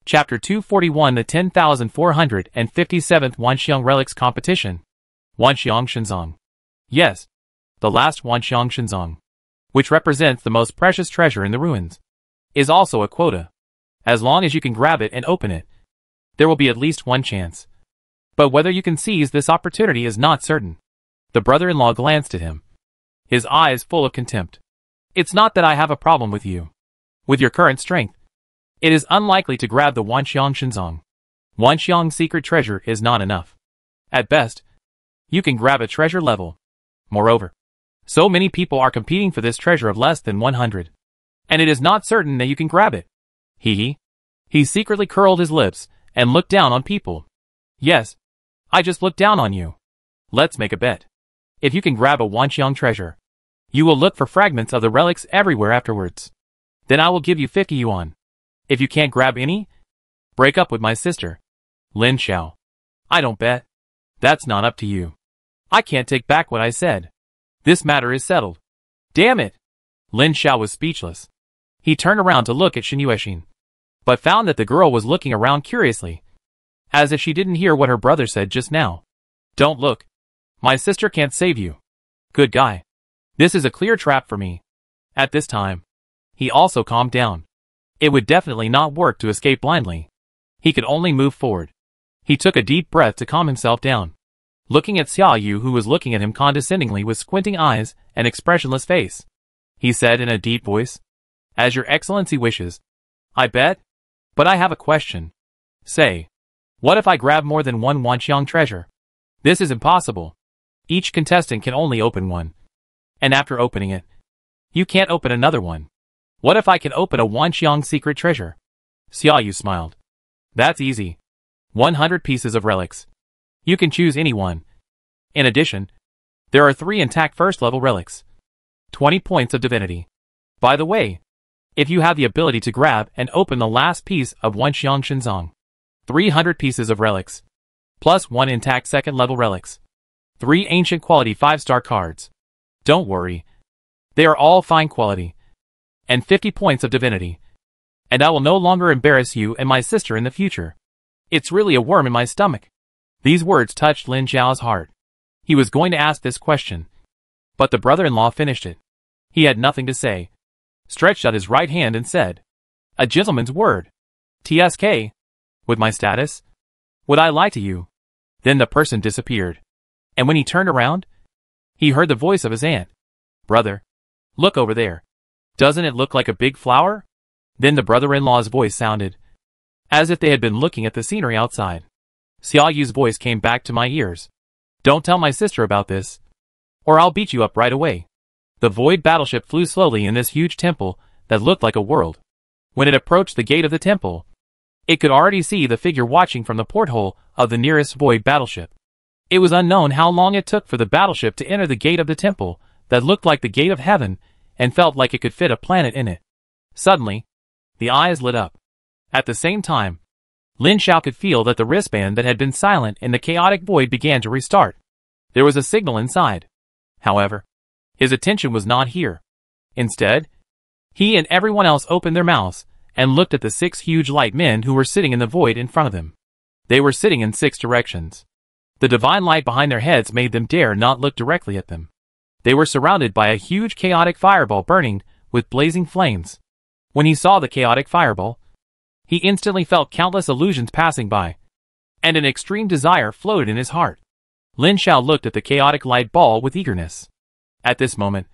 Chapter 241 The 10,457th Wanxiang Relics Competition. Wanxiang Shenzong. Yes, the last Wanxiang Shenzong, which represents the most precious treasure in the ruins, is also a quota. As long as you can grab it and open it, there will be at least one chance. But whether you can seize this opportunity is not certain. The brother-in-law glanced at him, his eyes full of contempt. It's not that I have a problem with you. With your current strength, it is unlikely to grab the Wanxiang Shenzong. Wanxiang's secret treasure is not enough. At best, you can grab a treasure level. Moreover, so many people are competing for this treasure of less than 100. And it is not certain that you can grab it. He secretly curled his lips and looked down on people. Yes, I just looked down on you. Let's make a bet. If you can grab a Wanxiang treasure, you will look for fragments of the relics everywhere afterwards. Then I will give you 50 yuan. If you can't grab any, break up with my sister. Lin Xiao. I don't bet. That's not up to you. I can't take back what I said. This matter is settled. Damn it! Lin Xiao was speechless. He turned around to look at Shen Yuexin, but found that the girl was looking around curiously, as if she didn't hear what her brother said just now. Don't look. My sister can't save you. Good guy. This is a clear trap for me. At this time, he also calmed down. It would definitely not work to escape blindly. He could only move forward. He took a deep breath to calm himself down, looking at Xia Yu, who was looking at him condescendingly with squinting eyes and expressionless face. He said in a deep voice, "As your excellency wishes. I bet? But I have a question. Say, what if I grab more than one Wanxiang treasure? This is impossible. Each contestant can only open one. And after opening it, you can't open another one. What if I can open a Wanxiang secret treasure?" Xia Yu smiled. That's easy. 100 pieces of relics. You can choose any one. In addition, there are 3 intact first-level relics. 20 points of divinity. By the way, if you have the ability to grab and open the last piece of Wanxiang Shenzong, 300 pieces of relics, plus 1 intact second-level relics, 3 ancient quality 5-star cards. Don't worry. They are all fine quality. And 50 points of divinity. And I will no longer embarrass you and my sister in the future. It's really a worm in my stomach. These words touched Lin Xiao's heart. He was going to ask this question, but the brother-in-law finished it. He had nothing to say, stretched out his right hand and said, "A gentleman's word. TSK. With my status? Would I lie to you?" Then the person disappeared. And when he turned around, he heard the voice of his aunt. "Brother, look over there. Doesn't it look like a big flower?" Then the brother-in-law's voice sounded, as if they had been looking at the scenery outside. Xia Yu's voice came back to my ears. "Don't tell my sister about this, or I'll beat you up right away." The void battleship flew slowly in this huge temple that looked like a world. When it approached the gate of the temple, it could already see the figure watching from the porthole of the nearest void battleship. It was unknown how long it took for the battleship to enter the gate of the temple that looked like the gate of heaven and felt like it could fit a planet in it. Suddenly, the eyes lit up. At the same time, Lin Xiao could feel that the wristband that had been silent in the chaotic void began to restart. There was a signal inside. However, his attention was not here. Instead, he and everyone else opened their mouths and looked at the 6 huge light men who were sitting in the void in front of them. They were sitting in 6 directions. The divine light behind their heads made them dare not look directly at them. They were surrounded by a huge chaotic fireball burning with blazing flames. When he saw the chaotic fireball, he instantly felt countless illusions passing by, and an extreme desire floated in his heart. Lin Xiao looked at the chaotic light ball with eagerness. At this moment,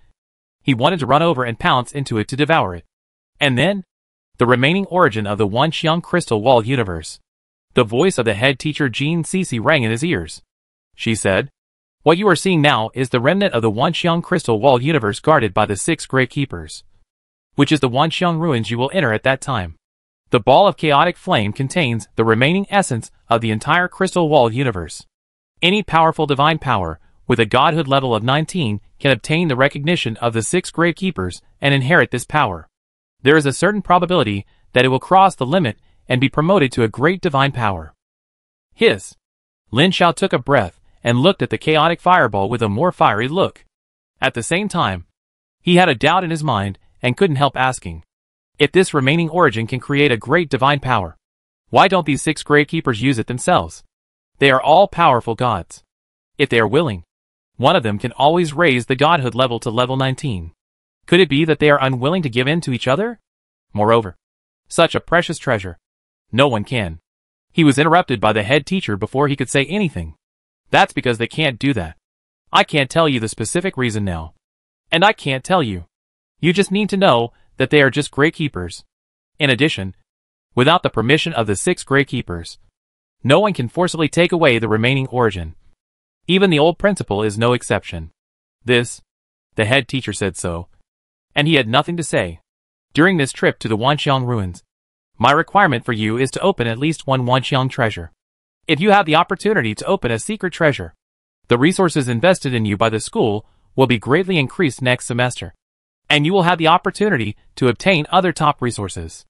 he wanted to run over and pounce into it to devour it. And then, the remaining origin of the Wanxiang crystal wall universe. The voice of the head teacher Jean Cece rang in his ears. She said, "What you are seeing now is the remnant of the Wanxiang crystal wall universe guarded by the 6 great keepers, which is the Wanxiang ruins you will enter at that time. The ball of chaotic flame contains the remaining essence of the entire crystal wall universe. Any powerful divine power with a godhood level of 19 can obtain the recognition of the 6 great keepers and inherit this power. There is a certain probability that it will cross the limit and be promoted to a great divine power." Hiss! Lin Xiao took a breath and looked at the chaotic fireball with a more fiery look. At the same time, he had a doubt in his mind and couldn't help asking, if this remaining origin can create a great divine power, Why don't these 6 gravekeepers use it themselves? They are all powerful gods. If they are willing, one of them can always raise the godhood level to level 19. Could it be that they are unwilling to give in to each other? Moreover, such a precious treasure. No one can. He was interrupted by the head teacher before he could say anything. That's because they can't do that. I can't tell you the specific reason now. And I can't tell you. You just need to know that they are just gravekeepers. In addition, without the permission of the 6 gravekeepers, no one can forcibly take away the remaining origin. Even the old principal is no exception. The head teacher said so. And he had nothing to say. During this trip to the Wanxiang ruins, my requirement for you is to open at least one Wanxiang treasure. If you have the opportunity to open a secret treasure, the resources invested in you by the school will be greatly increased next semester. And you will have the opportunity to obtain other top resources.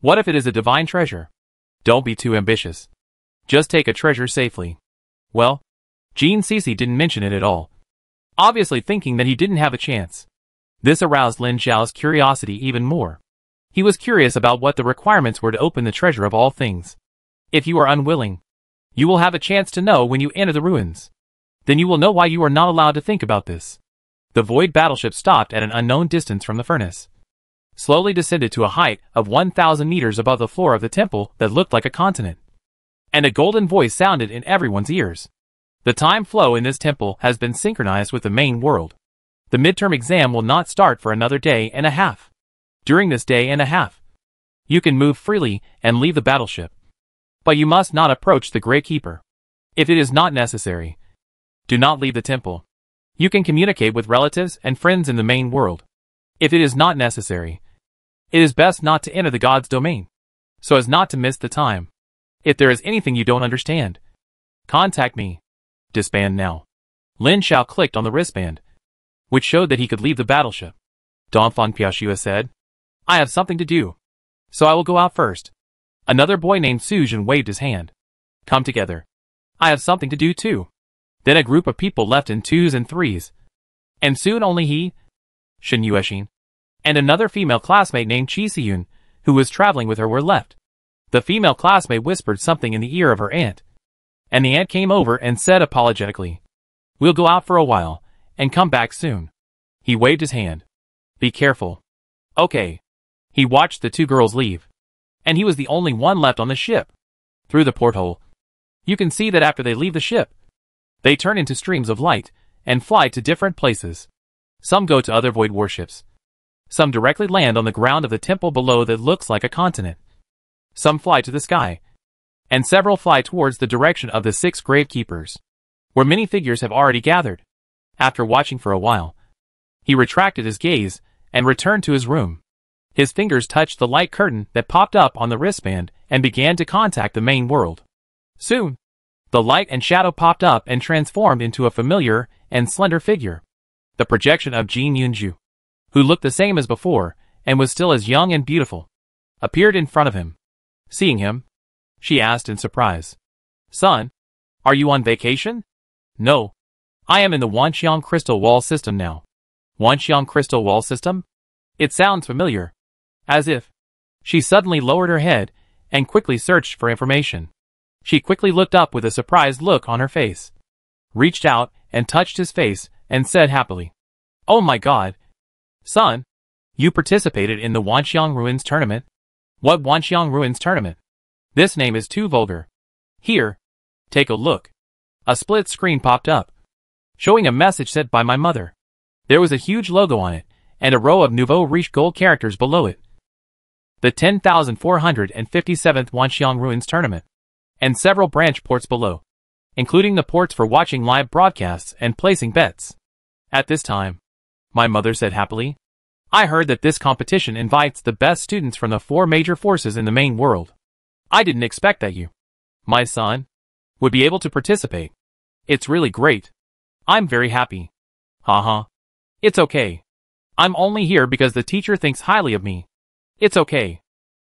What if it is a divine treasure? Don't be too ambitious. Just take a treasure safely. Well, Jean Cece didn't mention it at all, obviously thinking that he didn't have a chance. This aroused Lin Xiao's curiosity even more. He was curious about what the requirements were to open the treasure of all things. If you are unwilling, you will have a chance to know when you enter the ruins. Then you will know why you are not allowed to think about this. The void battleship stopped at an unknown distance from the furnace, slowly descended to a height of 1,000 meters above the floor of the temple that looked like a continent. And a golden voice sounded in everyone's ears. The time flow in this temple has been synchronized with the main world. The midterm exam will not start for another day and a half. During this day and a half, you can move freely and leave the battleship. But you must not approach the gravekeeper. If it is not necessary, do not leave the temple. You can communicate with relatives and friends in the main world. If it is not necessary, it is best not to enter the god's domain, so as not to miss the time. If there is anything you don't understand, contact me. Disband now. Lin Xiao clicked on the wristband, which showed that he could leave the battleship. Dongfang Piaoxua said, I have something to do, so I will go out first. Another boy named Su Jin waved his hand. Come together. I have something to do too. Then a group of people left in 2s and 3s. And soon only he, Shen Yuexin, and another female classmate named Qi Siyun, who was traveling with her, were left. The female classmate whispered something in the ear of her aunt, and the aunt came over and said apologetically, We'll go out for a while, and come back soon. He waved his hand. Be careful. Okay. He watched the 2 girls leave, and he was the only one left on the ship. Through the porthole, you can see that after they leave the ship, they turn into streams of light and fly to different places. Some go to other void warships. Some directly land on the ground of the temple below that looks like a continent. Some fly to the sky, and several fly towards the direction of the 6 gravekeepers, where many figures have already gathered. After watching for a while, he retracted his gaze and returned to his room. His fingers touched the light curtain that popped up on the wristband and began to contact the main world. Soon, the light and shadow popped up and transformed into a familiar and slender figure. The projection of Jin Yunju, who looked the same as before and was still as young and beautiful, appeared in front of him. Seeing him, she asked in surprise, Son, are you on vacation? No. I am in the Wanxiang crystal wall system now. Wanxiang crystal wall system? It sounds familiar. As if. She suddenly lowered her head and quickly searched for information. She quickly looked up with a surprised look on her face, reached out and touched his face and said happily, Oh my God. Son, you participated in the Wanxiang Ruins tournament? What Wanxiang Ruins tournament? This name is too vulgar. Here, take a look. A split screen popped up, showing a message sent by my mother. There was a huge logo on it, and a row of nouveau riche gold characters below it. The 10,457th Wanxiang Ruins tournament, and several branch ports below, including the ports for watching live broadcasts and placing bets. At this time, my mother said happily, I heard that this competition invites the best students from the 4 major forces in the main world. I didn't expect that you, my son, would be able to participate. It's really great. I'm very happy. Haha. It's okay. I'm only here because the teacher thinks highly of me. It's okay.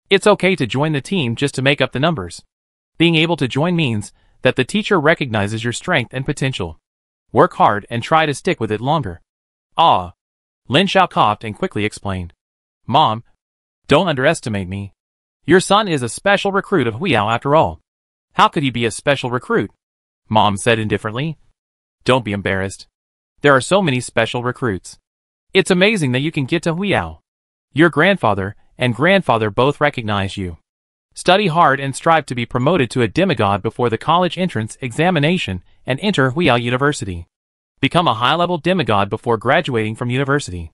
It's okay to join the team just to make up the numbers. Being able to join means that the teacher recognizes your strength and potential. Work hard and try to stick with it longer. Ah. Lin Xiao coughed and quickly explained. Mom, don't underestimate me. Your son is a special recruit of Huiyao after all. How could he be a special recruit? Mom said indifferently. Don't be embarrassed. There are so many special recruits. It's amazing that you can get to Huiyao. Your grandfather and grandfather both recognize you. Study hard and strive to be promoted to a demigod before the college entrance examination and enter Huiyao University. Become a high-level demigod before graduating from university.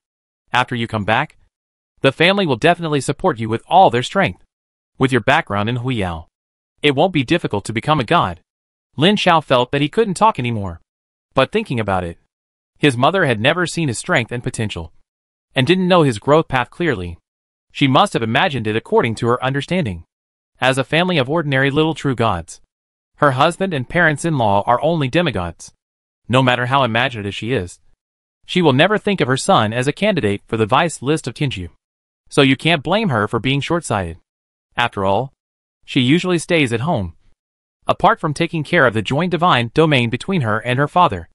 After you come back, the family will definitely support you with all their strength. With your background in Huiyao, it won't be difficult to become a god. Lin Xiao felt that he couldn't talk anymore. But thinking about it, his mother had never seen his strength and potential, and didn't know his growth path clearly. She must have imagined it according to her understanding. As a family of ordinary little true gods, her husband and parents-in-law are only demigods. No matter how imaginative she is, she will never think of her son as a candidate for the vice list of Tianju. So you can't blame her for being short-sighted. After all, she usually stays at home. Apart from taking care of the joint divine domain between her and her father,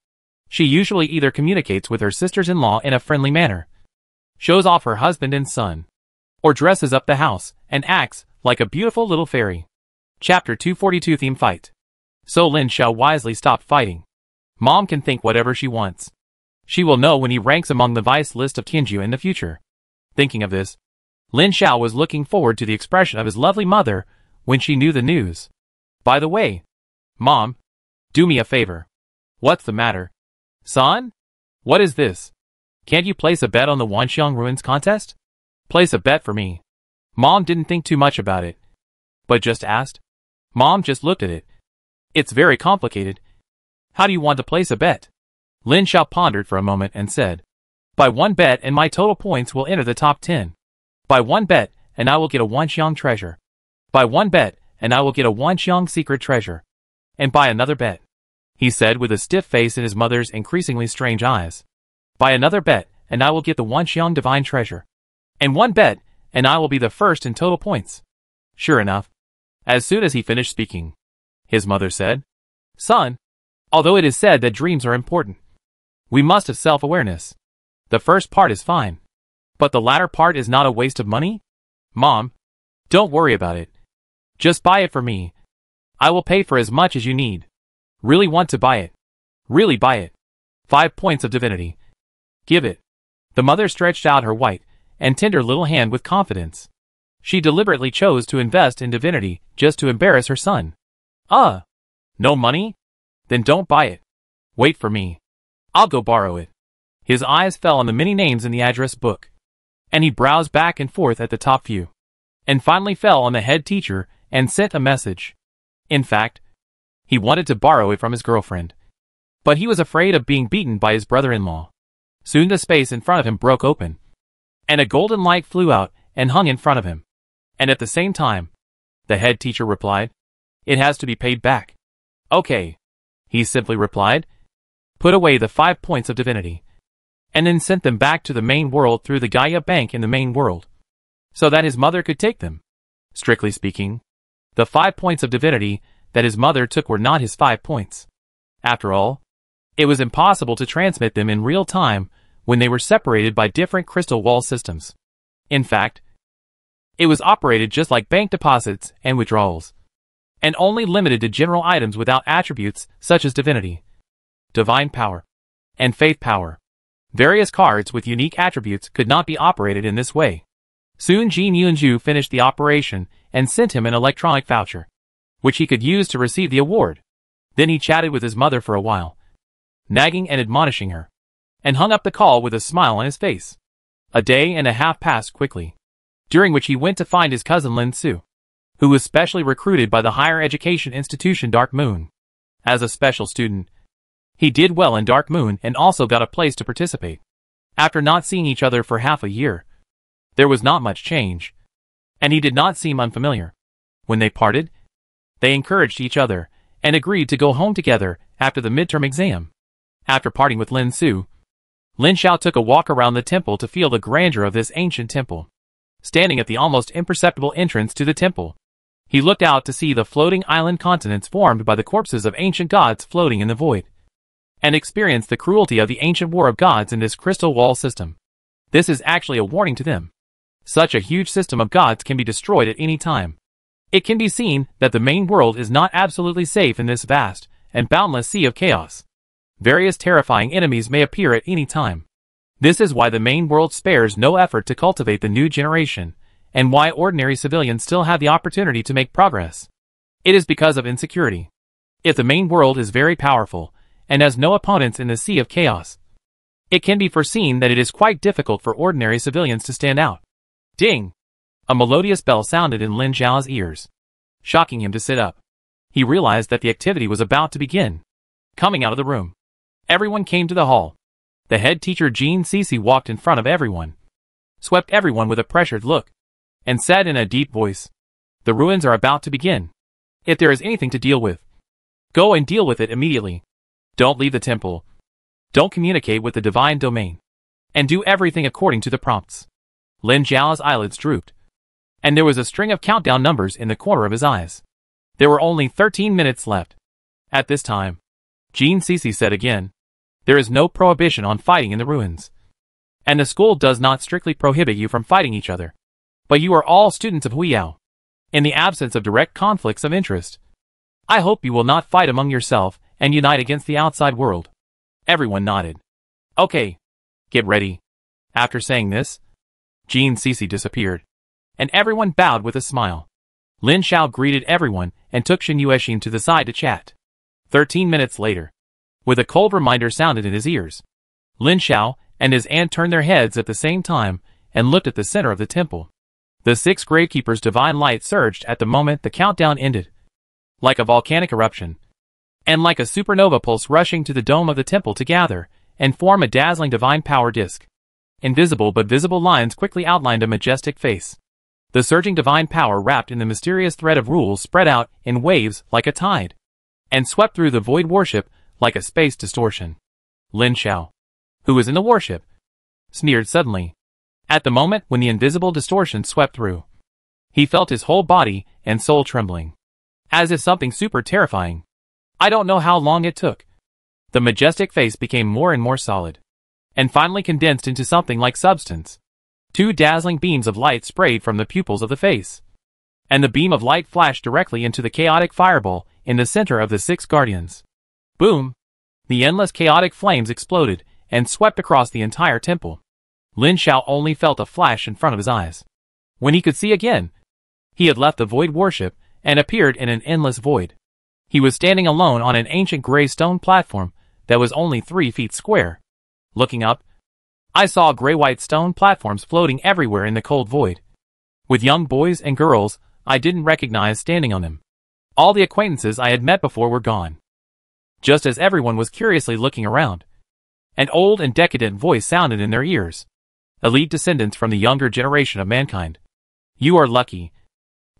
she usually either communicates with her sisters-in-law in a friendly manner, shows off her husband and son, or dresses up the house and acts like a beautiful little fairy. Chapter 242 Theme Fight. So Lin Xiao wisely stopped fighting. Mom can think whatever she wants. She will know when he ranks among the vice list of Tianju in the future. Thinking of this, Lin Xiao was looking forward to the expression of his lovely mother when she knew the news. By the way, Mom, do me a favor. What's the matter? Son? What is this? Can't you place a bet on the Wanxiang Ruins contest? Place a bet for me. Mom didn't think too much about it, but just asked. Mom just looked at it. It's very complicated. How do you want to place a bet? Lin Xiao pondered for a moment and said, by one bet and my total points will enter the top 10. By one bet and I will get a Wanxiang treasure. By one bet and I will get a Wanxiang secret treasure. And by another bet, he said with a stiff face in his mother's increasingly strange eyes. By another bet and I will get the Wanxiang divine treasure. And one bet and I will be the first in total points. Sure enough, as soon as he finished speaking, his mother said, Son, although it is said that dreams are important, we must have self-awareness. The first part is fine, but the latter part is not a waste of money? Mom, don't worry about it. Just buy it for me. I will pay for as much as you need. Really want to buy it? Really buy it. 5 points of divinity. Give it. The mother stretched out her white and tender little hand with confidence. She deliberately chose to invest in divinity just to embarrass her son. No money? Then don't buy it. Wait for me. I'll go borrow it. His eyes fell on the many names in the address book, and he browsed back and forth at the top few, and finally fell on the head teacher and sent a message. In fact, he wanted to borrow it from his girlfriend, but he was afraid of being beaten by his brother-in-law. Soon the space in front of him broke open, and a golden light flew out and hung in front of him. And at the same time, the head teacher replied, it has to be paid back. Okay, he simply replied, put away the 5 points of divinity, and then sent them back to the main world through the Gaia Bank in the main world, so that his mother could take them. Strictly speaking, the 5 points of divinity that his mother took were not his 5 points. After all, it was impossible to transmit them in real time when they were separated by different crystal wall systems. In fact, it was operated just like bank deposits and withdrawals, and only limited to general items without attributes such as divinity, divine power, and faith power. Various cards with unique attributes could not be operated in this way. Soon Jin Yunju finished the operation and sent him an electronic voucher, which he could use to receive the award. Then he chatted with his mother for a while, nagging and admonishing her, and hung up the call with a smile on his face. A day and a half passed quickly, during which he went to find his cousin Lin Su, who was specially recruited by the higher education institution Dark Moon. As a special student, he did well in Dark Moon and also got a place to participate. After not seeing each other for half a year, there was not much change, and he did not seem unfamiliar. When they parted, they encouraged each other and agreed to go home together after the midterm exam. After parting with Lin Su, Lin Xiao took a walk around the temple to feel the grandeur of this ancient temple. Standing at the almost imperceptible entrance to the temple, he looked out to see the floating island continents formed by the corpses of ancient gods floating in the void, and experienced the cruelty of the ancient war of gods in this crystal wall system. This is actually a warning to them. Such a huge system of gods can be destroyed at any time. It can be seen that the main world is not absolutely safe in this vast and boundless sea of chaos. Various terrifying enemies may appear at any time. This is why the main world spares no effort to cultivate the new generation, and why ordinary civilians still have the opportunity to make progress. It is because of insecurity. If the main world is very powerful, and has no opponents in the sea of chaos, it can be foreseen that it is quite difficult for ordinary civilians to stand out. Ding! A melodious bell sounded in Lin Zhao's ears, shocking him to sit up. He realized that the activity was about to begin. Coming out of the room, everyone came to the hall. The head teacher Jean Cece walked in front of everyone, swept everyone with a pressured look, and said in a deep voice, "The ruins are about to begin. If there is anything to deal with, go and deal with it immediately. Don't leave the temple. Don't communicate with the divine domain. And do everything according to the prompts." Lin Zhao's eyelids drooped, and there was a string of countdown numbers in the corner of his eyes. There were only 13 minutes left. At this time, Jean Cece said again, "There is no prohibition on fighting in the ruins. And the school does not strictly prohibit you from fighting each other. But you are all students of Huiyao. In the absence of direct conflicts of interest, I hope you will not fight among yourself and unite against the outside world." Everyone nodded. "Okay. Get ready." After saying this, Jean Cece disappeared, and everyone bowed with a smile. Lin Zhao greeted everyone and took Shen Yuexin to the side to chat. 13 minutes later, with a cold reminder sounded in his ears, Lin Zhao and his aunt turned their heads at the same time and looked at the center of the temple. The 6 gravekeepers' divine light surged at the moment the countdown ended, like a volcanic eruption, and like a supernova pulse rushing to the dome of the temple to gather and form a dazzling divine power disk. Invisible but visible lines quickly outlined a majestic face. The surging divine power wrapped in the mysterious thread of rules spread out in waves like a tide, and swept through the void warship like a space distortion. Lin Zhao, who was in the warship, sneered suddenly. At the moment when the invisible distortion swept through, he felt his whole body and soul trembling, as if something super terrifying. I don't know how long it took. The majestic face became more and more solid, and finally condensed into something like substance. 2 dazzling beams of light sprayed from the pupils of the face, and the beam of light flashed directly into the chaotic fireball in the center of the 6 guardians. Boom! The endless chaotic flames exploded and swept across the entire temple. Lin Zhao only felt a flash in front of his eyes. When he could see again, he had left the void warship and appeared in an endless void. He was standing alone on an ancient gray stone platform that was only 3 feet square. Looking up, I saw gray-white stone platforms floating everywhere in the cold void, with young boys and girls I didn't recognize standing on them. All the acquaintances I had met before were gone. Just as everyone was curiously looking around, an old and decadent voice sounded in their ears. Elite descendants from the younger generation of mankind. You are lucky,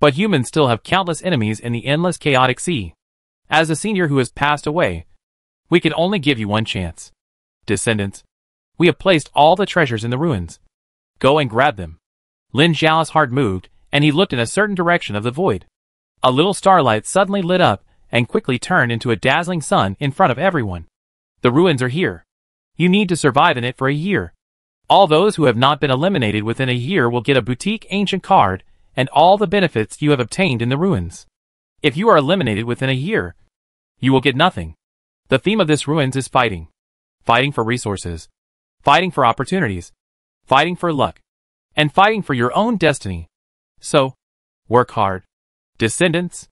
but humans still have countless enemies in the endless chaotic sea. As a senior who has passed away, we can only give you one chance. Descendants, we have placed all the treasures in the ruins. Go and grab them. Lin Zhao's heart moved, and he looked in a certain direction of the void. A little starlight suddenly lit up and quickly turned into a dazzling sun in front of everyone. The ruins are here. You need to survive in it for a year. All those who have not been eliminated within a year will get a boutique ancient card and all the benefits you have obtained in the ruins. If you are eliminated within a year, you will get nothing. The theme of this ruins is fighting. Fighting for resources. Fighting for opportunities. Fighting for luck. And fighting for your own destiny. So, work hard. Descendants.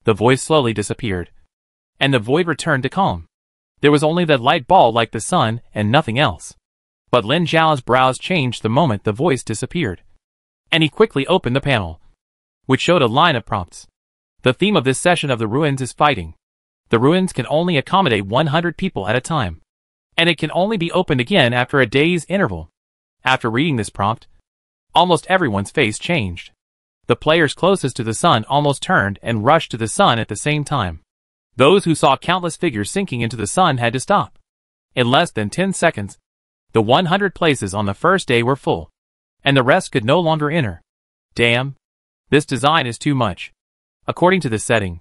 The voice slowly disappeared, and the void returned to calm. There was only that light ball like the sun and nothing else. But Lin Zhao's brows changed the moment the voice disappeared, and he quickly opened the panel, which showed a line of prompts. The theme of this session of the ruins is fighting. The ruins can only accommodate 100 people at a time, and it can only be opened again after a day's interval. After reading this prompt, almost everyone's face changed. The players closest to the sun almost turned and rushed to the sun at the same time. Those who saw countless figures sinking into the sun had to stop. In less than 10 seconds, the 100 places on the first day were full, and the rest could no longer enter. Damn, this design is too much. According to this setting,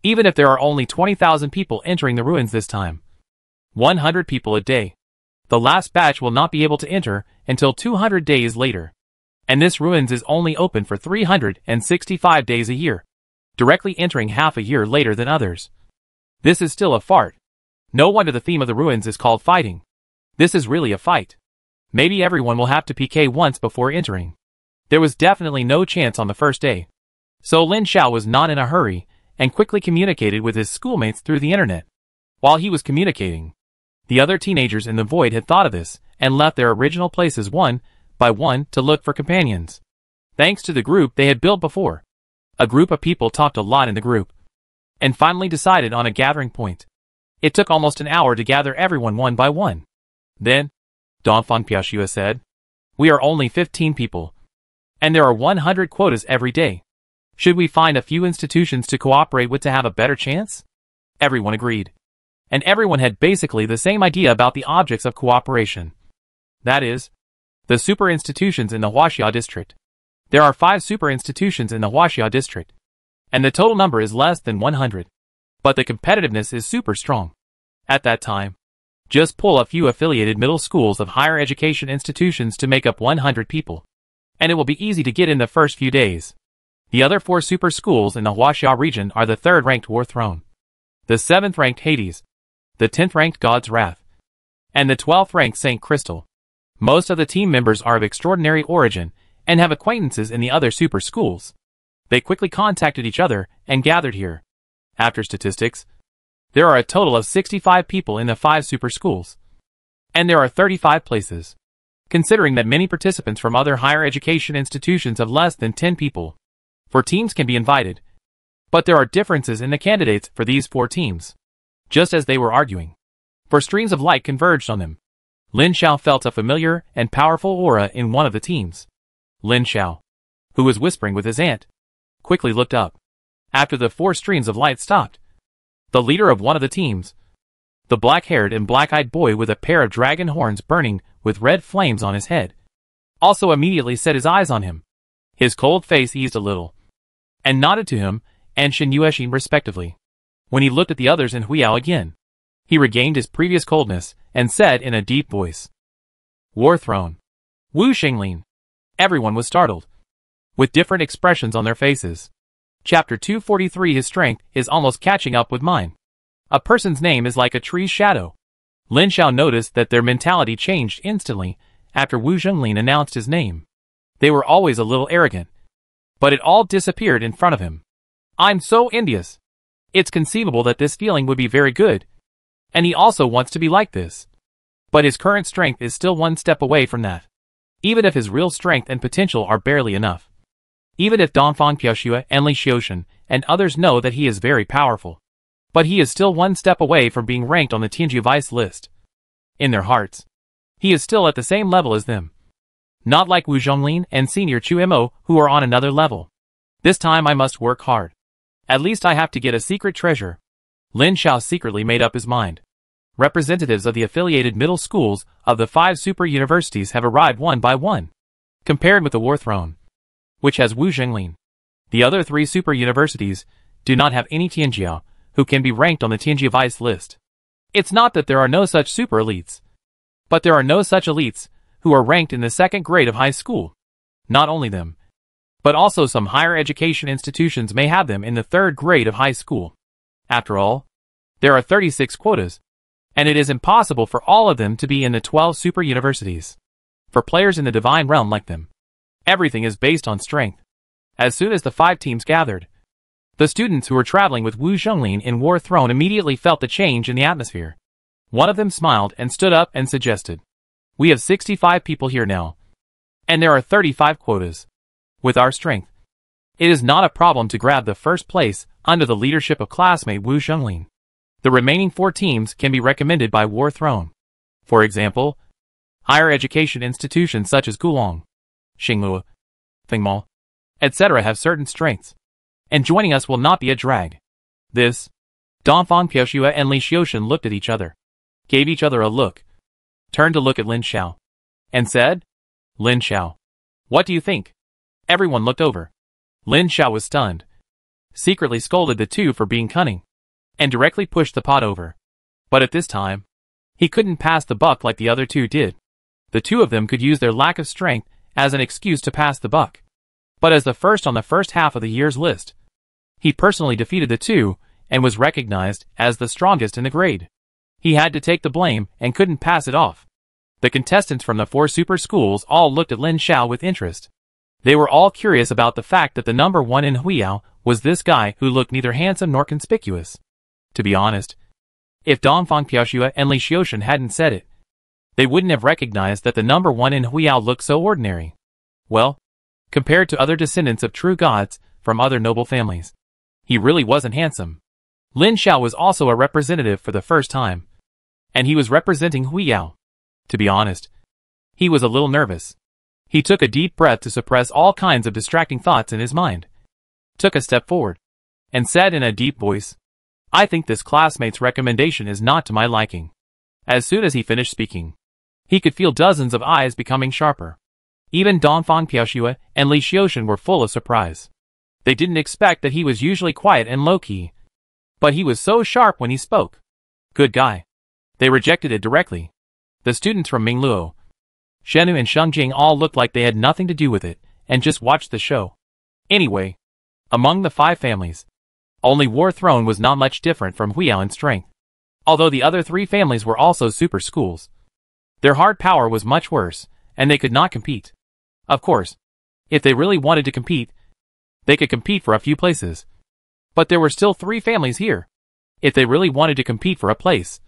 even if there are only 20,000 people entering the ruins this time, 100 people a day, the last batch will not be able to enter until 200 days later. And this ruins is only open for 365 days a year, directly entering half a year later than others. This is still a fart. No wonder the theme of the ruins is called fighting. This is really a fight. Maybe everyone will have to PK once before entering. There was definitely no chance on the first day. So Lin Xiao was not in a hurry, and quickly communicated with his schoolmates through the internet. While he was communicating, the other teenagers in the void had thought of this, and left their original places one by one to look for companions. Thanks to the group they had built before. A group of people talked a lot in the group, and finally decided on a gathering point. It took almost an hour to gather everyone one by one. Then, Donphan Piaxue said, "We are only 15 people, and there are 100 quotas every day. Should we find a few institutions to cooperate with to have a better chance?" Everyone agreed. And everyone had basically the same idea about the objects of cooperation. That is, the super institutions in the Huaxia district. There are 5 super institutions in the Huaxia district, and the total number is less than 100. But the competitiveness is super strong. At that time, just pull a few affiliated middle schools of higher education institutions to make up 100 people, and it will be easy to get in the first few days. The other 4 super schools in the Huaxia region are the 3rd-ranked War Throne, the 7th-ranked Hades, the 10th-ranked God's Wrath, and the 12th-ranked Saint Crystal. Most of the team members are of extraordinary origin and have acquaintances in the other super schools. They quickly contacted each other and gathered here. After statistics, there are a total of 65 people in the 5 super schools, and there are 35 places. Considering that many participants from other higher education institutions have less than 10 people, 4 teams can be invited. But there are differences in the candidates for these 4 teams. Just as they were arguing, 4 streams of light converged on them. Lin Xiao felt a familiar and powerful aura in one of the teams. Lin Xiao, who was whispering with his aunt, quickly looked up. After the 4 streams of light stopped, the leader of one of the teams, the black-haired and black-eyed boy with a pair of dragon horns burning with red flames on his head, also immediately set his eyes on him. His cold face eased a little, and nodded to him and Shen Yuexin respectively. When he looked at the others in Huiyao again, he regained his previous coldness and said in a deep voice, "War Throne. Wu Xinglin." Everyone was startled, with different expressions on their faces. Chapter 243. His strength is almost catching up with mine. A person's name is like a tree's shadow. Lin Xiao noticed that their mentality changed instantly after Wu Xinglin announced his name. They were always a little arrogant, but it all disappeared in front of him. "I'm so envious. It's conceivable that this feeling would be very good, and he also wants to be like this. But his current strength is still one step away from that. Even if his real strength and potential are barely enough. Even if Donphan Piaxue and Li Xiaoshan and others know that he is very powerful. But he is still one step away from being ranked on the Tianji Vice list. In their hearts, he is still at the same level as them. Not like Wu Zhonglin and Senior Chu Mo, who are on another level. This time I must work hard. At least I have to get a secret treasure." Lin Xiao secretly made up his mind. Representatives of the affiliated middle schools of the 5 super universities have arrived one by one. Compared with the War Throne, which has Wu Zhonglin, the other 3 super universities do not have any Tianjiao who can be ranked on the Tianji Vice list. It's not that there are no such super elites, but there are no such elites who are ranked in the 2nd grade of high school. Not only them, but also some higher education institutions may have them in the 3rd grade of high school. After all, there are 36 quotas, and it is impossible for all of them to be in the 12 super universities. For players in the divine realm like them, everything is based on strength. As soon as the 5 teams gathered, the students who were traveling with Wu Zhonglin in War Throne immediately felt the change in the atmosphere. One of them smiled and stood up and suggested, "We have 65 people here now, and there are 35 quotas. With our strength, it is not a problem to grab the first place under the leadership of classmate Wu Zhonglin. The remaining 4 teams can be recommended by War Throne. For example, higher education institutions such as Gulong, Xinglue, Fengmao, etc. have certain strengths, and joining us will not be a drag." This, Donphan Piaxue and Li Xiaoshan looked at each other, gave each other a look, turned to look at Lin Xiao, and said, "Lin Xiao, what do you think?" Everyone looked over. Lin Xiao was stunned, secretly scolded the 2 for being cunning, and directly pushed the pot over. But at this time, he couldn't pass the buck like the other 2 did. The 2 of them could use their lack of strength as an excuse to pass the buck. But as the first on the first half of the year's list, he personally defeated the two and was recognized as the strongest in the grade. He had to take the blame and couldn't pass it off. The contestants from the 4 super schools all looked at Lin Xiao with interest. They were all curious about the fact that the number 1 in Huiyao was this guy who looked neither handsome nor conspicuous. To be honest, if Dongfang Piaoxue and Li Xiaoshan hadn't said it, they wouldn't have recognized that the number 1 in Huiyao looked so ordinary. Well, compared to other descendants of true gods from other noble families, he really wasn't handsome. Lin Xiao was also a representative for the first time, and he was representing Huiyao. To be honest, he was a little nervous. He took a deep breath to suppress all kinds of distracting thoughts in his mind, took a step forward, and said in a deep voice, "I think this classmate's recommendation is not to my liking." As soon as he finished speaking, he could feel dozens of eyes becoming sharper. Even Dongfang Piaoxue and Li Xiaoshan were full of surprise. They didn't expect that he was usually quiet and low-key, but he was so sharp when he spoke. Good guy. They rejected it directly. The students from Mingluo, Shenu and Shengjing all looked like they had nothing to do with it, and just watched the show. Anyway, among the 5 families, only War Throne was not much different from Huiyao in strength. Although the other 3 families were also super schools, their hard power was much worse, and they could not compete. Of course, if they really wanted to compete, they could compete for a few places. But there were still 3 families here. If they really wanted to compete for a place,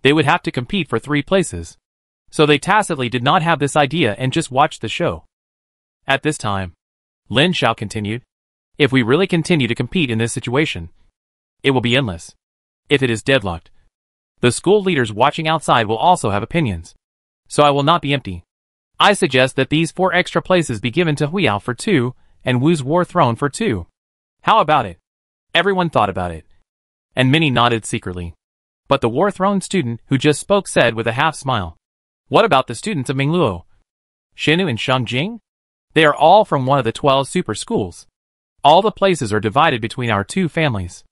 they would have to compete for 3 places. So they tacitly did not have this idea and just watched the show. At this time, Lin Xiao continued, "If we really continue to compete in this situation, it will be endless. If it is deadlocked, the school leaders watching outside will also have opinions. So I will not be empty. I suggest that these 4 extra places be given to Huiyao for 2, and Wu's War Throne for 2. How about it?" Everyone thought about it, and many nodded secretly. But the War Throne student who just spoke said with a half smile, "What about the students of Mingluo? Shenu and Shengjing? They are all from one of the 12 super schools. All the places are divided between our 2 families."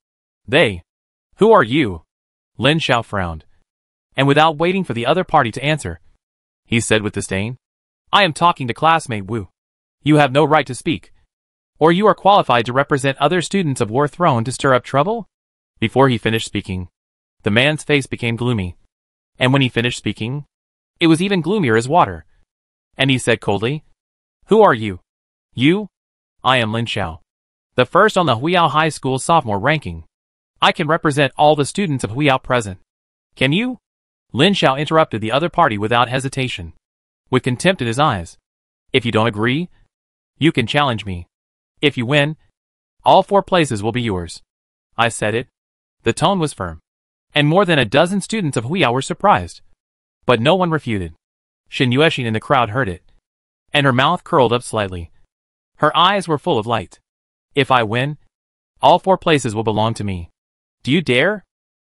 "They? Who are you?" Lin Xiao frowned, and without waiting for the other party to answer, he said with disdain, "I am talking to classmate Wu. You have no right to speak. Or you are qualified to represent other students of War Throne to stir up trouble?" Before he finished speaking, the man's face became gloomy. And when he finished speaking, it was even gloomier as water. And he said coldly, "Who are you?" "You? I am Lin Xiao, the first on the Huiyao High School sophomore ranking. I can represent all the students of Huiyao present. Can you?" Lin Xiao interrupted the other party without hesitation, with contempt in his eyes. "If you don't agree, you can challenge me. If you win, all 4 places will be yours." I said it. The tone was firm, and more than a dozen students of Huiyao were surprised. But no one refuted. Xin Yuexin in the crowd heard it, and her mouth curled up slightly. Her eyes were full of light. "If I win, all 4 places will belong to me. Do you dare?"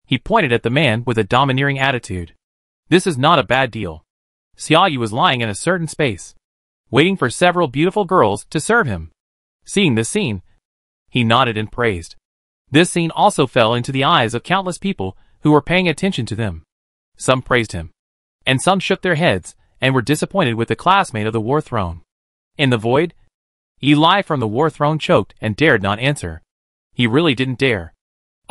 He pointed at the man with a domineering attitude. This is not a bad deal. Xiaoyu was lying in a certain space, waiting for several beautiful girls to serve him. Seeing this scene, he nodded and praised. This scene also fell into the eyes of countless people who were paying attention to them. Some praised him, and some shook their heads and were disappointed with the classmate of the War Throne. In the void, Eli from the War Throne choked and dared not answer. He really didn't dare.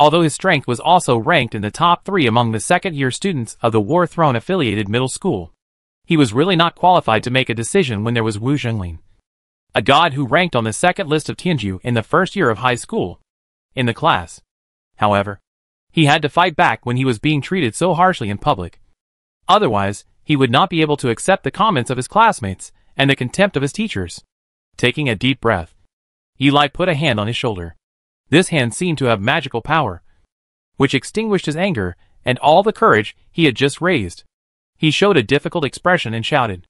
Although his strength was also ranked in the top 3 among the second-year students of the War Throne-affiliated middle school, he was really not qualified to make a decision when there was Wu Zhenglin, a god who ranked on the second list of Tianju in the first year of high school. In the class, however, he had to fight back when he was being treated so harshly in public. Otherwise, he would not be able to accept the comments of his classmates and the contempt of his teachers. Taking a deep breath, Eli put a hand on his shoulder. This hand seemed to have magical power, which extinguished his anger and all the courage he had just raised. He showed a difficult expression and shouted,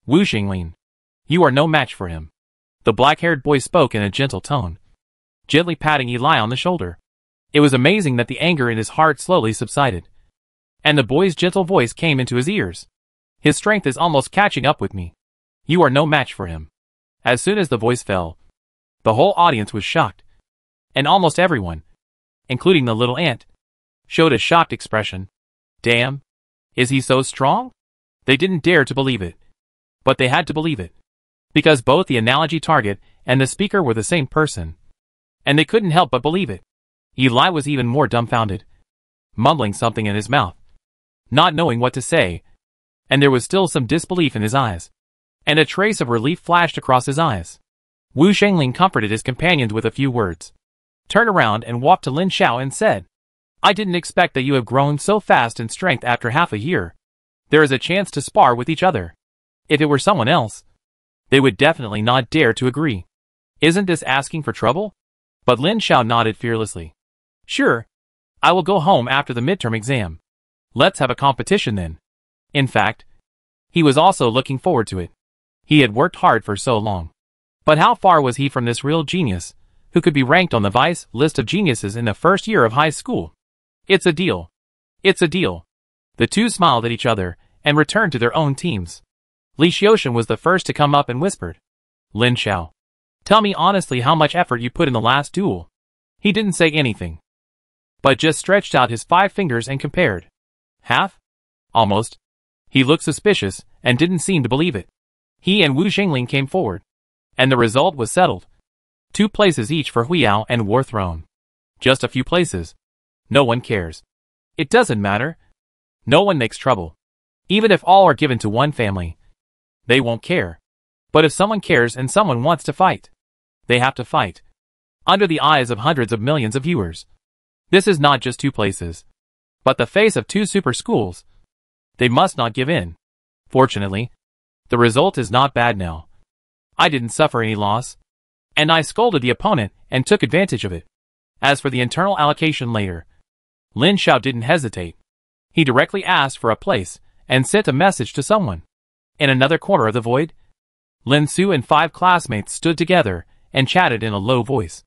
"Wu Xinglin, you are no match for him." The black-haired boy spoke in a gentle tone, gently patting Eli on the shoulder. It was amazing that the anger in his heart slowly subsided, and the boy's gentle voice came into his ears. "His strength is almost catching up with me. You are no match for him." As soon as the voice fell, the whole audience was shocked, and almost everyone, including the little ant, showed a shocked expression. Damn, is he so strong? They didn't dare to believe it, but they had to believe it. because both the analogy target and the speaker were the same person. And they couldn't help but believe it. Eli was even more dumbfounded, mumbling something in his mouth, not knowing what to say, and there was still some disbelief in his eyes, and a trace of relief flashed across his eyes. Wu Shengling comforted his companions with a few words, turned around and walked to Lin Xiao and said, "I didn't expect that you have grown so fast in strength after half a year. There is a chance to spar with each other. If it were someone else, they would definitely not dare to agree. Isn't this asking for trouble?" But Lin Xiao nodded fearlessly. "Sure. I will go home after the midterm exam. Let's have a competition then." In fact, he was also looking forward to it. He had worked hard for so long. But how far was he from this real genius, who could be ranked on the vice list of geniuses in the first year of high school? It's a deal. It's a deal. The two smiled at each other and returned to their own teams. Li Xiaoshan was the first to come up and whispered, "Lin Xiao, tell me honestly how much effort you put in the last duel." He didn't say anything, but just stretched out his 5 fingers and compared. Half? Almost. He looked suspicious and didn't seem to believe it. He and Wu Xingling came forward, and the result was settled. 2 places each for Huiyao and War Throne. Just a few places. No one cares. It doesn't matter. No one makes trouble. Even if all are given to one family, they won't care. But if someone cares and someone wants to fight, they have to fight. Under the eyes of hundreds of millions of viewers. This is not just 2 places, but the face of 2 super schools. They must not give in. Fortunately, the result is not bad now. I didn't suffer any loss, and I scolded the opponent and took advantage of it. As for the internal allocation later, Lin Xiao didn't hesitate. He directly asked for a place and sent a message to someone. In another corner of the void, Lin Su and 5 classmates stood together and chatted in a low voice,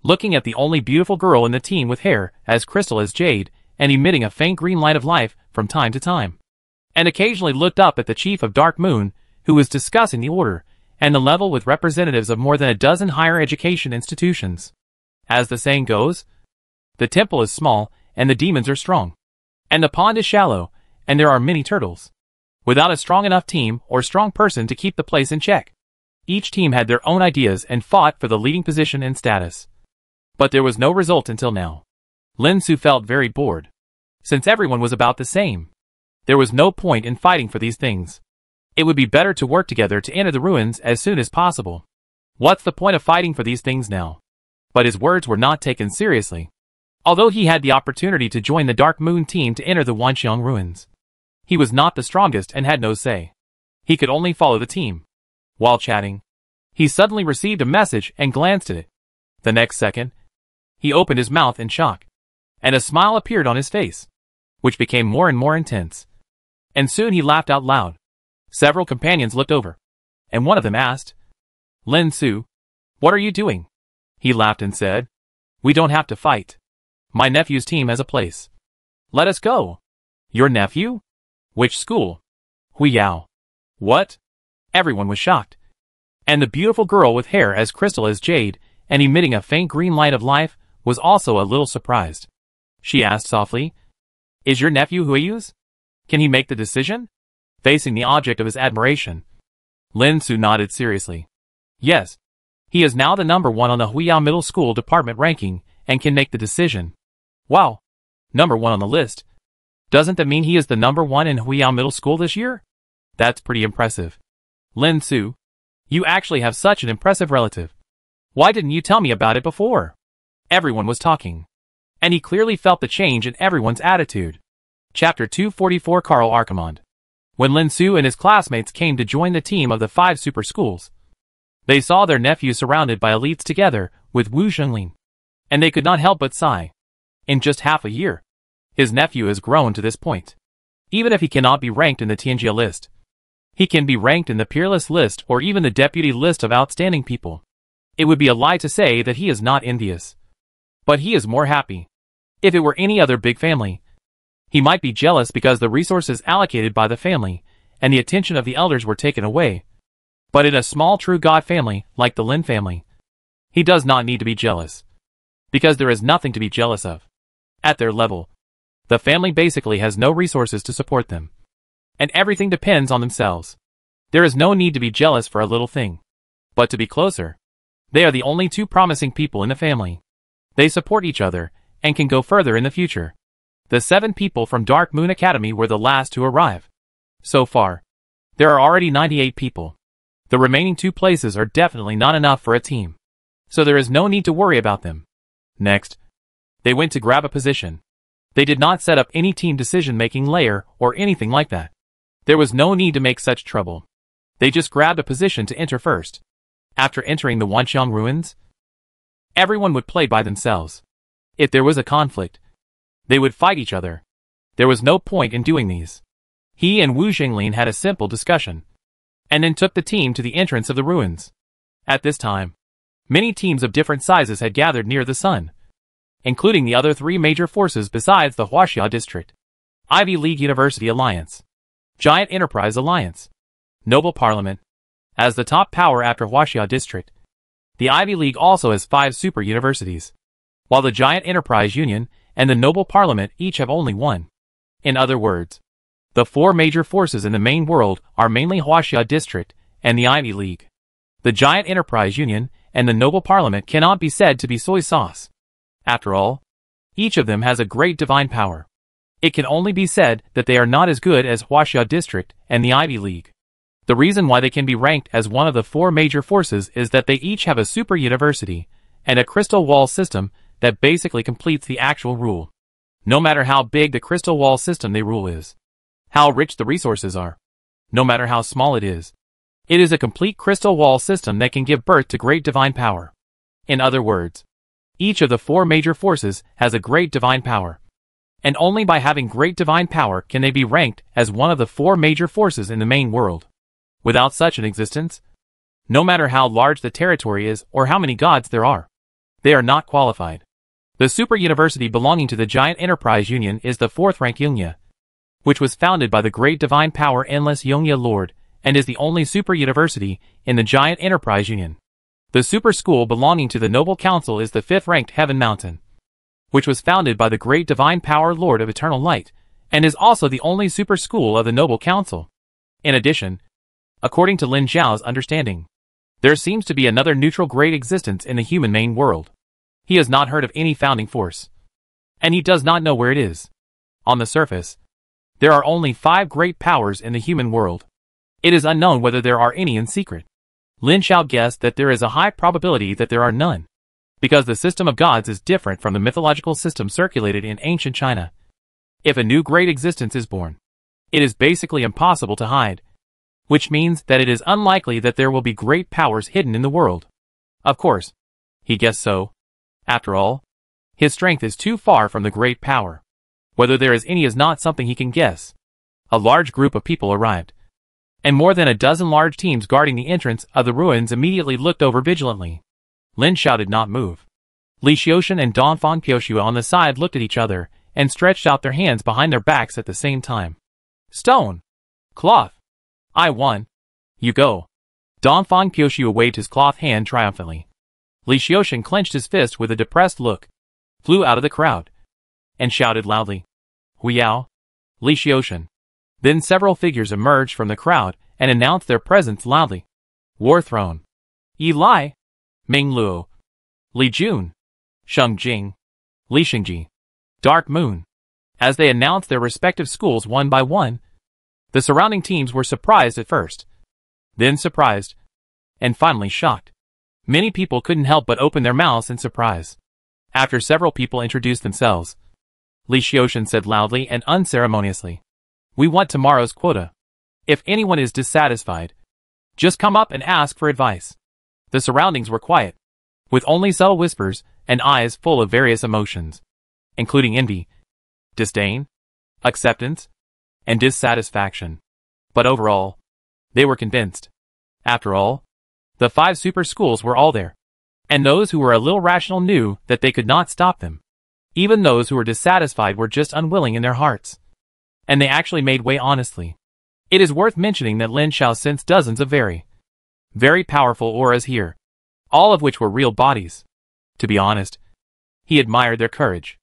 looking at the only beautiful girl in the team with hair as crystal as jade and emitting a faint green light of life from time to time, and occasionally looked up at the chief of Dark Moon, who was discussing the order and the level with representatives of more than a dozen higher education institutions. As the saying goes, the temple is small and the demons are strong, and the pond is shallow and there are many turtles, without a strong enough team or strong person to keep the place in check. Each team had their own ideas and fought for the leading position and status. But there was no result until now. Lin Su felt very bored. Since everyone was about the same, there was no point in fighting for these things. It would be better to work together to enter the ruins as soon as possible. What's the point of fighting for these things now? But his words were not taken seriously. Although he had the opportunity to join the Dark Moon team to enter the Wanxiang ruins, he was not the strongest and had no say. He could only follow the team. While chatting, he suddenly received a message and glanced at it. The next second, he opened his mouth in shock, and a smile appeared on his face, which became more and more intense. And soon he laughed out loud. Several companions looked over, and one of them asked, "Lin Su, what are you doing?" He laughed and said, "We don't have to fight. My nephew's team has a place. Let us go." "Your nephew? Which school?" "Huiyao." "What?" Everyone was shocked. And the beautiful girl with hair as crystal as jade and emitting a faint green light of life was also a little surprised. She asked softly, "Is your nephew Huiyu's? Can he make the decision?" Facing the object of his admiration, Lin Su nodded seriously. "Yes. He is now the number 1 on the Huiyao Middle School department ranking and can make the decision." "Wow. Number 1 on the list. Doesn't that mean he is the number 1 in Huiyao Middle School this year? That's pretty impressive. Lin Su, you actually have such an impressive relative. Why didn't you tell me about it before?" Everyone was talking, and he clearly felt the change in everyone's attitude. Chapter 244 Karl Archimond. When Lin Su and his classmates came to join the team of the 5 super schools, they saw their nephew surrounded by elites together with Wu Shengling, and they could not help but sigh. In just half a year, his nephew has grown to this point. Even if he cannot be ranked in the Tianjia list, he can be ranked in the peerless list or even the deputy list of outstanding people. It would be a lie to say that he is not envious. But he is more happy. If it were any other big family, he might be jealous because the resources allocated by the family and the attention of the elders were taken away. But in a small true God family like the Lin family, he does not need to be jealous, because there is nothing to be jealous of. At their level, the family basically has no resources to support them, and everything depends on themselves. There is no need to be jealous for a little thing. But to be closer, they are the only two promising people in the family. They support each other, and can go further in the future. The 7 people from Dark Moon Academy were the last to arrive. So far, there are already 98 people. The remaining 2 places are definitely not enough for a team, so there is no need to worry about them. Next, they went to grab a position. They did not set up any team decision-making layer or anything like that. There was no need to make such trouble. They just grabbed a position to enter first. After entering the Wanxiang ruins, everyone would play by themselves. If there was a conflict, they would fight each other. There was no point in doing these. He and Wu Xinglin had a simple discussion, and then took the team to the entrance of the ruins. At this time, many teams of different sizes had gathered near the sun, including the other 3 major forces besides the Huaxia District: Ivy League University Alliance, Giant Enterprise Alliance, Noble Parliament. As the top power after Huaxia District, the Ivy League also has 5 super universities, while the Giant Enterprise Union and the Noble Parliament each have only 1. In other words, the 4 major forces in the main world are mainly Huaxia District and the Ivy League. The Giant Enterprise Union and the Noble Parliament cannot be said to be soy sauce. After all, each of them has a great divine power. It can only be said that they are not as good as Huaxia District and the Ivy League. The reason why they can be ranked as one of the 4 major forces is that they each have a super university and a crystal wall system that basically completes the actual rule. No matter how big the crystal wall system they rule is, how rich the resources are, no matter how small it is a complete crystal wall system that can give birth to great divine power. In other words, each of the 4 major forces has a great divine power, and only by having great divine power can they be ranked as one of the 4 major forces in the main world. Without such an existence, no matter how large the territory is or how many gods there are, they are not qualified. The super university belonging to the Giant Enterprise Union is the 4th rank Yongya, which was founded by the great divine power Endless Yongya Lord, and is the only super university in the Giant Enterprise Union. The super school belonging to the Noble Council is the 5th ranked Heaven Mountain, which was founded by the great divine power Lord of Eternal Light, and is also the only super school of the Noble Council. In addition, according to Lin Zhao's understanding, there seems to be another neutral great existence in the human main world. He has not heard of any founding force, and he does not know where it is. On the surface, there are only 5 great powers in the human world. It is unknown whether there are any in secret. Lin Zhao guessed that there is a high probability that there are none, because the system of gods is different from the mythological system circulated in ancient China. If a new great existence is born, it is basically impossible to hide, which means that it is unlikely that there will be great powers hidden in the world. Of course, he guessed so. After all, his strength is too far from the great power. Whether there is any is not something he can guess. A large group of people arrived, and more than a dozen large teams guarding the entrance of the ruins immediately looked over vigilantly. Lin Zhao did not move. Li Xiaoshan and Dongfang Piuxue on the side looked at each other and stretched out their hands behind their backs at the same time. Stone! Cloth! I won! You go! Dongfang Piuxue waved his cloth hand triumphantly. Li Xiaoshan clenched his fist with a depressed look, flew out of the crowd, and shouted loudly, Huiyao! Li Xiaoshan. Then several figures emerged from the crowd and announced their presence loudly. War Throne. Yi Lai. Ming Luo. Li Jun. Sheng Jing. Li Xingji. Dark Moon. As they announced their respective schools one by one, the surrounding teams were surprised at first, then surprised, and finally shocked. Many people couldn't help but open their mouths in surprise. After several people introduced themselves, Li Xiaoshan said loudly and unceremoniously, We want tomorrow's quota. If anyone is dissatisfied, just come up and ask for advice. The surroundings were quiet, with only subtle whispers and eyes full of various emotions, including envy, disdain, acceptance, and dissatisfaction. But overall, they were convinced. After all, the 5 super schools were all there, and those who were a little rational knew that they could not stop them. Even those who were dissatisfied were just unwilling in their hearts, and they actually made way honestly. It is worth mentioning that Lin Zhao sensed dozens of very powerful auras here, all of which were real bodies. To be honest, he admired their courage.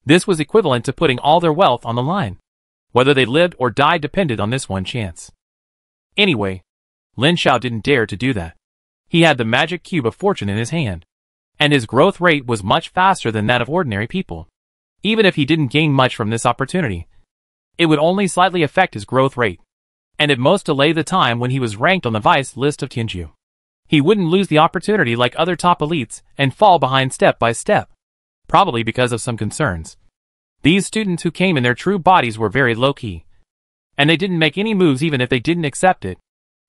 This was equivalent to putting all their wealth on the line. Whether they lived or died depended on this one chance. Anyway, Lin Zhao didn't dare to do that. He had the magic cube of fortune in his hand, and his growth rate was much faster than that of ordinary people. Even if he didn't gain much from this opportunity, it would only slightly affect his growth rate, and at most delay the time when he was ranked on the vice list of Tianju. He wouldn't lose the opportunity like other top elites and fall behind step by step, probably because of some concerns. These students who came in their true bodies were very low-key, and they didn't make any moves even if they didn't accept it.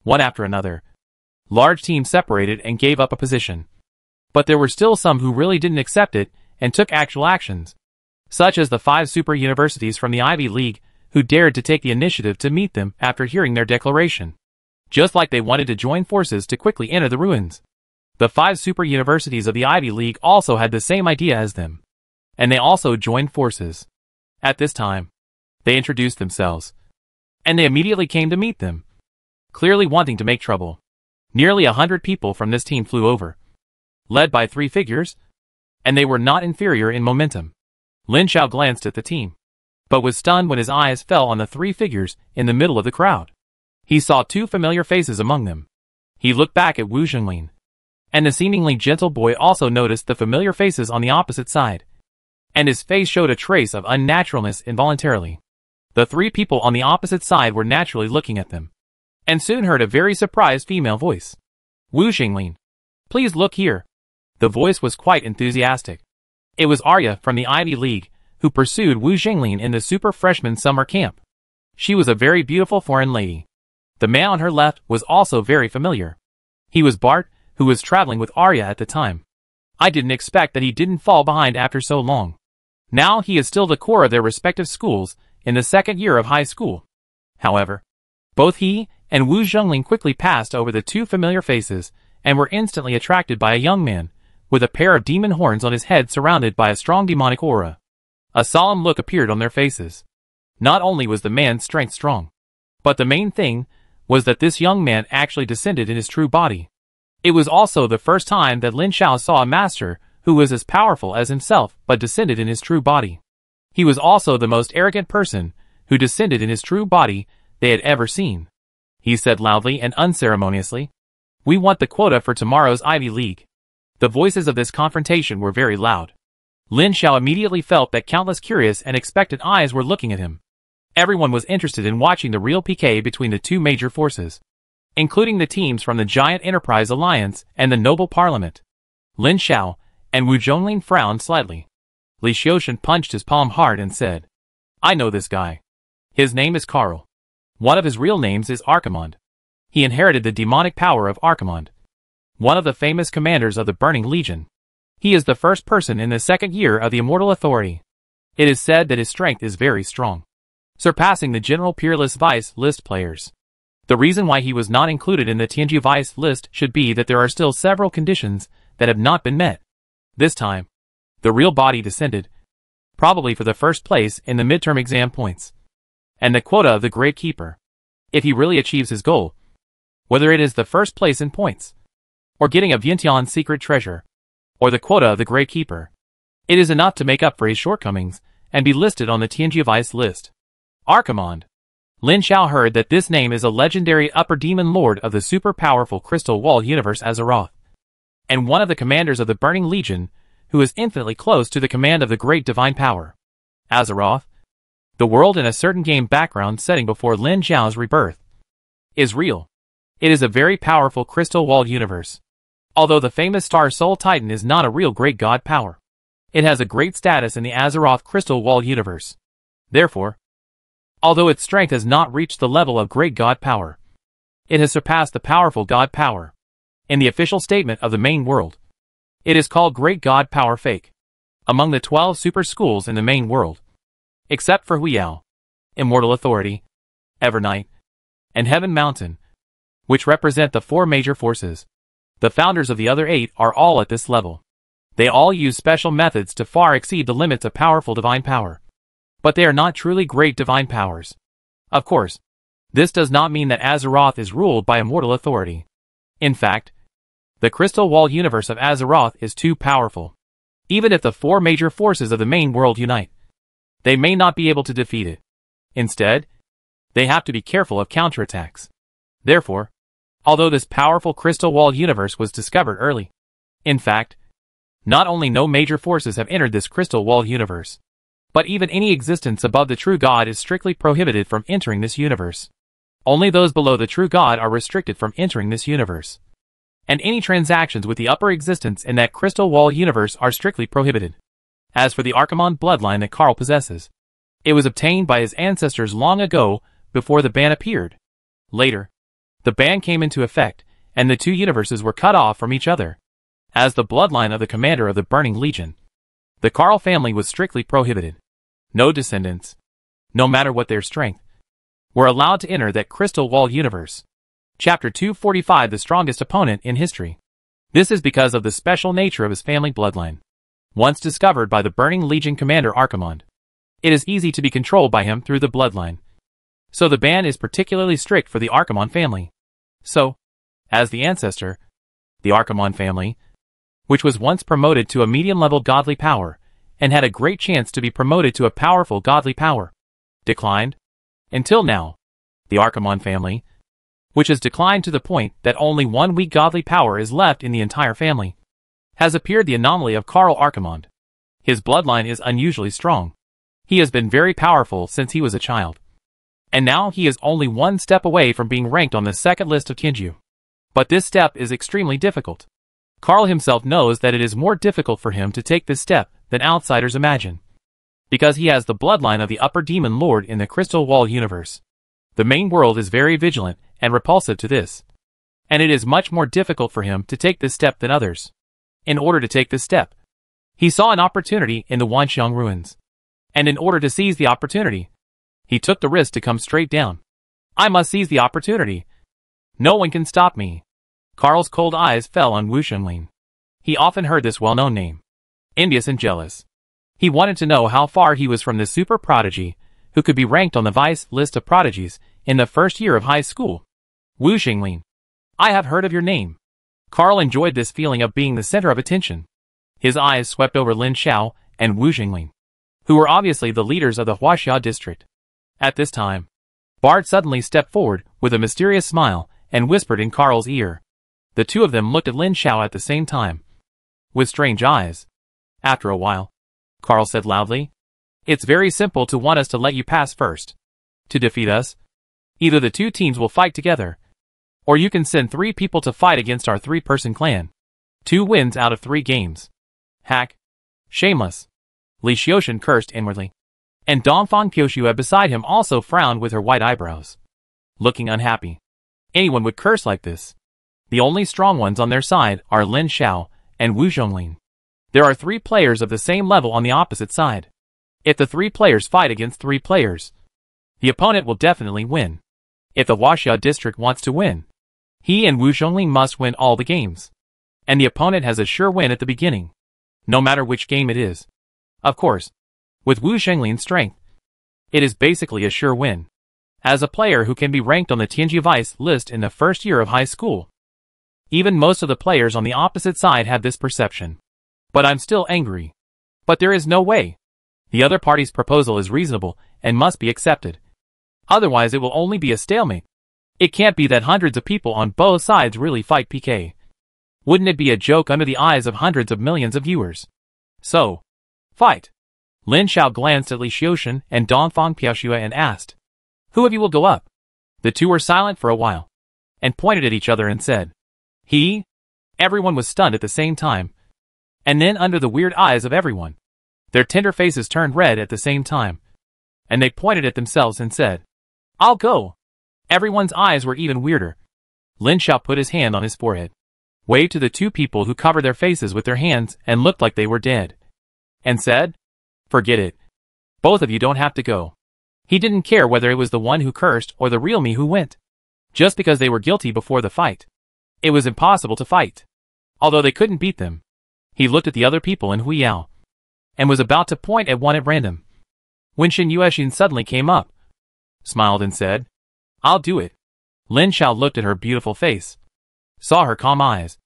One after another, large teams separated and gave up a position. But there were still some who really didn't accept it and took actual actions, such as the 5 super universities from the Ivy League who dared to take the initiative to meet them after hearing their declaration. Just like they wanted to join forces to quickly enter the ruins. The 5 super universities of the Ivy League also had the same idea as them, and they also joined forces. At this time, they introduced themselves, and they immediately came to meet them, clearly wanting to make trouble. Nearly 100 people from this team flew over, led by 3 figures, and they were not inferior in momentum. Lin Xiao glanced at the team, but was stunned when his eyes fell on the 3 figures in the middle of the crowd. He saw 2 familiar faces among them. He looked back at Wu Zhenglin, and the seemingly gentle boy also noticed the familiar faces on the opposite side, and his face showed a trace of unnaturalness involuntarily. The 3 people on the opposite side were naturally looking at them, and soon heard a very surprised female voice. Wu Zhenglin, please look here. The voice was quite enthusiastic. It was Arya from the Ivy League, who pursued Wu Zhenglin in the super freshman summer camp. She was a very beautiful foreign lady. The man on her left was also very familiar. He was Bart, who was traveling with Arya at the time. I didn't expect that he didn't fall behind after so long. Now he is still the core of their respective schools in the 2nd year of high school. However, both he and Wu Zhenglin quickly passed over the 2 familiar faces and were instantly attracted by a young man with a pair of demon horns on his head surrounded by a strong demonic aura. A solemn look appeared on their faces. Not only was the man's strength strong, but the main thing was that this young man actually descended in his true body. It was also the first time that Lin Xiao saw a master who was as powerful as himself but descended in his true body. He was also the most arrogant person who descended in his true body they had ever seen. He said loudly and unceremoniously, "We want the quota for tomorrow's Ivy League." The voices of this confrontation were very loud. Lin Xiao immediately felt that countless curious and expectant eyes were looking at him. Everyone was interested in watching the real PK between the 2 major forces, including the teams from the Giant Enterprise Alliance and the Noble Parliament. Lin Xiao and Wu Zhenglin frowned slightly. Li Xiushan punched his palm hard and said, "I know this guy. His name is Karl. One of his real names is Archimond. He inherited the demonic power of Archimond, one of the famous commanders of the Burning Legion. He is the first person in the 2nd year of the Immortal Authority. It is said that his strength is very strong, surpassing the general peerless vice list players. The reason why he was not included in the Tianji vice list should be that there are still several conditions that have not been met. This time, the real body descended, probably for the first place in the midterm exam points, and the quota of the Great Keeper. If he really achieves his goal, whether it is the first place in points, or getting a Vientiane secret treasure, or the quota of the Great Keeper, it is enough to make up for his shortcomings and be listed on the Tianji vice list. Archimond. Lin Xiao heard that this name is a legendary upper demon lord of the super-powerful Crystal Wall Universe Azeroth, and one of the commanders of the Burning Legion, who is infinitely close to the command of the Great Divine Power. Azeroth, the world in a certain game background setting before Lin Xiao's rebirth, is real. It is a very powerful Crystal Wall Universe. Although the famous Star Soul Titan is not a real great god power, it has a great status in the Azeroth Crystal Wall Universe. Therefore, although its strength has not reached the level of great god power, it has surpassed the powerful god power. In the official statement of the main world, it is called Great God Power Fake. Among the 12 super schools in the main world, except for Huiyao, Immortal Authority, Evernight, and Heaven Mountain, which represent the 4 major forces, the founders of the other 8 are all at this level. They all use special methods to far exceed the limits of powerful divine power, but they are not truly great divine powers. Of course, this does not mean that Azeroth is ruled by Immortal Authority. In fact, the Crystal Wall Universe of Azeroth is too powerful. Even if the 4 major forces of the main world unite, they may not be able to defeat it. Instead, they have to be careful of counterattacks. Therefore, although this powerful crystal-walled universe was discovered early. In fact, not only no major forces have entered this crystal-walled universe, but even any existence above the true God is strictly prohibited from entering this universe. Only those below the true God are restricted from entering this universe. And any transactions with the upper existence in that crystal-walled universe are strictly prohibited. As for the Archimonde bloodline that Carl possesses, it was obtained by his ancestors long ago, before the ban appeared. Later, the ban came into effect, and the two universes were cut off from each other. As the bloodline of the commander of the Burning Legion, the Carl family was strictly prohibited. No descendants, no matter what their strength, were allowed to enter that crystal-walled universe. Chapter 245: The strongest opponent in history. This is because of the special nature of his family bloodline. Once discovered by the Burning Legion commander Archimonde, it is easy to be controlled by him through the bloodline. So the ban is particularly strict for the Archimonde family. So, as the ancestor, the Archimonde family, which was once promoted to a medium-level godly power, and had a great chance to be promoted to a powerful godly power, declined. Until now, the Archimonde family, which has declined to the point that only one weak godly power is left in the entire family, has appeared the anomaly of Carl Archimonde. His bloodline is unusually strong. He has been very powerful since he was a child. And now he is only one step away from being ranked on the second list of Kinju. But this step is extremely difficult. Carl himself knows that it is more difficult for him to take this step than outsiders imagine, because he has the bloodline of the upper demon lord in the crystal wall universe. The main world is very vigilant and repulsive to this, and it is much more difficult for him to take this step than others. In order to take this step, he saw an opportunity in the Wanxiang ruins, and in order to seize the opportunity, he took the risk to come straight down. I must seize the opportunity. No one can stop me. Carl's cold eyes fell on Wu Shengling. He often heard this well-known name, envious and jealous. He wanted to know how far he was from this super prodigy, who could be ranked on the vice list of prodigies in the first year of high school. Wu Shengling, I have heard of your name. Carl enjoyed this feeling of being the center of attention. His eyes swept over Lin Xiao and Wu Shengling, who were obviously the leaders of the Huaxia district. At this time, Bard suddenly stepped forward with a mysterious smile and whispered in Carl's ear. The two of them looked at Lin Xiao at the same time, with strange eyes. After a while, Carl said loudly, "It's very simple to want us to let you pass first. To defeat us, either the two teams will fight together, or you can send 3 people to fight against our 3-person clan. 2 wins out of 3 games." Hack. Shameless. Li Xioshan cursed inwardly, and Dongfang Qiuxue beside him also frowned with her white eyebrows, looking unhappy. Anyone would curse like this. The only strong ones on their side are Lin Xiao and Wu Zhonglin. There are 3 players of the same level on the opposite side. If the 3 players fight against 3 players, the opponent will definitely win. If the Huaxia district wants to win, he and Wu Zhonglin must win all the games, and the opponent has a sure win at the beginning, no matter which game it is. Of course, with Wu Zhonglin's strength, it is basically a sure win, as a player who can be ranked on the Tianji Vice list in the first year of high school. Even most of the players on the opposite side have this perception. But I'm still angry. But there is no way. The other party's proposal is reasonable and must be accepted. Otherwise it will only be a stalemate. It can't be that hundreds of people on both sides really fight PK. Wouldn't it be a joke under the eyes of hundreds of millions of viewers? So, fight. Lin Xiao glanced at Li Xioshan and Dongfang Qiuxue and asked, "Who of you will go up?" The two were silent for a while, and pointed at each other and said, "He?" Everyone was stunned at the same time. And then under the weird eyes of everyone, their tender faces turned red at the same time, and they pointed at themselves and said, "I'll go." Everyone's eyes were even weirder. Lin Xiao put his hand on his forehead, waved to the 2 people who covered their faces with their hands and looked like they were dead, and said, "Forget it. Both of you don't have to go." He didn't care whether it was the one who cursed or the real me who went, just because they were guilty before the fight. It was impossible to fight, although they couldn't beat them. He looked at the other people in Huiyao, and was about to point at one at random, when Shen Yuexin suddenly came up, smiled and said, "I'll do it." Lin Xiao looked at her beautiful face, saw her calm eyes,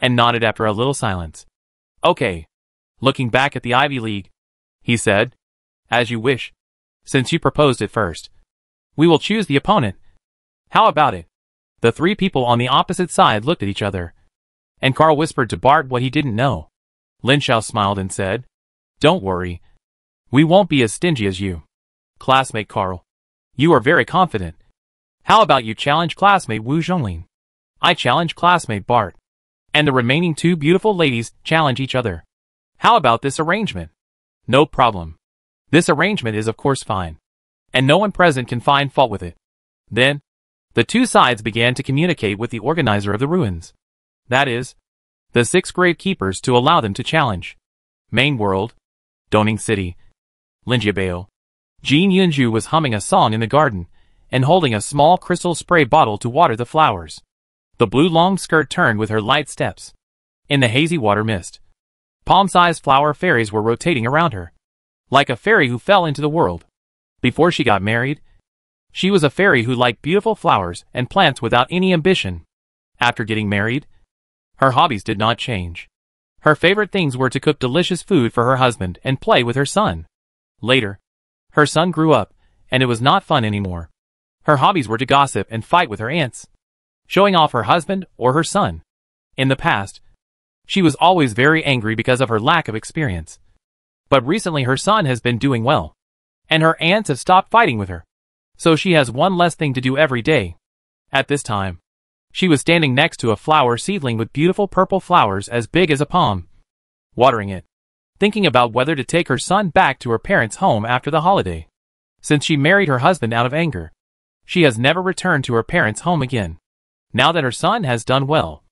and nodded after a little silence. "Okay." Looking back at the Ivy League, he said, "As you wish. Since you proposed it first, we will choose the opponent. How about it?" The three people on the opposite side looked at each other, and Carl whispered to Bart what he didn't know. Lin Xiao smiled and said, "Don't worry. We won't be as stingy as you. Classmate Carl, you are very confident. How about you challenge classmate Wu Zhonglin? I challenge classmate Bart. And the remaining two beautiful ladies challenge each other. How about this arrangement?" "No problem. This arrangement is of course fine. And no one present can find fault with it." Then, the two sides began to communicate with the organizer of the ruins. That is, the 6th grade keepers, to allow them to challenge. Main world, Dongning City. Linjiabao. Jin Yunju was humming a song in the garden, and holding a small crystal spray bottle to water the flowers. The blue long skirt turned with her light steps. In the hazy water mist, palm-sized flower fairies were rotating around her, like a fairy who fell into the world. Before she got married, she was a fairy who liked beautiful flowers and plants without any ambition. After getting married, her hobbies did not change. Her favorite things were to cook delicious food for her husband and play with her son. Later, her son grew up, and it was not fun anymore. Her hobbies were to gossip and fight with her aunts, showing off her husband or her son. In the past, she was always very angry because of her lack of experience. But recently her son has been doing well, and her aunts have stopped fighting with her. So she has one less thing to do every day. At this time, she was standing next to a flower seedling with beautiful purple flowers as big as a palm, watering it, thinking about whether to take her son back to her parents' home after the holiday. Since she married her husband out of anger, she has never returned to her parents' home again. Now that her son has done well,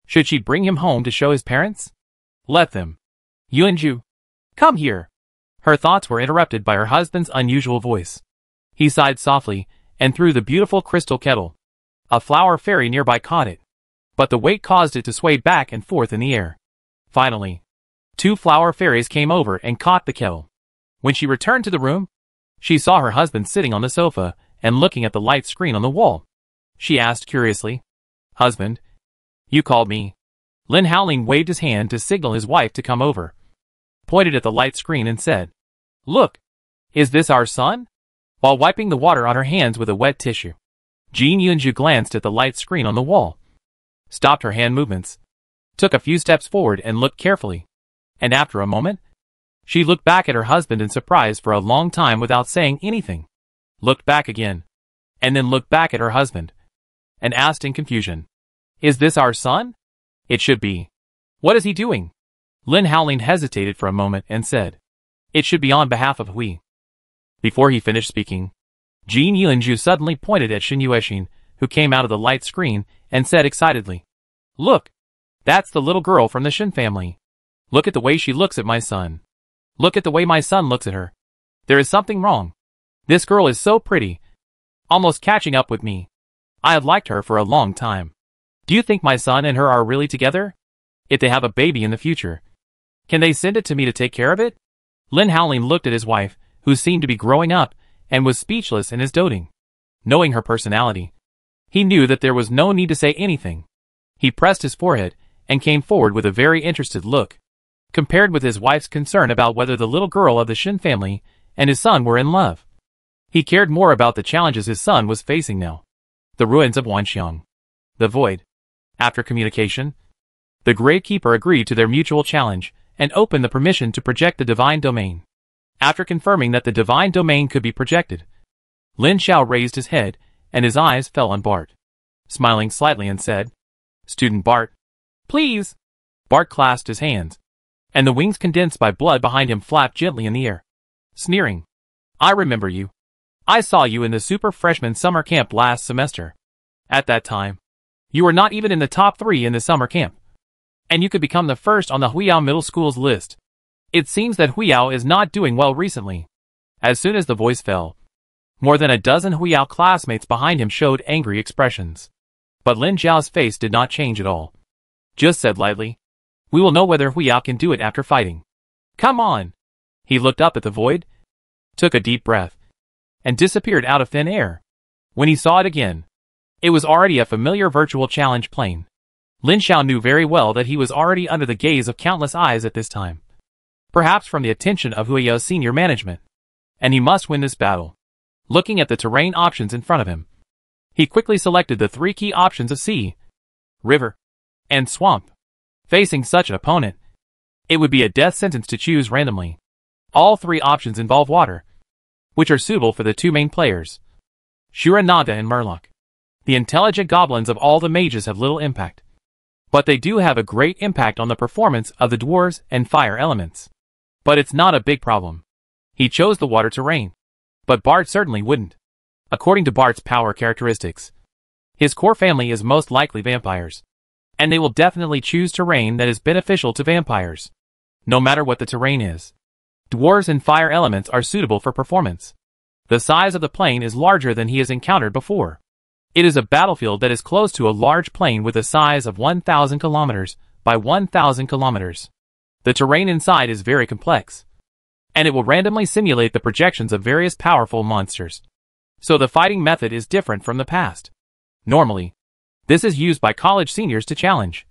should she bring him home to show his parents? Let them. Yunju, come here. Her thoughts were interrupted by her husband's unusual voice. He sighed softly and threw the beautiful crystal kettle. A flower fairy nearby caught it, but the weight caused it to sway back and forth in the air. Finally, 2 flower fairies came over and caught the kettle. When she returned to the room, she saw her husband sitting on the sofa and looking at the light screen on the wall. She asked curiously, "Husband, you called me?" Lin Howling waved his hand to signal his wife to come over, pointed at the light screen and said, "Look, is this our son?" While wiping the water on her hands with a wet tissue, Jin Yunju glanced at the light screen on the wall, stopped her hand movements, took a few steps forward and looked carefully. And after a moment, she looked back at her husband in surprise for a long time without saying anything, looked back again, and then looked back at her husband, and asked in confusion, "Is this our son?" "It should be." "What is he doing?" Lin Howling hesitated for a moment and said, "It should be on behalf of Hui." Before he finished speaking, Jin Yunju suddenly pointed at Shin Yuexin, who came out of the light screen, and said excitedly, "Look, that's the little girl from the Shin family. Look at the way she looks at my son. Look at the way my son looks at her. There is something wrong. This girl is so pretty, almost catching up with me. I have liked her for a long time. Do you think my son and her are really together? If they have a baby in the future, can they send it to me to take care of it?" Lin Howling looked at his wife, who seemed to be growing up, and was speechless in his doting. Knowing her personality, he knew that there was no need to say anything. He pressed his forehead, and came forward with a very interested look. Compared with his wife's concern about whether the little girl of the Shin family and his son were in love, he cared more about the challenges his son was facing now. The ruins of Wanxiang. The void. After communication, the Great Keeper agreed to their mutual challenge, and opened the permission to project the divine domain. After confirming that the divine domain could be projected, Lin Xiao raised his head, and his eyes fell on Bart, smiling slightly and said, "Student Bart, please." Bart clasped his hands, and the wings condensed by blood behind him flapped gently in the air, sneering, "I remember you. I saw you in the super freshman summer camp last semester. At that time, you were not even in the top 3 in the summer camp, and you could become the first on the Huiyao Middle School's list. It seems that Huiyao is not doing well recently." As soon as the voice fell, more than a dozen Huiyao classmates behind him showed angry expressions. But Lin Zhao's face did not change at all. Just said lightly, "We will know whether Huiyao can do it after fighting. Come on." He looked up at the void, took a deep breath, and disappeared out of thin air. When he saw it again, it was already a familiar virtual challenge plane. Lin Xiao knew very well that he was already under the gaze of countless eyes at this time, perhaps from the attention of Huiyao's senior management, and he must win this battle. Looking at the terrain options in front of him, He quickly selected the three key options of sea, river, and swamp. Facing such an opponent, it would be a death sentence to choose randomly. All three options involve water, which are suitable for the two main players, Shura-Naga and Murloc. The intelligent goblins of all the mages have little impact, but they do have a great impact on the performance of the dwarves and fire elements. But it's not a big problem. He chose the water terrain, but Bart certainly wouldn't. According to Bart's power characteristics, his core family is most likely vampires, and they will definitely choose terrain that is beneficial to vampires, no matter what the terrain is. Dwarves and fire elements are suitable for performance. The size of the plane is larger than he has encountered before. It is a battlefield that is close to a large plane with a size of 1,000 kilometers by 1,000 kilometers. The terrain inside is very complex, and it will randomly simulate the projections of various powerful monsters. So the fighting method is different from the past. Normally, this is used by college seniors to challenge,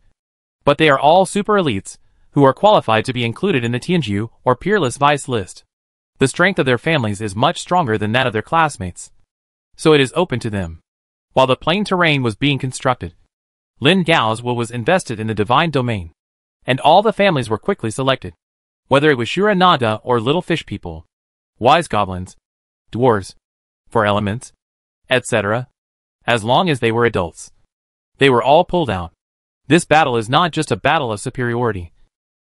but they are all super elites who are qualified to be included in the Tianju or Peerless Vice list. The strength of their families is much stronger than that of their classmates, so it is open to them. While the plane terrain was being constructed, Lin Gao's will was invested in the divine domain, and all the families were quickly selected, whether it was Shura-Naga or Little Fish People, Wise Goblins, Dwarves, for elements, etc. As long as they were adults, they were all pulled out. This battle is not just a battle of superiority,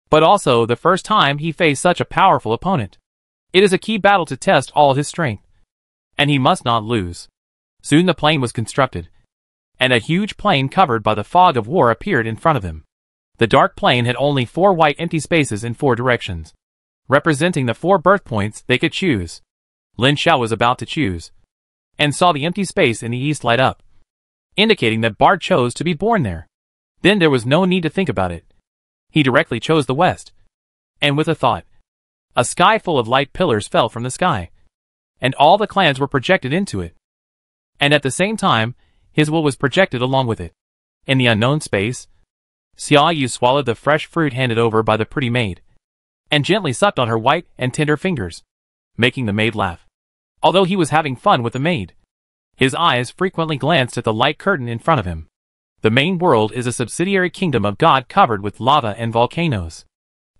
but also the first time he faced such a powerful opponent. It is a key battle to test all his strength, and he must not lose. Soon the plane was constructed, and a huge plane covered by the fog of war appeared in front of him. The dark plane had only 4 white empty spaces in 4 directions, representing the 4 birth points they could choose. Lin Xiao was about to choose, and saw the empty space in the east light up, indicating that Bart chose to be born there. Then there was no need to think about it. He directly chose the west, and with a thought, a sky full of light pillars fell from the sky, and all the clans were projected into it. And at the same time, his will was projected along with it. In the unknown space, Xia Yu swallowed the fresh fruit handed over by the pretty maid, and gently sucked on her white and tender fingers, making the maid laugh. Although he was having fun with the maid, his eyes frequently glanced at the light curtain in front of him. The main world is a subsidiary kingdom of God covered with lava and volcanoes.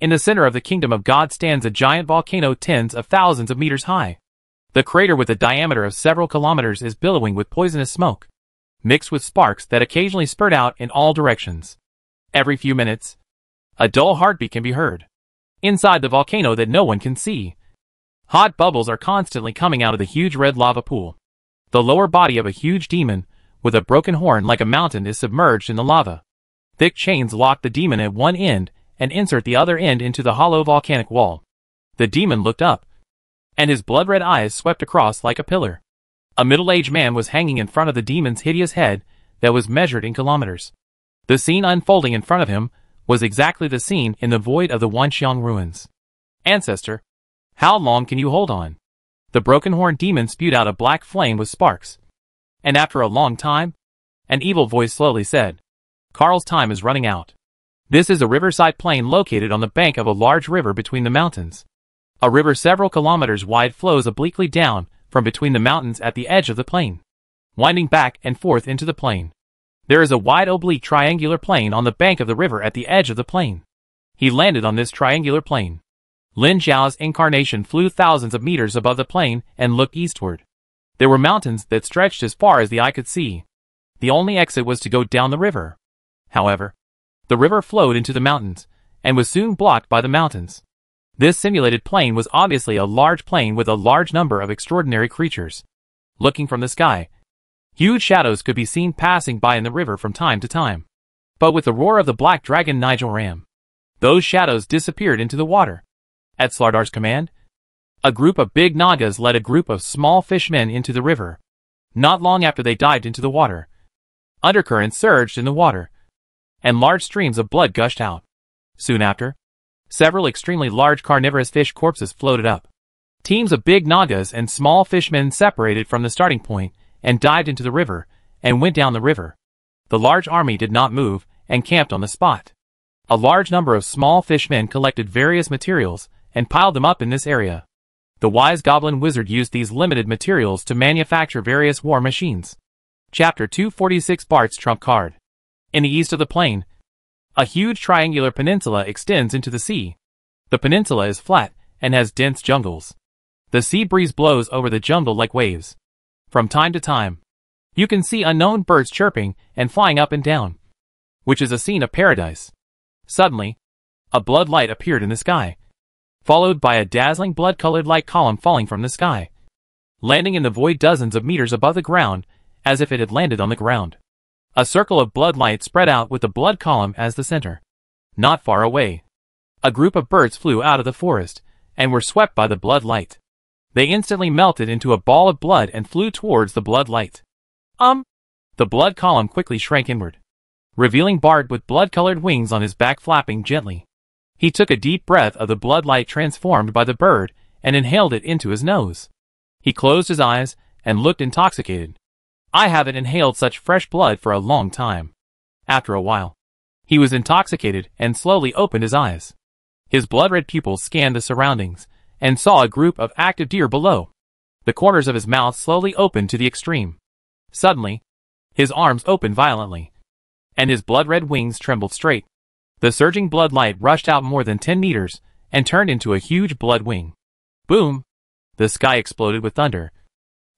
In the center of the kingdom of God stands a giant volcano tens of thousands of meters high. The crater with a diameter of several kilometers is billowing with poisonous smoke, mixed with sparks that occasionally spurt out in all directions. Every few minutes, a dull heartbeat can be heard inside the volcano that no one can see. Hot bubbles are constantly coming out of the huge red lava pool. The lower body of a huge demon with a broken horn like a mountain is submerged in the lava. Thick chains lock the demon at one end and insert the other end into the hollow volcanic wall. The demon looked up, and his blood-red eyes swept across like a pillar. A middle-aged man was hanging in front of the demon's hideous head that was measured in kilometers. The scene unfolding in front of him was exactly the scene in the void of the Wanxiang ruins. Ancestor, how long can you hold on? The broken-horned demon spewed out a black flame with sparks, and after a long time, an evil voice slowly said, Carl's time is running out. This is a riverside plain located on the bank of a large river between the mountains. A river several kilometers wide flows obliquely down from between the mountains at the edge of the plain, winding back and forth into the plain. There is a wide oblique triangular plain on the bank of the river at the edge of the plain. He landed on this triangular plain. Lin Xiao's incarnation flew thousands of meters above the plain and looked eastward. There were mountains that stretched as far as the eye could see. The only exit was to go down the river. However, the river flowed into the mountains, and was soon blocked by the mountains. This simulated plain was obviously a large plain with a large number of extraordinary creatures. Looking from the sky, huge shadows could be seen passing by in the river from time to time. But with the roar of the black dragon Nigel Ram, those shadows disappeared into the water. At Slardar's command, a group of big Nagas led a group of small fishmen into the river. Not long after they dived into the water, undercurrents surged in the water, and large streams of blood gushed out. Soon after, several extremely large carnivorous fish corpses floated up. Teams of big Nagas and small fishmen separated from the starting point and dived into the river and went down the river. The large army did not move and camped on the spot. A large number of small fishmen collected various materials and piled them up in this area. The wise goblin wizard used these limited materials to manufacture various war machines. Chapter 246 Bart's Trump Card. In the east of the plain, a huge triangular peninsula extends into the sea. The peninsula is flat and has dense jungles. The sea breeze blows over the jungle like waves. From time to time, you can see unknown birds chirping and flying up and down, which is a scene of paradise. Suddenly, a blood light appeared in the sky, followed by a dazzling blood-colored light column falling from the sky, landing in the void dozens of meters above the ground, as if it had landed on the ground. A circle of blood light spread out with the blood column as the center. Not far away, a group of birds flew out of the forest and were swept by the blood light. They instantly melted into a ball of blood and flew towards the blood light. The blood column quickly shrank inward, revealing Bart with blood-colored wings on his back flapping gently. He took a deep breath of the blood light transformed by the bird and inhaled it into his nose. He closed his eyes and looked intoxicated. I haven't inhaled such fresh blood for a long time. After a while, he was intoxicated and slowly opened his eyes. His blood-red pupils scanned the surroundings and saw a group of active deer below. The corners of his mouth slowly opened to the extreme. Suddenly, his arms opened violently, and his blood-red wings trembled straight. The surging blood light rushed out more than 10 meters and turned into a huge blood wing. Boom! The sky exploded with thunder,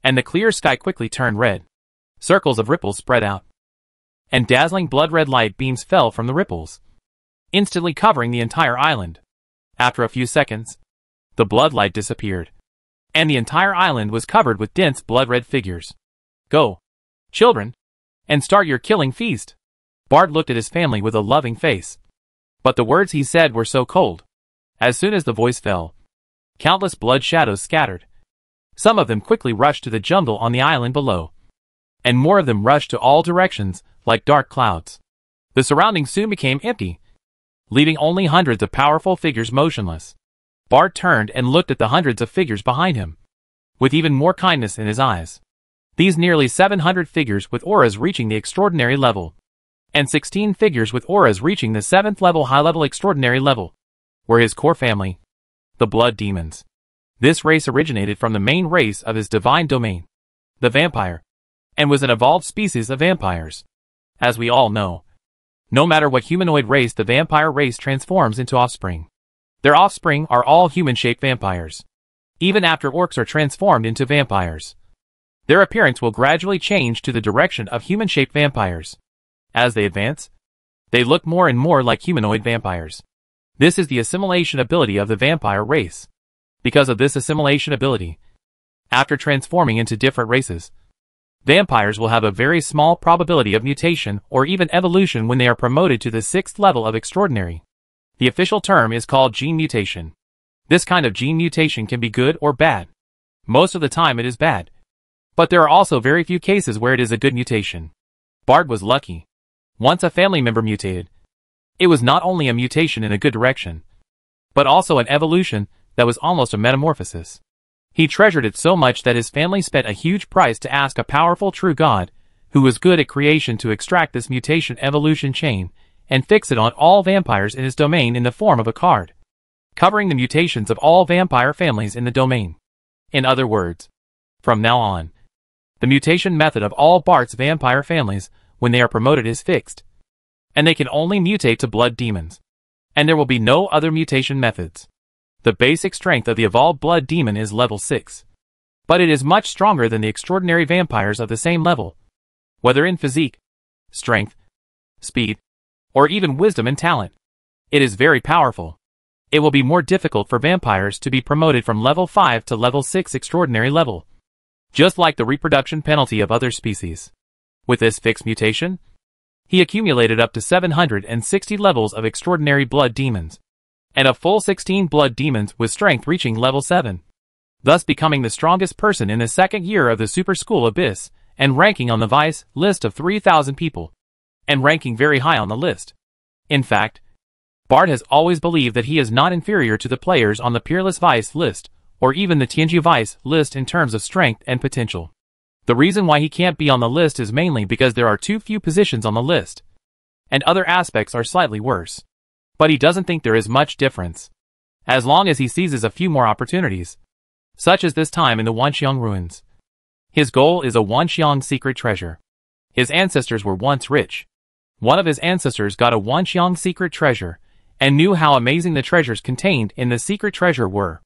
and the clear sky quickly turned red. Circles of ripples spread out, and dazzling blood-red light beams fell from the ripples, instantly covering the entire island. After a few seconds, the blood light disappeared, and the entire island was covered with dense blood-red figures. Go, children, and start your killing feast. Bart looked at his family with a loving face, but the words he said were so cold. As soon as the voice fell, countless blood shadows scattered. Some of them quickly rushed to the jungle on the island below, and more of them rushed to all directions like dark clouds. The surroundings soon became empty, leaving only hundreds of powerful figures motionless. Bart turned and looked at the hundreds of figures behind him, with even more kindness in his eyes. These nearly 700 figures with auras reaching the extraordinary level, and 16 figures with auras reaching the 7th level high-level extraordinary level, were his core family, the Blood Demons. This race originated from the main race of his divine domain, the vampire, and was an evolved species of vampires. As we all know, no matter what humanoid race the vampire race transforms into offspring, their offspring are all human-shaped vampires. Even after orcs are transformed into vampires, their appearance will gradually change to the direction of human-shaped vampires. As they advance, they look more and more like humanoid vampires. This is the assimilation ability of the vampire race. Because of this assimilation ability, after transforming into different races, vampires will have a very small probability of mutation or even evolution when they are promoted to the 6th level of extraordinary. The official term is called gene mutation. This kind of gene mutation can be good or bad. Most of the time it is bad, but there are also very few cases where it is a good mutation. Bart was lucky. Once a family member mutated, it was not only a mutation in a good direction, but also an evolution that was almost a metamorphosis. He treasured it so much that his family spent a huge price to ask a powerful true god, who was good at creation, to extract this mutation evolution chain and fix it on all vampires in his domain in the form of a card, covering the mutations of all vampire families in the domain. In other words, from now on, the mutation method of all Bart's vampire families when they are promoted is fixed, and they can only mutate to blood demons, and there will be no other mutation methods. The basic strength of the evolved blood demon is level 6, but it is much stronger than the extraordinary vampires of the same level, whether in physique, strength, speed, or even wisdom and talent. It is very powerful. It will be more difficult for vampires to be promoted from level 5 to level 6 extraordinary level, just like the reproduction penalty of other species. With this fixed mutation, he accumulated up to 760 levels of extraordinary blood demons, and a full 16 blood demons with strength reaching level 7, thus becoming the strongest person in the 2nd year of the Super School Abyss, and ranking on the Vice list of 3,000 people, and ranking very high on the list. In fact, Bart has always believed that he is not inferior to the players on the Peerless Vice list, or even the Tianji Vice list in terms of strength and potential. The reason why he can't be on the list is mainly because there are too few positions on the list, and other aspects are slightly worse. But he doesn't think there is much difference, as long as he seizes a few more opportunities, such as this time in the Wanxiang ruins. His goal is a Wanxiang secret treasure. His ancestors were once rich. One of his ancestors got a Wanxiang secret treasure, and knew how amazing the treasures contained in the secret treasure were.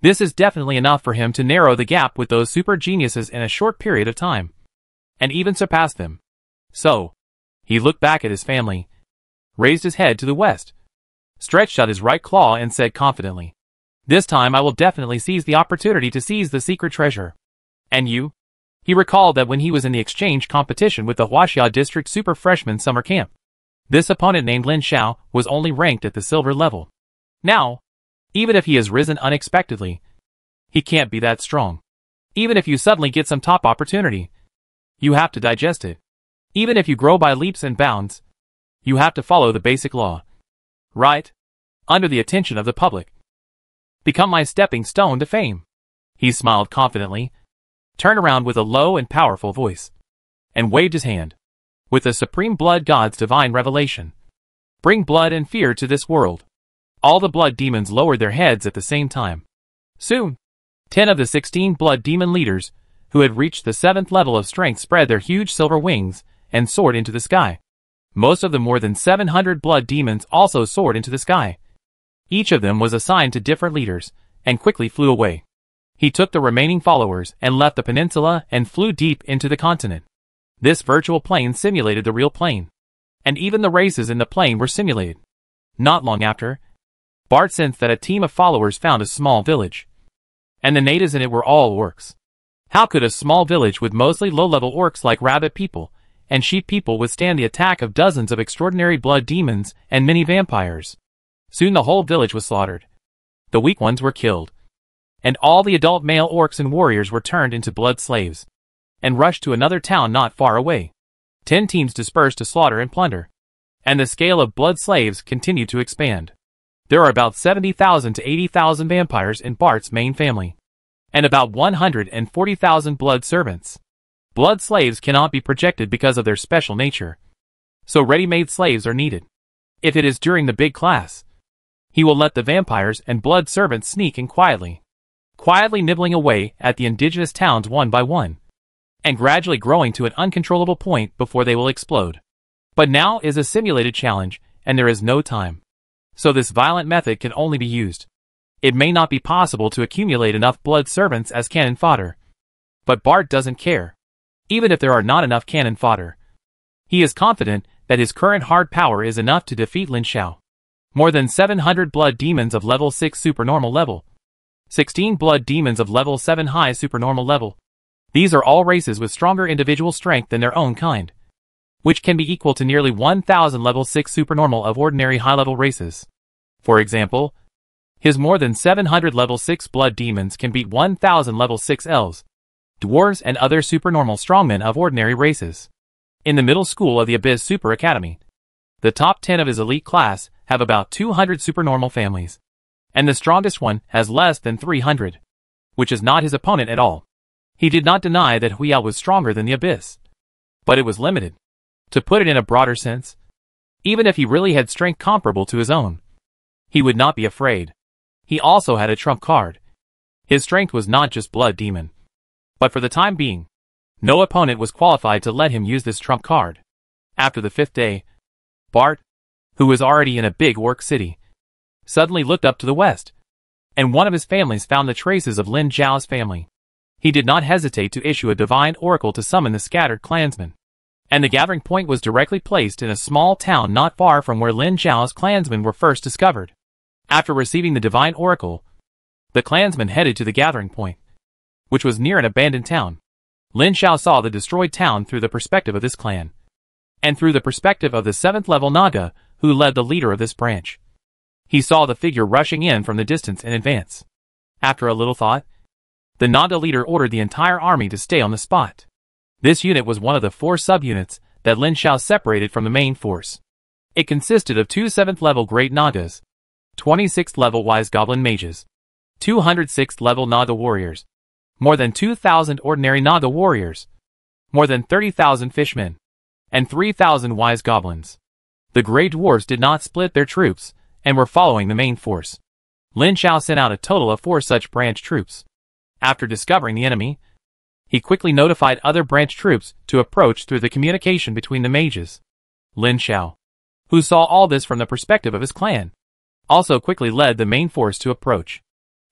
This is definitely enough for him to narrow the gap with those super geniuses in a short period of time, and even surpass them. So, he looked back at his family, raised his head to the west, stretched out his right claw and said confidently, "This time I will definitely seize the opportunity to seize the secret treasure." And you? He recalled that when he was in the exchange competition with the Huaxia District Super Freshman Summer Camp, this opponent named Lin Xiao was only ranked at the silver level. Now, even if he has risen unexpectedly, he can't be that strong. Even if you suddenly get some top opportunity, you have to digest it. Even if you grow by leaps and bounds, you have to follow the basic law. Right? Under the attention of the public. Become my stepping stone to fame. He smiled confidently, turned around with a low and powerful voice, and waved his hand. With the Supreme Blood God's divine revelation, bring blood and fear to this world. All the blood demons lowered their heads at the same time. Soon, 10 of the 16 blood demon leaders, who had reached the 7th level of strength, spread their huge silver wings and soared into the sky. Most of the more than 700 blood demons also soared into the sky. Each of them was assigned to different leaders, and quickly flew away. He took the remaining followers and left the peninsula and flew deep into the continent. This virtual plane simulated the real plane, and even the races in the plane were simulated. Not long after, Bart sensed that a team of followers found a small village, and the natives in it were all orcs. How could a small village with mostly low-level orcs like rabbit people and sheep people withstand the attack of dozens of extraordinary blood demons and many vampires? Soon the whole village was slaughtered. The weak ones were killed, and all the adult male orcs and warriors were turned into blood slaves, and rushed to another town not far away. 10 teams dispersed to slaughter and plunder, and the scale of blood slaves continued to expand. There are about 70,000 to 80,000 vampires in Bart's main family, and about 140,000 blood servants. Blood slaves cannot be projected because of their special nature, so ready-made slaves are needed. If it is during the big class, he will let the vampires and blood servants sneak in quietly nibbling away at the indigenous towns one by one, and gradually growing to an uncontrollable point before they will explode. But now is a simulated challenge, and there is no time. So this violent method can only be used. It may not be possible to accumulate enough blood servants as cannon fodder. But Bart doesn't care. Even if there are not enough cannon fodder, he is confident that his current hard power is enough to defeat Lin Xiao. More than 700 blood demons of level 6 supernormal level, 16 blood demons of level 7 high supernormal level. These are all races with stronger individual strength than their own kind, which can be equal to nearly 1,000 level 6 supernormal of ordinary high-level races. For example, his more than 700 level 6 blood demons can beat 1,000 level 6 elves, dwarves and other supernormal strongmen of ordinary races. In the middle school of the Abyss Super Academy, the top 10 of his elite class have about 200 supernormal families, and the strongest one has less than 300, which is not his opponent at all. He did not deny that Huiao was stronger than the Abyss, but it was limited. To put it in a broader sense, even if he really had strength comparable to his own, he would not be afraid. He also had a trump card. His strength was not just blood demon. But for the time being, no opponent was qualified to let him use this trump card. After the 5th day, Bart, who was already in a big orc city, suddenly looked up to the west, and one of his families found the traces of Lin Zhao's family. He did not hesitate to issue a divine oracle to summon the scattered clansmen, and the gathering point was directly placed in a small town not far from where Lin Zhao's clansmen were first discovered. After receiving the divine oracle, the clansmen headed to the gathering point, which was near an abandoned town. Lin Xiao saw the destroyed town through the perspective of this clan, and through the perspective of the 7th level Naga, who led the leader of this branch. He saw the figure rushing in from the distance in advance. After a little thought, the Naga leader ordered the entire army to stay on the spot. This unit was one of the 4 subunits that Lin Xiao separated from the main force. It consisted of 2 7th level Great Nagas, 26th level Wise Goblin Mages, 206th level Naga Warriors, more than 2,000 ordinary Naga Warriors, more than 30,000 Fishmen, and 3,000 Wise Goblins. The Grey Dwarves did not split their troops, and were following the main force. Lin Xiao sent out a total of 4 such branch troops. After discovering the enemy, He quickly notified other branch troops to approach through the communication between the mages. Lin Xiao, who saw all this from the perspective of his clan, also quickly led the main force to approach.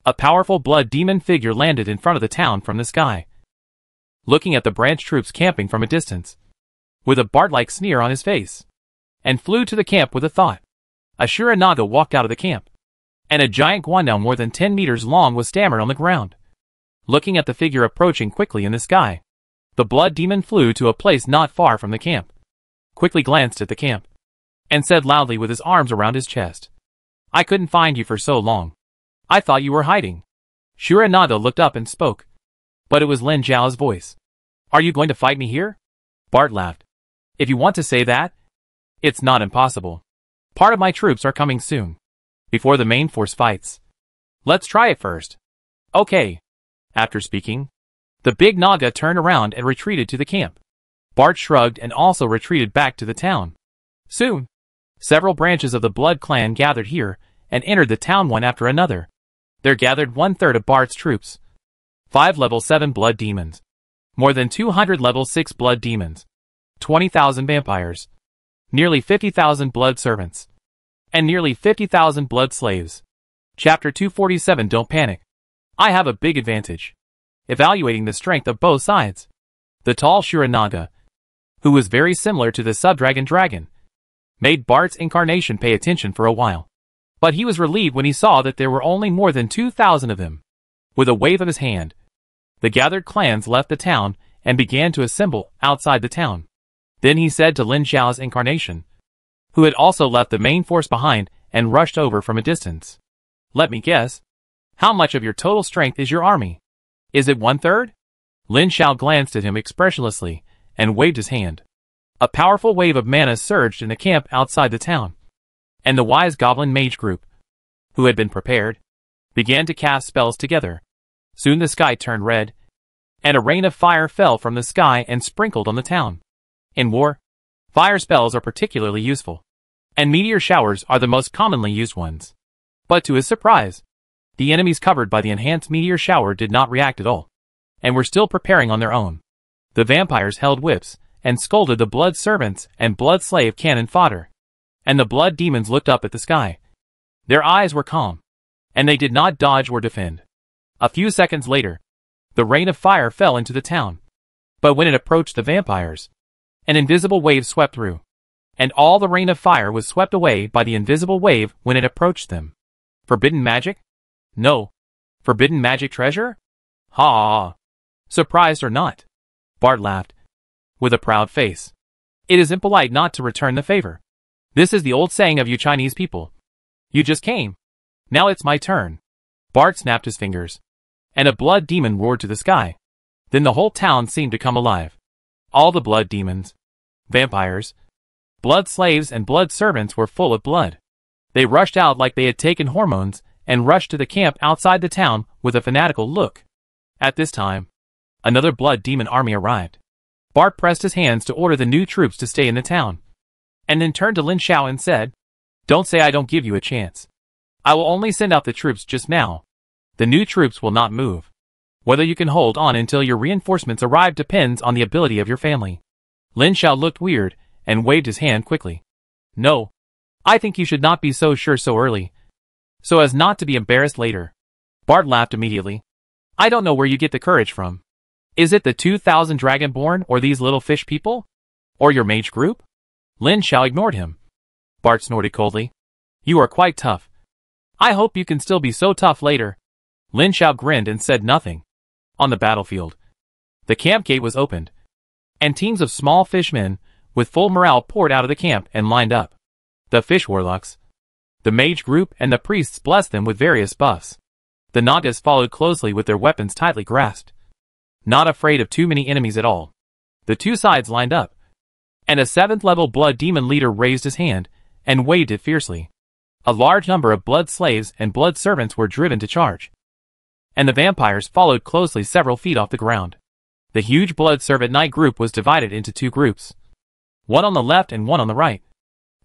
A powerful blood demon figure landed in front of the town from the sky, looking at the branch troops camping from a distance, with a Bart-like sneer on his face, and flew to the camp with a thought. A Shuranaga walked out of the camp, and a giant guandao more than 10 meters long was stammered on the ground. Looking at the figure approaching quickly in the sky, the blood demon flew to a place not far from the camp, quickly glanced at the camp, and said loudly with his arms around his chest, "I couldn't find you for so long. I thought you were hiding." Shuranaga looked up and spoke, but it was Lin Xiao's voice. "Are you going to fight me here?" Bart laughed. "If you want to say that, it's not impossible. Part of my troops are coming soon, before the main force fights. Let's try it first." "Okay." After speaking, the big Naga turned around and retreated to the camp. Bart shrugged and also retreated back to the town. Soon, several branches of the Blood clan gathered here and entered the town one after another. There gathered 1/3 of Bart's troops, 5 level 7 blood demons, more than 200 level 6 blood demons, 20,000 vampires, nearly 50,000 blood servants, and nearly 50,000 blood slaves. Chapter 247. Don't panic. I have a big advantage. Evaluating the strength of both sides. The tall Shuranaga, who was very similar to the Subdragon dragon, made Bart's incarnation pay attention for a while. But he was relieved when he saw that there were only more than 2,000 of them. With a wave of his hand, the gathered clans left the town and began to assemble outside the town. Then he said to Lin Xiao's incarnation, who had also left the main force behind and rushed over from a distance, "Let me guess. How much of your total strength is your army? Is it 1/3? Lin Xiao glanced at him expressionlessly and waved his hand. A powerful wave of mana surged in the camp outside the town, and the wise goblin mage group, who had been prepared, began to cast spells together. Soon the sky turned red, and a rain of fire fell from the sky and sprinkled on the town. In war, fire spells are particularly useful, and meteor showers are the most commonly used ones. But to his surprise, the enemies covered by the enhanced meteor shower did not react at all, and were still preparing on their own. The vampires held whips and scolded the blood servants and blood slave cannon fodder, and the blood demons looked up at the sky. Their eyes were calm, and they did not dodge or defend. A few seconds later, the rain of fire fell into the town, but when it approached the vampires, an invisible wave swept through, and all the rain of fire was swept away by the invisible wave when it approached them. Forbidden magic? No. Forbidden magic treasure? Ha! Surprised or not? Bart laughed, with a proud face. It is impolite not to return the favor. This is the old saying of you Chinese people. You just came. Now it's my turn. Bart snapped his fingers, and a blood demon roared to the sky. Then the whole town seemed to come alive. All the blood demons, vampires, blood slaves and blood servants were full of blood. They rushed out like they had taken hormones and rushed to the camp outside the town with a fanatical look. At this time, another blood demon army arrived. Bart pressed his hands to order the new troops to stay in the town, and then turned to Lin Xiao and said, "Don't say I don't give you a chance. I will only send out the troops just now. The new troops will not move. Whether you can hold on until your reinforcements arrive depends on the ability of your family." Lin Xiao looked weird and waved his hand quickly. "No. I think you should not be so sure so early, so as not to be embarrassed later." Bart laughed immediately. "I don't know where you get the courage from. Is it the 2,000 Dragonborn or these little fish people? Or your mage group?" Lin Xiao ignored him. Bart snorted coldly. "You are quite tough. I hope you can still be so tough later." Lin Xiao grinned and said nothing. On the battlefield, the camp gate was opened, and teams of small fishmen with full morale poured out of the camp and lined up. The fish warlocks, the mage group and the priests blessed them with various buffs. The Nagas followed closely with their weapons tightly grasped, not afraid of too many enemies at all. The two sides lined up, and a 7th level blood demon leader raised his hand and waved it fiercely. A large number of blood slaves and blood servants were driven to charge, and the vampires followed closely several feet off the ground. The huge blood servant knight group was divided into 2 groups, one on the left and one on the right,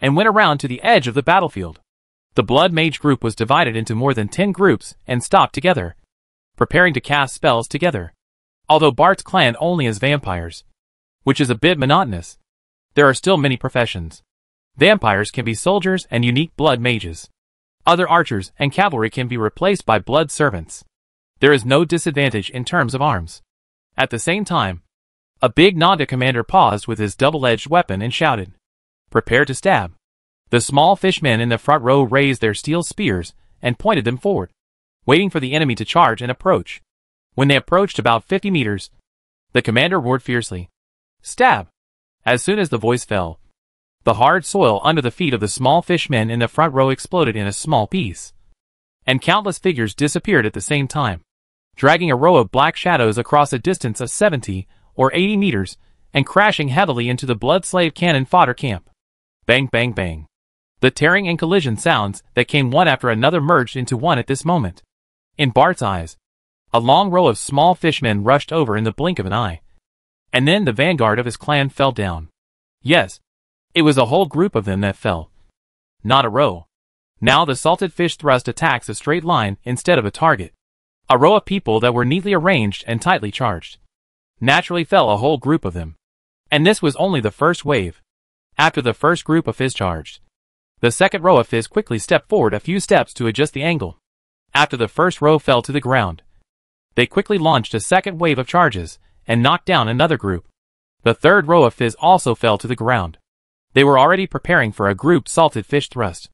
and went around to the edge of the battlefield. The blood mage group was divided into more than 10 groups and stopped together, preparing to cast spells together. Although Bart's clan only has vampires, which is a bit monotonous, there are still many professions. Vampires can be soldiers and unique blood mages. Other archers and cavalry can be replaced by blood servants. There is no disadvantage in terms of arms. At the same time, a big Naga commander paused with his double-edged weapon and shouted, "Prepare to stab." The small fishmen in the front row raised their steel spears and pointed them forward, waiting for the enemy to charge and approach. When they approached about 50 meters, the commander roared fiercely, "Stab!" As soon as the voice fell, the hard soil under the feet of the small fishmen in the front row exploded in a small piece, and countless figures disappeared at the same time, dragging a row of black shadows across a distance of 70 or 80 meters and crashing heavily into the blood slave cannon fodder camp. Bang, bang, bang. The tearing and collision sounds that came one after another merged into one at this moment. In Bart's eyes, a long row of small fishmen rushed over in the blink of an eye. And then the vanguard of his clan fell down. Yes, it was a whole group of them that fell. Not a row. Now the salted fish thrust attacks a straight line instead of a target. A row of people that were neatly arranged and tightly charged. Naturally fell a whole group of them. And this was only the first wave. After the first group of Fizz charged, the second row of Fizz quickly stepped forward a few steps to adjust the angle. After the first row fell to the ground, they quickly launched a second wave of charges and knocked down another group. The third row of Fizz also fell to the ground. They were already preparing for a group salted fish thrust.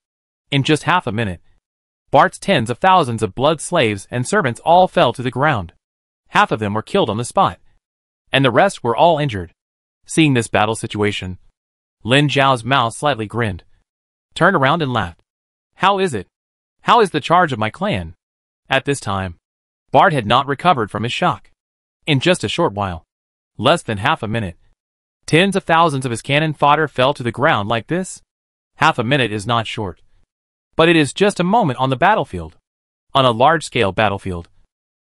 In just half a minute, Bart's tens of thousands of blood slaves and servants all fell to the ground. Half of them were killed on the spot, and the rest were all injured. Seeing this battle situation, Lin Zhao's mouth slightly grinned, turned around and laughed. "How is it? How is the charge of my clan?" At this time, Bart had not recovered from his shock. In just a short while, less than half a minute, tens of thousands of his cannon fodder fell to the ground like this. Half a minute is not short, but it is just a moment on the battlefield. On a large-scale battlefield,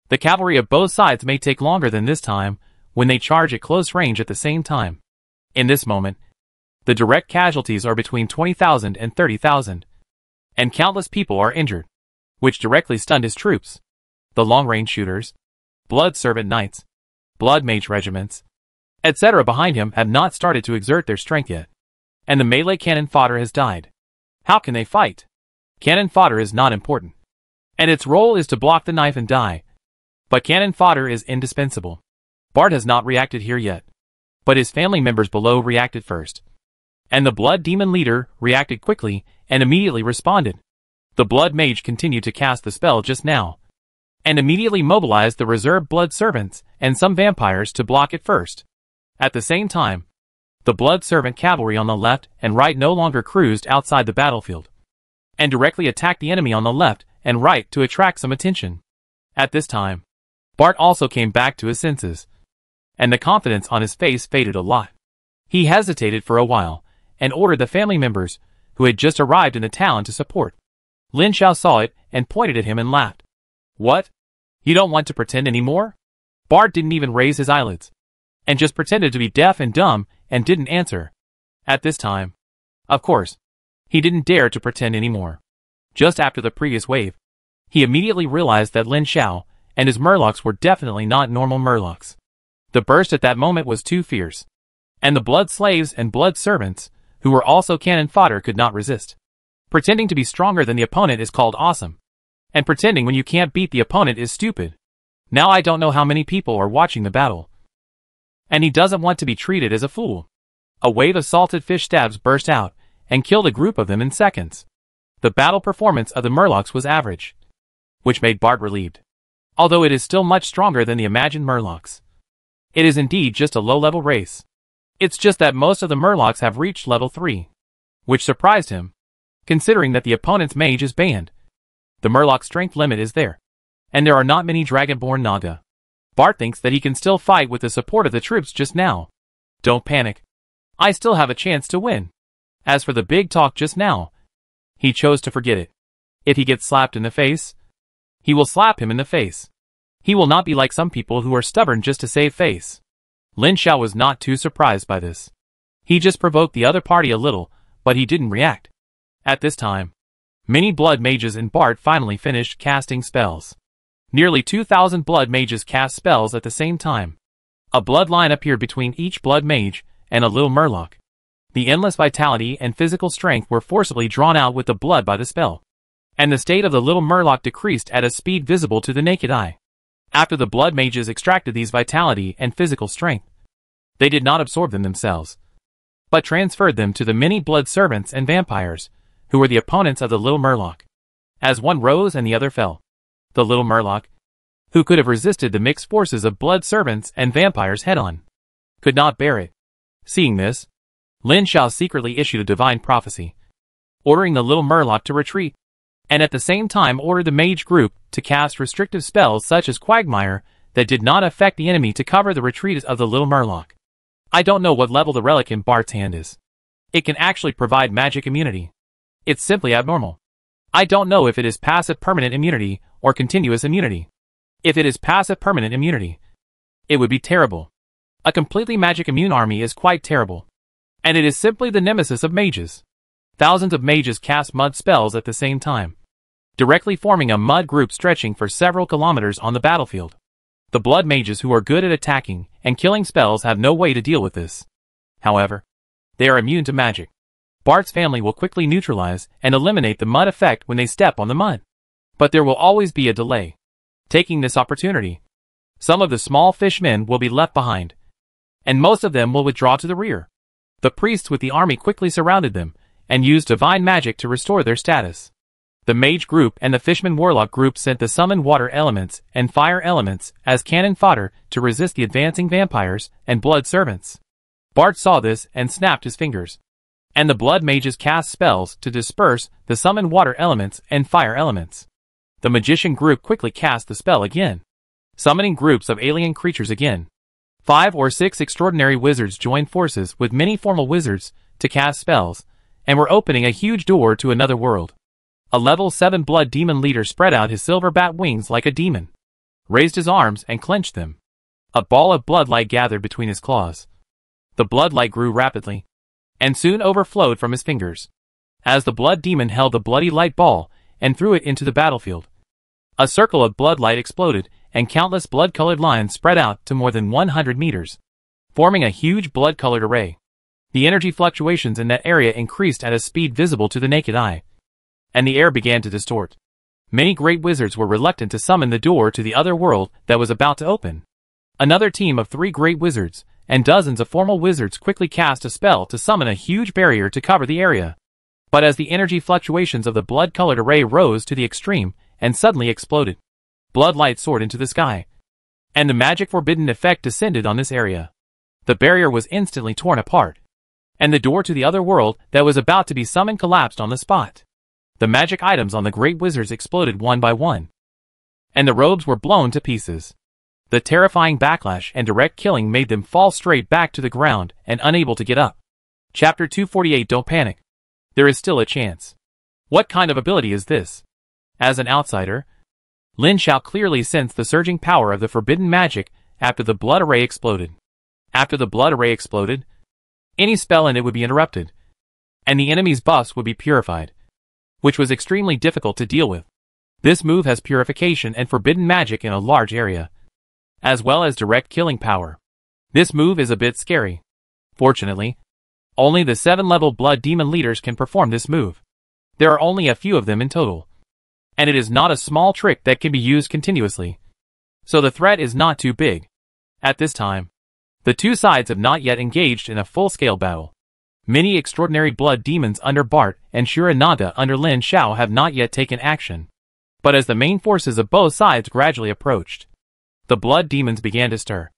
the cavalry of both sides may take longer than this time when they charge at close range at the same time. In this moment, the direct casualties are between 20,000 and 30,000, and countless people are injured, which directly stunned his troops. The long-range shooters, blood servant knights, blood mage regiments, etc. behind him have not started to exert their strength yet, and the melee cannon fodder has died. How can they fight? Cannon fodder is not important, and its role is to block the knife and die, but cannon fodder is indispensable. Bart has not reacted here yet, but his family members below reacted first, and the blood demon leader reacted quickly and immediately responded. The blood mage continued to cast the spell just now, and immediately mobilized the reserve blood servants and some vampires to block it first. At the same time, the blood servant cavalry on the left and right no longer cruised outside the battlefield, and directly attacked the enemy on the left and right to attract some attention. At this time, Bart also came back to his senses, and the confidence on his face faded a lot. He hesitated for a while, and ordered the family members, who had just arrived in the town, to support. Lin Zhao saw it and pointed at him and laughed. "What? You don't want to pretend anymore?" Bart didn't even raise his eyelids, and just pretended to be deaf and dumb and didn't answer. At this time, of course, he didn't dare to pretend anymore. Just after the previous wave, he immediately realized that Lin Zhao and his murlocs were definitely not normal murlocs. The burst at that moment was too fierce, and the blood slaves and blood servants, who were also cannon fodder, could not resist. Pretending to be stronger than the opponent is called awesome, and pretending when you can't beat the opponent is stupid. Now I don't know how many people are watching the battle, and he doesn't want to be treated as a fool. A wave of salted fish stabs burst out and killed a group of them in seconds. The battle performance of the murlocs was average, which made Bart relieved, although it is still much stronger than the imagined murlocs. It is indeed just a low-level race. It's just that most of the murlocs have reached level 3, which surprised him, considering that the opponent's mage is banned. The murloc strength limit is there, and there are not many dragonborn Naga. Bart thinks that he can still fight with the support of the troops just now. Don't panic. I still have a chance to win. As for the big talk just now, he chose to forget it. If he gets slapped in the face, he will slap him in the face. He will not be like some people who are stubborn just to save face. Lin Zhao was not too surprised by this. He just provoked the other party a little, but he didn't react. At this time, many blood mages and Bart finally finished casting spells. Nearly 2,000 blood mages cast spells at the same time. A blood line appeared between each blood mage and a little murloc. The endless vitality and physical strength were forcibly drawn out with the blood by the spell, and the state of the little murloc decreased at a speed visible to the naked eye. After the blood mages extracted these vitality and physical strength, they did not absorb them themselves, but transferred them to the many blood servants and vampires, who were the opponents of the little murloc. As one rose and the other fell, the little murloc, who could have resisted the mixed forces of blood servants and vampires head-on, could not bear it. Seeing this, Lin Xiao secretly issued a divine prophecy, ordering the little murloc to retreat, and at the same time ordered the mage group to cast restrictive spells such as Quagmire that did not affect the enemy to cover the retreat of the little murloc. I don't know what level the relic in Bart's hand is. It can actually provide magic immunity. It's simply abnormal. I don't know if it is passive permanent immunity or continuous immunity. If it is passive permanent immunity, it would be terrible. A completely magic immune army is quite terrible. And it is simply the nemesis of mages. Thousands of mages cast mud spells at the same time, directly forming a mud group stretching for several kilometers on the battlefield. The blood mages who are good at attacking and killing spells have no way to deal with this. However, they are immune to magic. Bart's family will quickly neutralize and eliminate the mud effect when they step on the mud. But there will always be a delay. Taking this opportunity, some of the small fishmen will be left behind, and most of them will withdraw to the rear. The priests with the army quickly surrounded them, and used divine magic to restore their status. The mage group and the fishman warlock group sent the summoned water elements and fire elements as cannon fodder to resist the advancing vampires and blood servants. Bart saw this and snapped his fingers, and the blood mages cast spells to disperse the summoned water elements and fire elements. The magician group quickly cast the spell again, summoning groups of alien creatures again. 5 or 6 extraordinary wizards joined forces with many formal wizards to cast spells, and were opening a huge door to another world. A level 7 blood demon leader spread out his silver bat wings like a demon, raised his arms and clenched them. A ball of blood light gathered between his claws. The blood light grew rapidly, and soon overflowed from his fingers, as the blood demon held the bloody light ball and threw it into the battlefield. A circle of blood light exploded, and countless blood-colored lines spread out to more than 100 meters, forming a huge blood-colored array. The energy fluctuations in that area increased at a speed visible to the naked eye, and the air began to distort. Many great wizards were reluctant to summon the door to the other world that was about to open. Another team of 3 great wizards and dozens of formal wizards quickly cast a spell to summon a huge barrier to cover the area. But as the energy fluctuations of the blood-colored array rose to the extreme and suddenly exploded, blood light soared into the sky, and the magic forbidden effect descended on this area. The barrier was instantly torn apart, and the door to the other world that was about to be summoned collapsed on the spot. The magic items on the great wizards exploded one by one, and the robes were blown to pieces. The terrifying backlash and direct killing made them fall straight back to the ground and unable to get up. Chapter 248. Don't panic. There is still a chance. What kind of ability is this? As an outsider, Lin Xiao clearly sensed the surging power of the forbidden magic after the blood array exploded. After the blood array exploded, any spell in it would be interrupted, and the enemy's buffs would be purified, which was extremely difficult to deal with. This move has purification and forbidden magic in a large area, as well as direct killing power. This move is a bit scary. Fortunately, only the 7-level blood demon leaders can perform this move. There are only a few of them in total, and it is not a small trick that can be used continuously, so the threat is not too big. At this time, the two sides have not yet engaged in a full-scale battle. Many extraordinary blood demons under Bart and Shurananda under Lin Xiao have not yet taken action, but as the main forces of both sides gradually approached, the blood demons began to stir,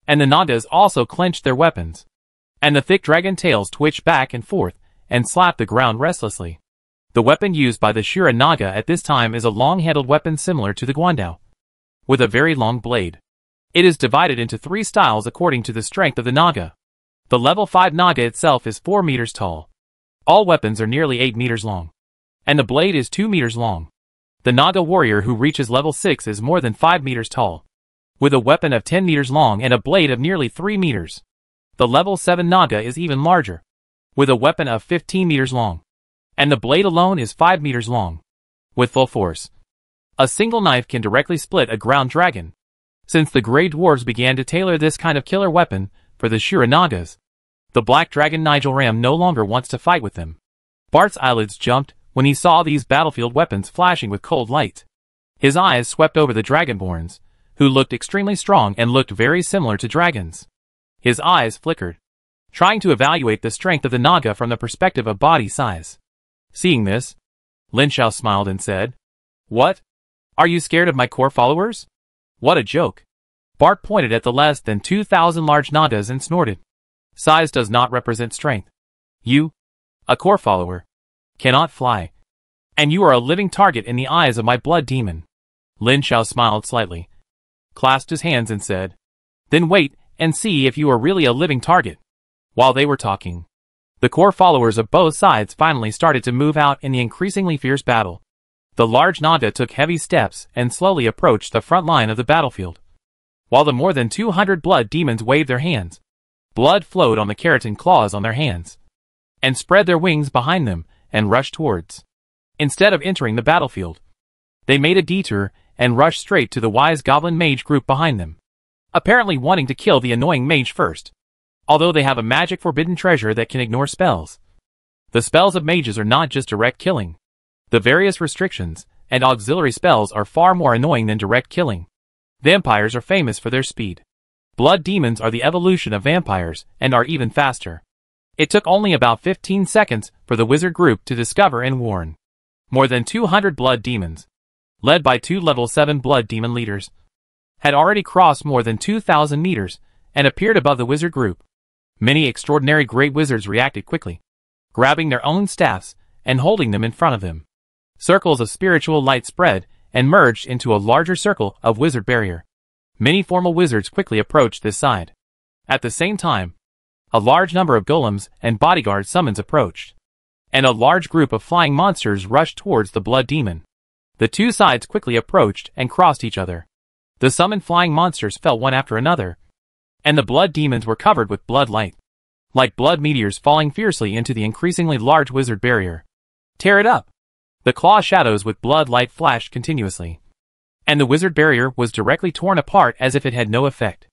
and the Nagas also clenched their weapons, and the thick dragon tails twitched back and forth and slapped the ground restlessly. The weapon used by the Shura Naga at this time is a long-handled weapon similar to the Guandao, with a very long blade. It is divided into 3 styles according to the strength of the Naga. The level 5 Naga itself is 4 meters tall. All weapons are nearly 8 meters long, and the blade is 2 meters long. The Naga warrior who reaches level 6 is more than 5 meters tall, with a weapon of 10 meters long and a blade of nearly 3 meters. The level 7 Naga is even larger, with a weapon of 15 meters long, and the blade alone is 5 meters long. With full force, A single knife can directly split a ground dragon. Since the Grey Dwarves began to tailor this kind of killer weapon for the Shuranagas, the Black Dragon Nigel Ram no longer wants to fight with them. Bart's eyelids jumped when he saw these battlefield weapons flashing with cold light. His eyes swept over the Dragonborns, who looked extremely strong and looked very similar to dragons. His eyes flickered, trying to evaluate the strength of the Naga from the perspective of body size. Seeing this, Lin Xiao smiled and said, "What? Are you scared of my core followers? What a joke." Bart pointed at the less than 2,000 large Nagas and snorted. Size does not represent strength. You, a core follower, cannot fly. And you are a living target in the eyes of my blood demon. Lin Xiao smiled slightly, clasped his hands and said, "Then wait and see if you are really a living target." While they were talking, the core followers of both sides finally started to move out in the increasingly fierce battle. The large Naga took heavy steps and slowly approached the front line of the battlefield. While the more than 200 blood demons waved their hands, blood flowed on the keratin claws on their hands, and spread their wings behind them and rushed towards. Instead of entering the battlefield, they made a detour and rushed straight to the wise goblin mage group behind them, apparently wanting to kill the annoying mage first. Although they have a magic forbidden treasure that can ignore spells, the spells of mages are not just direct killing. The various restrictions and auxiliary spells are far more annoying than direct killing. Vampires are famous for their speed. Blood demons are the evolution of vampires and are even faster. It took only about 15 seconds for the wizard group to discover and warn. More than 200 blood demons, led by 2 level 7 blood demon leaders, had already crossed more than 2,000 meters and appeared above the wizard group. Many extraordinary great wizards reacted quickly, grabbing their own staffs and holding them in front of them. Circles of spiritual light spread and merged into a larger circle of wizard barrier. Many formal wizards quickly approached this side. At the same time, a large number of golems and bodyguard summons approached, and a large group of flying monsters rushed towards the blood demon. The two sides quickly approached and crossed each other. The summoned flying monsters fell one after another, and the blood demons were covered with blood light, like blood meteors falling fiercely into the increasingly large wizard barrier. Tear it up! The claw shadows with blood light flashed continuously, and the wizard barrier was directly torn apart as if it had no effect.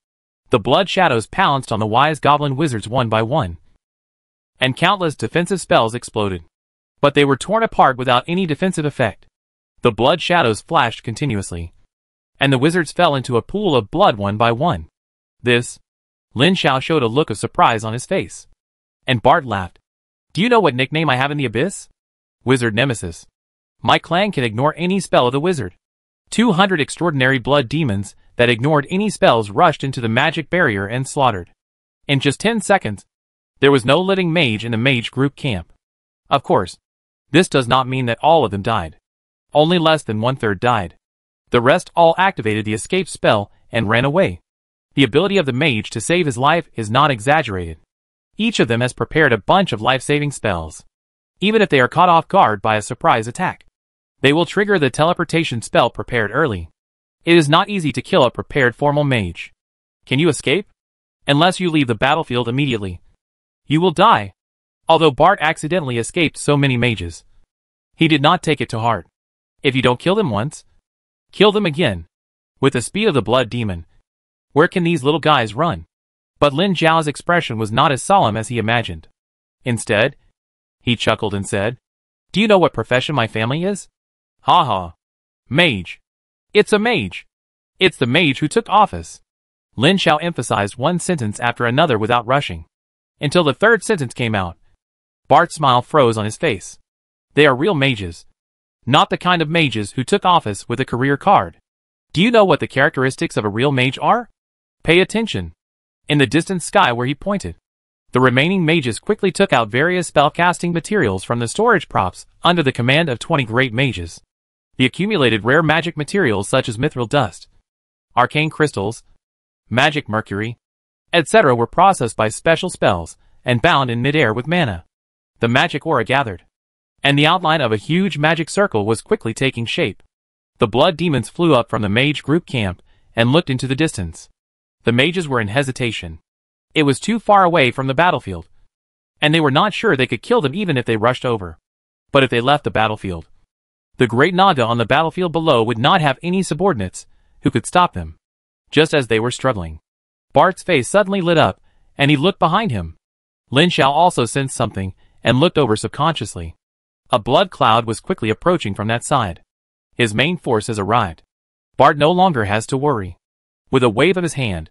The blood shadows pounced on the wise goblin wizards one by one, and countless defensive spells exploded. But they were torn apart without any defensive effect. The blood shadows flashed continuously, and the wizards fell into a pool of blood one by one. This, Lin Xiao showed a look of surprise on his face. And Bart laughed. "Do you know what nickname I have in the abyss? Wizard Nemesis. My clan can ignore any spell of the wizard." 200 extraordinary blood demons that ignored any spells rushed into the magic barrier and slaughtered. In just 10 seconds, there was no living mage in the mage group camp. Of course, this does not mean that all of them died. Only less than 1/3 died. The rest all activated the escape spell and ran away. The ability of the mage to save his life is not exaggerated. Each of them has prepared a bunch of life-saving spells. Even if they are caught off guard by a surprise attack, they will trigger the teleportation spell prepared early. It is not easy to kill a prepared formal mage. Can you escape? Unless you leave the battlefield immediately, you will die. Although Bart accidentally escaped so many mages, he did not take it to heart. If you don't kill them once, kill them again. With the speed of the blood demon, where can these little guys run? But Lin Zhao's expression was not as solemn as he imagined. Instead, he chuckled and said, "Do you know what profession my family is? Ha ha. Mage. It's a mage. It's the mage who took office." Lin Xiao emphasized one sentence after another without rushing, until the third sentence came out. Bart's smile froze on his face. They are real mages. Not the kind of mages who took office with a career card. Do you know what the characteristics of a real mage are? Pay attention. In the distant sky where he pointed, the remaining mages quickly took out various spellcasting materials from the storage props under the command of 20 great mages. The accumulated rare magic materials such as mithril dust, arcane crystals, magic mercury, etc. were processed by special spells and bound in midair with mana. The magic aura gathered, and the outline of a huge magic circle was quickly taking shape. The blood demons flew up from the mage group camp and looked into the distance. The mages were in hesitation. It was too far away from the battlefield, and they were not sure they could kill them even if they rushed over. But if they left the battlefield, The great Naga on the battlefield below would not have any subordinates who could stop them. Just as they were struggling, Bart's face suddenly lit up, and he looked behind him. Lin Xiao also sensed something, and looked over subconsciously. A blood cloud was quickly approaching from that side. His main force has arrived. Bart no longer has to worry. With a wave of his hand,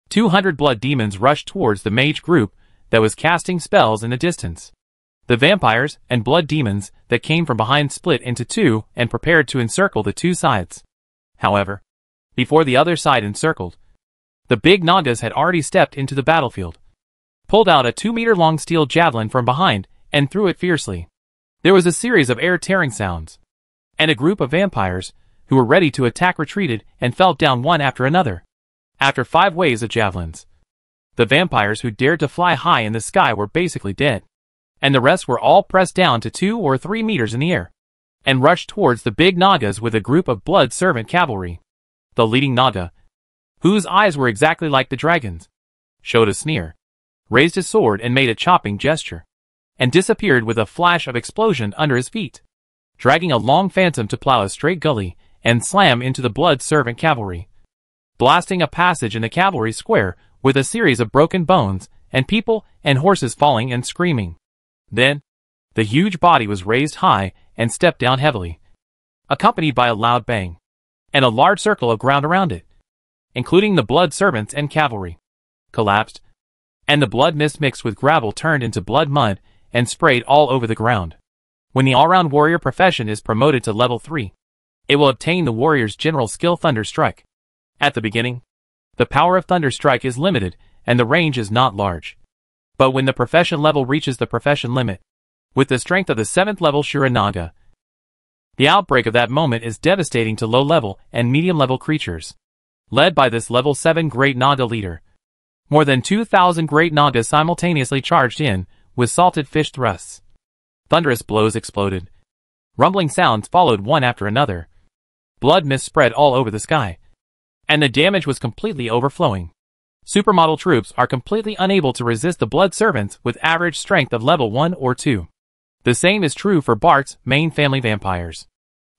200 blood demons rushed towards the mage group that was casting spells in the distance. The vampires and blood demons that came from behind split into two and prepared to encircle the two sides. However, before the other side encircled, the big Nagas had already stepped into the battlefield, pulled out a 2-meter-long steel javelin from behind, and threw it fiercely. There was a series of air-tearing sounds, and a group of vampires who were ready to attack retreated and fell down one after another. After 5 waves of javelins, the vampires who dared to fly high in the sky were basically dead, and the rest were all pressed down to 2 or 3 meters in the air, and rushed towards the big Nagas with a group of blood servant cavalry. The leading Naga, whose eyes were exactly like the dragon's, showed a sneer, raised his sword and made a chopping gesture, and disappeared with a flash of explosion under his feet, dragging a long phantom to plow a straight gully and slam into the blood servant cavalry, blasting a passage in the cavalry square with a series of broken bones and people and horses falling and screaming. Then, the huge body was raised high and stepped down heavily, accompanied by a loud bang, and a large circle of ground around it, including the blood servants and cavalry, collapsed, and the blood mist mixed with gravel turned into blood mud and sprayed all over the ground. When the all-round warrior profession is promoted to level 3, it will obtain the warrior's general skill Thunder Strike. At the beginning, the power of Thunder Strike is limited and the range is not large. But when the profession level reaches the profession limit, with the strength of the 7th level Shura Naga, the outbreak of that moment is devastating to low-level and medium-level creatures. Led by this level 7 Great Naga leader, more than 2,000 Great Nagas simultaneously charged in with salted fish thrusts. Thunderous blows exploded. Rumbling sounds followed one after another. Blood mist spread all over the sky, and the damage was completely overflowing. Supermodel troops are completely unable to resist the blood servants with average strength of level 1 or 2. The same is true for Bart's main family vampires.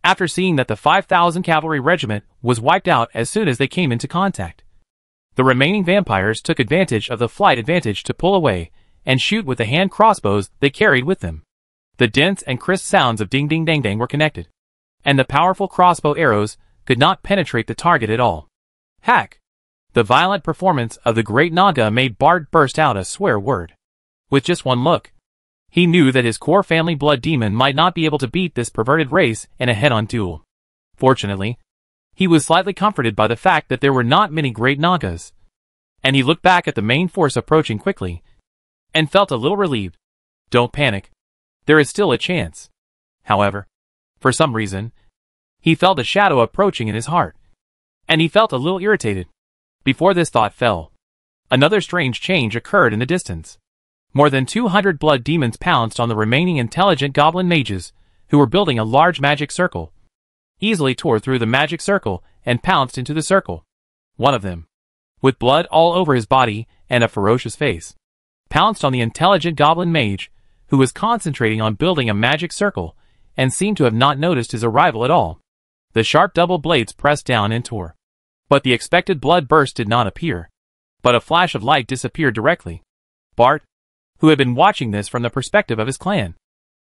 After seeing that the 5,000 cavalry regiment was wiped out as soon as they came into contact, the remaining vampires took advantage of the flight advantage to pull away and shoot with the hand crossbows they carried with them. The dense and crisp sounds of ding ding dang dang were connected, and the powerful crossbow arrows could not penetrate the target at all. Hack! The violent performance of the Great Naga made Bart burst out a swear word. With just one look, he knew that his core family blood demon might not be able to beat this perverted race in a head-on duel. Fortunately, he was slightly comforted by the fact that there were not many Great Nagas, and he looked back at the main force approaching quickly, and felt a little relieved. Don't panic. There is still a chance. However, for some reason, he felt a shadow approaching in his heart, and he felt a little irritated. Before this thought fell, another strange change occurred in the distance. More than 200 blood demons pounced on the remaining intelligent goblin mages, who were building a large magic circle, easily tore through the magic circle and pounced into the circle. One of them, with blood all over his body and a ferocious face, pounced on the intelligent goblin mage, who was concentrating on building a magic circle and seemed to have not noticed his arrival at all. The sharp double blades pressed down and tore, but the expected blood burst did not appear, but a flash of light disappeared directly. Bart, who had been watching this from the perspective of his clan,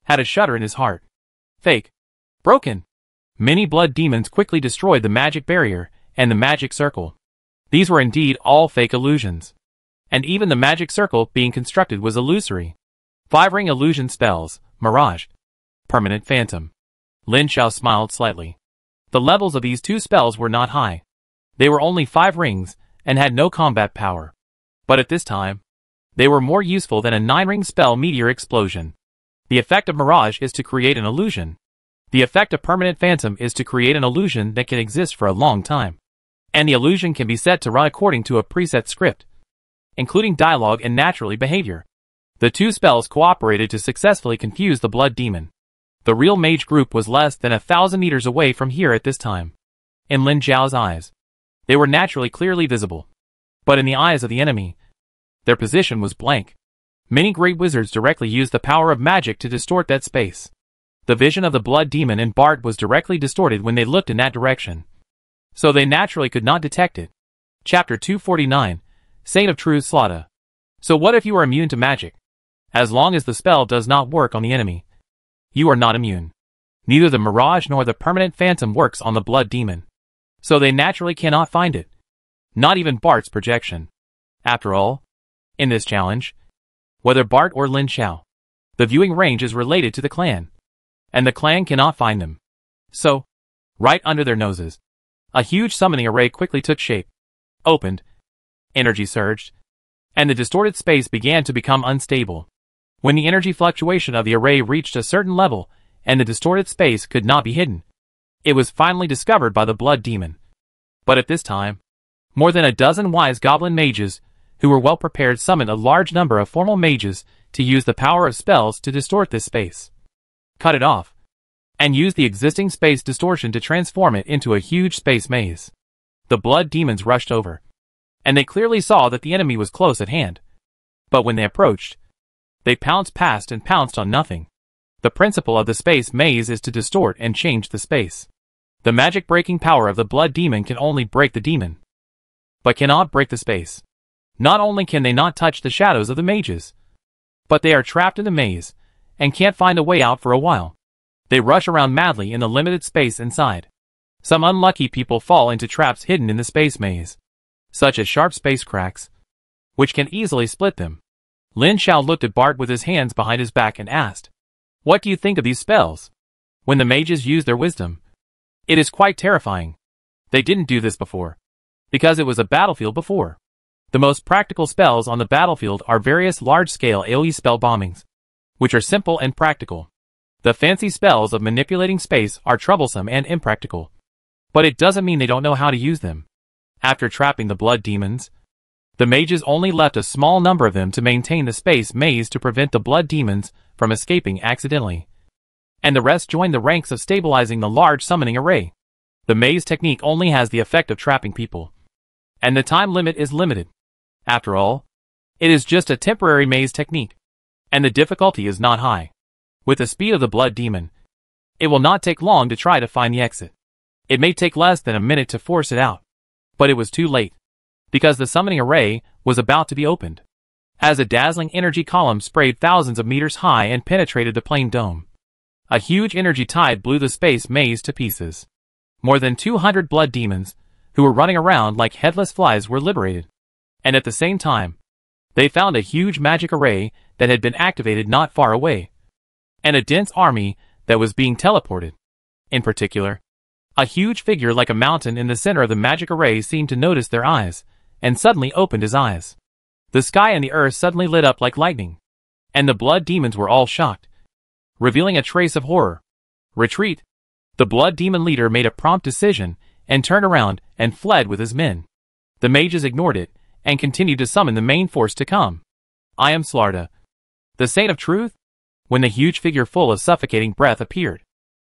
had a shudder in his heart. Fake. Broken. Many blood demons quickly destroyed the magic barrier and the magic circle. These were indeed all fake illusions, and even the magic circle being constructed was illusory. 5-ring illusion spells, Mirage, Permanent Phantom. Lin Xiao smiled slightly. The levels of these 2 spells were not high. They were only 5 rings and had no combat power. But at this time, they were more useful than a 9-ring spell Meteor Explosion. The effect of Mirage is to create an illusion. The effect of Permanent Phantom is to create an illusion that can exist for a long time. And the illusion can be set to run according to a preset script, including dialogue and naturally behavior. The 2 spells cooperated to successfully confuse the blood demon. The real mage group was less than 1,000 meters away from here at this time. In Lin Xiao's eyes, they were naturally clearly visible. But in the eyes of the enemy, their position was blank. Many great wizards directly used the power of magic to distort that space. The vision of the blood demon and Bart was directly distorted when they looked in that direction, so they naturally could not detect it. Chapter 249, Saint of Truth Slaughter. So what if you are immune to magic? As long as the spell does not work on the enemy, you are not immune. Neither the mirage nor the permanent phantom works on the blood demon, so they naturally cannot find it. Not even Bart's projection. After all, in this challenge, whether Bart or Lin Xiao, the viewing range is related to the clan, and the clan cannot find them. So, right under their noses, a huge summoning array quickly took shape, opened, energy surged, and the distorted space began to become unstable. When the energy fluctuation of the array reached a certain level, and the distorted space could not be hidden, it was finally discovered by the blood demon. But at this time, more than a dozen wise goblin mages, who were well prepared, summoned a large number of formal mages to use the power of spells to distort this space, cut it off, and use the existing space distortion to transform it into a huge space maze. The blood demons rushed over, and they clearly saw that the enemy was close at hand. But when they approached, they pounced past and pounced on nothing. The principle of the space maze is to distort and change the space. The magic-breaking power of the blood demon can only break the demon, but cannot break the space. Not only can they not touch the shadows of the mages, but they are trapped in the maze, and can't find a way out for a while. They rush around madly in the limited space inside. Some unlucky people fall into traps hidden in the space maze, such as sharp space cracks, which can easily split them. Lin Xiao looked at Bart with his hands behind his back and asked, "What do you think of these spells? When the mages use their wisdom, it is quite terrifying. They didn't do this before, because it was a battlefield before. The most practical spells on the battlefield are various large-scale AoE spell bombings, which are simple and practical. The fancy spells of manipulating space are troublesome and impractical. But it doesn't mean they don't know how to use them." After trapping the blood demons, the mages only left a small number of them to maintain the space maze to prevent the blood demons from escaping accidentally, and the rest joined the ranks of stabilizing the large summoning array. The maze technique only has the effect of trapping people, and the time limit is limited. After all, it is just a temporary maze technique, and the difficulty is not high. With the speed of the blood demon, it will not take long to try to find the exit. It may take less than a minute to force it out, but it was too late, because the summoning array was about to be opened, as a dazzling energy column sprayed thousands of meters high and penetrated the plain dome. A huge energy tide blew the space maze to pieces. More than 200 blood demons, who were running around like headless flies, were liberated, and at the same time, they found a huge magic array that had been activated not far away, and a dense army that was being teleported. In particular, a huge figure like a mountain in the center of the magic array seemed to notice their eyes, and suddenly opened his eyes. The sky and the earth suddenly lit up like lightning, and the blood demons were all shocked, revealing a trace of horror. Retreat! The blood demon leader made a prompt decision, and turned around and fled with his men. The mages ignored it, and continued to summon the main force to come. "I am Slarda, the Saint of Truth?" When the huge figure full of suffocating breath appeared,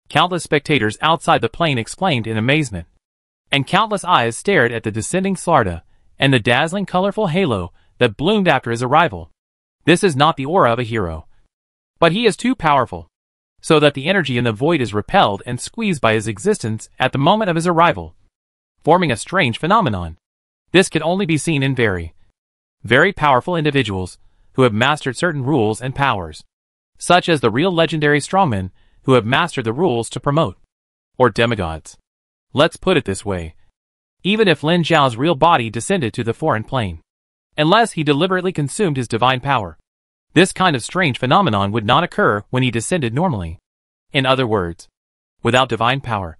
countless spectators outside the plane exclaimed in amazement, and countless eyes stared at the descending Slarda, and the dazzling colorful halo that bloomed after his arrival. This is not the aura of a hero, but he is too powerful, so that the energy in the void is repelled and squeezed by his existence at the moment of his arrival, forming a strange phenomenon. This can only be seen in very powerful individuals who have mastered certain rules and powers, such as the real legendary strongmen who have mastered the rules to promote, or demigods. Let's put it this way. Even if Lin Xiao's real body descended to the foreign plane, unless he deliberately consumed his divine power, this kind of strange phenomenon would not occur when he descended normally. In other words, without divine power,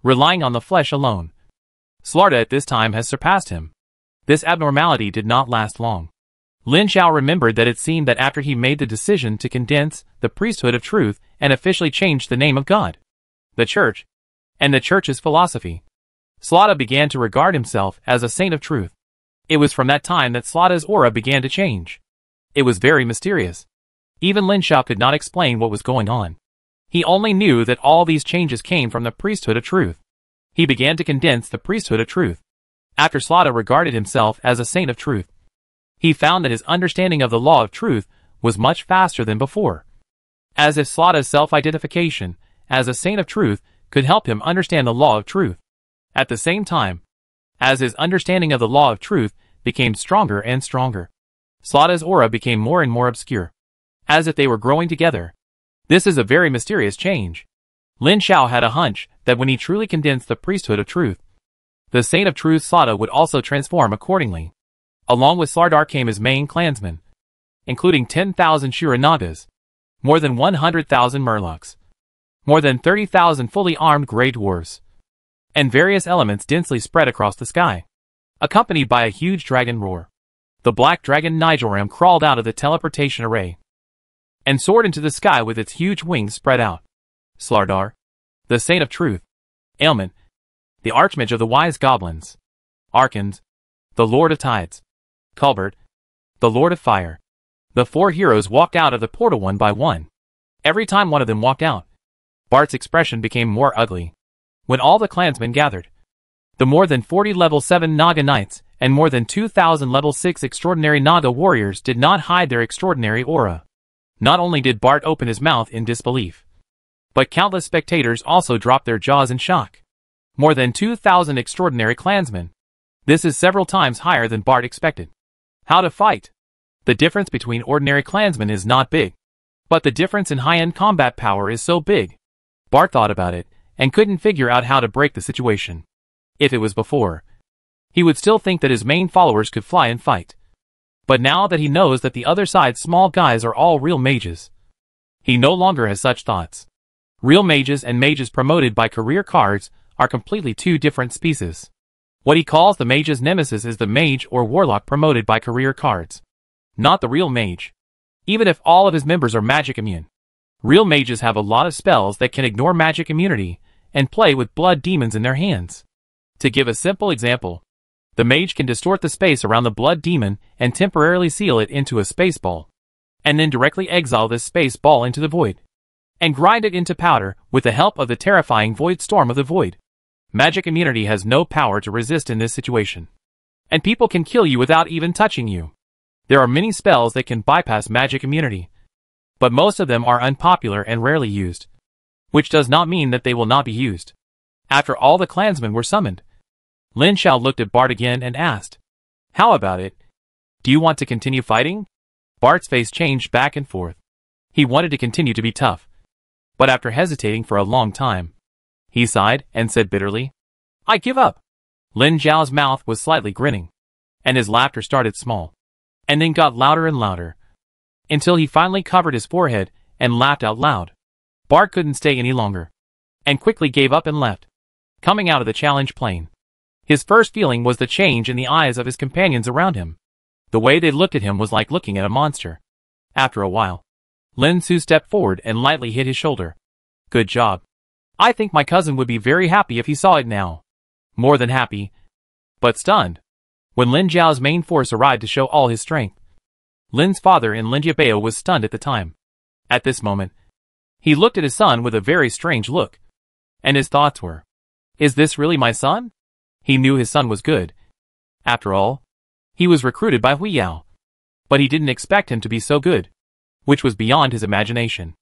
relying on the flesh alone, Slarda at this time has surpassed him. This abnormality did not last long. Lin Xiao remembered that it seemed that after he made the decision to condense the priesthood of truth and officially change the name of God, the Church, and the Church's philosophy, Slarda began to regard himself as a saint of truth. It was from that time that Slada's aura began to change. It was very mysterious. Even Lin Xiao could not explain what was going on. He only knew that all these changes came from the priesthood of truth. He began to condense the priesthood of truth. After Slarda regarded himself as a saint of truth, he found that his understanding of the law of truth was much faster than before. as if Slaughter's self-identification as a saint of truth could help him understand the law of truth. At the same time, as his understanding of the law of truth became stronger and stronger, Slaughter's aura became more and more obscure, as if they were growing together. This is a very mysterious change. Lin Xiao had a hunch that when he truly condensed the priesthood of truth, the saint of truth Slaughter would also transform accordingly. Along with Slardar came his main clansmen, including 10,000 Shuranagas, more than 100,000 Murlocs, more than 30,000 fully armed Grey Dwarves, and various elements densely spread across the sky, accompanied by a huge dragon roar. The black dragon Nijoram crawled out of the teleportation array and soared into the sky with its huge wings spread out. Slardar, the Saint of Truth, Ailment, the Archmage of the Wise Goblins, Arkans, the Lord of Tides, Culbert, the Lord of Fire. The four heroes walked out of the portal one by one. Every time one of them walked out, Bart's expression became more ugly. When all the clansmen gathered, the more than 40 level 7 Naga Knights and more than 2,000 level 6 extraordinary Naga warriors did not hide their extraordinary aura. Not only did Bart open his mouth in disbelief, but countless spectators also dropped their jaws in shock. More than 2,000 extraordinary clansmen. This is several times higher than Bart expected. How to fight? The difference between ordinary clansmen is not big, but the difference in high-end combat power is so big. Bart thought about it, and couldn't figure out how to break the situation. If it was before, he would still think that his main followers could fly and fight. But now that he knows that the other side's small guys are all real mages, he no longer has such thoughts. Real mages and mages promoted by career cards are completely two different species. What he calls the mage's nemesis is the mage or warlock promoted by career cards, not the real mage. Even if all of his members are magic immune, real mages have a lot of spells that can ignore magic immunity and play with blood demons in their hands. To give a simple example, the mage can distort the space around the blood demon and temporarily seal it into a space ball, and then directly exile this space ball into the void, and grind it into powder with the help of the terrifying void storm of the void. Magic immunity has no power to resist in this situation, and people can kill you without even touching you. There are many spells that can bypass magic immunity, but most of them are unpopular and rarely used, which does not mean that they will not be used. After all the clansmen were summoned, Lin Xiao looked at Bart again and asked, "How about it? Do you want to continue fighting?" Bart's face changed back and forth. He wanted to continue to be tough, but after hesitating for a long time, he sighed and said bitterly, "I give up." Lin Xiao's mouth was slightly grinning, and his laughter started small, and then got louder and louder, until he finally covered his forehead and laughed out loud. Bart couldn't stay any longer, and quickly gave up and left. Coming out of the challenge plane, his first feeling was the change in the eyes of his companions around him. The way they looked at him was like looking at a monster. After a while, Lin Su stepped forward and lightly hit his shoulder. "Good job. I think my cousin would be very happy if he saw it now." More than happy, but stunned. When Lin Jiao's main force arrived to show all his strength, Lin's father in Lin Jiabao was stunned at the time. At this moment, he looked at his son with a very strange look, and his thoughts were, "Is this really my son?" He knew his son was good. After all, he was recruited by Hui Yao, but he didn't expect him to be so good, which was beyond his imagination.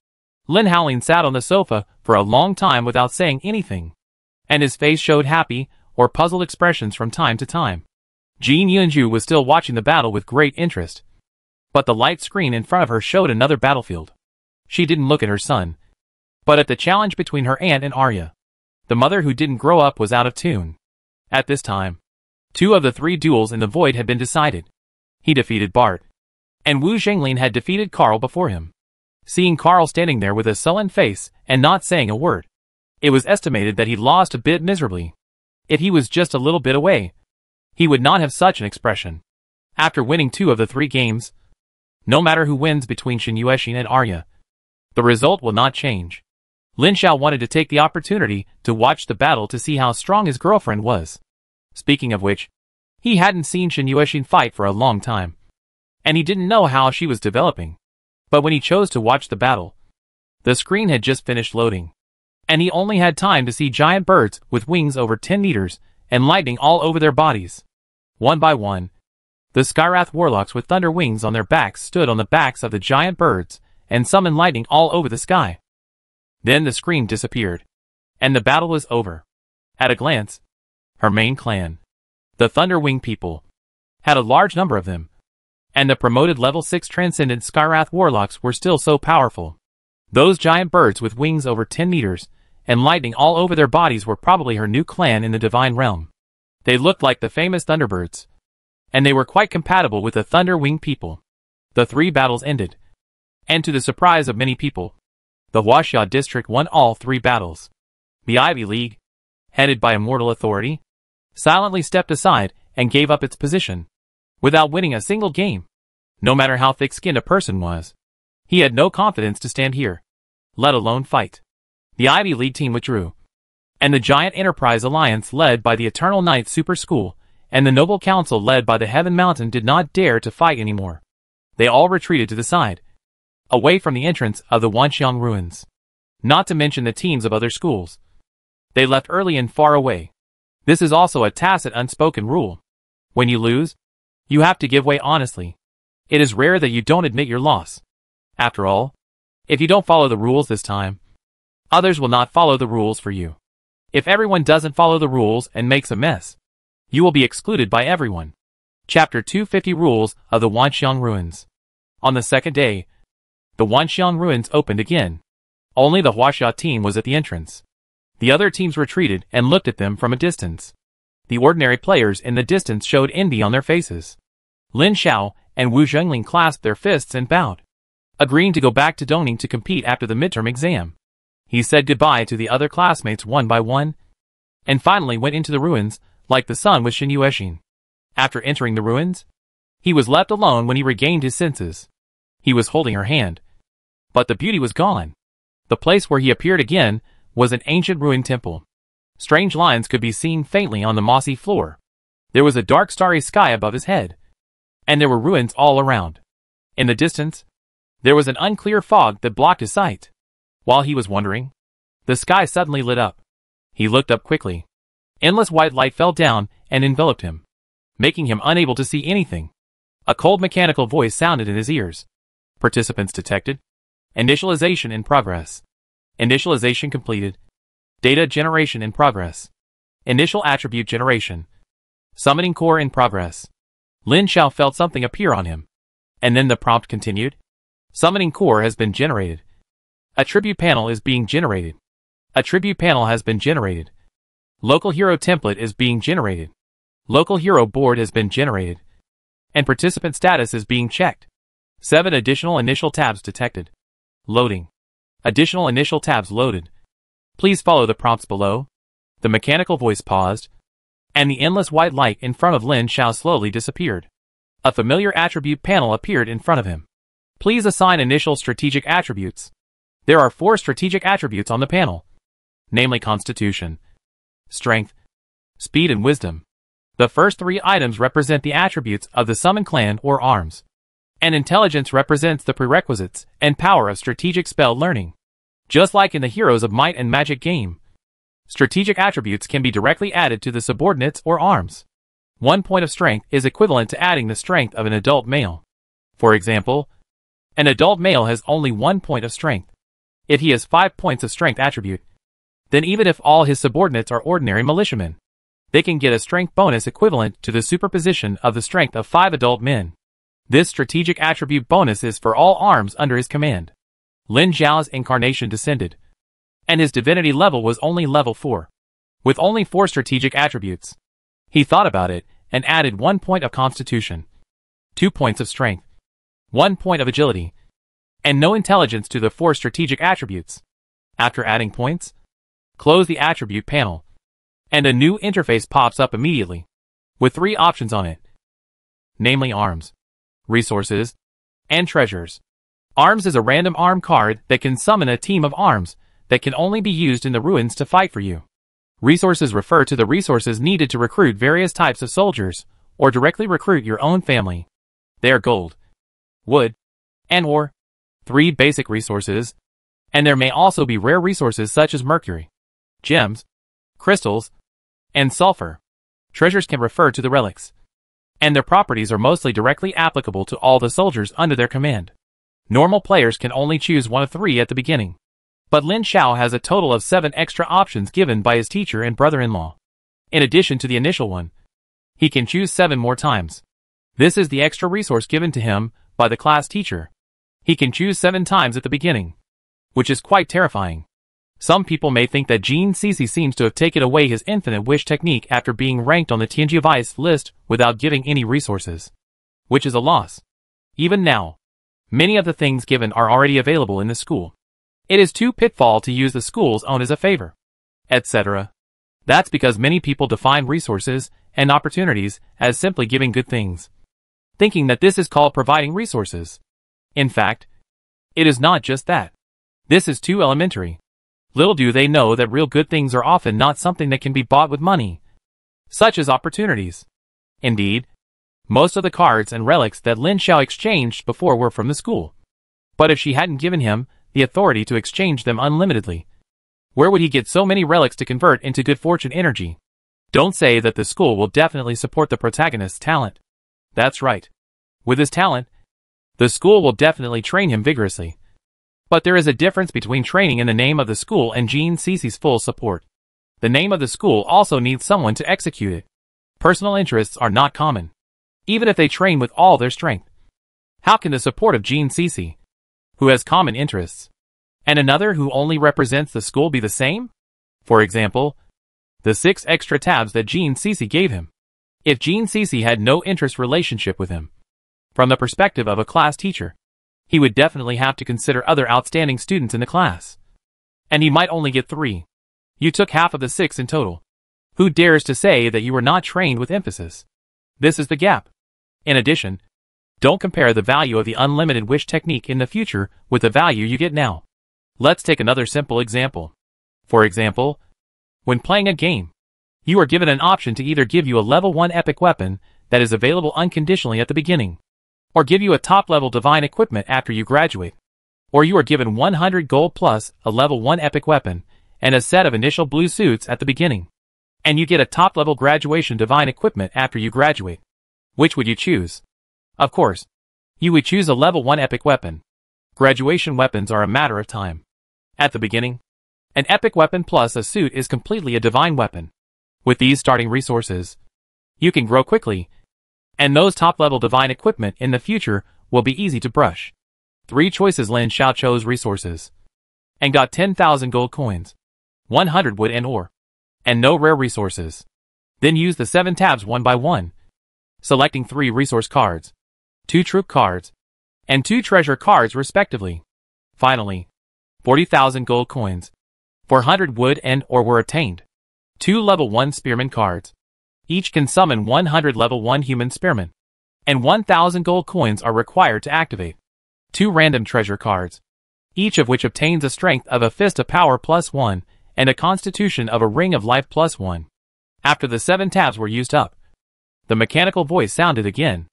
Lin Howling sat on the sofa for a long time without saying anything, and his face showed happy or puzzled expressions from time to time. Jin Yunju was still watching the battle with great interest, but the light screen in front of her showed another battlefield. She didn't look at her son, but at the challenge between her aunt and Arya. The mother who didn't grow up was out of tune. At this time, 2 of the 3 duels in the void had been decided. He defeated Bart, and Wu Zhenglin had defeated Carl before him. Seeing Carl standing there with a sullen face and not saying a word, it was estimated that he lost a bit miserably. If he was just a little bit away, he would not have such an expression. After winning 2 of the 3 games, no matter who wins between Shin Yuexin and Arya, the result will not change. Lin Xiao wanted to take the opportunity to watch the battle to see how strong his girlfriend was. Speaking of which, he hadn't seen Shin Yuexin fight for a long time, and he didn't know how she was developing. But when he chose to watch the battle, the screen had just finished loading, and he only had time to see giant birds with wings over 10 meters and lightning all over their bodies. One by one, the Skyrath warlocks with thunder wings on their backs stood on the backs of the giant birds and summon lightning all over the sky. Then the scream disappeared, and the battle was over. At a glance, her main clan, the Thunder Wing people, had a large number of them, and the promoted level 6 Transcendent Skywrath Warlocks were still so powerful. Those giant birds with wings over 10 meters, and lightning all over their bodies were probably her new clan in the Divine Realm. They looked like the famous Thunderbirds, and they were quite compatible with the Thunder Wing people. The 3 battles ended, and to the surprise of many people, the Huaxia district won all 3 battles. The Ivy League, headed by Immortal Authority, silently stepped aside and gave up its position, without winning a single game. No matter how thick-skinned a person was, he had no confidence to stand here, let alone fight. The Ivy League team withdrew, and the Giant Enterprise Alliance led by the Eternal Knight Super School and the Noble Council led by the Heaven Mountain did not dare to fight anymore. They all retreated to the side, away from the entrance of the Wanxiang ruins. Not to mention the teams of other schools. They left early and far away. This is also a tacit unspoken rule. When you lose, you have to give way honestly. It is rare that you don't admit your loss. After all, if you don't follow the rules this time, others will not follow the rules for you. If everyone doesn't follow the rules and makes a mess, you will be excluded by everyone. Chapter 250 Rules of the Wanxiang Ruins. On the second day, the Wanxiang Ruins opened again. Only the Huaxia team was at the entrance. The other teams retreated and looked at them from a distance. The ordinary players in the distance showed envy on their faces. Lin Xiao and Wu Zhengling clasped their fists and bowed, agreeing to go back to Dongning to compete after the midterm exam. He said goodbye to the other classmates one by one, and finally went into the ruins, like the sun with Xin Yuexin. After entering the ruins, he was left alone when he regained his senses. He was holding her hand, but the beauty was gone. The place where he appeared again was an ancient ruined temple. Strange lines could be seen faintly on the mossy floor. There was a dark starry sky above his head, and there were ruins all around. In the distance, there was an unclear fog that blocked his sight. While he was wondering, the sky suddenly lit up. He looked up quickly. Endless white light fell down and enveloped him, making him unable to see anything. A cold mechanical voice sounded in his ears. Participants detected. Initialization in progress. Initialization completed. Data generation in progress. Initial attribute generation. Summoning core in progress. Lin Xiao felt something appear on him. And then the prompt continued. Summoning core has been generated. Attribute panel is being generated. Attribute panel has been generated. Local hero template is being generated. Local hero board has been generated. And participant status is being checked. 7 additional initial tabs detected. Loading. Additional initial tabs loaded. Please follow the prompts below. The mechanical voice paused, and the endless white light in front of Lin Xiao slowly disappeared. A familiar attribute panel appeared in front of him. Please assign initial strategic attributes. There are 4 strategic attributes on the panel, namely Constitution, Strength, Speed and Wisdom. The first 3 items represent the attributes of the Summon Clan or Arms, and Intelligence represents the prerequisites and power of strategic spell learning. Just like in the Heroes of Might and Magic game, strategic attributes can be directly added to the subordinates or arms. 1 point of strength is equivalent to adding the strength of an adult male. For example, an adult male has only 1 point of strength. If he has 5 points of strength attribute, then even if all his subordinates are ordinary militiamen, they can get a strength bonus equivalent to the superposition of the strength of 5 adult men. This strategic attribute bonus is for all arms under his command. Lin Xiao's incarnation descended, and his divinity level was only level 4, with only 4 strategic attributes. He thought about it and added 1 point of constitution, 2 points of strength, 1 point of agility, and no intelligence to the 4 strategic attributes. After adding points, close the attribute panel, and a new interface pops up immediately, with 3 options on it, namely Arms, Resources, and Treasures. Arms is a random arm card that can summon a team of arms that can only be used in the ruins to fight for you. Resources refer to the resources needed to recruit various types of soldiers, or directly recruit your own family. They are gold, wood, and ore, 3 basic resources, and there may also be rare resources such as mercury, gems, crystals, and sulfur. Treasures can refer to the relics, and their properties are mostly directly applicable to all the soldiers under their command. Normal players can only choose one of 3 at the beginning. But Lin Xiao has a total of 7 extra options given by his teacher and brother-in-law. In addition to the initial one, he can choose 7 more times. This is the extra resource given to him by the class teacher. He can choose 7 times at the beginning, which is quite terrifying. Some people may think that Gene Cece seems to have taken away his infinite wish technique after being ranked on the Tianji Vice list without giving any resources, which is a loss. Even now, many of the things given are already available in the school. It is too pitfall to use the school's own as a favor, etc. That's because many people define resources and opportunities as simply giving good things, thinking that this is called providing resources. In fact, it is not just that. This is too elementary. Little do they know that real good things are often not something that can be bought with money, such as opportunities. Indeed, most of the cards and relics that Lin Xiao exchanged before were from the school. But if she hadn't given him the authority to exchange them unlimitedly, where would he get so many relics to convert into good fortune energy? Don't say that the school will definitely support the protagonist's talent. That's right. With his talent, the school will definitely train him vigorously. But there is a difference between training in the name of the school and Gene Cece's full support. The name of the school also needs someone to execute it. Personal interests are not common, even if they train with all their strength. How can the support of Gene Cece, who has common interests, and another who only represents the school be the same? For example, the 6 extra tabs that Gene Cece gave him. If Gene Cece had no interest relationship with him, from the perspective of a class teacher, he would definitely have to consider other outstanding students in the class. And he might only get 3. You took half of the 6 in total. Who dares to say that you were not trained with emphasis? This is the gap. In addition, don't compare the value of the unlimited wish technique in the future with the value you get now. Let's take another simple example. For example, when playing a game, you are given an option to either give you a level 1 epic weapon that is available unconditionally at the beginning, or give you a top-level divine equipment after you graduate. Or you are given 100 gold plus a level 1 epic weapon and a set of initial blue suits at the beginning, and you get a top-level graduation divine equipment after you graduate. Which would you choose? Of course, you would choose a level 1 epic weapon. Graduation weapons are a matter of time. At the beginning, an epic weapon plus a suit is completely a divine weapon. With these starting resources, you can grow quickly, and those top-level divine equipment in the future will be easy to brush. 3 choices. Lin Xiao chose resources, and got 10,000 gold coins, 100 wood and ore, and no rare resources. Then use the 7 tabs one by one, selecting 3 resource cards, 2 troop cards, and 2 treasure cards respectively. Finally, 40,000 gold coins, 400 wood and ore were attained. 2 level 1 spearman cards. Each can summon 100 level 1 human spearmen, and 1,000 gold coins are required to activate. 2 random treasure cards, each of which obtains a strength of a fist of power +1 and a constitution of a ring of life +1. After the 7 tabs were used up, the mechanical voice sounded again.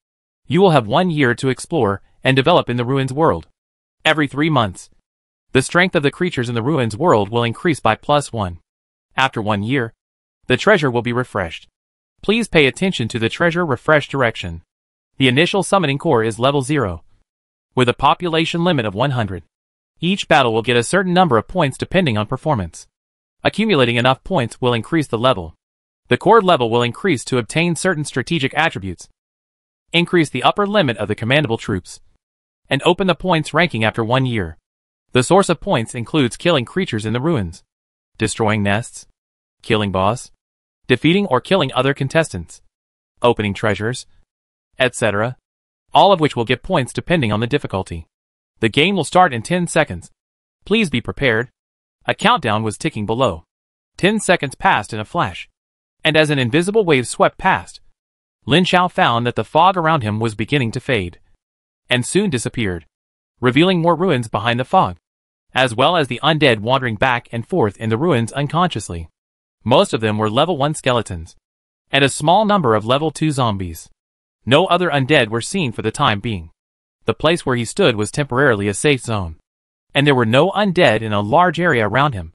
You will have 1 year to explore and develop in the ruins world. Every 3 months, the strength of the creatures in the ruins world will increase by +1. After 1 year, the treasure will be refreshed. Please pay attention to the treasure refresh direction. The initial summoning core is level 0, with a population limit of 100. Each battle will get a certain number of points depending on performance. Accumulating enough points will increase the level. The core level will increase to obtain certain strategic attributes, increase the upper limit of the commandable troops, and open the points ranking after 1 year. The source of points includes killing creatures in the ruins, destroying nests, killing boss, defeating or killing other contestants, opening treasures, etc., all of which will get points depending on the difficulty. The game will start in 10 seconds. Please be prepared. A countdown was ticking below. 10 seconds passed in a flash, and as an invisible wave swept past, Lin Xiao found that the fog around him was beginning to fade, and soon disappeared, revealing more ruins behind the fog, as well as the undead wandering back and forth in the ruins unconsciously. Most of them were level 1 skeletons, and a small number of level 2 zombies. No other undead were seen for the time being. The place where he stood was temporarily a safe zone, and there were no undead in a large area around him.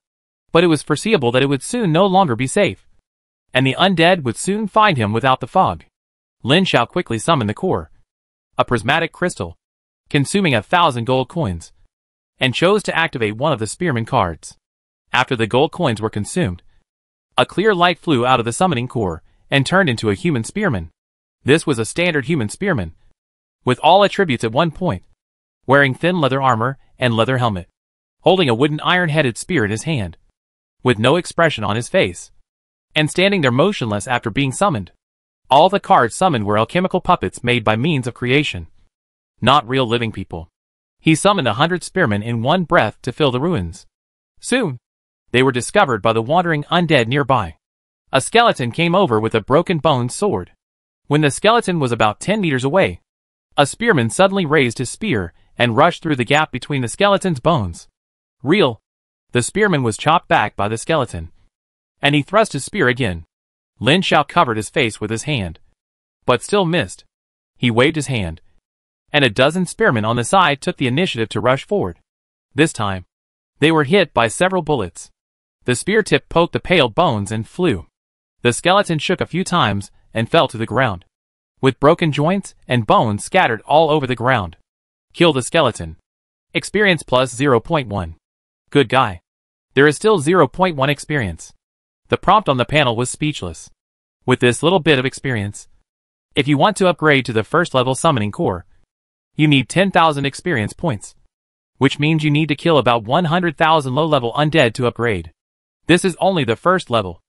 But it was foreseeable that it would soon no longer be safe, and the undead would soon find him without the fog. Lin Xiao quickly summoned the core, a prismatic crystal, consuming 1,000 gold coins, and chose to activate one of the spearman cards. After the gold coins were consumed, a clear light flew out of the summoning core and turned into a human spearman. This was a standard human spearman, with all attributes at 1 point, wearing thin leather armor and leather helmet, holding a wooden iron-headed spear in his hand, with no expression on his face, and standing there motionless after being summoned. All the cards summoned were alchemical puppets made by means of creation, not real living people. He summoned 100 spearmen in one breath to fill the ruins. Soon, they were discovered by the wandering undead nearby. A skeleton came over with a broken bone sword. When the skeleton was about 10 meters away, a spearman suddenly raised his spear and rushed through the gap between the skeleton's bones. The spearman was chopped back by the skeleton, and he thrust his spear again. Lin Xiao covered his face with his hand, but still missed. He waved his hand, and a dozen spearmen on the side took the initiative to rush forward. This time, they were hit by several bullets. The spear tip poked the pale bones and flew. The skeleton shook a few times and fell to the ground, with broken joints and bones scattered all over the ground. Kill the skeleton. Experience plus 0.1. Good guy. There is still 0.1 experience. The prompt on the panel was speechless. With this little bit of experience, if you want to upgrade to the first level summoning core, you need 10,000 experience points, which means you need to kill about 100,000 low-level undead to upgrade. This is only the first level,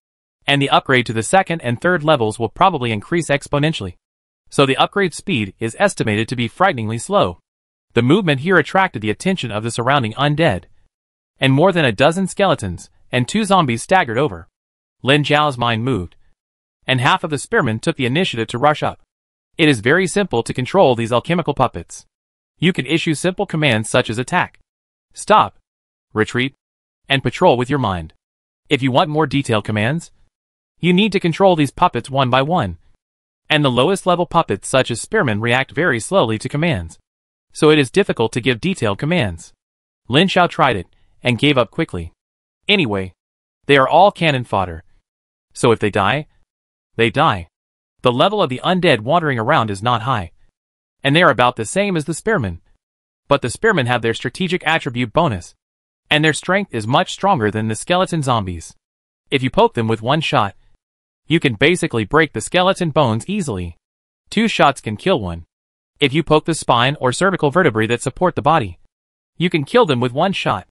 and the upgrade to the second and third levels will probably increase exponentially. So the upgrade speed is estimated to be frighteningly slow. The movement here attracted the attention of the surrounding undead, and more than a dozen skeletons and 2 zombies staggered over. Lin Xiao's mind moved, and half of the spearmen took the initiative to rush up. It is very simple to control these alchemical puppets. You can issue simple commands such as attack, stop, retreat, and patrol with your mind. If you want more detailed commands, you need to control these puppets one by one, and the lowest level puppets such as spearmen react very slowly to commands, so it is difficult to give detailed commands. Lin Xiao tried it, and gave up quickly. Anyway, they are all cannon fodder, so if they die, they die. The level of the undead wandering around is not high, and they are about the same as the spearmen. But the spearmen have their strategic attribute bonus, and their strength is much stronger than the skeleton zombies. If you poke them with one shot, you can basically break the skeleton bones easily. 2 shots can kill one. If you poke the spine or cervical vertebrae that support the body, you can kill them with 1 shot.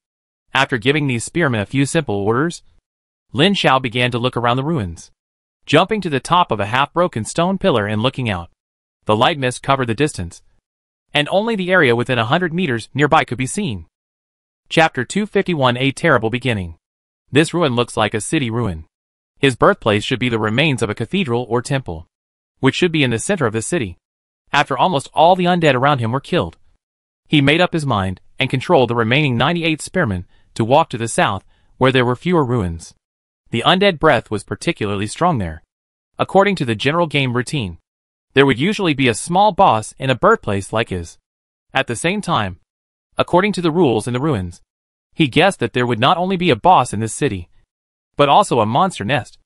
After giving these spearmen a few simple orders, Lin Xiao began to look around the ruins, jumping to the top of a half-broken stone pillar and looking out. The light mist covered the distance, and only the area within 100 meters nearby could be seen. Chapter 251. A terrible beginning. This ruin looks like a city ruin. His birthplace should be the remains of a cathedral or temple, which should be in the center of the city. After almost all the undead around him were killed, he made up his mind and controlled the remaining 98 spearmen to walk to the south, where there were fewer ruins. The undead breath was particularly strong there. According to the general game routine, there would usually be a small boss in a birthplace like his. At the same time, according to the rules in the ruins, he guessed that there would not only be a boss in this city, but also a monster nest.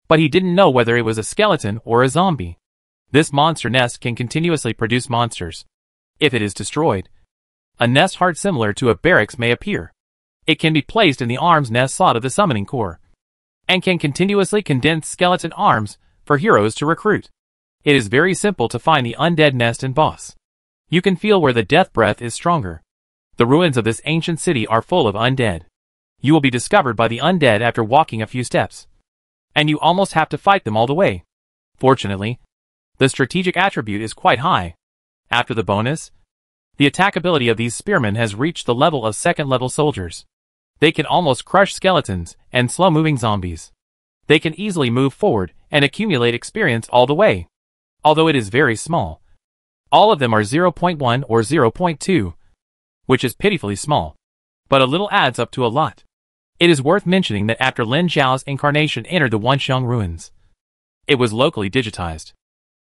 But he didn't know whether it was a skeleton or a zombie. This monster nest can continuously produce monsters. If it is destroyed, a nest heart similar to a barracks may appear. It can be placed in the arms nest slot of the summoning core, and can continuously condense skeleton arms for heroes to recruit. It is very simple to find the undead nest and boss. You can feel where the death breath is stronger. The ruins of this ancient city are full of undead. You will be discovered by the undead after walking a few steps, and you almost have to fight them all the way. Fortunately, the strategic attribute is quite high. After the bonus, the attack ability of these spearmen has reached the level of second-level soldiers. They can almost crush skeletons and slow-moving zombies. They can easily move forward and accumulate experience all the way, although it is very small. All of them are 0.1 or 0.2, which is pitifully small, but a little adds up to a lot. It is worth mentioning that after Lin Xiao's incarnation entered the Wanxiang ruins, it was locally digitized.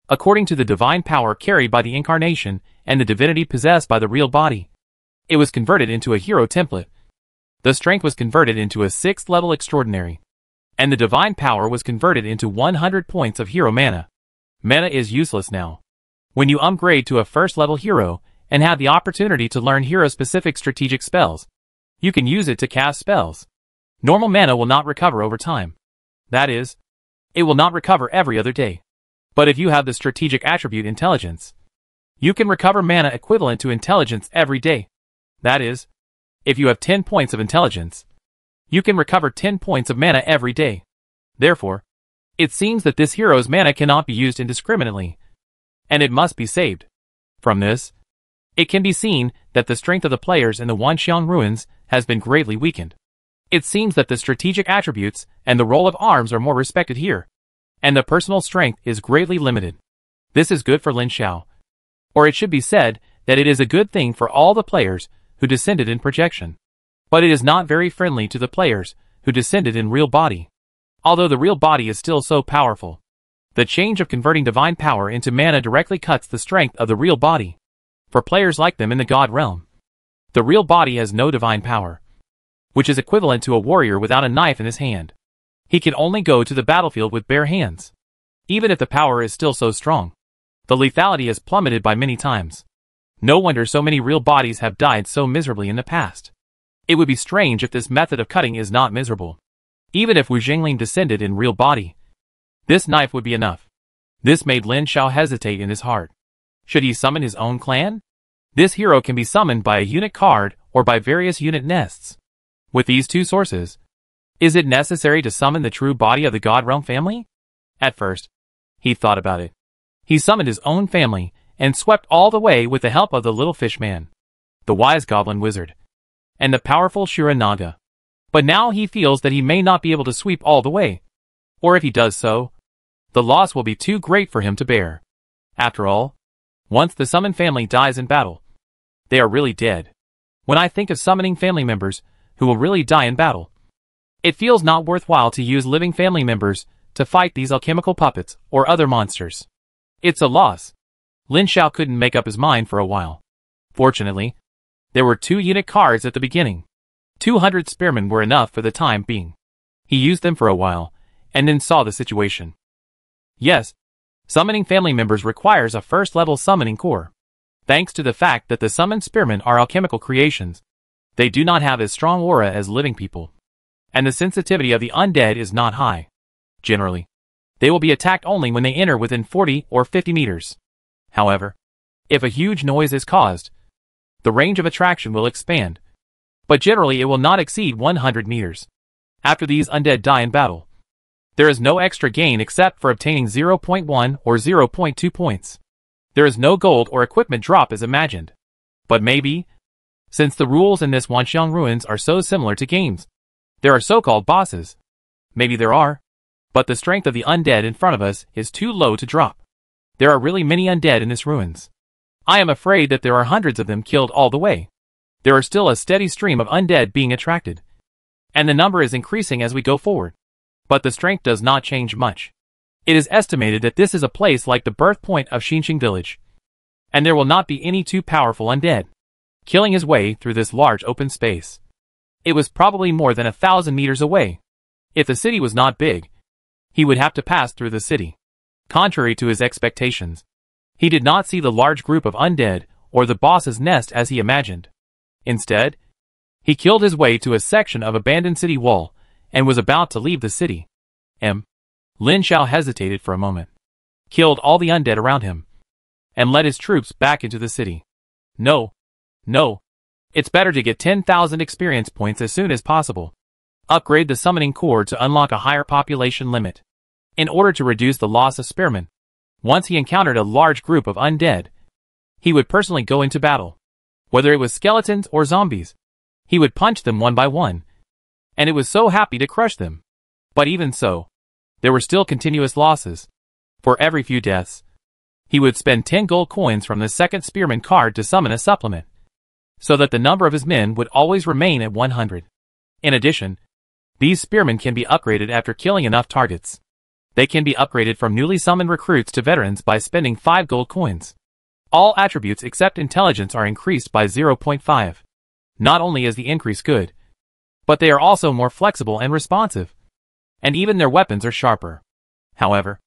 According to the divine power carried by the incarnation and the divinity possessed by the real body, it was converted into a hero template. The strength was converted into a 6th level extraordinary, and the divine power was converted into 100 points of hero mana. Mana is useless now. When you upgrade to a 1st level hero and have the opportunity to learn hero-specific strategic spells. You can use it to cast spells. Normal mana will not recover over time. That is, it will not recover every other day. But if you have the strategic attribute Intelligence, you can recover mana equivalent to Intelligence every day. That is, if you have 10 points of Intelligence, you can recover 10 points of mana every day. Therefore, it seems that this hero's mana cannot be used indiscriminately, and it must be saved. From this, it can be seen that the strength of the players in the Wanxiang ruins has been greatly weakened. It seems that the strategic attributes and the role of arms are more respected here, and the personal strength is greatly limited. This is good for Lin Xiao. Or it should be said that it is a good thing for all the players who descended in projection. But it is not very friendly to the players who descended in real body. Although the real body is still so powerful, the change of converting divine power into mana directly cuts the strength of the real body. For players like them in the God realm, the real body has no divine power, which is equivalent to a warrior without a knife in his hand. He can only go to the battlefield with bare hands. Even if the power is still so strong, the lethality has plummeted by many times. No wonder so many real bodies have died so miserably in the past. It would be strange if this method of cutting is not miserable. Even if Wu Jinglin descended in real body, this knife would be enough. This made Lin Xiao hesitate in his heart. Should he summon his own clan? This hero can be summoned by a unit card or by various unit nests. With these two sources, is it necessary to summon the true body of the God Realm family? At first, he thought about it. He summoned his own family and swept all the way with the help of the little fish man, the wise goblin wizard, and the powerful Shura Naga. But now he feels that he may not be able to sweep all the way. Or if he does so, the loss will be too great for him to bear. After all, once the summoned family dies in battle, they are really dead. When I think of summoning family members who will really die in battle, it feels not worthwhile to use living family members to fight these alchemical puppets or other monsters. It's a loss. Lin Xiao couldn't make up his mind for a while. Fortunately, there were 2 unit cards at the beginning. 200 spearmen were enough for the time being. He used them for a while, and then saw the situation. Yes, summoning family members requires a first-level summoning core. Thanks to the fact that the summoned spearmen are alchemical creations, they do not have as strong aura as living people, and the sensitivity of the undead is not high. Generally, they will be attacked only when they enter within 40 or 50 meters. However, if a huge noise is caused, the range of attraction will expand, but generally it will not exceed 100 meters. After these undead die in battle, there is no extra gain except for obtaining 0.1 or 0.2 points. There is no gold or equipment drop as imagined. But maybe, since the rules in this Wanxiang ruins are so similar to games, there are so-called bosses. Maybe there are, but the strength of the undead in front of us is too low to drop. There are really many undead in this ruins. I am afraid that there are hundreds of them killed all the way. There are still a steady stream of undead being attracted, and the number is increasing as we go forward. But the strength does not change much. It is estimated that this is a place like the birth point of Xinqing village, and there will not be any too powerful undead killing his way through this large open space. It was probably more than 1,000 meters away. If the city was not big, he would have to pass through the city. Contrary to his expectations, he did not see the large group of undead or the boss's nest as he imagined. Instead, he killed his way to a section of abandoned city wall and was about to leave the city. Lin Xiao hesitated for a moment, killed all the undead around him, and led his troops back into the city. No. It's better to get 10,000 experience points as soon as possible. Upgrade the summoning core to unlock a higher population limit, in order to reduce the loss of spearmen. Once he encountered a large group of undead, he would personally go into battle. Whether it was skeletons or zombies, he would punch them one by one, and it was so happy to crush them. But even so, there were still continuous losses. For every few deaths, he would spend 10 gold coins from the second spearman card to summon a supplement, so that the number of his men would always remain at 100. In addition, these spearmen can be upgraded after killing enough targets. They can be upgraded from newly summoned recruits to veterans by spending 5 gold coins. All attributes except intelligence are increased by 0.5. Not only is the increase good, but they are also more flexible and responsive, and even their weapons are sharper. However,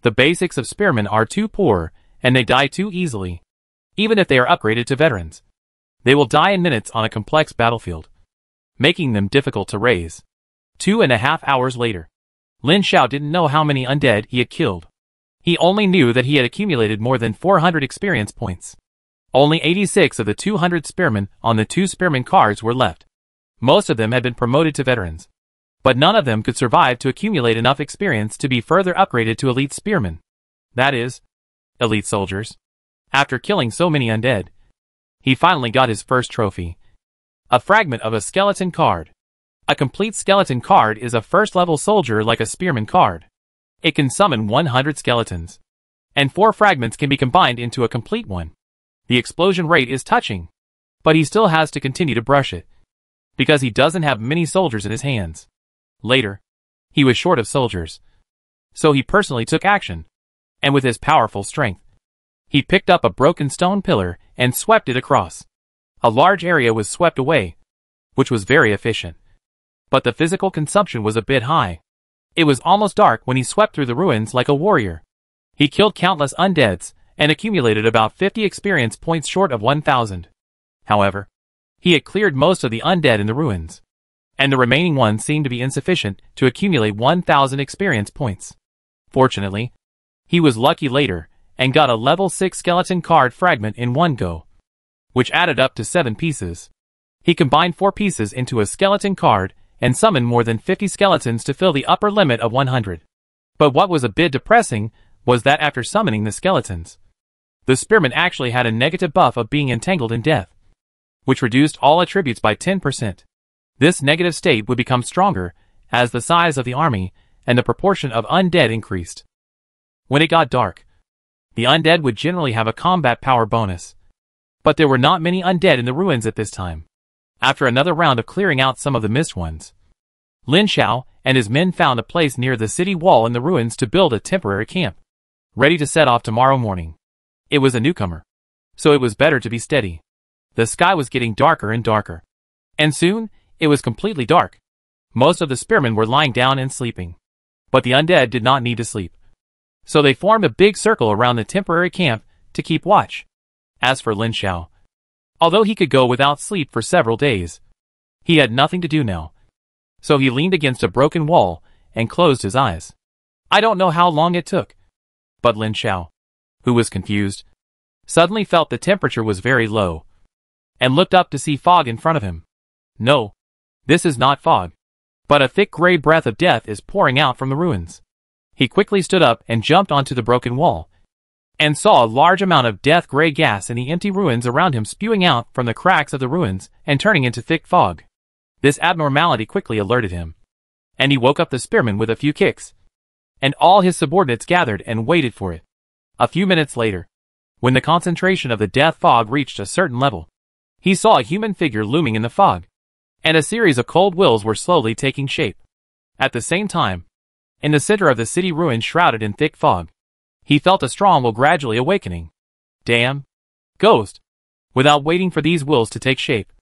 the basics of spearmen are too poor, and they die too easily. Even if they are upgraded to veterans, they will die in minutes on a complex battlefield, making them difficult to raise. 2.5 hours later, Lin Xiao didn't know how many undead he had killed. He only knew that he had accumulated more than 400 experience points. Only 86 of the 200 spearmen on the 2 spearmen cards were left. Most of them had been promoted to veterans, but none of them could survive to accumulate enough experience to be further upgraded to elite spearmen. That is, elite soldiers. After killing so many undead, he finally got his first trophy. A fragment of a skeleton card. A complete skeleton card is a first-level soldier like a spearman card. It can summon 100 skeletons, and 4 fragments can be combined into a complete one. The explosion rate is touching, but he still has to continue to brush it, because he doesn't have many soldiers in his hands. Later, he was short of soldiers, so he personally took action, and with his powerful strength, he picked up a broken stone pillar and swept it across. A large area was swept away, which was very efficient. But the physical consumption was a bit high. It was almost dark when he swept through the ruins like a warrior. He killed countless undeads and accumulated about 50 experience points short of 1,000. However, he had cleared most of the undead in the ruins, and the remaining ones seemed to be insufficient to accumulate 1,000 experience points. Fortunately, he was lucky later and got a level 6 skeleton card fragment in one go, which added up to 7 pieces. He combined 4 pieces into a skeleton card and summoned more than 50 skeletons to fill the upper limit of 100. But what was a bit depressing was that after summoning the skeletons, the spearman actually had a negative buff of being entangled in death, which reduced all attributes by 10%. This negative state would become stronger as the size of the army and the proportion of undead increased. When it got dark, the undead would generally have a combat power bonus, but there were not many undead in the ruins at this time. After another round of clearing out some of the missed ones, Lin Xiao and his men found a place near the city wall in the ruins to build a temporary camp, ready to set off tomorrow morning. It was a newcomer, so it was better to be steady. The sky was getting darker and darker, and soon it was completely dark. Most of the spearmen were lying down and sleeping, but the undead did not need to sleep, so they formed a big circle around the temporary camp to keep watch. As for Lin Xiao, although he could go without sleep for several days, he had nothing to do now, so he leaned against a broken wall and closed his eyes. I don't know how long it took, but Lin Xiao, who was confused, suddenly felt the temperature was very low, and looked up to see fog in front of him. No, this is not fog, but a thick gray breath of death is pouring out from the ruins. He quickly stood up and jumped onto the broken wall, and saw a large amount of death gray gas in the empty ruins around him spewing out from the cracks of the ruins and turning into thick fog. This abnormality quickly alerted him, and he woke up the spearman with a few kicks, and all his subordinates gathered and waited for it. A few minutes later, when the concentration of the death fog reached a certain level, he saw a human figure looming in the fog, and a series of cold wills were slowly taking shape. At the same time, in the center of the city ruins shrouded in thick fog, he felt a strong will gradually awakening. Damn! Ghost! Without waiting for these wills to take shape,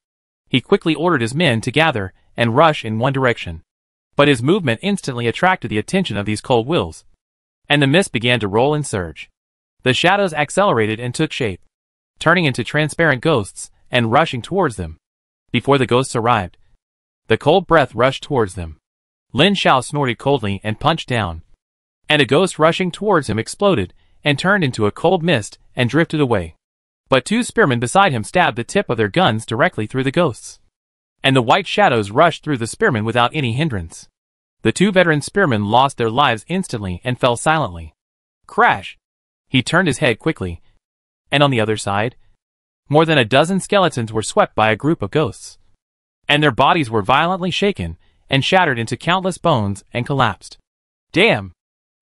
he quickly ordered his men to gather and rush in one direction. But his movement instantly attracted the attention of these cold wills, and the mist began to roll and surge. The shadows accelerated and took shape, turning into transparent ghosts and rushing towards them. Before the ghosts arrived, the cold breath rushed towards them. Lin Xiao snorted coldly and punched down, and a ghost rushing towards him exploded and turned into a cold mist and drifted away. But 2 spearmen beside him stabbed the tip of their guns directly through the ghosts, and the white shadows rushed through the spearmen without any hindrance. The 2 veteran spearmen lost their lives instantly and fell silently. Crash! He turned his head quickly, and on the other side, more than a dozen skeletons were swept by a group of ghosts, and their bodies were violently shaken and shattered into countless bones and collapsed. Damn!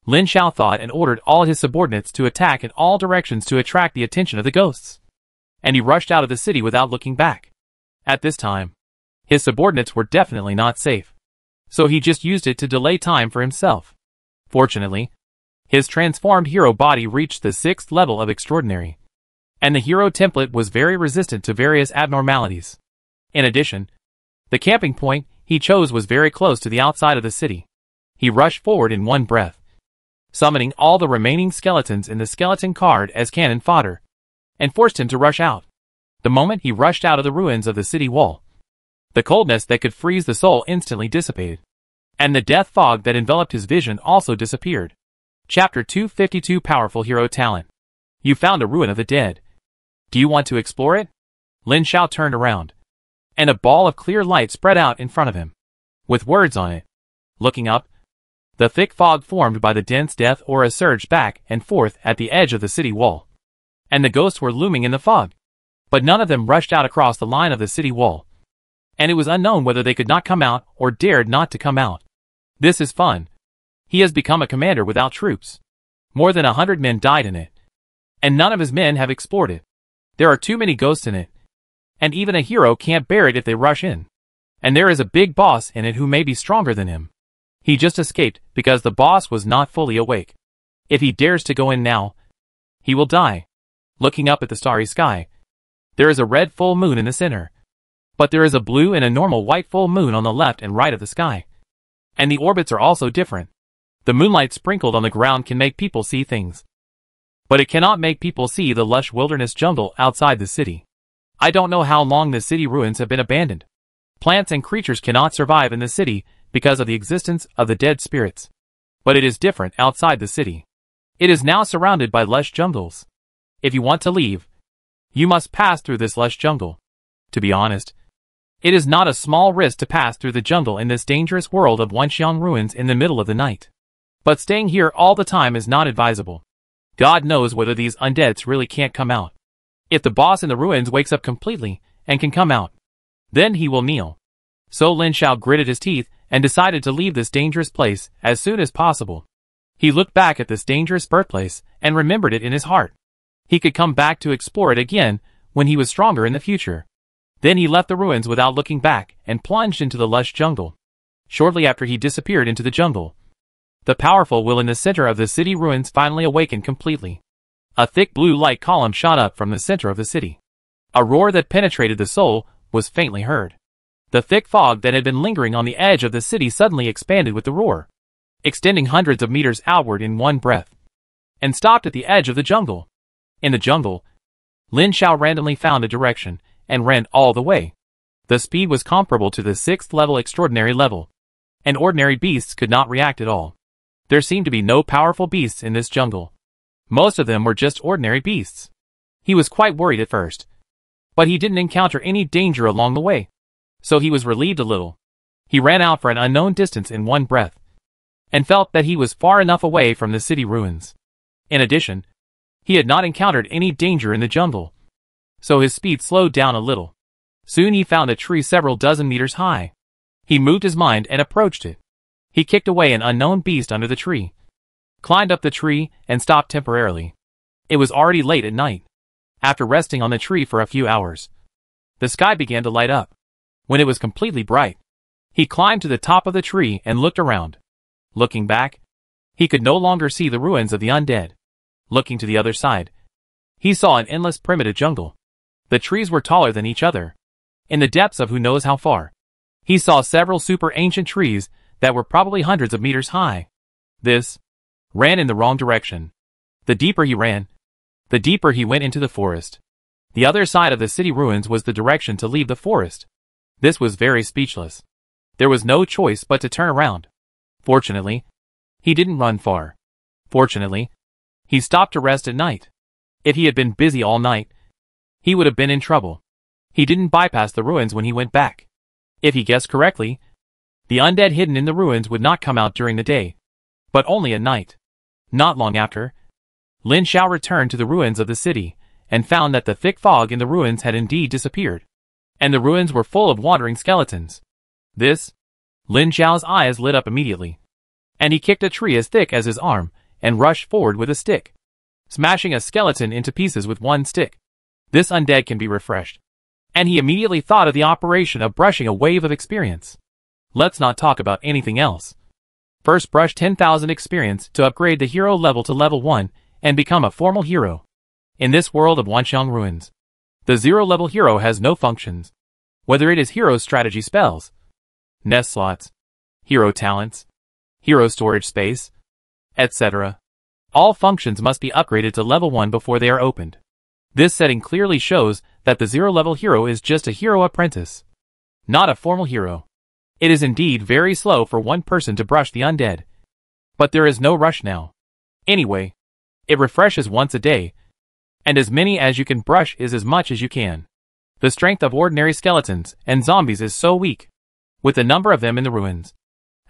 Lin Xiao thought and ordered all his subordinates to attack in all directions to attract the attention of the ghosts, and he rushed out of the city without looking back. At this time, his subordinates were definitely not safe, so he just used it to delay time for himself. Fortunately, his transformed hero body reached the 6th level of extraordinary, and the hero template was very resistant to various abnormalities. In addition, the camping point he chose was very close to the outside of the city. He rushed forward in one breath, summoning all the remaining skeletons in the skeleton card as cannon fodder. and forced him to rush out. The moment he rushed out of the ruins of the city wall, the coldness that could freeze the soul instantly dissipated, and the death fog that enveloped his vision also disappeared. Chapter 252 Powerful Hero Talent. You found a ruin of the dead. Do you want to explore it? Lin Xiao turned around, and a ball of clear light spread out in front of him, with words on it. Looking up, the thick fog formed by the dense death aura surged back and forth at the edge of the city wall, and the ghosts were looming in the fog. But none of them rushed out across the line of the city wall, and it was unknown whether they could not come out or dared not to come out. This is fun. He has become a commander without troops. More than 100 men died in it, and none of his men have explored it. There are too many ghosts in it, and even a hero can't bear it if they rush in. And there is a big boss in it who may be stronger than him. He just escaped because the boss was not fully awake. If he dares to go in now, he will die. Looking up at the starry sky, there is a red full moon in the center, but there is a blue and a normal white full moon on the left and right of the sky. And the orbits are also different. The moonlight sprinkled on the ground can make people see things, but it cannot make people see the lush wilderness jungle outside the city. I don't know how long the city ruins have been abandoned. Plants and creatures cannot survive in the city because of the existence of the dead spirits. But it is different outside the city. It is now surrounded by lush jungles. If you want to leave, you must pass through this lush jungle. To be honest, it is not a small risk to pass through the jungle in this dangerous world of Wanxiang ruins in the middle of the night. But staying here all the time is not advisable. God knows whether these undeads really can't come out. If the boss in the ruins wakes up completely and can come out, then he will kneel. So Lin Xiao gritted his teeth and decided to leave this dangerous place as soon as possible. He looked back at this dangerous birthplace and remembered it in his heart. He could come back to explore it again when he was stronger in the future. Then he left the ruins without looking back and plunged into the lush jungle. Shortly after he disappeared into the jungle, the powerful will in the center of the city ruins finally awakened completely. A thick blue light column shot up from the center of the city. A roar that penetrated the soul was faintly heard. The thick fog that had been lingering on the edge of the city suddenly expanded with the roar, extending hundreds of meters outward in one breath, and stopped at the edge of the jungle. In the jungle, Lin Xiao randomly found a direction and ran all the way. The speed was comparable to the 6th level extraordinary level, and ordinary beasts could not react at all. There seemed to be no powerful beasts in this jungle. Most of them were just ordinary beasts. He was quite worried at first, but he didn't encounter any danger along the way, so he was relieved a little. He ran out for an unknown distance in one breath, and felt that he was far enough away from the city ruins. In addition, he had not encountered any danger in the jungle, so his speed slowed down a little. Soon he found a tree several dozen meters high. He moved his mind and approached it. He kicked away an unknown beast under the tree, climbed up the tree, and stopped temporarily. It was already late at night. After resting on the tree for a few hours, the sky began to light up. When it was completely bright, he climbed to the top of the tree and looked around. Looking back, he could no longer see the ruins of the undead. Looking to the other side, he saw an endless primitive jungle. The trees were taller than each other. In the depths of who knows how far, he saw several super ancient trees that were probably hundreds of meters high. This ran in the wrong direction. The deeper he ran, the deeper he went into the forest. The other side of the city ruins was the direction to leave the forest. This was very speechless. There was no choice but to turn around. Fortunately, he didn't run far. Fortunately, he stopped to rest at night. If he had been busy all night, he would have been in trouble. He didn't bypass the ruins when he went back. If he guessed correctly, the undead hidden in the ruins would not come out during the day, but only at night. Not long after, Lin Xiao returned to the ruins of the city and found that the thick fog in the ruins had indeed disappeared, and the ruins were full of wandering skeletons. Lin Xiao's eyes lit up immediately, and he kicked a tree as thick as his arm and rushed forward with a stick, smashing a skeleton into pieces with one stick. This undead can be refreshed, and he immediately thought of the operation of brushing a wave of experience. Let's not talk about anything else. First brush 10,000 experience to upgrade the hero level to level 1 and become a formal hero. In this world of Wanxiang ruins, the 0-level hero has no functions. Whether it is hero strategy spells, nest slots, hero talents, hero storage space, etc. All functions must be upgraded to level 1 before they are opened. This setting clearly shows that the 0-level hero is just a hero apprentice, not a formal hero. It is indeed very slow for one person to brush the undead. But there is no rush now. Anyway, it refreshes once a day, and as many as you can brush is as much as you can. The strength of ordinary skeletons and zombies is so weak, with the number of them in the ruins.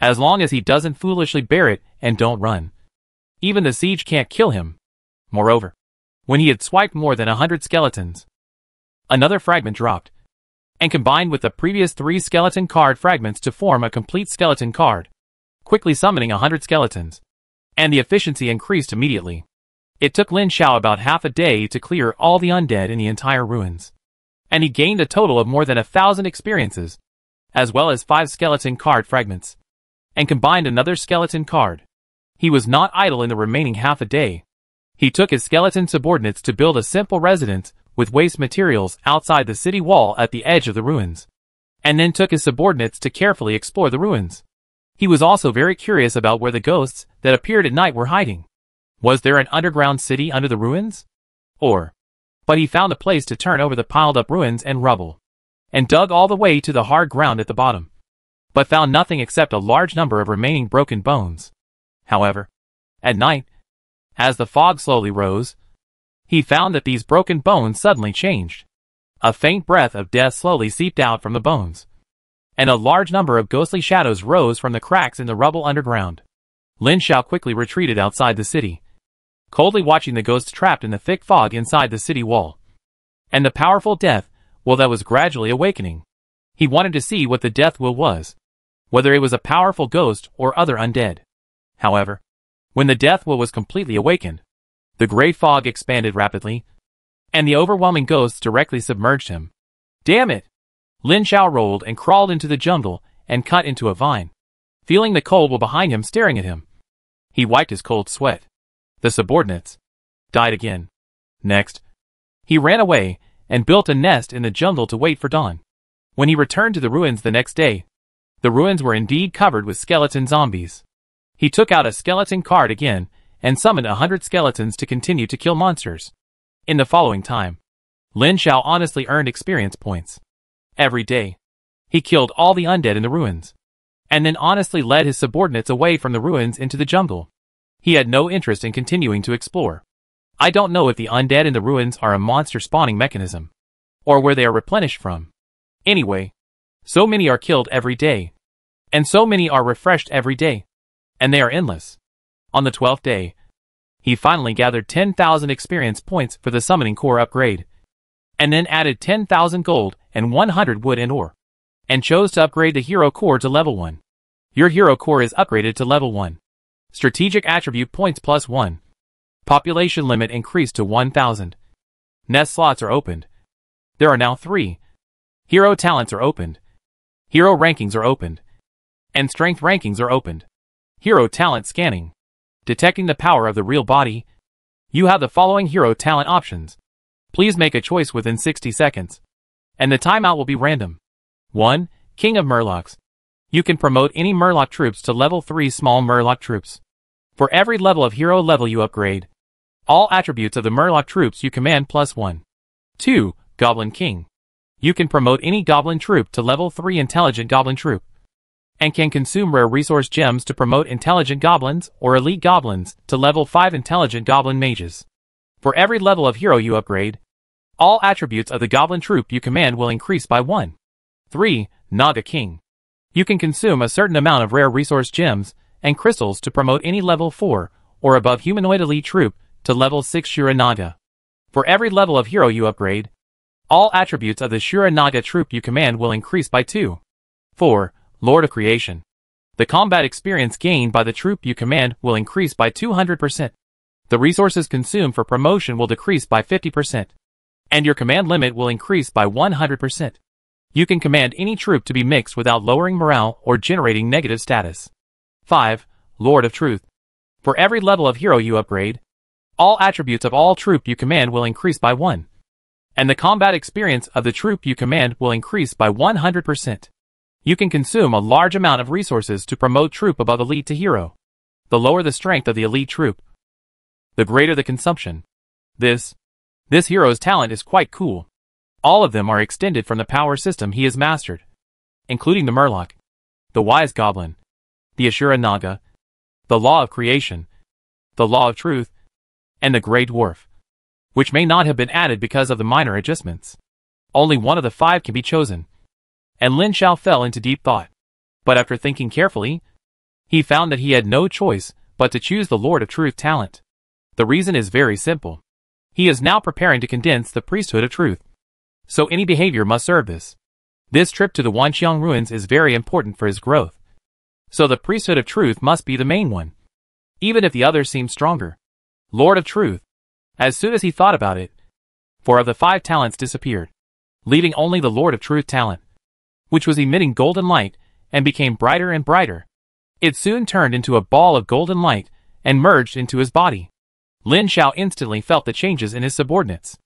As long as he doesn't foolishly bear it and don't run, even the siege can't kill him. Moreover, when he had swiped more than 100 skeletons, another fragment dropped, and combined with the previous 3 skeleton card fragments to form a complete skeleton card, quickly summoning 100 skeletons, and the efficiency increased immediately. It took Lin Xiao about half a day to clear all the undead in the entire ruins, and he gained a total of more than 1,000 experiences, as well as 5 skeleton card fragments, and combined another skeleton card. He was not idle in the remaining half a day. He took his skeleton subordinates to build a simple residence with waste materials outside the city wall at the edge of the ruins, and then took his subordinates to carefully explore the ruins. He was also very curious about where the ghosts that appeared at night were hiding. Was there an underground city under the ruins? But he found a place to turn over the piled-up ruins and rubble, and dug all the way to the hard ground at the bottom, but found nothing except a large number of remaining broken bones. However, at night, as the fog slowly rose, he found that these broken bones suddenly changed. A faint breath of death slowly seeped out from the bones, and a large number of ghostly shadows rose from the cracks in the rubble underground. Lin Xiao quickly retreated outside the city, coldly watching the ghosts trapped in the thick fog inside the city wall, and the powerful death will that was gradually awakening. He wanted to see what the death will was, whether it was a powerful ghost or other undead. However, when the death will was completely awakened, the gray fog expanded rapidly, and the overwhelming ghosts directly submerged him. Damn it! Lin Xiao rolled and crawled into the jungle and cut into a vine, feeling the cold will behind him staring at him. He wiped his cold sweat. The subordinates died again. Next, he ran away and built a nest in the jungle to wait for dawn. When he returned to the ruins the next day, the ruins were indeed covered with skeleton zombies. He took out a skeleton card again and summoned 100 skeletons to continue to kill monsters. In the following time, Lin Xiao honestly earned experience points. Every day, he killed all the undead in the ruins, and then honestly led his subordinates away from the ruins into the jungle. He had no interest in continuing to explore. I don't know if the undead in the ruins are a monster spawning mechanism, or where they are replenished from. Anyway, so many are killed every day, and so many are refreshed every day, and they are endless. On the 12th day, he finally gathered 10,000 experience points for the summoning core upgrade, and then added 10,000 gold and 100 wood and ore, and chose to upgrade the hero core to level 1. Your hero core is upgraded to level 1. Strategic attribute points plus 1. Population limit increased to 1,000. Nest slots are opened. There are now 3. Hero talents are opened. Hero rankings are opened. And strength rankings are opened. Hero talent scanning. Detecting the power of the real body. You have the following hero talent options. Please make a choice within 60 seconds. And the timeout will be random. 1. King of Murlocs. You can promote any Murloc troops to level 3 small Murloc troops. For every level of hero level you upgrade, all attributes of the Murloc troops you command plus 1. 2. Goblin King. You can promote any Goblin troop to level 3 Intelligent Goblin troop, and can consume rare resource gems to promote Intelligent Goblins or Elite Goblins to level 5 Intelligent Goblin Mages. For every level of hero you upgrade, all attributes of the Goblin troop you command will increase by 1. 3. Naga King. You can consume a certain amount of rare resource gems and crystals to promote any level 4 or above humanoid elite troop to level 6 Shura Naga. For every level of hero you upgrade, all attributes of the Shura Naga troop you command will increase by 2. 4. Lord of Creation. The combat experience gained by the troop you command will increase by 200%. The resources consumed for promotion will decrease by 50%. And your command limit will increase by 100%. You can command any troop to be mixed without lowering morale or generating negative status. 5. Lord of Truth. For every level of hero you upgrade, all attributes of all troop you command will increase by 1. And the combat experience of the troop you command will increase by 100%. You can consume a large amount of resources to promote troop above elite to hero. The lower the strength of the elite troop, the greater the consumption. This This hero's talent is quite cool. All of them are extended from the power system he has mastered, including the Murloc, the Wise Goblin, the Ashura Naga, the Law of Creation, the Law of Truth, and the Grey Dwarf, which may not have been added because of the minor adjustments. Only one of the 5 can be chosen. And Lin Xiao fell into deep thought. But after thinking carefully, he found that he had no choice but to choose the Lord of Truth talent. The reason is very simple. He is now preparing to condense the priesthood of truth. So any behavior must serve this. This trip to the Wanxiang ruins is very important for his growth. So the priesthood of truth must be the main one, even if the others seem stronger. Lord of Truth. As soon as he thought about it, 4 of the 5 talents disappeared, leaving only the Lord of Truth talent, which was emitting golden light and became brighter and brighter. It soon turned into a ball of golden light and merged into his body. Lin Xiao instantly felt the changes in his subordinates.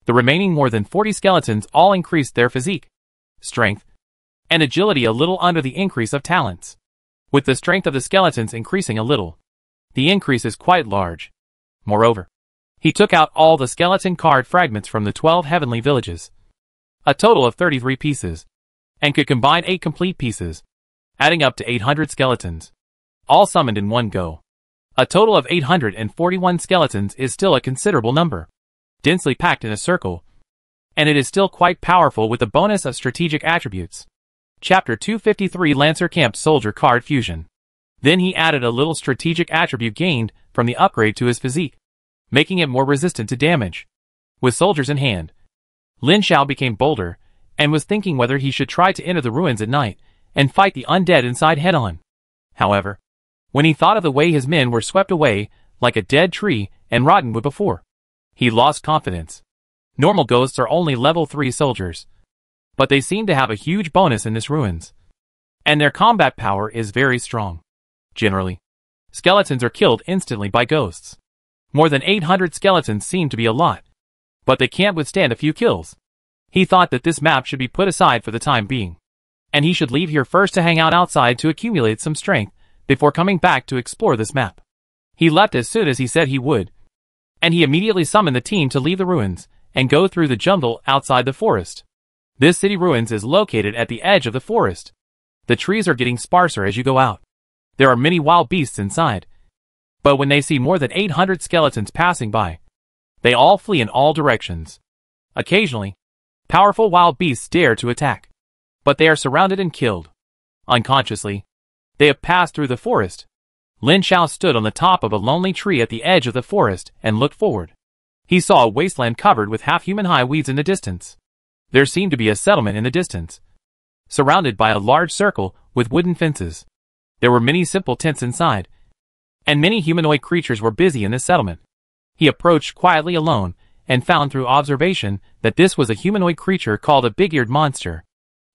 The remaining more than 40 skeletons all increased their physique, strength, and agility a little under the increase of talents. With the strength of the skeletons increasing a little, the increase is quite large. Moreover, he took out all the skeleton card fragments from the 12 heavenly villages, a total of 33 pieces, and could combine 8 complete pieces, adding up to 800 skeletons, all summoned in one go. A total of 841 skeletons is still a considerable number, densely packed in a circle, and it is still quite powerful with the bonus of strategic attributes. Chapter 253 Lancer Camp Soldier Card Fusion. Then he added a little strategic attribute gained from the upgrade to his physique, making it more resistant to damage. With soldiers in hand, Lin Xiao became bolder, and was thinking whether he should try to enter the ruins at night and fight the undead inside head-on. However, when he thought of the way his men were swept away like a dead tree and rotten wood before, he lost confidence. Normal ghosts are only level 3 soldiers, but they seem to have a huge bonus in this ruins, and their combat power is very strong. Generally, skeletons are killed instantly by ghosts. More than 800 skeletons seem to be a lot, but they can't withstand a few kills. He thought that this map should be put aside for the time being, and he should leave here first to hang out outside to accumulate some strength before coming back to explore this map. He left as soon as he said he would, and he immediately summoned the team to leave the ruins and go through the jungle outside the forest. This city ruins is located at the edge of the forest. The trees are getting sparser as you go out. There are many wild beasts inside, but when they see more than 800 skeletons passing by, they all flee in all directions. Occasionally, powerful wild beasts dare to attack, but they are surrounded and killed. Unconsciously, they have passed through the forest. Lin Xiao stood on the top of a lonely tree at the edge of the forest and looked forward. He saw a wasteland covered with half-human-high weeds in the distance. There seemed to be a settlement in the distance, surrounded by a large circle with wooden fences. There were many simple tents inside, and many humanoid creatures were busy in this settlement. He approached quietly alone and found through observation that this was a humanoid creature called a big-eared monster.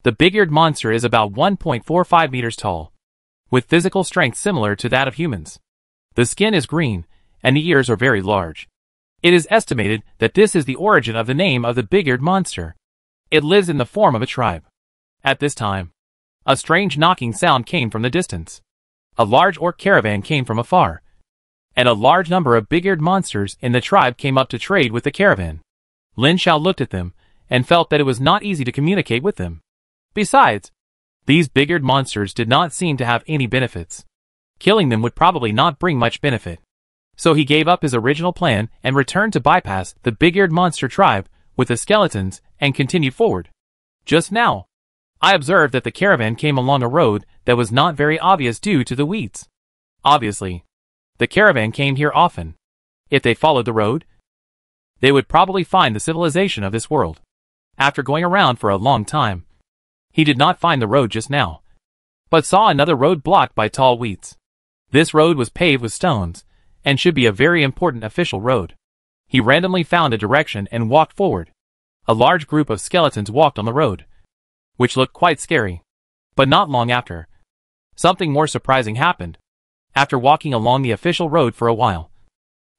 The big-eared monster is about 1.45 meters tall, with physical strength similar to that of humans. The skin is green, and the ears are very large. It is estimated that this is the origin of the name of the big-eared monster. It lives in the form of a tribe. At this time, a strange knocking sound came from the distance. A large orc caravan came from afar, and a large number of big-eared monsters in the tribe came up to trade with the caravan. Lin Xiao looked at them and felt that it was not easy to communicate with them. Besides, these big-eared monsters did not seem to have any benefits. Killing them would probably not bring much benefit. So he gave up his original plan and returned to bypass the big-eared monster tribe with the skeletons and continued forward. Just now, I observed that the caravan came along a road that was not very obvious due to the weeds. Obviously, the caravan came here often. If they followed the road, they would probably find the civilization of this world. After going around for a long time, he did not find the road just now, but saw another road blocked by tall weeds. This road was paved with stones, and should be a very important official road. He randomly found a direction and walked forward. A large group of skeletons walked on the road, which looked quite scary. But not long after, something more surprising happened. After walking along the official road for a while,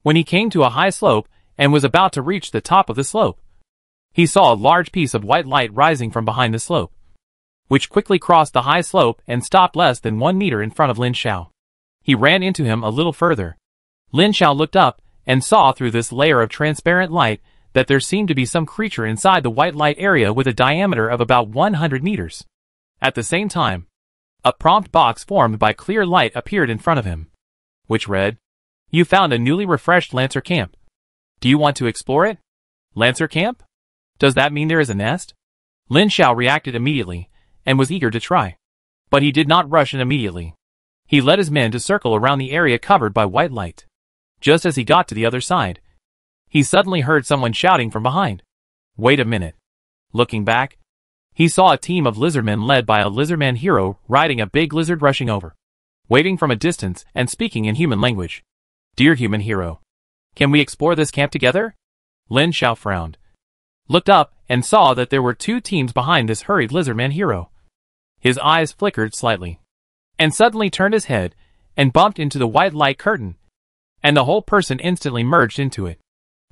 when he came to a high slope and was about to reach the top of the slope, he saw a large piece of white light rising from behind the slope, which quickly crossed the high slope and stopped less than 1 meter in front of Lin Xiao. He ran into him a little further. Lin Xiao looked up and saw through this layer of transparent light that there seemed to be some creature inside the white light area with a diameter of about 100 meters. At the same time, a prompt box formed by clear light appeared in front of him, which read, "You found a newly refreshed Lancer camp. Do you want to explore it? Lancer camp? Does that mean there is a nest?" Lin Xiao reacted immediately, and was eager to try. But he did not rush in immediately. He led his men to circle around the area covered by white light. Just as he got to the other side, he suddenly heard someone shouting from behind. Wait a minute. Looking back, he saw a team of lizardmen led by a lizardman hero riding a big lizard rushing over, waving from a distance and speaking in human language. "Dear human hero, can we explore this camp together?" Lin Xiao frowned, looked up, and saw that there were two teams behind this hurried lizardman hero. His eyes flickered slightly, and suddenly turned his head and bumped into the white light curtain, and the whole person instantly merged into it.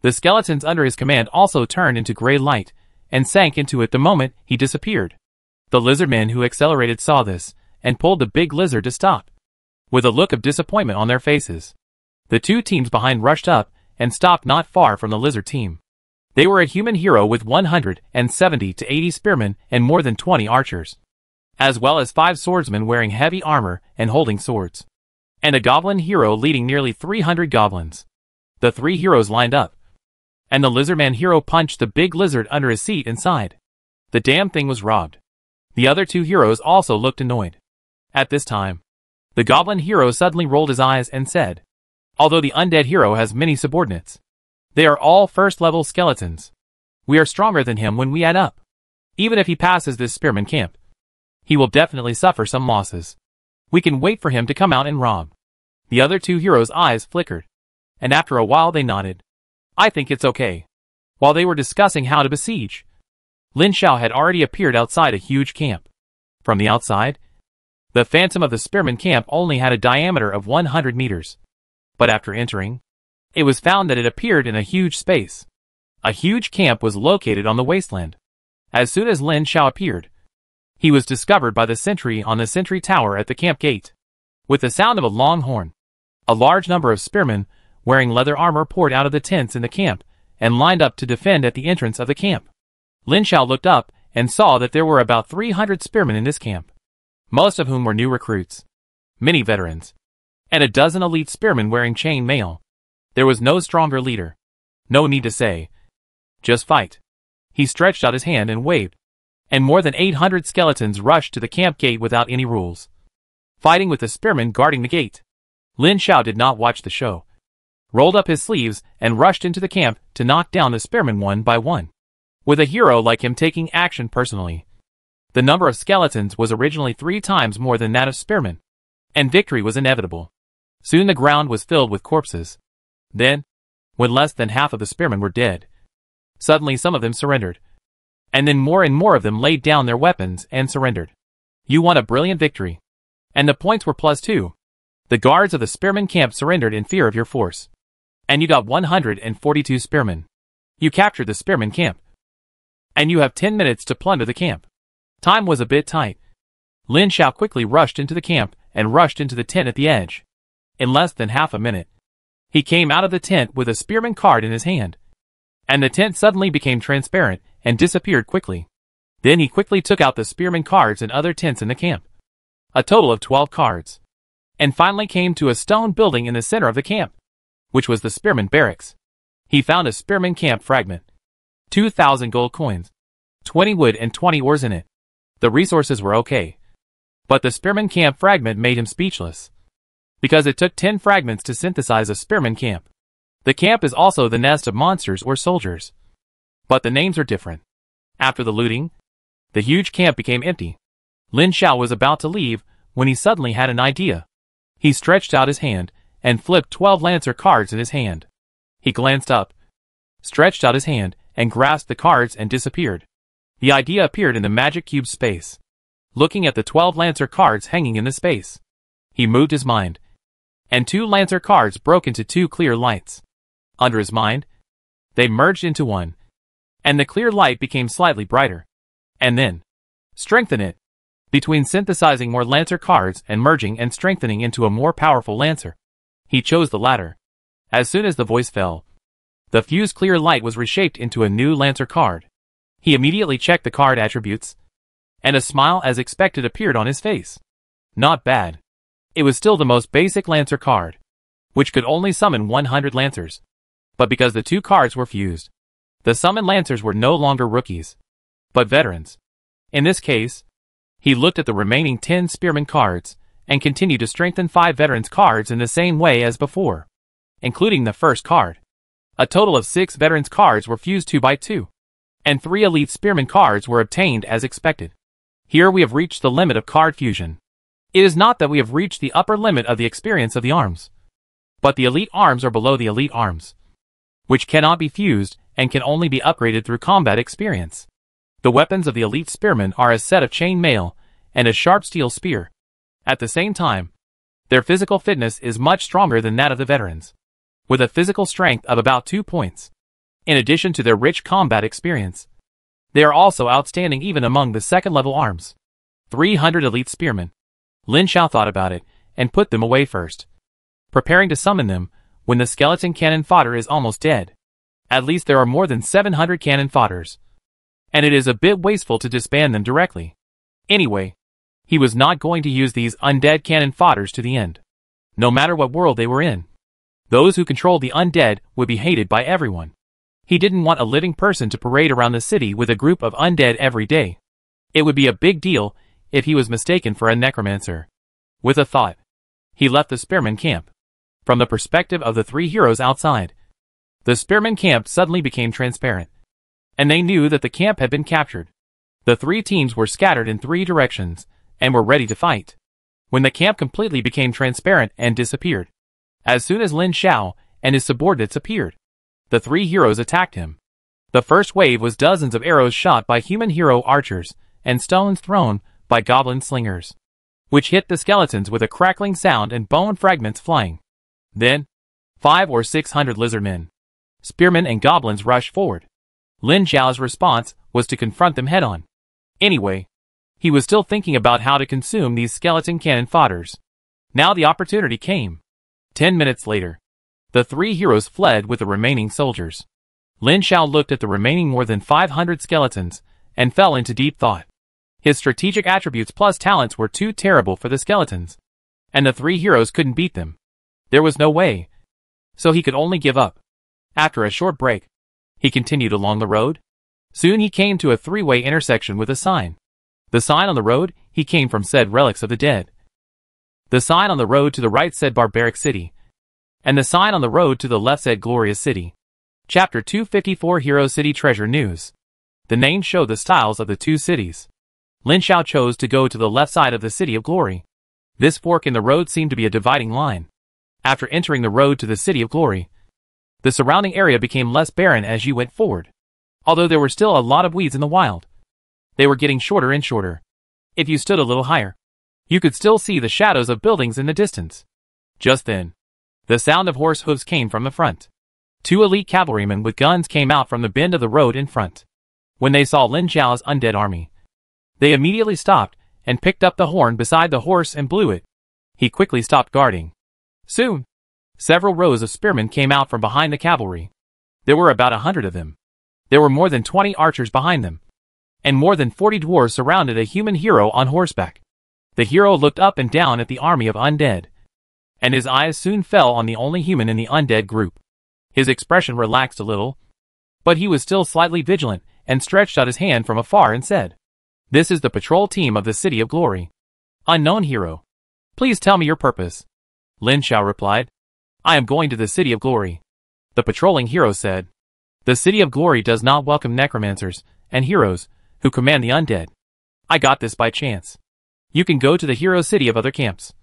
The skeletons under his command also turned into gray light, and sank into it the moment he disappeared. The lizardmen who accelerated saw this, and pulled the big lizard to stop, with a look of disappointment on their faces. The two teams behind rushed up, and stopped not far from the lizard team. They were a human hero with 170 to 80 spearmen and more than 20 archers, as well as 5 swordsmen wearing heavy armor and holding swords, and a goblin hero leading nearly 300 goblins. The 3 heroes lined up, and the lizardman hero punched the big lizard under his seat inside. The damn thing was robbed. The other 2 heroes also looked annoyed. At this time, the goblin hero suddenly rolled his eyes and said, "Although the undead hero has many subordinates, they are all first-level skeletons. We are stronger than him when we add up. Even if he passes this spearman camp, he will definitely suffer some losses. We can wait for him to come out and rob." The other 2 heroes' eyes flickered, and after a while they nodded. "I think it's okay." While they were discussing how to besiege, Lin Xiao had already appeared outside a huge camp. From the outside, the phantom of the spearman camp only had a diameter of 100 meters. But after entering, it was found that it appeared in a huge space. A huge camp was located on the wasteland. As soon as Lin Xiao appeared, he was discovered by the sentry on the sentry tower at the camp gate. With the sound of a long horn, a large number of spearmen wearing leather armor poured out of the tents in the camp and lined up to defend at the entrance of the camp. Lin Xiao looked up and saw that there were about 300 spearmen in this camp, most of whom were new recruits, many veterans, and a dozen elite spearmen wearing chain mail. There was no stronger leader. No need to say, "Just fight." He stretched out his hand and waved, and more than 800 skeletons rushed to the camp gate without any rules, fighting with the spearmen guarding the gate. Lin Xiao did not watch the show, rolled up his sleeves and rushed into the camp to knock down the spearmen one by one, with a hero like him taking action personally. The number of skeletons was originally 3 times more than that of spearmen, and victory was inevitable. Soon the ground was filled with corpses. Then, when less than half of the spearmen were dead, suddenly some of them surrendered, and then more and more of them laid down their weapons and surrendered. You won a brilliant victory, and the points were +2. The guards of the spearman camp surrendered in fear of your force, and you got 142 spearmen. You captured the spearman camp, and you have 10 minutes to plunder the camp. Time was a bit tight. Lin Xiao quickly rushed into the camp and rushed into the tent at the edge. In less than half a minute, he came out of the tent with a spearman card in his hand, and the tent suddenly became transparent and disappeared quickly. Then he quickly took out the spearman cards and other tents in the camp, a total of 12 cards, and finally came to a stone building in the center of the camp, which was the spearman barracks. He found a spearman camp fragment, 2,000 gold coins, 20 wood and 20 ores in it. The resources were okay, but the spearman camp fragment made him speechless, because it took 10 fragments to synthesize a spearman camp. The camp is also the nest of monsters or soldiers, but the names are different. After the looting, the huge camp became empty. Lin Xiao was about to leave when he suddenly had an idea. He stretched out his hand and flipped 12 Lancer cards in his hand. He glanced up, stretched out his hand, and grasped the cards and disappeared. The idea appeared in the magic cube space. Looking at the 12 Lancer cards hanging in the space, he moved his mind, and 2 Lancer cards broke into 2 clear lights. Under his mind, they merged into one, and the clear light became slightly brighter, and then strengthened it. Between synthesizing more Lancer cards and merging and strengthening into a more powerful Lancer, he chose the latter. As soon as the voice fell, The fused clear light was reshaped into a new Lancer card. He immediately checked the card attributes, and a smile as expected appeared on his face. Not bad. It was still the most basic Lancer card, which could only summon 100 Lancers. But because the two cards were fused, the summoned Lancers were no longer rookies, but veterans. In this case, he looked at the remaining 10 Spearman cards, and continued to strengthen 5 Veterans cards in the same way as before, including the first card. A total of 6 Veterans cards were fused 2 by 2, and 3 Elite Spearman cards were obtained as expected. Here we have reached the limit of card fusion. It is not that we have reached the upper limit of the experience of the arms, but the Elite arms are below the Elite arms, which cannot be fused and can only be upgraded through combat experience. The weapons of the Elite Spearmen are a set of chain mail and a sharp steel spear. At the same time, their physical fitness is much stronger than that of the veterans, with a physical strength of about 2 points. In addition to their rich combat experience, they are also outstanding even among the second-level arms. 300 Elite Spearmen. Lin Xiao thought about it, and put them away first, preparing to summon them when the skeleton cannon fodder is almost dead. At least there are more than 700 cannon fodders, and it is a bit wasteful to disband them directly. Anyway, he was not going to use these undead cannon fodders to the end. No matter what world they were in, those who controlled the undead would be hated by everyone. He didn't want a living person to parade around the city with a group of undead every day. It would be a big deal if he was mistaken for a necromancer. With a thought, he left the Spearman camp. From the perspective of the 3 heroes outside, the Spearman camp suddenly became transparent, and they knew that the camp had been captured. The 3 teams were scattered in 3 directions, and were ready to fight, when the camp completely became transparent and disappeared. As soon as Lin Xiao and his subordinates appeared, the 3 heroes attacked him. The first wave was dozens of arrows shot by human hero archers, and stones thrown by goblin slingers, which hit the skeletons with a crackling sound and bone fragments flying. Then, 500 or 600 lizardmen, spearmen and goblins rushed forward. Lin Xiao's response was to confront them head-on. Anyway, he was still thinking about how to consume these skeleton cannon fodders. Now the opportunity came. 10 minutes later, the 3 heroes fled with the remaining soldiers. Lin Xiao looked at the remaining more than 500 skeletons, and fell into deep thought. His strategic attributes plus talents were too terrible for the skeletons, and the 3 heroes couldn't beat them. There was no way, so he could only give up. After a short break, he continued along the road. Soon he came to a 3-way intersection with a sign. The sign on the road he came from said Relics of the Dead. The sign on the road to the right said Barbaric City, and the sign on the road to the left said Glorious City. Chapter 254 Hero City Treasure News. The names show the styles of the 2 cities. Lin Xiao chose to go to the left side of the City of Glory. This fork in the road seemed to be a dividing line. After entering the road to the City of Glory, the surrounding area became less barren as you went forward. Although there were still a lot of weeds in the wild, they were getting shorter and shorter. If you stood a little higher, you could still see the shadows of buildings in the distance. Just then, the sound of horse hooves came from the front. 2 elite cavalrymen with guns came out from the bend of the road in front. When they saw Lin Xiao's undead army, they immediately stopped and picked up the horn beside the horse and blew it. He quickly stopped guarding. Soon, several rows of spearmen came out from behind the cavalry. There were about 100 of them. There were more than 20 archers behind them, and more than 40 dwarves surrounded a human hero on horseback. The hero looked up and down at the army of undead, and his eyes soon fell on the only human in the undead group. His expression relaxed a little, but he was still slightly vigilant and stretched out his hand from afar and said, "This is the patrol team of the City of Glory. Unknown hero, please tell me your purpose." Lin Xiao replied, "I am going to the City of Glory." The patrolling hero said, "The City of Glory does not welcome necromancers and heroes who command the undead. I got this by chance. You can go to the hero city of other camps,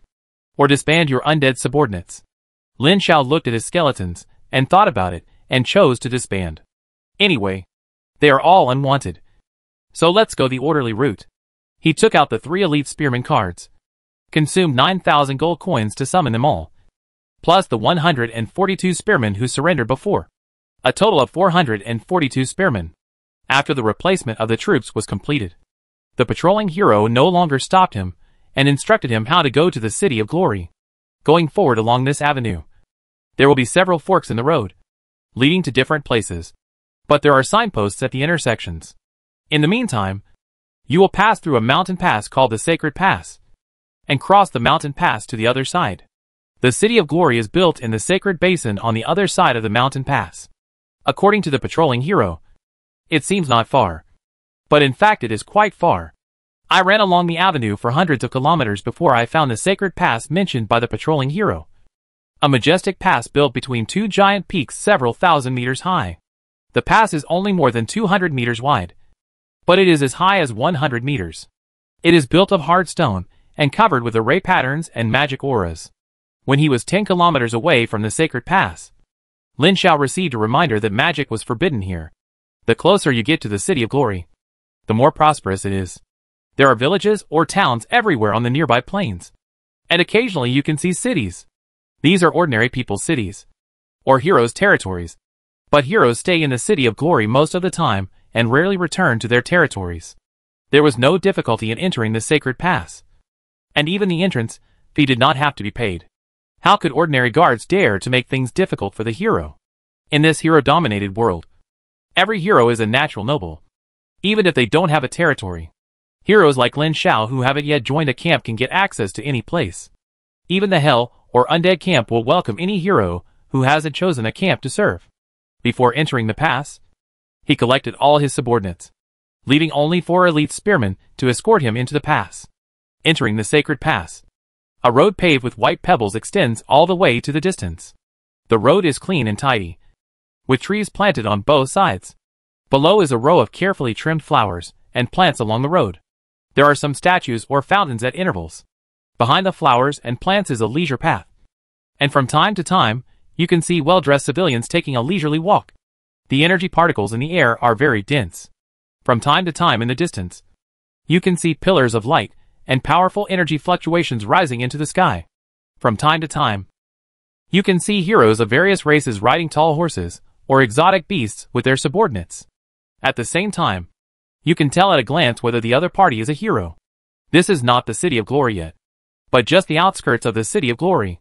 or disband your undead subordinates." Lin Xiao looked at his skeletons and thought about it and chose to disband. Anyway, they are all unwanted, so let's go the orderly route. He took out the 3 elite spearman cards, consumed 9,000 gold coins to summon them all, plus the 142 spearmen who surrendered before. A total of 442 spearmen. After the replacement of the troops was completed, the patrolling hero no longer stopped him and instructed him how to go to the City of Glory. Going forward along this avenue, there will be several forks in the road. leading to different places. But there are signposts at the intersections. In the meantime, you will pass through a mountain pass called the Sacred Pass, and cross the mountain pass to the other side. The City of Glory is built in the Sacred Basin on the other side of the mountain pass. According to the patrolling hero, it seems not far. But in fact it is quite far. I ran along the avenue for hundreds of kilometers before I found the Sacred Pass mentioned by the patrolling hero. A majestic pass built between two giant peaks several thousand meters high. The pass is only more than 200 meters wide, but it is as high as 100 meters. It is built of hard stone and covered with array patterns and magic auras. When he was 10 kilometers away from the Sacred Pass, Lin Xiao received a reminder that magic was forbidden here. The closer you get to the City of Glory, the more prosperous it is. There are villages or towns everywhere on the nearby plains, and occasionally you can see cities. These are ordinary people's cities, or heroes' territories. But heroes stay in the City of Glory most of the time and rarely return to their territories. There was no difficulty in entering the Sacred Pass, and even the entrance fee did not have to be paid. How could ordinary guards dare to make things difficult for the hero? In this hero-dominated world, every hero is a natural noble, even if they don't have a territory. Heroes like Lin Xiao who haven't yet joined a camp can get access to any place. Even the Hell or Undead camp will welcome any hero who hasn't chosen a camp to serve. Before entering the pass, he collected all his subordinates, leaving only 4 elite spearmen to escort him into the pass. Entering the Sacred Pass, a road paved with white pebbles extends all the way to the distance. The road is clean and tidy, with trees planted on both sides. Below is a row of carefully trimmed flowers and plants along the road. There are some statues or fountains at intervals. Behind the flowers and plants is a leisure path, and from time to time, you can see well-dressed civilians taking a leisurely walk. The energy particles in the air are very dense. From time to time in the distance, you can see pillars of light and powerful energy fluctuations rising into the sky. From time to time, you can see heroes of various races riding tall horses or exotic beasts with their subordinates. At the same time, you can tell at a glance whether the other party is a hero. This is not the City of Glory yet, but just the outskirts of the City of Glory.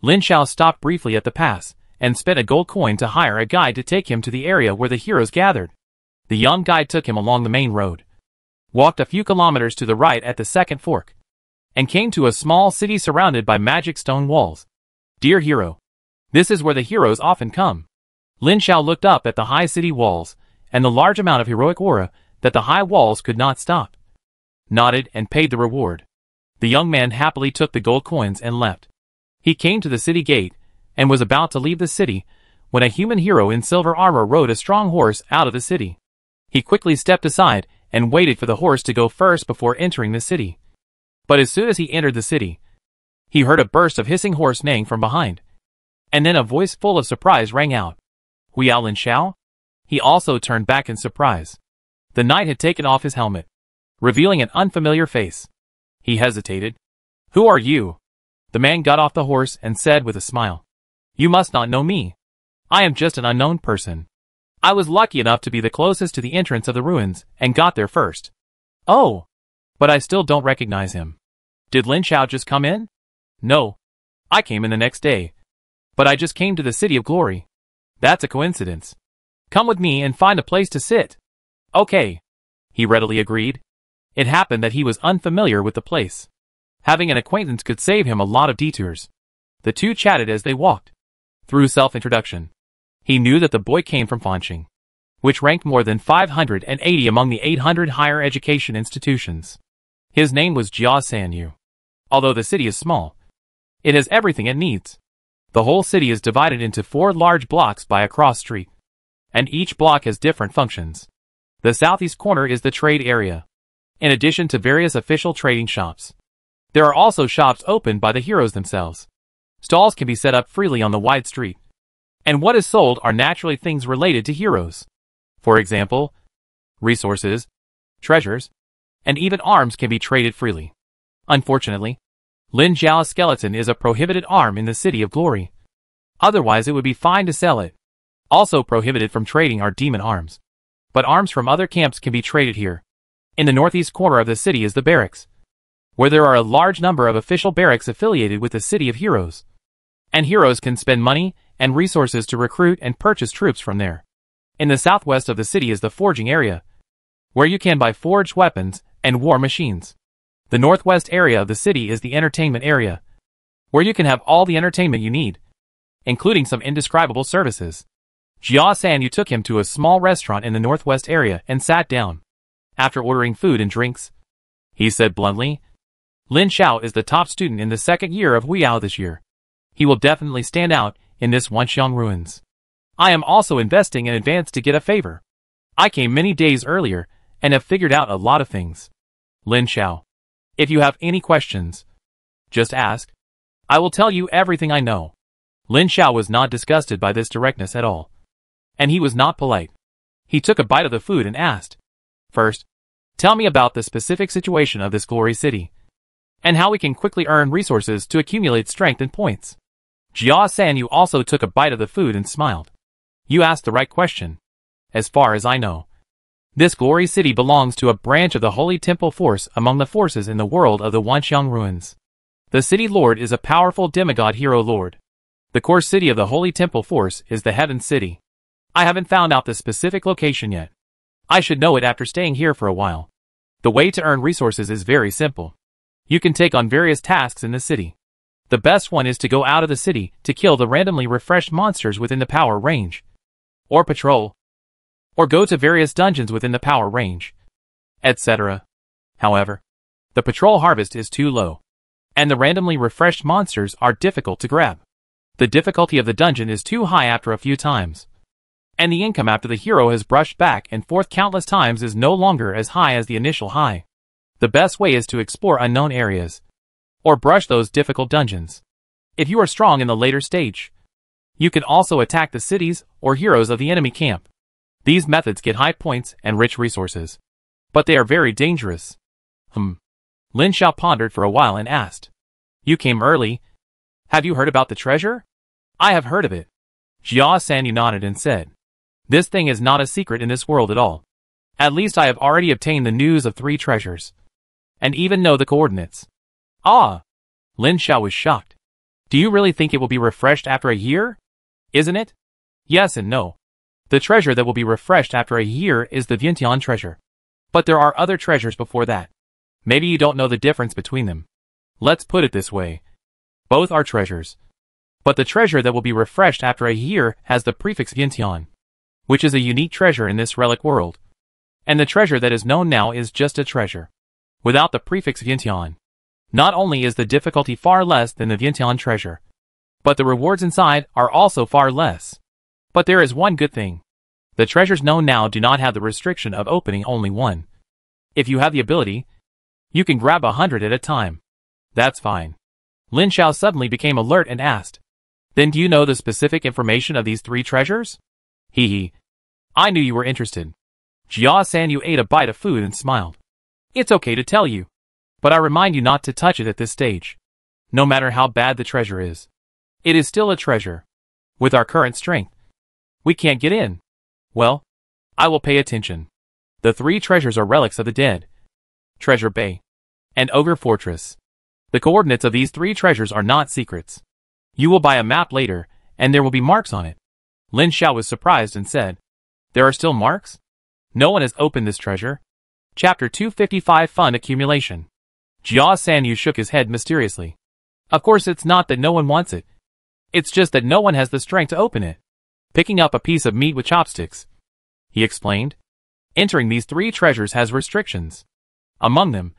Lin Xiao stopped briefly at the pass and spent a gold coin to hire a guide to take him to the area where the heroes gathered. The young guide took him along the main road, walked a few kilometers to the right at the second fork, and came to a small city surrounded by magic stone walls. Dear hero, this is where the heroes often come. Lin Xiao looked up at the high city walls and the large amount of heroic aura that the high walls could not stop, nodded and paid the reward. The young man happily took the gold coins and left. He came to the city gate and was about to leave the city when a human hero in silver armor rode a strong horse out of the city. He quickly stepped aside and waited for the horse to go first before entering the city. But as soon as he entered the city, he heard a burst of hissing horse neighing from behind, and then a voice full of surprise rang out. Huiao Lin Xiao? He also turned back in surprise. The knight had taken off his helmet, revealing an unfamiliar face. He hesitated. Who are you? The man got off the horse and said with a smile. You must not know me. I am just an unknown person. I was lucky enough to be the closest to the entrance of the ruins and got there first. Oh, but I still don't recognize him. Did Lin Xiao just come in? No, I came in the next day. But I just came to the City of Glory. That's a coincidence. Come with me and find a place to sit. Okay. He readily agreed. It happened that he was unfamiliar with the place. Having an acquaintance could save him a lot of detours. The two chatted as they walked. Through self-introduction, he knew that the boy came from Fanqing, which ranked more than 580 among the 800 higher education institutions. His name was Jia Sanyu. Although the city is small, it has everything it needs. The whole city is divided into 4 large blocks by a cross street, and each block has different functions. The southeast corner is the trade area, in addition to various official trading shops. There are also shops opened by the heroes themselves. Stalls can be set up freely on the wide street, and what is sold are naturally things related to heroes. For example, resources, treasures, and even arms can be traded freely. Unfortunately, Lin Xiao's skeleton is a prohibited arm in the City of Glory. Otherwise it would be fine to sell it. Also prohibited from trading are demon arms. But arms from other camps can be traded here. In the northeast corner of the city is the barracks, where there are a large number of official barracks affiliated with the City of Heroes. And heroes can spend money and resources to recruit and purchase troops from there. In the southwest of the city is the forging area, where you can buy forged weapons and war machines. The northwest area of the city is the entertainment area, where you can have all the entertainment you need, including some indescribable services. Jia Sanyu took him to a small restaurant in the northwest area and sat down. After ordering food and drinks, he said bluntly, Lin Xiao is the top student in the second year of Huiyao this year. He will definitely stand out in this Wanxiang ruins. I am also investing in advance to get a favor. I came many days earlier and have figured out a lot of things. Lin Xiao, if you have any questions, just ask. I will tell you everything I know. Lin Xiao was not disgusted by this directness at all. And he was not polite. He took a bite of the food and asked, First, tell me about the specific situation of this glory city, and how we can quickly earn resources to accumulate strength and points. Jia Sanyu also took a bite of the food and smiled. You asked the right question. As far as I know, this glory city belongs to a branch of the Holy Temple Force among the forces in the world of the Wanxiang ruins. The city lord is a powerful demigod hero lord. The core city of the Holy Temple Force is the Heaven City. I haven't found out the specific location yet. I should know it after staying here for a while. The way to earn resources is very simple. You can take on various tasks in the city. The best one is to go out of the city to kill the randomly refreshed monsters within the power range, or patrol, or go to various dungeons within the power range, etc. However, the patrol harvest is too low, and the randomly refreshed monsters are difficult to grab. The difficulty of the dungeon is too high after a few times, and the income after the hero has brushed back and forth countless times is no longer as high as the initial high. The best way is to explore unknown areas, or brush those difficult dungeons. If you are strong in the later stage, you can also attack the cities or heroes of the enemy camp. These methods get high points and rich resources, but they are very dangerous. Lin Xiao pondered for a while and asked, You came early. Have you heard about the treasure? I have heard of it. Jia Sanyu nodded and said, This thing is not a secret in this world at all. At least I have already obtained the news of 3 treasures, and even know the coordinates. Ah! Lin Xiao was shocked. Do you really think it will be refreshed after a year? Isn't it? Yes and no. The treasure that will be refreshed after a year is the Vientiane treasure. But there are other treasures before that. Maybe you don't know the difference between them. Let's put it this way. Both are treasures. But the treasure that will be refreshed after a year has the prefix Vientiane, which is a unique treasure in this relic world. And the treasure that is known now is just a treasure, without the prefix Vientiane. Not only is the difficulty far less than the Vientiane treasure, but the rewards inside are also far less. But there is one good thing. The treasures known now do not have the restriction of opening only one. If you have the ability, you can grab 100 at a time. That's fine. Lin Xiao suddenly became alert and asked, Then do you know the specific information of these 3 treasures? Hee. I knew you were interested. Jia Sanyu ate a bite of food and smiled. It's okay to tell you, but I remind you not to touch it at this stage. No matter how bad the treasure is, it is still a treasure. With our current strength, we can't get in. Well, I will pay attention. The 3 treasures are relics of the dead, Treasure Bay, and Ogre Fortress. The coordinates of these 3 treasures are not secrets. You will buy a map later, and there will be marks on it. Lin Xiao was surprised and said, There are still marks? No one has opened this treasure. Chapter 255 Fund Accumulation. Jia Sanyu shook his head mysteriously. Of course it's not that no one wants it. It's just that no one has the strength to open it. Picking up a piece of meat with chopsticks, he explained. Entering these 3 treasures has restrictions. Among them,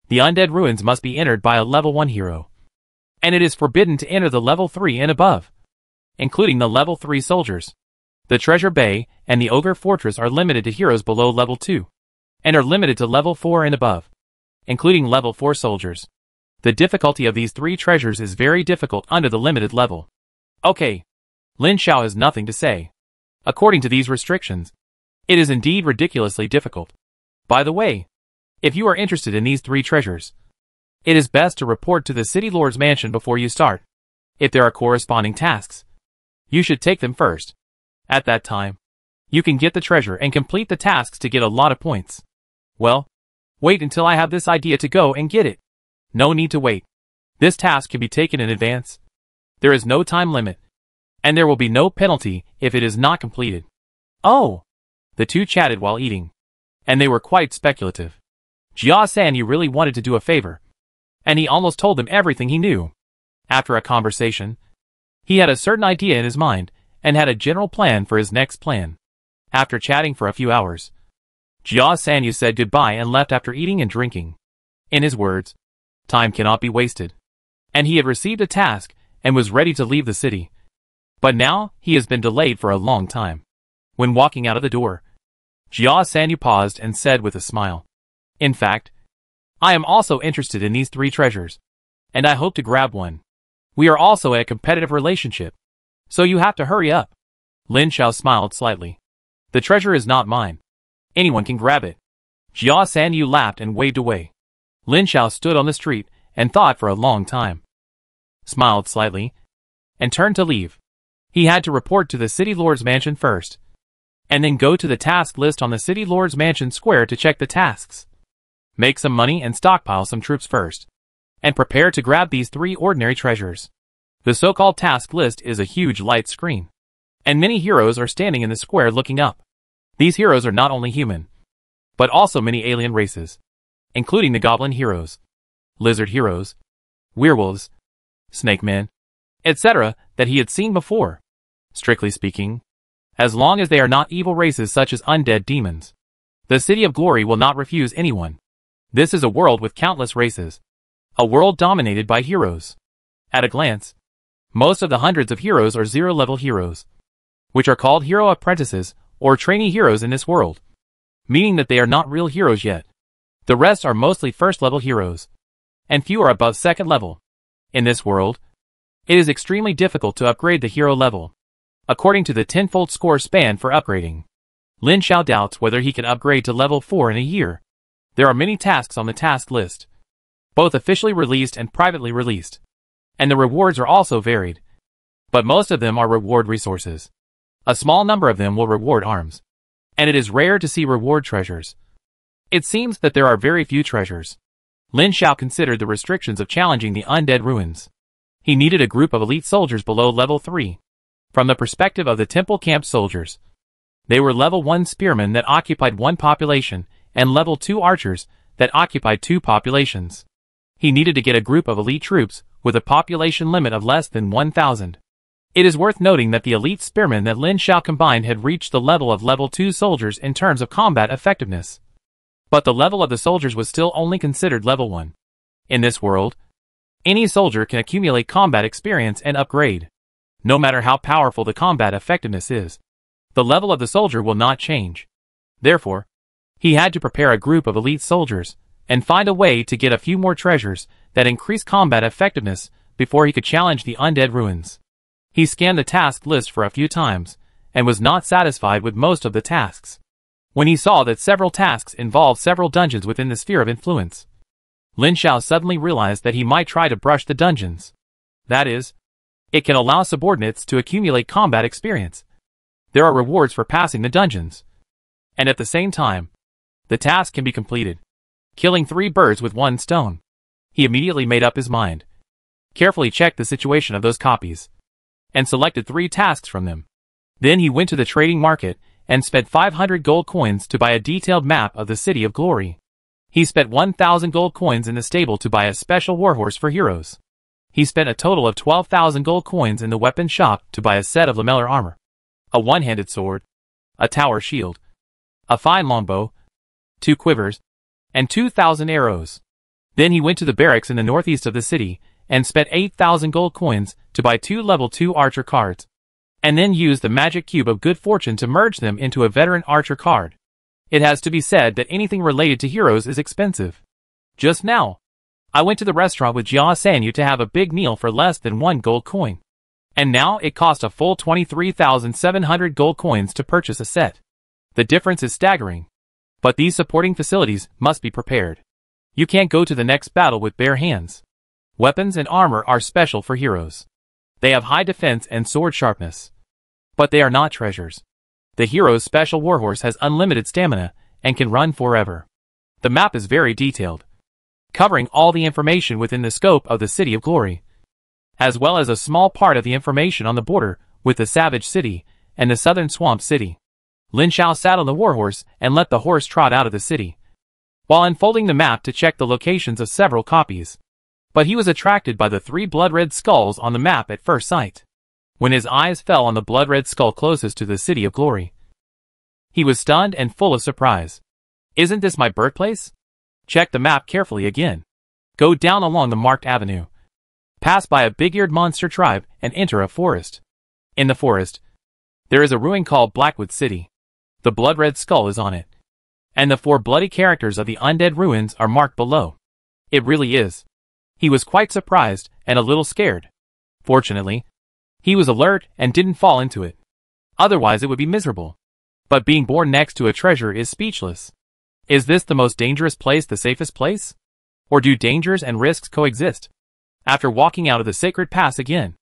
the undead ruins must be entered by a level 1 hero. And it is forbidden to enter the level 3 and above, including the level 3 soldiers. The Treasure Bay and the Ogre Fortress are limited to heroes below level 2, and are limited to level 4 and above, including level 4 soldiers. The difficulty of these 3 treasures is very difficult under the limited level. Okay. Lin Xiao has nothing to say. According to these restrictions, it is indeed ridiculously difficult. By the way, if you are interested in these 3 treasures, it is best to report to the City Lord's mansion before you start. If there are corresponding tasks, you should take them first. At that time, you can get the treasure and complete the tasks to get a lot of points. Well, wait until I have this idea to go and get it. No need to wait. This task can be taken in advance. There is no time limit, and there will be no penalty if it is not completed. Oh! The two chatted while eating, and they were quite speculative. Jia Sanyu really wanted to do a favor, and he almost told them everything he knew. After a conversation, he had a certain idea in his mind, and had a general plan for his next plan. After chatting for a few hours, Jia Sanyu said goodbye and left after eating and drinking. In his words, time cannot be wasted. And he had received a task, and was ready to leave the city. But now, he has been delayed for a long time. When walking out of the door, Jia Sanyu paused and said with a smile, "In fact, I am also interested in these 3 treasures, and I hope to grab one. We are also in a competitive relationship, so you have to hurry up." Lin Xiao smiled slightly. "The treasure is not mine. Anyone can grab it." Jia Sanyu laughed and waved away. Lin Xiao stood on the street and thought for a long time, smiled slightly, and turned to leave. He had to report to the City Lord's mansion first, and then go to the task list on the City Lord's mansion square to check the tasks. Make some money and stockpile some troops first, and prepare to grab these 3 ordinary treasures. The so-called task list is a huge light screen, and many heroes are standing in the square looking up. These heroes are not only human, but also many alien races, including the goblin heroes, lizard heroes, werewolves, snake men, etc. that he had seen before. Strictly speaking, as long as they are not evil races such as undead demons, the City of Glory will not refuse anyone. This is a world with countless races, a world dominated by heroes. At a glance, most of the hundreds of heroes are 0-level heroes, which are called hero apprentices or trainee heroes in this world, meaning that they are not real heroes yet. The rest are mostly 1st-level heroes, and few are above 2nd level. In this world, it is extremely difficult to upgrade the hero level, according to the 10-fold score span for upgrading. Lin Xiao doubts whether he can upgrade to level 4 in a year. There are many tasks on the task list, both officially released and privately released, and the rewards are also varied. But most of them are reward resources. A small number of them will reward arms, and it is rare to see reward treasures. It seems that there are very few treasures. Lin Xiao considered the restrictions of challenging the undead ruins. He needed a group of elite soldiers below level 3. From the perspective of the temple camp soldiers, they were level 1 spearmen that occupied 1 population, and level 2 archers that occupied 2 populations. He needed to get a group of elite troops with a population limit of less than 1,000. It is worth noting that the elite spearmen that Lin Xiao combined had reached the level of level 2 soldiers in terms of combat effectiveness. But the level of the soldiers was still only considered level 1. In this world, any soldier can accumulate combat experience and upgrade. No matter how powerful the combat effectiveness is, the level of the soldier will not change. Therefore, he had to prepare a group of elite soldiers, and find a way to get a few more treasures that increase combat effectiveness before he could challenge the undead ruins. He scanned the task list for a few times, and was not satisfied with most of the tasks. When he saw that several tasks involved several dungeons within the sphere of influence, Lin Xiao suddenly realized that he might try to brush the dungeons. That is, it can allow subordinates to accumulate combat experience. There are rewards for passing the dungeons, and at the same time, the task can be completed, killing 3 birds with 1 stone. He immediately made up his mind, carefully checked the situation of those copies, and selected 3 tasks from them. Then he went to the trading market and spent 500 gold coins to buy a detailed map of the City of Glory. He spent 1,000 gold coins in the stable to buy a special warhorse for heroes. He spent a total of 12,000 gold coins in the weapon shop to buy a set of lamellar armor, a one-handed sword, a tower shield, a fine longbow, 2 quivers, and 2,000 arrows. Then he went to the barracks in the northeast of the city and spent 8,000 gold coins to buy 2 level 2 archer cards, and then used the magic cube of good fortune to merge them into a veteran archer card. It has to be said that anything related to heroes is expensive. Just now, I went to the restaurant with Jia Sanyu to have a big meal for less than 1 gold coin. And now it cost a full 23,700 gold coins to purchase a set. The difference is staggering. But these supporting facilities must be prepared. You can't go to the next battle with bare hands. Weapons and armor are special for heroes. They have high defense and sword sharpness. But they are not treasures. The hero's special warhorse has unlimited stamina and can run forever. The map is very detailed, covering all the information within the scope of the City of Glory. as well as a small part of the information on the border with the Savage City and the southern Swamp City. Lin Xiao sat on the warhorse and let the horse trot out of the city, while unfolding the map to check the locations of several copies. But he was attracted by the 3 blood-red skulls on the map at first sight. When his eyes fell on the blood-red skull closest to the City of Glory, he was stunned and full of surprise. Isn't this my birthplace? Check the map carefully again. Go down along the marked avenue, pass by a big-eared monster tribe, and enter a forest. In the forest, there is a ruin called Blackwood City. The blood-red skull is on it, and the 4 bloody characters of the undead ruins are marked below. It really is. He was quite surprised and a little scared. Fortunately, he was alert and didn't fall into it. Otherwise it would be miserable. But being born next to a treasure is speechless. Is this the most dangerous place the safest place? Or do dangers and risks coexist? After walking out of the sacred pass again,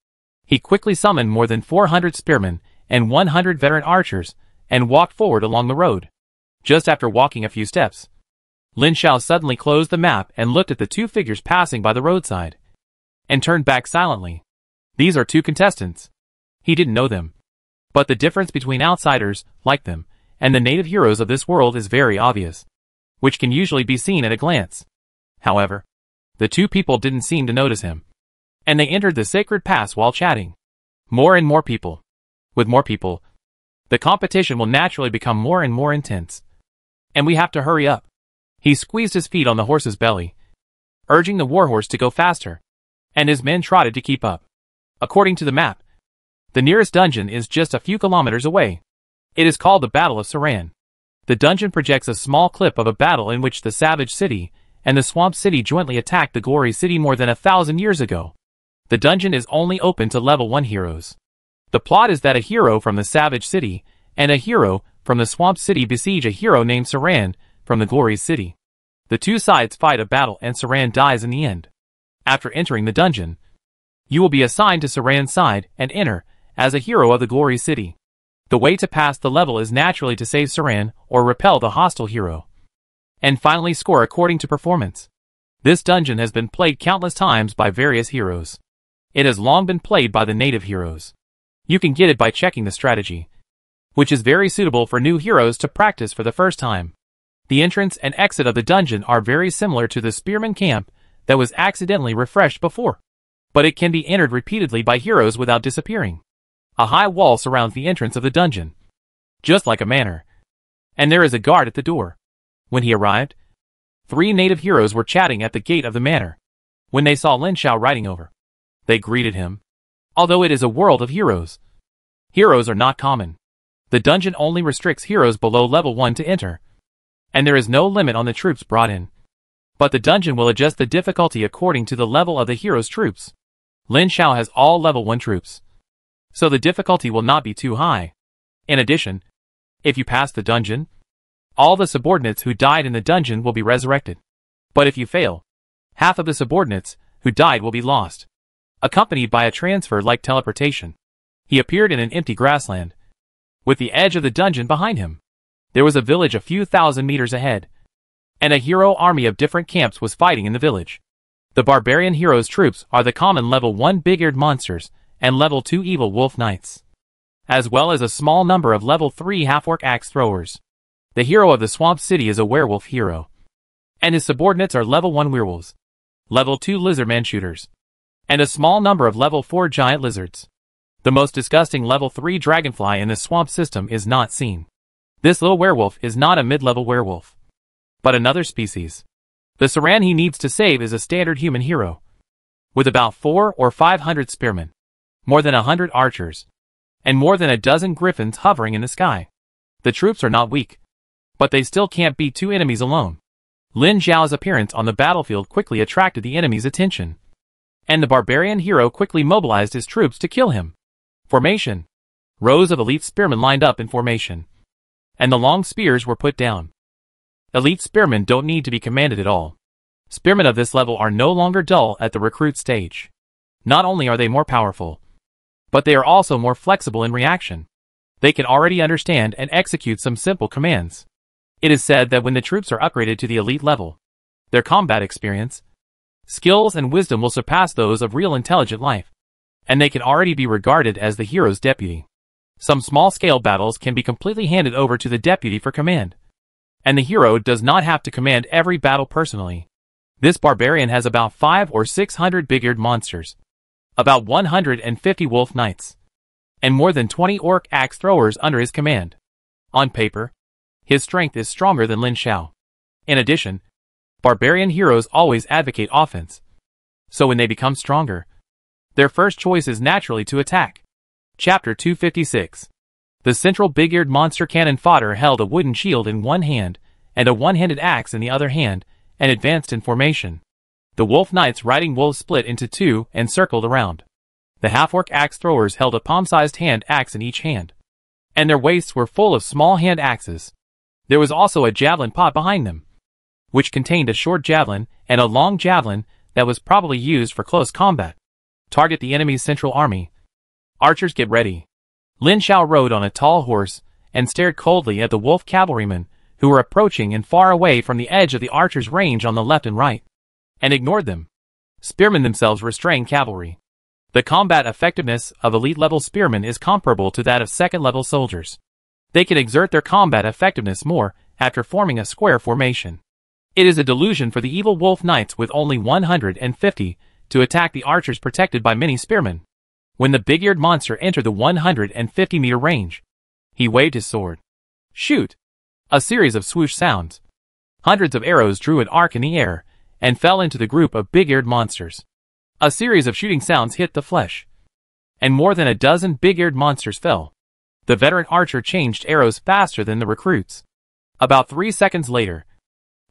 he quickly summoned more than 400 spearmen and 100 veteran archers and walked forward along the road. Just after walking a few steps, Lin Xiao suddenly closed the map and looked at the 2 figures passing by the roadside, and turned back silently. These are 2 contestants. He didn't know them, but the difference between outsiders, like them, and the native heroes of this world is very obvious, which can usually be seen at a glance. However, the 2 people didn't seem to notice him, and they entered the sacred pass while chatting. More and more people. With more people, the competition will naturally become more and more intense, and we have to hurry up. He squeezed his feet on the horse's belly, urging the warhorse to go faster, and his men trotted to keep up. According to the map, the nearest dungeon is just a few kilometers away. It is called the Battle of Saran. The dungeon projects a small clip of a battle in which the Savage City and the Swamp City jointly attacked the Glory City more than 1,000 years ago. The dungeon is only open to level 1 heroes. The plot is that a hero from the Savage City and a hero from the Swamp City besiege a hero named Saran from the Glory City. The 2 sides fight a battle and Saran dies in the end. After entering the dungeon, you will be assigned to Saran's side and enter as a hero of the Glory City. The way to pass the level is naturally to save Saran or repel the hostile hero, and finally score according to performance. This dungeon has been played countless times by various heroes. It has long been played by the native heroes. You can get it by checking the strategy, which is very suitable for new heroes to practice for the first time. The entrance and exit of the dungeon are very similar to the spearman camp that was accidentally refreshed before, but it can be entered repeatedly by heroes without disappearing. A high wall surrounds the entrance of the dungeon, just like a manor, and there is a guard at the door. When he arrived, 3 native heroes were chatting at the gate of the manor. When they saw Lin Xiao riding over, they greeted him. Although it is a world of heroes, heroes are not common. The dungeon only restricts heroes below level 1 to enter, and there is no limit on the troops brought in. But the dungeon will adjust the difficulty according to the level of the hero's troops. Lin Xiao has all level 1 troops, so the difficulty will not be too high. In addition, if you pass the dungeon, all the subordinates who died in the dungeon will be resurrected. But if you fail, half of the subordinates who died will be lost, accompanied by a transfer like teleportation. He appeared in an empty grassland, with the edge of the dungeon behind him. There was a village a few thousand meters ahead, and a hero army of different camps was fighting in the village. The barbarian hero's troops are the common level 1 big-eared monsters and level 2 evil wolf knights, as well as a small number of level 3 half-orc axe throwers. The hero of the Swamp City is a werewolf hero, and his subordinates are level 1 werewolves, level 2 lizardman shooters, and a small number of level 4 giant lizards. The most disgusting level 3 dragonfly in the swamp system is not seen. This little werewolf is not a mid-level werewolf, but another species. The Saran he needs to save is a standard human hero, with about 400 or 500 spearmen, more than 100 archers, and more than a dozen griffins hovering in the sky. The troops are not weak, but they still can't beat 2 enemies alone. Lin Xiao's appearance on the battlefield quickly attracted the enemy's attention, and the barbarian hero quickly mobilized his troops to kill him. Formation. Rows of elite spearmen lined up in formation, and the long spears were put down. Elite spearmen don't need to be commanded at all. Spearmen of this level are no longer dull at the recruit stage. Not only are they more powerful, but they are also more flexible in reaction. They can already understand and execute some simple commands. It is said that when the troops are upgraded to the elite level, their combat experience, skills and wisdom will surpass those of real intelligent life. and they can already be regarded as the hero's deputy. Some small-scale battles can be completely handed over to the deputy for command, and the hero does not have to command every battle personally. This barbarian has about 500 or 600 big-eared monsters, about 150 wolf knights, and more than 20 orc axe throwers under his command. On paper, his strength is stronger than Lin Xiao. In addition, barbarian heroes always advocate offense, so when they become stronger, their first choice is naturally to attack. Chapter 256. The central big-eared monster cannon fodder held a wooden shield in one hand and a one-handed axe in the other hand, and advanced in formation. The wolf knights riding wolves split into two and circled around. The half-orc axe throwers held a palm-sized hand axe in each hand, and their waists were full of small hand axes. There was also a javelin pot behind them, which contained a short javelin and a long javelin that was probably used for close combat. Target the enemy's central army. Archers, get ready. Lin Xiao rode on a tall horse and stared coldly at the wolf cavalrymen who were approaching and far away from the edge of the archers' range on the left and right, and ignored them. Spearmen themselves restrain cavalry. The combat effectiveness of elite-level spearmen is comparable to that of second-level soldiers. They can exert their combat effectiveness more after forming a square formation. It is a delusion for the evil wolf knights with only 150 to attack the archers protected by many spearmen. When the big-eared monster entered the 150-meter range, he waved his sword. Shoot! A series of swoosh sounds. Hundreds of arrows drew an arc in the air and fell into the group of big-eared monsters. A series of shooting sounds hit the flesh, and more than a dozen big-eared monsters fell. The veteran archer changed arrows faster than the recruits. About 3 seconds later,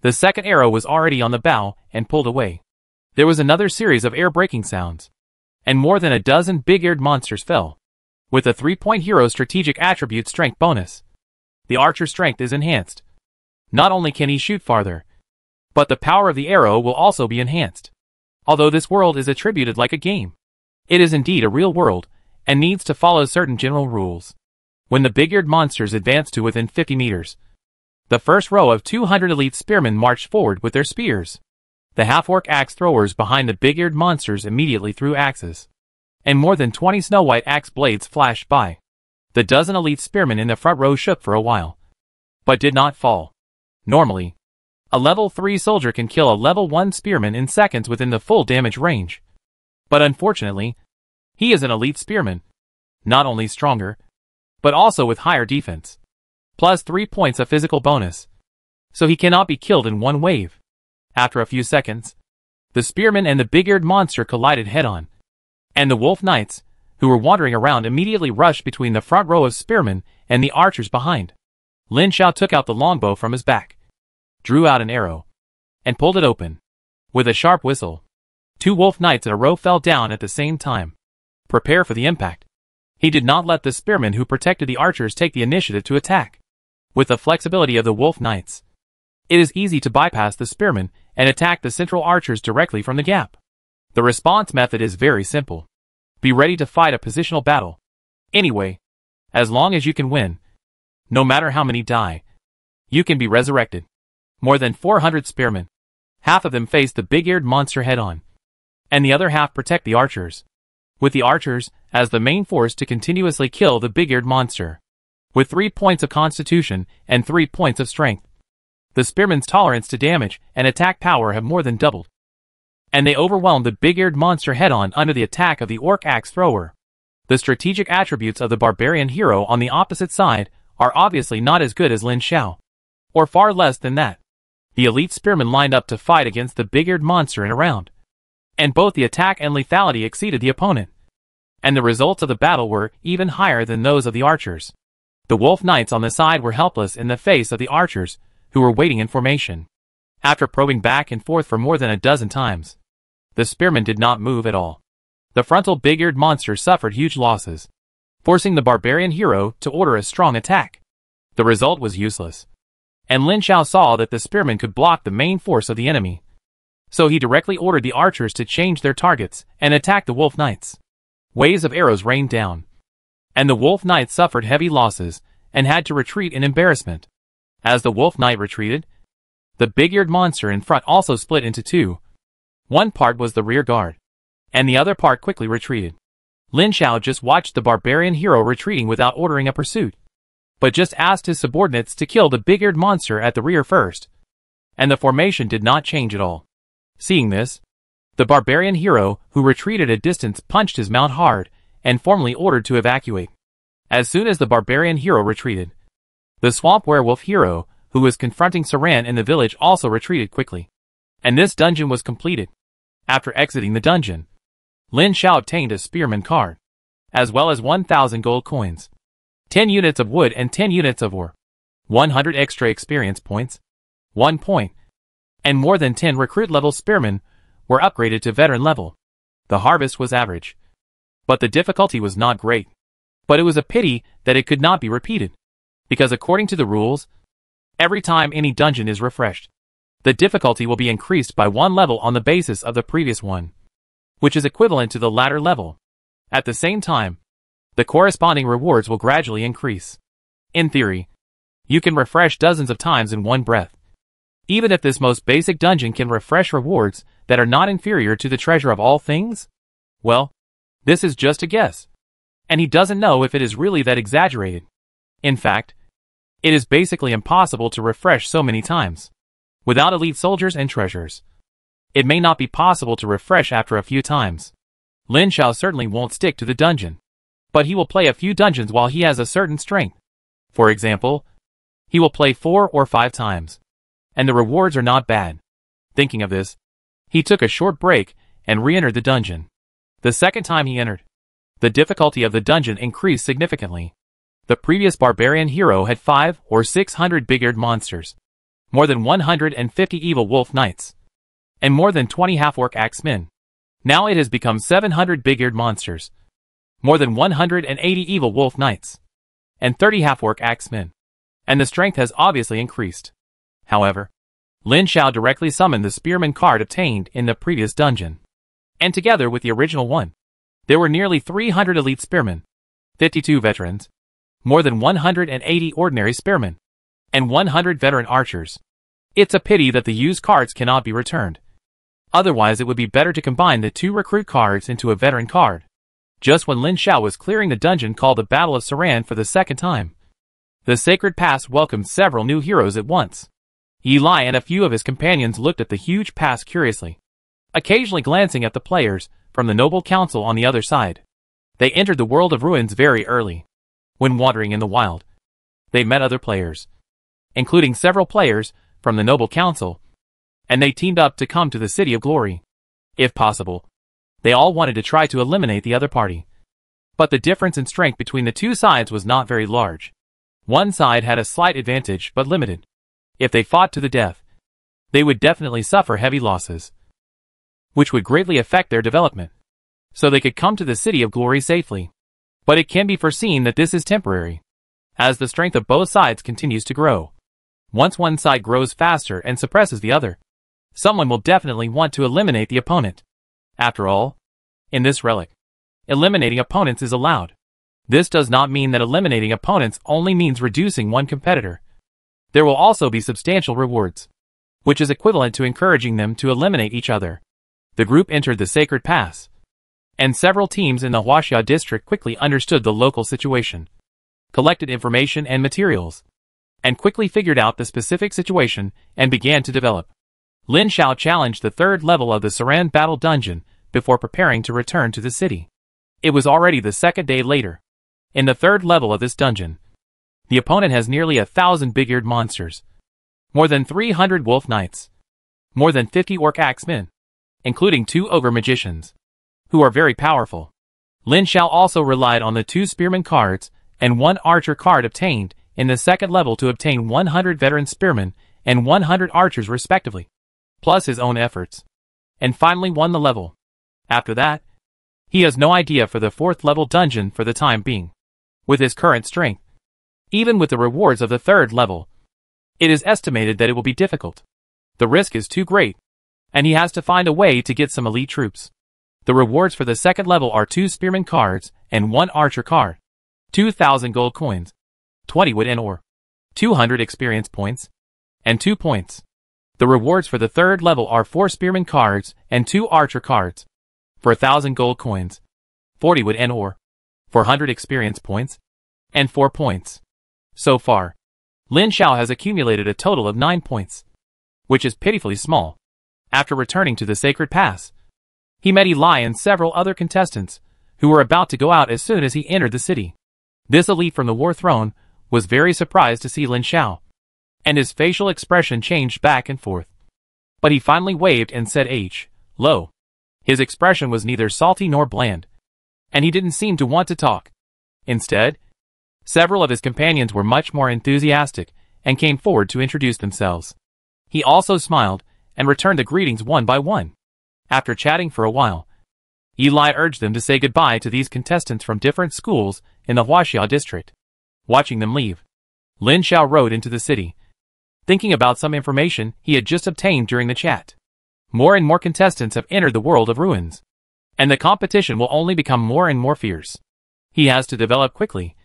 the second arrow was already on the bow and pulled away. There was another series of air-breaking sounds, and more than a dozen big-eared monsters fell. With a 3-point hero strategic attribute strength bonus, the archer's strength is enhanced. Not only can he shoot farther, but the power of the arrow will also be enhanced. Although this world is attributed like a game, it is indeed a real world, and needs to follow certain general rules. When the big-eared monsters advanced to within 50 meters, the first row of 200 elite spearmen marched forward with their spears. The half-orc axe throwers behind the big-eared monsters immediately threw axes, and more than 20 snow-white axe blades flashed by. The dozen elite spearmen in the front row shook for a while, but did not fall. Normally, a level 3 soldier can kill a level 1 spearman in seconds within the full damage range. But unfortunately, he is an elite spearman, not only stronger, but also with higher defense, plus 3 points of physical bonus, so he cannot be killed in one wave. After a few seconds, the spearman and the big-eared monster collided head-on, and the wolf knights, who were wandering around, immediately rushed between the front row of spearmen and the archers behind. Lin Xiao took out the longbow from his back, drew out an arrow, and pulled it open. With a sharp whistle, 2 wolf knights in a row fell down at the same time. Prepare for the impact. He did not let the spearmen who protected the archers take the initiative to attack. With the flexibility of the wolf knights, it is easy to bypass the spearmen and attack the central archers directly from the gap. The response method is very simple. Be ready to fight a positional battle. Anyway, as long as you can win, no matter how many die, you can be resurrected. More than 400 spearmen. Half of them face the big-eared monster head-on, and the other half protect the archers, with the archers as the main force to continuously kill the big-eared monster. With 3 points of constitution and 3 points of strength, the spearmen's tolerance to damage and attack power have more than doubled, and they overwhelmed the big-eared monster head-on under the attack of the orc axe thrower. The strategic attributes of the barbarian hero on the opposite side are obviously not as good as Lin Xiao, or far less than that. The elite spearmen lined up to fight against the big-eared monster in a round, and both the attack and lethality exceeded the opponent, and the results of the battle were even higher than those of the archers. The wolf knights on the side were helpless in the face of the archers, who were waiting in formation. After probing back and forth for more than a dozen times, the spearmen did not move at all. The frontal big-eared monster suffered huge losses, forcing the barbarian hero to order a strong attack. The result was useless, and Lin Xiao saw that the spearmen could block the main force of the enemy, so he directly ordered the archers to change their targets and attack the wolf knights. Waves of arrows rained down, and the wolf knight suffered heavy losses and had to retreat in embarrassment. As the wolf knight retreated, the big-eared monster in front also split into two. One part was the rear guard, and the other part quickly retreated. Lin Xiao just watched the barbarian hero retreating without ordering a pursuit, but just asked his subordinates to kill the big-eared monster at the rear first, and the formation did not change at all. Seeing this, the barbarian hero, who retreated a distance, punched his mount hard and formally ordered to evacuate. As soon as the barbarian hero retreated, the swamp werewolf hero, who was confronting Saran in the village, also retreated quickly, and this dungeon was completed. After exiting the dungeon, Lin Xiao obtained a spearman card, as well as 1,000 gold coins, 10 units of wood and 10 units of ore, 100 extra experience points, 1 point, and more than 10 recruit level spearmen were upgraded to veteran level. The harvest was average, but the difficulty was not great. But it was a pity that it could not be repeated, because according to the rules, every time any dungeon is refreshed, the difficulty will be increased by 1 level on the basis of the previous one, which is equivalent to the latter level. At the same time, the corresponding rewards will gradually increase. In theory, you can refresh dozens of times in one breath. Even if this most basic dungeon can refresh rewards that are not inferior to the treasure of all things, well, this is just a guess, and he doesn't know if it is really that exaggerated. In fact, it is basically impossible to refresh so many times. Without elite soldiers and treasures, it may not be possible to refresh after a few times. Lin Xiao certainly won't stick to the dungeon, but he will play a few dungeons while he has a certain strength. For example, he will play 4 or 5 times, and the rewards are not bad. Thinking of this, he took a short break and re-entered the dungeon. The second time he entered, the difficulty of the dungeon increased significantly. The previous barbarian hero had 500 or 600 big-eared monsters, more than 150 evil wolf knights, and more than 20 half-orc axemen. Now it has become 700 big-eared monsters, more than 180 evil wolf knights, and 30 half-orc axemen, and the strength has obviously increased. However, Lin Xiao directly summoned the spearman card obtained in the previous dungeon, and together with the original one, there were nearly 300 elite spearmen, 52 veterans, more than 180 ordinary spearmen, and 100 veteran archers. It's a pity that the used cards cannot be returned. Otherwise it would be better to combine the 2 recruit cards into a veteran card. Just when Lin Xiao was clearing the dungeon called the Battle of Saran for the second time, the Sacred Pass welcomed several new heroes at once. Eli and a few of his companions looked at the huge pass curiously, occasionally glancing at the players from the Noble Council on the other side. They entered the world of ruins very early. When wandering in the wild, they met other players, including several players from the Noble Council, and they teamed up to come to the City of Glory. If possible, they all wanted to try to eliminate the other party. But the difference in strength between the two sides was not very large. One side had a slight advantage but limited. If they fought to the death, they would definitely suffer heavy losses, which would greatly affect their development, so they could come to the City of Glory safely. But it can be foreseen that this is temporary, as the strength of both sides continues to grow. Once one side grows faster and suppresses the other, someone will definitely want to eliminate the opponent. After all, in this relic, eliminating opponents is allowed. This does not mean that eliminating opponents only means reducing one competitor. There will also be substantial rewards, which is equivalent to encouraging them to eliminate each other. The group entered the Sacred Pass, and several teams in the Huaxia district quickly understood the local situation, collected information and materials, and quickly figured out the specific situation and began to develop. Lin Xiao challenged the 3rd level of the Saran battle dungeon before preparing to return to the city. It was already the 2nd day later. In the 3rd level of this dungeon, the opponent has nearly 1,000 big-eared monsters, more than 300 wolf knights, more than 50 orc axemen, including 2 ogre magicians, who are very powerful. Lin Xiao also relied on the 2 spearman cards and 1 archer card obtained in the 2nd level to obtain 100 veteran spearmen and 100 archers respectively, plus his own efforts, and finally won the level. After that, he has no idea for the 4th level dungeon for the time being. With his current strength, even with the rewards of the 3rd level, it is estimated that it will be difficult. The risk is too great, and he has to find a way to get some elite troops. The rewards for the 2nd level are 2 spearman cards and 1 archer card, 2,000 gold coins, 20 wood and ore, 200 experience points, and 2 points. The rewards for the 3rd level are 4 spearman cards and 2 archer cards, for 1,000 gold coins, 40 wood and ore, 400 experience points, and 4 points. So far, Lin Xiao has accumulated a total of 9 points, which is pitifully small. After returning to the Sacred Pass, he met Eli and several other contestants, who were about to go out as soon as he entered the city. This elite from the War Throne was very surprised to see Lin Xiao, and his facial expression changed back and forth. But he finally waved and said hello. His expression was neither salty nor bland, and he didn't seem to want to talk. Instead, several of his companions were much more enthusiastic and came forward to introduce themselves. He also smiled and returned the greetings one by one. After chatting for a while, Eli urged them to say goodbye to these contestants from different schools in the Huaxia district. Watching them leave, Lin Xiao rode into the city, thinking about some information he had just obtained during the chat. More and more contestants have entered the world of ruins, and the competition will only become more and more fierce. He has to develop quickly,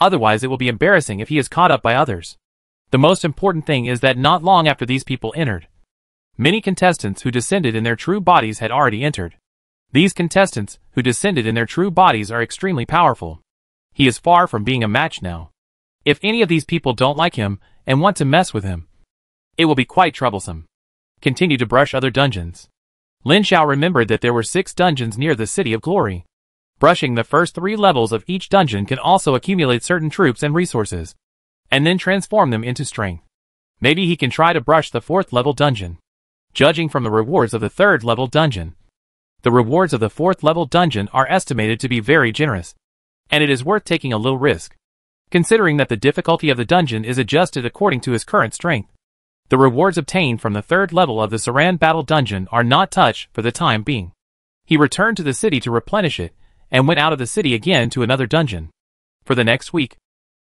otherwise it will be embarrassing if he is caught up by others. The most important thing is that not long after these people entered, many contestants who descended in their true bodies had already entered. These contestants who descended in their true bodies are extremely powerful. He is far from being a match now. If any of these people don't like him and want to mess with him, it will be quite troublesome. Continue to brush other dungeons. Lin Xiao remembered that there were 6 dungeons near the City of Glory. Brushing the first 3 levels of each dungeon can also accumulate certain troops and resources, and then transform them into strength. Maybe he can try to brush the 4th level dungeon. Judging from the rewards of the 3rd level dungeon, the rewards of the 4th level dungeon are estimated to be very generous, and it is worth taking a little risk, considering that the difficulty of the dungeon is adjusted according to his current strength. The rewards obtained from the 3rd level of the Saran Battle Dungeon are not touched for the time being. He returned to the city to replenish it, and went out of the city again to another dungeon. For the next week,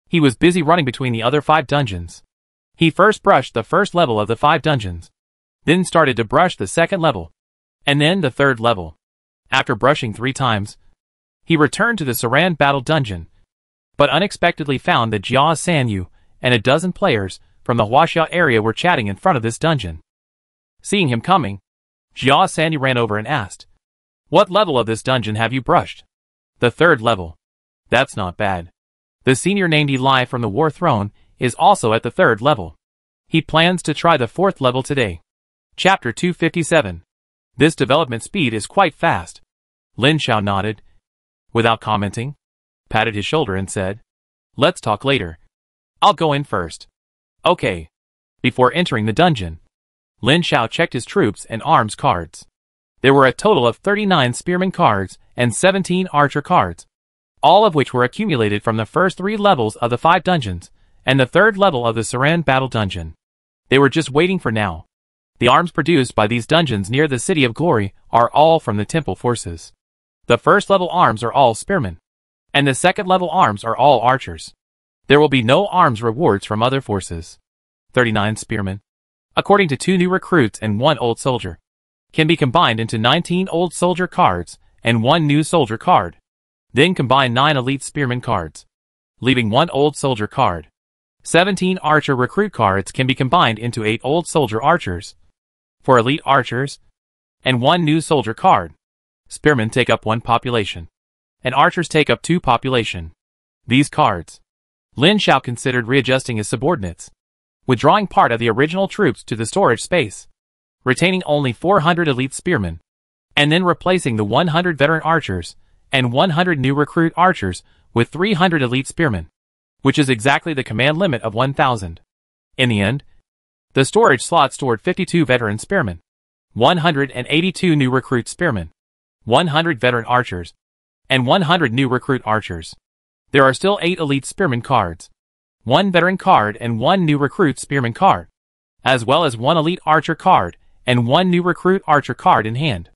he was busy running between the other 5 dungeons. He first brushed the 1st level of the 5 dungeons, then started to brush the 2nd level, and then the 3rd level. After brushing 3 times, he returned to the Saran Battle Dungeon, but unexpectedly found that Jia Sanyu and a dozen players from the Huaxia area were chatting in front of this dungeon. Seeing him coming, Jia Sanyu ran over and asked, "What level of this dungeon have you brushed?" "The 3rd level." "That's not bad." The senior named Eli from the War Throne is also at the 3rd level. He plans to try the 4th level today. Chapter 257. This development speed is quite fast. Lin Xiao nodded, without commenting, patted his shoulder and said, "Let's talk later. I'll go in first." "Okay." Before entering the dungeon, Lin Xiao checked his troops and arms cards. There were a total of 39 spearman cards and 17 archer cards, all of which were accumulated from the first 3 levels of the 5 dungeons and the 3rd level of the Saran Battle Dungeon. They were just waiting for now. The arms produced by these dungeons near the City of Glory are all from the temple forces. The 1st level arms are all spearmen, and the 2nd level arms are all archers. There will be no arms rewards from other forces. 39 spearmen, according to 2 new recruits and 1 old soldier, can be combined into 19 old soldier cards and 1 new soldier card. Then combine 9 elite spearman cards, leaving 1 old soldier card. 17 archer recruit cards can be combined into 8 old soldier archers for elite archers, and 1 new soldier card. Spearmen take up 1 population, and archers take up 2 population. These cards, Lin Xiao considered readjusting his subordinates, withdrawing part of the original troops to the storage space, retaining only 400 elite spearmen, and then replacing the 100 veteran archers and 100 new recruit archers with 300 elite spearmen, which is exactly the command limit of 1,000. In the end, the storage slot stored 52 veteran spearmen, 182 new recruit spearmen, 100 veteran archers, and 100 new recruit archers. There are still 8 elite spearman cards, 1 veteran card and 1 new recruit spearman card, as well as 1 elite archer card and 1 new recruit archer card in hand.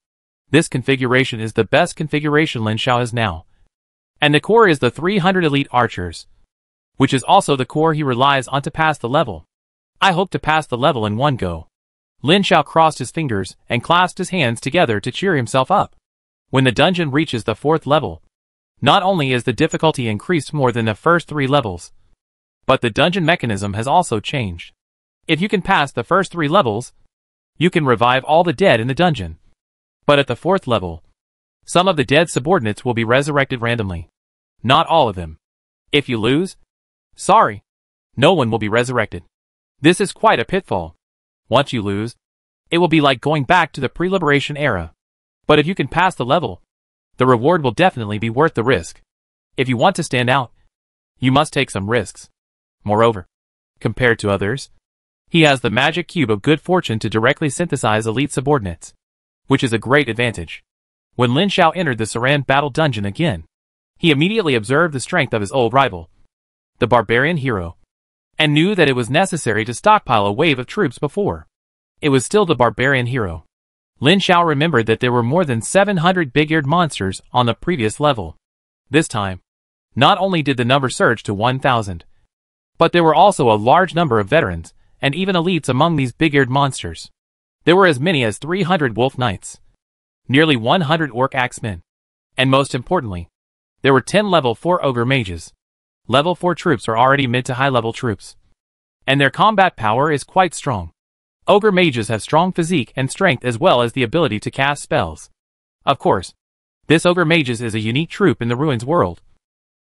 This configuration is the best configuration Lin Xiao has now. And the core is the 300 elite archers, which is also the core he relies on to pass the level. I hope to pass the level in one go. Lin Xiao crossed his fingers and clasped his hands together to cheer himself up. When the dungeon reaches the 4th level, not only is the difficulty increased more than the first 3 levels, but the dungeon mechanism has also changed. If you can pass the first 3 levels, you can revive all the dead in the dungeon. But at the 4th level, Some of the dead subordinates will be resurrected randomly. Not all of them. If you lose, sorry, no one will be resurrected. This is quite a pitfall. Once you lose, it will be like going back to the pre-liberation era. But if you can pass the level, the reward will definitely be worth the risk. If you want to stand out, you must take some risks. Moreover, compared to others, he has the magic cube of good fortune to directly synthesize elite subordinates, which is a great advantage. When Lin Xiao entered the Saran battle dungeon again, he immediately observed the strength of his old rival, the barbarian hero, and knew that it was necessary to stockpile a wave of troops before. It was still the barbarian hero. Lin Xiao remembered that there were more than 700 big-eared monsters on the previous level. This time, not only did the number surge to 1,000, but there were also a large number of veterans, and even elites among these big-eared monsters. There were as many as 300 wolf knights, nearly 100 orc axemen, and most importantly, there were 10 level 4 ogre mages. Level 4 troops are already mid to high level troops, and their combat power is quite strong. Ogre mages have strong physique and strength as well as the ability to cast spells. Of course, this ogre mages is a unique troop in the ruins world,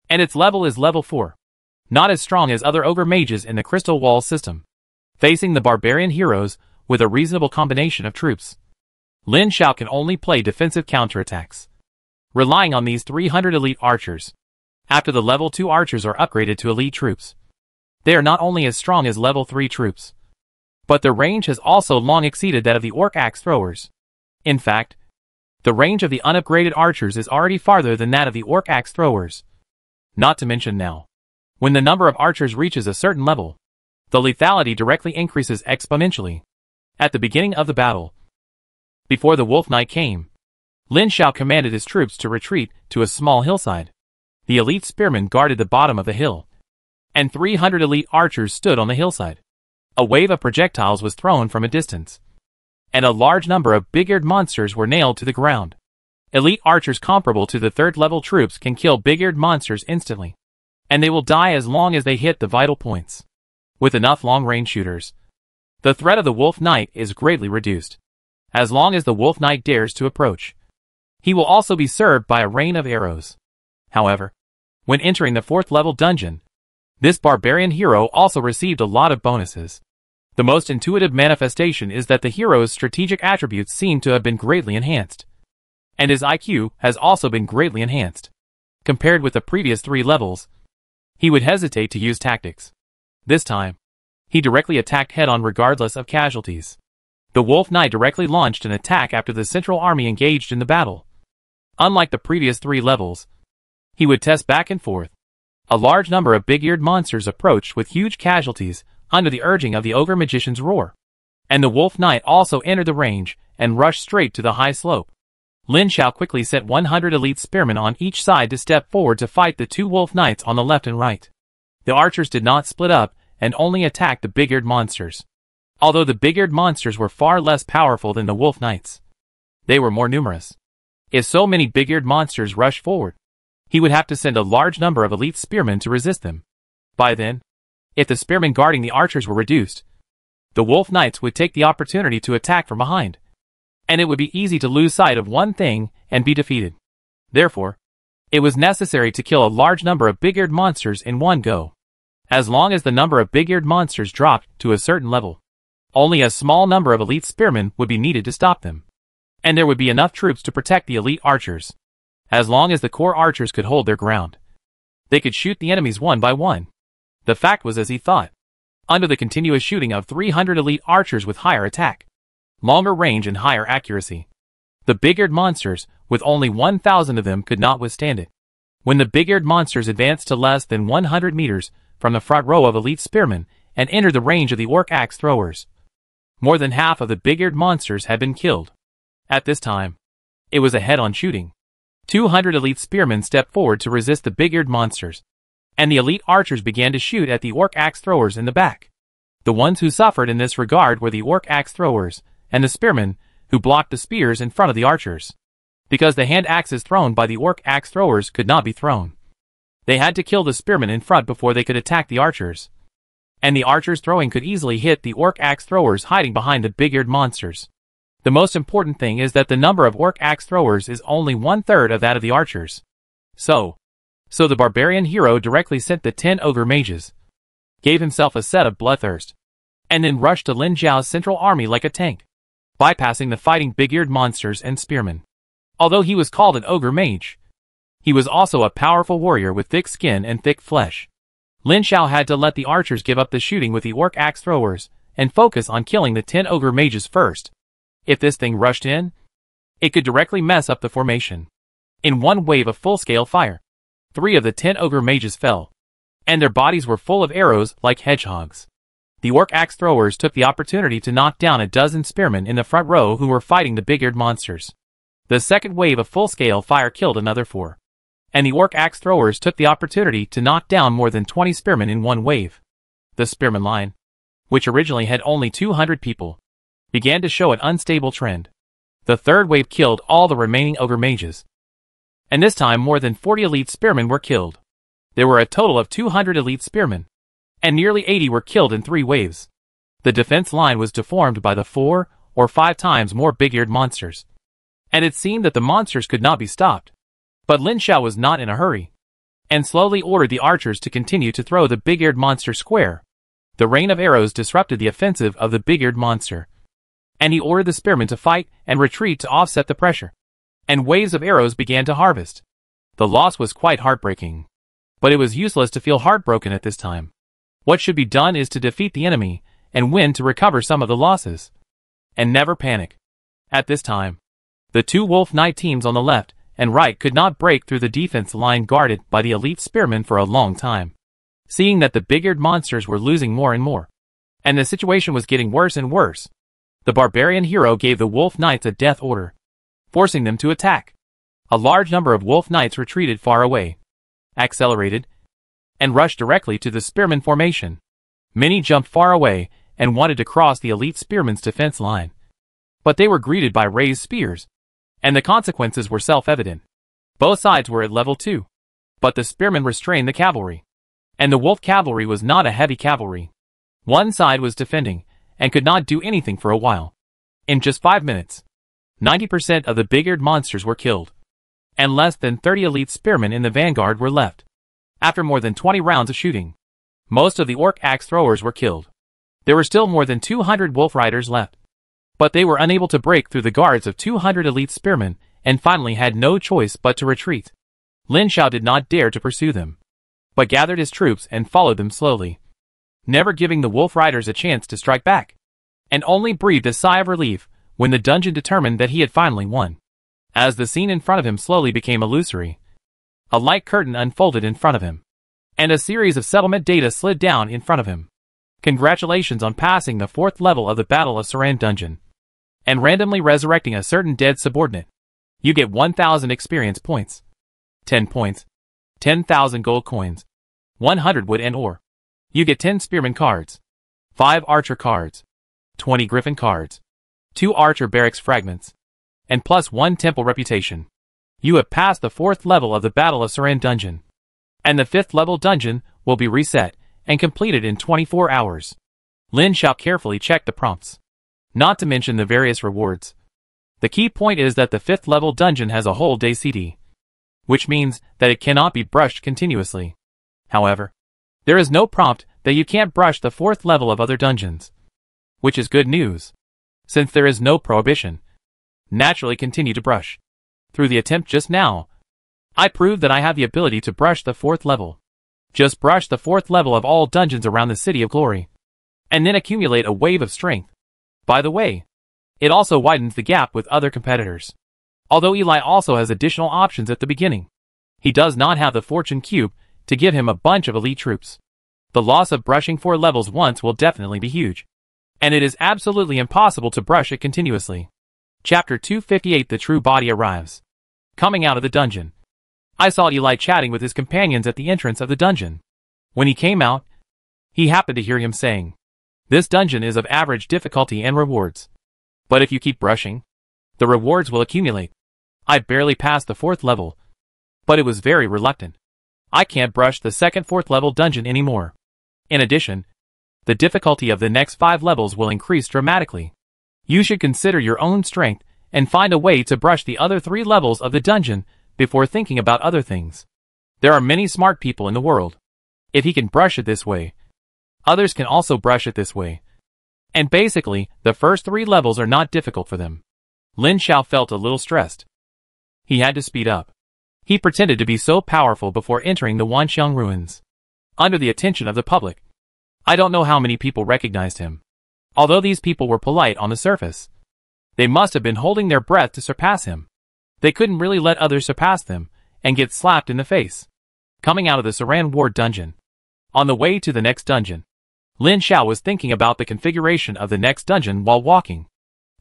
and its level is level 4, not as strong as other ogre mages in the crystal wall system. Facing the barbarian heroes with a reasonable combination of troops, Lin Xiao can only play defensive counterattacks, relying on these 300 elite archers. After the level 2 archers are upgraded to elite troops, they are not only as strong as level 3 troops, but their range has also long exceeded that of the orc axe throwers. In fact, the range of the unupgraded archers is already farther than that of the orc axe throwers. Not to mention now, when the number of archers reaches a certain level, the lethality directly increases exponentially. At the beginning of the battle, before the Wolf Knight came, Lin Xiao commanded his troops to retreat to a small hillside. The elite spearmen guarded the bottom of the hill, and 300 elite archers stood on the hillside. A wave of projectiles was thrown from a distance, and a large number of big-eared monsters were nailed to the ground. Elite archers comparable to the third-level troops can kill big-eared monsters instantly, and they will die as long as they hit the vital points. With enough long-range shooters, the threat of the Wolf Knight is greatly reduced. As long as the Wolf Knight dares to approach, he will also be served by a rain of arrows. However, when entering the 4th level dungeon, this barbarian hero also received a lot of bonuses. The most intuitive manifestation is that the hero's strategic attributes seem to have been greatly enhanced, and his IQ has also been greatly enhanced. Compared with the previous 3 levels, he would hesitate to use tactics. This time, he directly attacked head-on regardless of casualties. The Wolf Knight directly launched an attack after the central army engaged in the battle. Unlike the previous 3 levels, he would test back and forth. A large number of big-eared monsters approached with huge casualties under the urging of the ogre magician's roar, and the Wolf Knight also entered the range and rushed straight to the high slope. Lin Xiao quickly set 100 elite spearmen on each side to step forward to fight the 2 Wolf Knights on the left and right. The archers did not split up and only attacked the big-eared monsters. Although the big-eared monsters were far less powerful than the Wolf Knights, they were more numerous. If so many big-eared monsters rushed forward, he would have to send a large number of elite spearmen to resist them. By then, if the spearmen guarding the archers were reduced, the Wolf Knights would take the opportunity to attack from behind, and it would be easy to lose sight of one thing and be defeated. Therefore, it was necessary to kill a large number of big-eared monsters in one go. As long as the number of big-eared monsters dropped to a certain level, only a small number of elite spearmen would be needed to stop them, and there would be enough troops to protect the elite archers. As long as the core archers could hold their ground, they could shoot the enemies one by one. The fact was as he thought. Under the continuous shooting of 300 elite archers with higher attack, longer range and higher accuracy, the big-eared monsters, with only 1,000 of them, could not withstand it. When the big-eared monsters advanced to less than 100 meters from the front row of elite spearmen and entered the range of the orc axe throwers, more than half of the big-eared monsters had been killed. At this time, it was a head-on shooting. 200 elite spearmen stepped forward to resist the big-eared monsters, and the elite archers began to shoot at the orc axe throwers in the back. The ones who suffered in this regard were the orc axe throwers and the spearmen who blocked the spears in front of the archers, because the hand axes thrown by the orc axe throwers could not be thrown. They had to kill the spearmen in front before they could attack the archers, and the archers throwing could easily hit the orc axe throwers hiding behind the big-eared monsters. The most important thing is that the number of orc axe throwers is only 1/3 of that of the archers. So the barbarian hero directly sent the 10 ogre mages, gave himself a set of bloodthirst, and then rushed to Lin Zhao's central army like a tank, bypassing the fighting big-eared monsters and spearmen. Although he was called an ogre mage, he was also a powerful warrior with thick skin and thick flesh. Lin Zhao had to let the archers give up the shooting with the orc axe throwers and focus on killing the 10 ogre mages first. If this thing rushed in, it could directly mess up the formation. In one wave of full-scale fire, 3 of the 10 ogre mages fell, and their bodies were full of arrows like hedgehogs. The orc axe throwers took the opportunity to knock down a dozen spearmen in the front row who were fighting the big-eared monsters. The second wave of full-scale fire killed another 4, and the orc axe throwers took the opportunity to knock down more than 20 spearmen in one wave. The spearman line, which originally had only 200 people, began to show an unstable trend. The third wave killed all the remaining ogre mages, and this time more than 40 elite spearmen were killed. There were a total of 200 elite spearmen, and nearly 80 were killed in 3 waves. The defense line was deformed by the 4 or 5 times more big-eared monsters, and it seemed that the monsters could not be stopped. But Lin Zhao was not in a hurry, and slowly ordered the archers to continue to throw the big-eared monster square. The rain of arrows disrupted the offensive of the big-eared monster, and he ordered the spearmen to fight and retreat to offset the pressure, and waves of arrows began to harvest. The loss was quite heartbreaking, but it was useless to feel heartbroken at this time. What should be done is to defeat the enemy and win to recover some of the losses, and never panic. At this time, the 2 Wolf Knight teams on the left and right could not break through the defense line guarded by the elite spearmen for a long time. Seeing that the big-eared monsters were losing more and more, and the situation was getting worse and worse, the barbarian hero gave the Wolf Knights a death order, forcing them to attack. A large number of Wolf Knights retreated far away, accelerated, and rushed directly to the spearman formation. Many jumped far away and wanted to cross the elite spearmen's defense line, but they were greeted by raised spears, and the consequences were self-evident. Both sides were at level 2, but the spearmen restrained the cavalry, and the wolf cavalry was not a heavy cavalry. One side was defending, and could not do anything for a while. In just 5 minutes, 90% of the big-eared monsters were killed, and less than 30 elite spearmen in the vanguard were left. After more than 20 rounds of shooting, most of the orc axe throwers were killed. There were still more than 200 wolf riders left, but they were unable to break through the guards of 200 elite spearmen, and finally had no choice but to retreat. Lin Zhao did not dare to pursue them, but gathered his troops and followed them slowly, never giving the wolf riders a chance to strike back, and only breathed a sigh of relief when the dungeon determined that he had finally won. As the scene in front of him slowly became illusory, a light curtain unfolded in front of him, and a series of settlement data slid down in front of him. Congratulations on passing the 4th level of the Battle of Saran dungeon, and randomly resurrecting a certain dead subordinate. You get 1,000 experience points, 10 points, 10,000 gold coins, 100 wood and ore. You get 10 spearman cards, 5 archer cards, 20 griffin cards, 2 archer barracks fragments, and plus 1 temple reputation. You have passed the 4th level of the Battle of Saran dungeon, and the 5th level dungeon will be reset and completed in 24 hours. Lin Zhao carefully checked the prompts, not to mention the various rewards. The key point is that the 5th level dungeon has a whole day CD, which means that it cannot be brushed continuously. However, there is no prompt that you can't brush the 4th level of other dungeons, which is good news, since there is no prohibition. Naturally continue to brush. Through the attempt just now, I proved that I have the ability to brush the 4th level. Just brush the 4th level of all dungeons around the City of Glory, and then accumulate a wave of strength. By the way, it also widens the gap with other competitors. Although Eli also has additional options at the beginning, he does not have the Fortune Cube to give him a bunch of elite troops. The loss of brushing 4 levels once will definitely be huge, and it is absolutely impossible to brush it continuously. Chapter 258 The True Body arrives. Coming out of the dungeon, I saw Eli chatting with his companions at the entrance of the dungeon. When he came out, he happened to hear him saying, "This dungeon is of average difficulty and rewards, but if you keep brushing, the rewards will accumulate." I barely passed the 4th level, but it was very reluctant. I can't brush the second 4th level dungeon anymore. In addition, the difficulty of the next 5 levels will increase dramatically. You should consider your own strength and find a way to brush the other 3 levels of the dungeon before thinking about other things. There are many smart people in the world. If he can brush it this way, others can also brush it this way. And basically, the first 3 levels are not difficult for them. Lin Xiao felt a little stressed. He had to speed up. He pretended to be so powerful before entering the Wanxiang ruins. Under the attention of the public. I don't know how many people recognized him. Although these people were polite on the surface, they must have been holding their breath to surpass him. They couldn't really let others surpass them and get slapped in the face. Coming out of the Saran Ward dungeon. On the way to the next dungeon, Lin Xiao was thinking about the configuration of the next dungeon while walking.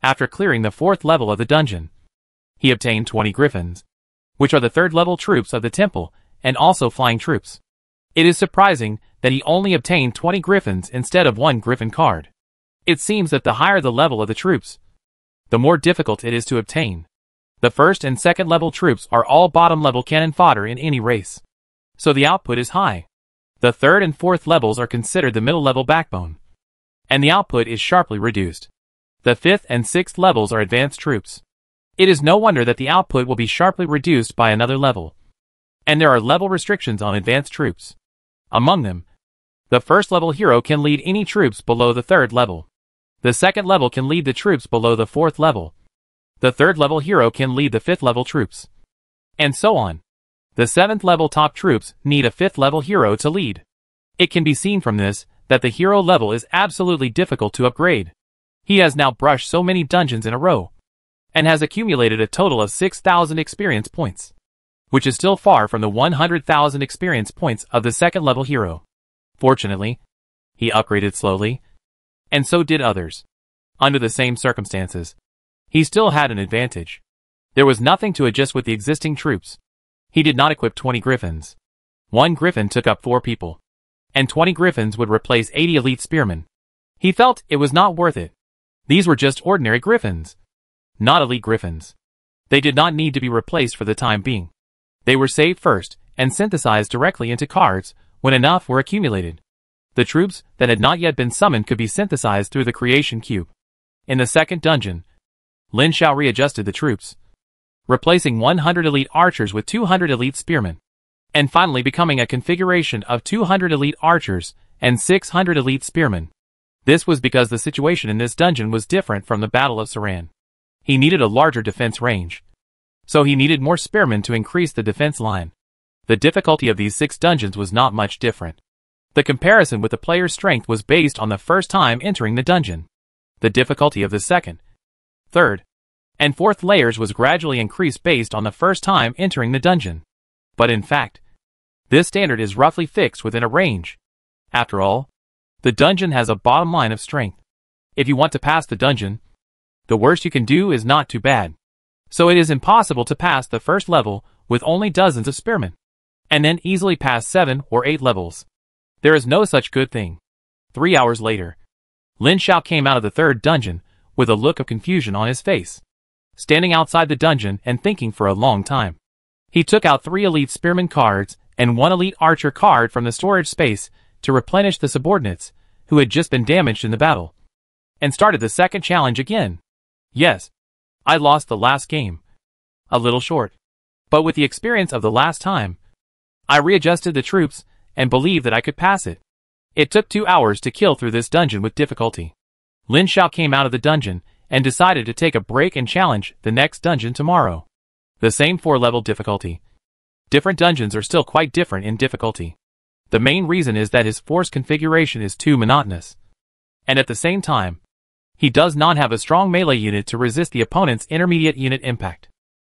After clearing the 4th level of the dungeon, he obtained 20 griffins, which are the 3rd level troops of the temple and also flying troops. It is surprising that he only obtained 20 griffins instead of 1 griffin card. It seems that the higher the level of the troops, the more difficult it is to obtain. The 1st and 2nd level troops are all bottom level cannon fodder in any race, so the output is high. The 3rd and 4th levels are considered the middle level backbone, and the output is sharply reduced. The 5th and 6th levels are advanced troops. It is no wonder that the output will be sharply reduced by another level. And there are level restrictions on advanced troops. Among them, the 1st level hero can lead any troops below the 3rd level. The 2nd level can lead the troops below the 4th level. The 3rd level hero can lead the 5th level troops. And so on. The 7th level top troops need a 5th level hero to lead. It can be seen from this that the hero level is absolutely difficult to upgrade. He has now brushed so many dungeons in a row, and has accumulated a total of 6,000 experience points, which is still far from the 100,000 experience points of the 2nd level hero. Fortunately, he upgraded slowly, and so did others. Under the same circumstances, he still had an advantage. There was nothing to adjust with the existing troops. He did not equip 20 griffins. 1 griffin took up 4 people, and 20 griffins would replace 80 elite spearmen. He felt it was not worth it. These were just ordinary griffins, not elite griffins. They did not need to be replaced for the time being. They were saved first and synthesized directly into cards when enough were accumulated. The troops that had not yet been summoned could be synthesized through the creation cube. In the 2nd dungeon, Lin Xiao readjusted the troops, replacing 100 elite archers with 200 elite spearmen, and finally becoming a configuration of 200 elite archers and 600 elite spearmen. This was because the situation in this dungeon was different from the Battle of Saran. He needed a larger defense range, so he needed more spearmen to increase the defense line. The difficulty of these 6 dungeons was not much different. The comparison with the player's strength was based on the first time entering the dungeon. The difficulty of the 2nd, 3rd, and 4th layers was gradually increased based on the first time entering the dungeon. But in fact, this standard is roughly fixed within a range. After all, the dungeon has a bottom line of strength. If you want to pass the dungeon, the worst you can do is not too bad. So it is impossible to pass the 1st level with only dozens of spearmen, and then easily pass 7 or 8 levels. There is no such good thing. 3 hours later, Lin Xiao came out of the 3rd dungeon with a look of confusion on his face, standing outside the dungeon and thinking for a long time. He took out 3 elite spearman cards and 1 elite archer card from the storage space to replenish the subordinates who had just been damaged in the battle, and started the 2nd challenge again. Yes, I lost the last game. A little short. But with the experience of the last time, I readjusted the troops and believed that I could pass it. It took 2 hours to kill through this dungeon with difficulty. Lin Xiao came out of the dungeon and decided to take a break and challenge the next dungeon tomorrow. The same 4-level difficulty. Different dungeons are still quite different in difficulty. The main reason is that his force configuration is too monotonous. And at the same time, he does not have a strong melee unit to resist the opponent's intermediate unit impact.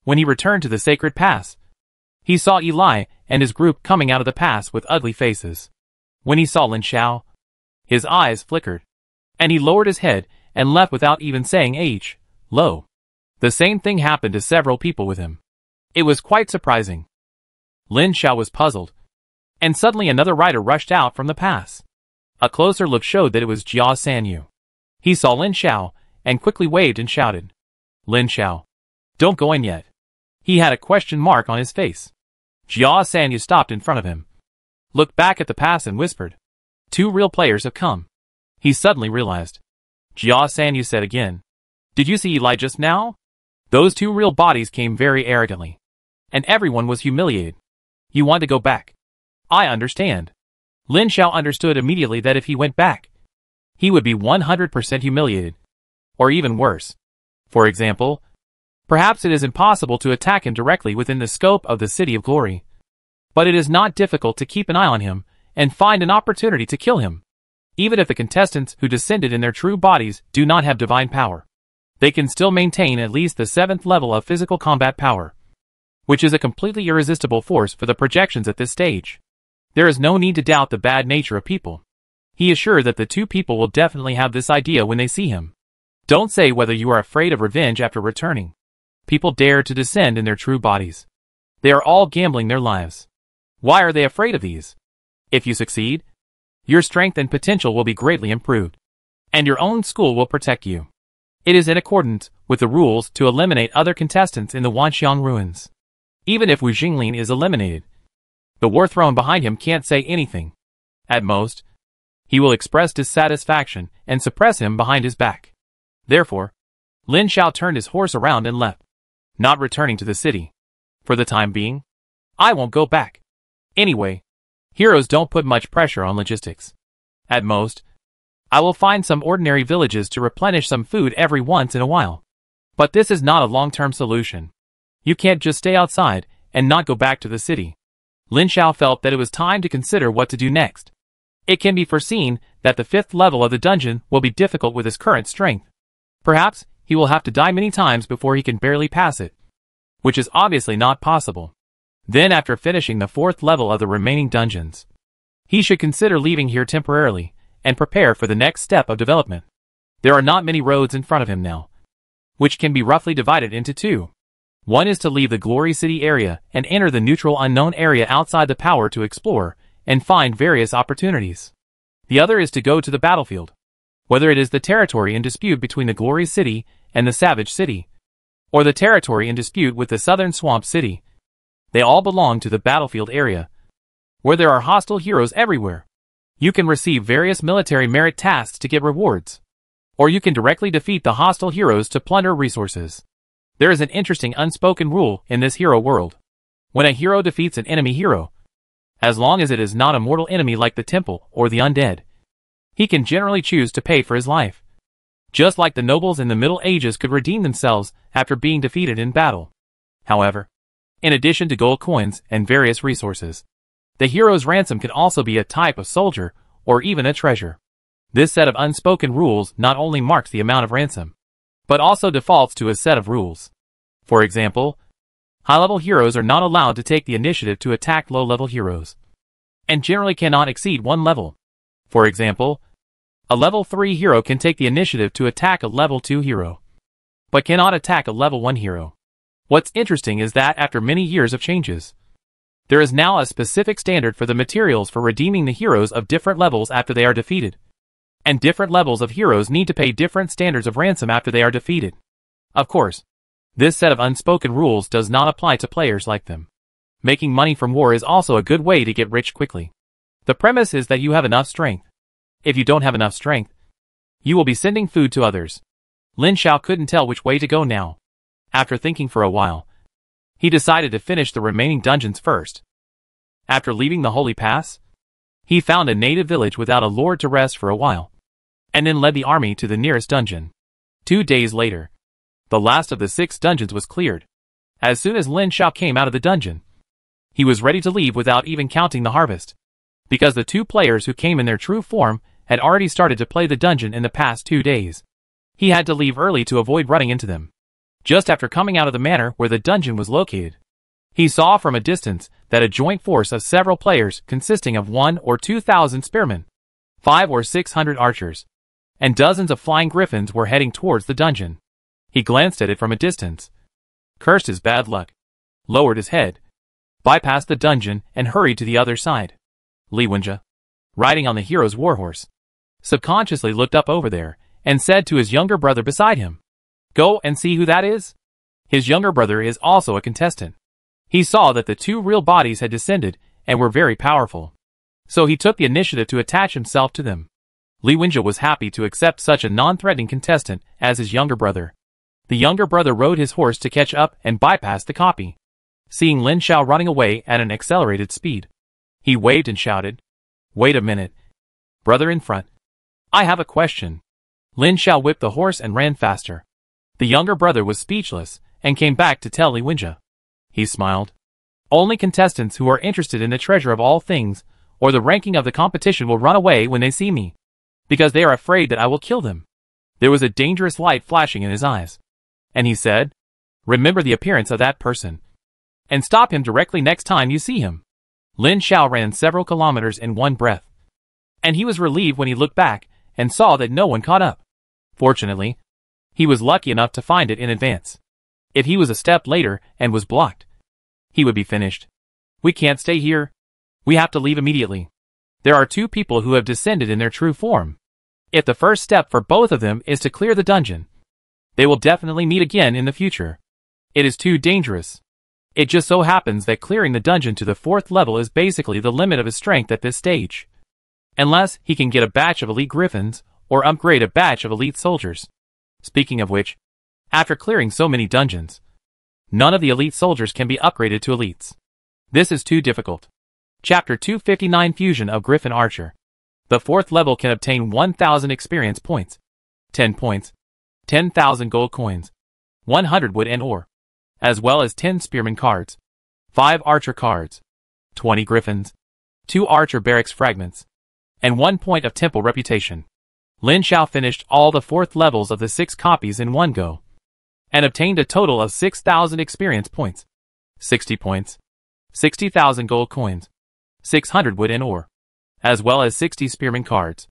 When he returned to the Sacred Pass, he saw Eli and his group coming out of the pass with ugly faces. When he saw Lin Xiao, his eyes flickered, and he lowered his head and left without even saying "Lo." The same thing happened to several people with him. It was quite surprising. Lin Xiao was puzzled, and suddenly another rider rushed out from the pass. A closer look showed that it was Jia Sanyu. He saw Lin Xiao and quickly waved and shouted, "Lin Xiao, don't go in yet." He had a question mark on his face. Jia Sanyu stopped in front of him, looked back at the pass and whispered, "2 real players have come." He suddenly realized. Jia Sanyu said again, Did you see Eli just now? Those two real bodies came very arrogantly. And everyone was humiliated. You want to go back? I understand. Lin Xiao understood immediately that if he went back, he would be 100% humiliated. Or even worse. For example, perhaps it is impossible to attack him directly within the scope of the City of Glory. But it is not difficult to keep an eye on him and find an opportunity to kill him. Even if the contestants who descended in their true bodies do not have divine power, they can still maintain at least the 7th level of physical combat power, which is a completely irresistible force for the projections at this stage. There is no need to doubt the bad nature of people. He is sure that the two people will definitely have this idea when they see him. Don't say whether you are afraid of revenge after returning. People dare to descend in their true bodies. They are all gambling their lives. Why are they afraid of these? If you succeed, your strength and potential will be greatly improved, and your own school will protect you. It is in accordance with the rules to eliminate other contestants in the Wanxiang ruins. Even if Wu Jinglin is eliminated, the war throne behind him can't say anything. At most, he will express dissatisfaction and suppress him behind his back. Therefore, Lin Xiao turned his horse around and left, not returning to the city. For the time being, I won't go back. Anyway, heroes don't put much pressure on logistics. At most, I will find some ordinary villages to replenish some food every once in a while. But this is not a long-term solution. You can't just stay outside and not go back to the city. Lin Xiao felt that it was time to consider what to do next. It can be foreseen that the 5th level of the dungeon will be difficult with his current strength. Perhaps he will have to die many times before he can barely pass it, which is obviously not possible. Then after finishing the 4th level of the remaining dungeons, he should consider leaving here temporarily and prepare for the next step of development. There are not many roads in front of him now, which can be roughly divided into two. One is to leave the Glory City area and enter the neutral unknown area outside the power to explore and find various opportunities. The other is to go to the battlefield, whether it is the territory in dispute between the Glory City and the Savage City, or the territory in dispute with the Southern Swamp City. They all belong to the battlefield area, where there are hostile heroes everywhere. You can receive various military merit tasks to get rewards, or you can directly defeat the hostile heroes to plunder resources. There is an interesting unspoken rule in this hero world. When a hero defeats an enemy hero, as long as it is not a mortal enemy like the temple or the undead, he can generally choose to pay for his life. Just like the nobles in the Middle Ages could redeem themselves after being defeated in battle. However, in addition to gold coins and various resources, the hero's ransom can also be a type of soldier or even a treasure. This set of unspoken rules not only marks the amount of ransom, but also defaults to a set of rules. For example, high-level heroes are not allowed to take the initiative to attack low-level heroes, and generally cannot exceed 1 level. For example, a level 3 hero can take the initiative to attack a level 2 hero, but cannot attack a level 1 hero. What's interesting is that after many years of changes, there is now a specific standard for the materials for redeeming the heroes of different levels after they are defeated. And different levels of heroes need to pay different standards of ransom after they are defeated. Of course, this set of unspoken rules does not apply to players like them. Making money from war is also a good way to get rich quickly. The premise is that you have enough strength. If you don't have enough strength, you will be sending food to others. Lin Xiao couldn't tell which way to go now. After thinking for a while, he decided to finish the remaining dungeons first. After leaving the Holy Pass, he found a native village without a lord to rest for a while, and then led the army to the nearest dungeon. 2 days later, the last of the 6 dungeons was cleared. As soon as Lin Xiao came out of the dungeon, he was ready to leave without even counting the harvest, because the 2 players who came in their true form had already started to play the dungeon in the past 2 days. He had to leave early to avoid running into them. Just after coming out of the manor where the dungeon was located, he saw from a distance that a joint force of several players consisting of 1,000 or 2,000 spearmen, 500 or 600 archers, and dozens of flying griffins were heading towards the dungeon. He glanced at it from a distance, cursed his bad luck, lowered his head, bypassed the dungeon and hurried to the other side. Li Wenjie, riding on the hero's warhorse, subconsciously looked up over there and said to his younger brother beside him, "Go and see who that is." His younger brother is also a contestant. He saw that the 2 real bodies had descended and were very powerful, so he took the initiative to attach himself to them. Li Wenjie was happy to accept such a non-threatening contestant as his younger brother. The younger brother rode his horse to catch up and bypass the copy. Seeing Lin Xiao running away at an accelerated speed, he waved and shouted, "Wait a minute. Brother in front. I have a question." Lin Xiao whipped the horse and ran faster. The younger brother was speechless and came back to tell Li Wenjie. He smiled. "Only contestants who are interested in the treasure of all things or the ranking of the competition will run away when they see me, because they are afraid that I will kill them." There was a dangerous light flashing in his eyes, and he said, "Remember the appearance of that person, and stop him directly next time you see him." Lin Xiao ran several kilometers in one breath, and he was relieved when he looked back and saw that no one caught up. Fortunately, he was lucky enough to find it in advance. If he was a step later and was blocked, he would be finished. "We can't stay here. We have to leave immediately. There are two people who have descended in their true form. If the first step for both of them is to clear the dungeon, they will definitely meet again in the future. It is too dangerous." It just so happens that clearing the dungeon to the 4th level is basically the limit of his strength at this stage. Unless he can get a batch of elite griffins, or upgrade a batch of elite soldiers. Speaking of which, after clearing so many dungeons, none of the elite soldiers can be upgraded to elites. This is too difficult. Chapter 259 Fusion of Griffin Archer. The 4th level can obtain 1,000 experience points, 10 points, 10,000 gold coins, 100 wood and ore, as well as 10 spearman cards, 5 archer cards, 20 griffins, 2 archer barracks fragments, and 1 point of temple reputation. Lin Xiao finished all the 4th levels of the 6 copies in one go, and obtained a total of 6,000 experience points, 60 points, 60,000 gold coins, 600 wood and ore, as well as 60 spearman cards,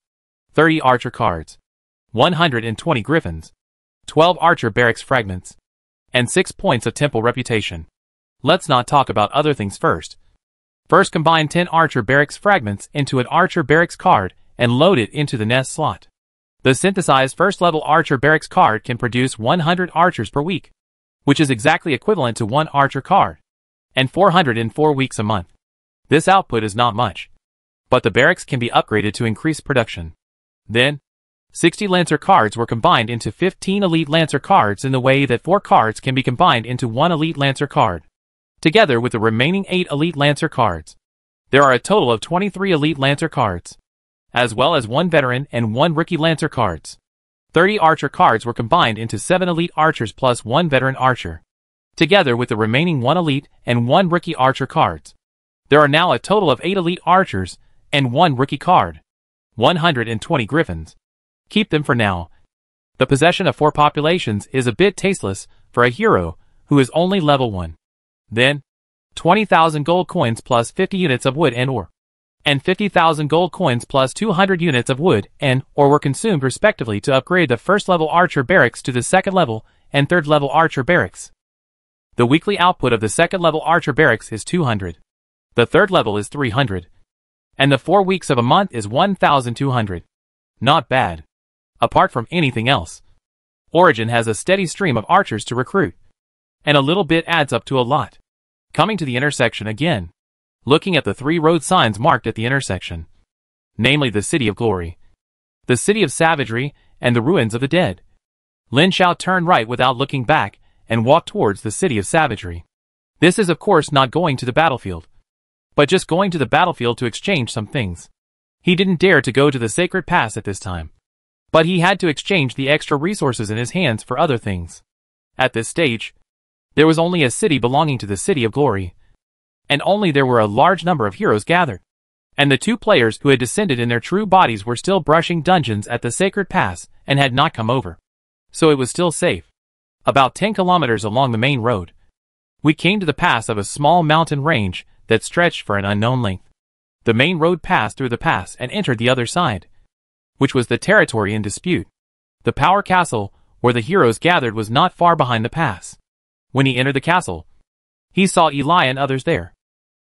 30 archer cards, 120 griffins, 12 archer barracks fragments, and 6 points of temple reputation. Let's not talk about other things first. First, combine 10 archer barracks fragments into an archer barracks card and load it into the nest slot. The synthesized first level archer barracks card can produce 100 archers per week, which is exactly equivalent to 1 archer card, and 400 in 4 weeks a month. This output is not much, but the barracks can be upgraded to increase production. Then, 60 Lancer cards were combined into 15 Elite Lancer cards in the way that 4 cards can be combined into 1 Elite Lancer card, together with the remaining 8 Elite Lancer cards. There are a total of 23 Elite Lancer cards, as well as 1 Veteran and 1 Rookie Lancer cards. 30 Archer cards were combined into 7 Elite Archers plus 1 Veteran Archer, together with the remaining 1 Elite and 1 Rookie Archer cards. There are now a total of 8 Elite Archers and 1 Rookie card. 120 Griffins. Keep them for now. The possession of 4 populations is a bit tasteless for a hero who is only level 1. Then, 20,000 gold coins plus 50 units of wood and ore, and 50,000 gold coins plus 200 units of wood and ore were consumed respectively to upgrade the first level archer barracks to the 2nd level and 3rd level archer barracks. The weekly output of the 2nd level archer barracks is 200. The 3rd level is 300. And the 4 weeks of a month is 1,200. Not bad. Apart from anything else, Origin has a steady stream of archers to recruit, and a little bit adds up to a lot. Coming to the intersection again, looking at the 3 road signs marked at the intersection, namely the City of Glory, the City of Savagery, and the Ruins of the Dead. Lin Xiao turned right without looking back and walked towards the City of Savagery. This is of course not going to the battlefield, but just going to the battlefield to exchange some things. He didn't dare to go to the Sacred Pass at this time, but he had to exchange the extra resources in his hands for other things. At this stage, there was only a city belonging to the City of Glory, and only there were a large number of heroes gathered, and the 2 players who had descended in their true bodies were still brushing dungeons at the Sacred Pass and had not come over. So it was still safe. About 10 kilometers along the main road, we came to the pass of a small mountain range that stretched for an unknown length. The main road passed through the pass and entered the other side, which was the territory in dispute. The power castle, where the heroes gathered, was not far behind the pass. When he entered the castle, he saw Eli and others there.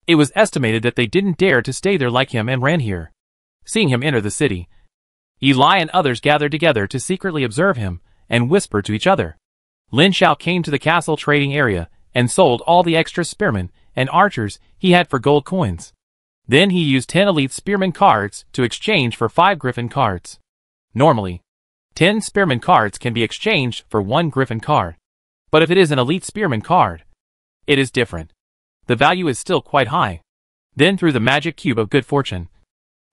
It was estimated that they didn't dare to stay there like him and ran here. Seeing him enter the city, Eli and others gathered together to secretly observe him and whisper to each other. Lin Xiao came to the castle trading area and sold all the extra spearmen and archers he had for gold coins. Then he used 10 elite spearman cards to exchange for 5 griffin cards. Normally, 10 spearman cards can be exchanged for 1 griffin card. But if it is an elite spearman card, it is different. The value is still quite high. Then through the magic cube of good fortune,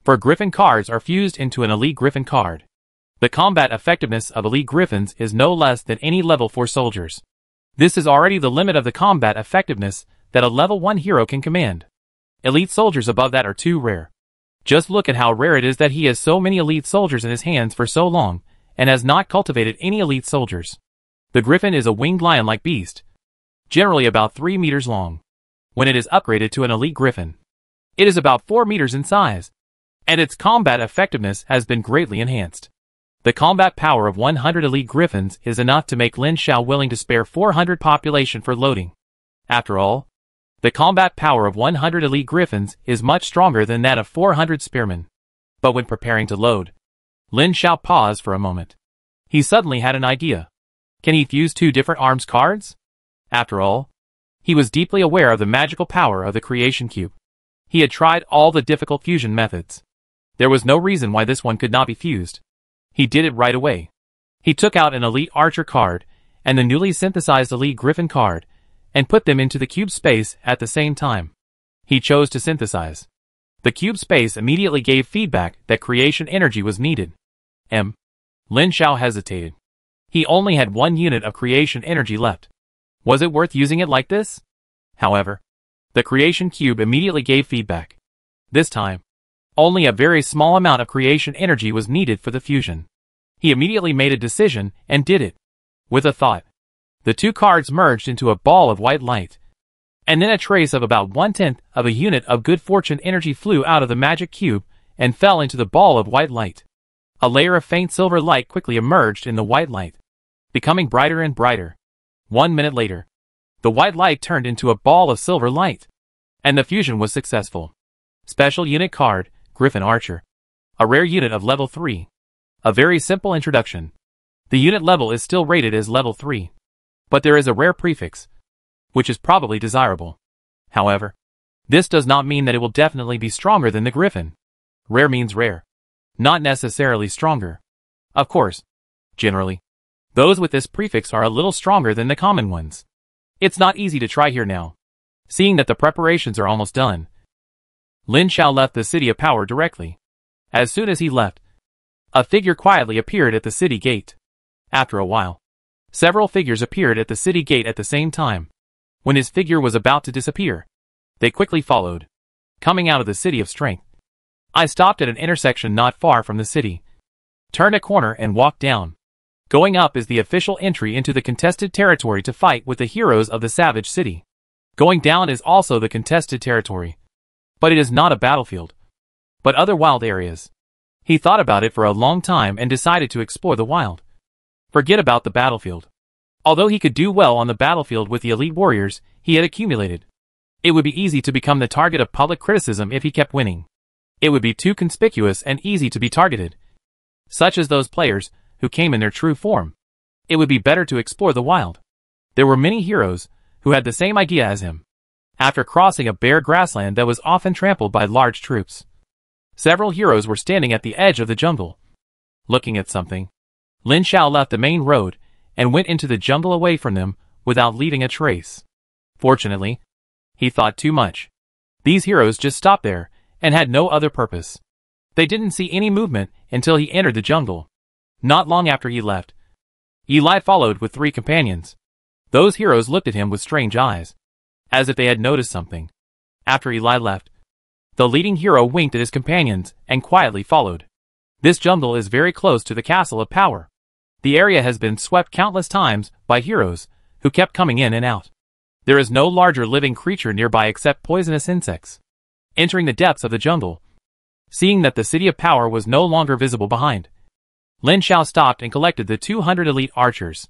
4 Griffin cards are fused into an elite Griffin card. The combat effectiveness of elite Griffins is no less than any level 4 soldiers. This is already the limit of the combat effectiveness that a level 1 hero can command. Elite soldiers above that are too rare. Just look at how rare it is that he has so many elite soldiers in his hands for so long, and has not cultivated any elite soldiers. The Griffin is a winged lion-like beast, generally about 3 meters long. When it is upgraded to an elite Griffin, it is about 4 meters in size, and its combat effectiveness has been greatly enhanced. The combat power of 100 elite Griffins is enough to make Lin Xiao willing to spare 400 population for loading. After all, the combat power of 100 elite Griffins is much stronger than that of 400 spearmen. But when preparing to load, Lin Xiao paused for a moment. He suddenly had an idea. Can he fuse 2 different arms cards? After all, he was deeply aware of the magical power of the creation cube. He had tried all the difficult fusion methods. There was no reason why this one could not be fused. He did it right away. He took out an elite archer card and the newly synthesized elite Griffin card and put them into the cube space at the same time. He chose to synthesize. The cube space immediately gave feedback that creation energy was needed. Lin Xiao hesitated. He only had 1 unit of creation energy left. Was it worth using it like this? However, the creation cube immediately gave feedback. This time, only a very small amount of creation energy was needed for the fusion. He immediately made a decision and did it. With a thought, the 2 cards merged into a ball of white light. And then a trace of about 1/10 of a unit of good fortune energy flew out of the magic cube and fell into the ball of white light. A layer of faint silver light quickly emerged in the white light, becoming brighter and brighter. 1 minute later, the white light turned into a ball of silver light, and the fusion was successful. Special unit card, Griffin Archer. A rare unit of level 3. A very simple introduction. The unit level is still rated as level 3. But there is a rare prefix, which is probably desirable. However, this does not mean that it will definitely be stronger than the Griffin. Rare means rare, not necessarily stronger. Of course, generally, those with this prefix are a little stronger than the common ones. It's not easy to try here now. Seeing that the preparations are almost done, Lin Xiao left the City of Power directly. As soon as he left, a figure quietly appeared at the city gate. After a while, several figures appeared at the city gate at the same time. When his figure was about to disappear, they quickly followed, coming out of the City of Strength. I stopped at an intersection not far from the city, turned a corner and walked down. Going up is the official entry into the contested territory to fight with the heroes of the Savage City. Going down is also the contested territory. But it is not a battlefield, but other wild areas. He thought about it for a long time and decided to explore the wild. Forget about the battlefield. Although he could do well on the battlefield with the elite warriors he had accumulated, it would be easy to become the target of public criticism if he kept winning. It would be too conspicuous and easy to be targeted, such as those players who came in their true form. It would be better to explore the wild. There were many heroes who had the same idea as him. After crossing a bare grassland that was often trampled by large troops, several heroes were standing at the edge of the jungle, looking at something. Lin Xiao left the main road and went into the jungle away from them without leaving a trace. Fortunately, he thought too much. These heroes just stopped there and had no other purpose. They didn't see any movement until he entered the jungle. Not long after he left, Eli followed with 3 companions. Those heroes looked at him with strange eyes, as if they had noticed something. After Eli left, the leading hero winked at his companions and quietly followed. This jungle is very close to the Castle of Power. The area has been swept countless times by heroes who kept coming in and out. There is no larger living creature nearby except poisonous insects. Entering the depths of the jungle, seeing that the City of Power was no longer visible behind, Lin Xiao stopped and collected the 200 elite archers.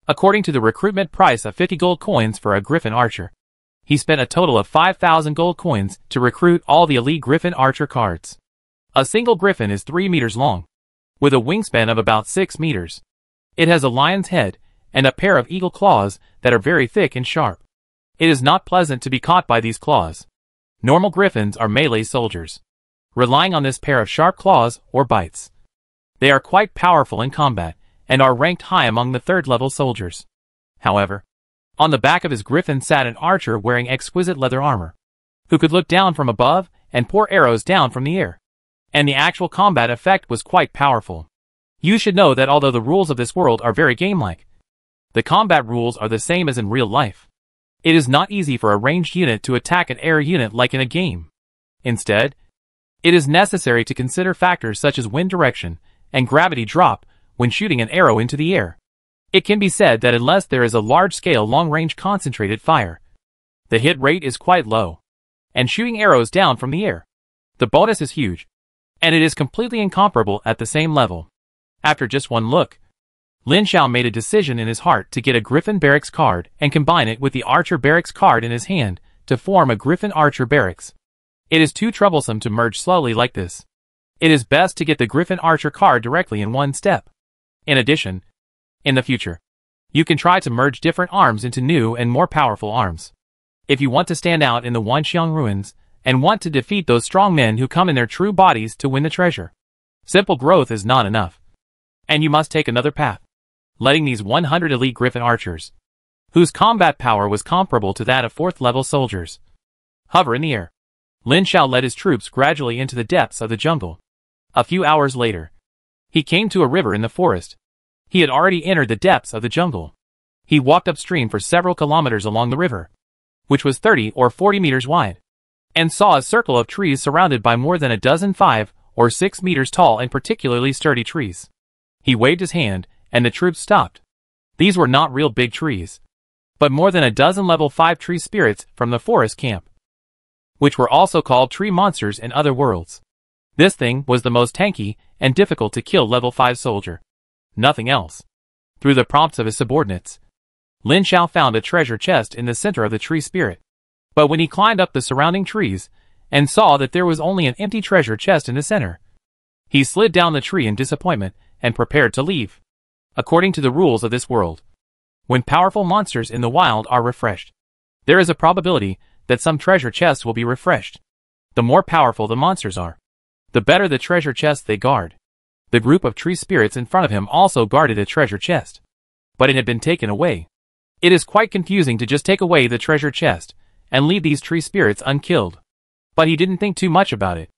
According to the recruitment price of 50 gold coins for a Griffin archer, he spent a total of 5,000 gold coins to recruit all the elite Griffin archer cards. A single Griffin is 3 meters long, with a wingspan of about 6 meters. It has a lion's head and a pair of eagle claws that are very thick and sharp. It is not pleasant to be caught by these claws. Normal Griffins are melee soldiers, relying on this pair of sharp claws or bites. They are quite powerful in combat and are ranked high among the 3rd level soldiers. However, On the back of his griffin sat an archer wearing exquisite leather armor, who could look down from above and pour arrows down from the air. And the actual combat effect was quite powerful. You should know that although the rules of this world are very game-like, the combat rules are the same as in real life. It is not easy for a ranged unit to attack an air unit like in a game. Instead, it is necessary to consider factors such as wind direction and gravity drop when shooting an arrow into the air. It can be said that unless there is a large-scale long-range concentrated fire, the hit rate is quite low. And shooting arrows down from the air, the bonus is huge, and it is completely incomparable at the same level. After just one look, Lin Xiao made a decision in his heart to get a Griffin Barracks card and combine it with the Archer Barracks card in his hand to form a Griffin Archer Barracks. It is too troublesome to merge slowly like this. It is best to get the Griffin Archer card directly in one step. In addition, in the future, you can try to merge different arms into new and more powerful arms. If you want to stand out in the Wanxiang ruins and want to defeat those strong men who come in their true bodies to win the treasure, simple growth is not enough. And you must take another path, letting these 100 elite Griffin archers, whose combat power was comparable to that of 4th level soldiers, hover in the air. Lin Xiao led his troops gradually into the depths of the jungle. A few hours later, he came to a river in the forest. He had already entered the depths of the jungle. He walked upstream for several kilometers along the river, which was 30 or 40 meters wide, and saw a circle of trees surrounded by more than a dozen 5 or 6 meters tall and particularly sturdy trees. He waved his hand, and the troops stopped. These were not real big trees, but more than a dozen level 5 tree spirits from the forest camp, which were also called tree monsters in other worlds. This thing was the most tanky and difficult to kill level 5 soldier. Nothing else. Through the prompts of his subordinates, Lin Xiao found a treasure chest in the center of the tree spirit. But when he climbed up the surrounding trees and saw that there was only an empty treasure chest in the center, he slid down the tree in disappointment and prepared to leave. According to the rules of this world, when powerful monsters in the wild are refreshed, there is a probability that some treasure chests will be refreshed. The more powerful the monsters are, the better the treasure chest they guard. The group of tree spirits in front of him also guarded a treasure chest, but it had been taken away. It is quite confusing to just take away the treasure chest and leave these tree spirits unkilled. But he didn't think too much about it.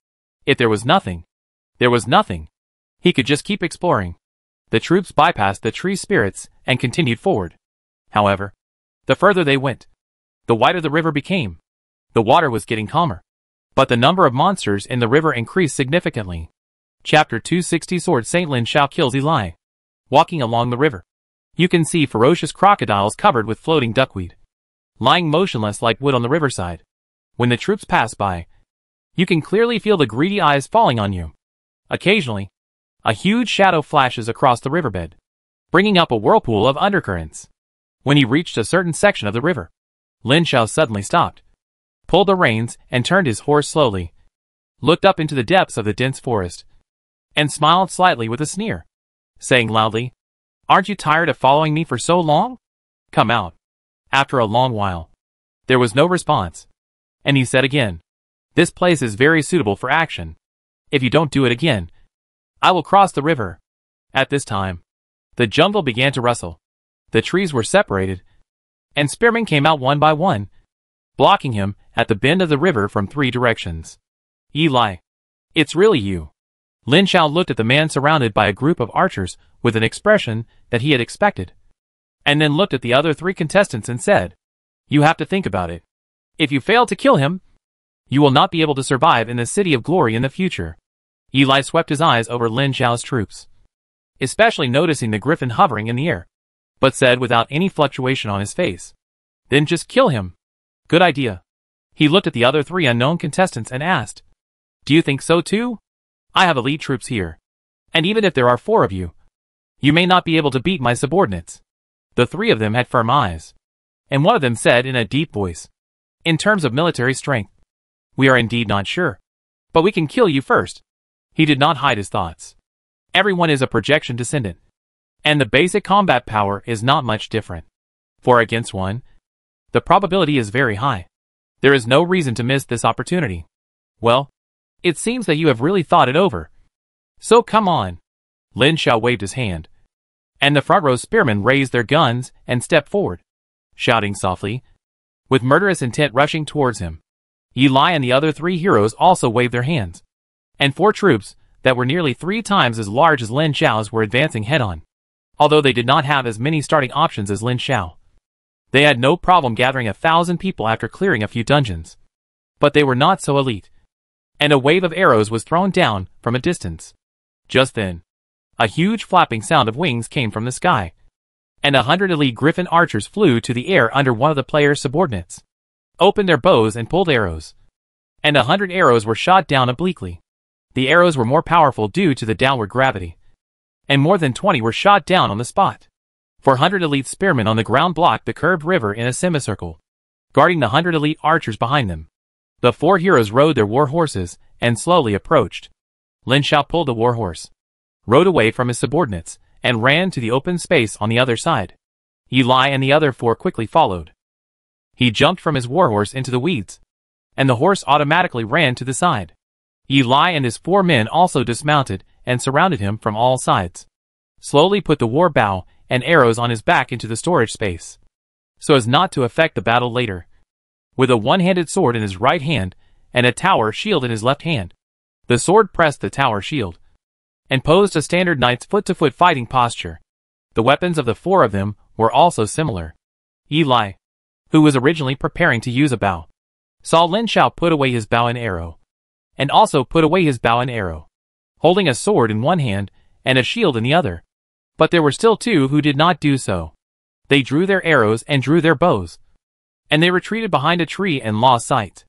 If there was nothing, there was nothing. He could just keep exploring. The troops bypassed the tree spirits and continued forward. However, the further they went, the wider the river became. The water was getting calmer, but the number of monsters in the river increased significantly. Chapter 260 Sword Saint Lin Xiao kills Eli. Walking along the river, you can see ferocious crocodiles covered with floating duckweed, lying motionless like wood on the riverside. When the troops pass by, you can clearly feel the greedy eyes falling on you. Occasionally, a huge shadow flashes across the riverbed, bringing up a whirlpool of undercurrents. When he reached a certain section of the river, Lin Xiao suddenly stopped, pulled the reins and turned his horse slowly, looked up into the depths of the dense forest, and smiled slightly with a sneer, saying loudly, "Aren't you tired of following me for so long? Come out." After a long while, there was no response, and he said again, "This place is very suitable for action. If you don't do it again, I will cross the river." At this time, the jungle began to rustle. The trees were separated, and spearmen came out one by one, blocking him at the bend of the river from 3 directions. "Eli, it's really you." Lin Xiao looked at the man surrounded by a group of archers with an expression that he had expected, and then looked at the other 3 contestants and said, "You have to think about it. If you fail to kill him, you will not be able to survive in the City of Glory in the future." Eli swept his eyes over Lin Xiao's troops, especially noticing the griffin hovering in the air, but said without any fluctuation on his face, "Then just kill him." "Good idea." He looked at the other 3 unknown contestants and asked, "Do you think so too? I have elite troops here, and even if there are 4 of you, you may not be able to beat my subordinates." The 3 of them had firm eyes, and one of them said in a deep voice, "In terms of military strength, we are indeed not sure, but we can kill you first." He did not hide his thoughts. Everyone is a projection descendant, and the basic combat power is not much different. 4 against 1, the probability is very high. There is no reason to miss this opportunity. Well, it seems that you have really thought it over. So come on. Lin Xiao waved his hand, and the front row spearmen raised their guns and stepped forward, shouting softly, with murderous intent rushing towards him. Eli and the other 3 heroes also waved their hands. And 4 troops, that were nearly 3 times as large as Lin Xiao's, were advancing head-on. Although they did not have as many starting options as Lin Xiao. They had no problem gathering 1,000 people after clearing a few dungeons. But they were not so elite. And a wave of arrows was thrown down from a distance. Just then, a huge flapping sound of wings came from the sky. And 100 elite griffin archers flew to the air under one of the player's subordinates, opened their bows and pulled arrows. And 100 arrows were shot down obliquely. The arrows were more powerful due to the downward gravity. And more than 20 were shot down on the spot. 400 elite spearmen on the ground blocked the curved river in a semicircle, guarding the 100 elite archers behind them. The 4 heroes rode their war horses and slowly approached. Lin Xiao pulled the war horse, rode away from his subordinates, and ran to the open space on the other side. Eli and the other 4 quickly followed. He jumped from his war horse into the weeds, and the horse automatically ran to the side. Eli and his 4 men also dismounted and surrounded him from all sides. Slowly put the war bow and arrows on his back into the storage space, so as not to affect the battle later. With a one-handed sword in his right hand and a tower shield in his left hand, the sword pressed the tower shield, and posed a standard knight's foot-to-foot fighting posture. The weapons of the 4 of them were also similar. Eli, who was originally preparing to use a bow, saw Lin Xiao put away his bow and arrow, and also put away his bow and arrow, holding a sword in one hand and a shield in the other. But there were still 2 who did not do so. They drew their arrows and drew their bows, and they retreated behind a tree and lost sight.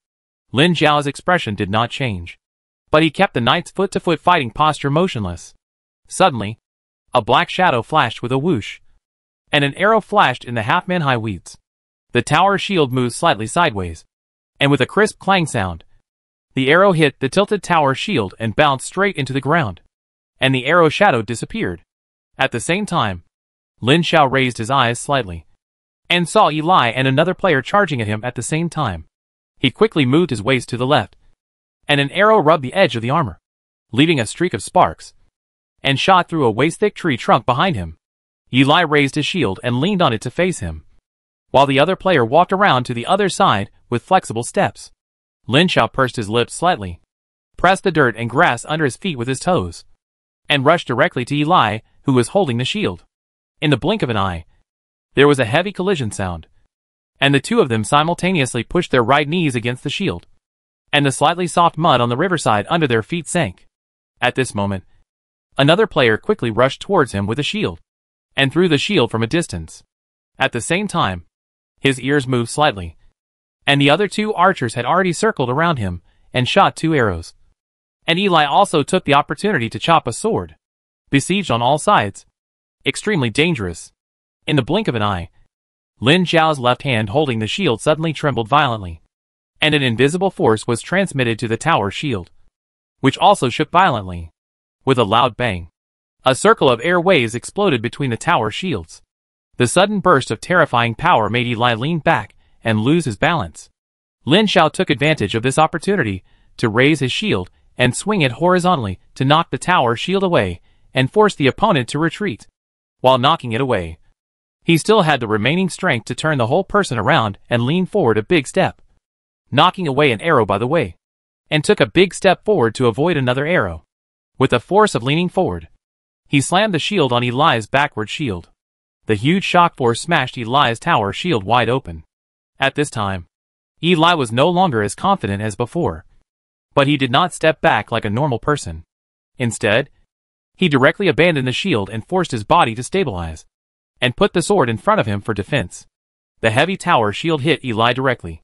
Lin Xiao's expression did not change, but he kept the knight's foot-to-foot fighting posture motionless. Suddenly, a black shadow flashed with a whoosh, and an arrow flashed in the half-man-high weeds. The tower shield moved slightly sideways, and with a crisp clang sound, the arrow hit the tilted tower shield and bounced straight into the ground, and the arrow shadow disappeared. At the same time, Lin Xiao raised his eyes slightly, and saw Eli and another player charging at him at the same time. He quickly moved his waist to the left, and an arrow rubbed the edge of the armor, leaving a streak of sparks, and shot through a waist-thick tree trunk behind him. Eli raised his shield and leaned on it to face him, while the other player walked around to the other side with flexible steps. Lin Xiao pursed his lips slightly, pressed the dirt and grass under his feet with his toes, and rushed directly to Eli, who was holding the shield. In the blink of an eye, there was a heavy collision sound, and the 2 of them simultaneously pushed their right knees against the shield, and the slightly soft mud on the riverside under their feet sank. At this moment, another player quickly rushed towards him with a shield, and threw the shield from a distance. At the same time, his ears moved slightly, and the other 2 archers had already circled around him and shot 2 arrows. And Eli also took the opportunity to chop a sword, besieged on all sides, extremely dangerous. In the blink of an eye, Lin Xiao's left hand holding the shield suddenly trembled violently, and an invisible force was transmitted to the tower shield, which also shook violently. With a loud bang, a circle of air waves exploded between the tower shields. The sudden burst of terrifying power made Eli lean back and lose his balance. Lin Xiao took advantage of this opportunity to raise his shield and swing it horizontally to knock the tower shield away and force the opponent to retreat. While knocking it away, he still had the remaining strength to turn the whole person around and lean forward a big step, knocking away an arrow by the way, and took a big step forward to avoid another arrow. With the force of leaning forward, he slammed the shield on Eli's backward shield. The huge shock force smashed Eli's tower shield wide open. At this time, Eli was no longer as confident as before, but he did not step back like a normal person. Instead, he directly abandoned the shield and forced his body to stabilize, and put the sword in front of him for defense. The heavy tower shield hit Eli directly.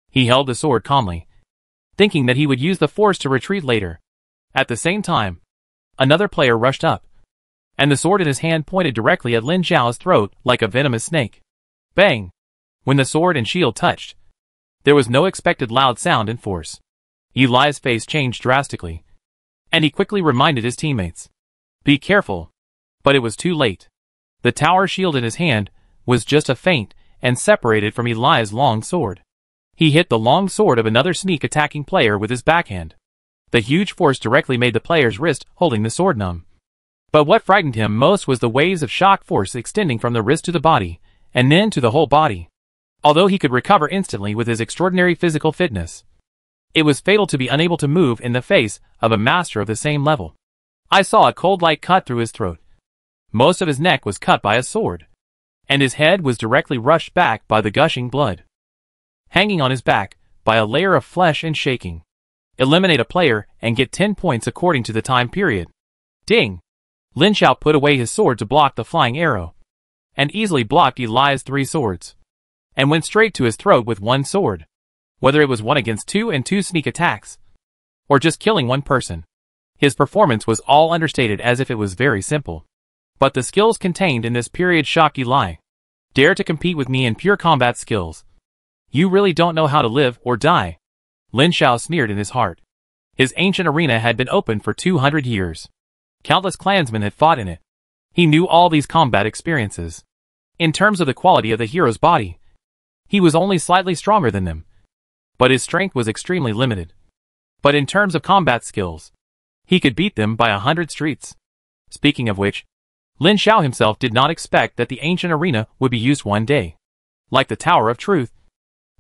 He held the sword calmly, thinking that he would use the force to retreat later. At the same time, another player rushed up, and the sword in his hand pointed directly at Lin Xiao's throat like a venomous snake. Bang! When the sword and shield touched, there was no expected loud sound and force. Eli's face changed drastically, and he quickly reminded his teammates, "Be careful." But it was too late. The tower shield in his hand was just a feint and separated from Eli's long sword. He hit the long sword of another sneak attacking player with his backhand. The huge force directly made the player's wrist holding the sword numb. But what frightened him most was the waves of shock force extending from the wrist to the body, and then to the whole body. Although he could recover instantly with his extraordinary physical fitness, it was fatal to be unable to move in the face of a master of the same level. I saw a cold light cut through his throat. Most of his neck was cut by a sword, and his head was directly rushed back by the gushing blood. Hanging on his back by a layer of flesh and shaking. Eliminate a player and get 10 points according to the time period. Ding! Lin Xiao put away his sword to block the flying arrow, and easily blocked Eli's 3 swords, and went straight to his throat with 1 sword. Whether it was 1 against 2 and 2 sneak attacks, or just killing 1 person, his performance was all understated as if it was very simple. But the skills contained in this period shocked Eli. Dare to compete with me in pure combat skills. You really don't know how to live or die. Lin Xiao sneered in his heart. His ancient arena had been open for 200 years. Countless clansmen had fought in it. He knew all these combat experiences. In terms of the quality of the hero's body, he was only slightly stronger than them, but his strength was extremely limited. But in terms of combat skills, he could beat them by 100 streets. Speaking of which, Lin Xiao himself did not expect that the ancient arena would be used one day. Like the Tower of Truth,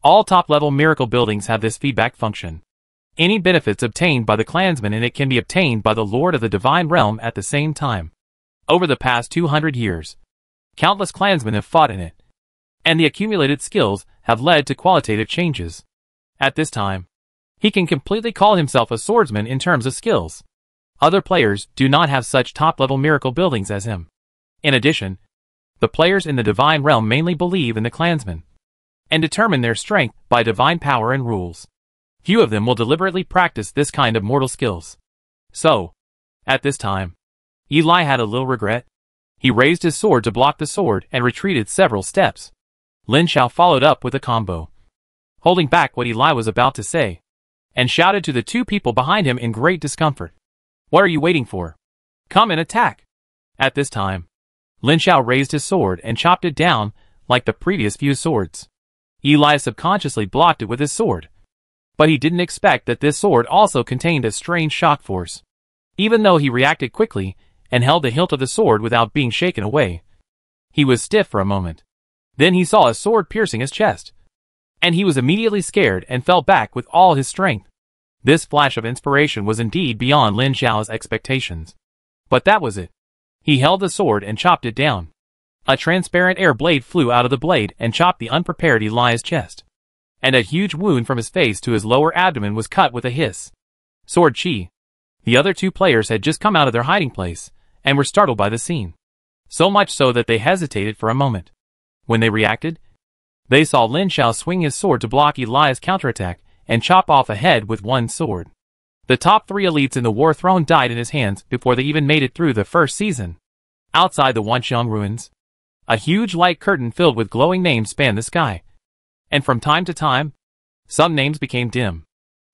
all top-level miracle buildings have this feedback function. Any benefits obtained by the clansman in it can be obtained by the Lord of the Divine Realm at the same time. Over the past 200 years, countless clansmen have fought in it, and the accumulated skills have led to qualitative changes. At this time, he can completely call himself a swordsman in terms of skills. Other players do not have such top-level miracle buildings as him. In addition, the players in the Divine Realm mainly believe in the clansmen, and determine their strength by divine power and rules. Few of them will deliberately practice this kind of mortal skills. So, at this time, Eli had a little regret. He raised his sword to block the sword and retreated several steps. Lin Xiao followed up with a combo, holding back what Eli was about to say, and shouted to the 2 people behind him in great discomfort. What are you waiting for? Come and attack! At this time, Lin Xiao raised his sword and chopped it down like the previous few swords. Eli subconsciously blocked it with his sword, but he didn't expect that this sword also contained a strange shock force. Even though he reacted quickly and held the hilt of the sword without being shaken away, he was stiff for a moment. Then he saw a sword piercing his chest, and he was immediately scared and fell back with all his strength. This flash of inspiration was indeed beyond Lin Xiao's expectations. But that was it. He held the sword and chopped it down. A transparent air blade flew out of the blade and chopped the unprepared Eli's chest, and a huge wound from his face to his lower abdomen was cut with a hiss. Sword Chi. The other 2 players had just come out of their hiding place, and were startled by the scene. So much so that they hesitated for a moment. When they reacted, they saw Lin Xiao swing his sword to block Eli's counterattack and chop off a head with 1 sword. The top 3 elites in the War Throne died in his hands before they even made it through the first season. Outside the Wanxiang ruins, a huge light curtain filled with glowing names spanned the sky, and from time to time, some names became dim.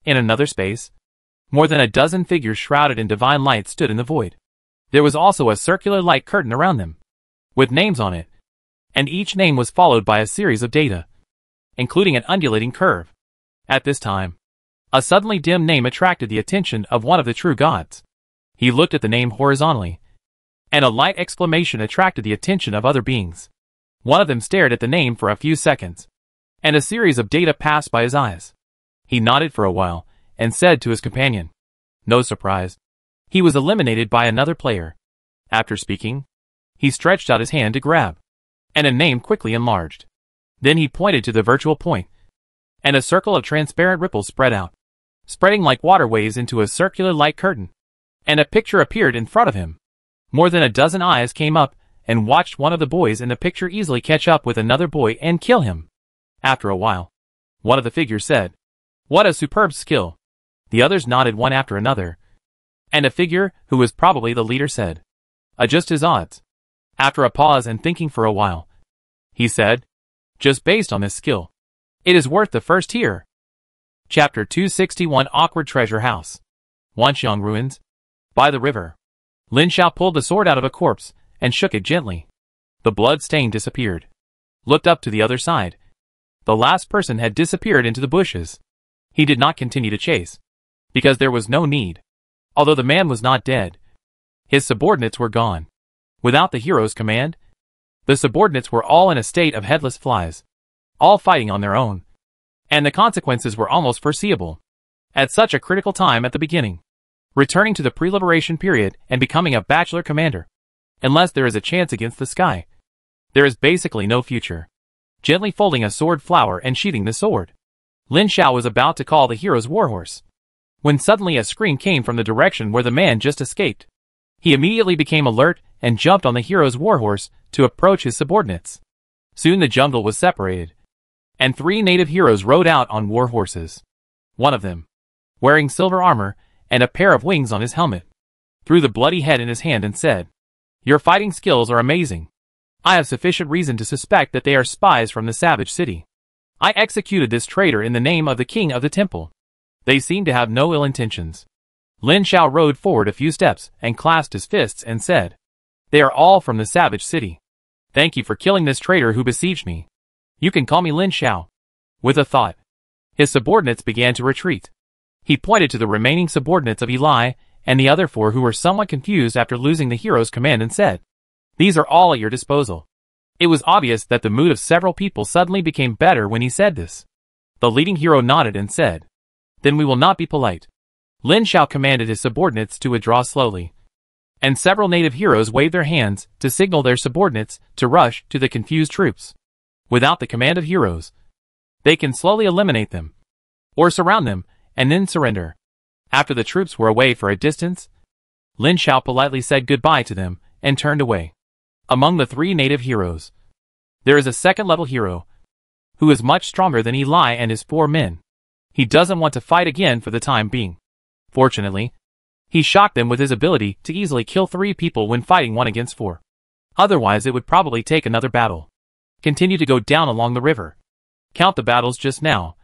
In another space, more than a dozen figures shrouded in divine light stood in the void. There was also a circular light curtain around them, with names on it, and each name was followed by a series of data, including an undulating curve. At this time, a suddenly dim name attracted the attention of one of the true gods. He looked at the name horizontally, and a light exclamation attracted the attention of other beings. One of them stared at the name for a few seconds, and a series of data passed by his eyes. He nodded for a while, and said to his companion, "No surprise. He was eliminated by another player." After speaking, he stretched out his hand to grab, and a name quickly enlarged. Then he pointed to the virtual point, and a circle of transparent ripples spread out, spreading like waterways into a circular light curtain, and a picture appeared in front of him. More than a dozen eyes came up and watched one of the boys in the picture easily catch up with another boy and kill him. After a while, one of the figures said, "What a superb skill." The others nodded one after another, and a figure, who was probably the leader, said, "Adjust his odds." After a pause and thinking for a while, he said, "Just based on this skill, it is worth the first tier." Chapter 261 Awkward Treasure House. Wanxiang Ruins. By the river. Lin Xiao pulled the sword out of a corpse and shook it gently. The blood stain disappeared. Looked up to the other side. The last person had disappeared into the bushes. He did not continue to chase, because there was no need. Although the man was not dead, his subordinates were gone. Without the hero's command, the subordinates were all in a state of headless flies. all fighting on their own. And the consequences were almost foreseeable. At such a critical time at the beginning, returning to the pre-liberation period and becoming a bachelor commander, unless there is a chance against the sky, there is basically no future. Gently folding a sword flower and sheathing the sword, Lin Xiao was about to call the hero's warhorse, when suddenly a scream came from the direction where the man just escaped. He immediately became alert and jumped on the hero's warhorse to approach his subordinates. Soon the jungle was separated, and 3 native heroes rode out on war horses. One of them, wearing silver armor and a pair of wings on his helmet, threw the bloody head in his hand and said, "Your fighting skills are amazing. I have sufficient reason to suspect that they are spies from the savage city. I executed this traitor in the name of the king of the temple. They seem to have no ill intentions." Lin Xiao rode forward a few steps and clasped his fists and said, "They are all from the savage city. Thank you for killing this traitor who besieged me. You can call me Lin Xiao." With a thought, his subordinates began to retreat. He pointed to the remaining subordinates of Eli and the other 4 who were somewhat confused after losing the hero's command and said, "These are all at your disposal." It was obvious that the mood of several people suddenly became better when he said this. The leading hero nodded and said, "Then we will not be polite." Lin Xiao commanded his subordinates to withdraw slowly, and several native heroes waved their hands to signal their subordinates to rush to the confused troops. Without the command of heroes, they can slowly eliminate them, or surround them, and then surrender. After the troops were away for a distance, Lin Xiao politely said goodbye to them and turned away. Among the 3 native heroes, there is a second-level hero, who is much stronger than Eli and his 4 men. He doesn't want to fight again for the time being. Fortunately, he shocked them with his ability to easily kill 3 people when fighting 1 against 4. Otherwise it would probably take another battle. Continue to go down along the river. Count the battles just now.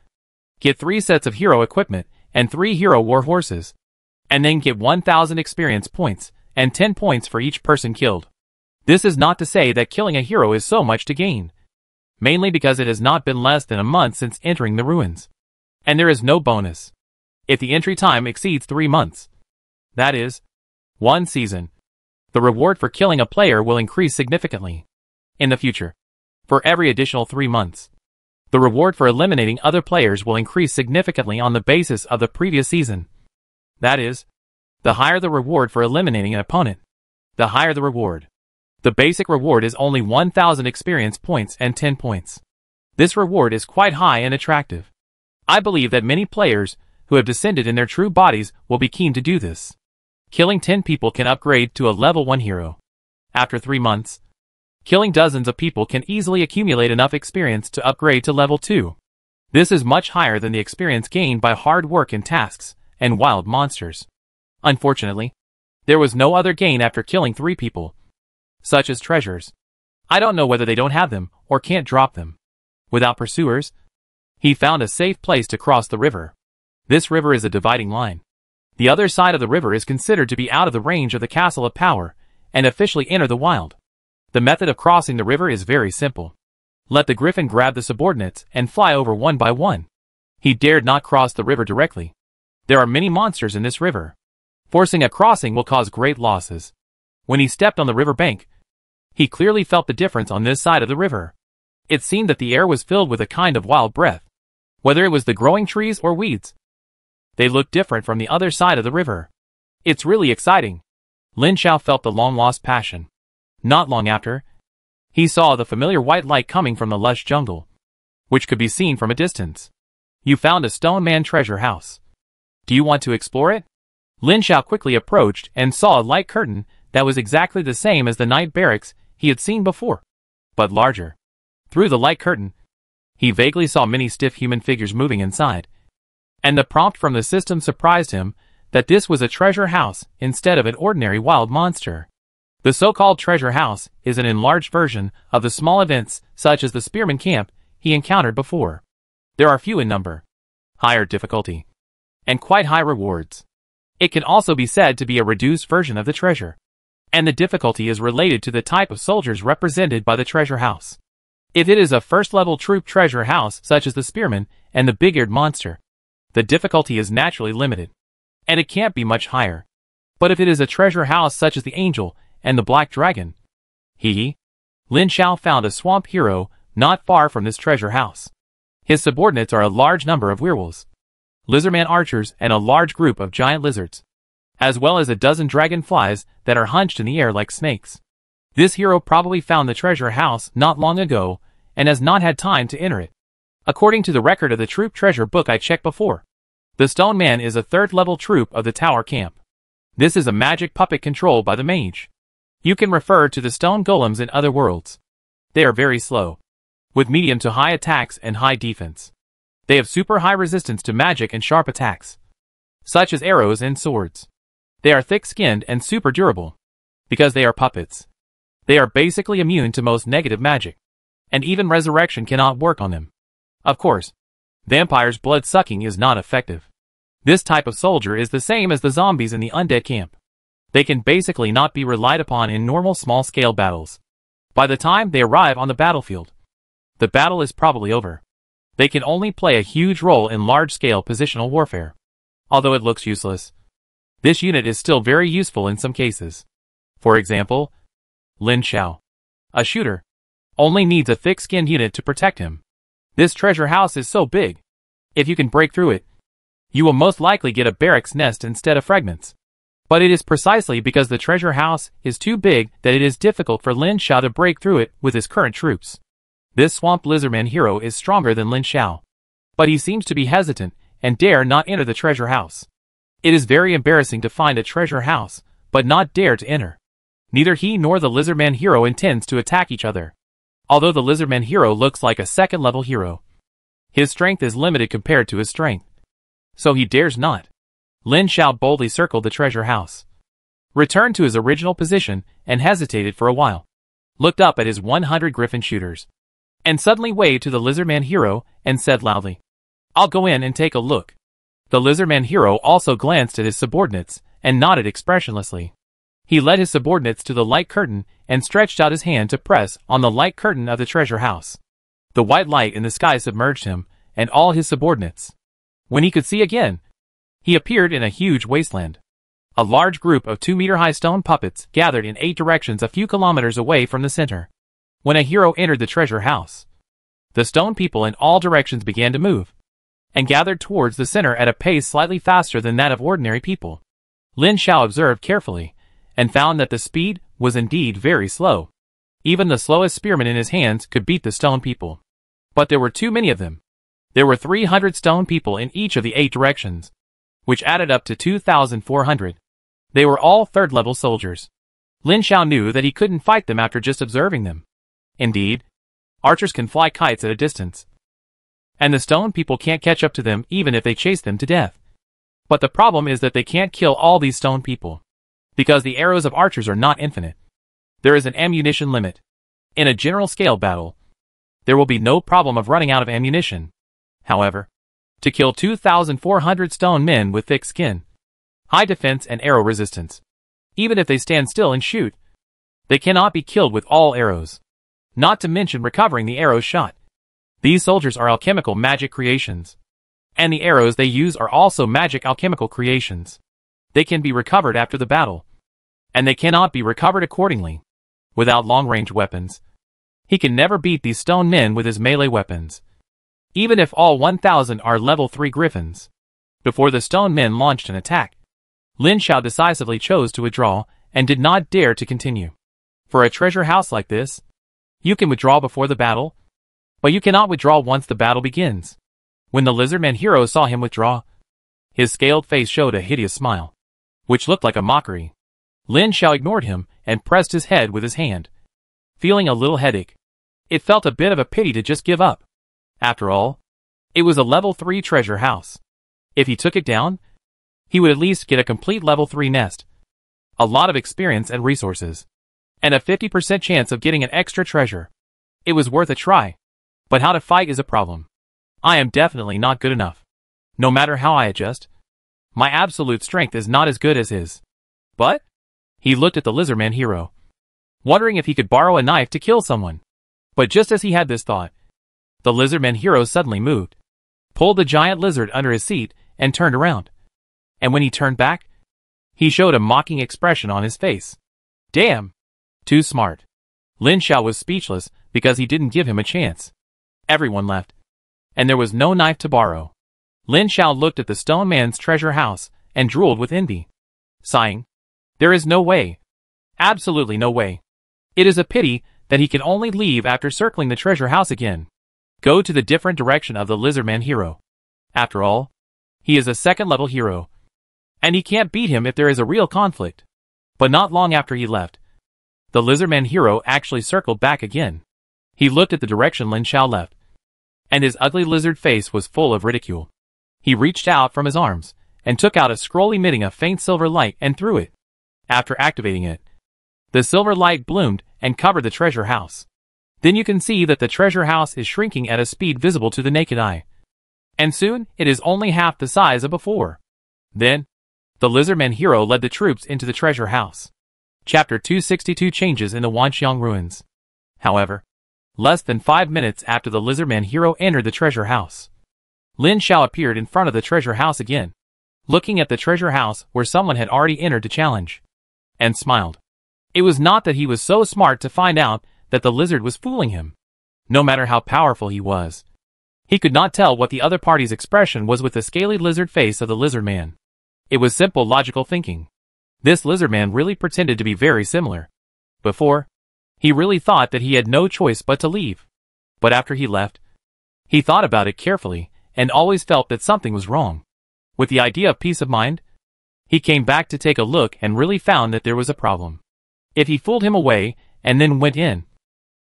Get 3 sets of hero equipment and 3 hero war horses, and then get 1,000 experience points and 10 points for each person killed. This is not to say that killing a hero is so much to gain, mainly because it has not been less than a month since entering the ruins, and there is no bonus if the entry time exceeds 3 months. That is, 1 season. The reward for killing a player will increase significantly in the future. For every additional 3 months, the reward for eliminating other players will increase significantly on the basis of the previous season. That is, the higher the reward for eliminating an opponent, the higher the reward. The basic reward is only 1,000 experience points and 10 points. This reward is quite high and attractive. I believe that many players who have descended in their true bodies will be keen to do this. Killing 10 people can upgrade to a level 1 hero. After 3 months, killing dozens of people can easily accumulate enough experience to upgrade to level 2. This is much higher than the experience gained by hard work in tasks and wild monsters. Unfortunately, there was no other gain after killing 3 people, such as treasures. I don't know whether they don't have them or can't drop them. Without pursuers, he found a safe place to cross the river. This river is a dividing line. The other side of the river is considered to be out of the range of the Castle of Power and officially enter the wild. The method of crossing the river is very simple. Let the griffin grab the subordinates and fly over 1 by 1. He dared not cross the river directly. There are many monsters in this river. Forcing a crossing will cause great losses. When he stepped on the river bank, he clearly felt the difference on this side of the river. It seemed that the air was filled with a kind of wild breath. Whether it was the growing trees or weeds, they looked different from the other side of the river. It's really exciting. Lin Xiao felt the long-lost passion. Not long after, he saw the familiar white light coming from the lush jungle, which could be seen from a distance. You found a stone man treasure house. Do you want to explore it? Lin Xiao quickly approached and saw a light curtain that was exactly the same as the night barracks he had seen before, but larger. Through the light curtain, he vaguely saw many stiff human figures moving inside, and the prompt from the system surprised him that this was a treasure house instead of an ordinary wild monster. The so-called treasure house is an enlarged version of the small events such as the spearman camp he encountered before. There are few in number, higher difficulty, and quite high rewards. It can also be said to be a reduced version of the treasure, and the difficulty is related to the type of soldiers represented by the treasure house. If it is a first-level troop treasure house such as the spearman and the big-eared monster, the difficulty is naturally limited, and it can't be much higher. But if it is a treasure house such as the angel and the black dragon, Lin Xiao found a swamp hero not far from this treasure house. His subordinates are a large number of werewolves, lizardman archers, and a large group of giant lizards, as well as a dozen dragonflies that are hunched in the air like snakes. This hero probably found the treasure house not long ago and has not had time to enter it. According to the record of the troop treasure book I checked before, the Stone Man is a third-level troop of the Tower Camp. This is a magic puppet controlled by the mage. You can refer to the stone golems in other worlds. They are very slow, with medium to high attacks and high defense. They have super high resistance to magic and sharp attacks, such as arrows and swords. They are thick-skinned and super durable. Because they are puppets, they are basically immune to most negative magic, and even resurrection cannot work on them. Of course, vampires' blood-sucking is not effective. This type of soldier is the same as the zombies in the undead camp. They can basically not be relied upon in normal small-scale battles. By the time they arrive on the battlefield, the battle is probably over. They can only play a huge role in large-scale positional warfare. Although it looks useless, this unit is still very useful in some cases. For example, Lin Xiao, a shooter, only needs a thick-skinned unit to protect him. This treasure house is so big, if you can break through it, you will most likely get a barracks nest instead of fragments. But it is precisely because the treasure house is too big that it is difficult for Lin Xiao to break through it with his current troops. This swamp lizardman hero is stronger than Lin Xiao, but he seems to be hesitant and dare not enter the treasure house. It is very embarrassing to find a treasure house, but not dare to enter. Neither he nor the lizardman hero intends to attack each other. Although the lizardman hero looks like a second-level hero, his strength is limited compared to his strength, so he dares not. Lin Xiao boldly circled the treasure house, returned to his original position, and hesitated for a while, looked up at his 100 griffin shooters, and suddenly waved to the lizardman hero and said loudly, "I'll go in and take a look." The lizardman hero also glanced at his subordinates and nodded expressionlessly. He led his subordinates to the light curtain and stretched out his hand to press on the light curtain of the treasure house. The white light in the sky submerged him and all his subordinates. When he could see again, he appeared in a huge wasteland. A large group of 2-meter-high stone puppets gathered in 8 directions a few kilometers away from the center. When a hero entered the treasure house, the stone people in all directions began to move, and gathered towards the center at a pace slightly faster than that of ordinary people. Lin Xiao observed carefully, and found that the speed was indeed very slow. Even the slowest spearman in his hands could beat the stone people. But there were too many of them. There were 300 stone people in each of the 8 directions, which added up to 2,400. They were all third-level soldiers. Lin Xiao knew that he couldn't fight them after just observing them. Indeed, archers can fly kites at a distance, and the stone people can't catch up to them even if they chase them to death. But the problem is that they can't kill all these stone people, because the arrows of archers are not infinite. There is an ammunition limit. In a general-scale battle, there will be no problem of running out of ammunition. However, to kill 2,400 stone men with thick skin, high defense and arrow resistance, even if they stand still and shoot, they cannot be killed with all arrows. Not to mention recovering the arrows shot. These soldiers are alchemical magic creations, and the arrows they use are also magic alchemical creations. They can be recovered after the battle, and they cannot be recovered accordingly. Without long-range weapons, he can never beat these stone men with his melee weapons, even if all 1,000 are level 3 griffins. Before the stone men launched an attack, Lin Xiao decisively chose to withdraw and did not dare to continue. For a treasure house like this, you can withdraw before the battle, but you cannot withdraw once the battle begins. When the lizardman hero saw him withdraw, his scaled face showed a hideous smile, which looked like a mockery. Lin Xiao ignored him and pressed his head with his hand, feeling a little headache. It felt a bit of a pity to just give up. After all, it was a level 3 treasure house. If he took it down, he would at least get a complete level 3 nest, a lot of experience and resources, and a 50% chance of getting an extra treasure. It was worth a try. But how to fight is a problem. I am definitely not good enough. No matter how I adjust, my absolute strength is not as good as his. But he looked at the lizardman hero, wondering if he could borrow a knife to kill someone. But just as he had this thought, the lizardman hero suddenly moved, pulled the giant lizard under his seat, and turned around. And when he turned back, he showed a mocking expression on his face. Damn! Too smart. Lin Xiao was speechless, because he didn't give him a chance. Everyone left, and there was no knife to borrow. Lin Xiao looked at the stone man's treasure house and drooled with envy, sighing, "There is no way. Absolutely no way. It is a pity that he can only leave after circling the treasure house again. Go to the different direction of the Lizardman hero. After all, he is a second-level hero, and he can't beat him if there is a real conflict." But not long after he left, the Lizardman hero actually circled back again. He looked at the direction Lin Xiao left, and his ugly lizard face was full of ridicule. He reached out from his arms and took out a scroll emitting a faint silver light and threw it. After activating it, the silver light bloomed and covered the treasure house. Then you can see that the treasure house is shrinking at a speed visible to the naked eye. And soon, it is only half the size of before. Then, the Lizardman hero led the troops into the treasure house. Chapter 262 Changes in the Wanxiang Ruins. However, less than 5 minutes after the Lizardman hero entered the treasure house, Lin Xiao appeared in front of the treasure house again, looking at the treasure house where someone had already entered to challenge, and smiled. It was not that he was so smart to find out that the lizard was fooling him. No matter how powerful he was, he could not tell what the other party's expression was with the scaly lizard face of the lizard man. It was simple logical thinking. This lizard man really pretended to be very similar. Before, he really thought that he had no choice but to leave. But after he left, he thought about it carefully and always felt that something was wrong. With the idea of peace of mind, he came back to take a look and really found that there was a problem. If he fooled him away and then went in,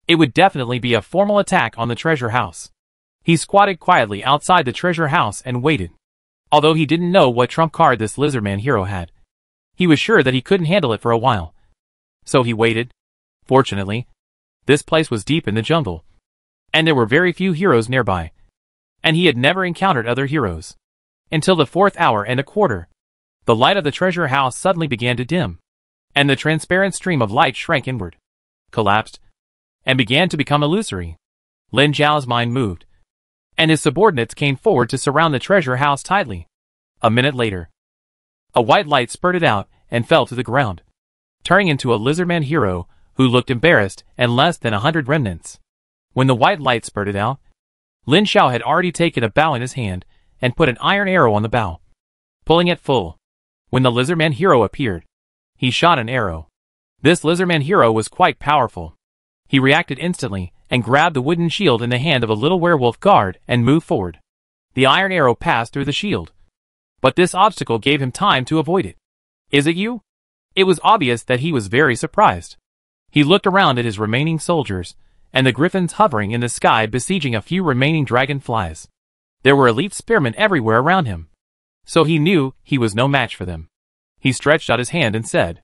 it would definitely be a formal attack on the treasure house. He squatted quietly outside the treasure house and waited. Although he didn't know what trump card this Lizardman hero had, he was sure that he couldn't handle it for a while. So he waited. Fortunately, this place was deep in the jungle, and there were very few heroes nearby, and he had never encountered other heroes. Until the 4th hour and a quarter, the light of the treasure house suddenly began to dim, and the transparent stream of light shrank inward, collapsed, and began to become illusory. Lin Xiao's mind moved, and his subordinates came forward to surround the treasure house tightly. A minute later, a white light spurted out and fell to the ground, turning into a Lizardman hero who looked embarrassed and less than 100 remnants. When the white light spurted out, Lin Xiao had already taken a bow in his hand and put an iron arrow on the bow, pulling it full. When the Lizardman hero appeared, he shot an arrow. This Lizardman hero was quite powerful. He reacted instantly and grabbed the wooden shield in the hand of a little werewolf guard and moved forward. The iron arrow passed through the shield, but this obstacle gave him time to avoid it. "Is it you?" It was obvious that he was very surprised. He looked around at his remaining soldiers, and the griffins hovering in the sky besieging a few remaining dragonflies. There were elite spearmen everywhere around him, so he knew he was no match for them. He stretched out his hand and said,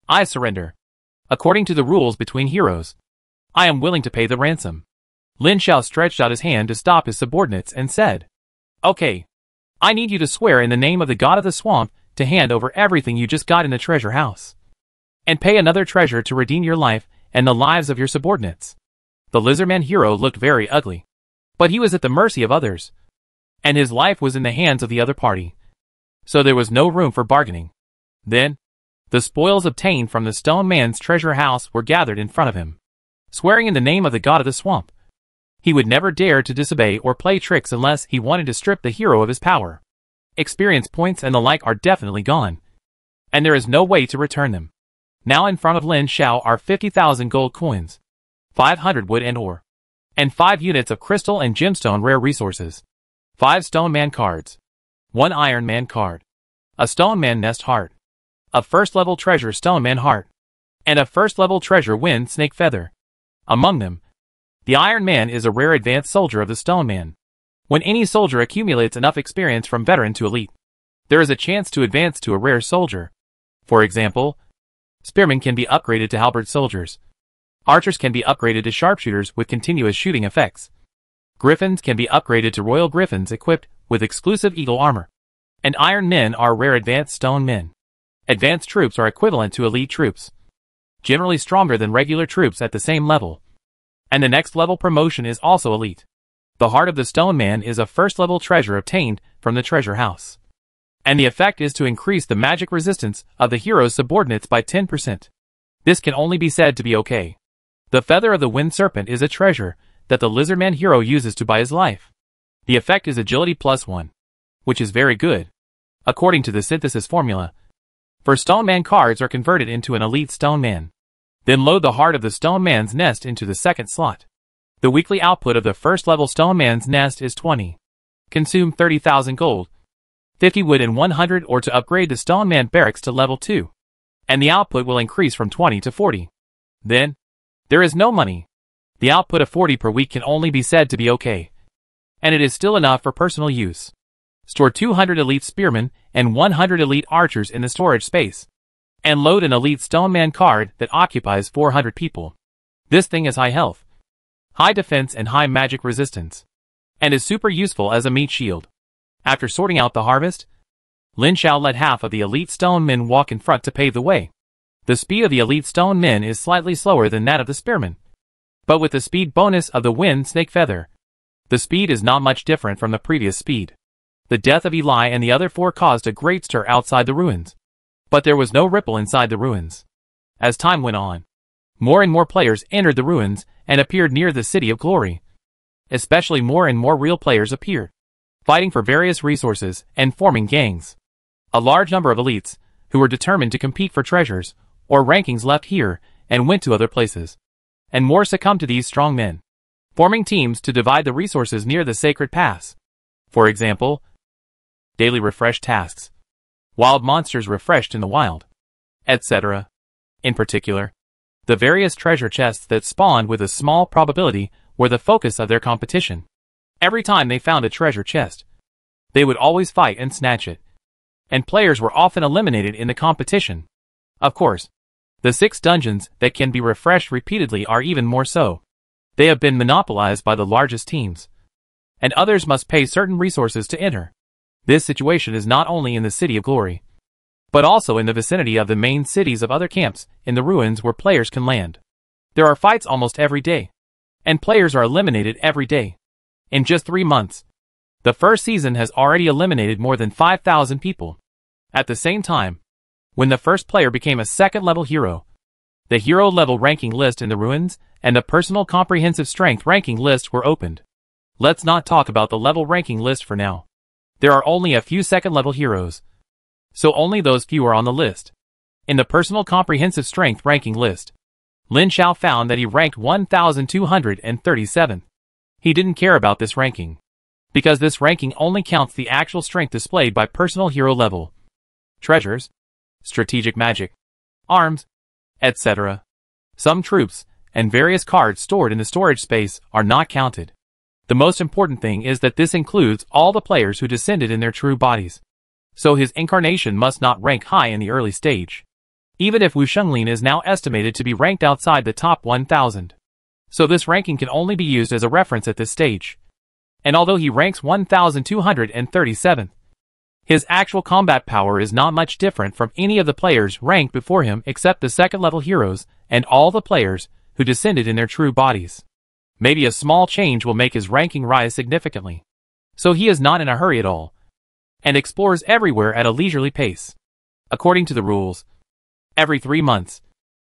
"I surrender. According to the rules between heroes, I am willing to pay the ransom." Lin Xiao stretched out his hand to stop his subordinates and said, "Okay. I need you to swear in the name of the god of the swamp to hand over everything you just got in the treasure house, and pay another treasure to redeem your life and the lives of your subordinates." The Lizardman hero looked very ugly, but he was at the mercy of others, and his life was in the hands of the other party, so there was no room for bargaining. Then, the spoils obtained from the stone man's treasure house were gathered in front of him. Swearing in the name of the god of the swamp, he would never dare to disobey or play tricks unless he wanted to strip the hero of his power. Experience points and the like are definitely gone, and there is no way to return them. Now in front of Lin Xiao are 50,000 gold coins, 500 wood and ore, and 5 units of crystal and gemstone rare resources, 5 stone man cards, 1 iron man card, a stone man nest heart, a first level treasure stone man heart, and a first level treasure wind snake feather. Among them, the Iron Man is a rare advanced soldier of the Stone Man. When any soldier accumulates enough experience from veteran to elite, there is a chance to advance to a rare soldier. For example, spearmen can be upgraded to halberd soldiers. Archers can be upgraded to sharpshooters with continuous shooting effects. Griffins can be upgraded to royal griffins equipped with exclusive eagle armor. And Iron Men are rare advanced stone men. Advanced troops are equivalent to elite troops, generally stronger than regular troops at the same level. And the next level promotion is also elite. The Heart of the Stone Man is a first level treasure obtained from the treasure house, and the effect is to increase the magic resistance of the hero's subordinates by 10%. This can only be said to be okay. The feather of the wind serpent is a treasure that the lizardman hero uses to buy his life. The effect is agility +1, which is very good. According to the synthesis formula, for Stone Man cards are converted into an elite Stone Man. Then load the heart of the Stone Man's nest into the second slot. The weekly output of the first level Stone Man's nest is 20. Consume 30,000 gold, 50 wood and 100 ore to upgrade the Stone Man barracks to level 2. And the output will increase from 20 to 40. Then, there is no money. The output of 40 per week can only be said to be okay. And it is still enough for personal use. Store 200 elite spearmen and 100 elite archers in the storage space. And load an elite Stone Man card that occupies 400 people. This thing has high health, high defense and high magic resistance. And is super useful as a meat shield. After sorting out the harvest, Lin Xiao let half of the elite stone men walk in front to pave the way. The speed of the elite stone men is slightly slower than that of the spearmen. But with the speed bonus of the wind snake feather, the speed is not much different from the previous speed. The death of Eli and the other 4 caused a great stir outside the ruins. But there was no ripple inside the ruins. As time went on, more and more players entered the ruins and appeared near the City of Glory. Especially more and more real players appeared, fighting for various resources and forming gangs. A large number of elites, who were determined to compete for treasures or rankings, left here and went to other places. And more succumbed to these strong men, forming teams to divide the resources near the sacred pass. For example, daily refresh tasks, wild monsters refreshed in the wild, etc. In particular, the various treasure chests that spawned with a small probability were the focus of their competition. Every time they found a treasure chest, they would always fight and snatch it. And players were often eliminated in the competition. Of course, the 6 dungeons that can be refreshed repeatedly are even more so. They have been monopolized by the largest teams. And others must pay certain resources to enter. This situation is not only in the City of Glory, but also in the vicinity of the main cities of other camps in the ruins where players can land. There are fights almost every day, and players are eliminated every day. In just 3 months, the first season has already eliminated more than 5,000 people. At the same time, when the first player became a second-level hero, the hero-level ranking list in the ruins and the personal comprehensive strength ranking list were opened. Let's not talk about the level ranking list for now. There are only a few second-level heroes, so only those few are on the list. In the personal comprehensive strength ranking list, Lin Xiao found that he ranked 1,237. He didn't care about this ranking, because this ranking only counts the actual strength displayed by personal hero level, treasures, strategic magic, arms, etc. Some troops and various cards stored in the storage space are not counted. The most important thing is that this includes all the players who descended in their true bodies. So his incarnation must not rank high in the early stage, even if Wu Shenglin is now estimated to be ranked outside the top 1,000. So this ranking can only be used as a reference at this stage. And although he ranks 1,237th, his actual combat power is not much different from any of the players ranked before him except the second-level heroes and all the players who descended in their true bodies. Maybe a small change will make his ranking rise significantly. So he is not in a hurry at all, and explores everywhere at a leisurely pace. According to the rules, every 3 months,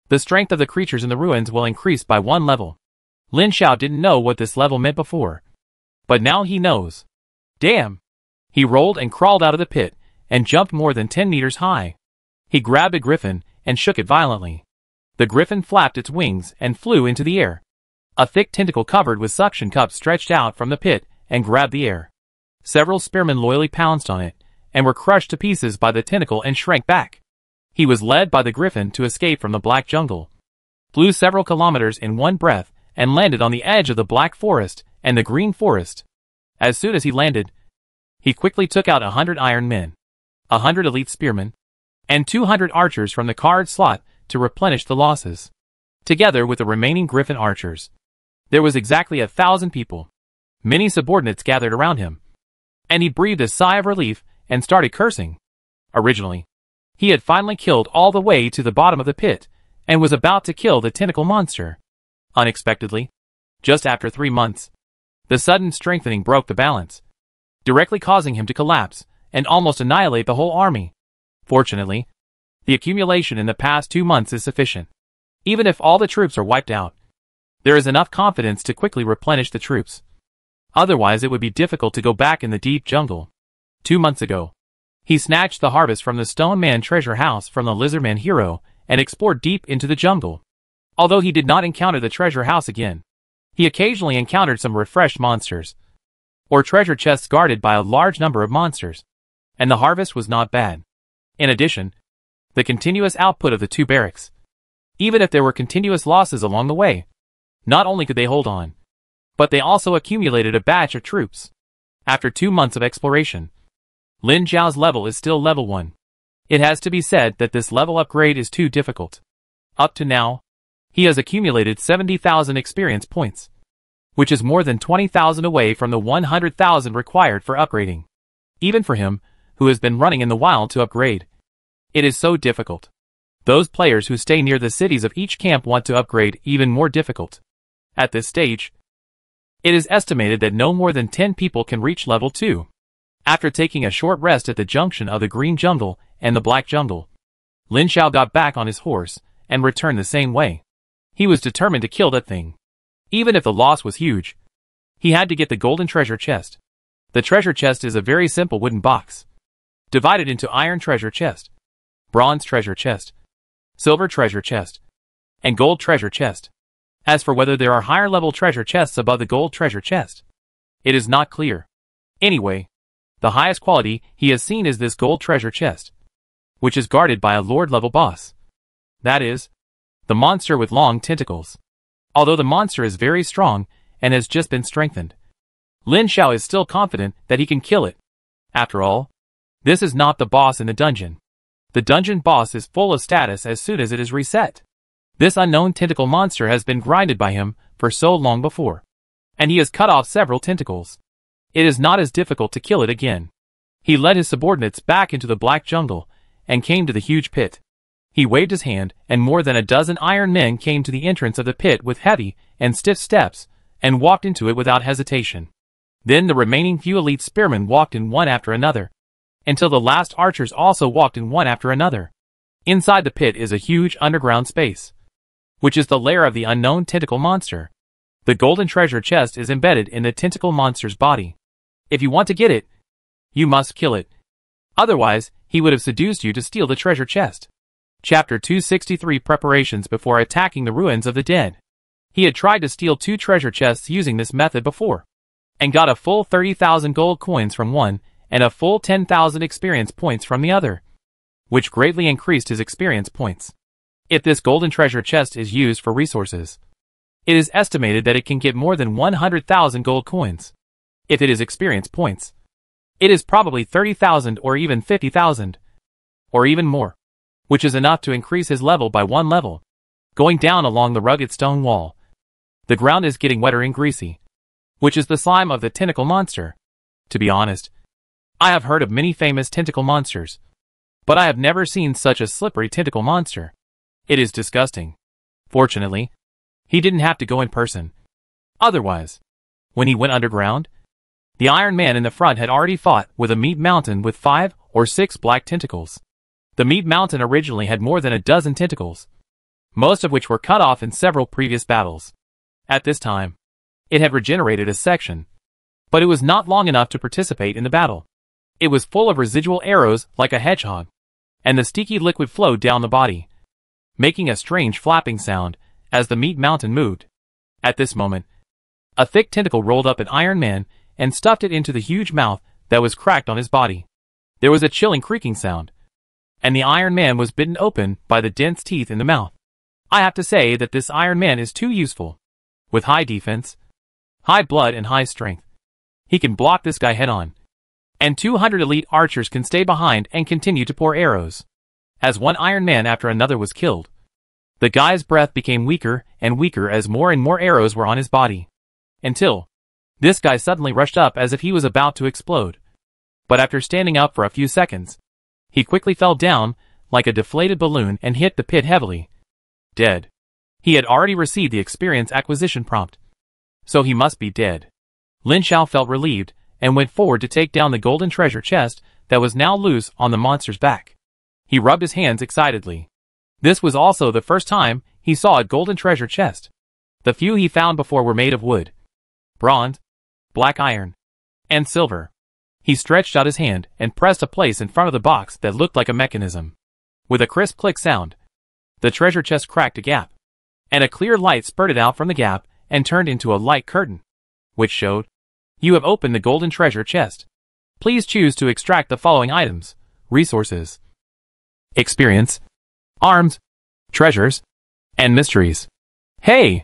the strength of the creatures in the ruins will increase by 1 level. Lin Xiao didn't know what this level meant before, but now he knows. Damn! He rolled and crawled out of the pit, and jumped more than 10 meters high. He grabbed a griffin, and shook it violently. The griffin flapped its wings and flew into the air. A thick tentacle covered with suction cups stretched out from the pit, and grabbed the air. Several spearmen loyally pounced on it, and were crushed to pieces by the tentacle and shrank back. He was led by the griffin to escape from the black jungle, flew several kilometers in one breath, and landed on the edge of the black forest and the green forest. As soon as he landed, he quickly took out 100 iron men, 100 elite spearmen, and 200 archers from the card slot to replenish the losses. Together with the remaining griffin archers, there was exactly 1,000 people. Many subordinates gathered around him, and he breathed a sigh of relief and started cursing. Originally, he had finally killed all the way to the bottom of the pit, and was about to kill the tentacle monster. Unexpectedly, just after 3 months, the sudden strengthening broke the balance, directly causing him to collapse and almost annihilate the whole army. Fortunately, the accumulation in the past 2 months is sufficient. Even if all the troops are wiped out, There is enough confidence to quickly replenish the troops. Otherwise it would be difficult to go back in the deep jungle. 2 months ago, he snatched the harvest from the Stone Man treasure house from the Lizardman hero and explored deep into the jungle. Although he did not encounter the treasure house again, he occasionally encountered some refreshed monsters, or treasure chests guarded by a large number of monsters, and the harvest was not bad. In addition, the continuous output of the 2 barracks, even if there were continuous losses along the way, not only could they hold on, but they also accumulated a batch of troops. After 2 months of exploration, Lin Zhao's level is still level 1. It has to be said that this level upgrade is too difficult. Up to now, he has accumulated 70,000 experience points, which is more than 20,000 away from the 100,000 required for upgrading. Even for him, who has been running in the wild to upgrade, it is so difficult. Those players who stay near the cities of each camp want to upgrade even more difficult. At this stage, it is estimated that no more than 10 people can reach level 2. After taking a short rest at the junction of the Green Jungle and the Black Jungle, Lin Zhao got back on his horse and returned the same way. He was determined to kill that thing. Even if the loss was huge, he had to get the golden treasure chest. The treasure chest is a very simple wooden box, divided into iron treasure chest, bronze treasure chest, silver treasure chest, and gold treasure chest. As for whether there are higher level treasure chests above the gold treasure chest, it is not clear. Anyway, the highest quality he has seen is this gold treasure chest, which is guarded by a lord level boss. That is, the monster with long tentacles. Although the monster is very strong and has just been strengthened, Lin Zhao is still confident that he can kill it. After all, this is not the boss in the dungeon. The dungeon boss is full of status as soon as it is reset. This unknown tentacle monster has been grinded by him for so long before, and he has cut off several tentacles. It is not as difficult to kill it again. He led his subordinates back into the Black Jungle and came to the huge pit. He waved his hand and more than a dozen iron men came to the entrance of the pit with heavy and stiff steps and walked into it without hesitation. Then the remaining few elite spearmen walked in one after another, until the last archers also walked in one after another. Inside the pit is a huge underground space, which is the lair of the unknown tentacle monster. The golden treasure chest is embedded in the tentacle monster's body. If you want to get it, you must kill it. Otherwise, he would have seduced you to steal the treasure chest. Chapter 263 Preparations before attacking the ruins of the dead. He had tried to steal 2 treasure chests using this method before, and got a full 30,000 gold coins from one and a full 10,000 experience points from the other, which greatly increased his experience points. If this golden treasure chest is used for resources, it is estimated that it can get more than 100,000 gold coins. If it is experience points, it is probably 30,000 or even 50,000, or even more, which is enough to increase his level by 1 level. Going down along the rugged stone wall, the ground is getting wetter and greasy, which is the slime of the tentacle monster. To be honest, I have heard of many famous tentacle monsters, but I have never seen such a slippery tentacle monster. It is disgusting. Fortunately, he didn't have to go in person. Otherwise, when he went underground, the Iron Man in the front had already fought with a meat mountain with 5 or 6 black tentacles. The meat mountain originally had more than a dozen tentacles, most of which were cut off in several previous battles. At this time, it had regenerated a section, but it was not long enough to participate in the battle. It was full of residual arrows like a hedgehog, and the sticky liquid flowed down the body, making a strange flapping sound as the meat mountain moved. At this moment, a thick tentacle rolled up an Iron Man and stuffed it into the huge mouth that was cracked on his body. There was a chilling creaking sound, and the Iron Man was bitten open by the dense teeth in the mouth. I have to say that this Iron Man is too useful. With high defense, high blood and high strength, he can block this guy head on, and 200 elite archers can stay behind and continue to pour arrows. As one Iron Man after another was killed, the guy's breath became weaker and weaker as more and more arrows were on his body, until this guy suddenly rushed up as if he was about to explode. But after standing up for a few seconds, he quickly fell down like a deflated balloon and hit the pit heavily. Dead. He had already received the experience acquisition prompt, so he must be dead. Lin Zhao felt relieved and went forward to take down the golden treasure chest that was now loose on the monster's back. He rubbed his hands excitedly. This was also the first time he saw a golden treasure chest. The few he found before were made of wood, bronze, black iron, and silver. He stretched out his hand and pressed a place in front of the box that looked like a mechanism. With a crisp click sound, the treasure chest cracked a gap, and a clear light spurted out from the gap and turned into a light curtain, which showed, "You have opened the golden treasure chest. Please choose to extract the following items: resources, experience, arms, treasures, and mysteries." Hey!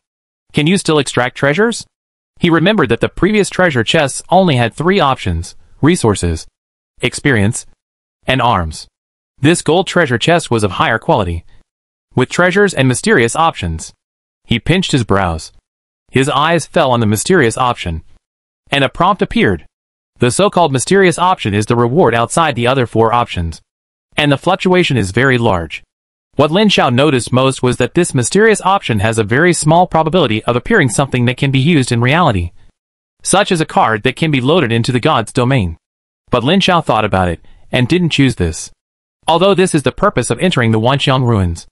Can you still extract treasures? He remembered that the previous treasure chests only had 3 options: resources, experience, and arms. This gold treasure chest was of higher quality, with treasures and mysterious options. He pinched his brows. His eyes fell on the mysterious option, and a prompt appeared. The so-called mysterious option is the reward outside the other 4 options, and the fluctuation is very large. What Lin Xiao noticed most was that this mysterious option has a very small probability of appearing something that can be used in reality, such as a card that can be loaded into the god's domain. But Lin Xiao thought about it, and didn't choose this. Although this is the purpose of entering the Wanxiang ruins,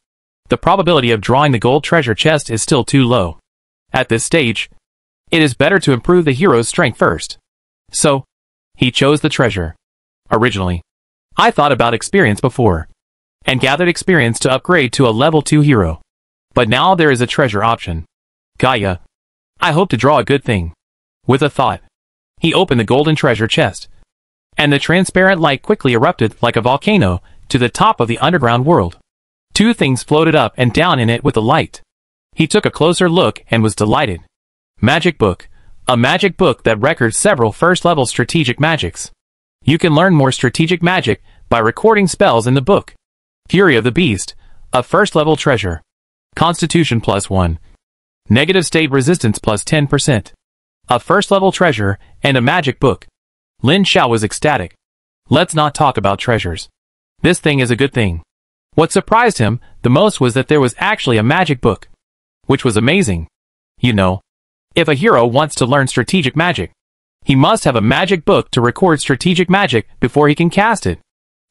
the probability of drawing the gold treasure chest is still too low. At this stage, it is better to improve the hero's strength first. So, he chose the treasure. Originally, I thought about experience before, and gathered experience to upgrade to a level 2 hero. But now there is a treasure option. Gaia. I hope to draw a good thing. With a thought, he opened the golden treasure chest, and the transparent light quickly erupted like a volcano to the top of the underground world. 2 things floated up and down in it with the light. He took a closer look and was delighted. Magic book. A magic book that records several first-level strategic magics. You can learn more strategic magic by recording spells in the book. Fury of the Beast. A first-level treasure. Constitution +1. Negative state resistance +10%. A first-level treasure and a magic book. Lin Xiao was ecstatic. Let's not talk about treasures. This thing is a good thing. What surprised him the most was that there was actually a magic book, which was amazing. You know, if a hero wants to learn strategic magic, he must have a magic book to record strategic magic before he can cast it.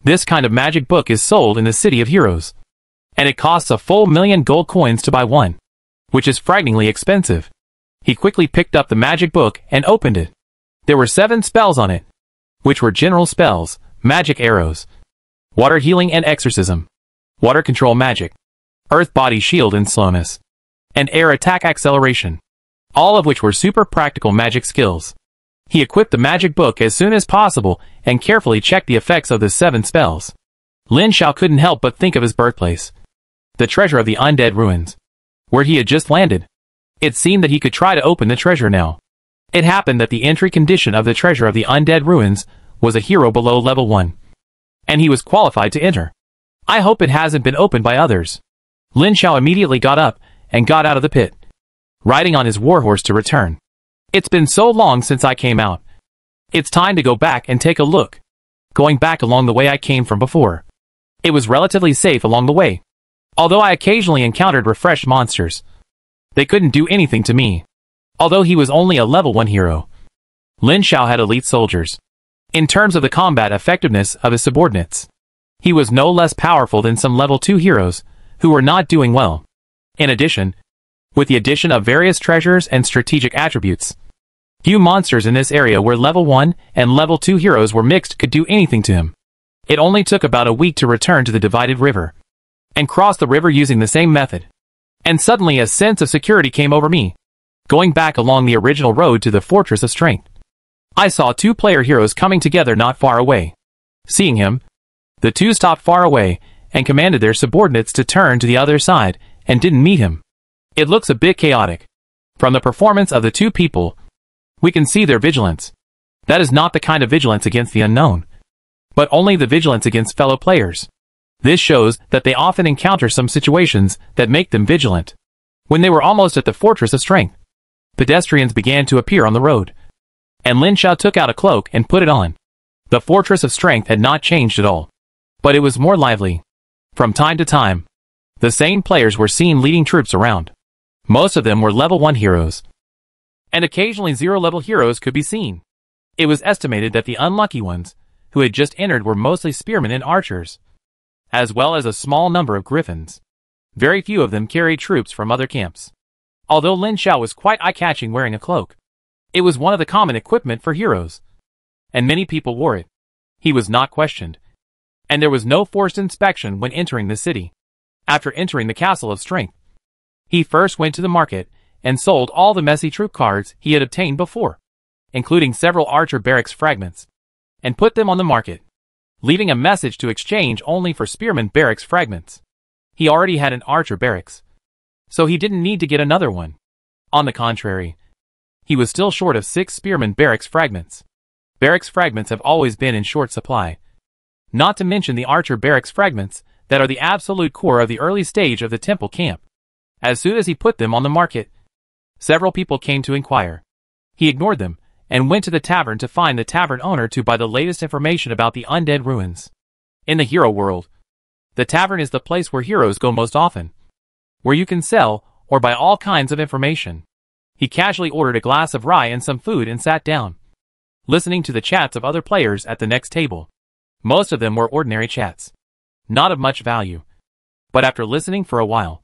This kind of magic book is sold in the City of Heroes, and it costs a full 1,000,000 gold coins to buy one, which is frighteningly expensive. He quickly picked up the magic book and opened it. There were 7 spells on it, which were general spells, magic arrows, water healing and exorcism, water control magic, earth body shield and slowness, and air attack acceleration, all of which were super practical magic skills. He equipped the magic book as soon as possible and carefully checked the effects of the 7 spells. Lin Xiao couldn't help but think of his birthplace, the treasure of the undead ruins, where he had just landed. It seemed that he could try to open the treasure now. It happened that the entry condition of the treasure of the undead ruins was a hero below level 1, and he was qualified to enter. I hope it hasn't been opened by others. Lin Xiao immediately got up and got out of the pit, riding on his warhorse to return. It's been so long since I came out. It's time to go back and take a look. Going back along the way I came from before. It was relatively safe along the way, although I occasionally encountered refreshed monsters. They couldn't do anything to me, although he was only a level 1 hero. Lin Xiao had elite soldiers. In terms of the combat effectiveness of his subordinates, he was no less powerful than some level 2 heroes who were not doing well. In addition, with the addition of various treasures and strategic attributes, few monsters in this area where level 1 and level 2 heroes were mixed could do anything to him. It only took about a week to return to the divided river, and cross the river using the same method. And suddenly a sense of security came over me. Going back along the original road to the Fortress of Strength, I saw 2 player heroes coming together not far away. Seeing him, the 2 stopped far away and commanded their subordinates to turn to the other side and didn't meet him. It looks a bit chaotic. From the performance of the 2 people, we can see their vigilance. That is not the kind of vigilance against the unknown, but only the vigilance against fellow players. This shows that they often encounter some situations that make them vigilant. When they were almost at the Fortress of Strength, pedestrians began to appear on the road, and Lin Xiao took out a cloak and put it on. The Fortress of Strength had not changed at all, but it was more lively. From time to time, the same players were seen leading troops around. Most of them were level 1 heroes, and occasionally 0-level heroes could be seen. It was estimated that the unlucky ones who had just entered were mostly spearmen and archers, as well as a small number of griffins. Very few of them carried troops from other camps. Although Lin Xiao was quite eye-catching wearing a cloak, it was one of the common equipment for heroes, and many people wore it. He was not questioned, and there was no forced inspection when entering the city. After entering the Castle of Strength, he first went to the market and sold all the messy troop cards he had obtained before, including several archer barracks fragments, and put them on the market, leaving a message to exchange only for spearman barracks fragments. He already had an archer barracks, so he didn't need to get another one. On the contrary, he was still short of 6 spearman barracks fragments. Barracks fragments have always been in short supply, not to mention the archer barracks fragments that are the absolute core of the early stage of the temple camp. As soon as he put them on the market, several people came to inquire. He ignored them and went to the tavern to find the tavern owner to buy the latest information about the undead ruins. In the hero world, the tavern is the place where heroes go most often, where you can sell or buy all kinds of information. He casually ordered a glass of rye and some food and sat down, listening to the chats of other players at the next table. Most of them were ordinary chats, not of much value. But after listening for a while,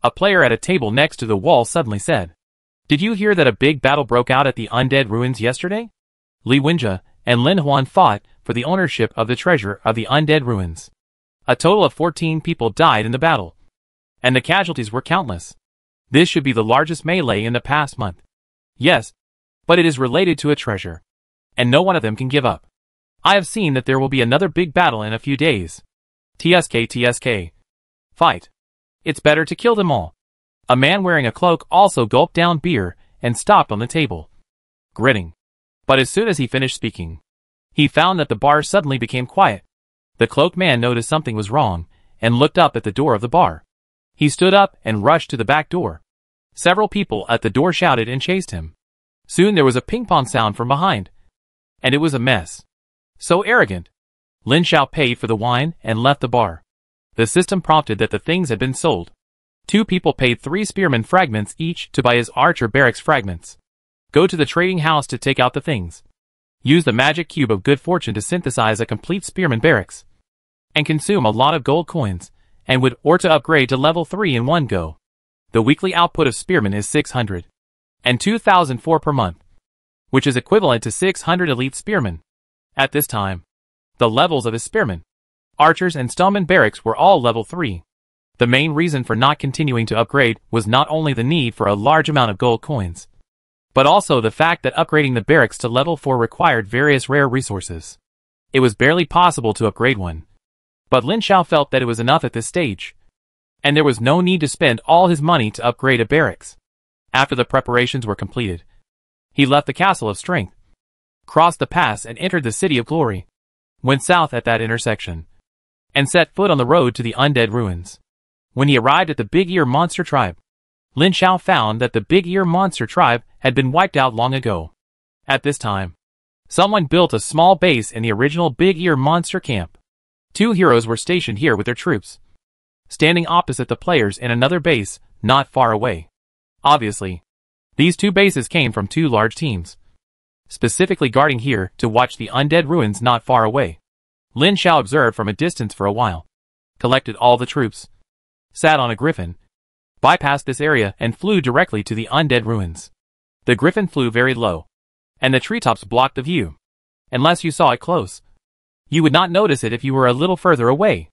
a player at a table next to the wall suddenly said, "Did you hear that a big battle broke out at the undead ruins yesterday? Li Wenjie and Lin Huan fought for the ownership of the treasure of the undead ruins. A total of 14 people died in the battle, and the casualties were countless. This should be the largest melee in the past month. Yes, but it is related to a treasure, and no one of them can give up. I have seen that there will be another big battle in a few days. TSK. Fight. It's better to kill them all." A man wearing a cloak also gulped down beer and stopped on the table, grinning. But as soon as he finished speaking, he found that the bar suddenly became quiet. The cloaked man noticed something was wrong and looked up at the door of the bar. He stood up and rushed to the back door. Several people at the door shouted and chased him. Soon there was a ping-pong sound from behind, and it was a mess. So arrogant. Lin Xiao paid for the wine and left the bar. The system prompted that the things had been sold. 2 people paid 3 spearman fragments each to buy his archer barracks fragments. Go to the trading house to take out the things. Use the magic cube of good fortune to synthesize a complete spearman barracks, and consume a lot of gold coins, or to upgrade to level 3 in one go. The weekly output of spearmen is 600 and 2,004 per month, which is equivalent to 600 elite spearmen. At this time, the levels of his spearmen, archers and stoneman barracks were all level 3. The main reason for not continuing to upgrade was not only the need for a large amount of gold coins, but also the fact that upgrading the barracks to level 4 required various rare resources. It was barely possible to upgrade one, but Lin Xiao felt that it was enough at this stage, and there was no need to spend all his money to upgrade a barracks. After the preparations were completed, he left the Castle of Strength, crossed the pass and entered the City of Glory, went south at that intersection, and set foot on the road to the undead ruins. When he arrived at the Big Ear Monster Tribe, Lin Xiao found that the Big Ear Monster Tribe had been wiped out long ago. At this time, someone built a small base in the original Big Ear Monster Camp. 2 heroes were stationed here with their troops, standing opposite the players in another base not far away. Obviously, these 2 bases came from 2 large teams, specifically guarding here to watch the undead ruins not far away. Lin Xiao observed from a distance for a while, collected all the troops, sat on a griffin, bypassed this area and flew directly to the undead ruins. The griffin flew very low, and the treetops blocked the view. Unless you saw it close, you would not notice it if you were a little further away.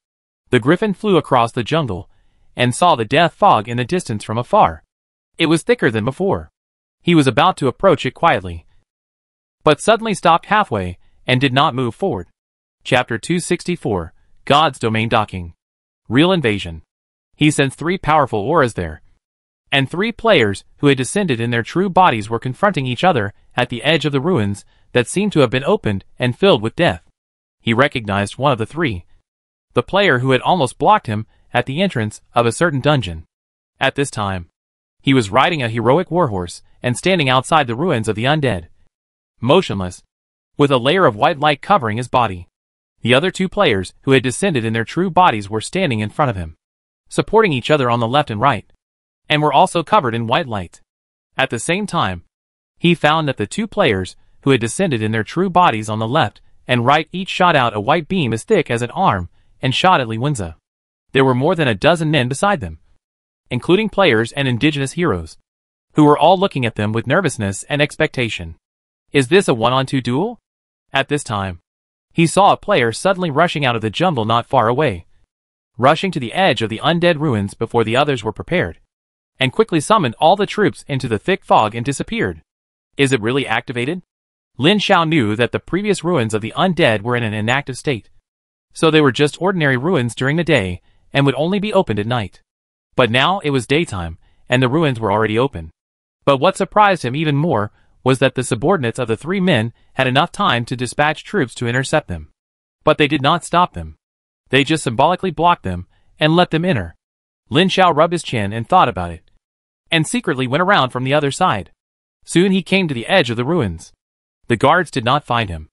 The griffin flew across the jungle, and saw the death fog in the distance from afar. It was thicker than before. He was about to approach it quietly, but suddenly stopped halfway, and did not move forward. Chapter 264, God's Domain Docking. Real Invasion. He sensed 3 powerful auras there, and 3 players who had descended in their true bodies were confronting each other at the edge of the ruins that seemed to have been opened and filled with death. He recognized one of the 3, the player who had almost blocked him at the entrance of a certain dungeon. At this time, he was riding a heroic warhorse and standing outside the ruins of the undead, motionless, with a layer of white light covering his body. The other 2 players who had descended in their true bodies were standing in front of him, supporting each other on the left and right, and were also covered in white light. At the same time, he found that the 2 players who had descended in their true bodies on the left and right each shot out a white beam as thick as an arm and shot at Li Wenjie. There were more than a dozen men beside them, including players and indigenous heroes. who were all looking at them with nervousness and expectation. Is this a one-on-two duel? At this time, he saw a player suddenly rushing out of the jungle not far away, rushing to the edge of the undead ruins before the others were prepared, and quickly summoned all the troops into the thick fog and disappeared. Is it really activated? Lin Xiao knew that the previous ruins of the undead were in an inactive state, so they were just ordinary ruins during the day and would only be opened at night. But now it was daytime, and the ruins were already open. But what surprised him even more was that the subordinates of the three men had enough time to dispatch troops to intercept them. But they did not stop them. They just symbolically blocked them and let them enter. Lin Xiao rubbed his chin and thought about it, and secretly went around from the other side. Soon he came to the edge of the ruins. The guards did not find him.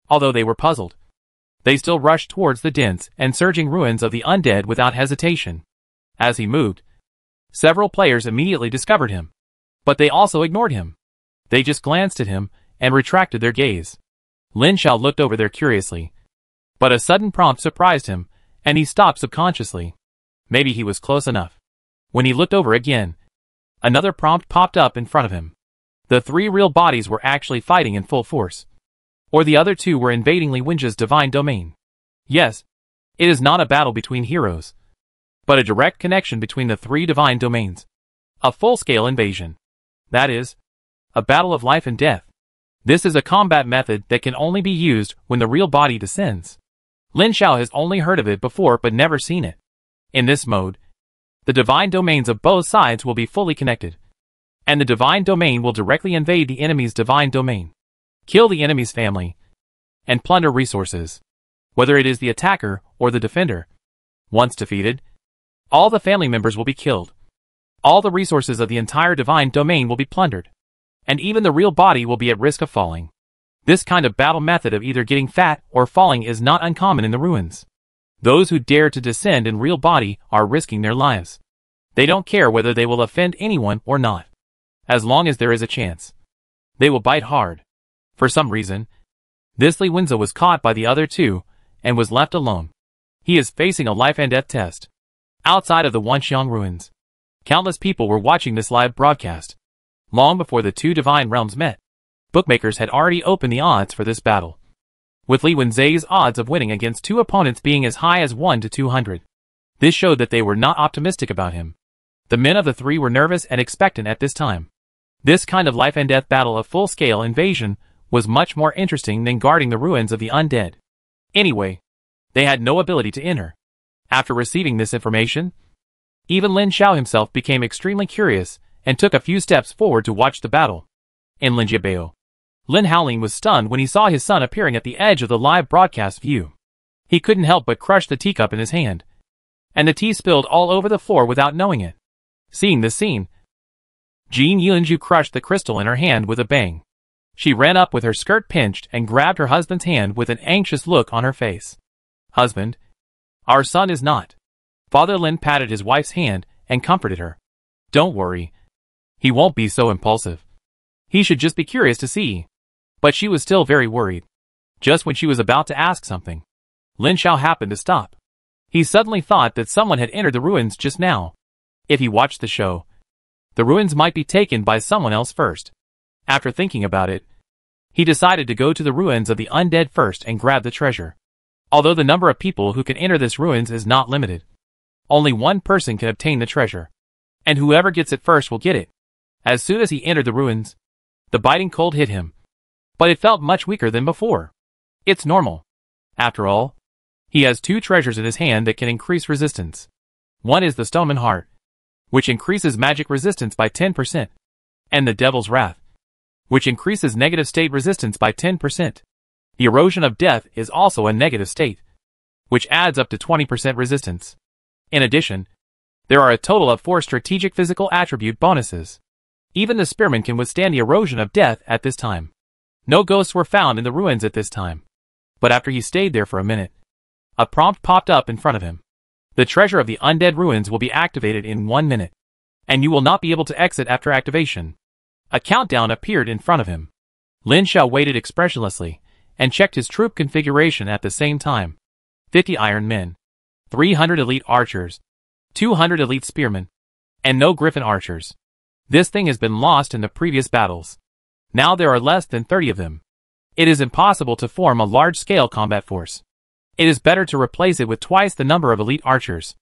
Although they were puzzled, they still rushed towards the dense and surging ruins of the undead without hesitation. As he moved, several players immediately discovered him, but they also ignored him. They just glanced at him and retracted their gaze. Lin Xiao looked over there curiously, but a sudden prompt surprised him, and he stopped subconsciously. Maybe he was close enough. When he looked over again, another prompt popped up in front of him. The three real bodies were actually fighting in full force, or the other two were invading Li Wenjia's divine domain. Yes, it is not a battle between heroes, but a direct connection between the three divine domains. A full-scale invasion. That is, a battle of life and death. This is a combat method that can only be used when the real body descends. Lin Xiao has only heard of it before but never seen it. In this mode, the divine domains of both sides will be fully connected, and the divine domain will directly invade the enemy's divine domain, kill the enemy's family, and plunder resources, whether it is the attacker or the defender. Once defeated, all the family members will be killed. All the resources of the entire divine domain will be plundered, and even the real body will be at risk of falling. This kind of battle method of either getting fat or falling is not uncommon in the ruins. Those who dare to descend in real body are risking their lives. They don't care whether they will offend anyone or not. As long as there is a chance, they will bite hard. For some reason, this Li Wenjia was caught by the other two and was left alone. He is facing a life and death test. Outside of the Wanxiang ruins, countless people were watching this live broadcast. Long before the two divine realms met, bookmakers had already opened the odds for this battle, with Li Wenjia's odds of winning against two opponents being as high as 1 to 200. This showed that they were not optimistic about him. The men of the three were nervous and expectant at this time. This kind of life and death battle of full-scale invasion was much more interesting than guarding the ruins of the undead. Anyway, they had no ability to enter. After receiving this information, even Lin Xiao himself became extremely curious and took a few steps forward to watch the battle. In Linjiabao, Lin Haolin was stunned when he saw his son appearing at the edge of the live broadcast view. He couldn't help but crush the teacup in his hand, and the tea spilled all over the floor without knowing it. Seeing this scene, Jin Yunju crushed the crystal in her hand with a bang. She ran up with her skirt pinched and grabbed her husband's hand with an anxious look on her face. "Husband, our son is not." Father Lin patted his wife's hand and comforted her. "Don't worry. He won't be so impulsive. He should just be curious to see." But she was still very worried. Just when she was about to ask something, Lin Xiao happened to stop. He suddenly thought that someone had entered the ruins just now. If he watched the show, the ruins might be taken by someone else first. After thinking about it, he decided to go to the ruins of the undead first and grab the treasure. Although the number of people who can enter this ruins is not limited, only one person can obtain the treasure, and whoever gets it first will get it. As soon as he entered the ruins, the biting cold hit him, but it felt much weaker than before. It's normal. After all, he has two treasures in his hand that can increase resistance. One is the Stoneman Heart, which increases magic resistance by 10%, and the Devil's Wrath, which increases negative state resistance by 10%. The Erosion of Death is also a negative state, which adds up to 20% resistance. In addition, there are a total of 4 strategic physical attribute bonuses. Even the spearman can withstand the erosion of death at this time. No ghosts were found in the ruins at this time. But after he stayed there for a minute, a prompt popped up in front of him. The treasure of the undead ruins will be activated in 1 minute, and you will not be able to exit after activation. A countdown appeared in front of him. Lin Xiao waited expressionlessly and checked his troop configuration at the same time. 50 iron men, 300 elite archers, 200 elite spearmen, and no griffin archers. This thing has been lost in the previous battles. Now there are less than 30 of them. It is impossible to form a large-scale combat force. It is better to replace it with twice the number of elite archers.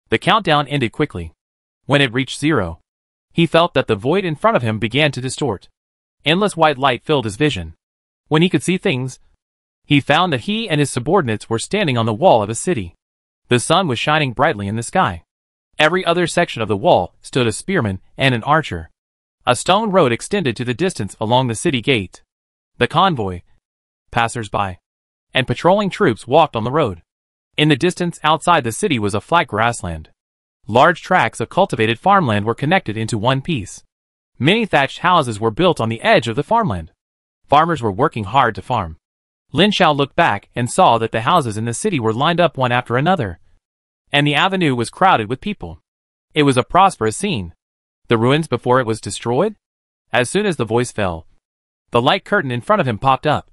The countdown ended quickly. When it reached 0, he felt that the void in front of him began to distort. Endless white light filled his vision. When he could see things, he found that he and his subordinates were standing on the wall of a city. The sun was shining brightly in the sky. Every other section of the wall stood a spearman and an archer. A stone road extended to the distance along the city gate. The convoy, passers-by, and patrolling troops walked on the road. In the distance outside the city was a flat grassland. Large tracts of cultivated farmland were connected into one piece. Many thatched houses were built on the edge of the farmland. Farmers were working hard to farm. Lin Xiao looked back and saw that the houses in the city were lined up one after another, and the avenue was crowded with people. It was a prosperous scene. The ruins before it was destroyed? As soon as the voice fell, the light curtain in front of him popped up,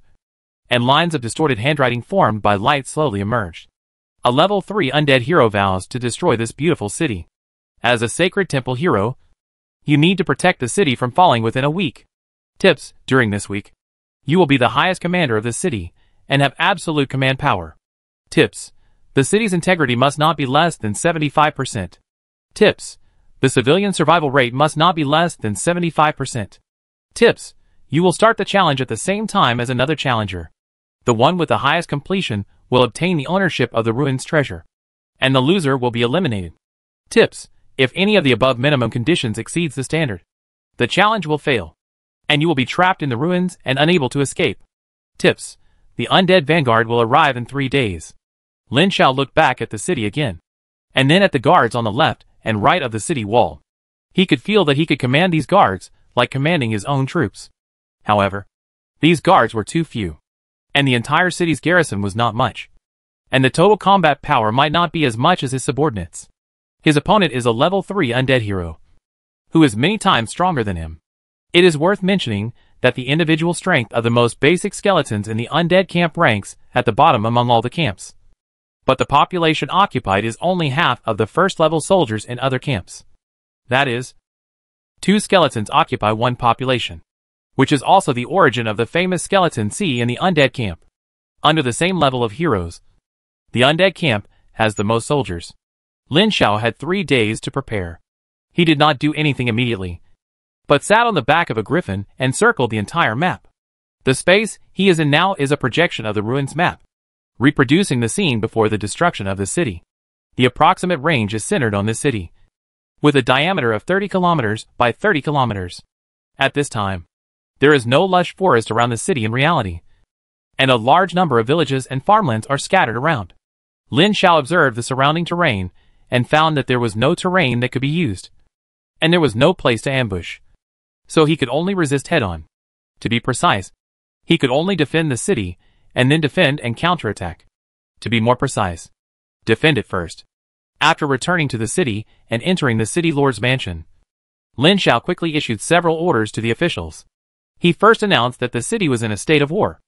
and lines of distorted handwriting formed by light slowly emerged. A level 3 undead hero vows to destroy this beautiful city. As a sacred temple hero, you need to protect the city from falling within a week. Tips: during this week, you will be the highest commander of the city and have absolute command power. Tips: the city's integrity must not be less than 75%. Tips: the civilian survival rate must not be less than 75%. Tips: you will start the challenge at the same time as another challenger. The one with the highest completion will obtain the ownership of the ruins treasure, and the loser will be eliminated. Tips: if any of the above minimum conditions exceeds the standard, the challenge will fail, and you will be trapped in the ruins and unable to escape. Tips: the undead vanguard will arrive in 3 days. Lin Xiao looked back at the city again, and then at the guards on the left and right of the city wall. He could feel that he could command these guards like commanding his own troops. However, these guards were too few, and the entire city's garrison was not much, and the total combat power might not be as much as his subordinates. His opponent is a level 3 undead hero, who is many times stronger than him. It is worth mentioning that the individual strength of the most basic skeletons in the undead camp ranks at the bottom among all the camps. But the population occupied is only half of the first-level soldiers in other camps. That is, 2 skeletons occupy 1 population, which is also the origin of the famous skeleton C in the undead camp. Under the same level of heroes, the undead camp has the most soldiers. Lin Xiao had 3 days to prepare. He did not do anything immediately, but sat on the back of a griffin and circled the entire map. The space he is in now is a projection of the ruins map, reproducing the scene before the destruction of the city. The approximate range is centered on this city, with a diameter of 30 kilometers by 30 kilometers. At this time, there is no lush forest around the city in reality, and a large number of villages and farmlands are scattered around. Lin Xiao observed the surrounding terrain and found that there was no terrain that could be used, and there was no place to ambush, so he could only resist head-on. To be precise, he could only defend the city and then defend and counterattack. To be more precise, defend it first. After returning to the city and entering the city lord's mansion, Lin Xiao quickly issued several orders to the officials. He first announced that the city was in a state of war,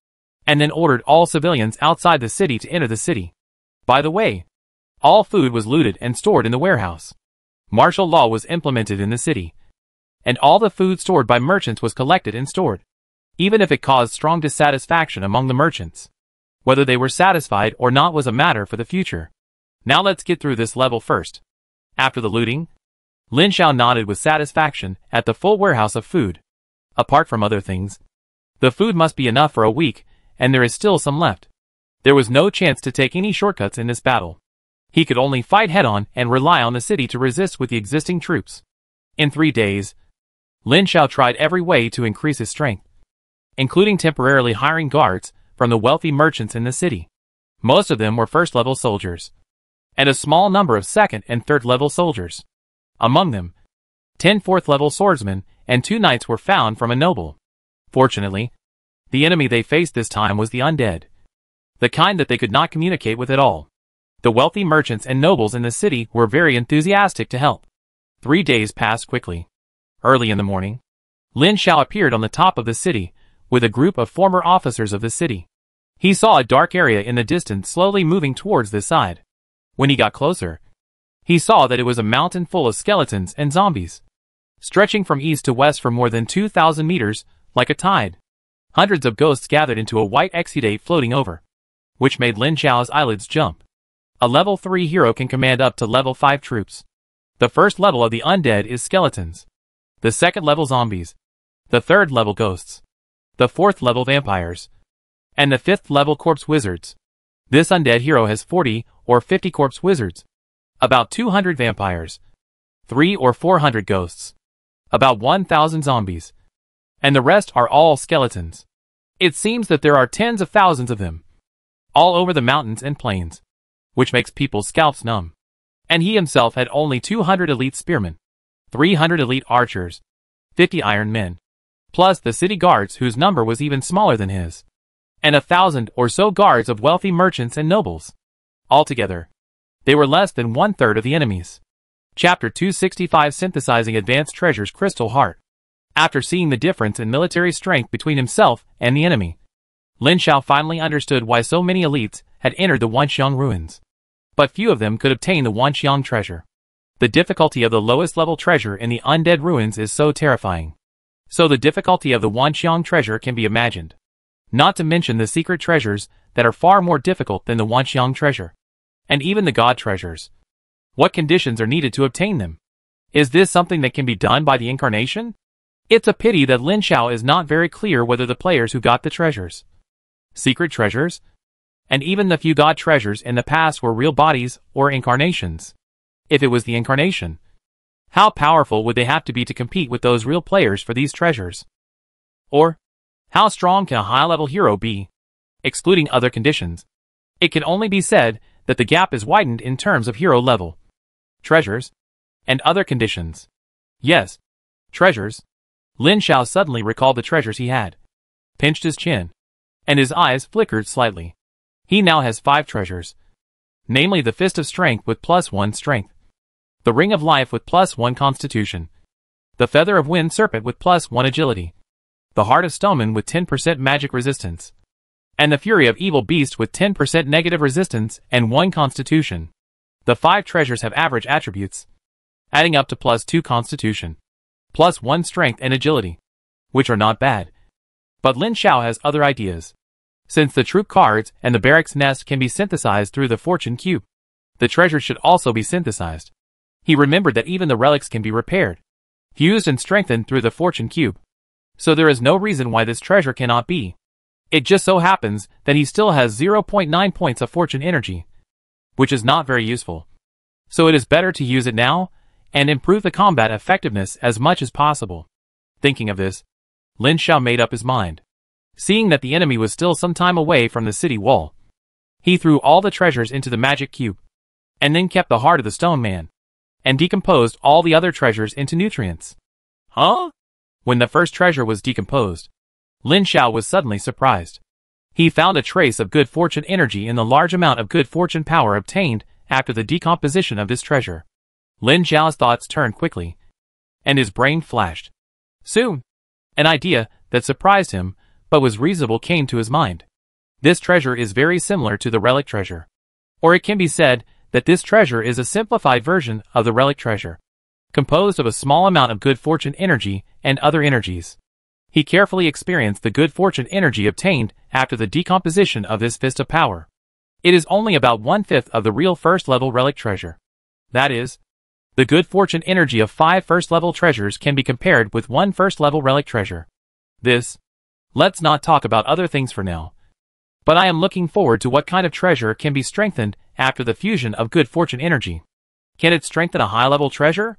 and then ordered all civilians outside the city to enter the city. By the way, all food was looted and stored in the warehouse. Martial law was implemented in the city, and all the food stored by merchants was collected and stored, even if it caused strong dissatisfaction among the merchants. Whether they were satisfied or not was a matter for the future. Now let's get through this level first. After the looting, Lin Xiao nodded with satisfaction at the full warehouse of food. Apart from other things, the food must be enough for a week, and there is still some left. There was no chance to take any shortcuts in this battle. He could only fight head-on and rely on the city to resist with the existing troops. In 3 days, Lin Xiao tried every way to increase his strength, including temporarily hiring guards from the wealthy merchants in the city. Most of them were first-level soldiers, and a small number of second- and third-level soldiers. Among them, 10 fourth-level swordsmen and 2 knights were found from a noble. Fortunately, the enemy they faced this time was the undead, the kind that they could not communicate with at all. The wealthy merchants and nobles in the city were very enthusiastic to help. 3 days passed quickly. Early in the morning, Lin Xiao appeared on the top of the city with a group of former officers of the city. He saw a dark area in the distance slowly moving towards this side. When he got closer, he saw that it was a mountain full of skeletons and zombies. stretching from east to west for more than 2,000 meters, like a tide. Hundreds of ghosts gathered into a white exudate floating over, which made Lin Xiao's eyelids jump. A level 3 hero can command up to level 5 troops. The first level of the undead is skeletons. The second level zombies. The third level ghosts. The fourth level vampires. And the fifth level corpse wizards. This undead hero has 40 or 50 corpse wizards. About 200 vampires. 300 or 400 ghosts. About 1,000 zombies. And the rest are all skeletons. It seems that there are tens of thousands of them, all over the mountains and plains, which makes people's scalps numb. And he himself had only 200 elite spearmen, 300 elite archers, 50 iron men, plus the city guards whose number was even smaller than his, and 1,000 or so guards of wealthy merchants and nobles. Altogether, they were less than 1/3 of the enemies. Chapter 265 Synthesizing Advanced Treasures Crystal Heart. After seeing the difference in military strength between himself and the enemy, Lin Xiao finally understood why so many elites had entered the Wanxiang ruins. But few of them could obtain the Wanxiang treasure. The difficulty of the lowest level treasure in the undead ruins is so terrifying. So the difficulty of the Wanxiang treasure can be imagined. Not to mention the secret treasures that are far more difficult than the Wanxiang treasure. And even the god treasures. What conditions are needed to obtain them? Is this something that can be done by the incarnation? It's a pity that Lin Xiao is not very clear whether the players who got the treasures, secret treasures, and even the few god treasures in the past were real bodies or incarnations. If it was the incarnation, how powerful would they have to be to compete with those real players for these treasures? Or, how strong can a high-level hero be? Excluding other conditions, it can only be said that the gap is widened in terms of hero level, treasures, and other conditions. Yes, treasures. Lin Xiao suddenly recalled the treasures he had, pinched his chin, and his eyes flickered slightly. He now has 5 treasures, namely the Fist of Strength with +1 strength, the Ring of Life with +1 constitution, the Feather of Wind Serpent with +1 agility, the Heart of Stoneman with 10% magic resistance, and the Fury of Evil Beast with 10% negative resistance and 1 constitution. The 5 treasures have average attributes, adding up to +2 constitution, +1 strength and agility, which are not bad. But Lin Xiao has other ideas. Since the troop cards and the barracks nest can be synthesized through the fortune cube, the treasure should also be synthesized. He remembered that even the relics can be repaired, fused and strengthened through the fortune cube. So there is no reason why this treasure cannot be. It just so happens that he still has 0.9 points of fortune energy, which is not very useful. So it is better to use it now and improve the combat effectiveness as much as possible. Thinking of this, Lin Xiao made up his mind. Seeing that the enemy was still some time away from the city wall, he threw all the treasures into the magic cube, and then kept the heart of the stone man, and decomposed all the other treasures into nutrients. Huh? When the first treasure was decomposed, Lin Xiao was suddenly surprised. He found a trace of good fortune energy in the large amount of good fortune power obtained after the decomposition of this treasure. Lin Xiao's thoughts turned quickly, and his brain flashed. Soon, an idea that surprised him but was reasonable came to his mind. This treasure is very similar to the relic treasure. Or it can be said that this treasure is a simplified version of the relic treasure, composed of a small amount of good fortune energy and other energies. He carefully experienced the good fortune energy obtained after the decomposition of this fist of power. It is only about 1/5 of the real first-level relic treasure. That is, the good fortune energy of 5 first-level treasures can be compared with 1 first-level relic treasure. Let's not talk about other things for now. But I am looking forward to what kind of treasure can be strengthened after the fusion of good fortune energy. Can it strengthen a high-level treasure?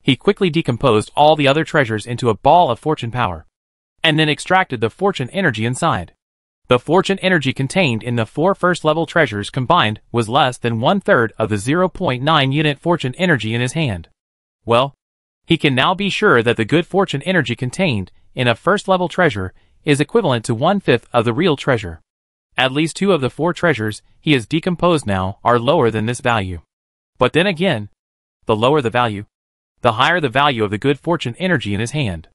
He quickly decomposed all the other treasures into a ball of fortune power, and then extracted the fortune energy inside. The fortune energy contained in the 4 first-level treasures combined was less than 1/3 of the 0.9 unit fortune energy in his hand. Well, he can now be sure that the good fortune energy contained in a first-level treasure is equivalent to 1/5 of the real treasure. At least 2 of the 4 treasures he has decomposed now are lower than this value. But then again, the lower the value, the higher the value of the good fortune energy in his hand.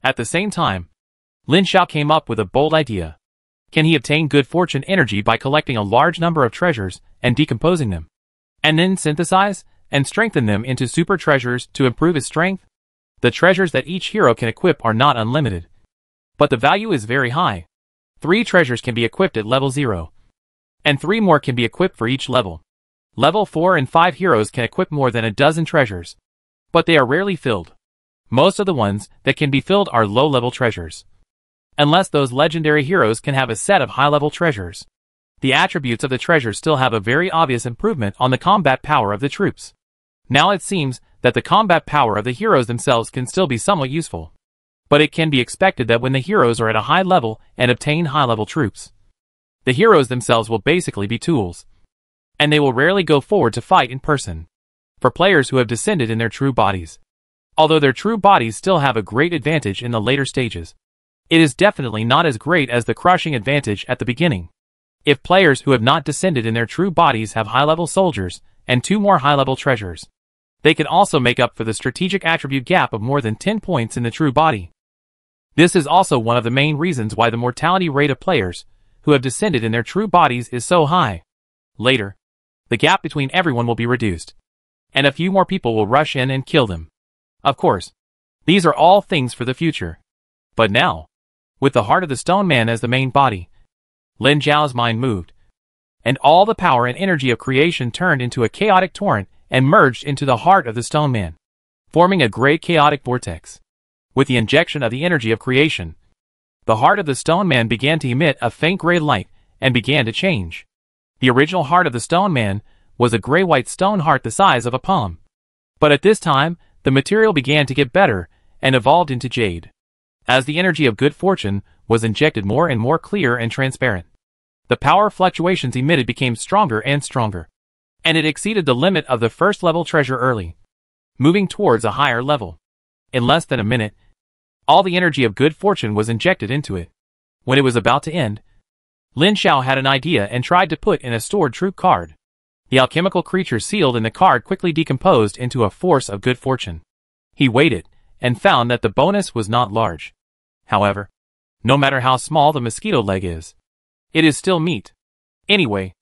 At the same time, Lin Xiao came up with a bold idea. Can he obtain good fortune energy by collecting a large number of treasures and decomposing them, and then synthesize and strengthen them into super treasures to improve his strength? The treasures that each hero can equip are not unlimited, but the value is very high. 3 treasures can be equipped at level 0, and 3 more can be equipped for each level. Level 4 and 5 heroes can equip more than a dozen treasures, but they are rarely filled. Most of the ones that can be filled are low-level treasures, unless those legendary heroes can have a set of high-level treasures. The attributes of the treasures still have a very obvious improvement on the combat power of the troops. Now it seems that the combat power of the heroes themselves can still be somewhat useful, but it can be expected that when the heroes are at a high level and obtain high-level troops, the heroes themselves will basically be tools, and they will rarely go forward to fight in person. For players who have descended in their true bodies, although their true bodies still have a great advantage in the later stages, it is definitely not as great as the crushing advantage at the beginning. If players who have not descended in their true bodies have high-level soldiers and 2 more high-level treasures, they can also make up for the strategic attribute gap of more than 10 points in the true body. This is also one of the main reasons why the mortality rate of players who have descended in their true bodies is so high. Later, the gap between everyone will be reduced, and a few more people will rush in and kill them. Of course, these are all things for the future. But now, with the heart of the Stone Man as the main body, Lin Zhao's mind moved, and all the power and energy of creation turned into a chaotic torrent and merged into the heart of the Stone Man, forming a great chaotic vortex. With the injection of the energy of creation, the heart of the Stone Man began to emit a faint gray light and began to change. The original heart of the Stone Man was a gray-white stone heart the size of a palm. But at this time, the material began to get better and evolved into jade. As the energy of good fortune was injected more and more clear and transparent, the power fluctuations emitted became stronger and stronger, and it exceeded the limit of the first level treasure early, moving towards a higher level. In less than a minute, all the energy of good fortune was injected into it. When it was about to end, Lin Zhao had an idea and tried to put in a stored troop card. The alchemical creature sealed in the card quickly decomposed into a force of good fortune. He weighed it, and found that the bonus was not large. However, no matter how small the mosquito leg is, it is still meat. Anyway,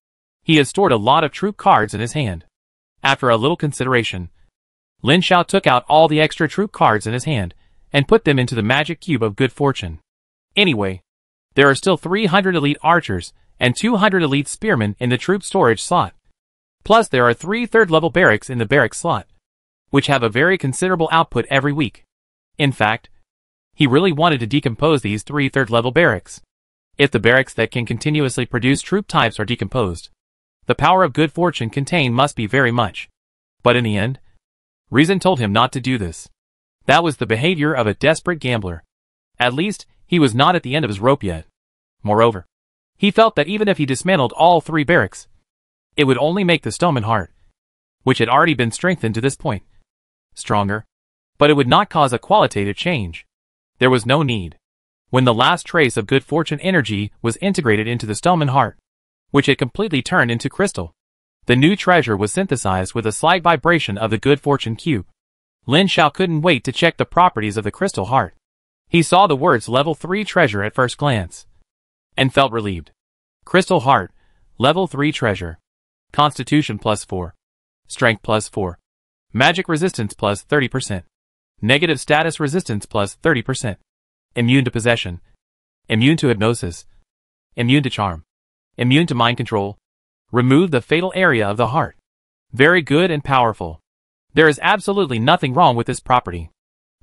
he has stored a lot of troop cards in his hand. After a little consideration, Lin Zhao took out all the extra troop cards in his hand, and put them into the magic cube of good fortune. Anyway, there are still 300 elite archers, and 200 elite spearmen in the troop storage slot. Plus there are 3 third-level barracks in the barracks slot, which have a very considerable output every week. In fact, he really wanted to decompose these 3 third-level barracks. If the barracks that can continuously produce troop types are decomposed, the power of good fortune contained must be very much. But in the end, reason told him not to do this. That was the behavior of a desperate gambler. At least, he was not at the end of his rope yet. Moreover, he felt that even if he dismantled all 3 barracks, it would only make the Stoneman heart, which had already been strengthened to this point, stronger, but it would not cause a qualitative change. There was no need. When the last trace of good fortune energy was integrated into the Stoneman heart, which had completely turned into crystal, the new treasure was synthesized with a slight vibration of the good fortune cube. Lin Zhao couldn't wait to check the properties of the crystal heart. He saw the words level 3 treasure at first glance, and felt relieved. Crystal heart, level 3 treasure. Constitution +4. Strength +4. Magic resistance +30%. Negative status resistance +30%. Immune to possession. Immune to hypnosis. Immune to charm. Immune to mind control. Remove the fatal area of the heart. Very good and powerful. There is absolutely nothing wrong with this property.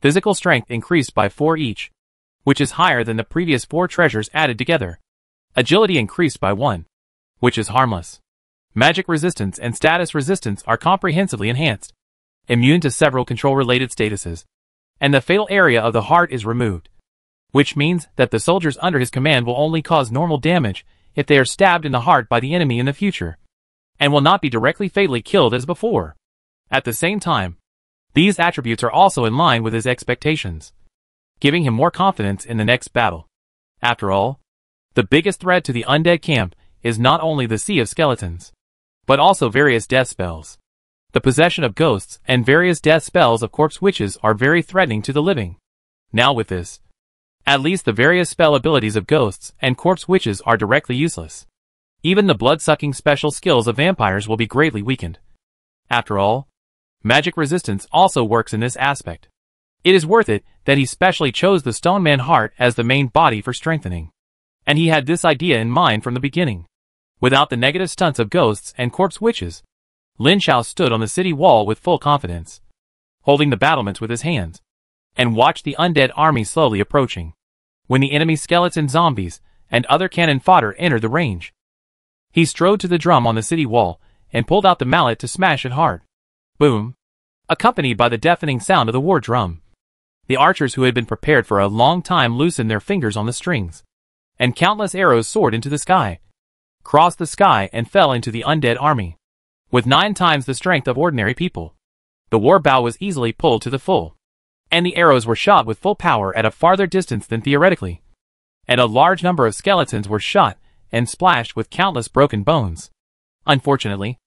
Physical strength increased by 4 each, which is higher than the previous 4 treasures added together. Agility increased by 1, which is harmless. Magic resistance and status resistance are comprehensively enhanced. Immune to several control-related statuses. And the fatal area of the heart is removed, which means that the soldiers under his command will only cause normal damage if they are stabbed in the heart by the enemy in the future, and will not be directly fatally killed as before. At the same time, these attributes are also in line with his expectations, giving him more confidence in the next battle. After all, the biggest threat to the undead camp is not only the sea of skeletons, but also various death spells. The possession of ghosts and various death spells of corpse witches are very threatening to the living. Now with this, at least the various spell abilities of ghosts and corpse witches are directly useless. Even the blood-sucking special skills of vampires will be greatly weakened. After all, magic resistance also works in this aspect. It is worth it that he specially chose the Stone Man heart as the main body for strengthening. And he had this idea in mind from the beginning. Without the negative stunts of ghosts and corpse witches, Lin Shao stood on the city wall with full confidence, holding the battlements with his hands, and watched the undead army slowly approaching. When the enemy skeleton zombies and other cannon fodder entered the range, he strode to the drum on the city wall and pulled out the mallet to smash it hard. Boom! Accompanied by the deafening sound of the war drum. The archers who had been prepared for a long time loosened their fingers on the strings, and countless arrows soared into the sky, crossed the sky and fell into the undead army. With 9 times the strength of ordinary people, the war bow was easily pulled to the full, and the arrows were shot with full power at a farther distance than theoretically, and a large number of skeletons were shot and splashed with countless broken bones. Unfortunately,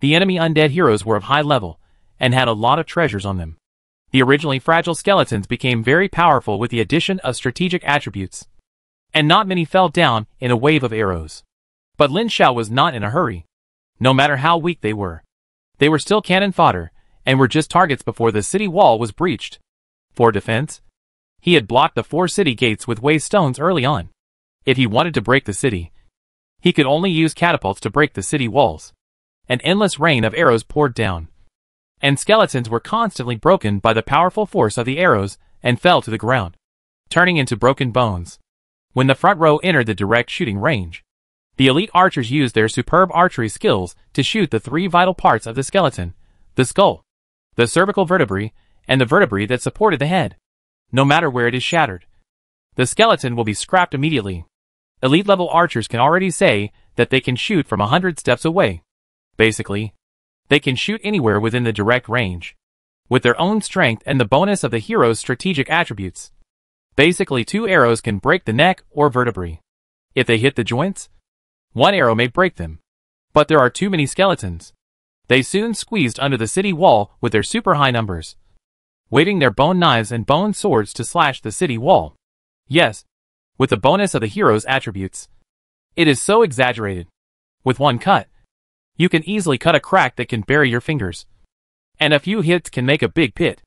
the enemy undead heroes were of high level and had a lot of treasures on them. The originally fragile skeletons became very powerful with the addition of strategic attributes, and not many fell down in a wave of arrows. But Lin Shao was not in a hurry. No matter how weak they were still cannon fodder, and were just targets before the city wall was breached. For defense, he had blocked the 4 city gates with waste stones early on. If he wanted to break the city, he could only use catapults to break the city walls. An endless rain of arrows poured down, and skeletons were constantly broken by the powerful force of the arrows and fell to the ground, turning into broken bones. When the front row entered the direct shooting range, the elite archers used their superb archery skills to shoot the 3 vital parts of the skeleton: the skull, the cervical vertebrae, and the vertebrae that supported the head. No matter where it is shattered, the skeleton will be scrapped immediately. Elite-level archers can already say that they can shoot from 100 steps away. Basically, they can shoot anywhere within the direct range, with their own strength and the bonus of the hero's strategic attributes. Basically, 2 arrows can break the neck or vertebrae. If they hit the joints, 1 arrow may break them. But there are too many skeletons. They soon squeezed under the city wall with their super high numbers, waving their bone knives and bone swords to slash the city wall. Yes, with the bonus of the hero's attributes. It is so exaggerated. With 1 cut, you can easily cut a crack that can bury your fingers. And a few hits can make a big pit.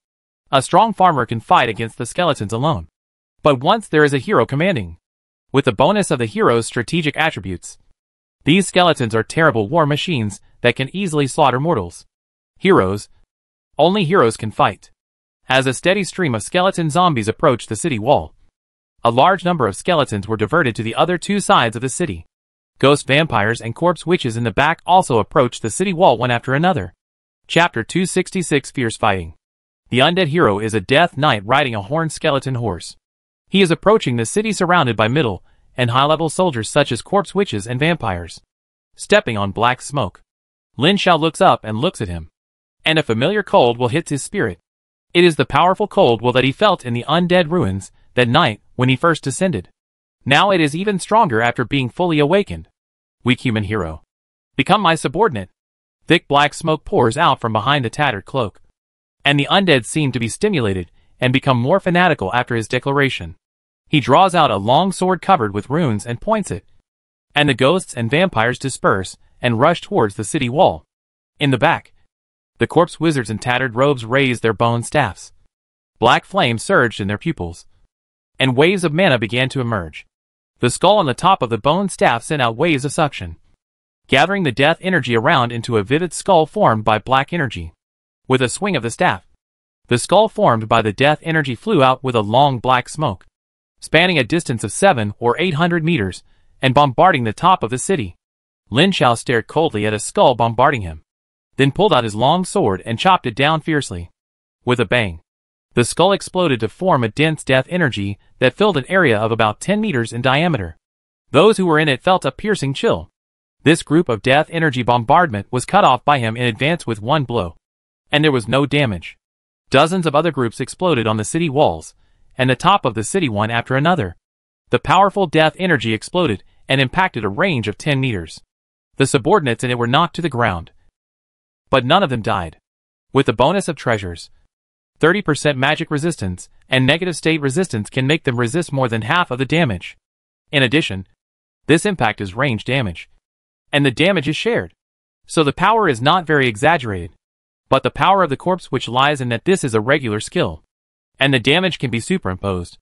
A strong farmer can fight against the skeletons alone. But once there is a hero commanding, with the bonus of the hero's strategic attributes, these skeletons are terrible war machines that can easily slaughter mortals. Heroes. Only heroes can fight. As a steady stream of skeleton zombies approached the city wall, a large number of skeletons were diverted to the other 2 sides of the city. Ghost vampires and corpse witches in the back also approached the city wall one after another. Chapter 266: Fierce Fighting. The undead hero is a death knight riding a horned skeleton horse. He is approaching the city surrounded by middle and high-level soldiers such as corpse witches and vampires. Stepping on black smoke, Lin Shao looks up and looks at him, and a familiar cold will hits his spirit. It is the powerful cold will that he felt in the undead ruins that night when he first descended. Now it is even stronger after being fully awakened. Weak human hero, become my subordinate. Thick black smoke pours out from behind the tattered cloak, and the undead seem to be stimulated and become more fanatical after his declaration. He draws out a long sword covered with runes and points it, and the ghosts and vampires disperse and rush towards the city wall. In the back, the corpse wizards in tattered robes raised their bone staffs. Black flames surged in their pupils, and waves of mana began to emerge. The skull on the top of the bone staff sent out waves of suction, gathering the death energy around into a vivid skull formed by black energy. With a swing of the staff, the skull formed by the death energy flew out with a long black smoke, spanning a distance of 700 or 800 meters, and bombarding the top of the city. Lin Shao stared coldly at a skull bombarding him, then pulled out his long sword and chopped it down fiercely. With a bang, the skull exploded to form a dense death energy that filled an area of about 10 meters in diameter. Those who were in it felt a piercing chill. This group of death energy bombardment was cut off by him in advance with 1 blow, and there was no damage. Dozens of other groups exploded on the city walls, and the top of the city one after another. The powerful death energy exploded and impacted a range of 10 meters. The subordinates in it were knocked to the ground, but none of them died. With the bonus of treasures, 30% magic resistance and negative state resistance can make them resist more than half of the damage. In addition, this impact is range damage, and the damage is shared, so the power is not very exaggerated. But the power of the corpse which lies in that this is a regular skill. and the damage can be superimposed.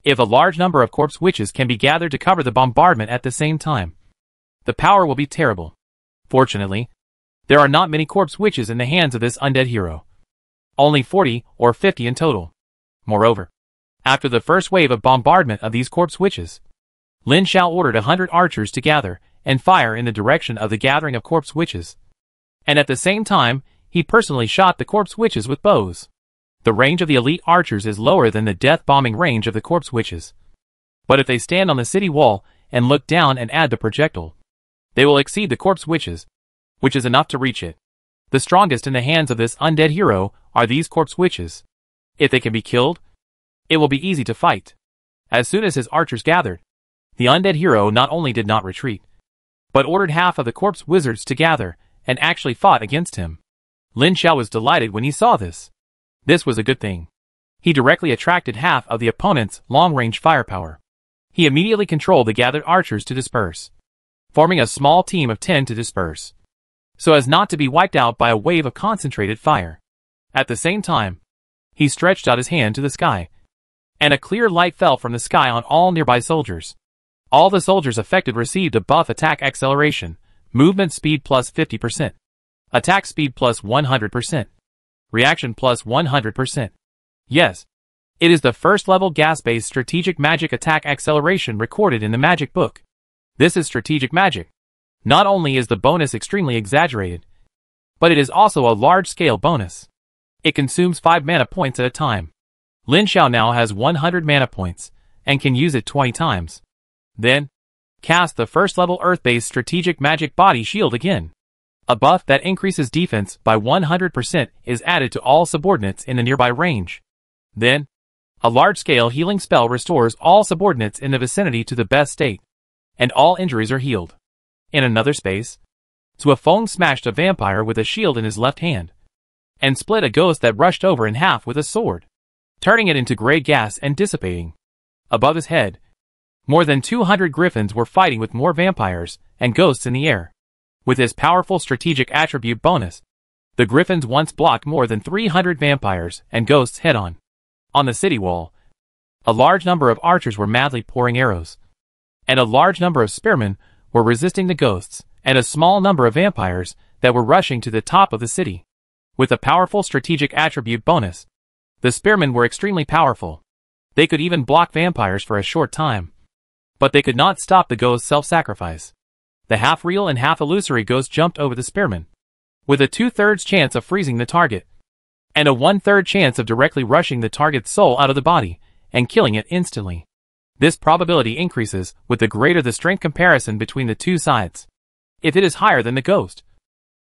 If a large number of corpse witches can be gathered to cover the bombardment at the same time, the power will be terrible. Fortunately, there are not many corpse witches in the hands of this undead hero. Only 40 or 50 in total. Moreover, after the first wave of bombardment of these corpse witches, Lin Xiao ordered 100 archers to gather and fire in the direction of the gathering of corpse witches. And at the same time, he personally shot the corpse witches with bows. The range of the elite archers is lower than the death-bombing range of the corpse witches. But if they stand on the city wall and look down and add the projectile, they will exceed the corpse witches, which is enough to reach it. The strongest in the hands of this undead hero are these corpse witches. If they can be killed, it will be easy to fight. As soon as his archers gathered, the undead hero not only did not retreat, but ordered half of the corpse wizards to gather and actually fought against him. Lin Xiao was delighted when he saw this. This was a good thing. He directly attracted half of the opponent's long-range firepower. He immediately controlled the gathered archers to disperse, forming a small team of 10 to disperse, so as not to be wiped out by a wave of concentrated fire. At the same time, he stretched out his hand to the sky, and a clear light fell from the sky on all nearby soldiers. All the soldiers affected received a buff attack acceleration, movement speed plus 50%, attack speed plus 100%, reaction plus 100%. Yes, it is the first level gas-based strategic magic attack acceleration recorded in the magic book. This is strategic magic. Not only is the bonus extremely exaggerated, but it is also a large-scale bonus. It consumes 5 mana points at a time. Lin Xiao now has 100 mana points, and can use it 20 times. Then, cast the first level earth-based strategic magic body shield again. A buff that increases defense by 100% is added to all subordinates in the nearby range. Then, a large-scale healing spell restores all subordinates in the vicinity to the best state, and all injuries are healed. In another space, Zhuo Feng smashed a vampire with a shield in his left hand, and split a ghost that rushed over in half with a sword, turning it into gray gas and dissipating. Above his head, more than 200 griffins were fighting with more vampires and ghosts in the air. With his powerful strategic attribute bonus, the griffins once blocked more than 300 vampires and ghosts head-on. On the city wall, a large number of archers were madly pouring arrows, and a large number of spearmen were resisting the ghosts, and a small number of vampires that were rushing to the top of the city. With a powerful strategic attribute bonus, the spearmen were extremely powerful. They could even block vampires for a short time, but they could not stop the ghost's self-sacrifice. The half-real and half-illusory ghost jumped over the spearmen, with a 2/3 chance of freezing the target, and a 1/3 chance of directly rushing the target's soul out of the body, and killing it instantly. This probability increases with the greater the strength comparison between the two sides. If it is higher than the ghost,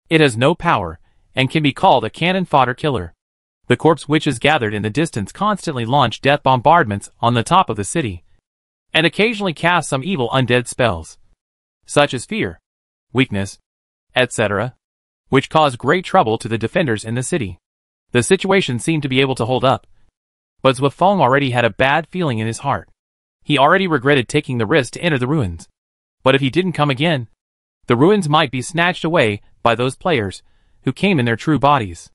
it has no power, and can be called a cannon fodder killer. The corpse witches gathered in the distance constantly launch death bombardments on the top of the city, and occasionally cast some evil undead spells, such as fear, weakness, etc., which caused great trouble to the defenders in the city. The situation seemed to be able to hold up, but Zhuo Feng already had a bad feeling in his heart. He already regretted taking the risk to enter the ruins. But if he didn't come again, the ruins might be snatched away by those players who came in their true bodies.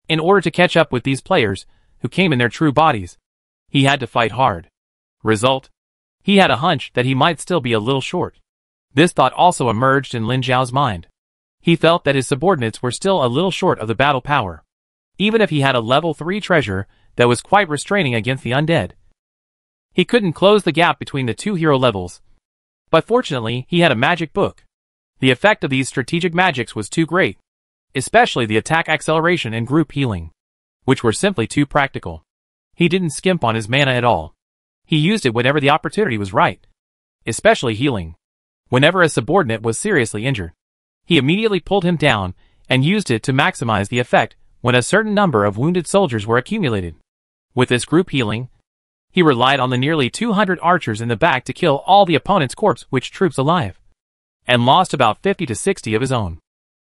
In order to catch up with these players who came in their true bodies, he had to fight hard. Result: he had a hunch that he might still be a little short. This thought also emerged in Lin Xiao's mind. He felt that his subordinates were still a little short of the battle power, even if he had a level 3 treasure that was quite restraining against the undead. He couldn't close the gap between the two hero levels, but fortunately he had a magic book. The effect of these strategic magics was too great, especially the attack acceleration and group healing, which were simply too practical. He didn't skimp on his mana at all. He used it whenever the opportunity was right, especially healing. Whenever a subordinate was seriously injured, he immediately pulled him down and used it to maximize the effect when a certain number of wounded soldiers were accumulated. With this group healing, he relied on the nearly 200 archers in the back to kill all the opponent's corpse witch troops alive, and lost about 50 to 60 of his own.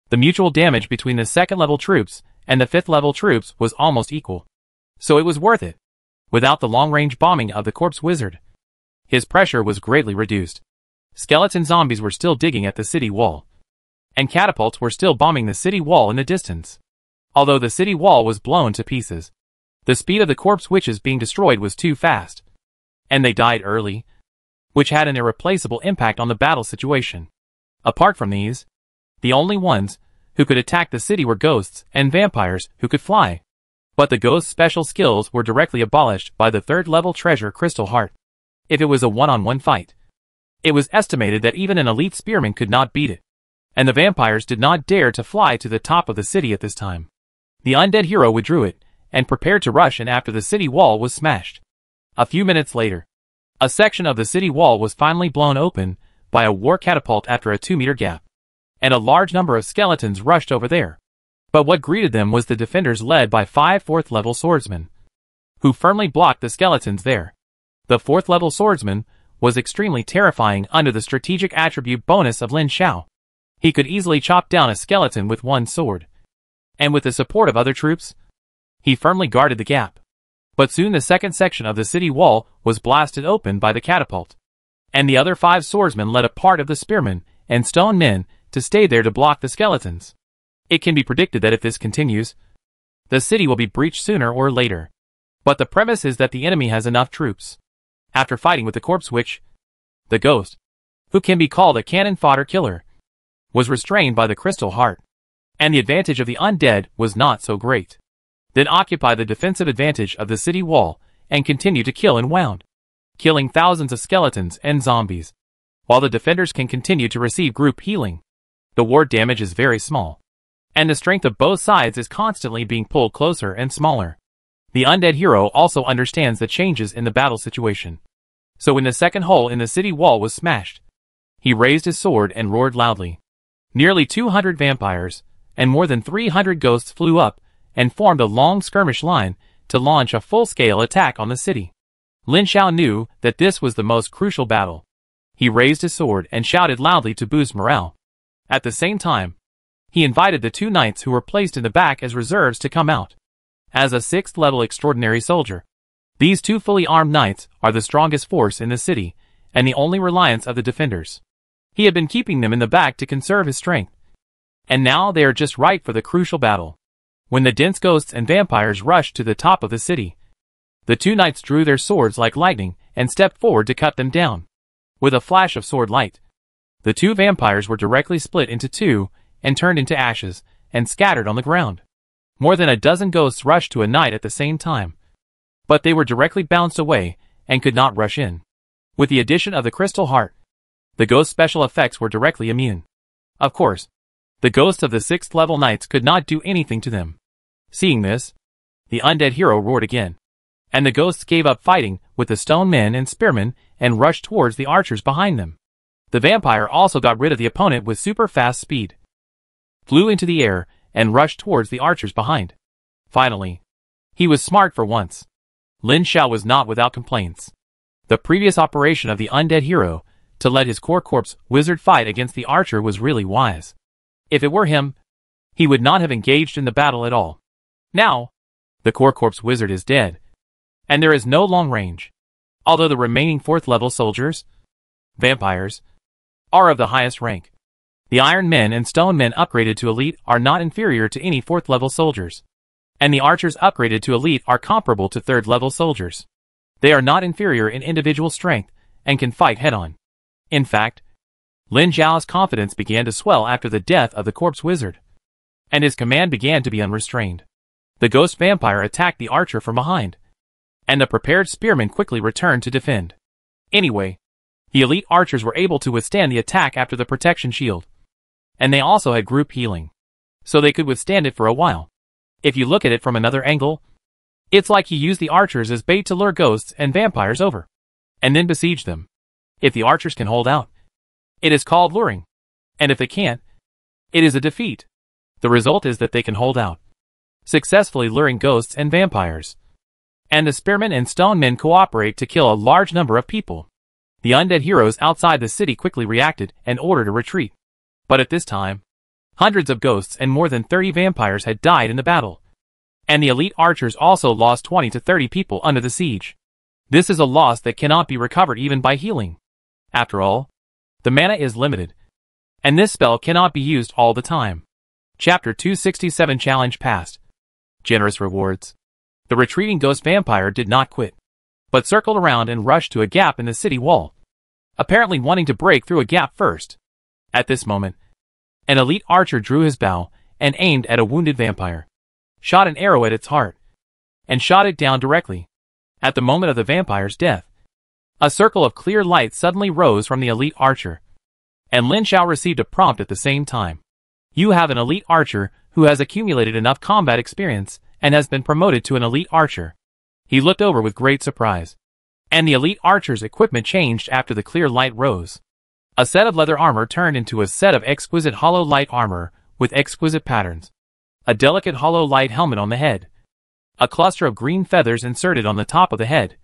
The mutual damage between the second level troops and the 5th level troops was almost equal, so it was worth it. Without the long-range bombing of the corpse wizard, his pressure was greatly reduced. Skeleton zombies were still digging at the city wall, and catapults were still bombing the city wall in the distance. Although the city wall was blown to pieces, The speed of the corpse witches being destroyed was too fast. And they died early, which had an irreplaceable impact on the battle situation. Apart from these, the only ones who could attack the city were ghosts and vampires who could fly. But the ghosts' special skills were directly abolished by the third-level treasure Crystal Heart. If it was a one-on-one fight, it was estimated that even an elite spearman could not beat it. And the vampires did not dare to fly to the top of the city at this time. The undead hero withdrew it, and prepared to rush in after the city wall was smashed. A few minutes later, a section of the city wall was finally blown open by a war catapult after a 2-meter gap, and a large number of skeletons rushed over there. But what greeted them was the defenders led by 5 4th-level swordsmen, who firmly blocked the skeletons there. The 4th-level swordsman was extremely terrifying under the strategic attribute bonus of Lin Xiao. He could easily chop down a skeleton with one sword. And with the support of other troops, he firmly guarded the gap. But soon the second section of the city wall was blasted open by the catapult, and the other 5 swordsmen led a part of the spearmen and stone men to stay there to block the skeletons. It can be predicted that if this continues, the city will be breached sooner or later. But the premise is that the enemy has enough troops. After fighting with the corpse witch, the ghost, who can be called a cannon fodder killer, was restrained by the Crystal Heart, and the advantage of the undead was not so great. Then occupy the defensive advantage of the city wall and continue to kill and wound, killing thousands of skeletons and zombies, while the defenders can continue to receive group healing. The ward damage is very small, and the strength of both sides is constantly being pulled closer and smaller. The undead hero also understands the changes in the battle situation. So when the second hole in the city wall was smashed, he raised his sword and roared loudly. Nearly 200 vampires and more than 300 ghosts flew up and formed a long skirmish line to launch a full-scale attack on the city. Lin Xiao knew that this was the most crucial battle. He raised his sword and shouted loudly to boost morale. At the same time, he invited the 2 knights who were placed in the back as reserves to come out. As a 6th-level extraordinary soldier, these 2 fully armed knights are the strongest force in the city and the only reliance of the defenders. He had been keeping them in the back to conserve his strength, and now they are just right for the crucial battle. When the dense ghosts and vampires rushed to the top of the city, the 2 knights drew their swords like lightning and stepped forward to cut them down. With a flash of sword light, the 2 vampires were directly split into 2 and turned into ashes and scattered on the ground. More than a dozen ghosts rushed to a knight at the same time, but they were directly bounced away and could not rush in. With the addition of the Crystal Heart, the ghost special effects were directly immune. Of course, the ghosts of the 6th-level knights could not do anything to them. Seeing this, the undead hero roared again, and the ghosts gave up fighting with the stone men and spearmen and rushed towards the archers behind them. The vampire also got rid of the opponent with super fast speed, flew into the air, and rushed towards the archers behind. Finally, he was smart for once. Lin Xiao was not without complaints. The previous operation of the undead hero to let his core corpse wizard fight against the archer was really wise. If it were him, he would not have engaged in the battle at all. Now, the core corpse wizard is dead, and there is no long range. Although the remaining 4th-level soldiers, vampires, are of the highest rank. The Iron Men and Stone Men upgraded to Elite are not inferior to any 4th-level soldiers, and the archers upgraded to Elite are comparable to 3rd-level soldiers. They are not inferior in individual strength and can fight head-on. In fact, Lin Xiao's confidence began to swell after the death of the corpse wizard, and his command began to be unrestrained. The ghost vampire attacked the archer from behind, and the prepared spearmen quickly returned to defend. Anyway, the elite archers were able to withstand the attack after the protection shield, and they also had group healing, so they could withstand it for a while. If you look at it from another angle, it's like he used the archers as bait to lure ghosts and vampires over, and then besiege them. If the archers can hold out, it is called luring, and if they can't, it is a defeat. The result is that they can hold out, successfully luring ghosts and vampires, and the spearmen and stone men cooperate to kill a large number of people. The undead heroes outside the city quickly reacted and ordered a retreat. But at this time, hundreds of ghosts and more than 30 vampires had died in the battle, and the elite archers also lost 20 to 30 people under the siege. This is a loss that cannot be recovered even by healing. After all, the mana is limited, and this spell cannot be used all the time. Chapter 267 Challenge Passed. Generous Rewards. The retreating ghost vampire did not quit, but circled around and rushed to a gap in the city wall, apparently wanting to break through a gap first. At this moment, an elite archer drew his bow and aimed at a wounded vampire, shot an arrow at its heart, and shot it down directly. At the moment of the vampire's death, a circle of clear light suddenly rose from the elite archer, and Lin Xiao received a prompt at the same time. You have an elite archer who has accumulated enough combat experience and has been promoted to an elite archer. He looked over with great surprise, and the elite archer's equipment changed after the clear light rose. A set of leather armor turned into a set of exquisite hollow light armor with exquisite patterns, a delicate hollow light helmet on the head, a cluster of green feathers inserted on the top of the head,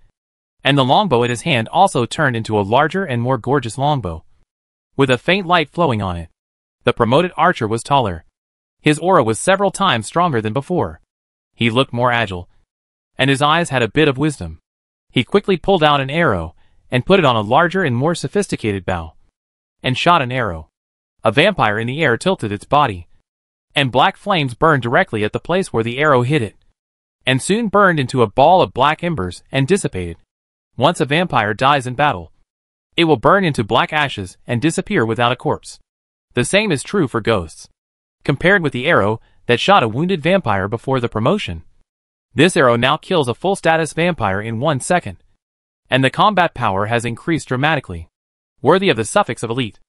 and the longbow at his hand also turned into a larger and more gorgeous longbow, with a faint light flowing on it. The promoted archer was taller. His aura was several times stronger than before. He looked more agile, and his eyes had a bit of wisdom. He quickly pulled out an arrow and put it on a larger and more sophisticated bow, and shot an arrow. A vampire in the air tilted its body, and black flames burned directly at the place where the arrow hit it, and soon burned into a ball of black embers and dissipated. Once a vampire dies in battle, it will burn into black ashes and disappear without a corpse. The same is true for ghosts. Compared with the arrow that shot a wounded vampire before the promotion, this arrow now kills a full-status vampire in 1 second, and the combat power has increased dramatically, worthy of the suffix of elite,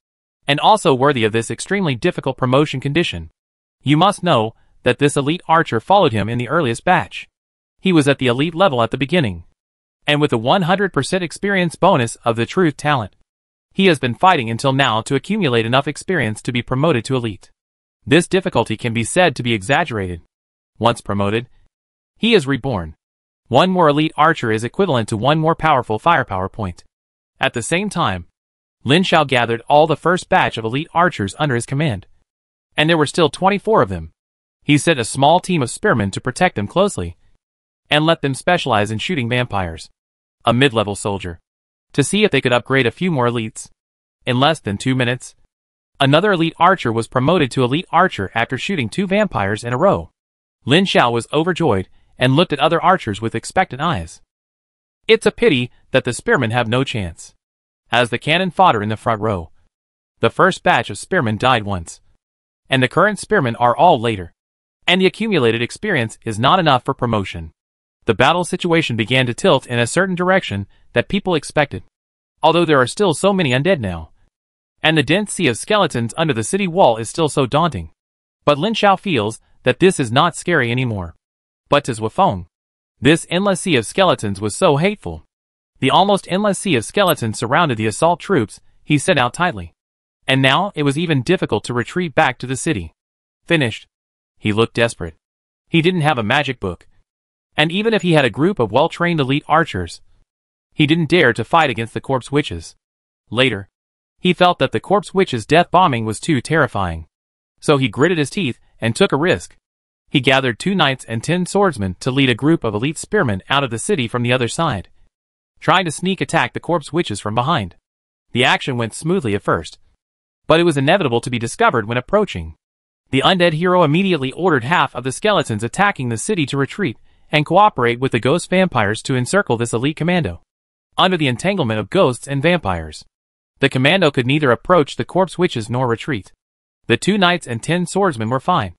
and also worthy of this extremely difficult promotion condition. You must know that this elite archer followed him in the earliest batch. He was at the elite level at the beginning, and with the 100% experience bonus of the truth talent, he has been fighting until now to accumulate enough experience to be promoted to elite. This difficulty can be said to be exaggerated. Once promoted, he is reborn. One more elite archer is equivalent to one more powerful firepower point. At the same time, Lin Xiao gathered all the first batch of elite archers under his command, and there were still 24 of them. He sent a small team of spearmen to protect them closely, and let them specialize in shooting vampires. A mid-level soldier, to see if they could upgrade a few more elites. In less than 2 minutes, another elite archer was promoted to elite archer after shooting 2 vampires in a row. Lin Xiao was overjoyed and looked at other archers with expectant eyes. It's a pity that the spearmen have no chance. As the cannon fodder in the front row, the first batch of spearmen died once, and the current spearmen are all later, and the accumulated experience is not enough for promotion. The battle situation began to tilt in a certain direction that people expected, although there are still so many undead now, and the dense sea of skeletons under the city wall is still so daunting. But Lin Xiao feels that this is not scary anymore. But to Zwafeng, this endless sea of skeletons was so hateful. The almost endless sea of skeletons surrounded the assault troops he set out tightly, and now it was even difficult to retreat back to the city. Finished. He looked desperate. He didn't have a magic book, and even if he had a group of well-trained elite archers, he didn't dare to fight against the corpse witches. Later, he felt that the corpse witches' death bombing was too terrifying, so he gritted his teeth and took a risk. He gathered 2 knights and 10 swordsmen to lead a group of elite spearmen out of the city from the other side, trying to sneak attack the corpse witches from behind. The action went smoothly at first, but it was inevitable to be discovered when approaching. The undead hero immediately ordered half of the skeletons attacking the city to retreat and cooperate with the ghost vampires to encircle this elite commando. Under the entanglement of ghosts and vampires, the commando could neither approach the corpse witches nor retreat. The 2 knights and 10 swordsmen were fine,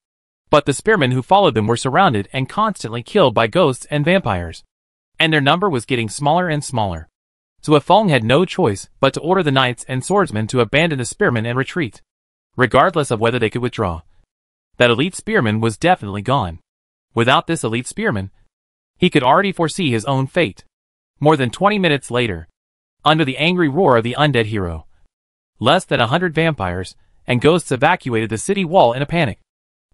but the spearmen who followed them were surrounded and constantly killed by ghosts and vampires, and their number was getting smaller and smaller. Zwafeng had no choice but to order the knights and swordsmen to abandon the spearmen and retreat, regardless of whether they could withdraw. That elite spearman was definitely gone. Without this elite spearman, he could already foresee his own fate. More than 20 minutes later, under the angry roar of the undead hero, less than 100 vampires and ghosts evacuated the city wall in a panic,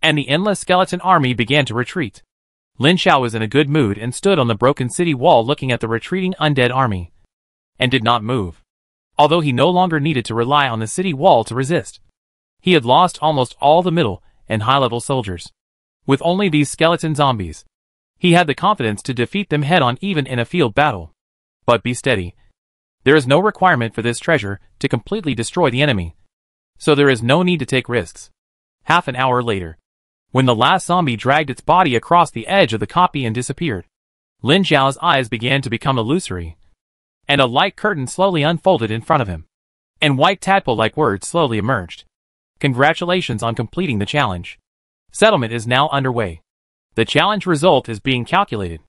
and the endless skeleton army began to retreat. Lin Xiao was in a good mood and stood on the broken city wall looking at the retreating undead army, and did not move. Although he no longer needed to rely on the city wall to resist. He had lost almost all the middle and high-level soldiers. With only these skeleton zombies, he had the confidence to defeat them head-on even in a field battle. But be steady. There is no requirement for this treasure to completely destroy the enemy, so there is no need to take risks. Half an hour later, when the last zombie dragged its body across the edge of the copy and disappeared, Lin Zhao's eyes began to become illusory, and a light curtain slowly unfolded in front of him, and white tadpole-like words slowly emerged. Congratulations on completing the challenge. Settlement is now underway. The challenge result is being calculated.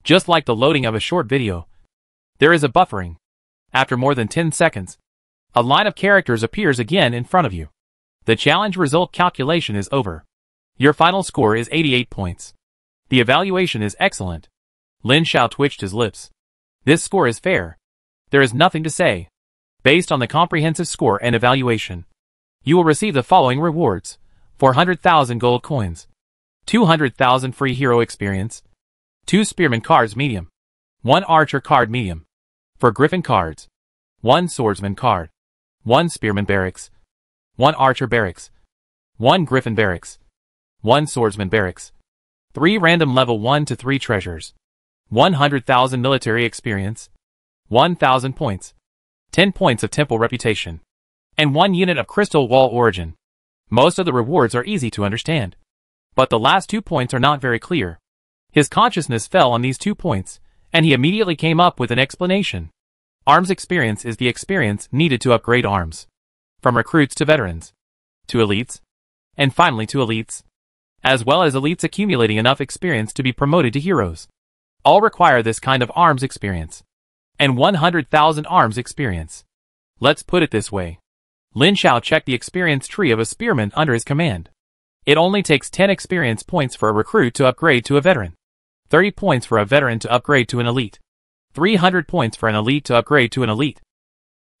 Just like the loading of a short video, there is a buffering. After more than 10 seconds, a line of characters appears again in front of you. The challenge result calculation is over. Your final score is 88 points. The evaluation is excellent. Lin Zhao twitched his lips. This score is fair. There is nothing to say. Based on the comprehensive score and evaluation, you will receive the following rewards: 400,000 gold coins, 200,000 free hero experience, 2 spearman cards medium, 1 archer card medium. For griffin cards, 1 swordsman card, 1 spearman barracks, 1 archer barracks, 1 griffin barracks, 1 swordsman barracks, 3 random level 1 to 3 treasures, 100,000 military experience, 1,000 points, 10 points of temple reputation, and 1 unit of crystal wall origin. Most of the rewards are easy to understand, but the last 2 points are not very clear. His consciousness fell on these 2 points, and he immediately came up with an explanation. Arms experience is the experience needed to upgrade arms, from recruits to veterans, to elites, and finally to elites, as well as elites accumulating enough experience to be promoted to heroes. All require this kind of arms experience, and 100,000 arms experience. Let's put it this way. Lin Zhao checked the experience tree of a spearman under his command. It only takes 10 experience points for a recruit to upgrade to a veteran, 30 points for a veteran to upgrade to an elite, 300 points for an elite to upgrade to an elite.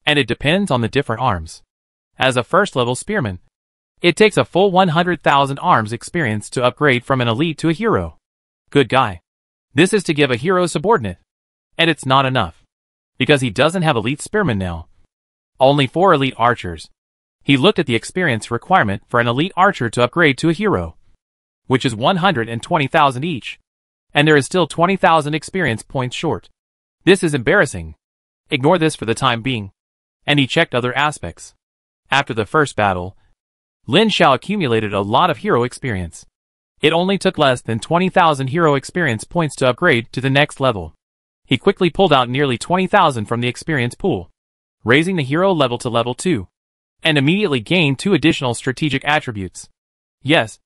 And it depends on the different arms. As a first-level spearman, it takes a full 100,000 arms experience to upgrade from an elite to a hero. Good guy. This is to give a hero subordinate. And it's not enough, because he doesn't have elite spearmen now. Only 4 elite archers. He looked at the experience requirement for an elite archer to upgrade to a hero, which is 120,000 each. And there is still 20,000 experience points short. This is embarrassing. Ignore this for the time being. And he checked other aspects. After the first battle, Lin Zhao accumulated a lot of hero experience. It only took less than 20,000 hero experience points to upgrade to the next level. He quickly pulled out nearly 20,000 from the experience pool, raising the hero level to level 2, and immediately gained 2 additional strategic attributes. Yes,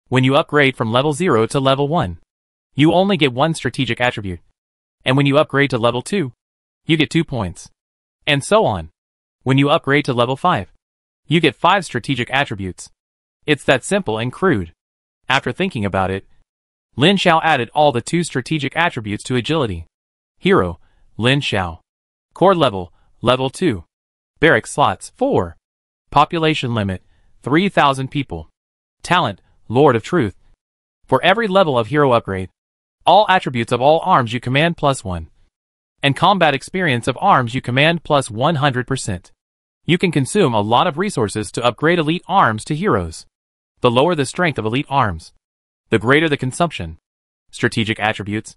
when you upgrade from level 0 to level 1, you only get 1 strategic attribute, and when you upgrade to level 2, you get 2 points, and so on. When you upgrade to level 5, you get 5 strategic attributes. It's that simple and crude. After thinking about it, Lin Zhao added all the 2 strategic attributes to agility. Hero, Lin Zhao. Core level, level 2. Barrack slots, 4. Population limit, 3,000 people. Talent, Lord of Truth. For every level of hero upgrade, all attributes of all arms you command +1. And combat experience of arms you command +100%. You can consume a lot of resources to upgrade elite arms to heroes. The lower the strength of elite arms, the greater the consumption. Strategic attributes.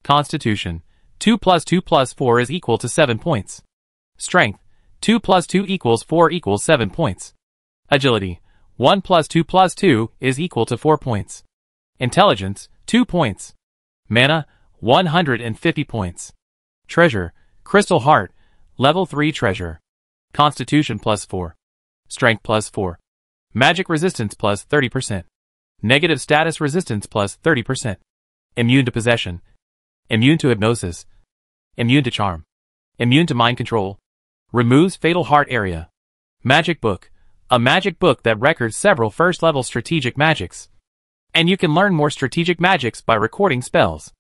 Constitution, 2 + 2 + 4 is equal to 7 points. Strength, 2 + 2 = 4 = 7 points. Agility, 1 + 2 + 2 is equal to 4 points. Intelligence, 2 points. Mana, 150 points. Treasure, Crystal Heart, level 3 treasure. Constitution +4. Strength +4. Magic resistance +30%. Negative status resistance +30%. Immune to possession. Immune to hypnosis. Immune to charm. Immune to mind control. Removes fatal heart area. Magic book. A magic book that records several first-level strategic magics. And you can learn more strategic magics by recording spells.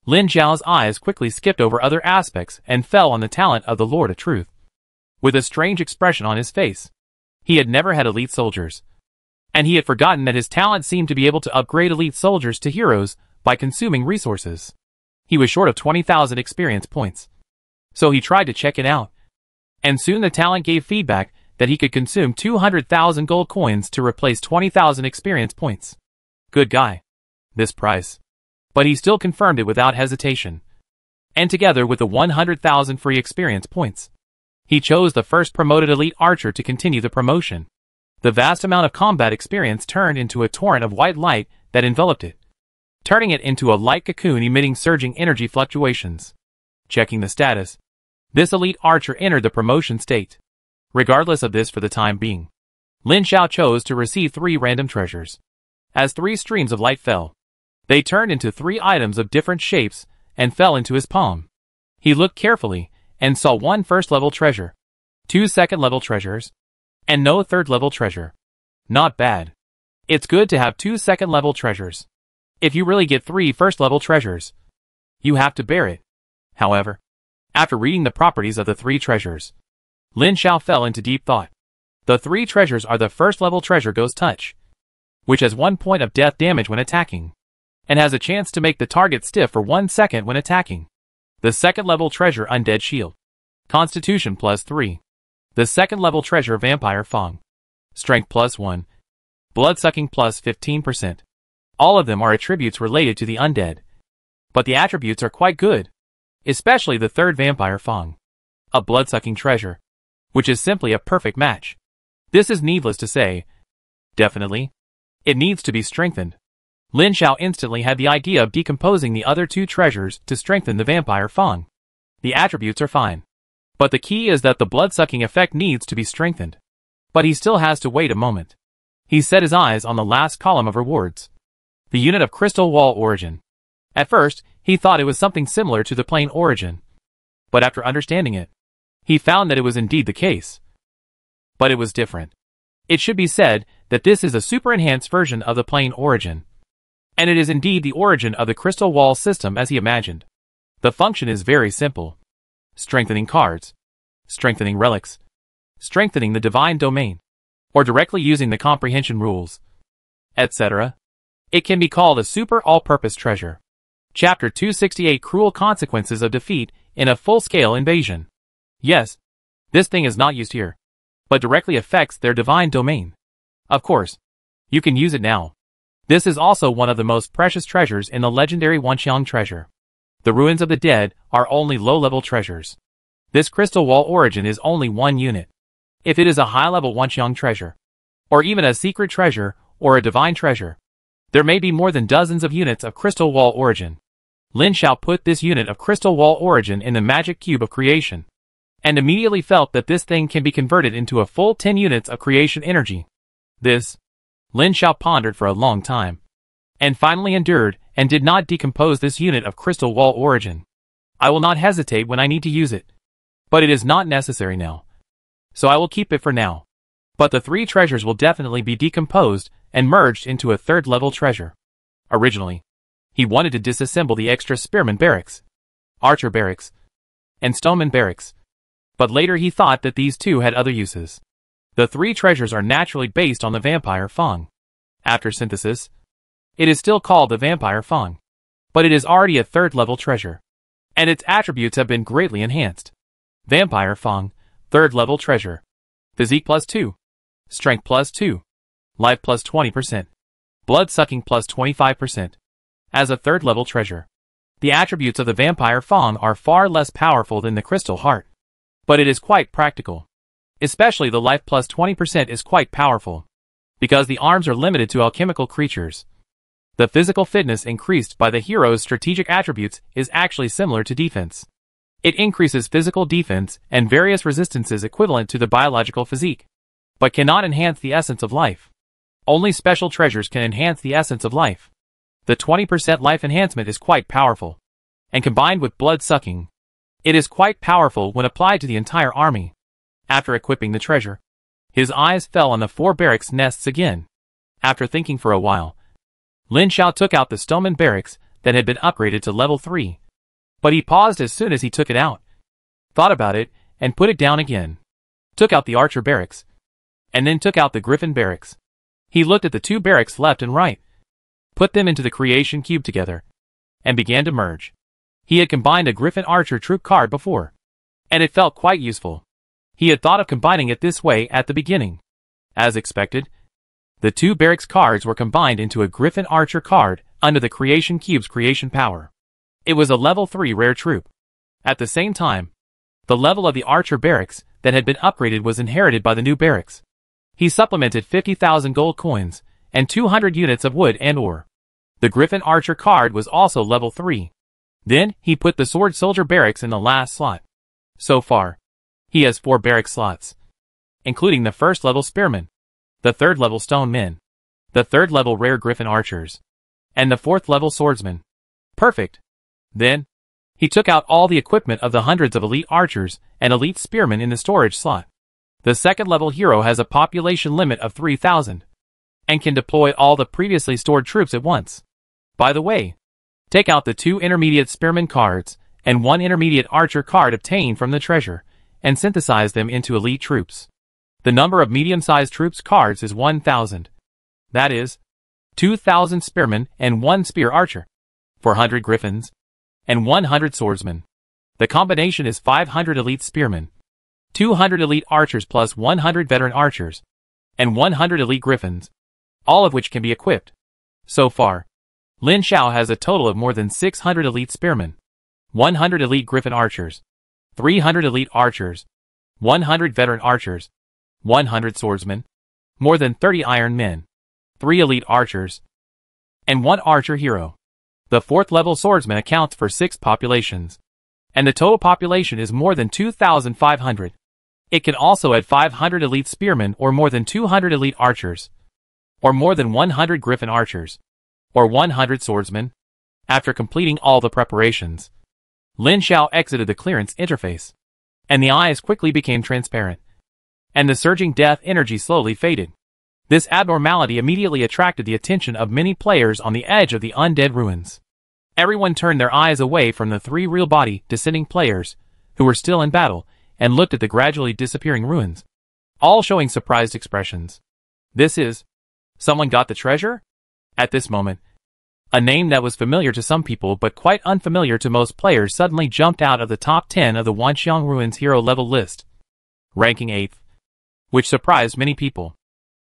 Lin Zhao's eyes quickly skipped over other aspects and fell on the talent of the Lord of Truth. With a strange expression on his face. He had never had elite soldiers. And he had forgotten that his talent seemed to be able to upgrade elite soldiers to heroes by consuming resources. He was short of 20,000 experience points. So he tried to check it out. And soon the talent gave feedback that he could consume 200,000 gold coins to replace 20,000 experience points. Good guy. This price. But he still confirmed it without hesitation. And together with the 100,000 free experience points, he chose the first promoted elite archer to continue the promotion. The vast amount of combat experience turned into a torrent of white light that enveloped it. turning it into a light cocoon emitting surging energy fluctuations. Checking the status. This elite archer entered the promotion state. Regardless of this for the time being, Lin Xiao chose to receive 3 random treasures. As 3 streams of light fell, they turned into 3 items of different shapes and fell into his palm. He looked carefully and saw 1 first-level treasure, 2 second-level treasures, and no third-level treasure. Not bad. It's good to have 2 second-level treasures. If you really get 3 first-level treasures, you have to bear it. However, after reading the properties of the 3 treasures, Lin Xiao fell into deep thought. The 3 treasures are the first-level treasure Ghost Touch, which has 1 point of death damage when attacking, and has a chance to make the target stiff for 1 second when attacking. The second-level treasure Undead Shield, Constitution +3. The second-level treasure Vampire Fang, Strength +1, Bloodsucking +15%. All of them are attributes related to the undead, but the attributes are quite good, especially the third Vampire Fang, a bloodsucking treasure, which is simply a perfect match. This is needless to say. Definitely, it needs to be strengthened. Lin Xiao instantly had the idea of decomposing the other 2 treasures to strengthen the Vampire Fang. The attributes are fine, but the key is that the bloodsucking effect needs to be strengthened. But he still has to wait a moment. He set his eyes on the last column of rewards. The unit of Crystal Wall Origin. At first, he thought it was something similar to the Plane Origin. But after understanding it, he found that it was indeed the case. But it was different. It should be said that this is a super enhanced version of the Plane Origin. And it is indeed the origin of the Crystal Wall system as he imagined. The function is very simple. Strengthening cards, strengthening relics, strengthening the divine domain, or directly using the comprehension rules, etc. It can be called a super all-purpose treasure. Chapter 268 Cruel Consequences of Defeat in a Full-Scale Invasion. Yes, this thing is not used here, but directly affects their divine domain. Of course, you can use it now. This is also one of the most precious treasures in the legendary Wanxiang treasure. The Ruins of the Dead are only low-level treasures. This Crystal Wall Origin is only 1 unit. If it is a high-level Wanxiang treasure, or even a secret treasure, or a divine treasure, there may be more than dozens of units of Crystal Wall Origin. Lin Xiao put this unit of Crystal Wall Origin in the magic cube of creation, and immediately felt that this thing can be converted into a full 10 units of creation energy. This, Lin Xiao pondered for a long time, and finally endured and did not decompose this unit of Crystal Wall Origin. I will not hesitate when I need to use it, but it is not necessary now, so I will keep it for now. But the 3 treasures will definitely be decomposed and merged into a 3rd-level treasure. Originally, he wanted to disassemble the extra Spearman Barracks, Archer Barracks, and Stoneman Barracks, but later he thought that these 2 had other uses. The 3 treasures are naturally based on the Vampire Fang. After synthesis, it is still called the Vampire Fang, but it is already a 3rd-level treasure, and its attributes have been greatly enhanced. Vampire Fang, 3rd-level treasure. Physique +2, Strength +2, Life +20%, Blood-sucking +25%. As a 3rd-level treasure, the attributes of the Vampire Fang are far less powerful than the Crystal Heart, but it is quite practical. Especially the Life +20% is quite powerful, because the arms are limited to alchemical creatures. The physical fitness increased by the hero's strategic attributes is actually similar to defense. It increases physical defense and various resistances equivalent to the biological physique, but cannot enhance the essence of life. Only special treasures can enhance the essence of life. The 20% life enhancement is quite powerful, and combined with blood-sucking, it is quite powerful when applied to the entire army. After equipping the treasure, his eyes fell on the 4 barracks nests again. After thinking for a while, Lin Xiao took out the Stoneman Barracks that had been upgraded to level 3. But he paused as soon as he took it out, thought about it, and put it down again. Took out the Archer Barracks, and then took out the Griffin Barracks. He looked at the 2 barracks left and right, put them into the creation cube together, and began to merge. He had combined a Griffin Archer troop card before, and it felt quite useful. He had thought of combining it this way at the beginning. As expected, the 2 barracks cards were combined into a Griffin Archer card under the Creation Cube's creation power. It was a level 3 rare troop. At the same time, the level of the Archer Barracks that had been upgraded was inherited by the new barracks. He supplemented 50,000 gold coins and 200 units of wood and ore. The Griffin Archer card was also level 3. Then, he put the Sword Soldier barracks in the last slot. So far, he has 4 barrack slots, including the first level Spearmen, the 3rd level Stone Men, the 3rd level Rare Griffin Archers, and the 4th level Swordsmen. Perfect. Then, he took out all the equipment of the hundreds of elite archers and elite spearmen in the storage slot. The 2nd level hero has a population limit of 3,000, and can deploy all the previously stored troops at once. By the way, take out the 2 intermediate spearmen cards and 1 intermediate archer card obtained from the treasure, and synthesize them into elite troops. The number of medium-sized troops cards is 1,000. That is, 2,000 spearmen and 1 spear archer, 400 griffins, and 100 swordsmen. The combination is 500 elite spearmen, 200 elite archers plus 100 veteran archers, and 100 elite griffins, all of which can be equipped. So far, Lin Xiao has a total of more than 600 elite spearmen, 100 elite griffin archers, 300 elite archers, 100 veteran archers, 100 swordsmen, more than 30 iron men, 3 elite archers, and 1 archer hero. The 4th level swordsman accounts for 6 populations, and the total population is more than 2,500. It can also add 500 elite spearmen or more than 200 elite archers, or more than 100 griffin archers, or 100 swordsmen. After completing all the preparations, Lin Xiao exited the clearance interface, and the eyes quickly became transparent, and the surging death energy slowly faded. This abnormality immediately attracted the attention of many players on the edge of the undead ruins. Everyone turned their eyes away from the 3 real body descending players, who were still in battle, and looked at the gradually disappearing ruins, all showing surprised expressions. This is... someone got the treasure? At this moment, a name that was familiar to some people but quite unfamiliar to most players suddenly jumped out of the top 10 of the Wanxiang Ruins hero level list, ranking 8th, which surprised many people.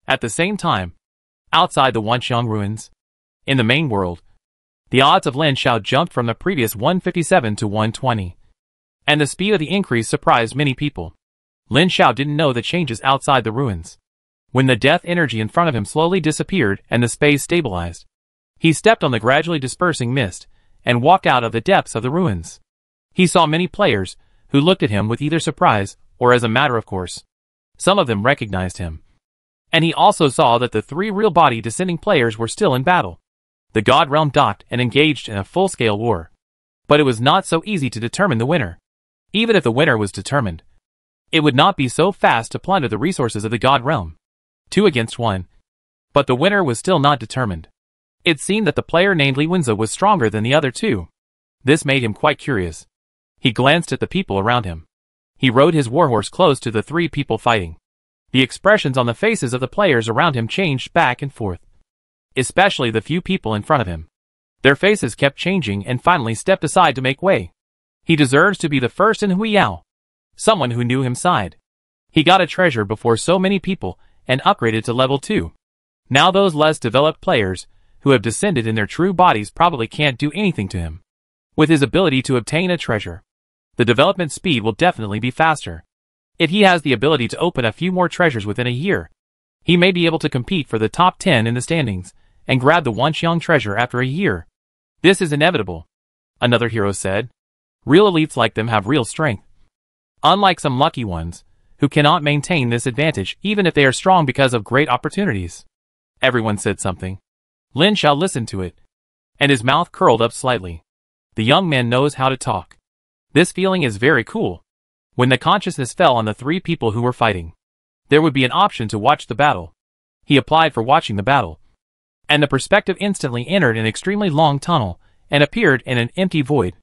At the same time, outside the Wanxiang Ruins, in the main world, the odds of Lin Xiao jumped from the previous 157 to 120, and the speed of the increase surprised many people. Lin Xiao didn't know the changes outside the ruins. When the death energy in front of him slowly disappeared and the space stabilized, he stepped on the gradually dispersing mist and walked out of the depths of the ruins. He saw many players who looked at him with either surprise or as a matter of course. Some of them recognized him. And he also saw that the 3 real body descending players were still in battle. The God Realm docked and engaged in a full-scale war. But it was not so easy to determine the winner. Even if the winner was determined, it would not be so fast to plunder the resources of the God Realm. 2 against 1. But the winner was still not determined. It seemed that the player named Li Wenze was stronger than the other 2. This made him quite curious. He glanced at the people around him. He rode his warhorse close to the 3 people fighting. The expressions on the faces of the players around him changed back and forth, especially the few people in front of him. Their faces kept changing and finally stepped aside to make way. He deserves to be the first in Huiyao. Someone who knew him sighed. He got a treasure before so many people and upgraded to level 2. Now those less developed players, who have descended in their true bodies, probably can't do anything to him. With his ability to obtain a treasure, the development speed will definitely be faster. If he has the ability to open a few more treasures within a year, he may be able to compete for the top 10 in the standings, and grab the Wanxiang treasure after a year. This is inevitable, another hero said. Real elites like them have real strength. Unlike some lucky ones, who cannot maintain this advantage even if they are strong because of great opportunities. Everyone said something. Lin Xiao listened to it, and his mouth curled up slightly. The young man knows how to talk. This feeling is very cool. When the consciousness fell on the 3 people who were fighting, there would be an option to watch the battle. He applied for watching the battle, and the perspective instantly entered an extremely long tunnel and appeared in an empty void.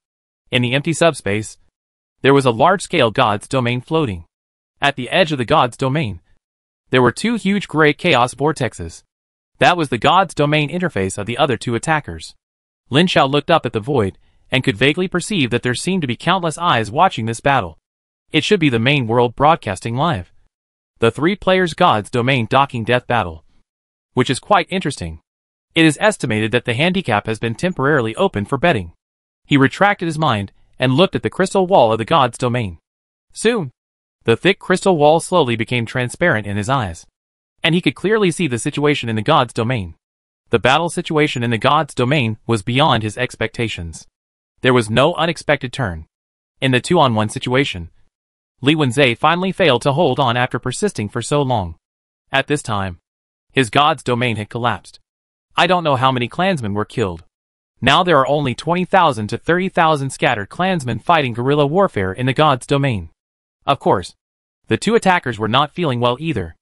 In the empty subspace, there was a large-scale God's domain floating. At the edge of the God's domain, there were 2 huge gray chaos vortexes. That was the God's domain interface of the other 2 attackers. Lin Xiao looked up at the void and could vaguely perceive that there seemed to be countless eyes watching this battle. It should be the main world broadcasting live. The 3 players God's domain docking death battle, which is quite interesting. It is estimated that the handicap has been temporarily opened for betting. He retracted his mind and looked at the crystal wall of the God's domain. Soon, the thick crystal wall slowly became transparent in his eyes, and he could clearly see the situation in the God's domain. The battle situation in the god's domain was beyond his expectations. There was no unexpected turn. In the 2-on-1 situation, Li Wenze finally failed to hold on after persisting for so long. At this time, his god's domain had collapsed. I don't know how many clansmen were killed. Now there are only 20,000 to 30,000 scattered clansmen fighting guerrilla warfare in the god's domain. Of course, the two attackers were not feeling well either.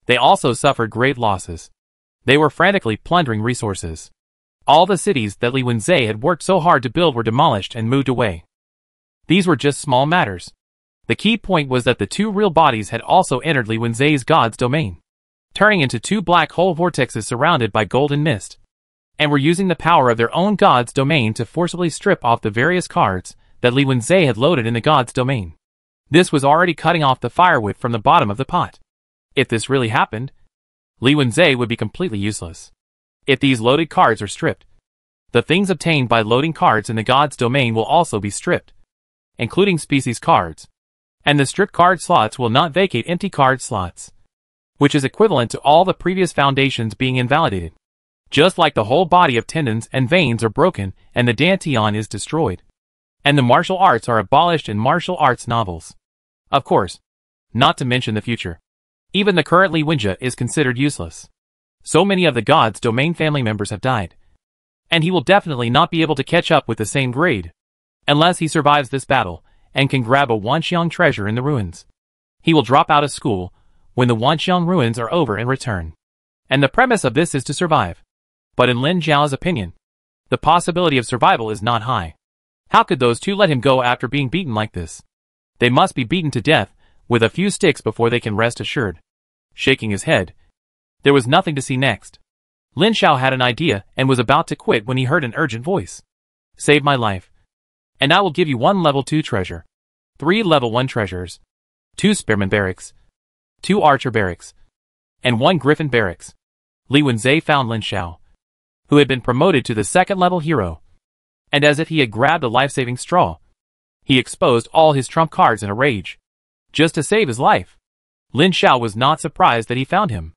They also suffered great losses. They were frantically plundering resources. All the cities that Li Wenze had worked so hard to build were demolished and moved away. These were just small matters. The key point was that the two real bodies had also entered Li Wenze's god's domain, turning into two black hole vortexes surrounded by golden mist, and were using the power of their own god's domain to forcibly strip off the various cards that Li Wenze had loaded in the god's domain. This was already cutting off the firewood from the bottom of the pot. If this really happened, Li Wenze would be completely useless. If these loaded cards are stripped, the things obtained by loading cards in the god's domain will also be stripped, including species cards, and the stripped card slots will not vacate empty card slots, which is equivalent to all the previous foundations being invalidated. Just like the whole body of tendons and veins are broken and the dantian is destroyed, and the martial arts are abolished in martial arts novels. Of course, not to mention the future. Even the current Li Wenze is considered useless. So many of the god's domain family members have died, and he will definitely not be able to catch up with the same grade, unless he survives this battle and can grab a Wanxiang treasure in the ruins. He will drop out of school when the Wanxiang ruins are over and return. And the premise of this is to survive. But in Lin Zhao's opinion, the possibility of survival is not high. How could those two let him go after being beaten like this? They must be beaten to death with a few sticks before they can rest assured. Shaking his head, there was nothing to see next. Lin Zhao had an idea and was about to quit when he heard an urgent voice. Save my life, and I will give you 1 level 2 treasure, 3 level 1 treasures, 2 spearman barracks, 2 archer barracks, and 1 griffin barracks. Li Wenze found Lin Zhao, who had been promoted to the 2nd level hero, and as if he had grabbed a life-saving straw, he exposed all his trump cards in a rage, just to save his life. Lin Zhao was not surprised that he found him.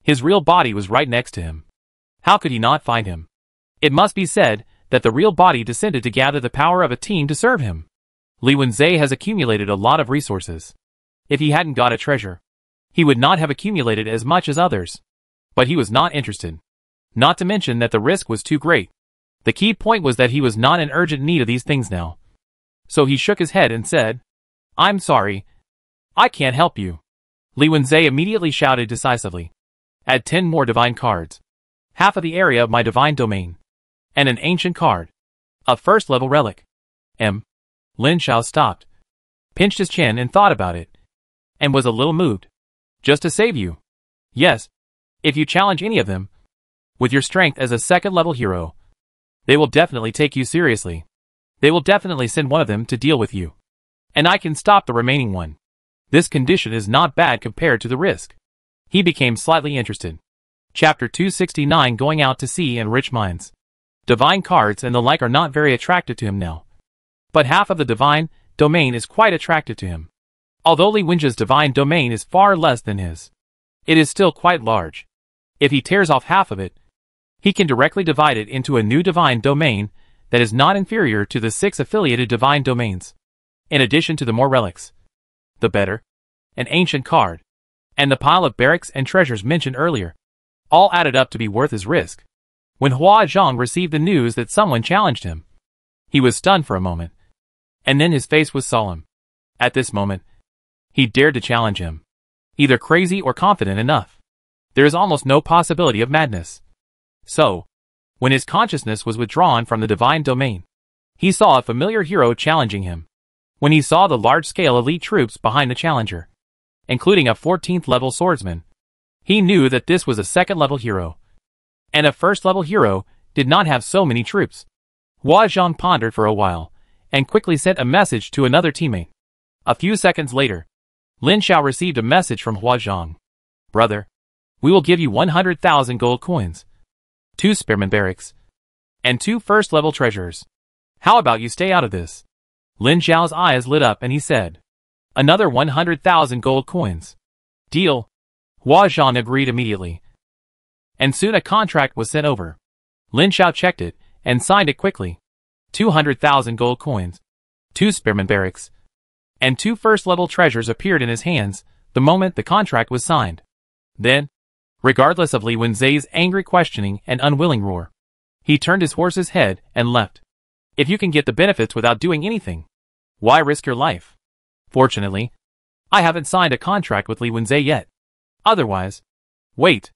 His real body was right next to him. How could he not find him? It must be said that the real body descended to gather the power of a team to serve him. Li Wenze has accumulated a lot of resources. If he hadn't got a treasure, he would not have accumulated as much as others. But he was not interested. Not to mention that the risk was too great. The key point was that he was not in urgent need of these things now. So he shook his head and said, I'm sorry. I can't help you. Li Wenze immediately shouted decisively. Add 10 more divine cards. Half of the area of my divine domain. And an ancient card. A 1st level relic. Lin Zhao stopped, pinched his chin and thought about it, and was a little moved. Just to save you. Yes. If you challenge any of them, with your strength as a 2nd level hero, they will definitely take you seriously. They will definitely send one of them to deal with you. And I can stop the remaining one. This condition is not bad compared to the risk. He became slightly interested. Chapter 269 Going out to sea and rich mines. Divine cards and the like are not very attractive to him now. But half of the divine domain is quite attractive to him. Although Li Wenze's divine domain is far less than his, it is still quite large. If he tears off half of it, he can directly divide it into a new divine domain that is not inferior to the 6 affiliated divine domains. In addition to the more relics, the better, an ancient card, and the pile of barracks and treasures mentioned earlier, all added up to be worth his risk. When Hua Zhang received the news that someone challenged him, he was stunned for a moment, and then his face was solemn. At this moment, he dared to challenge him. Either crazy or confident enough. There is almost no possibility of madness. So, when his consciousness was withdrawn from the divine domain, he saw a familiar hero challenging him. When he saw the large-scale elite troops behind the challenger, including a 14th level swordsman, he knew that this was a 2nd level hero. And a 1st level hero did not have so many troops. Hua Zhang pondered for a while, and quickly sent a message to another teammate. A few seconds later, Lin Zhao received a message from Hua Zhang. Brother, we will give you 100,000 gold coins, 2 spearman barracks, and 2 1st level treasures. How about you stay out of this? Lin Zhao's eyes lit up and he said, another 100,000 gold coins. Deal. Hua Zhang agreed immediately. and soon a contract was sent over. Lin Xiao checked it, and signed it quickly. 200,000 gold coins, 2 spearman barracks, and 2 first-level treasures appeared in his hands the moment the contract was signed. Then, regardless of Li Wenzai's angry questioning and unwilling roar, he turned his horse's head and left. If you can get the benefits without doing anything, why risk your life? Fortunately, I haven't signed a contract with Li Wenzai yet. Otherwise... Wait.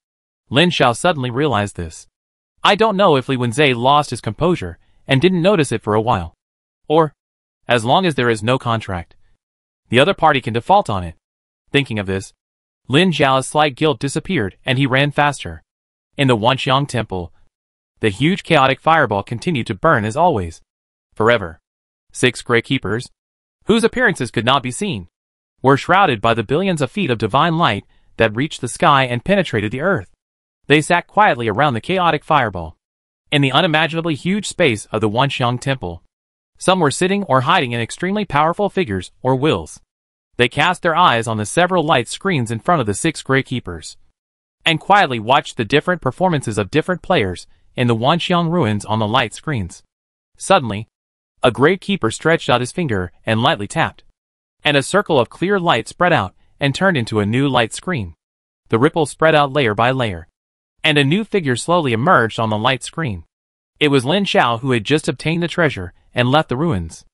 Lin Xiao suddenly realized this. I don't know if Li Wenzai lost his composure and didn't notice it for a while. Or, as long as there is no contract, the other party can default on it. Thinking of this, Lin Xiao's slight guilt disappeared and he ran faster. In the Wanxiang Temple, the huge chaotic fireball continued to burn as always. Forever. 6 gray keepers, whose appearances could not be seen, were shrouded by the billions of feet of divine light that reached the sky and penetrated the earth. They sat quietly around the chaotic fireball. In the unimaginably huge space of the Wanxiang Temple, some were sitting or hiding in extremely powerful figures or wills. They cast their eyes on the several light screens in front of the 6 gray keepers, and quietly watched the different performances of different players in the Wanxiang ruins on the light screens. Suddenly, a gray keeper stretched out his finger and lightly tapped, and a circle of clear light spread out and turned into a new light screen. The ripple spread out layer by layer, and a new figure slowly emerged on the light screen. It was Lin Xiao who had just obtained the treasure and left the ruins.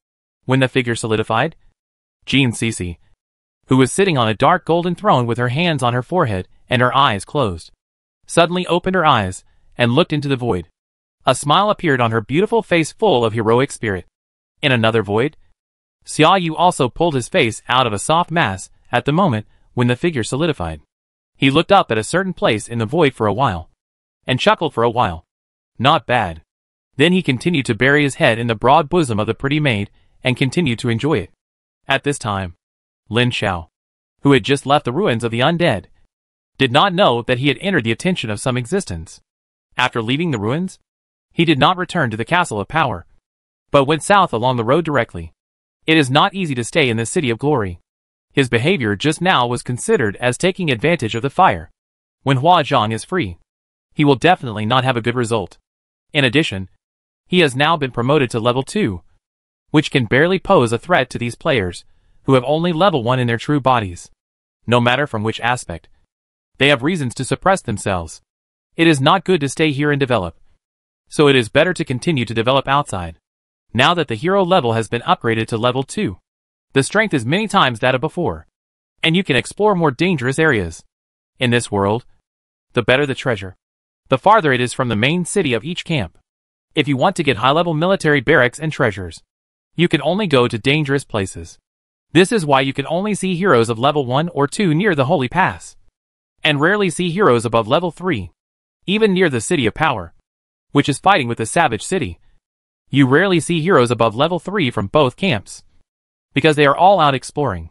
When the figure solidified, Jean Cece, who was sitting on a dark golden throne with her hands on her forehead and her eyes closed, suddenly opened her eyes and looked into the void. A smile appeared on her beautiful face full of heroic spirit. In another void, Xia Yu also pulled his face out of a soft mass at the moment when the figure solidified. He looked up at a certain place in the void for a while, and chuckled for a while. Not bad. Then he continued to bury his head in the broad bosom of the pretty maid, and continued to enjoy it. At this time, Lin Xiao, who had just left the ruins of the undead, did not know that he had entered the attention of some existence. After leaving the ruins, he did not return to the Castle of Power, but went south along the road directly. It is not easy to stay in the City of Glory. His behavior just now was considered as taking advantage of the fire. When Huazhang is free, he will definitely not have a good result. In addition, he has now been promoted to level 2, which can barely pose a threat to these players, who have only level 1 in their true bodies. No matter from which aspect, they have reasons to suppress themselves. It is not good to stay here and develop, so it is better to continue to develop outside. Now that the hero level has been upgraded to level 2, the strength is many times that of before, and you can explore more dangerous areas. In this world, the better the treasure, the farther it is from the main city of each camp. If you want to get high-level military barracks and treasures, you can only go to dangerous places. This is why you can only see heroes of level 1 or 2 near the Holy Pass, and rarely see heroes above level 3. Even near the City of Power, which is fighting with the Savage City, you rarely see heroes above level 3 from both camps, because they are all out exploring.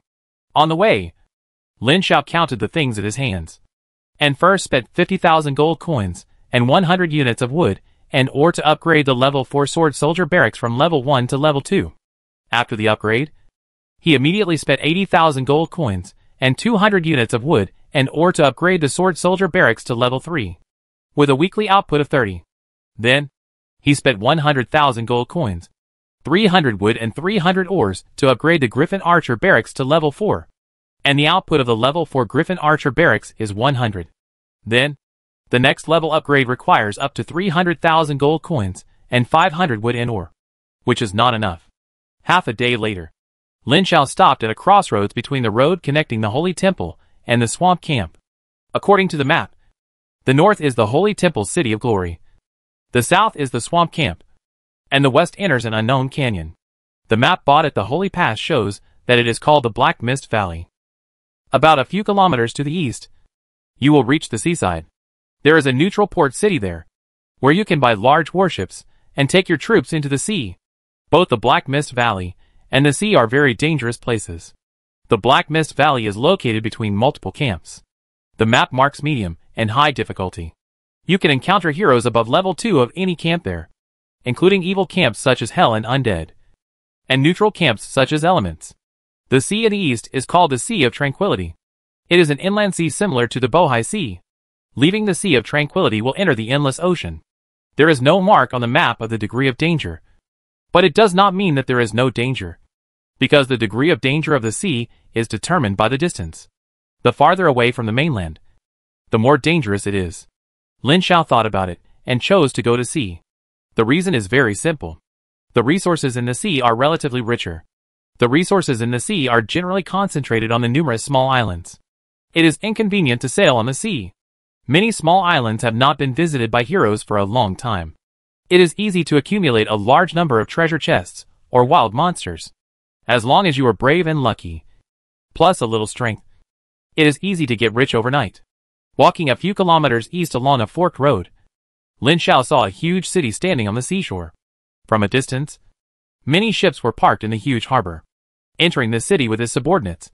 On the way, Lin Xiao counted the things in his hands, and first spent 50,000 gold coins and 100 units of wood and ore to upgrade the level 4 sword soldier barracks from level 1 to level 2. After the upgrade, he immediately spent 80,000 gold coins and 200 units of wood and ore to upgrade the sword soldier barracks to level 3, with a weekly output of 30. Then, he spent 100,000 gold coins, 300 wood and 300 ores to upgrade the Griffin Archer barracks to level 4, and the output of the level 4 Griffin Archer barracks is 100. Then, the next level upgrade requires up to 300,000 gold coins and 500 wood and ore, which is not enough. Half a day later, Lin Xiao stopped at a crossroads between the road connecting the Holy Temple and the swamp camp. According to the map, the north is the Holy Temple's City of Glory, the south is the swamp camp, and the west enters an unknown canyon. The map bought at the Holy Pass shows that it is called the Black Mist Valley. About a few kilometers to the east, you will reach the seaside. There is a neutral port city there, where you can buy large warships and take your troops into the sea. Both the Black Mist Valley and the sea are very dangerous places. The Black Mist Valley is located between multiple camps. The map marks medium and high difficulty. You can encounter heroes above level 2 of any camp there, including evil camps such as Hell and Undead, and neutral camps such as Elements. The sea in the east is called the Sea of Tranquility. It is an inland sea similar to the Bohai Sea. Leaving the Sea of Tranquility will enter the endless ocean. There is no mark on the map of the degree of danger. But it does not mean that there is no danger, because the degree of danger of the sea is determined by the distance. The farther away from the mainland, the more dangerous it is. Lin Xiao thought about it, and chose to go to sea. The reason is very simple. The resources in the sea are relatively richer. The resources in the sea are generally concentrated on the numerous small islands. It is inconvenient to sail on the sea. Many small islands have not been visited by heroes for a long time. It is easy to accumulate a large number of treasure chests, or wild monsters. As long as you are brave and lucky, plus a little strength, it is easy to get rich overnight. Walking a few kilometers east along a forked road, Lin Xiao saw a huge city standing on the seashore. From a distance, many ships were parked in the huge harbor. Entering the city with his subordinates,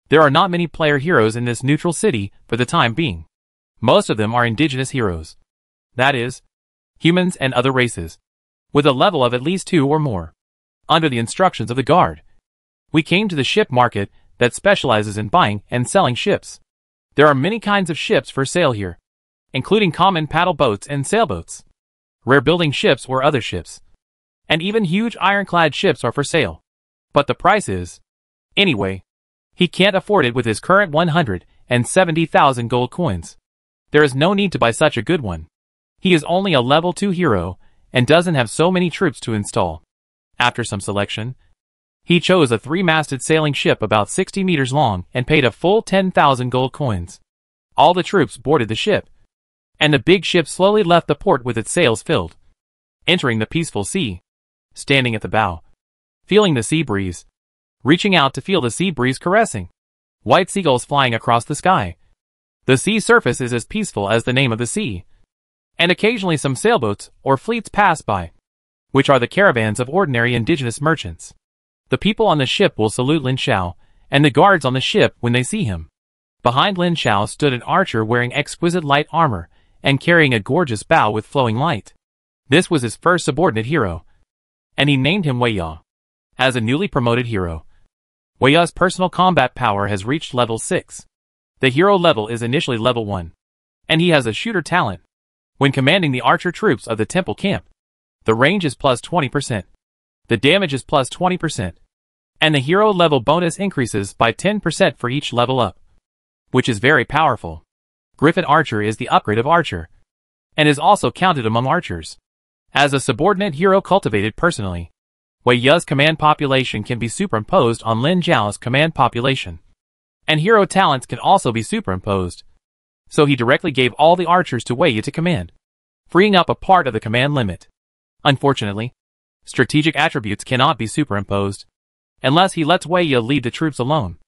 there are not many player heroes in this neutral city for the time being. Most of them are indigenous heroes. That is, humans and other races, with a level of at least 2 or more. Under the instructions of the guard, we came to the ship market that specializes in buying and selling ships. There are many kinds of ships for sale here, including common paddle boats and sailboats, rare building ships or other ships, and even huge ironclad ships are for sale. But the price is, anyway, he can't afford it with his current 170,000 gold coins. There is no need to buy such a good one. He is only a level 2 hero, and doesn't have so many troops to install. After some selection, he chose a 3-masted sailing ship about 60 meters long and paid a full 10,000 gold coins. All the troops boarded the ship, and the big ship slowly left the port with its sails filled, entering the peaceful sea. Standing at the bow, feeling the sea breeze, reaching out to feel the sea breeze caressing, white seagulls flying across the sky. The sea surface is as peaceful as the name of the sea, and occasionally some sailboats or fleets pass by, which are the caravans of ordinary indigenous merchants. The people on the ship will salute Lin Xiao, and the guards on the ship when they see him. Behind Lin Xiao stood an archer wearing exquisite light armor, and carrying a gorgeous bow with flowing light. This was his first subordinate hero, and he named him Wei Ya. As a newly promoted hero, Wei Ya's personal combat power has reached level 6. The hero level is initially level 1, and he has a shooter talent. When commanding the archer troops of the temple camp, the range is plus 20%, the damage is plus 20%, and the hero level bonus increases by 10% for each level up, which is very powerful. Griffin Archer is the upgrade of Archer, and is also counted among archers. As a subordinate hero cultivated personally, Wei Ya's command population can be superimposed on Lin Xiao's command population, and hero talents can also be superimposed. So he directly gave all the archers to Wei Ya to command, freeing up a part of the command limit. Unfortunately, strategic attributes cannot be superimposed, unless he lets Wei Ya lead the troops alone,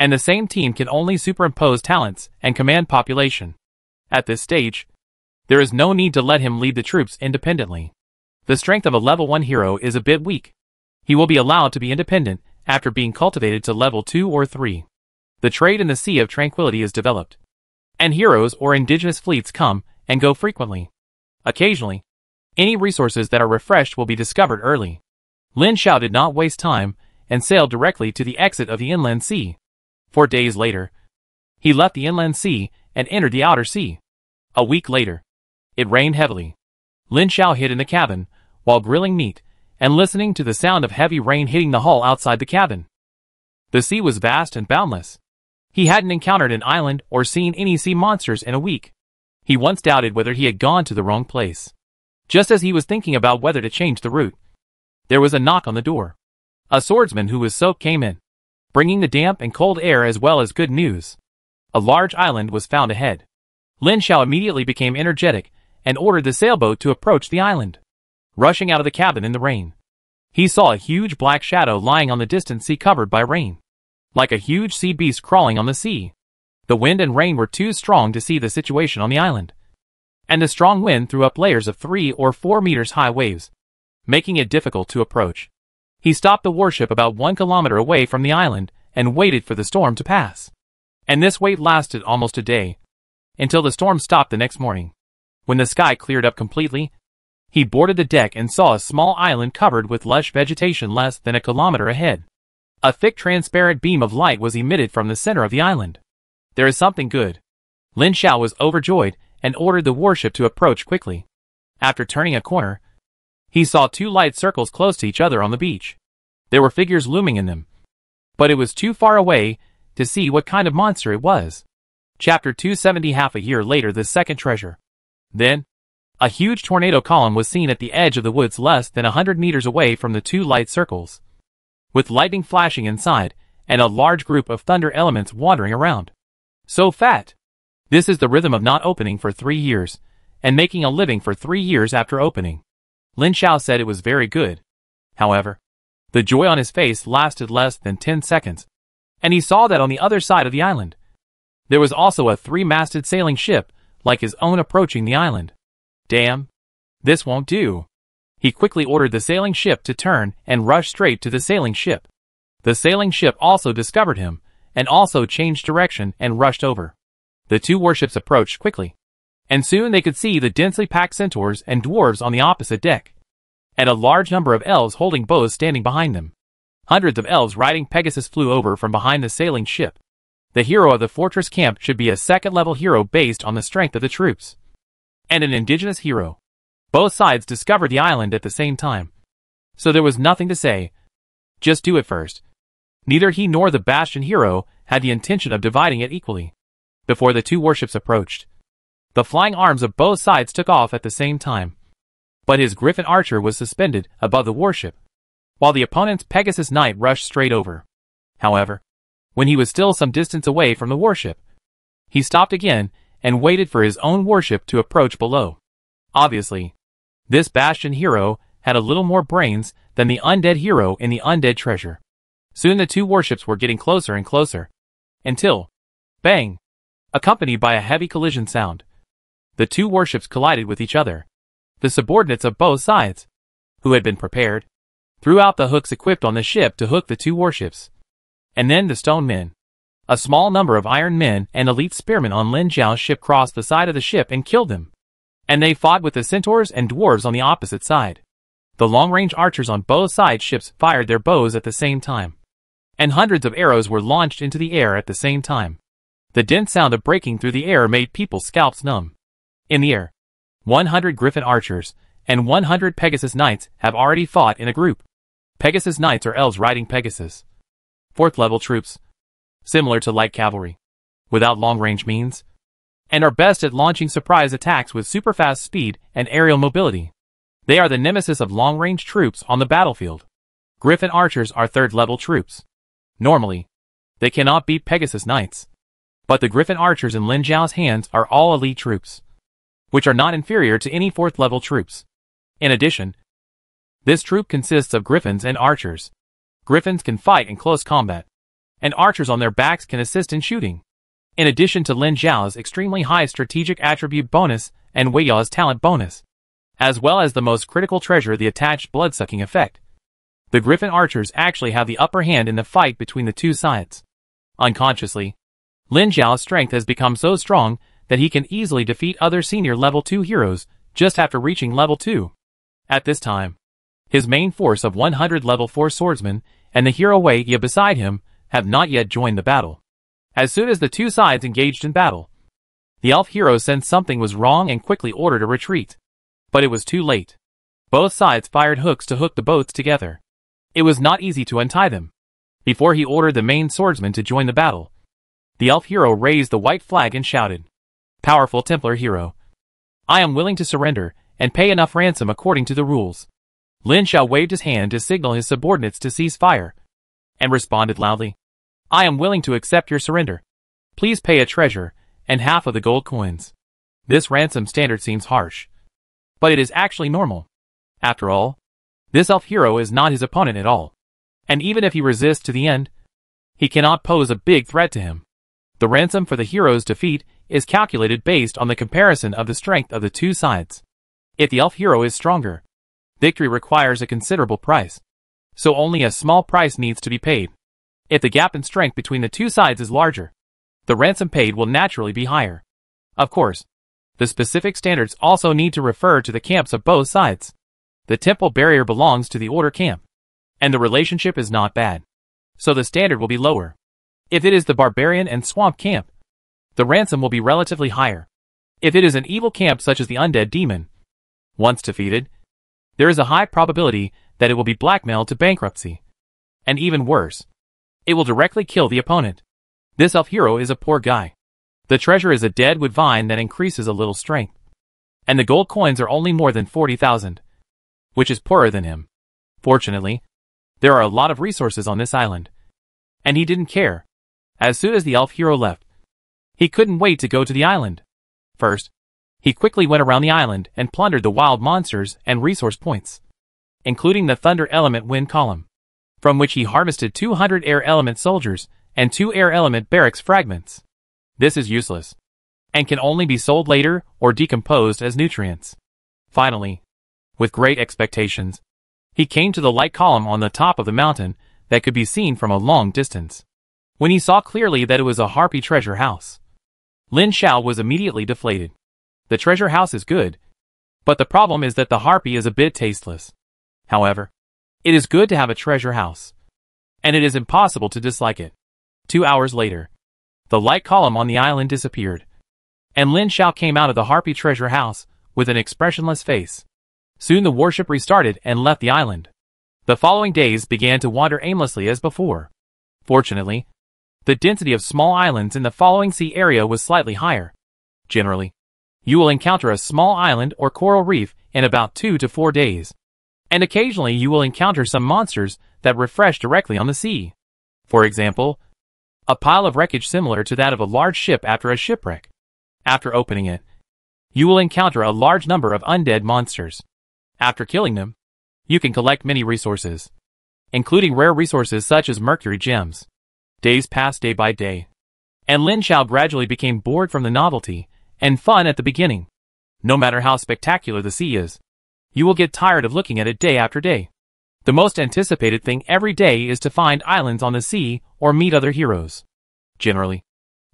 and the same team can only superimpose talents and command population. At this stage, there is no need to let him lead the troops independently. The strength of a level 1 hero is a bit weak. He will be allowed to be independent after being cultivated to level 2 or 3. The trade in the Sea of Tranquility is developed, and heroes or indigenous fleets come and go frequently. Occasionally, any resources that are refreshed will be discovered early. Lin Xiao did not waste time and sailed directly to the exit of the inland sea. 4 days later, he left the inland sea and entered the outer sea. A week later, it rained heavily. Lin Xiao hid in the cabin while grilling meat and listening to the sound of heavy rain hitting the hull outside the cabin. The sea was vast and boundless. He hadn't encountered an island or seen any sea monsters in a week. He once doubted whether he had gone to the wrong place. Just as he was thinking about whether to change the route, there was a knock on the door. A swordsman who was soaked came in, bringing the damp and cold air as well as good news. A large island was found ahead. Lin Xiao immediately became energetic and ordered the sailboat to approach the island. Rushing out of the cabin in the rain, he saw a huge black shadow lying on the distant sea covered by rain, like a huge sea beast crawling on the sea. The wind and rain were too strong to see the situation on the island, and the strong wind threw up layers of 3 or 4 meters high waves, making it difficult to approach. He stopped the warship about 1 kilometer away from the island and waited for the storm to pass. And this wait lasted almost a day, until the storm stopped the next morning. When the sky cleared up completely, he boarded the deck and saw a small island covered with lush vegetation less than a kilometer ahead. A thick transparent beam of light was emitted from the center of the island. There is something good. Lin Xiao was overjoyed and ordered the warship to approach quickly. After turning a corner, he saw two light circles close to each other on the beach. There were figures looming in them, but it was too far away to see what kind of monster it was. Chapter 270. Half a year later, the second treasure. Then, a huge tornado column was seen at the edge of the woods less than 100 meters away from the two light circles, with lightning flashing inside, and a large group of thunder elements wandering around. So fat! This is the rhythm of not opening for 3 years, and making a living for 3 years after opening. Lin Xiao said it was very good. However, the joy on his face lasted less than 10 seconds, and he saw that on the other side of the island, there was also a 3-masted sailing ship, like his own, approaching the island. Damn! This won't do. He quickly ordered the sailing ship to turn and rush straight to the sailing ship. The sailing ship also discovered him, and also changed direction and rushed over. The two warships approached quickly, and soon they could see the densely packed centaurs and dwarves on the opposite deck, and a large number of elves holding bows standing behind them. Hundreds of elves riding Pegasus flew over from behind the sailing ship. The hero of the fortress camp should be a second-level hero based on the strength of the troops, and an indigenous hero. Both sides discovered the island at the same time, so there was nothing to say. Just do it first. Neither he nor the Bastion hero had the intention of dividing it equally. Before the two warships approached, the flying arms of both sides took off at the same time, but his Griffin archer was suspended above the warship, while the opponent's Pegasus knight rushed straight over. However, when he was still some distance away from the warship, he stopped again and waited for his own warship to approach below. Obviously, this Bastion hero had a little more brains than the undead hero in the undead treasure. Soon the two warships were getting closer and closer, until, bang, accompanied by a heavy collision sound, the two warships collided with each other. The subordinates of both sides, who had been prepared, threw out the hooks equipped on the ship to hook the two warships. And then the stone men, a small number of iron men and elite spearmen on Lin Xiao's ship, crossed the side of the ship and killed them. And they fought with the centaurs and dwarves on the opposite side. The long-range archers on both sides ships fired their bows at the same time, and hundreds of arrows were launched into the air at the same time. The dense sound of breaking through the air made people's scalps numb. In the air, 100 Griffin archers and 100 Pegasus knights have already fought in a group. Pegasus knights are elves riding Pegasus, 4th-level troops, similar to light cavalry, without long-range means, and are best at launching surprise attacks with super-fast speed and aerial mobility. They are the nemesis of long-range troops on the battlefield. Griffin archers are 3rd-level troops. Normally, they cannot beat Pegasus knights, but the Griffin archers in Lin Xiao's hands are all elite troops, which are not inferior to any 4th-level troops. In addition, this troop consists of griffins and archers. Griffins can fight in close combat, and archers on their backs can assist in shooting. In addition to Lin Xiao's extremely high strategic attribute bonus and Wei Yao's talent bonus, as well as the most critical treasure, the attached blood-sucking effect, the Griffin archers actually have the upper hand in the fight between the two sides. Unconsciously, Lin Xiao's strength has become so strong that he can easily defeat other senior level 2 heroes just after reaching level 2. At this time, his main force of 100 level 4 swordsmen and the hero Wei Ya beside him have not yet joined the battle. As soon as the two sides engaged in battle, the elf hero sensed something was wrong and quickly ordered a retreat. But it was too late. Both sides fired hooks to hook the boats together. It was not easy to untie them. Before he ordered the main swordsman to join the battle, the elf hero raised the white flag and shouted, "Powerful Templar hero, I am willing to surrender and pay enough ransom according to the rules." Lin Xiao waved his hand to signal his subordinates to cease fire, and responded loudly, "I am willing to accept your surrender. Please pay a treasure and half of the gold coins." This ransom standard seems harsh, but it is actually normal. After all, this elf hero is not his opponent at all, and even if he resists to the end, he cannot pose a big threat to him. The ransom for the hero's defeat is calculated based on the comparison of the strength of the two sides. If the elf hero is stronger, victory requires a considerable price, so only a small price needs to be paid. If the gap in strength between the two sides is larger, the ransom paid will naturally be higher. Of course, the specific standards also need to refer to the camps of both sides. The temple barrier belongs to the order camp, and the relationship is not bad, so the standard will be lower. If it is the barbarian and swamp camp, the ransom will be relatively higher. If it is an evil camp such as the undead demon, once defeated, there is a high probability that it will be blackmailed to bankruptcy. And even worse, it will directly kill the opponent. This elf hero is a poor guy. The treasure is a dead wood vine that increases a little strength. And the gold coins are only more than 40,000, which is poorer than him. Fortunately, there are a lot of resources on this island. And he didn't care. As soon as the elf hero left, he couldn't wait to go to the island. First, he quickly went around the island and plundered the wild monsters and resource points, including the thunder element wind column, from which he harvested 200 air element soldiers and 2 air element barracks fragments. This is useless, and can only be sold later or decomposed as nutrients. Finally, with great expectations, he came to the light column on the top of the mountain that could be seen from a long distance. When he saw clearly that it was a harpy treasure house, Lin Xiao was immediately deflated. The treasure house is good, but the problem is that the harpy is a bit tasteless. However, it is good to have a treasure house, and it is impossible to dislike it. 2 hours later, the light column on the island disappeared, and Lin Xiao came out of the harpy treasure house with an expressionless face. Soon the warship restarted and left the island. The following days began to wander aimlessly as before. Fortunately, the density of small islands in the following sea area was slightly higher. Generally, you will encounter a small island or coral reef in about 2 to 4 days. And occasionally you will encounter some monsters that refresh directly on the sea. For example, a pile of wreckage similar to that of a large ship after a shipwreck. After opening it, you will encounter a large number of undead monsters. After killing them, you can collect many resources, including rare resources such as mercury gems. Days passed day by day, and Lin Xiao gradually became bored from the novelty and fun at the beginning. No matter how spectacular the sea is, you will get tired of looking at it day after day. The most anticipated thing every day is to find islands on the sea or meet other heroes. Generally,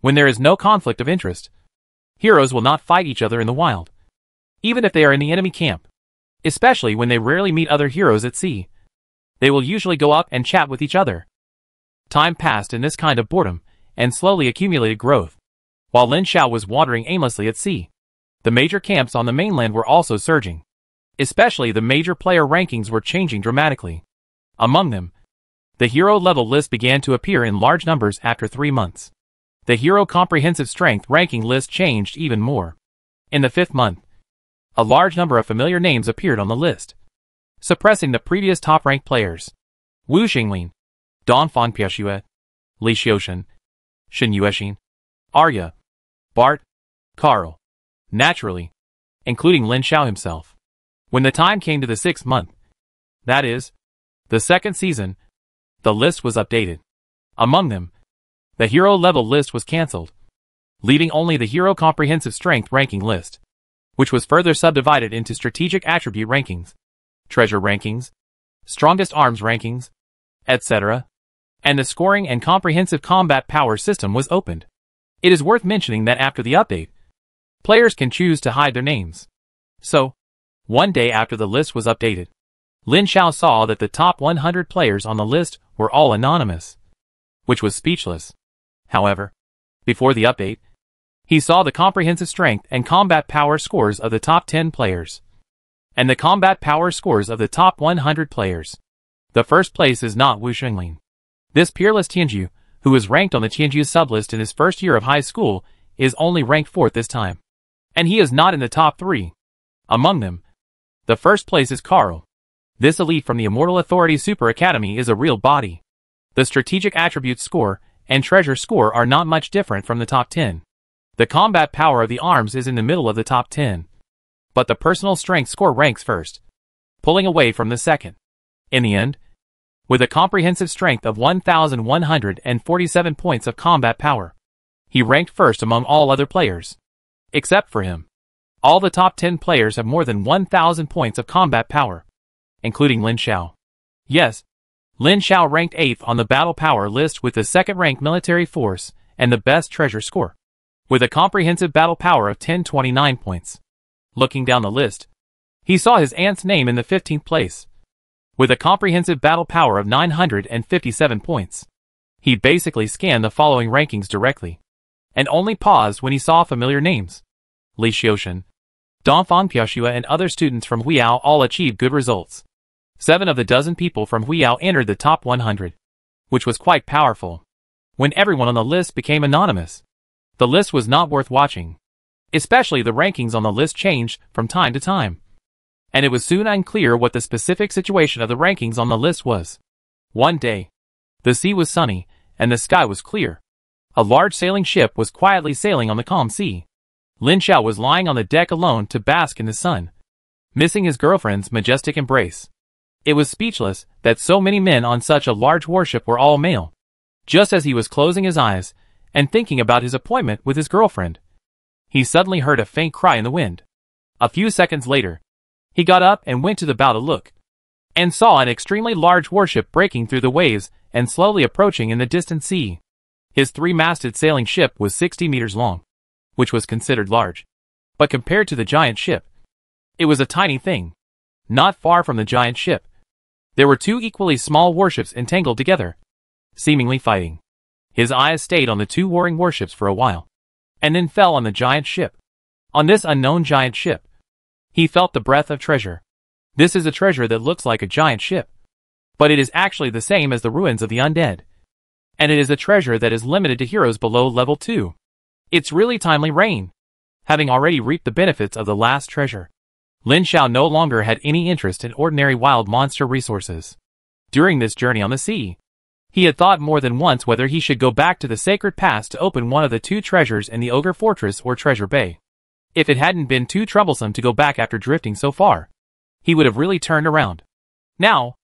when there is no conflict of interest, heroes will not fight each other in the wild, even if they are in the enemy camp. Especially when they rarely meet other heroes at sea. They will usually go up and chat with each other. Time passed in this kind of boredom, and slowly accumulated growth. While Lin Xiao was wandering aimlessly at sea, the major camps on the mainland were also surging. Especially the major player rankings were changing dramatically. Among them, the hero level list began to appear in large numbers after 3 months. The hero comprehensive strength ranking list changed even more. In the 5th month, a large number of familiar names appeared on the list, suppressing the previous top-ranked players. Wu Xinglin, Donfang Piaxue, Li Xiuxin, Shen Yuexin, Arya, Bart, Carl, naturally, including Lin Xiao himself. When the time came to the 6th month, that is, the 2nd season, the list was updated. Among them, the hero level list was cancelled, leaving only the hero comprehensive strength ranking list, which was further subdivided into strategic attribute rankings, treasure rankings, strongest arms rankings, etc., and the scoring and comprehensive combat power system was opened. It is worth mentioning that after the update, players can choose to hide their names. So, one day after the list was updated, Lin Xiao saw that the top 100 players on the list were all anonymous, which was speechless. However, before the update, he saw the comprehensive strength and combat power scores of the top 10 players, and the combat power scores of the top 100 players. The first place is not Wu Xinglin. This peerless Tianju, who was ranked on the Tianju sublist in his first year of high school, is only ranked 4th this time. And he is not in the top 3. Among them, the first place is Carl. This elite from the Immortal Authority Super Academy is a real body. The strategic attribute score and treasure score are not much different from the top 10. The combat power of the arms is in the middle of the top 10. But the personal strength score ranks first, pulling away from the second. In the end, with a comprehensive strength of 1,147 points of combat power, he ranked first among all other players. Except for him, all the top 10 players have more than 1,000 points of combat power, including Lin Xiao. Yes, Lin Xiao ranked 8th on the battle power list with the 2nd-ranked military force and the best treasure score, with a comprehensive battle power of 1029 points. Looking down the list, he saw his aunt's name in the 15th place, with a comprehensive battle power of 957 points. He basically scanned the following rankings directly, and only paused when he saw familiar names. Li Xiaoshan, Dongfang Piaoxua and other students from Huiyao all achieved good results. 7 of the dozen people from Huiyao entered the top 100, which was quite powerful. When everyone on the list became anonymous, the list was not worth watching. Especially the rankings on the list changed from time to time. And it was soon unclear what the specific situation of the rankings on the list was. One day, the sea was sunny, and the sky was clear. A large sailing ship was quietly sailing on the calm sea. Lin Xiao was lying on the deck alone to bask in the sun, missing his girlfriend's majestic embrace. It was speechless that so many men on such a large warship were all male. Just as he was closing his eyes and thinking about his appointment with his girlfriend, he suddenly heard a faint cry in the wind. A few seconds later, he got up and went to the bow to look, and saw an extremely large warship breaking through the waves and slowly approaching in the distant sea. His 3-masted sailing ship was 60 meters long, which was considered large. But compared to the giant ship, it was a tiny thing. Not far from the giant ship, there were 2 equally small warships entangled together, seemingly fighting. His eyes stayed on the 2 warring warships for a while, and then fell on the giant ship. On this unknown giant ship, he felt the breath of treasure. This is a treasure that looks like a giant ship, but it is actually the same as the ruins of the undead. And it is a treasure that is limited to heroes below level 2. It's really timely rain. Having already reaped the benefits of the last treasure, Lin Xiao no longer had any interest in ordinary wild monster resources. During this journey on the sea, he had thought more than once whether he should go back to the sacred pass to open one of the 2 treasures in the Ogre Fortress or Treasure Bay. If it hadn't been too troublesome to go back after drifting so far, he would have really turned around. Now,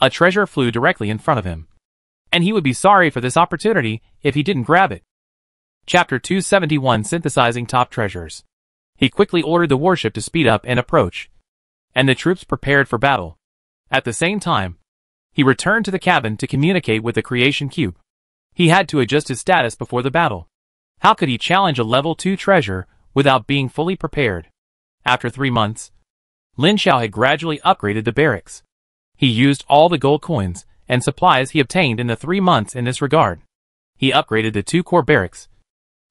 a treasure flew directly in front of him, and he would be sorry for this opportunity if he didn't grab it. Chapter 271 Synthesizing Top Treasures. He quickly ordered the warship to speed up and approach, and the troops prepared for battle. At the same time, he returned to the cabin to communicate with the creation cube. He had to adjust his status before the battle. How could he challenge a level 2 treasure without being fully prepared? After 3 months, Lin Xiao had gradually upgraded the barracks. He used all the gold coins and supplies he obtained in the 3 months in this regard. He upgraded the 2 core barracks,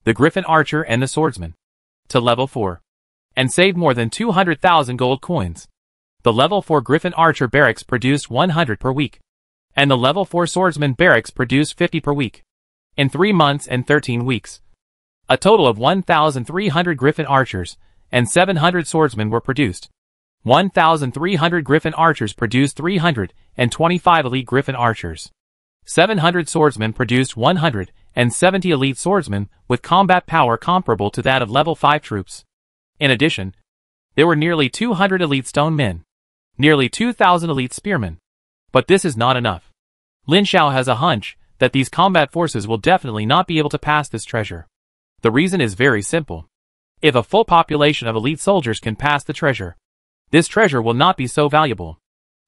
the Griffin Archer and the Swordsman, to level 4, and saved more than 200,000 gold coins. The level 4 Griffin Archer barracks produced 100 per week, and the level 4 Swordsman barracks produced 50 per week. In 3 months and 13 weeks, a total of 1,300 Griffin Archers and 700 Swordsmen were produced. 1,300 Griffin Archers produced 325 Elite Griffin Archers. 700 Swordsmen produced 170 Elite Swordsmen with combat power comparable to that of level 5 troops. In addition, there were nearly 200 Elite Stone Men, nearly 2,000 Elite Spearmen. But this is not enough. Lin Xiao has a hunch that these combat forces will definitely not be able to pass this treasure. The reason is very simple. If a full population of elite soldiers can pass the treasure, this treasure will not be so valuable.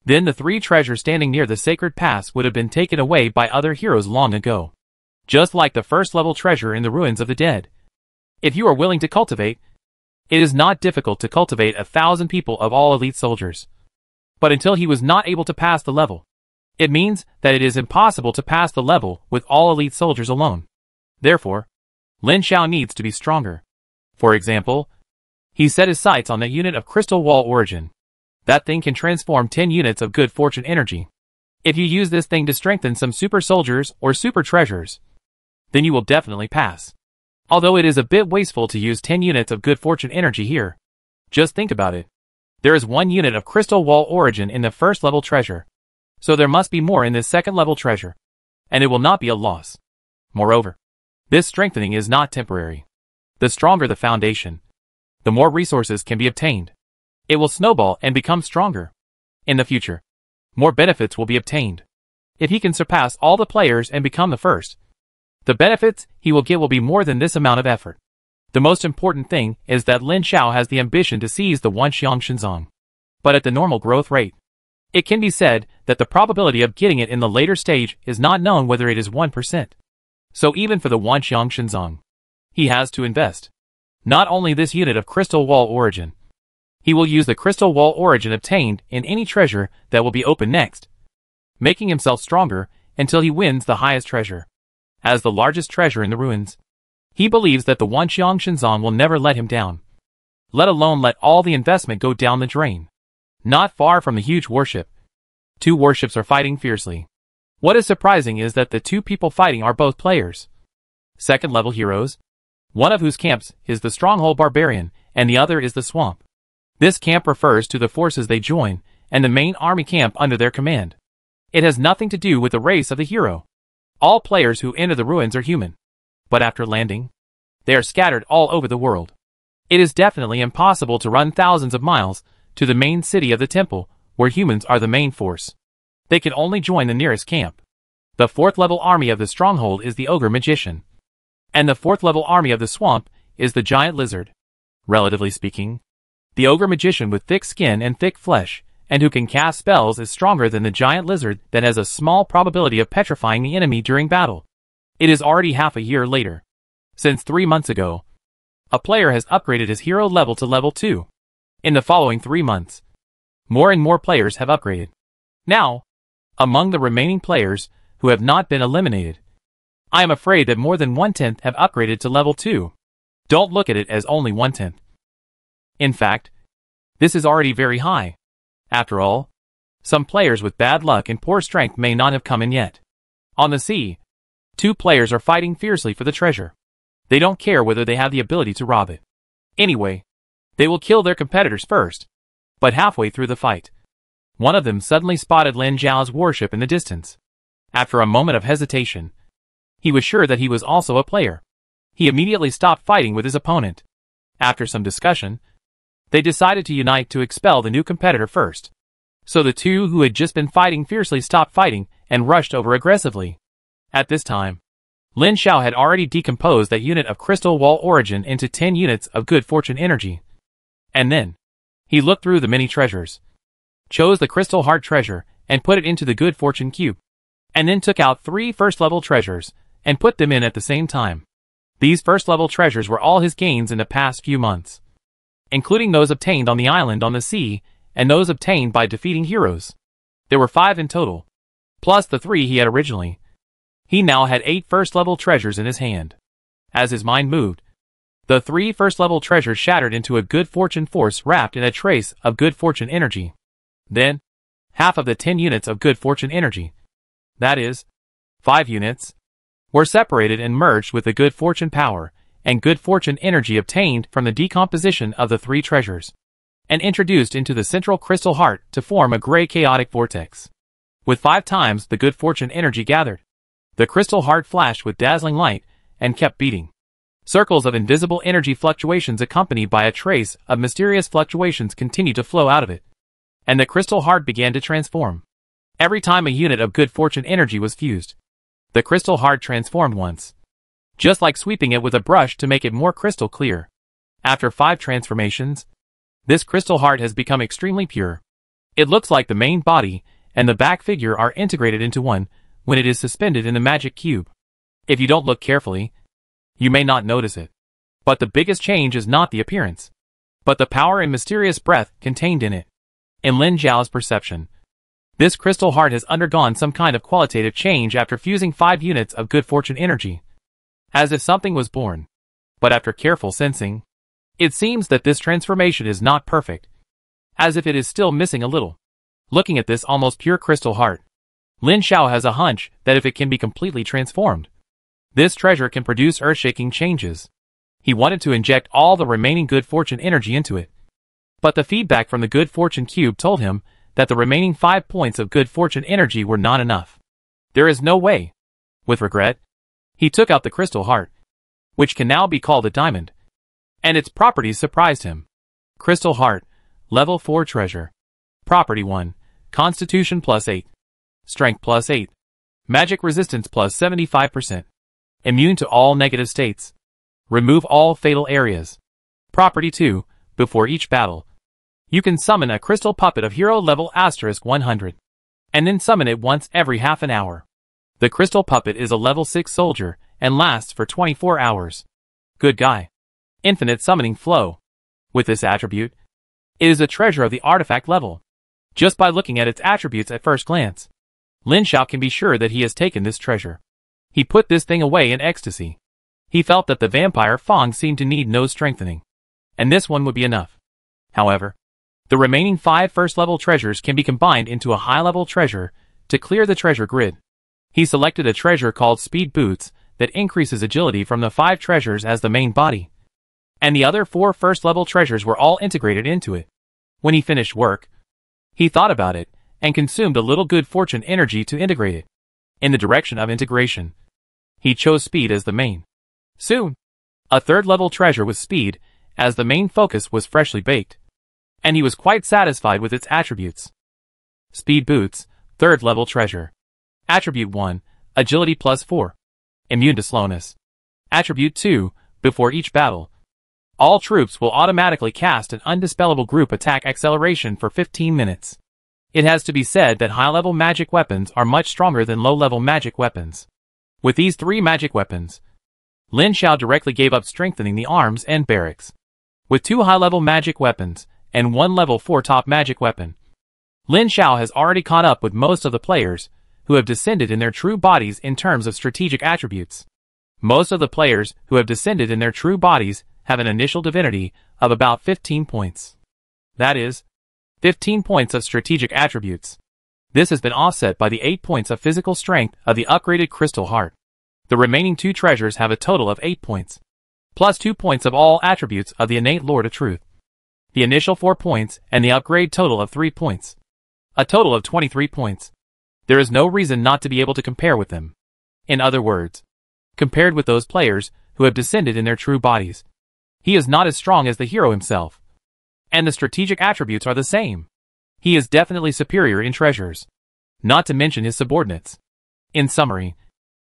Then the 3 treasures standing near the sacred pass would have been taken away by other heroes long ago. Just like the first level treasure in the ruins of the dead. If you are willing to cultivate, it is not difficult to cultivate 1,000 people of all elite soldiers. But until he was not able to pass the level, it means that it is impossible to pass the level with all elite soldiers alone. Therefore, Lin Xiao needs to be stronger. For example, he set his sights on the unit of Crystal Wall Origin. That thing can transform 10 units of good fortune energy. If you use this thing to strengthen some super soldiers or super treasures, then you will definitely pass. Although it is a bit wasteful to use 10 units of good fortune energy here. Just think about it. There is 1 unit of Crystal Wall Origin in the first level treasure, so there must be more in this second level treasure, and it will not be a loss. Moreover, this strengthening is not temporary. The stronger the foundation, the more resources can be obtained. It will snowball and become stronger. In the future, more benefits will be obtained. If he can surpass all the players and become the first, the benefits he will get will be more than this amount of effort. The most important thing is that Lin Xiao has the ambition to seize the Wanxiang Shenzong. But at the normal growth rate, it can be said that the probability of getting it in the later stage is not known whether it is 1%. So even for the Wanxiang Shenzong, he has to invest. Not only this unit of Crystal Wall Origin, he will use the Crystal Wall Origin obtained in any treasure that will be opened next, making himself stronger until he wins the highest treasure. As the largest treasure in the ruins, he believes that the Wanxiang Shenzong will never let him down. let alone let all the investment go down the drain. Not far from the huge warship, two warships are fighting fiercely. What is surprising is that the two people fighting are both players. Second-level heroes, one of whose camps is the Stronghold Barbarian, and the other is the Swamp. This camp refers to the forces they join, and the main army camp under their command. It has nothing to do with the race of the hero. All players who enter the ruins are human. But after landing, they are scattered all over the world. It is definitely impossible to run thousands of miles to the main city of the temple, where humans are the main force. They can only join the nearest camp. The fourth-level army of the Stronghold is the Ogre Magician. And the fourth-level army of the Swamp is the Giant Lizard. Relatively speaking, the Ogre Magician with thick skin and thick flesh, and who can cast spells, is stronger than the Giant Lizard that has a small probability of petrifying the enemy during battle. It is already half a year later. Since 3 months ago, a player has upgraded his hero level to level 2. In the following 3 months, more and more players have upgraded. Now, among the remaining players who have not been eliminated, I am afraid that more than 1/10 have upgraded to level 2. Don't look at it as only 1/10. In fact, this is already very high. After all, some players with bad luck and poor strength may not have come in yet. On the sea, two players are fighting fiercely for the treasure. They don't care whether they have the ability to rob it. Anyway, they will kill their competitors first. But halfway through the fight, one of them suddenly spotted Lin Zhao's warship in the distance. After a moment of hesitation, he was sure that he was also a player. He immediately stopped fighting with his opponent. After some discussion, they decided to unite to expel the new competitor first. So the two who had just been fighting fiercely stopped fighting and rushed over aggressively. At this time, Lin Zhao had already decomposed that unit of Crystal Wall Origin into 10 units of Good Fortune Energy. And then, he looked through the many treasures, chose the Crystal Heart treasure, and put it into the Good Fortune Cube. And then took out 3 first-level treasures, and put them in at the same time. These first-level treasures were all his gains in the past few months, including those obtained on the island on the sea, and those obtained by defeating heroes. There were 5 in total, plus the 3 he had originally. He now had 8 first-level treasures in his hand. As his mind moved, the 3 first-level treasures shattered into a Good Fortune force wrapped in a trace of Good Fortune energy. Then, half of the 10 units of Good Fortune energy, that is, 5 units, were separated and merged with the Good Fortune power and Good Fortune energy obtained from the decomposition of the 3 treasures, and introduced into the central Crystal Heart to form a gray chaotic vortex. With 5 times the Good Fortune energy gathered, the Crystal Heart flashed with dazzling light and kept beating. Circles of invisible energy fluctuations accompanied by a trace of mysterious fluctuations continued to flow out of it, and the Crystal Heart began to transform. Every time a unit of Good Fortune energy was fused, the Crystal Heart transformed once, just like sweeping it with a brush to make it more crystal clear. After 5 transformations, this Crystal Heart has become extremely pure. It looks like the main body and the back figure are integrated into one when it is suspended in the magic cube. If you don't look carefully, you may not notice it. But the biggest change is not the appearance, but the power and mysterious breath contained in it. In Lin Zhao's perception, this Crystal Heart has undergone some kind of qualitative change after fusing 5 units of Good Fortune energy, as if something was born. But after careful sensing, it seems that this transformation is not perfect, as if it is still missing a little. Looking at this almost pure Crystal Heart, Lin Zhao has a hunch that if it can be completely transformed, this treasure can produce earth-shaking changes. He wanted to inject all the remaining Good Fortune energy into it, but the feedback from the Good Fortune Cube told him that the remaining 5 points of Good Fortune energy were not enough. There is no way. With regret, he took out the Crystal Heart, which can now be called a diamond, and its properties surprised him. Crystal Heart, Level 4 Treasure. Property 1, Constitution plus 8. Strength plus 8. Magic resistance plus 75%. Immune to all negative states. Remove all fatal areas. Property 2, before each battle, you can summon a crystal puppet of hero level *100, and then summon it once every half an hour. The crystal puppet is a level 6 soldier, and lasts for 24 hours. Good guy. Infinite summoning flow. With this attribute, it is a treasure of the artifact level. Just by looking at its attributes at first glance, Lin Zhao can be sure that he has taken this treasure. He put this thing away in ecstasy. He felt that the vampire Fong seemed to need no strengthening. and this one would be enough. However, the remaining 5 first-level treasures can be combined into a high-level treasure to clear the treasure grid. He selected a treasure called Speed Boots that increases agility from the 5 treasures as the main body, and the other 4 first-level treasures were all integrated into it. When he finished work, he thought about it and consumed a little good fortune energy to integrate it. In the direction of integration, he chose speed as the main. Soon, a 3rd-level treasure with speed as the main focus was freshly baked, and he was quite satisfied with its attributes. Speed Boots, 3rd-level treasure. Attribute 1, Agility plus 4. Immune to slowness. Attribute 2, Before each battle, all troops will automatically cast an undispellable group attack acceleration for 15 minutes. It has to be said that high-level magic weapons are much stronger than low-level magic weapons. With these 3 magic weapons, Lin Xiao directly gave up strengthening the arms and barracks. With 2 high-level magic weapons and 1 level 4 top magic weapon, Lin Xiao has already caught up with most of the players who have descended in their true bodies in terms of strategic attributes. Most of the players who have descended in their true bodies have an initial divinity of about 15 points. That is, 15 points of strategic attributes. This has been offset by the 8 points of physical strength of the upgraded Crystal Heart. The remaining 2 treasures have a total of 8 points, plus 2 points of all attributes of the innate Lord of Truth. The initial 4 points and the upgrade total of 3 points. A total of 23 points. There is no reason not to be able to compare with them. In other words, compared with those players who have descended in their true bodies, he is not as strong as the hero himself. And the strategic attributes are the same. He is definitely superior in treasures, not to mention his subordinates. In summary,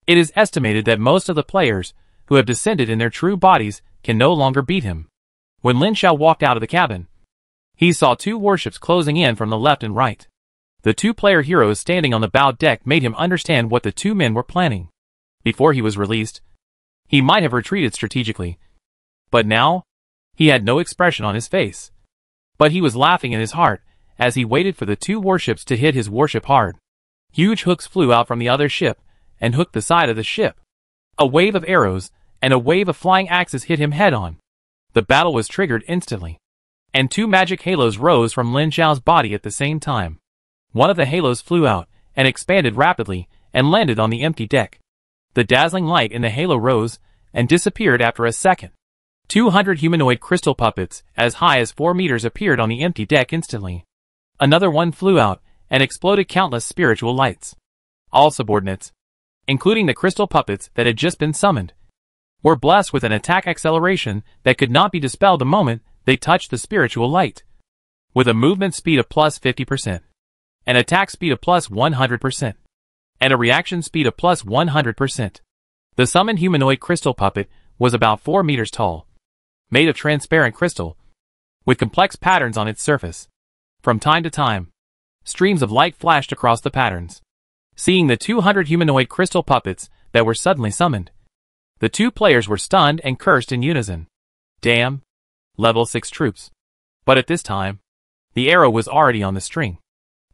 it is estimated that most of the players who have descended in their true bodies can no longer beat him. When Lin Xiao walked out of the cabin, he saw 2 warships closing in from the left and right. The 2-player heroes standing on the bow deck made him understand what the 2 men were planning. Before he was released, he might have retreated strategically, but now, he had no expression on his face. But he was laughing in his heart as he waited for the 2 warships to hit his warship hard. Huge hooks flew out from the other ship and hooked the side of the ship. A wave of arrows and a wave of flying axes hit him head-on. The battle was triggered instantly, and 2 magic halos rose from Lin Xiao's body at the same time. One of the halos flew out and expanded rapidly and landed on the empty deck. The dazzling light in the halo rose and disappeared after a second. 200 humanoid crystal puppets as high as 4 meters appeared on the empty deck instantly. Another one flew out and exploded countless spiritual lights. All subordinates, including the crystal puppets that had just been summoned, were blessed with an attack acceleration that could not be dispelled the moment they touched the spiritual light. With a movement speed of plus 50%, an attack speed of plus 100%, and a reaction speed of plus 100%. The summoned humanoid crystal puppet was about 4 meters tall, made of transparent crystal, with complex patterns on its surface. From time to time, streams of light flashed across the patterns. Seeing the 200 humanoid crystal puppets that were suddenly summoned, the 2 players were stunned and cursed in unison. Damn! Level 6 troops. But at this time, the arrow was already on the string,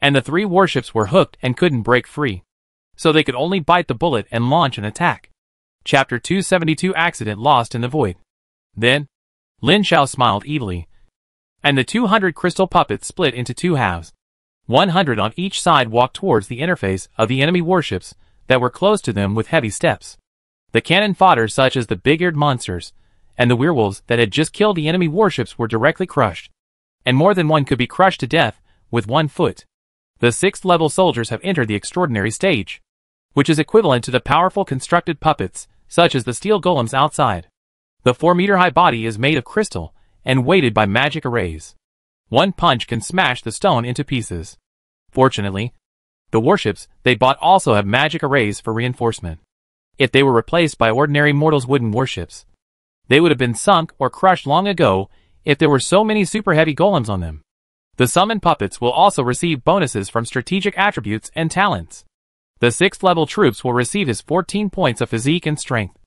and the 3 warships were hooked and couldn't break free, so they could only bite the bullet and launch an attack. Chapter 272 Accident Lost in the Void. Then, Lin Xiao smiled evilly, and the 200 crystal puppets split into 2 halves. 100 on each side walked towards the interface of the enemy warships that were close to them with heavy steps. The cannon fodder such as the big-eared monsters and the werewolves that had just killed the enemy warships were directly crushed, and more than one could be crushed to death with 1 foot. The 6th level soldiers have entered the extraordinary stage, which is equivalent to the powerful constructed puppets such as the steel golems outside. The 4-meter-high body is made of crystal and weighted by magic arrays. 1 punch can smash the stone into pieces. Fortunately, the warships they bought also have magic arrays for reinforcement. If they were replaced by ordinary mortals' wooden warships, they would have been sunk or crushed long ago if there were so many super heavy golems on them. The summoned puppets will also receive bonuses from strategic attributes and talents. The 6th level troops will receive his 14 points of physique and strength,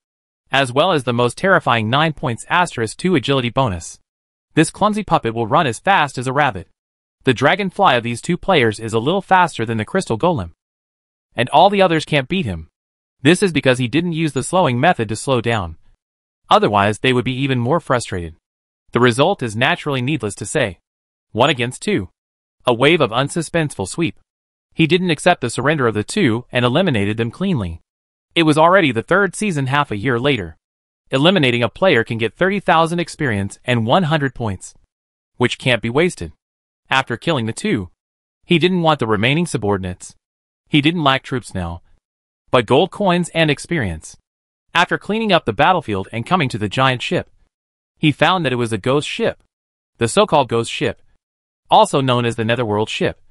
as well as the most terrifying 9 points *2 agility bonus. This clumsy puppet will run as fast as a rabbit. The dragonfly of these 2 players is a little faster than the crystal golem, and all the others can't beat him. This is because he didn't use the slowing method to slow down. Otherwise they would be even more frustrated. The result is naturally needless to say. 1 against 2. A wave of unsuspenseful sweep. He didn't accept the surrender of the two and eliminated them cleanly. It was already the third season half a year later. Eliminating a player can get 30,000 experience and 100 points, which can't be wasted. After killing the two, he didn't want the remaining subordinates. He didn't lack troops now, but gold coins and experience. After cleaning up the battlefield and coming to the giant ship, he found that it was a ghost ship. The so-called ghost ship, also known as the Netherworld ship,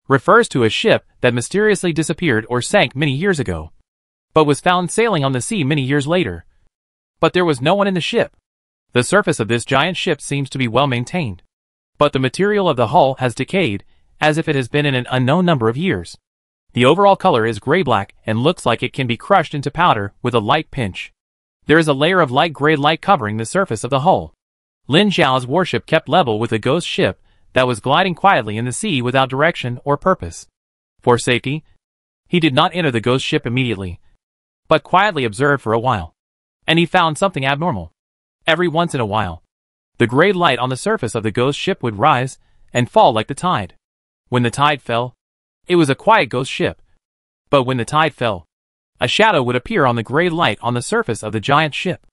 refers to a ship that mysteriously disappeared or sank many years ago, but was found sailing on the sea many years later. But there was no one in the ship. The surface of this giant ship seems to be well maintained, but the material of the hull has decayed, as if it has been in an unknown number of years. The overall color is gray-black and looks like it can be crushed into powder with a light pinch. There is a layer of light gray light covering the surface of the hull. Lin Zhao's warship kept level with a ghost ship that was gliding quietly in the sea without direction or purpose. For safety, he did not enter the ghost ship immediately, but quietly observed for a while. And he found something abnormal. Every once in a while, the gray light on the surface of the ghost ship would rise and fall like the tide. When the tide fell, it was a quiet ghost ship. But when the tide fell, a shadow would appear on the gray light on the surface of the giant ship.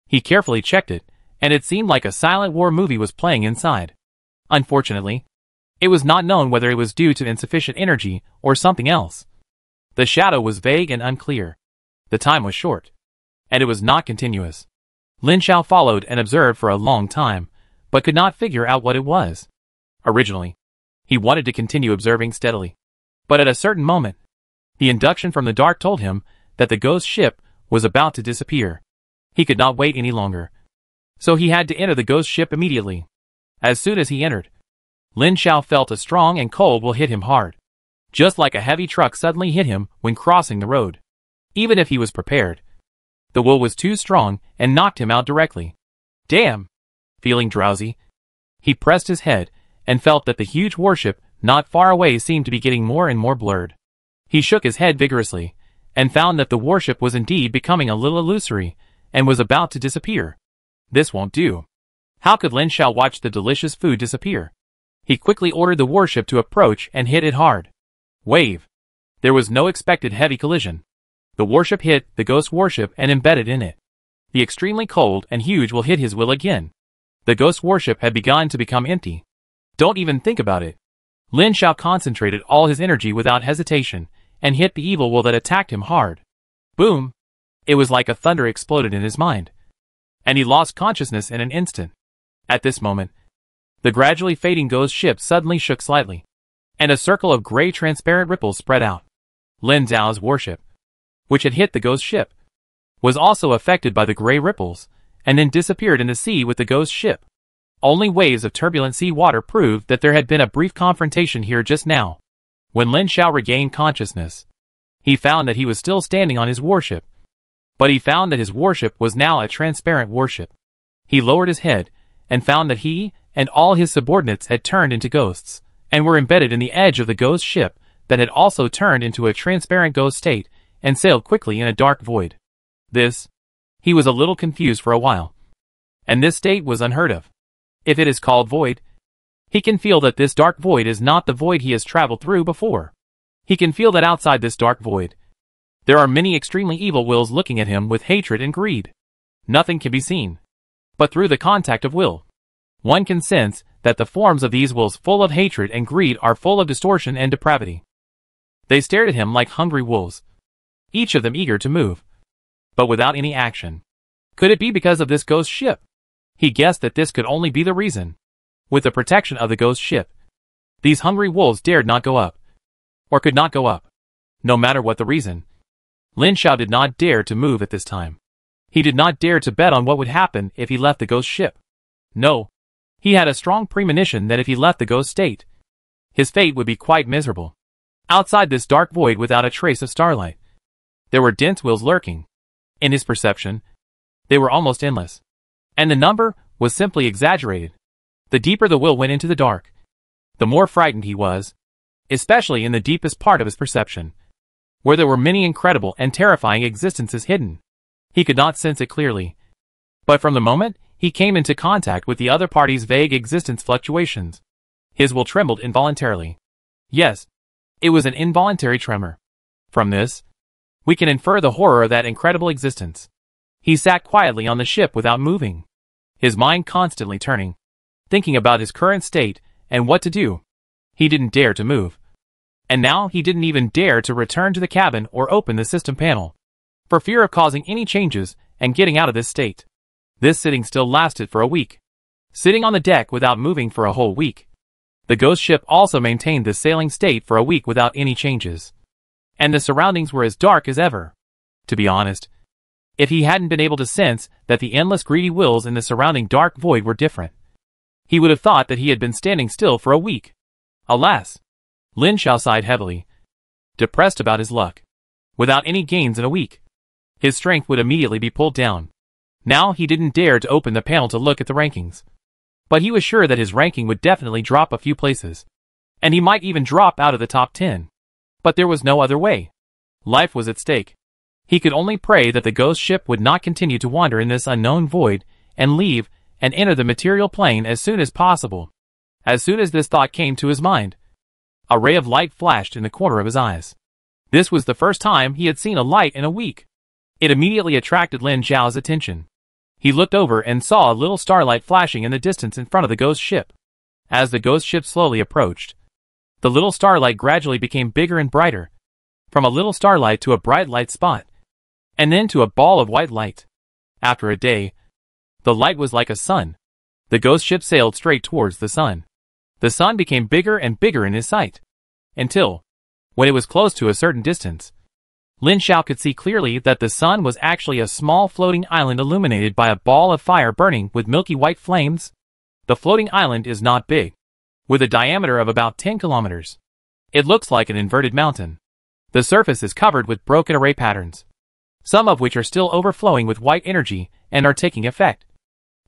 He carefully checked it, and it seemed like a silent war movie was playing inside. Unfortunately, it was not known whether it was due to insufficient energy or something else. The shadow was vague and unclear. The time was short, and it was not continuous. Lin Zhao followed and observed for a long time, but could not figure out what it was. Originally, he wanted to continue observing steadily, but at a certain moment, the induction from the dark told him that the ghost ship was about to disappear. He could not wait any longer, so he had to enter the ghost ship immediately. As soon as he entered, Lin Zhao felt a strong and cold will hit him hard, just like a heavy truck suddenly hit him when crossing the road. Even if he was prepared, the will was too strong and knocked him out directly. Damn! Feeling drowsy, he pressed his head and felt that the huge warship not far away seemed to be getting more and more blurred. He shook his head vigorously and found that the warship was indeed becoming a little illusory and was about to disappear. This won't do. How could Lin Zhao watch the delicious food disappear? He quickly ordered the warship to approach and hit it hard. Wave. There was no expected heavy collision. The warship hit the ghost warship and embedded in it. The extremely cold and huge will hit his will again. The ghost warship had begun to become empty. Don't even think about it. Lin Zhao concentrated all his energy without hesitation and hit the evil will that attacked him hard. Boom! It was like a thunder exploded in his mind, and he lost consciousness in an instant. At this moment, the gradually fading ghost ship suddenly shook slightly, and a circle of gray transparent ripples spread out. Lin Zhao's warship, which had hit the ghost ship, was also affected by the gray ripples, and then disappeared in the sea with the ghost ship. Only waves of turbulent sea water proved that there had been a brief confrontation here just now. When Lin Zhao regained consciousness, he found that he was still standing on his warship, but he found that his warship was now a transparent warship. He lowered his head and found that he and all his subordinates had turned into ghosts, and were embedded in the edge of the ghost ship that had also turned into a transparent ghost state and sailed quickly in a dark void. He was a little confused for a while. And this state was unheard of. If it is called void, he can feel that this dark void is not the void he has traveled through before. He can feel that outside this dark void, there are many extremely evil wills looking at him with hatred and greed. Nothing can be seen, but through the contact of will, one can sense that the forms of these wills full of hatred and greed are full of distortion and depravity. They stared at him like hungry wolves, each of them eager to move, but without any action. Could it be because of this ghost ship? He guessed that this could only be the reason. With the protection of the ghost ship, these hungry wolves dared not go up, or could not go up, no matter what the reason. Lin Zhao did not dare to move at this time. He did not dare to bet on what would happen if he left the ghost ship. No, he had a strong premonition that if he left the ghost state, his fate would be quite miserable. Outside this dark void without a trace of starlight, there were dense wills lurking. In his perception, they were almost endless, and the number was simply exaggerated. The deeper the will went into the dark, the more frightened he was, especially in the deepest part of his perception, where there were many incredible and terrifying existences hidden. He could not sense it clearly, but from the moment he came into contact with the other party's vague existence fluctuations. His will trembled involuntarily. Yes, it was an involuntary tremor. From this, we can infer the horror of that incredible existence. He sat quietly on the ship without moving, his mind constantly turning, thinking about his current state and what to do. He didn't dare to move. And now he didn't even dare to return to the cabin or open the system panel, for fear of causing any changes and getting out of this state. This sitting still lasted for a week. Sitting on the deck without moving for a whole week. The ghost ship also maintained this sailing state for a week without any changes. And the surroundings were as dark as ever. To be honest, if he hadn't been able to sense that the endless greedy wills in the surrounding dark void were different, he would have thought that he had been standing still for a week. Alas! Lin Xiao sighed heavily, depressed about his luck. Without any gains in a week, his strength would immediately be pulled down. Now he didn't dare to open the panel to look at the rankings. But he was sure that his ranking would definitely drop a few places. And he might even drop out of the top 10. But there was no other way. Life was at stake. He could only pray that the ghost ship would not continue to wander in this unknown void, and leave and enter the material plane as soon as possible. As soon as this thought came to his mind, a ray of light flashed in the corner of his eyes. This was the first time he had seen a light in a week. It immediately attracted Lin Xiao's attention. He looked over and saw a little starlight flashing in the distance in front of the ghost ship. As the ghost ship slowly approached, the little starlight gradually became bigger and brighter, from a little starlight to a bright light spot, and then to a ball of white light. After a day, the light was like a sun. The ghost ship sailed straight towards the sun. The sun became bigger and bigger in his sight, until, when it was close to a certain distance, Lin Xiao could see clearly that the sun was actually a small floating island illuminated by a ball of fire burning with milky white flames. The floating island is not big, with a diameter of about 10 kilometers. It looks like an inverted mountain. The surface is covered with broken array patterns, some of which are still overflowing with white energy and are taking effect.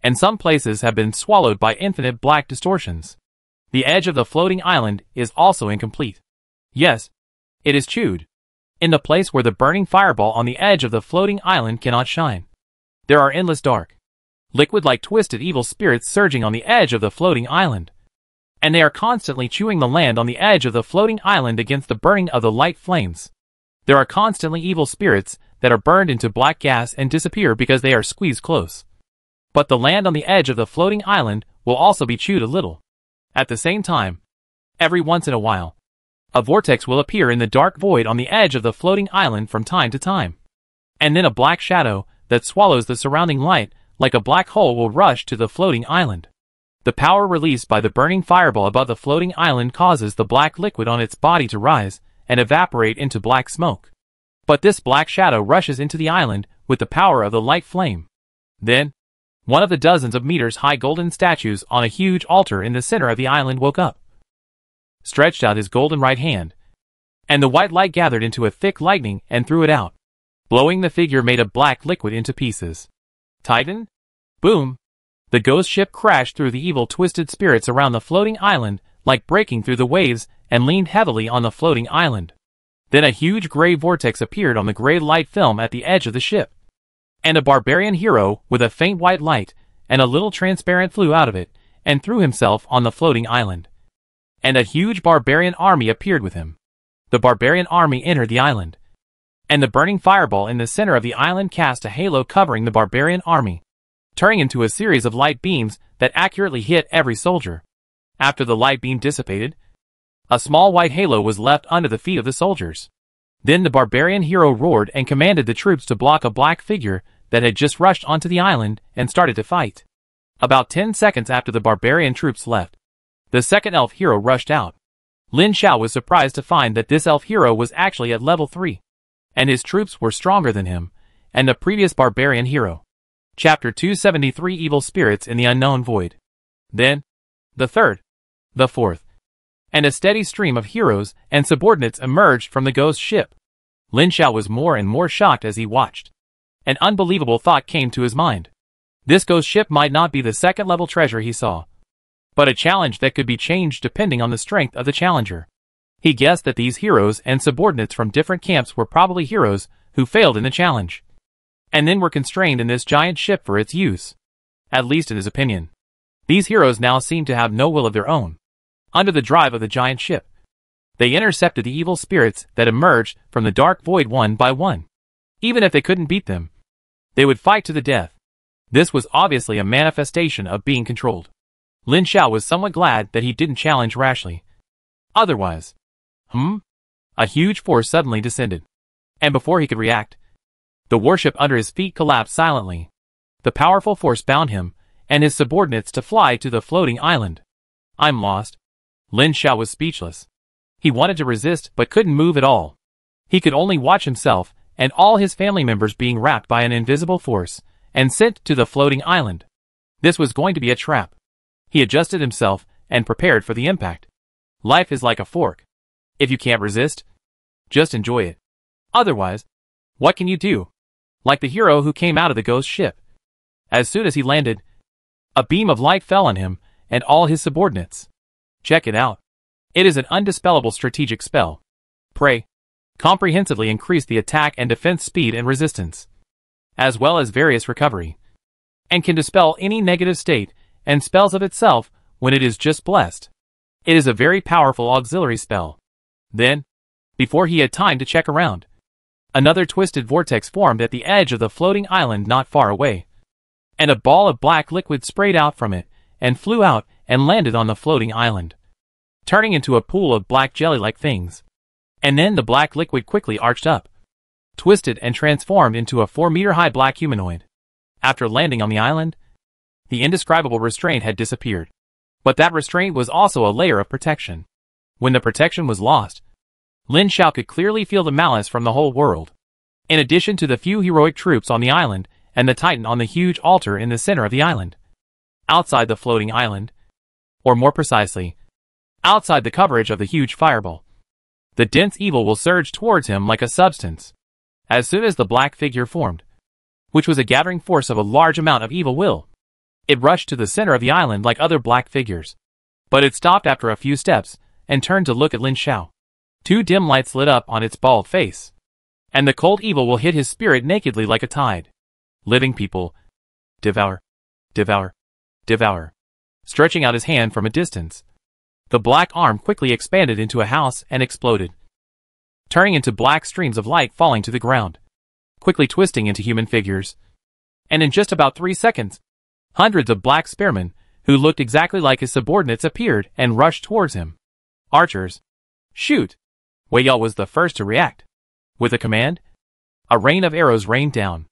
And some places have been swallowed by infinite black distortions. The edge of the floating island is also incomplete. Yes, it is chewed, in the place where the burning fireball on the edge of the floating island cannot shine. There are endless dark, liquid-like twisted evil spirits surging on the edge of the floating island. And they are constantly chewing the land on the edge of the floating island against the burning of the light flames. There are constantly evil spirits that are burned into black gas and disappear because they are squeezed close. But the land on the edge of the floating island will also be chewed a little. At the same time, every once in a while, a vortex will appear in the dark void on the edge of the floating island from time to time. And then a black shadow that swallows the surrounding light like a black hole will rush to the floating island. The power released by the burning fireball above the floating island causes the black liquid on its body to rise and evaporate into black smoke. But this black shadow rushes into the island with the power of the light flame. Then, one of the dozens of meters high golden statues on a huge altar in the center of the island woke up, stretched out his golden right hand, and the white light gathered into a thick lightning and threw it out, blowing the figure made of black liquid into pieces. Titan? Boom! The ghost ship crashed through the evil twisted spirits around the floating island like breaking through the waves and leaned heavily on the floating island. Then a huge gray vortex appeared on the gray light film at the edge of the ship, and a barbarian hero with a faint white light and a little transparent flew out of it and threw himself on the floating island. And a huge barbarian army appeared with him. The barbarian army entered the island, and the burning fireball in the center of the island cast a halo covering the barbarian army, turning into a series of light beams that accurately hit every soldier. After the light beam dissipated, a small white halo was left under the feet of the soldiers. Then the barbarian hero roared and commanded the troops to block a black figure that had just rushed onto the island and started to fight. About 10 seconds after the barbarian troops left, the second elf hero rushed out. Lin Xiao was surprised to find that this elf hero was actually at level 3, and his troops were stronger than him and the previous barbarian hero. Chapter 273 Evil Spirits in the Unknown Void. Then, the third, the fourth, and a steady stream of heroes and subordinates emerged from the ghost ship. Lin Xiao was more and more shocked as he watched. An unbelievable thought came to his mind. This ghost ship might not be the second-level treasure he saw, but a challenge that could be changed depending on the strength of the challenger. He guessed that these heroes and subordinates from different camps were probably heroes who failed in the challenge, and then were constrained in this giant ship for its use. at least in his opinion. These heroes now seemed to have no will of their own. Under the drive of the giant ship, they intercepted the evil spirits that emerged from the dark void one by one. Even if they couldn't beat them, they would fight to the death. This was obviously a manifestation of being controlled. Lin Xiao was somewhat glad that he didn't challenge rashly. Otherwise, a huge force suddenly descended. And before he could react, the warship under his feet collapsed silently. The powerful force bound him and his subordinates to fly to the floating island. I'm lost. Lin Xiao was speechless. He wanted to resist but couldn't move at all. He could only watch himself and all his family members being wrapped by an invisible force and sent to the floating island. This was going to be a trap. He adjusted himself and prepared for the impact. Life is like a fork. If you can't resist, just enjoy it. Otherwise, what can you do? Like the hero who came out of the ghost ship. As soon as he landed, a beam of light fell on him and all his subordinates. Check it out. It is an undispellable strategic spell. Pray. Comprehensively increase the attack and defense speed and resistance, as well as various recovery, and can dispel any negative state and spells of itself when it is just blessed. It is a very powerful auxiliary spell. Then, before he had time to check around, another twisted vortex formed at the edge of the floating island not far away, and a ball of black liquid sprayed out from it and flew out and landed on the floating island, turning into a pool of black jelly-like things. And then the black liquid quickly arched up, twisted and transformed into a 4-meter-high black humanoid. After landing on the island, the indescribable restraint had disappeared. But that restraint was also a layer of protection. When the protection was lost, Lin Xiao could clearly feel the malice from the whole world. In addition to the few heroic troops on the island and the titan on the huge altar in the center of the island. Outside the floating island, or more precisely, outside the coverage of the huge fireball, the dense evil will surge towards him like a substance. As soon as the black figure formed, which was a gathering force of a large amount of evil will, it rushed to the center of the island like other black figures. But it stopped after a few steps and turned to look at Lin Xiao. 2 dim lights lit up on its bald face, and the cold evil will hit his spirit nakedly like a tide. Living people, devour, devour, devour. Stretching out his hand from a distance, the black arm quickly expanded into a house and exploded, turning into black streams of light falling to the ground, quickly twisting into human figures. And in just about 3 seconds, hundreds of black spearmen, who looked exactly like his subordinates, appeared and rushed towards him. Archers, shoot! Wei Yao was the first to react. With a command, a rain of arrows rained down.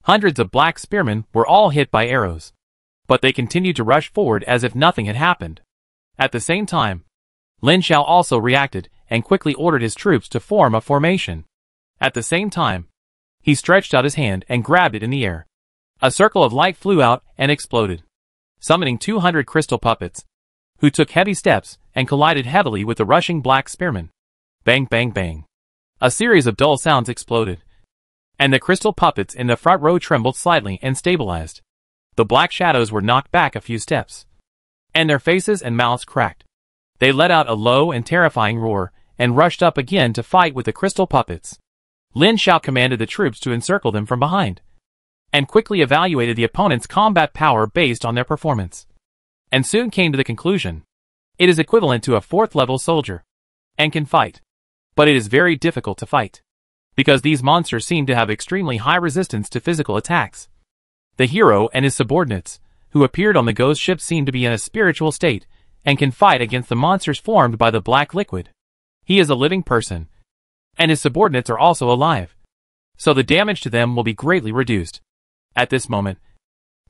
Hundreds of black spearmen were all hit by arrows, but they continued to rush forward as if nothing had happened. At the same time, Lin Xiao also reacted and quickly ordered his troops to form a formation. At the same time, he stretched out his hand and grabbed it in the air. A circle of light flew out and exploded, summoning 200 crystal puppets, who took heavy steps and collided heavily with the rushing black spearmen. Bang, bang, bang. A series of dull sounds exploded, and the crystal puppets in the front row trembled slightly and stabilized. The black shadows were knocked back a few steps, and their faces and mouths cracked. They let out a low and terrifying roar and rushed up again to fight with the crystal puppets. Lin Xiao commanded the troops to encircle them from behind, and quickly evaluated the opponent's combat power based on their performance, and soon came to the conclusion: it is equivalent to a 4th-level soldier, and can fight. But it is very difficult to fight, because these monsters seem to have extremely high resistance to physical attacks. The hero and his subordinates, who appeared on the ghost ship, seem to be in a spiritual state, and can fight against the monsters formed by the black liquid. He is a living person, and his subordinates are also alive, so the damage to them will be greatly reduced. At this moment,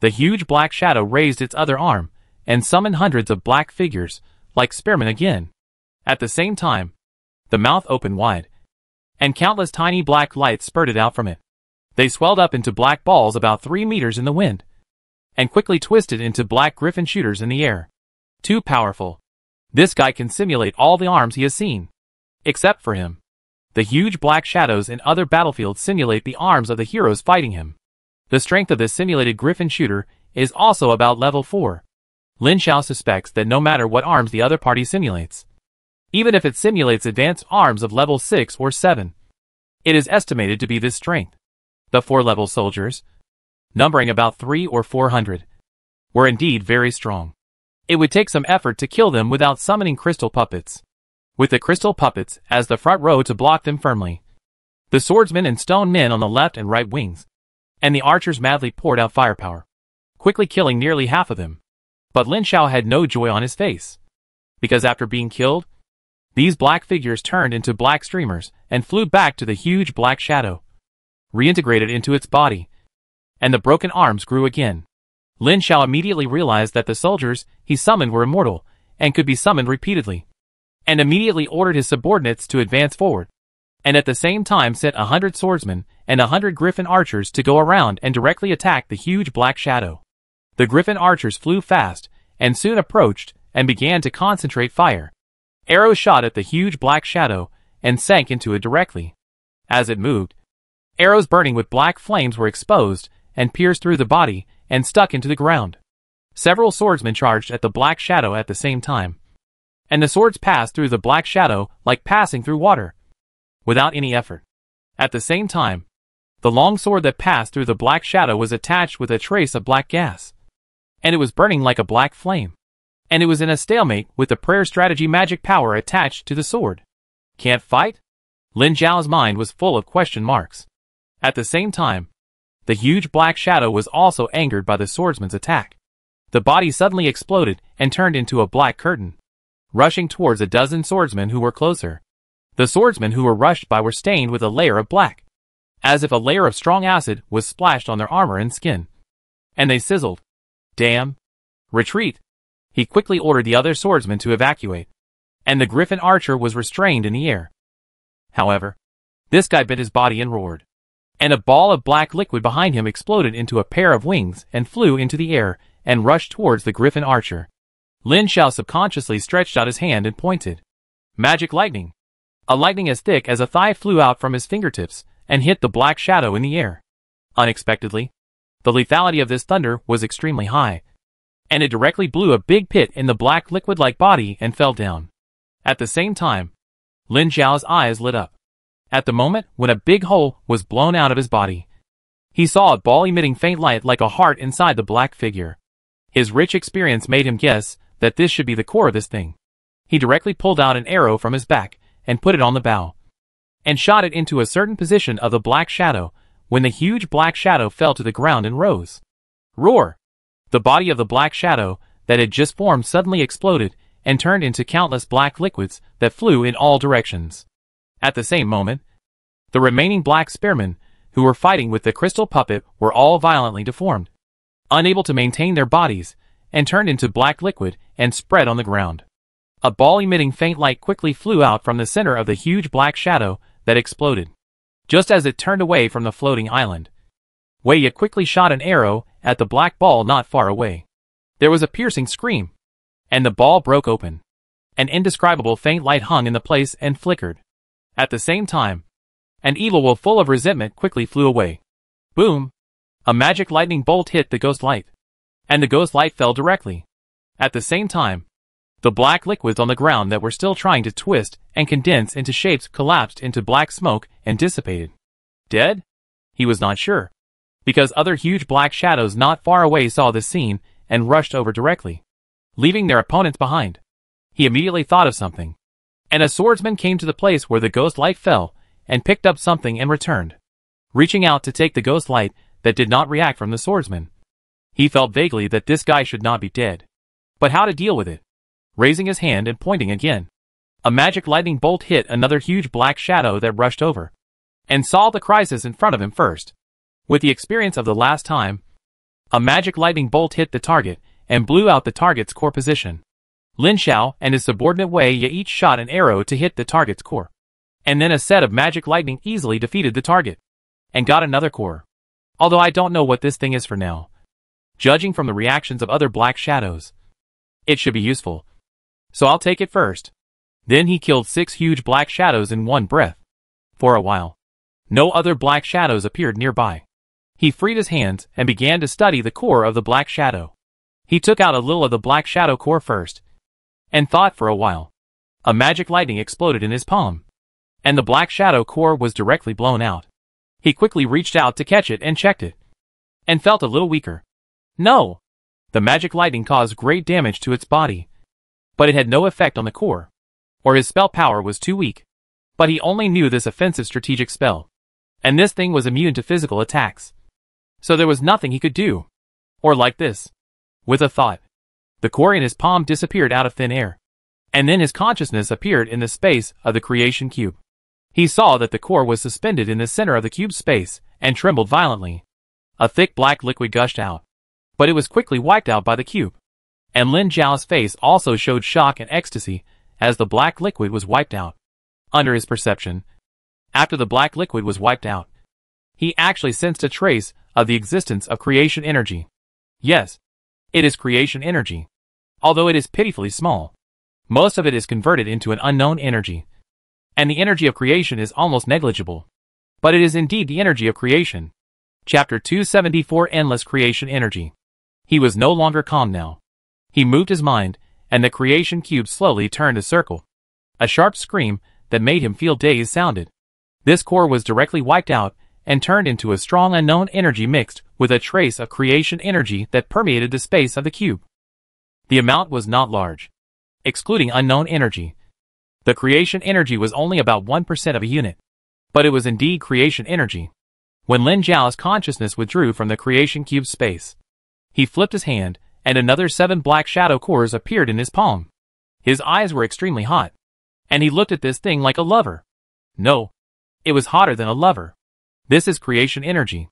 the huge black shadow raised its other arm, and summoned hundreds of black figures, like spearmen again. At the same time, the mouth opened wide, and countless tiny black lights spurted out from it. They swelled up into black balls about 3 meters in the wind, and quickly twisted into black griffin shooters in the air. Too powerful. This guy can simulate all the arms he has seen. Except for him. The huge black shadows in other battlefields simulate the arms of the heroes fighting him. The strength of this simulated griffin shooter is also about level 4. Lin Xiao suspects that no matter what arms the other party simulates, even if it simulates advanced arms of level 6 or 7, it is estimated to be this strength. The 4-level soldiers, numbering about 300 or 400, were indeed very strong. It would take some effort to kill them without summoning crystal puppets, with the crystal puppets as the front row to block them firmly. The swordsmen and stone men on the left and right wings, and the archers madly poured out firepower, quickly killing nearly half of them. But Lin Xiao had no joy on his face, because after being killed, these black figures turned into black streamers and flew back to the huge black shadow, reintegrated into its body, and the broken arms grew again. Lin Xiao immediately realized that the soldiers he summoned were immortal and could be summoned repeatedly, and immediately ordered his subordinates to advance forward, and at the same time sent 100 swordsmen and 100 griffin archers to go around and directly attack the huge black shadow. The griffin archers flew fast and soon approached and began to concentrate fire. Arrows shot at the huge black shadow and sank into it directly. As it moved, arrows burning with black flames were exposed and pierced through the body and stuck into the ground. Several swordsmen charged at the black shadow at the same time, and the swords passed through the black shadow like passing through water, without any effort. At the same time, the long sword that passed through the black shadow was attached with a trace of black gas, and it was burning like a black flame. And it was in a stalemate with the prayer strategy magic power attached to the sword. Can't fight? Lin Xiao's mind was full of question marks. At the same time, the huge black shadow was also angered by the swordsman's attack. The body suddenly exploded and turned into a black curtain, rushing towards a dozen swordsmen who were closer. The swordsmen who were rushed by were stained with a layer of black, as if a layer of strong acid was splashed on their armor and skin. And they sizzled. Damn! Retreat! He quickly ordered the other swordsmen to evacuate, and the griffin archer was restrained in the air. However, this guy bent his body and roared, and a ball of black liquid behind him exploded into a pair of wings and flew into the air and rushed towards the griffin archer. Lin Xiao subconsciously stretched out his hand and pointed. Magic lightning! A lightning as thick as a thigh flew out from his fingertips and hit the black shadow in the air. Unexpectedly, the lethality of this thunder was extremely high, and it directly blew a big pit in the black liquid-like body and fell down. At the same time, Lin Xiao's eyes lit up. At the moment when a big hole was blown out of his body, he saw a ball emitting faint light like a heart inside the black figure. His rich experience made him guess that this should be the core of this thing. He directly pulled out an arrow from his back and put it on the bow, and shot it into a certain position of the black shadow when the huge black shadow fell to the ground and rose. Roar! The body of the black shadow that had just formed suddenly exploded and turned into countless black liquids that flew in all directions. At the same moment, the remaining black spearmen who were fighting with the crystal puppet were all violently deformed, unable to maintain their bodies, and turned into black liquid and spread on the ground. A ball emitting faint light quickly flew out from the center of the huge black shadow that exploded. Just as it turned away from the floating island, Wei Yi quickly shot an arrow at the black ball not far away. There was a piercing scream, and the ball broke open. An indescribable faint light hung in the place and flickered. At the same time, an evil will full of resentment quickly flew away. Boom! A magic lightning bolt hit the ghost light, and the ghost light fell directly. At the same time, the black liquids on the ground that were still trying to twist and condense into shapes collapsed into black smoke and dissipated. Dead? He was not sure, because other huge black shadows not far away saw this scene and rushed over directly, leaving their opponents behind. He immediately thought of something, and a swordsman came to the place where the ghost light fell and picked up something and returned, reaching out to take the ghost light that did not react from the swordsman. He felt vaguely that this guy should not be dead, but how to deal with it? Raising his hand and pointing again, a magic lightning bolt hit another huge black shadow that rushed over, and saw the crisis in front of him first. With the experience of the last time, a magic lightning bolt hit the target and blew out the target's core position. Lin Xiao and his subordinate Wei Yi each shot an arrow to hit the target's core, and then a set of magic lightning easily defeated the target, and got another core. Although I don't know what this thing is for now. Judging from the reactions of other black shadows, it should be useful, so I'll take it first. Then he killed 6 huge black shadows in one breath. For a while, no other black shadows appeared nearby. He freed his hands and began to study the core of the black shadow. He took out a little of the black shadow core first, and thought for a while. A magic lightning exploded in his palm, and the black shadow core was directly blown out. He quickly reached out to catch it and checked it, and felt a little weaker. No! The magic lightning caused great damage to its body, but it had no effect on the core, or his spell power was too weak. But he only knew this offensive strategic spell, and this thing was immune to physical attacks. So there was nothing he could do. Or like this. With a thought, the core in his palm disappeared out of thin air, and then his consciousness appeared in the space of the creation cube. He saw that the core was suspended in the center of the cube's space and trembled violently. A thick black liquid gushed out, but it was quickly wiped out by the cube. And Lin Zhao's face also showed shock and ecstasy as the black liquid was wiped out. Under his perception, after the black liquid was wiped out, he actually sensed a trace of the existence of creation energy. Yes, it is creation energy. Although it is pitifully small, most of it is converted into an unknown energy, and the energy of creation is almost negligible. But it is indeed the energy of creation. Chapter 274 Endless Creation Energy. He was no longer calm now. He moved his mind, and the creation cube slowly turned a circle. A sharp scream that made him feel dazed sounded. This core was directly wiped out and turned into a strong unknown energy mixed with a trace of creation energy that permeated the space of the cube. The amount was not large. Excluding unknown energy, the creation energy was only about 1% of a unit. But it was indeed creation energy. When Lin Zhao's consciousness withdrew from the creation cube's space, he flipped his hand, and another 7 black shadow cores appeared in his palm. His eyes were extremely hot, and he looked at this thing like a lover. No, it was hotter than a lover. This is creation energy.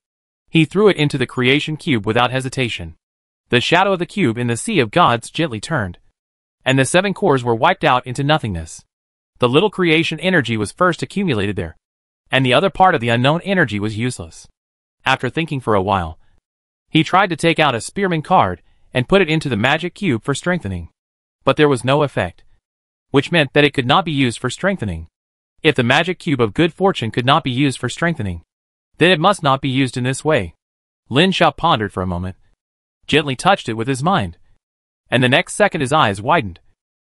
He threw it into the creation cube without hesitation. The shadow of the cube in the sea of gods gently turned, and the 7 cores were wiped out into nothingness. The little creation energy was first accumulated there, and the other part of the unknown energy was useless. After thinking for a while, he tried to take out a spearman card and put it into the magic cube for strengthening. But there was no effect, which meant that it could not be used for strengthening. If the magic cube of good fortune could not be used for strengthening, then it must not be used in this way. Lin Zhao pondered for a moment, gently touched it with his mind, and the next second his eyes widened,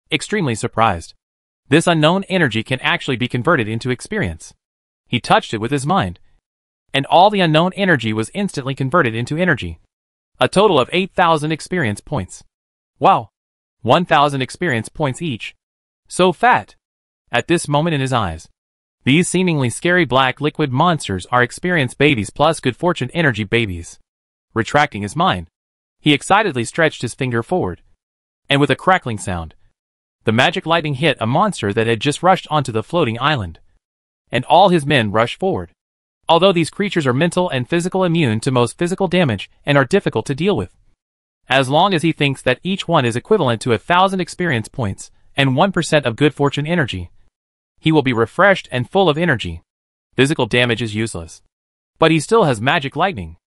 extremely surprised. This unknown energy can actually be converted into experience. He touched it with his mind, and all the unknown energy was instantly converted into energy. A total of 8,000 experience points. Wow! 1,000 experience points each. So fat! At this moment in his eyes, these seemingly scary black liquid monsters are experience babies plus good fortune energy babies. Retracting his mind, he excitedly stretched his finger forward, and with a crackling sound, the magic lightning hit a monster that had just rushed onto the floating island. And all his men rushed forward. Although these creatures are mental and physical immune to most physical damage and are difficult to deal with. As long as he thinks that each one is equivalent to 1,000 experience points and 1% of good fortune energy, he will be refreshed and full of energy. Physical damage is useless. But he still has magic lightning.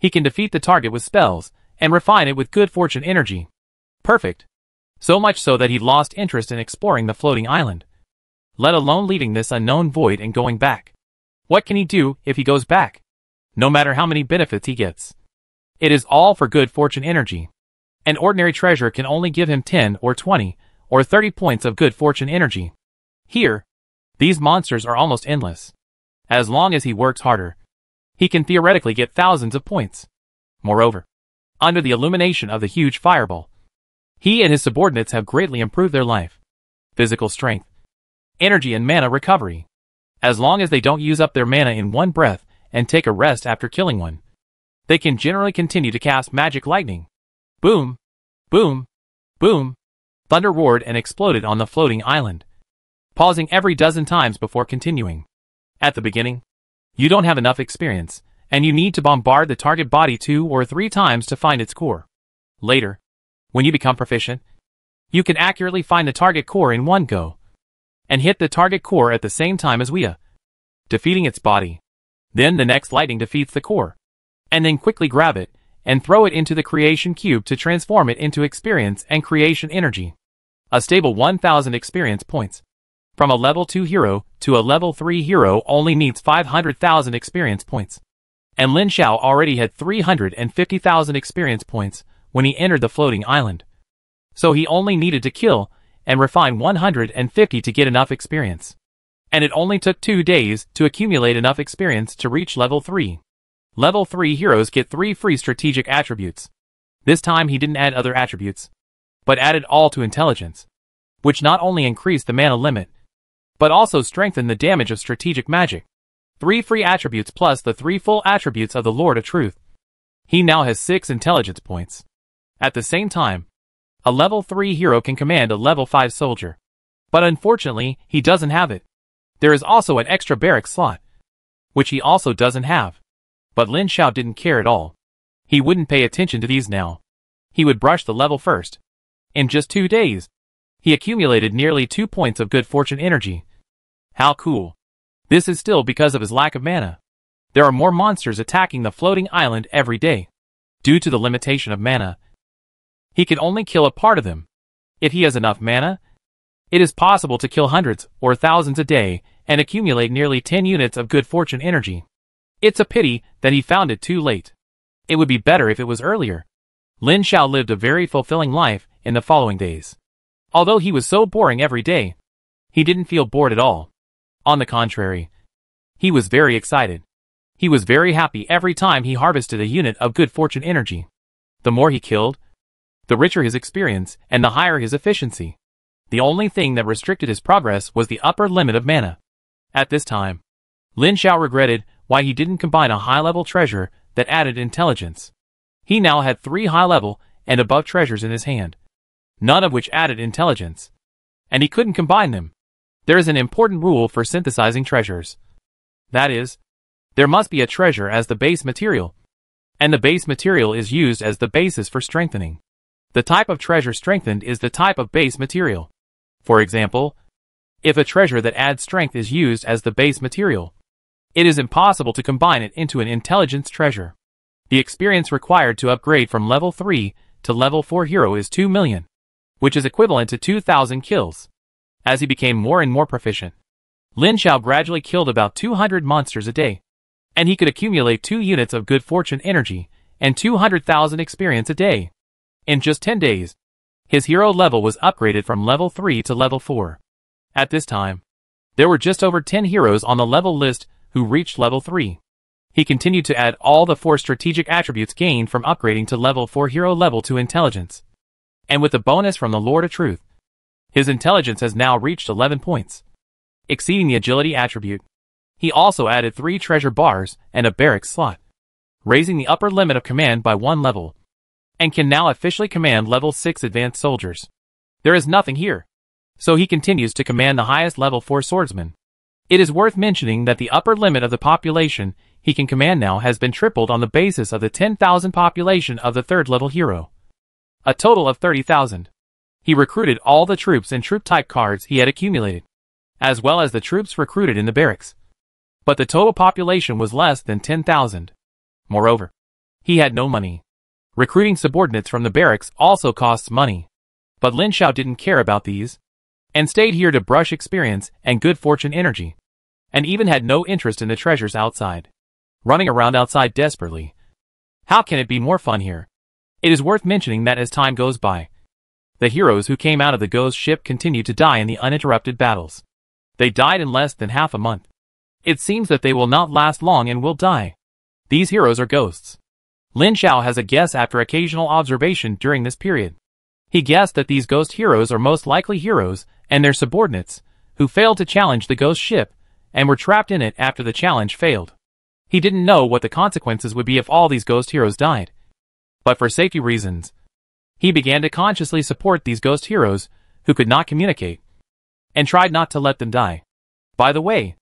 He can defeat the target with spells and refine it with good fortune energy. Perfect. So much so that he lost interest in exploring the floating island, let alone leaving this unknown void and going back. What can he do if he goes back? No matter how many benefits he gets, it is all for good fortune energy. An ordinary treasure can only give him 10 or 20 or 30 points of good fortune energy. Here, these monsters are almost endless. As long as he works harder, he can theoretically get thousands of points. Moreover, under the illumination of the huge fireball, he and his subordinates have greatly improved their life, physical strength, energy and mana recovery. As long as they don't use up their mana in one breath and take a rest after killing one, they can generally continue to cast magic lightning. Boom! Boom! Boom! Thunder roared and exploded on the floating island, pausing every dozen times before continuing. At the beginning, you don't have enough experience, and you need to bombard the target body 2 or 3 times to find its core. Later, when you become proficient, you can accurately find the target core in one go, and hit the target core at the same time as Wea, defeating its body. Then the next lightning defeats the core, and then quickly grab it, and throw it into the creation cube to transform it into experience and creation energy. A stable 1,000 experience points. From a level 2 hero to a level 3 hero only needs 500,000 experience points. And Lin Zhao already had 350,000 experience points when he entered the floating island. So he only needed to kill and refine 150 to get enough experience. And it only took 2 days to accumulate enough experience to reach level 3. Level 3 heroes get 3 free strategic attributes. This time he didn't add other attributes, but added all to intelligence, which not only increased the mana limit, but also strengthened the damage of strategic magic. 3 free attributes plus the 3 full attributes of the Lord of Truth. He now has 6 intelligence points. At the same time, a level 3 hero can command a level 5 soldier. But unfortunately, he doesn't have it. There is also an extra barrack slot, which he also doesn't have. But Lin Xiao didn't care at all. He wouldn't pay attention to these now. He would brush the level first. In just 2 days, he accumulated nearly 2 points of good fortune energy. How cool. This is still because of his lack of mana. There are more monsters attacking the floating island every day. Due to the limitation of mana, he can only kill a part of them. If he has enough mana, it is possible to kill hundreds or thousands a day and accumulate nearly 10 units of good fortune energy. It's a pity that he found it too late. It would be better if it was earlier. Lin Xiao lived a very fulfilling life in the following days. Although he was so boring every day, he didn't feel bored at all. On the contrary, he was very excited. He was very happy every time he harvested a unit of good fortune energy. The more he killed, the richer his experience and the higher his efficiency. The only thing that restricted his progress was the upper limit of mana. At this time, Lin Xiao regretted why he didn't combine a high-level treasure that added intelligence. He now had 3 high-level and above treasures in his hand, none of which added intelligence, and he couldn't combine them. There is an important rule for synthesizing treasures. That is, there must be a treasure as the base material, and the base material is used as the basis for strengthening. The type of treasure strengthened is the type of base material. For example, if a treasure that adds strength is used as the base material, it is impossible to combine it into an intelligence treasure. The experience required to upgrade from level 3 to level 4 hero is 2 million, which is equivalent to 2,000 kills. As he became more and more proficient, Lin Xiao gradually killed about 200 monsters a day, and he could accumulate 2 units of good fortune energy and 200,000 experience a day. In just 10 days, his hero level was upgraded from level 3 to level 4. At this time, there were just over 10 heroes on the level list who reached level 3. He continued to add all the 4 strategic attributes gained from upgrading to level 4 hero level to intelligence. And with the bonus from the Lord of Truth, his intelligence has now reached 11 points, exceeding the agility attribute. He also added 3 treasure bars and a barrack slot, raising the upper limit of command by 1 level, and can now officially command level 6 advanced soldiers. There is nothing here, so he continues to command the highest level 4 swordsman. It is worth mentioning that the upper limit of the population he can command now has been tripled on the basis of the 10,000 population of the 3rd level hero. A total of 30,000. He recruited all the troops and troop-type cards he had accumulated, as well as the troops recruited in the barracks. But the total population was less than 10,000. Moreover, he had no money. Recruiting subordinates from the barracks also costs money. But Lin Xiao didn't care about these, and stayed here to brush experience and good fortune energy, and even had no interest in the treasures outside, running around outside desperately. How can it be more fun here? It is worth mentioning that as time goes by, the heroes who came out of the ghost ship continued to die in the uninterrupted battles. They died in less than half a month. It seems that they will not last long and will die. These heroes are ghosts. Lin Xiao has a guess after occasional observation during this period. He guessed that these ghost heroes are most likely heroes and their subordinates, who failed to challenge the ghost ship, and were trapped in it after the challenge failed. He didn't know what the consequences would be if all these ghost heroes died. But for safety reasons, he began to consciously support these ghost heroes who could not communicate, and tried not to let them die. By the way,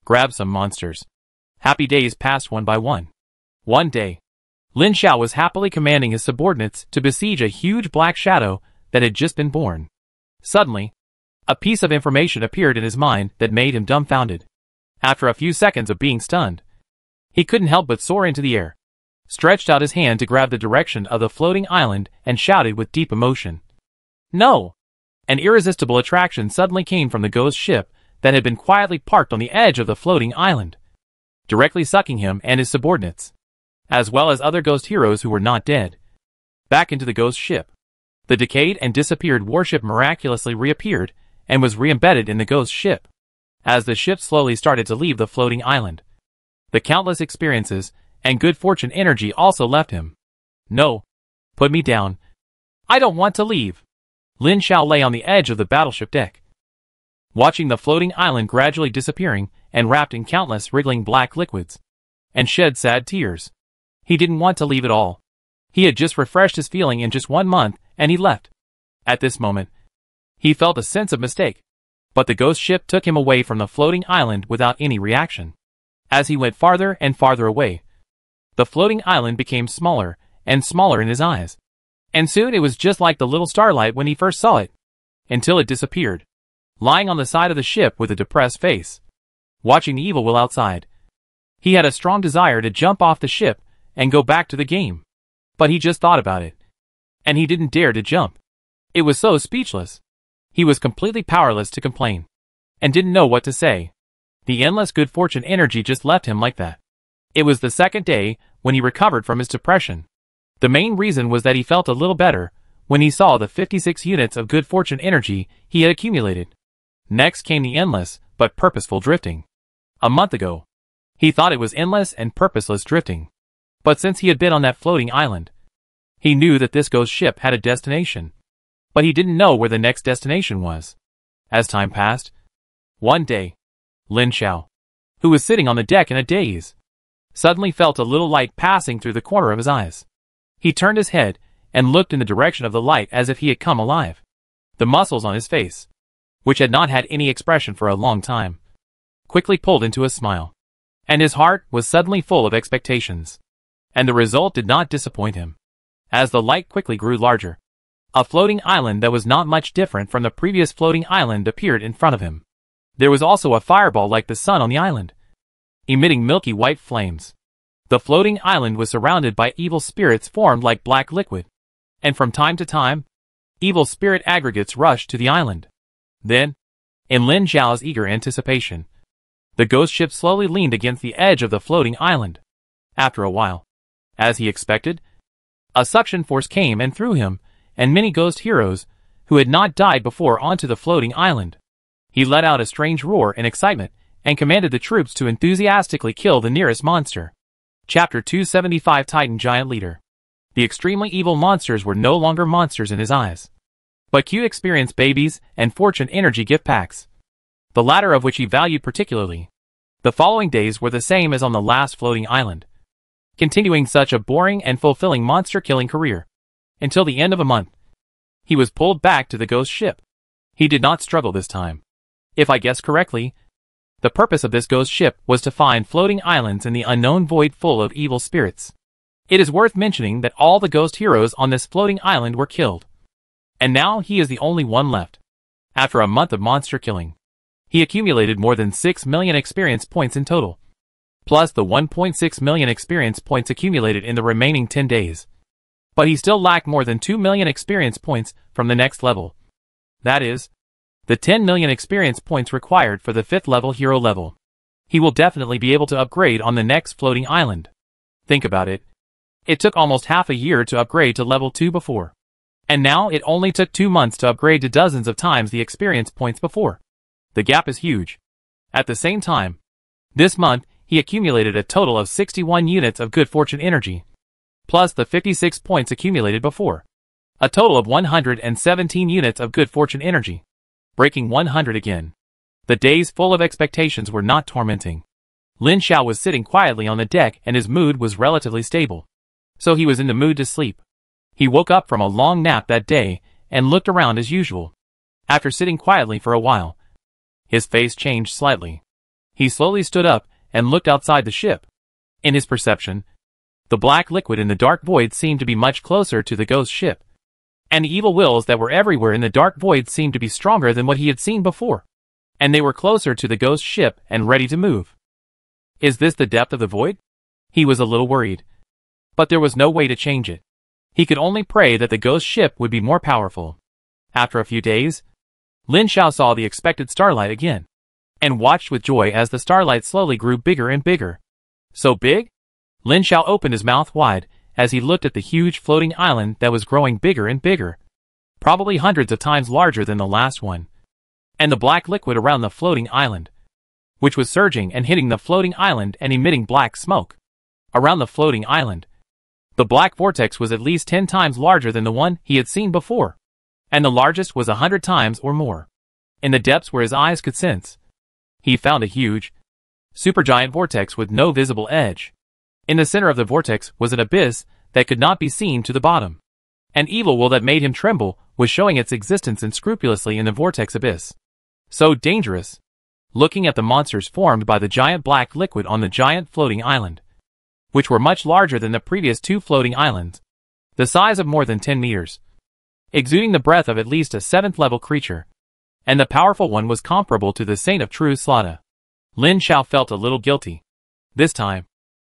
grab some monsters. Happy days passed one by one. One day, Lin Xiao was happily commanding his subordinates to besiege a huge black shadow that had just been born. Suddenly, a piece of information appeared in his mind that made him dumbfounded. After a few seconds of being stunned, he couldn't help but soar into the air, stretched out his hand to grab the direction of the floating island, and shouted with deep emotion, "No!" An irresistible attraction suddenly came from the ghost ship that had been quietly parked on the edge of the floating island, directly sucking him and his subordinates, as well as other ghost heroes who were not dead, back into the ghost ship. The decayed and disappeared warship miraculously reappeared and was re-embedded in the ghost ship. As the ship slowly started to leave the floating island, the countless experiences and good fortune energy also left him. No, Put me down. I don't want to leave. Lin Xiao lay on the edge of the battleship deck, watching the floating island gradually disappearing and wrapped in countless wriggling black liquids, and shed sad tears. He didn't want to leave at all. He had just refreshed his feeling in just 1 month, and he left. At this moment, he felt a sense of mistake, but the ghost ship took him away from the floating island without any reaction. As he went farther and farther away, the floating island became smaller and smaller in his eyes, and soon it was just like the little starlight when he first saw it, until it disappeared, lying on the side of the ship with a depressed face, watching the evil will outside. He had a strong desire to jump off the ship and go back to the game, but he just thought about it, and he didn't dare to jump. It was so speechless. He was completely powerless to complain, and didn't know what to say. The endless good fortune energy just left him like that. It was the second day when he recovered from his depression. The main reason was that he felt a little better when he saw the 56 units of good fortune energy he had accumulated. Next came the endless but purposeful drifting. A month ago, he thought it was endless and purposeless drifting. But since he had been on that floating island, he knew that this ghost ship had a destination. But he didn't know where the next destination was. As time passed, one day, Lin Xiao, who was sitting on the deck in a daze, suddenly felt a little light passing through the corner of his eyes. He turned his head and looked in the direction of the light as if he had come alive. The muscles on his face, which had not had any expression for a long time, quickly pulled into a smile. And his heart was suddenly full of expectations. And the result did not disappoint him. As the light quickly grew larger, a floating island that was not much different from the previous floating island appeared in front of him. There was also a fireball like the sun on the island, emitting milky white flames. The floating island was surrounded by evil spirits formed like black liquid, and from time to time, evil spirit aggregates rushed to the island. Then, in Lin Xiao's eager anticipation, the ghost ship slowly leaned against the edge of the floating island. After a while, as he expected, a suction force came and threw him and many ghost heroes who had not died before onto the floating island. He let out a strange roar in excitement and commanded the troops to enthusiastically kill the nearest monster. Chapter 275 Titan Giant Leader. The extremely evil monsters were no longer monsters in his eyes, but cute experience babies and fortune energy gift packs, the latter of which he valued particularly. The following days were the same as on the last floating island, continuing such a boring and fulfilling monster-killing career. Until the end of a month, he was pulled back to the ghost ship. He did not struggle this time. If I guessed correctly, the purpose of this ghost ship was to find floating islands in the unknown void full of evil spirits. It is worth mentioning that all the ghost heroes on this floating island were killed, and now he is the only one left. After a month of monster killing, he accumulated more than 6 million experience points in total, plus the 1.6 million experience points accumulated in the remaining 10 days. But he still lacked more than 2 million experience points from the next level. That is, the 10 million experience points required for the 5th level hero level. He will definitely be able to upgrade on the next floating island. Think about it. It took almost half a year to upgrade to level 2 before, and now it only took 2 months to upgrade to dozens of times the experience points before. The gap is huge. At the same time, this month he accumulated a total of 61 units of good fortune energy, plus the 56 points accumulated before. A total of 117 units of good fortune energy, breaking 100 again. The days full of expectations were not tormenting. Lin Xiao was sitting quietly on the deck and his mood was relatively stable, so he was in the mood to sleep. He woke up from a long nap that day and looked around as usual. After sitting quietly for a while, his face changed slightly. He slowly stood up and looked outside the ship. In his perception, the black liquid in the dark void seemed to be much closer to the ghost ship, and the evil wills that were everywhere in the dark void seemed to be stronger than what he had seen before, and they were closer to the ghost ship and ready to move. Is this the depth of the void? He was a little worried, but there was no way to change it. He could only pray that the ghost ship would be more powerful. After a few days, Lin Xiao saw the expected starlight again, and watched with joy as the starlight slowly grew bigger and bigger. So big? Lin Xiao opened his mouth wide as he looked at the huge floating island that was growing bigger and bigger, probably hundreds of times larger than the last one, and the black liquid around the floating island, which was surging and hitting the floating island and emitting black smoke. Around the floating island, The black vortex was at least 10 times larger than the one he had seen before, and the largest was 100 times or more. In the depths where his eyes could sense, he found a huge, supergiant vortex with no visible edge. In the center of the vortex was an abyss that could not be seen to the bottom. An evil will that made him tremble was showing its existence unscrupulously in the vortex abyss. So dangerous. Looking at the monsters formed by the giant black liquid on the giant floating island, which were much larger than the previous 2 floating islands, the size of more than 10 meters, exuding the breath of at least a 7th-level creature, and the powerful one was comparable to the Saint of True Slaughter. Lin Xiao felt a little guilty. This time,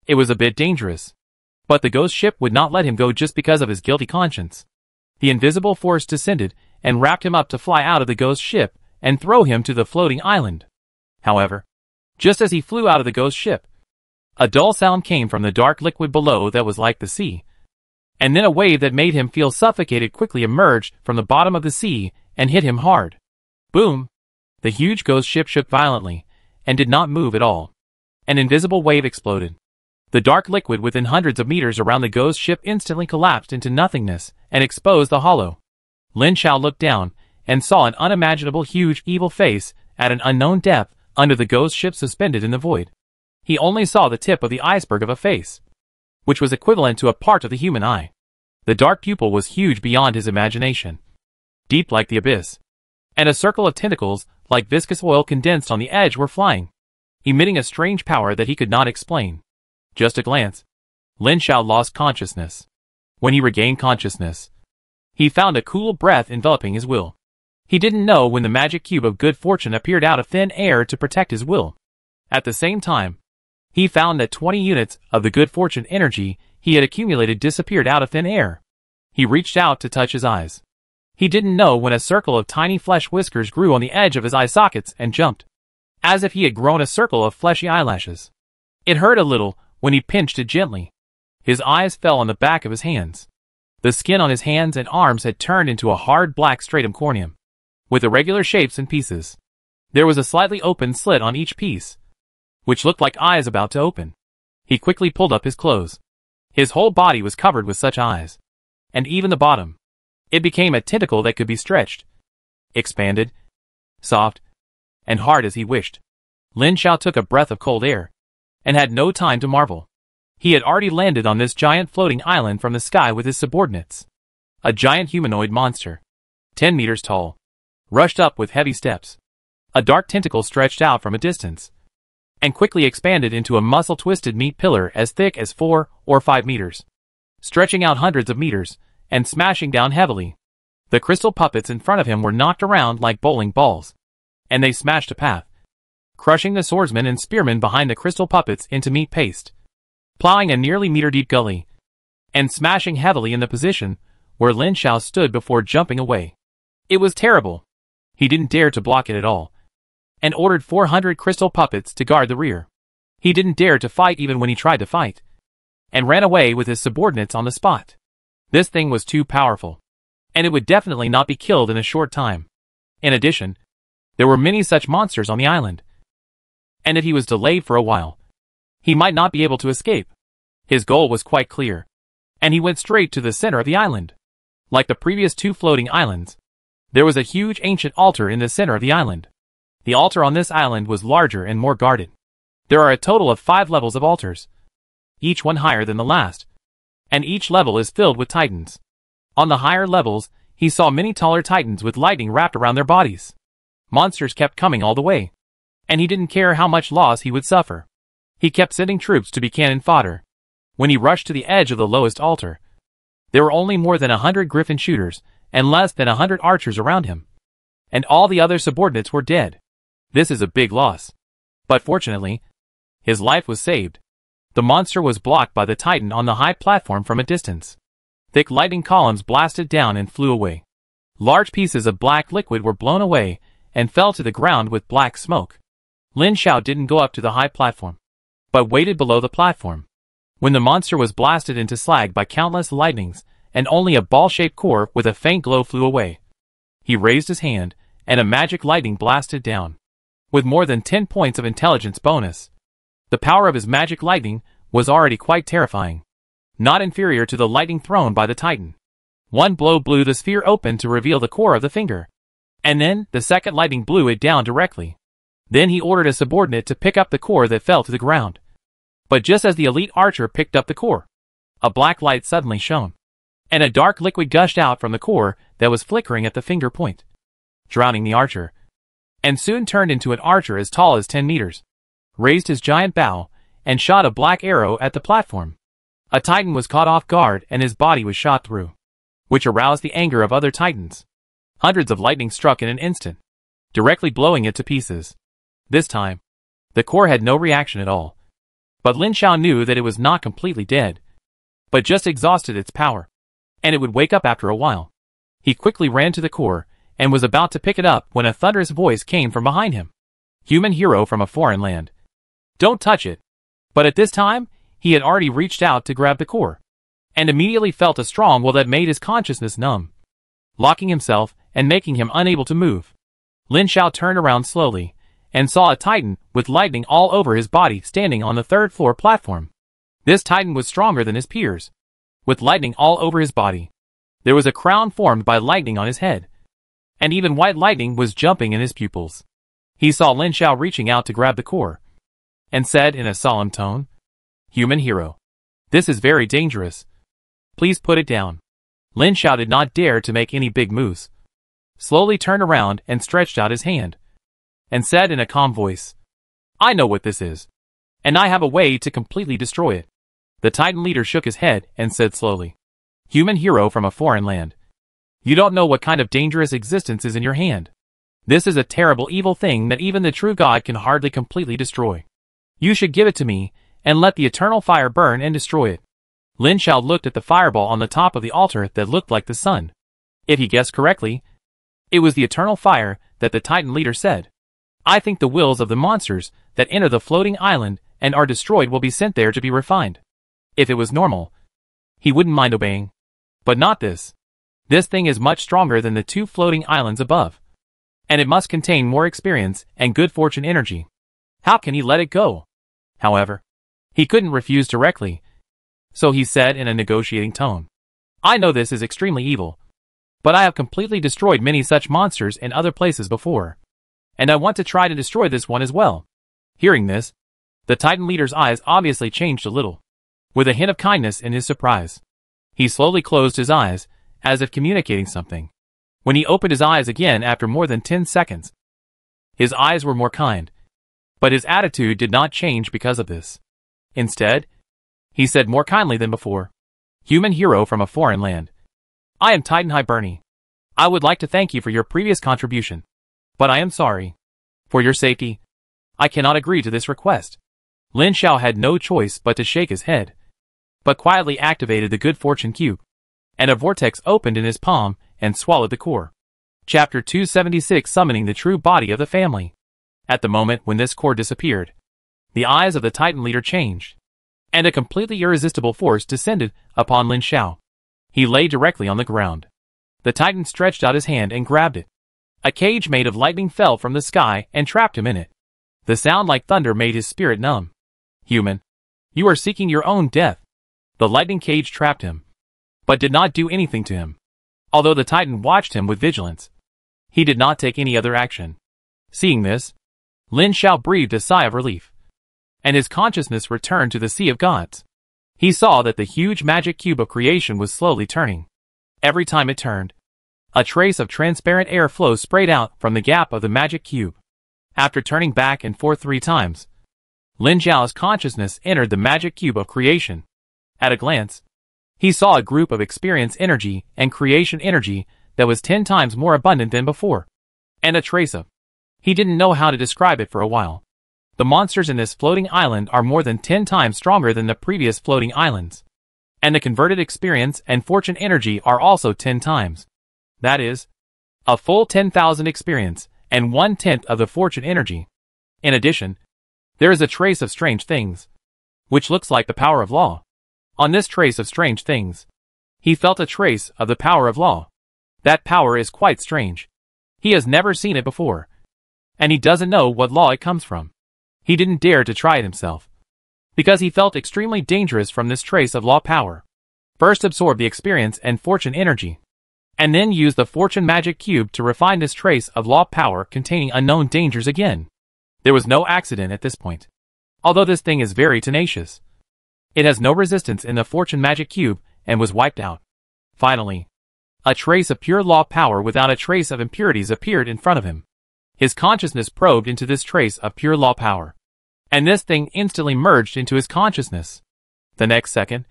it was a bit dangerous. But the ghost ship would not let him go just because of his guilty conscience. The invisible force descended and wrapped him up to fly out of the ghost ship and throw him to the floating island. However, just as he flew out of the ghost ship, a dull sound came from the dark liquid below that was like the sea. And then a wave that made him feel suffocated quickly emerged from the bottom of the sea and hit him hard. Boom! The huge ghost ship shook violently and did not move at all. An invisible wave exploded. The dark liquid within hundreds of meters around the ghost ship instantly collapsed into nothingness and exposed the hollow. Lin Xiao looked down and saw an unimaginable huge evil face at an unknown depth under the ghost ship suspended in the void. He only saw the tip of the iceberg of a face, which was equivalent to a part of the human eye. The dark pupil was huge beyond his imagination, deep like the abyss, and a circle of tentacles like viscous oil condensed on the edge were flying, emitting a strange power that he could not explain. Just a glance, Lin Xiao lost consciousness. When he regained consciousness, he found a cool breath enveloping his will. He didn't know when the magic cube of good fortune appeared out of thin air to protect his will. At the same time, he found that 20 units of the good fortune energy he had accumulated disappeared out of thin air. He reached out to touch his eyes. He didn't know when a circle of tiny flesh whiskers grew on the edge of his eye sockets and jumped, as if he had grown a circle of fleshy eyelashes. It hurt a little when he pinched it gently. His eyes fell on the back of his hands. The skin on his hands and arms had turned into a hard black stratum corneum, with irregular shapes and pieces. There was a slightly open slit on each piece, which looked like eyes about to open. He quickly pulled up his clothes. His whole body was covered with such eyes, and even the bottom. It became a tentacle that could be stretched, expanded, soft, and hard as he wished. Lin Xiao took a breath of cold air, and had no time to marvel. He had already landed on this giant floating island from the sky with his subordinates. A giant humanoid monster, 10 meters tall, rushed up with heavy steps. A dark tentacle stretched out from a distance, and quickly expanded into a muscle-twisted meat pillar as thick as 4 or 5 meters, stretching out hundreds of meters, and smashing down heavily. The crystal puppets in front of him were knocked around like bowling balls, and they smashed a path, crushing the swordsmen and spearmen behind the crystal puppets into meat paste, plowing a nearly meter-deep gully, and smashing heavily in the position where Lin Xiao stood before jumping away. It was terrible. He didn't dare to block it at all, and ordered 400 crystal puppets to guard the rear. He didn't dare to fight even when he tried to fight, and ran away with his subordinates on the spot. This thing was too powerful, and it would definitely not be killed in a short time. In addition, there were many such monsters on the island, and if he was delayed for a while, he might not be able to escape. His goal was quite clear, and he went straight to the center of the island. Like the previous 2 floating islands, there was a huge ancient altar in the center of the island. The altar on this island was larger and more guarded. There are a total of 5 levels of altars, each one higher than the last, and each level is filled with titans. On the higher levels, he saw many taller titans with lightning wrapped around their bodies. Monsters kept coming all the way, and he didn't care how much loss he would suffer. He kept sending troops to be cannon fodder. When he rushed to the edge of the lowest altar, there were only more than 100 griffin shooters and less than 100 archers around him, and all the other subordinates were dead. This is a big loss. But fortunately, his life was saved. The monster was blocked by the titan on the high platform from a distance. Thick lightning columns blasted down and flew away. Large pieces of black liquid were blown away and fell to the ground with black smoke. Lin Xiao didn't go up to the high platform, but waited below the platform. When the monster was blasted into slag by countless lightnings, and only a ball-shaped core with a faint glow flew away, he raised his hand, and a magic lightning blasted down. With more than 10 points of intelligence bonus, the power of his magic lightning was already quite terrifying. not inferior to the lightning thrown by the Titan. One blow blew the sphere open to reveal the core of the finger. And then, the second lightning blew it down directly. Then he ordered a subordinate to pick up the core that fell to the ground. But just as the elite archer picked up the core, a black light suddenly shone, and a dark liquid gushed out from the core that was flickering at the finger point, drowning the archer, and soon turned into an archer as tall as 10 meters, raised his giant bow, and shot a black arrow at the platform. A Titan was caught off guard and his body was shot through, which aroused the anger of other Titans. Hundreds of lightning struck in an instant, directly blowing it to pieces. This time, the core had no reaction at all. But Lin Xiao knew that it was not completely dead, but just exhausted its power, and it would wake up after a while. He quickly ran to the core, and was about to pick it up when a thunderous voice came from behind him. Human hero from a foreign land. Don't touch it. But at this time, he had already reached out to grab the core, and immediately felt a strong will that made his consciousness numb, locking himself and making him unable to move. Lin Xiao turned around slowly, and saw a Titan with lightning all over his body standing on the third-floor platform. This Titan was stronger than his peers, with lightning all over his body. There was a crown formed by lightning on his head, and even white lightning was jumping in his pupils. He saw Lin Xiao reaching out to grab the core, and said in a solemn tone, "Human hero, this is very dangerous. Please put it down." Lin Xiao did not dare to make any big moves, slowly turned around and stretched out his hand, and said in a calm voice, "I know what this is, and I have a way to completely destroy it." The Titan leader shook his head and said slowly, "Human hero from a foreign land, you don't know what kind of dangerous existence is in your hand. This is a terrible evil thing that even the true God can hardly completely destroy. You should give it to me, and let the eternal fire burn and destroy it." Lin Xiao looked at the fireball on the top of the altar that looked like the sun. If he guessed correctly, it was the eternal fire that the Titan leader said. "I think the wills of the monsters that enter the floating island and are destroyed will be sent there to be refined." If it was normal, he wouldn't mind obeying. But not this. This thing is much stronger than the 2 floating islands above, and it must contain more experience and good fortune energy. How can he let it go? However, he couldn't refuse directly, so he said in a negotiating tone, "I know this is extremely evil, but I have completely destroyed many such monsters in other places before, and I want to try to destroy this one as well." Hearing this, the Titan leader's eyes obviously changed a little, with a hint of kindness in his surprise. He slowly closed his eyes, as if communicating something. When he opened his eyes again after more than 10 seconds, his eyes were more kind, but his attitude did not change because of this. Instead, he said more kindly than before, "Human hero from a foreign land, I am Titan Hiberni. I would like to thank you for your previous contribution, but I am sorry. For your safety, I cannot agree to this request." Lin Xiao had no choice but to shake his head, but quietly activated the good fortune cube, and a vortex opened in his palm and swallowed the core. Chapter 276, Summoning the True Body of the Family. At the moment when this core disappeared, the eyes of the Titan leader changed, and a completely irresistible force descended upon Lin Xiao. He lay directly on the ground. The Titan stretched out his hand and grabbed it. A cage made of lightning fell from the sky and trapped him in it. The sound like thunder made his spirit numb. "Human, you are seeking your own death." The lightning cage trapped him, but did not do anything to him. Although the Titan watched him with vigilance, he did not take any other action. Seeing this, Lin Xiao breathed a sigh of relief, and his consciousness returned to the Sea of Gods. He saw that the huge magic cube of creation was slowly turning. Every time it turned, a trace of transparent air flow sprayed out from the gap of the magic cube. After turning back and forth 3 times, Lin Xiao's consciousness entered the magic cube of creation. At a glance, he saw a group of experience energy and creation energy that was 10 times more abundant than before, and a trace of. He didn't know how to describe it for a while. The monsters in this floating island are more than 10 times stronger than the previous floating islands, and the converted experience and fortune energy are also 10 times. That is, a full 10,000 experience and 1/10 of the fortune energy. In addition, there is a trace of strange things, which looks like the power of law. On this trace of strange things, he felt a trace of the power of law. That power is quite strange. He has never seen it before, and he doesn't know what law it comes from. He didn't dare to try it himself, because he felt extremely dangerous from this trace of law power. First absorb the experience and fortune energy, and then use the fortune magic cube to refine this trace of law power containing unknown dangers again. There was no accident at this point. Although this thing is very tenacious, it has no resistance in the fortune magic cube and was wiped out. Finally, a trace of pure law power without a trace of impurities appeared in front of him. His consciousness probed into this trace of pure law power, and this thing instantly merged into his consciousness. The next second,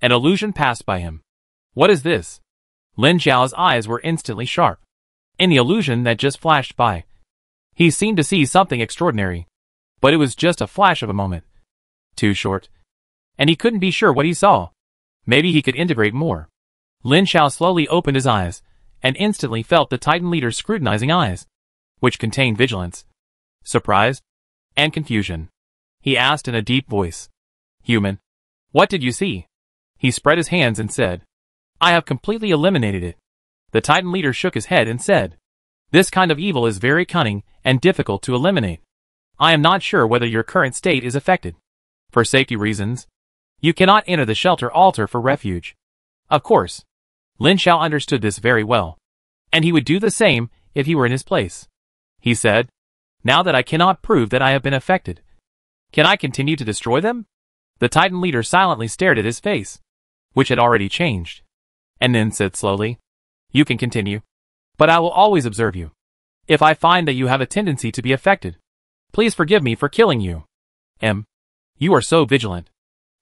an illusion passed by him. What is this? Lin Zhao's eyes were instantly sharp. In the illusion that just flashed by, he seemed to see something extraordinary, but it was just a flash of a moment. Too short, and he couldn't be sure what he saw. Maybe he could integrate more. Lin Zhao slowly opened his eyes, and instantly felt the Titan leader's scrutinizing eyes, which contained vigilance, surprise, and confusion. He asked in a deep voice, "Human, what did you see?" He spread his hands and said, "I have completely eliminated it." The Titan leader shook his head and said, "This kind of evil is very cunning and difficult to eliminate. I am not sure whether your current state is affected. For safety reasons, you cannot enter the shelter altar for refuge." Of course, Lin Zhao understood this very well, and he would do the same if he were in his place. He said, "Now that I cannot prove that I have been affected, can I continue to destroy them?" The Titan leader silently stared at his face, which had already changed, and then said slowly, "You can continue, but I will always observe you. If I find that you have a tendency to be affected, please forgive me for killing you. You are so vigilant."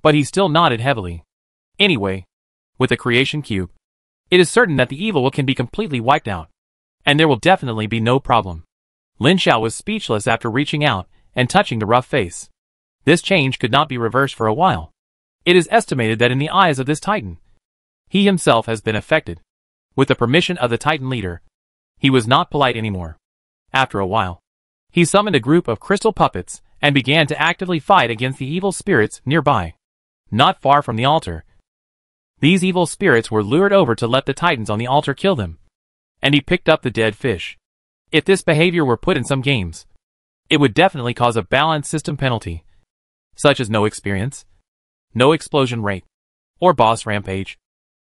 But he still nodded heavily. Anyway, with the creation cube, it is certain that the evil can be completely wiped out, and there will definitely be no problem. Lin Zhao was speechless after reaching out and touching the rough face. This change could not be reversed for a while. It is estimated that in the eyes of this Titan, he himself has been affected. With the permission of the Titan leader, he was not polite anymore. After a while, he summoned a group of crystal puppets and began to actively fight against the evil spirits nearby. Not far from the altar, these evil spirits were lured over to let the Titans on the altar kill them, and he picked up the dead fish. If this behavior were put in some games, it would definitely cause a balance system penalty, such as no experience, no explosion rate, or boss rampage.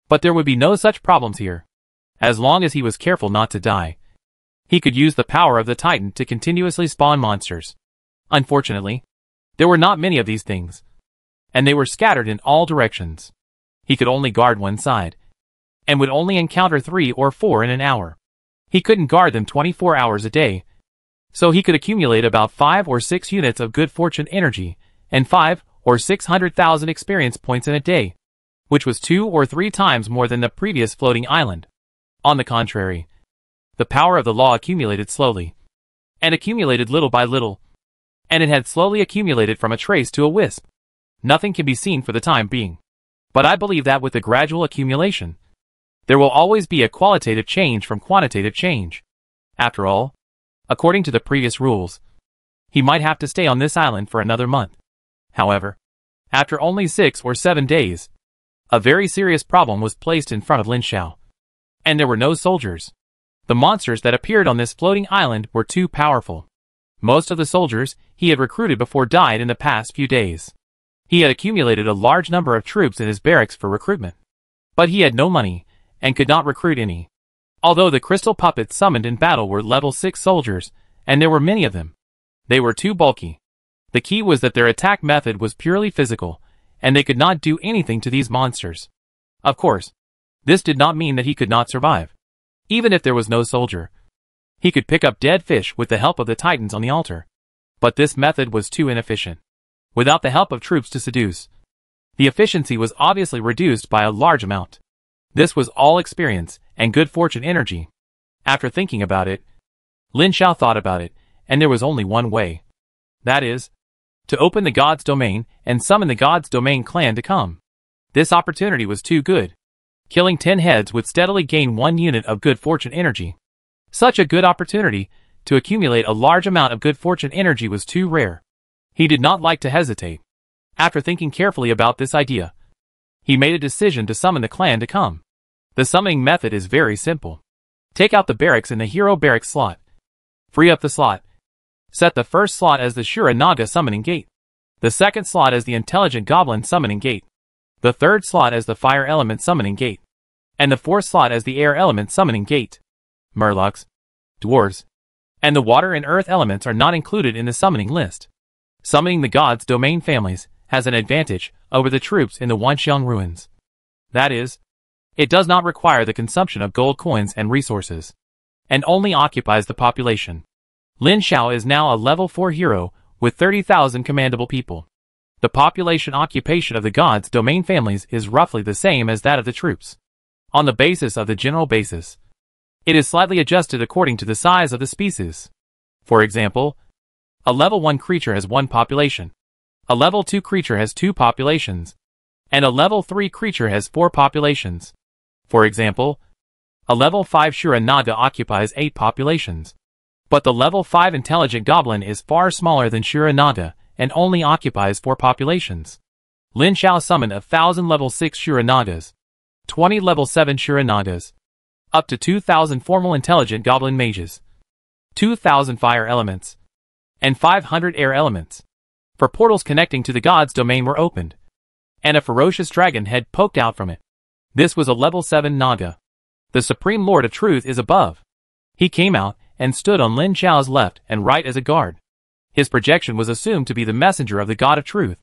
But there would be no such problems here. As long as he was careful not to die, he could use the power of the Titan to continuously spawn monsters. Unfortunately, there were not many of these things, and they were scattered in all directions. He could only guard one side, and would only encounter 3 or 4 in an hour. He couldn't guard them 24 hours a day, so he could accumulate about 5 or 6 units of good fortune energy, and 5 or 600,000 experience points in a day, which was 2 or 3 times more than the previous floating island. On the contrary, the power of the law accumulated slowly, and accumulated little by little, and it had slowly accumulated from a trace to a wisp. Nothing can be seen for the time being, but I believe that with the gradual accumulation, there will always be a qualitative change from quantitative change. After all, according to the previous rules, he might have to stay on this island for another month. However, after only 6 or 7 days, a very serious problem was placed in front of Lin Zhao, and there were no soldiers. The monsters that appeared on this floating island were too powerful. Most of the soldiers he had recruited before died in the past few days. He had accumulated a large number of troops in his barracks for recruitment, but he had no money and could not recruit any. Although the crystal puppets summoned in battle were level 6 soldiers, and there were many of them, they were too bulky. The key was that their attack method was purely physical, and they could not do anything to these monsters. Of course, this did not mean that he could not survive. Even if there was no soldier, he could pick up dead fish with the help of the Titans on the altar. But this method was too inefficient. Without the help of troops to seduce, the efficiency was obviously reduced by a large amount. This was all experience and good fortune energy. After thinking about it, Lin Zhao thought about it, and there was only one way. That is, to open the God's Domain and summon the God's Domain clan to come. This opportunity was too good. Killing 10 heads would steadily gain 1 unit of good fortune energy. Such a good opportunity to accumulate a large amount of good fortune energy was too rare. He did not like to hesitate. After thinking carefully about this idea, he made a decision to summon the clan to come. The summoning method is very simple. Take out the barracks in the hero barracks slot. Free up the slot. Set the first slot as the Shura Naga summoning gate. The second slot as the intelligent goblin summoning gate. the third slot as the fire element summoning gate, and the fourth slot as the air element summoning gate. Murlocs, dwarves, and the water and earth elements are not included in the summoning list. Summoning the gods' domain families has an advantage over the troops in the Wanxiang ruins. That is, it does not require the consumption of gold coins and resources, and only occupies the population. Lin Xiao is now a level 4 hero with 30,000 commandable people. The population occupation of the gods' domain families is roughly the same as that of the troops. On the basis of the general basis, it is slightly adjusted according to the size of the species. For example, a level 1 creature has 1 population, a level 2 creature has 2 populations, and a level 3 creature has 4 populations. For example, a level 5 Shura Naga occupies 8 populations. But the level 5 intelligent goblin is far smaller than Shura Naga and only occupies 4 populations. Lin Xiao summoned 1,000 level 6 Shura Nagas, 20 level 7 Shura Nagas, up to 2,000 formal intelligent goblin mages, 2,000 fire elements, and 500 air elements. For portals connecting to the god's domain were opened, and a ferocious dragon head poked out from it. This was a level 7 Naga. The Supreme Lord of Truth is above. He came out and stood on Lin Xiao's left and right as a guard. His projection was assumed to be the messenger of the God of Truth.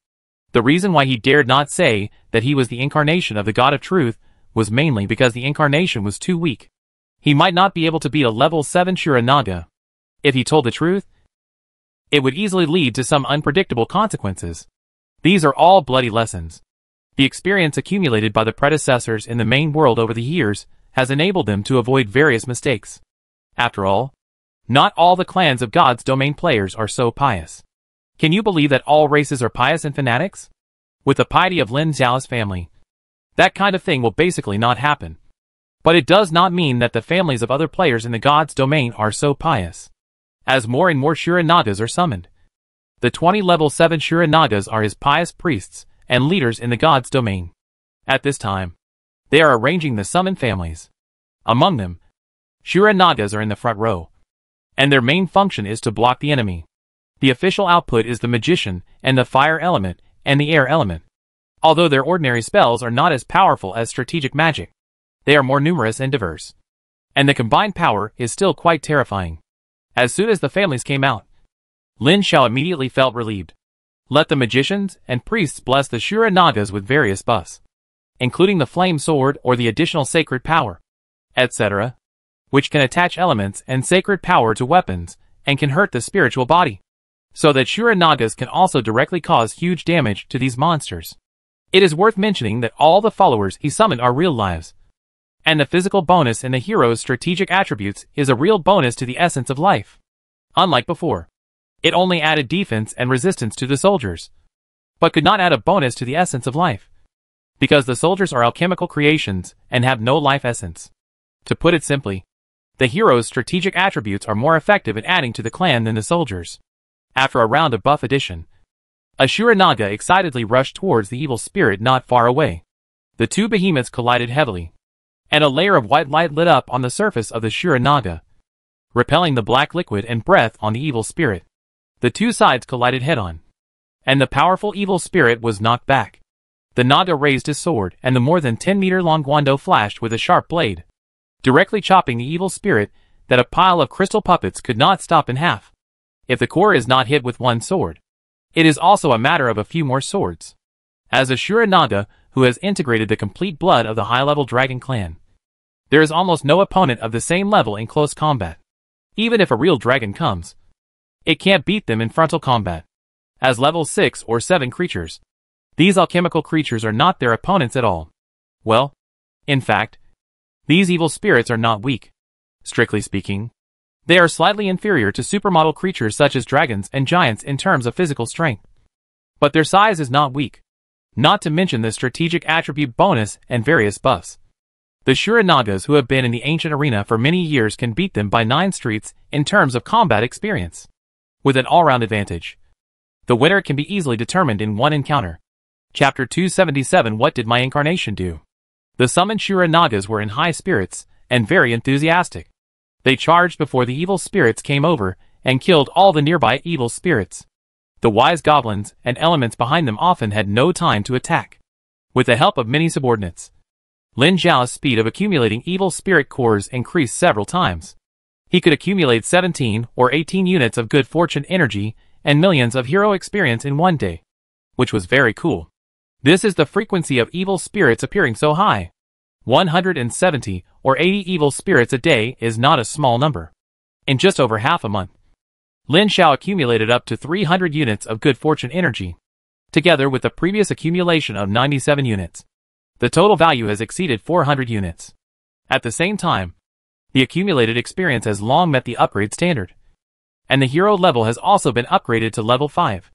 The reason why he dared not say that he was the incarnation of the God of Truth was mainly because the incarnation was too weak. He might not be able to beat a level 7 Shura Naga. If he told the truth, it would easily lead to some unpredictable consequences. These are all bloody lessons. The experience accumulated by the predecessors in the main world over the years has enabled them to avoid various mistakes. After all, not all the clans of God's domain players are so pious. Can you believe that all races are pious and fanatics? With the piety of Lin Xiao's family, that kind of thing will basically not happen. But it does not mean that the families of other players in the God's domain are so pious. As more and more Shura Nagas are summoned, the 20 level 7 Shura Nagas are his pious priests and leaders in the God's domain. At this time, they are arranging the summoned families. Among them, Shura Nagas are in the front row, and their main function is to block the enemy. The official output is the magician and the fire element and the air element. Although their ordinary spells are not as powerful as strategic magic, they are more numerous and diverse, and the combined power is still quite terrifying. As soon as the families came out, Lin Xiao immediately felt relieved. Let the magicians and priests bless the Shura Nagas with various buffs, including the flame sword or the additional sacred power, etc., which can attach elements and sacred power to weapons and can hurt the spiritual body, so that Shura Nagas can also directly cause huge damage to these monsters. It is worth mentioning that all the followers he summoned are real lives, and the physical bonus in the hero's strategic attributes is a real bonus to the essence of life. Unlike before, it only added defense and resistance to the soldiers, but could not add a bonus to the essence of life, because the soldiers are alchemical creations and have no life essence. To put it simply, the hero's strategic attributes are more effective in adding to the clan than the soldiers. After a round of buff addition, a Shura Naga excitedly rushed towards the evil spirit not far away. The two behemoths collided heavily, and a layer of white light lit up on the surface of the Shura Naga, repelling the black liquid and breath on the evil spirit. The two sides collided head-on, and the powerful evil spirit was knocked back. The Naga raised his sword, and the more than 10-meter-long guando flashed with a sharp blade, directly chopping the evil spirit that a pile of crystal puppets could not stop in half. If the core is not hit with one sword, it is also a matter of a few more swords. As a Shura Naga who has integrated the complete blood of the high-level dragon clan, there is almost no opponent of the same level in close combat. Even if a real dragon comes, it can't beat them in frontal combat. As level 6 or 7 creatures, these alchemical creatures are not their opponents at all. Well, in fact, these evil spirits are not weak. Strictly speaking, they are slightly inferior to supermodel creatures such as dragons and giants in terms of physical strength. But their size is not weak, not to mention the strategic attribute bonus and various buffs. The Shura Nagas who have been in the ancient arena for many years can beat them by 9 streets in terms of combat experience. With an all-round advantage, the winner can be easily determined in one encounter. Chapter 277 What did my incarnation do? The summoned Shura Nagas were in high spirits and very enthusiastic. They charged before the evil spirits came over and killed all the nearby evil spirits. The wise goblins and elements behind them often had no time to attack. With the help of many subordinates, Lin Zhao's speed of accumulating evil spirit cores increased several times. He could accumulate 17 or 18 units of good fortune energy and millions of hero experience in one day, which was very cool. This is the frequency of evil spirits appearing so high. 170 or 80 evil spirits a day is not a small number. In just over half a month, Lin Zhao accumulated up to 300 units of good fortune energy, together with the previous accumulation of 97 units. The total value has exceeded 400 units. At the same time, the accumulated experience has long met the upgrade standard, and the hero level has also been upgraded to level 5.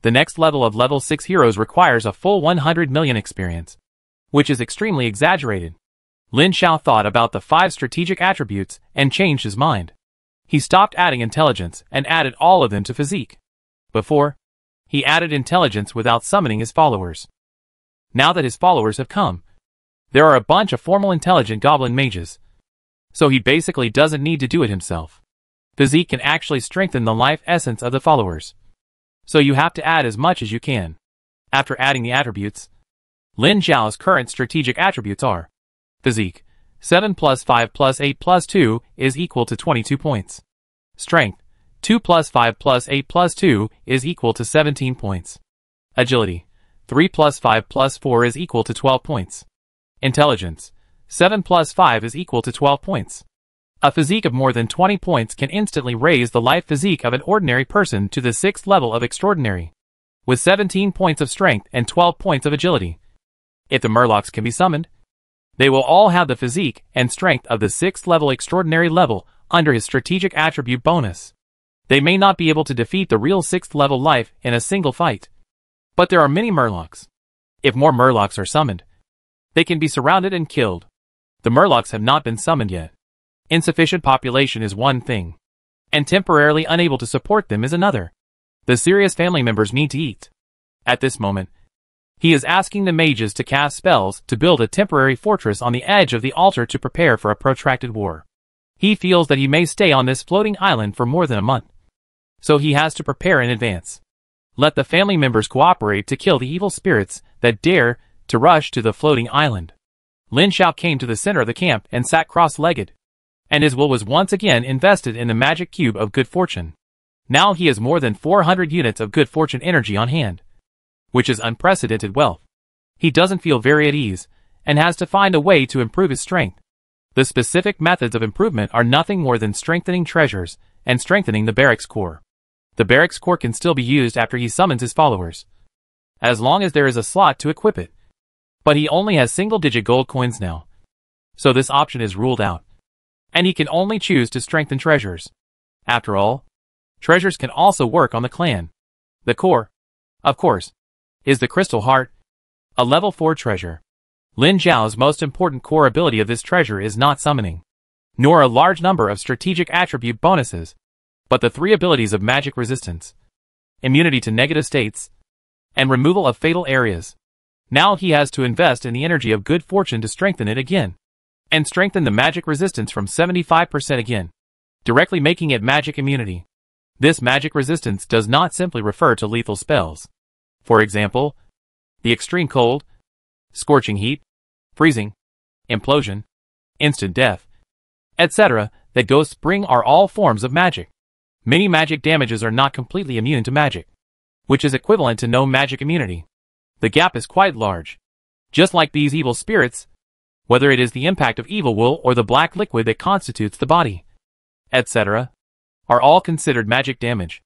The next level of level 6 heroes requires a full 100 million experience, which is extremely exaggerated. Lin Zhao thought about the 5 strategic attributes and changed his mind. He stopped adding intelligence and added all of them to physique. Before, he added intelligence without summoning his followers. Now that his followers have come, there are a bunch of formal intelligent goblin mages, so he basically doesn't need to do it himself. Physique can actually strengthen the life essence of the followers, so you have to add as much as you can. After adding the attributes, Lin Zhao's current strategic attributes are Physique, 7 plus 5 plus 8 plus 2 is equal to 22 points. Strength, 2 plus 5 plus 8 plus 2 is equal to 17 points. Agility, 3 plus 5 plus 4 is equal to 12 points. Intelligence, 7 plus 5 is equal to 12 points. A physique of more than 20 points can instantly raise the life physique of an ordinary person to the 6th level of extraordinary, with 17 points of strength and 12 points of agility. If the Murlocs can be summoned, they will all have the physique and strength of the 6th level extraordinary level under his strategic attribute bonus. They may not be able to defeat the real 6th level life in a single fight, but there are many Murlocs. If more Murlocs are summoned, they can be surrounded and killed. The Murlocs have not been summoned yet. Insufficient population is one thing, and temporarily unable to support them is another. The serious family members need to eat. At this moment, he is asking the mages to cast spells to build a temporary fortress on the edge of the altar to prepare for a protracted war. He feels that he may stay on this floating island for more than a month, so he has to prepare in advance. Let the family members cooperate to kill the evil spirits that dare to rush to the floating island. Lin Zhao came to the center of the camp and sat cross-legged, and his will was once again invested in the magic cube of good fortune. Now he has more than 400 units of good fortune energy on hand, which is unprecedented wealth. He doesn't feel very at ease, and has to find a way to improve his strength. The specific methods of improvement are nothing more than strengthening treasures and strengthening the barracks core. The barracks core can still be used after he summons his followers, as long as there is a slot to equip it. But he only has single-digit gold coins now, so this option is ruled out, and he can only choose to strengthen treasures. After all, treasures can also work on the clan. The core, of course, is the Crystal Heart, a level 4 treasure. Lin Zhao's most important core ability of this treasure is not summoning, nor a large number of strategic attribute bonuses, but the 3 abilities of magic resistance, immunity to negative states, and removal of fatal areas. Now he has to invest in the energy of good fortune to strengthen it again, and strengthen the magic resistance from 75% again, directly making it magic immunity. This magic resistance does not simply refer to lethal spells. For example, the extreme cold, scorching heat, freezing, implosion, instant death, etc. that ghosts bring are all forms of magic. Many magic damages are not completely immune to magic, which is equivalent to no magic immunity. The gap is quite large. Just like these evil spirits, whether it is the impact of evil will or the black liquid that constitutes the body, etc., are all considered magic damage,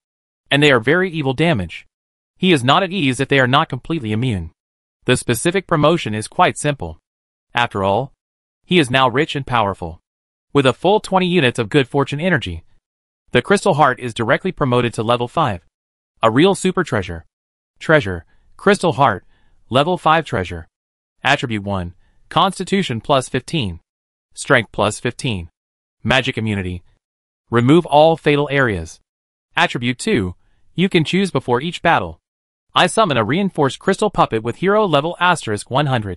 and they are very evil damage. He is not at ease if they are not completely immune. The specific promotion is quite simple. After all, he is now rich and powerful, with a full 20 units of good fortune energy. The Crystal Heart is directly promoted to level 5. A real super treasure. Treasure, Crystal Heart, level 5 treasure. Attribute 1, Constitution plus 15. Strength plus 15. Magic immunity. Remove all fatal areas. Attribute 2, you can choose before each battle. I summon a reinforced crystal puppet with hero level *100,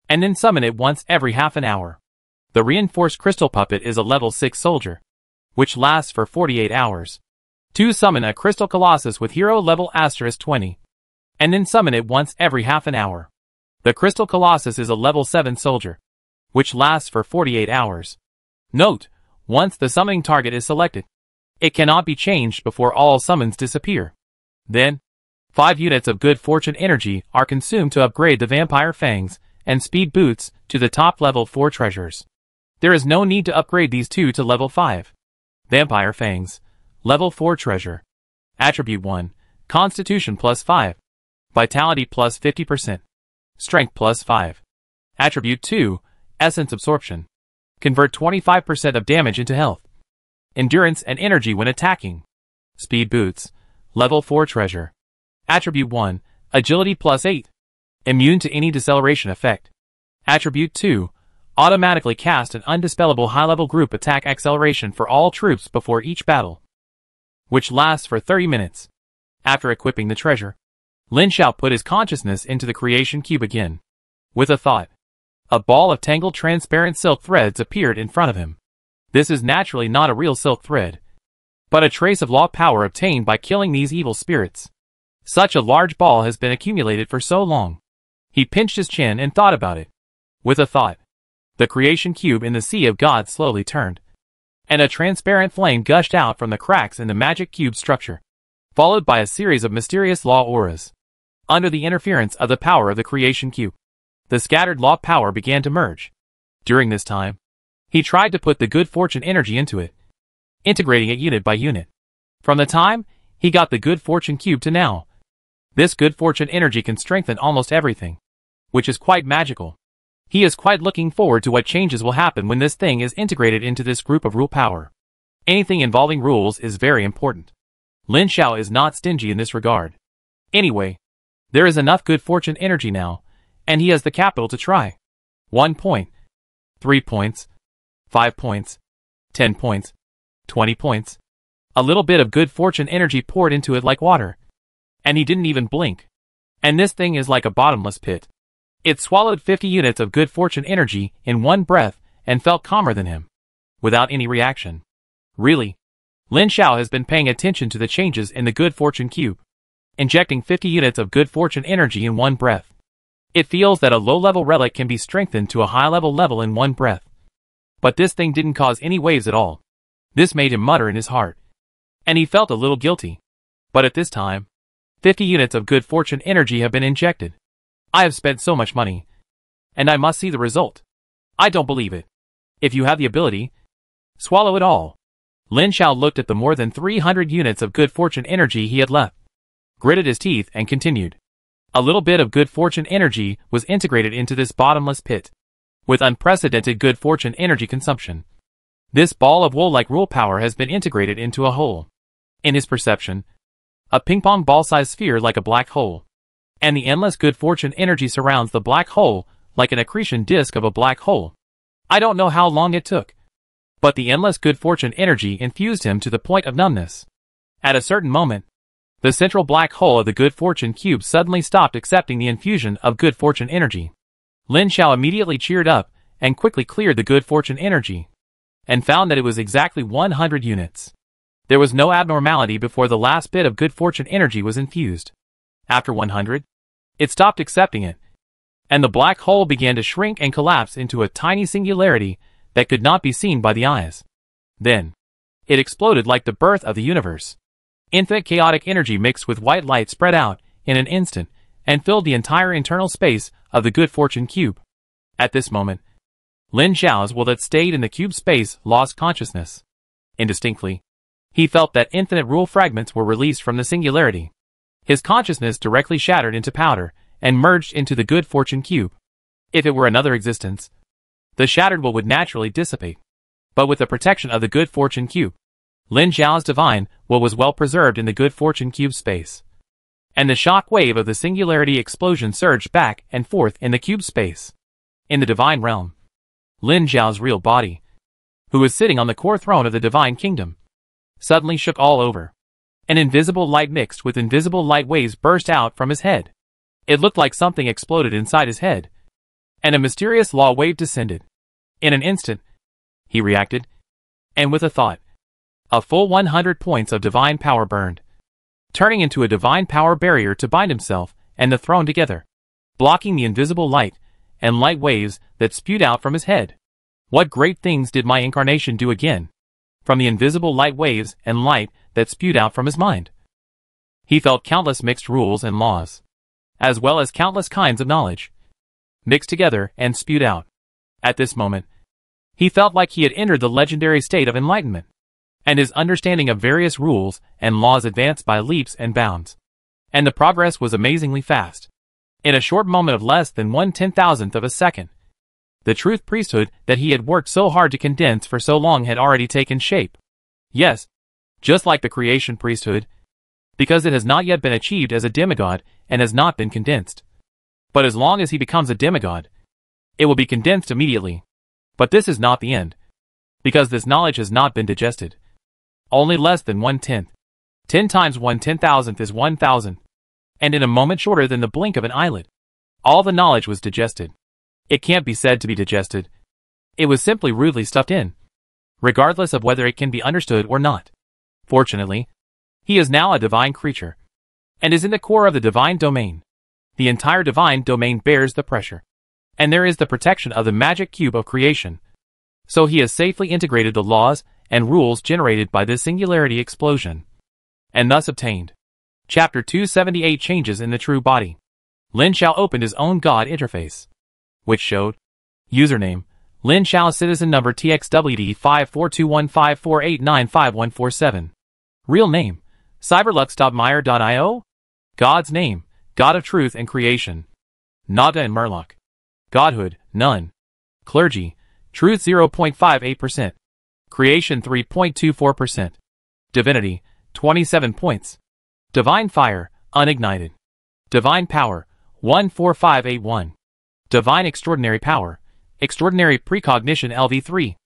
and then summon it once every half an hour. The reinforced crystal puppet is a level 6 soldier, which lasts for 48 hours. 2. Summon a crystal colossus with hero level *20, and then summon it once every half an hour. The Crystal Colossus is a level 7 soldier, which lasts for 48 hours. Note, once the summoning target is selected, it cannot be changed before all summons disappear. Then, 5 units of good fortune energy are consumed to upgrade the Vampire Fangs and Speed Boots to the top level 4 treasures. There is no need to upgrade these two to level 5. Vampire Fangs, level 4 treasure. Attribute 1, Constitution plus 5. Vitality plus 50%. Strength plus 5. Attribute 2, Essence Absorption. Convert 25% of damage into health, endurance and energy when attacking. Speed Boots, level 4 treasure. Attribute 1, Agility plus 8. Immune to any deceleration effect. Attribute 2, automatically cast an undispellable high-level group attack acceleration for all troops before each battle, which lasts for 30 minutes. After equipping the treasure, Lin Xiao put his consciousness into the creation cube again. With a thought, a ball of tangled transparent silk threads appeared in front of him. This is naturally not a real silk thread, but a trace of law power obtained by killing these evil spirits. Such a large ball has been accumulated for so long. He pinched his chin and thought about it. With a thought, the creation cube in the Sea of God slowly turned, and a transparent flame gushed out from the cracks in the magic cube structure, followed by a series of mysterious law auras. Under the interference of the power of the creation cube, the scattered law power began to merge. During this time, he tried to put the good fortune energy into it, integrating it unit by unit. From the time he got the good fortune cube to now, this good fortune energy can strengthen almost everything, which is quite magical. He is quite looking forward to what changes will happen when this thing is integrated into this group of rule power. Anything involving rules is very important. Lin Xiao is not stingy in this regard. Anyway, there is enough good fortune energy now, and he has the capital to try. 1 point, 3 points, 5 points, 10 points, 20 points. A little bit of good fortune energy poured into it like water, and he didn't even blink. And this thing is like a bottomless pit. It swallowed 50 units of good fortune energy in one breath and felt calmer than him, without any reaction. Really, Lin Xiao has been paying attention to the changes in the good fortune cube, injecting 50 units of good fortune energy in one breath. It feels that a low-level relic can be strengthened to a high-level level in one breath. But this thing didn't cause any waves at all. This made him mutter in his heart, and he felt a little guilty. But at this time, 50 units of good fortune energy have been injected. I have spent so much money, and I must see the result. I don't believe it. If you have the ability, swallow it all. Lin Xiao looked at the more than 300 units of good fortune energy he had left, gritted his teeth and continued. A little bit of good fortune energy was integrated into this bottomless pit, with unprecedented good fortune energy consumption. This ball of wool-like rule power has been integrated into a whole. In his perception, a ping-pong ball-sized sphere like a black hole, and the endless good fortune energy surrounds the black hole like an accretion disk of a black hole. I don't know how long it took, but the endless good fortune energy infused him to the point of numbness. At a certain moment, the central black hole of the good fortune cube suddenly stopped accepting the infusion of good fortune energy. Lin Xiao immediately cheered up and quickly cleared the good fortune energy, and found that it was exactly 100 units. There was no abnormality before the last bit of good fortune energy was infused. After 100, it stopped accepting it, and the black hole began to shrink and collapse into a tiny singularity that could not be seen by the eyes. Then, it exploded like the birth of the universe. Infinite chaotic energy mixed with white light spread out in an instant and filled the entire internal space of the good fortune cube. At this moment, Lin Xiao's will that stayed in the cube space lost consciousness. Indistinctly, he felt that infinite rule fragments were released from the singularity. His consciousness directly shattered into powder and merged into the good fortune cube. If it were another existence, the shattered will would naturally dissipate. But with the protection of the good fortune cube, Lin Xiao's divine will was well preserved in the good fortune cube space. And the shock wave of the singularity explosion surged back and forth in the cube space. In the divine realm, Lin Xiao's real body, who was sitting on the core throne of the divine kingdom, suddenly shook all over. An invisible light mixed with invisible light waves burst out from his head. It looked like something exploded inside his head, and a mysterious law wave descended. In an instant, he reacted, and with a thought, a full 100 points of divine power burned, turning into a divine power barrier to bind himself and the throne together. blocking the invisible light and light waves that spewed out from his head. What great things did my incarnation do again? From the invisible light waves and light that spewed out from his mind. He felt countless mixed rules and laws, as well as countless kinds of knowledge, mixed together and spewed out. At this moment, he felt like he had entered the legendary state of enlightenment, and his understanding of various rules and laws advanced by leaps and bounds. And the progress was amazingly fast. In a short moment of less than 1/10,000th of a second, the truth priesthood that he had worked so hard to condense for so long had already taken shape. Yes, just like the creation priesthood, because it has not yet been achieved as a demigod and has not been condensed. But as long as he becomes a demigod, it will be condensed immediately. But this is not the end, because this knowledge has not been digested. Only less than 1/10. 10 times 1/10,000th is 1,000. And in a moment shorter than the blink of an eyelid, all the knowledge was digested. It can't be said to be digested. It was simply rudely stuffed in, regardless of whether it can be understood or not. Fortunately, he is now a divine creature, and is in the core of the divine domain. The entire divine domain bears the pressure, and there is the protection of the magic cube of creation. So he has safely integrated the laws and rules generated by this singularity explosion, and thus obtained. Chapter 278 Changes in the True Body. Lin Xiao opened his own God interface, which showed username Lin Xiao, citizen number TXWD 542154895147. Real name Cyberlux.meyer.io. God's name God of Truth and Creation. Nada and Murloc. Godhood none. Clergy Truth 0.58%. Creation 3.24%. Divinity 27 points. Divine Fire unignited. Divine Power 14581. Divine Extraordinary Power Extraordinary Precognition LV3.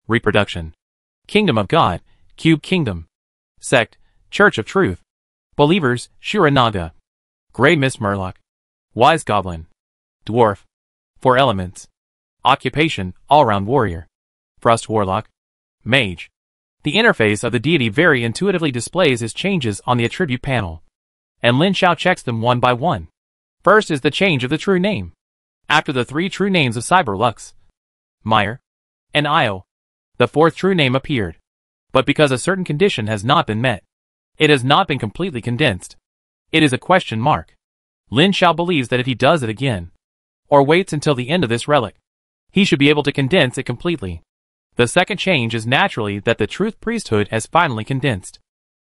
Reproduction Kingdom of God Cube Kingdom. Sect Church of Truth. Believers Shura Naga. Grey Mist Murloc. Wise Goblin. Dwarf. 4 elements. Occupation All-Round Warrior. Frost Warlock. Mage. The interface of the deity very intuitively displays his changes on the attribute panel, and Lin Xiao checks them one by one. First is the change of the true name. After the 3 true names of Cyberlux, Meyer, and Io, the 4th true name appeared. But because a certain condition has not been met, it has not been completely condensed. It is a question mark. Lin Xiao believes that if he does it again, or waits until the end of this relic, he should be able to condense it completely. The second change is naturally that the truth priesthood has finally condensed.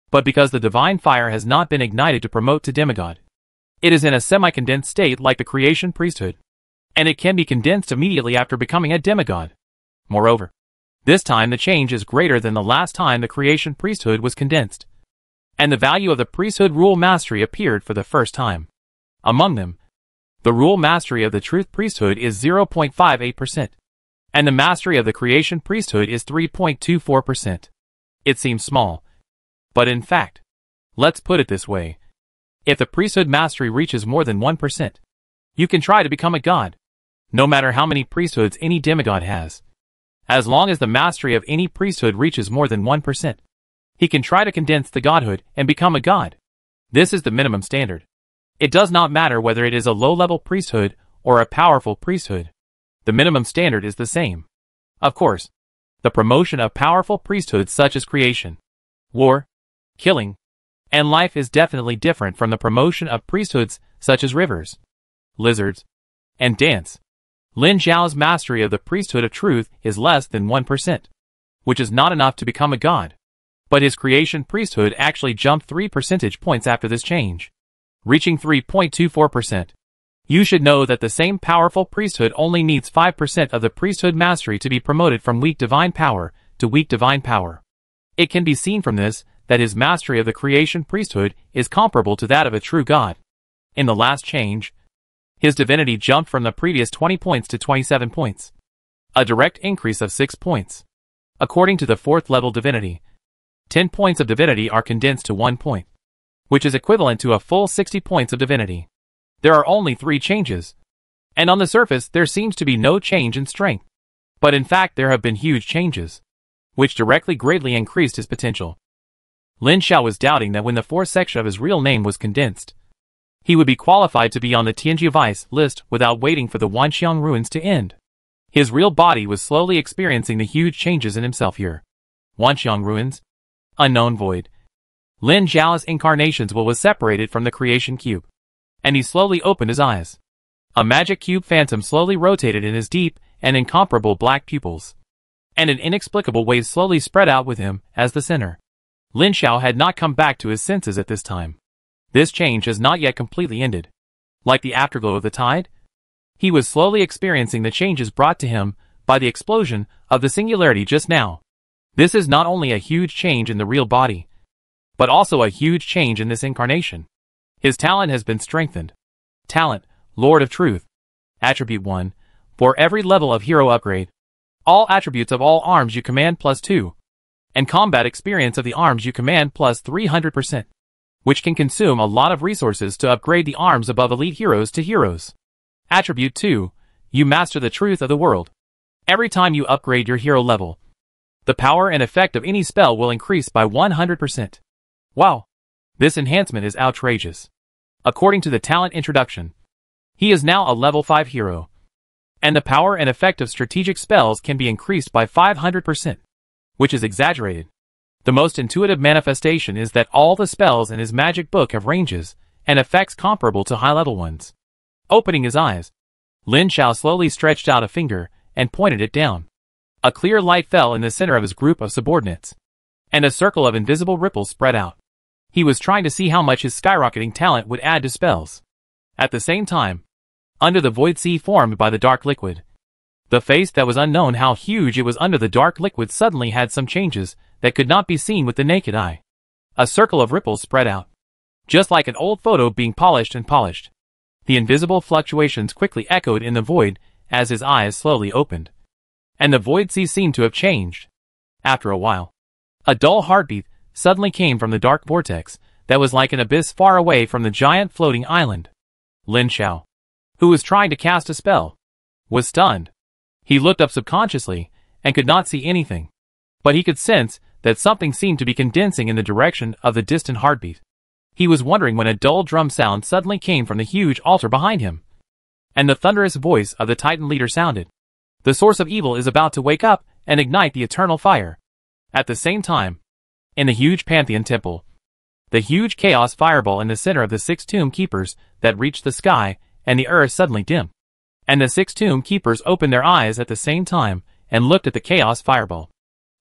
But because the divine fire has not been ignited to promote to demigod, it is in a semi-condensed state like the creation priesthood, and it can be condensed immediately after becoming a demigod. Moreover, this time the change is greater than the last time the creation priesthood was condensed, and the value of the priesthood rule mastery appeared for the first time. Among them, the rule mastery of the truth priesthood is 0.58%. And the mastery of the creation priesthood is 3.24%. It seems small, but in fact, let's put it this way. If the priesthood mastery reaches more than 1%, you can try to become a god, no matter how many priesthoods any demigod has. As long as the mastery of any priesthood reaches more than 1%, he can try to condense the godhood and become a god. This is the minimum standard. It does not matter whether it is a low-level priesthood or a powerful priesthood. The minimum standard is the same. Of course, the promotion of powerful priesthoods such as creation, war, killing, and life is definitely different from the promotion of priesthoods such as rivers, lizards, and dance. Lin Xiao's mastery of the priesthood of truth is less than 1%, which is not enough to become a god. But his creation priesthood actually jumped 3 percentage points after this change, reaching 3.24%. You should know that the same powerful priesthood only needs 5% of the priesthood mastery to be promoted from weak divine power to weak divine power. It can be seen from this that his mastery of the creation priesthood is comparable to that of a true god. In the last change, his divinity jumped from the previous 20 points to 27 points, a direct increase of 6 points. According to the 4th level divinity, 10 points of divinity are condensed to 1 point, which is equivalent to a full 60 points of divinity. There are only 3 changes, and on the surface there seems to be no change in strength. But in fact there have been huge changes, which directly greatly increased his potential. Lin Xiao was doubting that when the 4th section of his real name was condensed, he would be qualified to be on the Tianjia Vice list without waiting for the Wanxiang ruins to end. His real body was slowly experiencing the huge changes in himself here. Wanxiang ruins. Unknown void. Lin Zhao's incarnation's will was separated from the creation cube. And he slowly opened his eyes. A magic cube phantom slowly rotated in his deep and incomparable black pupils. And an inexplicable wave slowly spread out with him as the center. Lin Zhao had not come back to his senses at this time. This change has not yet completely ended. Like the afterglow of the tide, he was slowly experiencing the changes brought to him by the explosion of the singularity just now. This is not only a huge change in the real body, but also a huge change in this incarnation. His talent has been strengthened. Talent, Lord of Truth. Attribute 1. For every level of hero upgrade, all attributes of all arms you command +2. And combat experience of the arms you command +300%. Which can consume a lot of resources to upgrade the arms above elite heroes to heroes. Attribute 2. You master the truth of the world. Every time you upgrade your hero level, the power and effect of any spell will increase by 100%. Wow! This enhancement is outrageous. According to the talent introduction, he is now a level 5 hero. And the power and effect of strategic spells can be increased by 500%. Which is exaggerated. The most intuitive manifestation is that all the spells in his magic book have ranges and effects comparable to high-level ones. Opening his eyes, Lin Zhao slowly stretched out a finger and pointed it down. A clear light fell in the center of his group of subordinates, and a circle of invisible ripples spread out. He was trying to see how much his skyrocketing talent would add to spells. At the same time, under the void sea formed by the dark liquid, the face that was unknown how huge it was under the dark liquid suddenly had some changes that could not be seen with the naked eye. A circle of ripples spread out, just like an old photo being polished and polished. The invisible fluctuations quickly echoed in the void as his eyes slowly opened. And the void sea seemed to have changed. After a while, a dull heartbeat suddenly came from the dark vortex that was like an abyss far away from the giant floating island. Lin Zhao, who was trying to cast a spell, was stunned. He looked up subconsciously and could not see anything, but he could sense that something seemed to be condensing in the direction of the distant heartbeat. He was wondering when a dull drum sound suddenly came from the huge altar behind him, and the thunderous voice of the Titan leader sounded. The source of evil is about to wake up and ignite the eternal fire. At the same time, in the huge Pantheon temple, the huge chaos fireball in the center of the 6 tomb keepers that reached the sky and the earth suddenly dimmed. And the 6 tomb keepers opened their eyes at the same time and looked at the chaos fireball.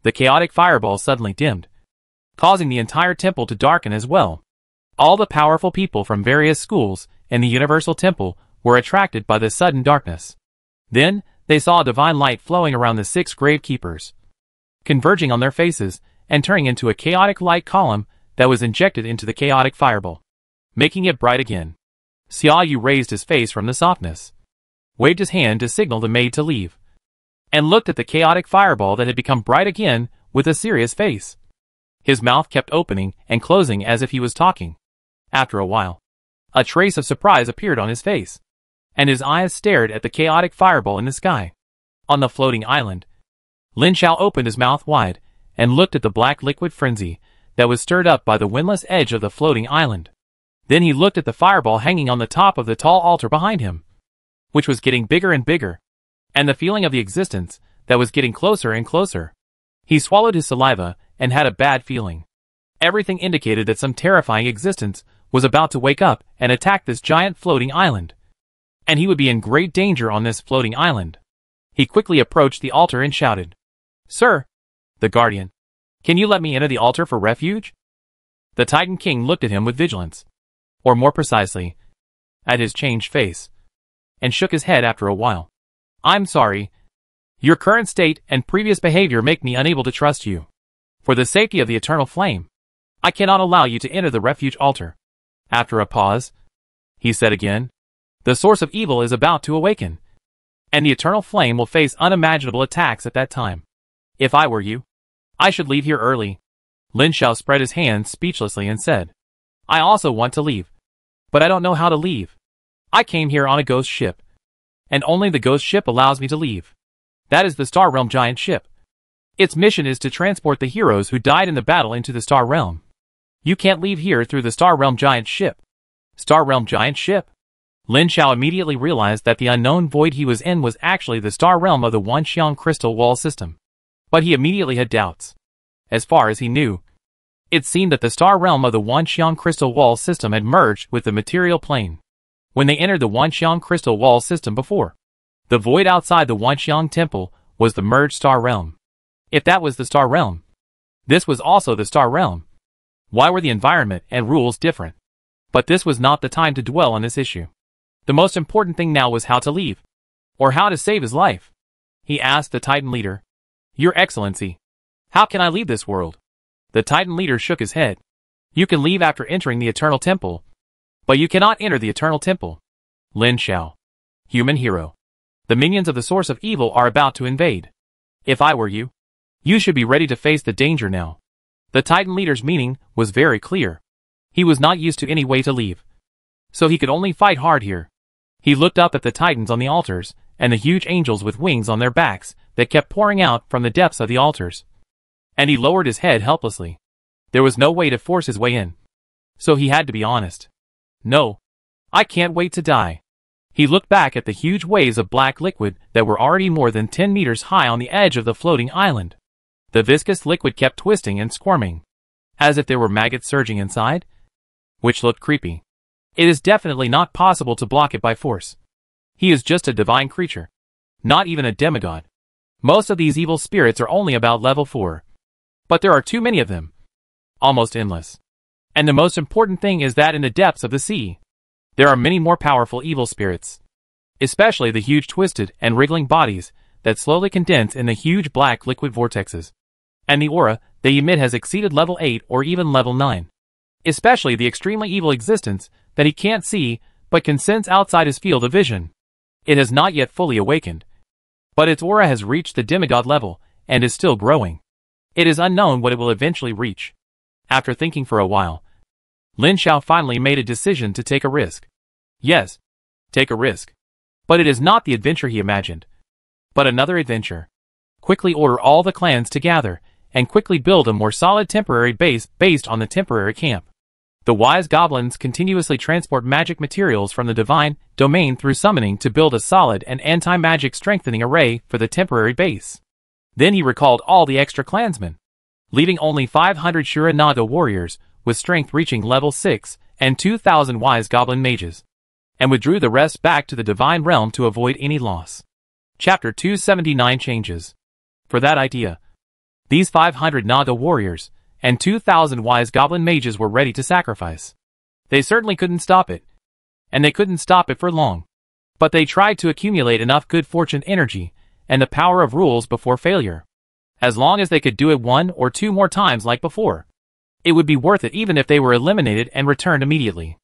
The chaotic fireball suddenly dimmed, causing the entire temple to darken as well. All the powerful people from various schools in the universal temple were attracted by the sudden darkness. Then, they saw a divine light flowing around the 6 grave keepers, converging on their faces and turning into a chaotic light column that was injected into the chaotic fireball, making it bright again. Xia Yu raised his face from the softness, waved his hand to signal the maid to leave, and looked at the chaotic fireball that had become bright again with a serious face. His mouth kept opening and closing as if he was talking. After a while, a trace of surprise appeared on his face, and his eyes stared at the chaotic fireball in the sky. On the floating island, Lin Zhao opened his mouth wide and looked at the black liquid frenzy that was stirred up by the windless edge of the floating island. Then he looked at the fireball hanging on the top of the tall altar behind him, which was getting bigger and bigger, and the feeling of the existence that was getting closer and closer. He swallowed his saliva and had a bad feeling. Everything indicated that some terrifying existence was about to wake up and attack this giant floating island, and he would be in great danger on this floating island. He quickly approached the altar and shouted, "Sir, the guardian, can you let me enter the altar for refuge?" The Titan King looked at him with vigilance, or more precisely, at his changed face, and shook his head after a while. "I'm sorry. Your current state and previous behavior make me unable to trust you. For the safety of the eternal flame, I cannot allow you to enter the refuge altar." After a pause, he said again, "The source of evil is about to awaken, and the eternal flame will face unimaginable attacks at that time. If I were you, I should leave here early." Lin Zhao spread his hands speechlessly and said, "I also want to leave, but I don't know how to leave. I came here on a ghost ship, and only the ghost ship allows me to leave. That is the Star Realm giant ship. Its mission is to transport the heroes who died in the battle into the Star Realm. You can't leave here through the Star Realm giant ship. Star Realm giant ship. Lin Xiao immediately realized that the unknown void he was in was actually the star realm of the Wanxiang crystal wall system. But he immediately had doubts. As far as he knew, it seemed that the star realm of the Wanxiang crystal wall system had merged with the material plane when they entered the Wanxiang crystal wall system before. The void outside the Wanxiang temple was the merged star realm. If that was the star realm, this was also the star realm. Why were the environment and rules different? But this was not the time to dwell on this issue. The most important thing now was how to leave, or how to save his life. He asked the Titan leader, "Your Excellency, how can I leave this world?" The Titan leader shook his head. "You can leave after entering the Eternal Temple, but you cannot enter the Eternal Temple." Lin Xiao, human hero. The minions of the source of evil are about to invade. If I were you, you should be ready to face the danger now. The Titan leader's meaning was very clear. He was not used to any way to leave, so he could only fight hard here. He looked up at the Titans on the altars, and the huge angels with wings on their backs that kept pouring out from the depths of the altars. And he lowered his head helplessly. There was no way to force his way in. So he had to be honest. "No. I can't wait to die." He looked back at the huge waves of black liquid that were already more than 10 meters high on the edge of the floating island. The viscous liquid kept twisting and squirming, as if there were maggots surging inside, which looked creepy. It is definitely not possible to block it by force. He is just a divine creature, not even a demigod. Most of these evil spirits are only about level 4. But there are too many of them. Almost endless. And the most important thing is that in the depths of the sea, there are many more powerful evil spirits. Especially the huge twisted and wriggling bodies that slowly condense in the huge black liquid vortexes. And the aura they emit has exceeded level 8 or even level 9. Especially the extremely evil existence that he can't see but can sense outside his field of vision. It has not yet fully awakened, but its aura has reached the demigod level and is still growing. It is unknown what it will eventually reach. After thinking for a while, Lin Xiao finally made a decision to take a risk. Yes, take a risk. But it is not the adventure he imagined, but another adventure. Quickly order all the clans to gather, and quickly build a more solid temporary base based on the temporary camp. The wise goblins continuously transport magic materials from the divine domain through summoning to build a solid and anti-magic strengthening array for the temporary base. Then he recalled all the extra clansmen, leaving only 500 Shura Naga warriors with strength reaching level 6 and 2,000 wise goblin mages, and withdrew the rest back to the divine realm to avoid any loss. Chapter 279 Changes. For that idea, these 500 Naga warriors and 2,000 wise goblin mages were ready to sacrifice. They certainly couldn't stop it, and they couldn't stop it for long. But they tried to accumulate enough good fortune energy and the power of rules before failure. As long as they could do it 1 or 2 more times like before, it would be worth it even if they were eliminated and returned immediately.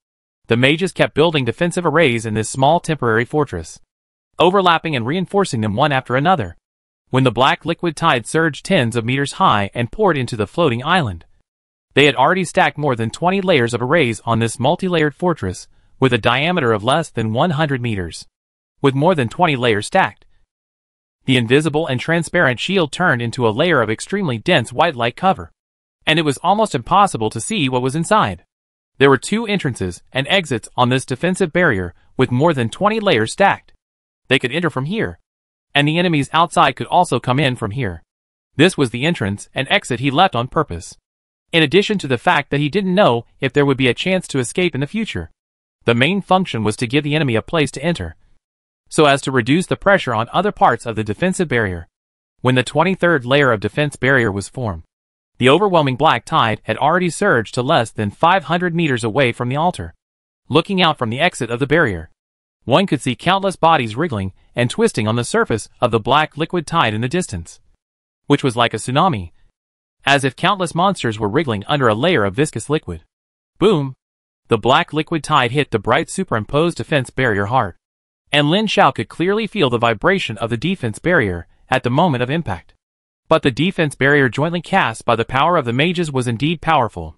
The mages kept building defensive arrays in this small temporary fortress, overlapping and reinforcing them one after another. When the black liquid tide surged tens of meters high and poured into the floating island, they had already stacked more than 20 layers of arrays on this multi-layered fortress with a diameter of less than 100 meters. With more than 20 layers stacked, the invisible and transparent shield turned into a layer of extremely dense white light cover, and it was almost impossible to see what was inside. There were 2 entrances and exits on this defensive barrier with more than 20 layers stacked. They could enter from here, and the enemies outside could also come in from here. This was the entrance and exit he left on purpose, in addition to the fact that he didn't know if there would be a chance to escape in the future. The main function was to give the enemy a place to enter, so as to reduce the pressure on other parts of the defensive barrier. When the 23rd layer of defense barrier was formed, the overwhelming black tide had already surged to less than 500 meters away from the altar. Looking out from the exit of the barrier, one could see countless bodies wriggling and twisting on the surface of the black liquid tide in the distance, which was like a tsunami, as if countless monsters were wriggling under a layer of viscous liquid. Boom! The black liquid tide hit the bright superimposed defense barrier hard, and Lin Xiao could clearly feel the vibration of the defense barrier at the moment of impact. But the defense barrier jointly cast by the power of the mages was indeed powerful.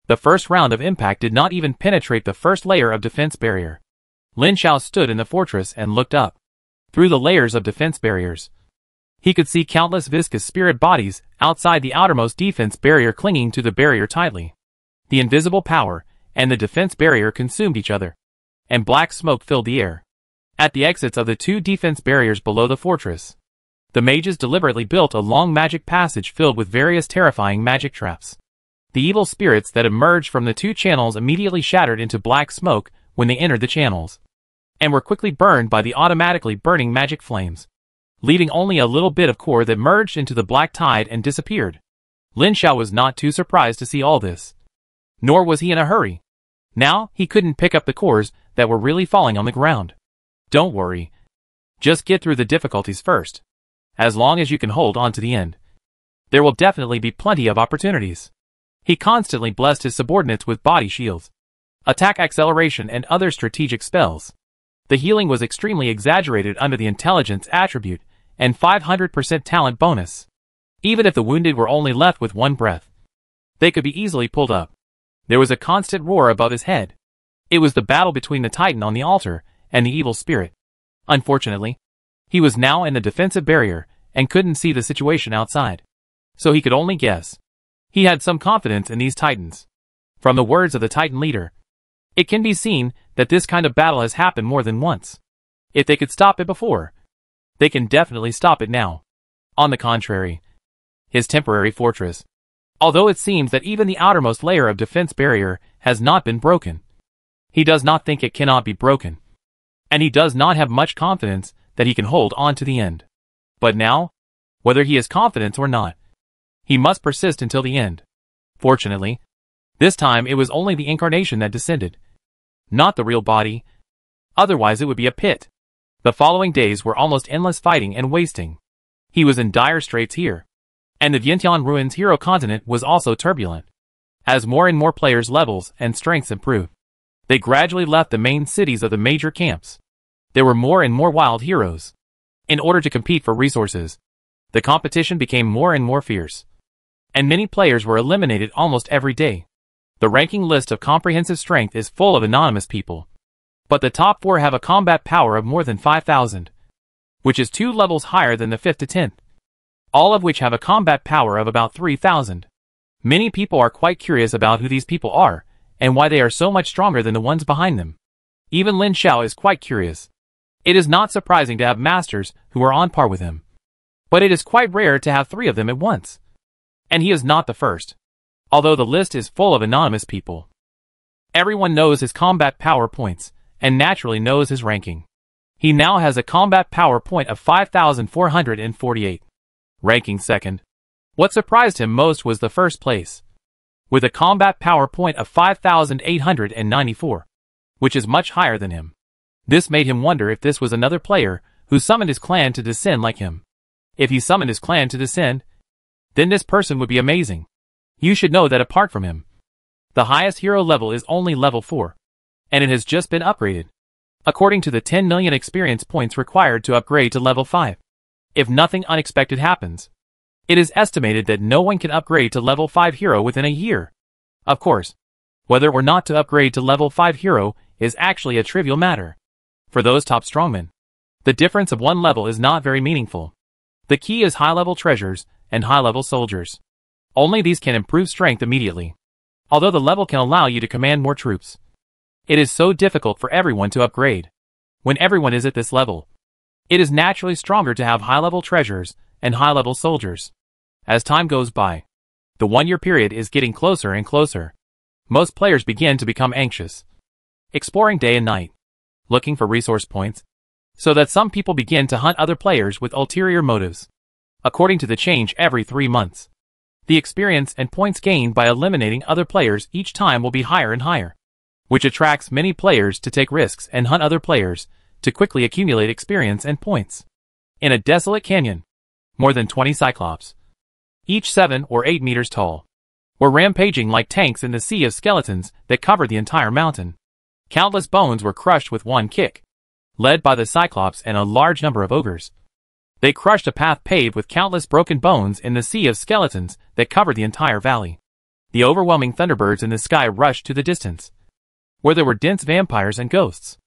The first round of impact did not even penetrate the first layer of defense barrier. Lin Xiao stood in the fortress and looked up. Through the layers of defense barriers, he could see countless viscous spirit bodies outside the outermost defense barrier clinging to the barrier tightly. The invisible power and the defense barrier consumed each other, and black smoke filled the air. At the exits of the two defense barriers below the fortress, the mages deliberately built a long magic passage filled with various terrifying magic traps. The evil spirits that emerged from the two channels immediately shattered into black smoke when they entered the channels, and were quickly burned by the automatically burning magic flames, leaving only a little bit of core that merged into the black tide and disappeared. Lin Xiao was not too surprised to see all this. Nor was he in a hurry. Now, he couldn't pick up the cores that were really falling on the ground. Don't worry. Just get through the difficulties first. As long as you can hold on to the end, there will definitely be plenty of opportunities. He constantly blessed his subordinates with body shields, attack acceleration and other strategic spells. The healing was extremely exaggerated under the intelligence attribute and 500% talent bonus. Even if the wounded were only left with one breath, they could be easily pulled up. There was a constant roar above his head. It was the battle between the Titan on the altar and the evil spirit. Unfortunately, he was now in the defensive barrier and couldn't see the situation outside, so he could only guess. He had some confidence in these Titans. From the words of the Titan leader, it can be seen that this kind of battle has happened more than once. If they could stop it before, they can definitely stop it now. On the contrary, his temporary fortress, although it seems that even the outermost layer of defense barrier has not been broken, he does not think it cannot be broken, and he does not have much confidence that he can hold on to the end. But now, whether he has confidence or not, he must persist until the end. Fortunately, this time it was only the incarnation that descended, not the real body. Otherwise it would be a pit. The following days were almost endless fighting and wasting. He was in dire straits here. And the Vientiane Ruins hero continent was also turbulent. As more and more players' levels and strengths improved, they gradually left the main cities of the major camps. There were more and more wild heroes. In order to compete for resources, the competition became more and more fierce, and many players were eliminated almost every day. The ranking list of comprehensive strength is full of anonymous people, but the top 4 have a combat power of more than 5,000, which is 2 levels higher than the 5th to 10th, all of which have a combat power of about 3,000. Many people are quite curious about who these people are, and why they are so much stronger than the ones behind them. Even Lin Xiao is quite curious. It is not surprising to have masters who are on par with him, but it is quite rare to have 3 of them at once. And he is not the first, although the list is full of anonymous people. Everyone knows his combat power points, and naturally knows his ranking. He now has a combat power point of 5,448. Ranking second. What surprised him most was the first place, with a combat power point of 5,894, which is much higher than him. This made him wonder if this was another player who summoned his clan to descend like him. If he summoned his clan to descend, then this person would be amazing. You should know that apart from him, the highest hero level is only level 4, and it has just been upgraded, according to the 10 million experience points required to upgrade to level 5. If nothing unexpected happens, it is estimated that no one can upgrade to level 5 hero within a year. Of course, whether or not to upgrade to level 5 hero is actually a trivial matter. For those top strongmen, the difference of 1 level is not very meaningful. The key is high-level treasures and high-level soldiers. Only these can improve strength immediately, although the level can allow you to command more troops. It is so difficult for everyone to upgrade. When everyone is at this level, it is naturally stronger to have high-level treasures and high-level soldiers. As time goes by, the 1-year period is getting closer and closer. Most players begin to become anxious, exploring day and night, looking for resource points, so that some people begin to hunt other players with ulterior motives. According to the change every 3 months, the experience and points gained by eliminating other players each time will be higher and higher, which attracts many players to take risks and hunt other players to quickly accumulate experience and points. In a desolate canyon, more than 20 Cyclops, each 7 or 8 meters tall, were rampaging like tanks in the sea of skeletons that covered the entire mountain. Countless bones were crushed with one kick, led by the Cyclops and a large number of ogres. They crushed a path paved with countless broken bones in the sea of skeletons that covered the entire valley. The overwhelming thunderbirds in the sky rushed to the distance, where there were dense vampires and ghosts.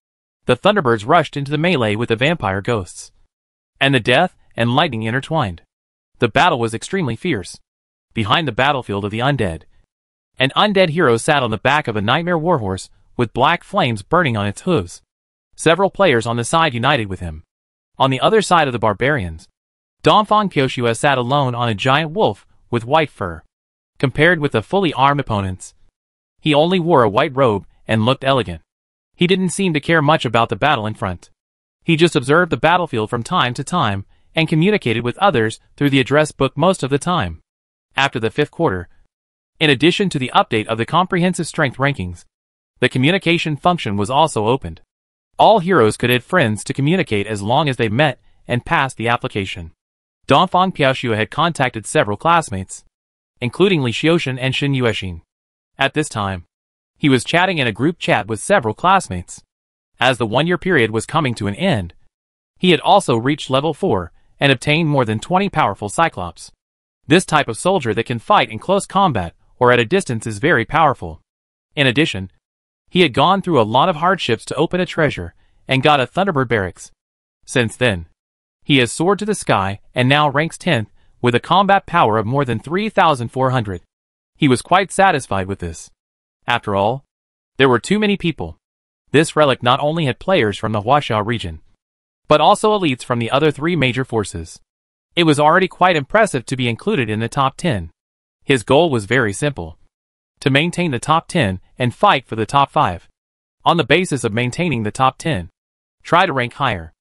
The thunderbirds rushed into the melee with the vampire ghosts, and the death and lightning intertwined. The battle was extremely fierce. Behind the battlefield of the undead, An undead hero sat on the back of a nightmare warhorse, with black flames burning on its hooves. Several players on the side united with him. On the other side of the barbarians, Donphan Kyoshua sat alone on a giant wolf with white fur. Compared with the fully armed opponents, he only wore a white robe and looked elegant. He didn't seem to care much about the battle in front. He just observed the battlefield from time to time and communicated with others through the address book most of the time. After the 5th quarter, in addition to the update of the comprehensive strength rankings, the communication function was also opened. All heroes could add friends to communicate as long as they met and passed the application. Donphan Kyoshua had contacted several classmates, including Li Xiaoshan and Shin Yuexin. At this time, he was chatting in a group chat with several classmates. As the 1-year period was coming to an end, he had also reached level 4 and obtained more than 20 powerful Cyclops. This type of soldier that can fight in close combat or at a distance is very powerful. In addition, he had gone through a lot of hardships to open a treasure and got a Thunderbird barracks. Since then, he has soared to the sky and now ranks 10th with a combat power of more than 3,400. He was quite satisfied with this. After all, there were too many people. This relic not only had players from the Huaxia region, but also elites from the other 3 major forces. It was already quite impressive to be included in the top 10. His goal was very simple: to maintain the top 10 and fight for the top 5. On the basis of maintaining the top 10, try to rank higher.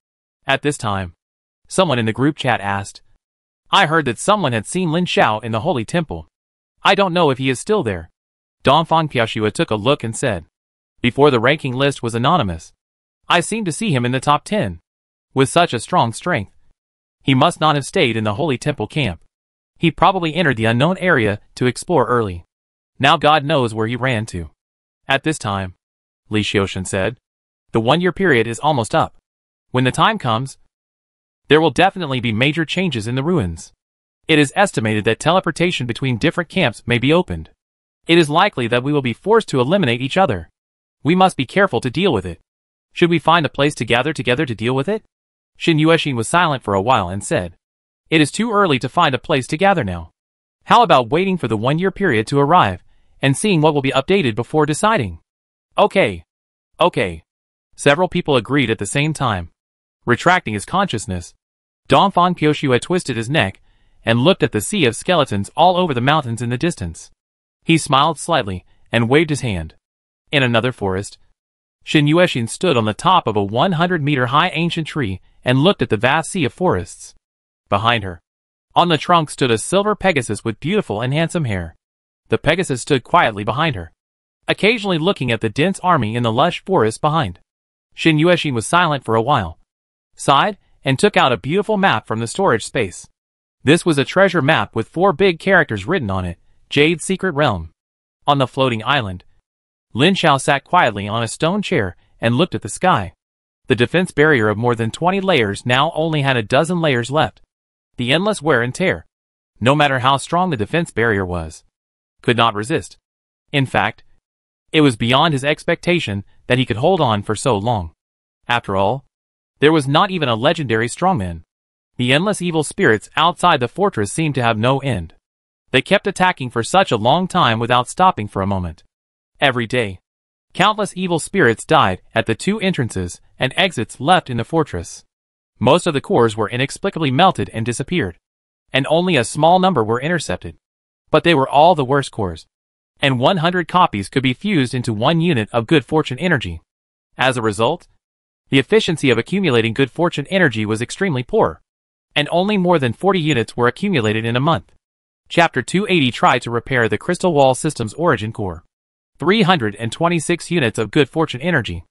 At this time, someone in the group chat asked, "I heard that someone had seen Lin Xiao in the Holy Temple. I don't know if he is still there." Donphan Kyoshua took a look and said, "Before the ranking list was anonymous, I seemed to see him in the top 10. With such a strong strength, he must not have stayed in the Holy Temple camp. He probably entered the unknown area to explore early. Now God knows where he ran to." At this time, Li Xiaoshan said, "The 1-year period is almost up. When the time comes, there will definitely be major changes in the ruins. It is estimated that teleportation between different camps may be opened. It is likely that we will be forced to eliminate each other. We must be careful to deal with it. Should we find a place to gather together to deal with it?" Shin Yuexin was silent for a while and said, "It is too early to find a place to gather now. How about waiting for the 1-year period to arrive and seeing what will be updated before deciding?" Okay. Several people agreed at the same time. Retracting his consciousness, Donphan Kyoshua twisted his neck and looked at the sea of skeletons all over the mountains in the distance. He smiled slightly and waved his hand. In another forest, Shin Yuexin stood on the top of a 100-meter-high ancient tree and looked at the vast sea of forests. Behind her, on the trunk stood a silver Pegasus with beautiful and handsome hair. The Pegasus stood quietly behind her, occasionally looking at the dense army in the lush forest behind. Shin Yuexin was silent for a while, sighed, and took out a beautiful map from the storage space. This was a treasure map with 4 big characters written on it: Jade's Secret Realm. On the floating island, Lin Xiao sat quietly on a stone chair and looked at the sky. The defense barrier of more than 20 layers now only had a dozen layers left. The endless wear and tear, no matter how strong the defense barrier was, could not resist. In fact, it was beyond his expectation that he could hold on for so long. After all, there was not even a legendary strongman. The endless evil spirits outside the fortress seemed to have no end. They kept attacking for such a long time without stopping for a moment. Every day, countless evil spirits died at the 2 entrances and exits left in the fortress. Most of the cores were inexplicably melted and disappeared, and only a small number were intercepted. But they were all the worst cores, and 100 copies could be fused into 1 unit of good fortune energy. As a result, the efficiency of accumulating good fortune energy was extremely poor, and only more than 40 units were accumulated in a month. Chapter 280 tried to repair the Crystal Wall System's origin core. 326 units of good fortune energy.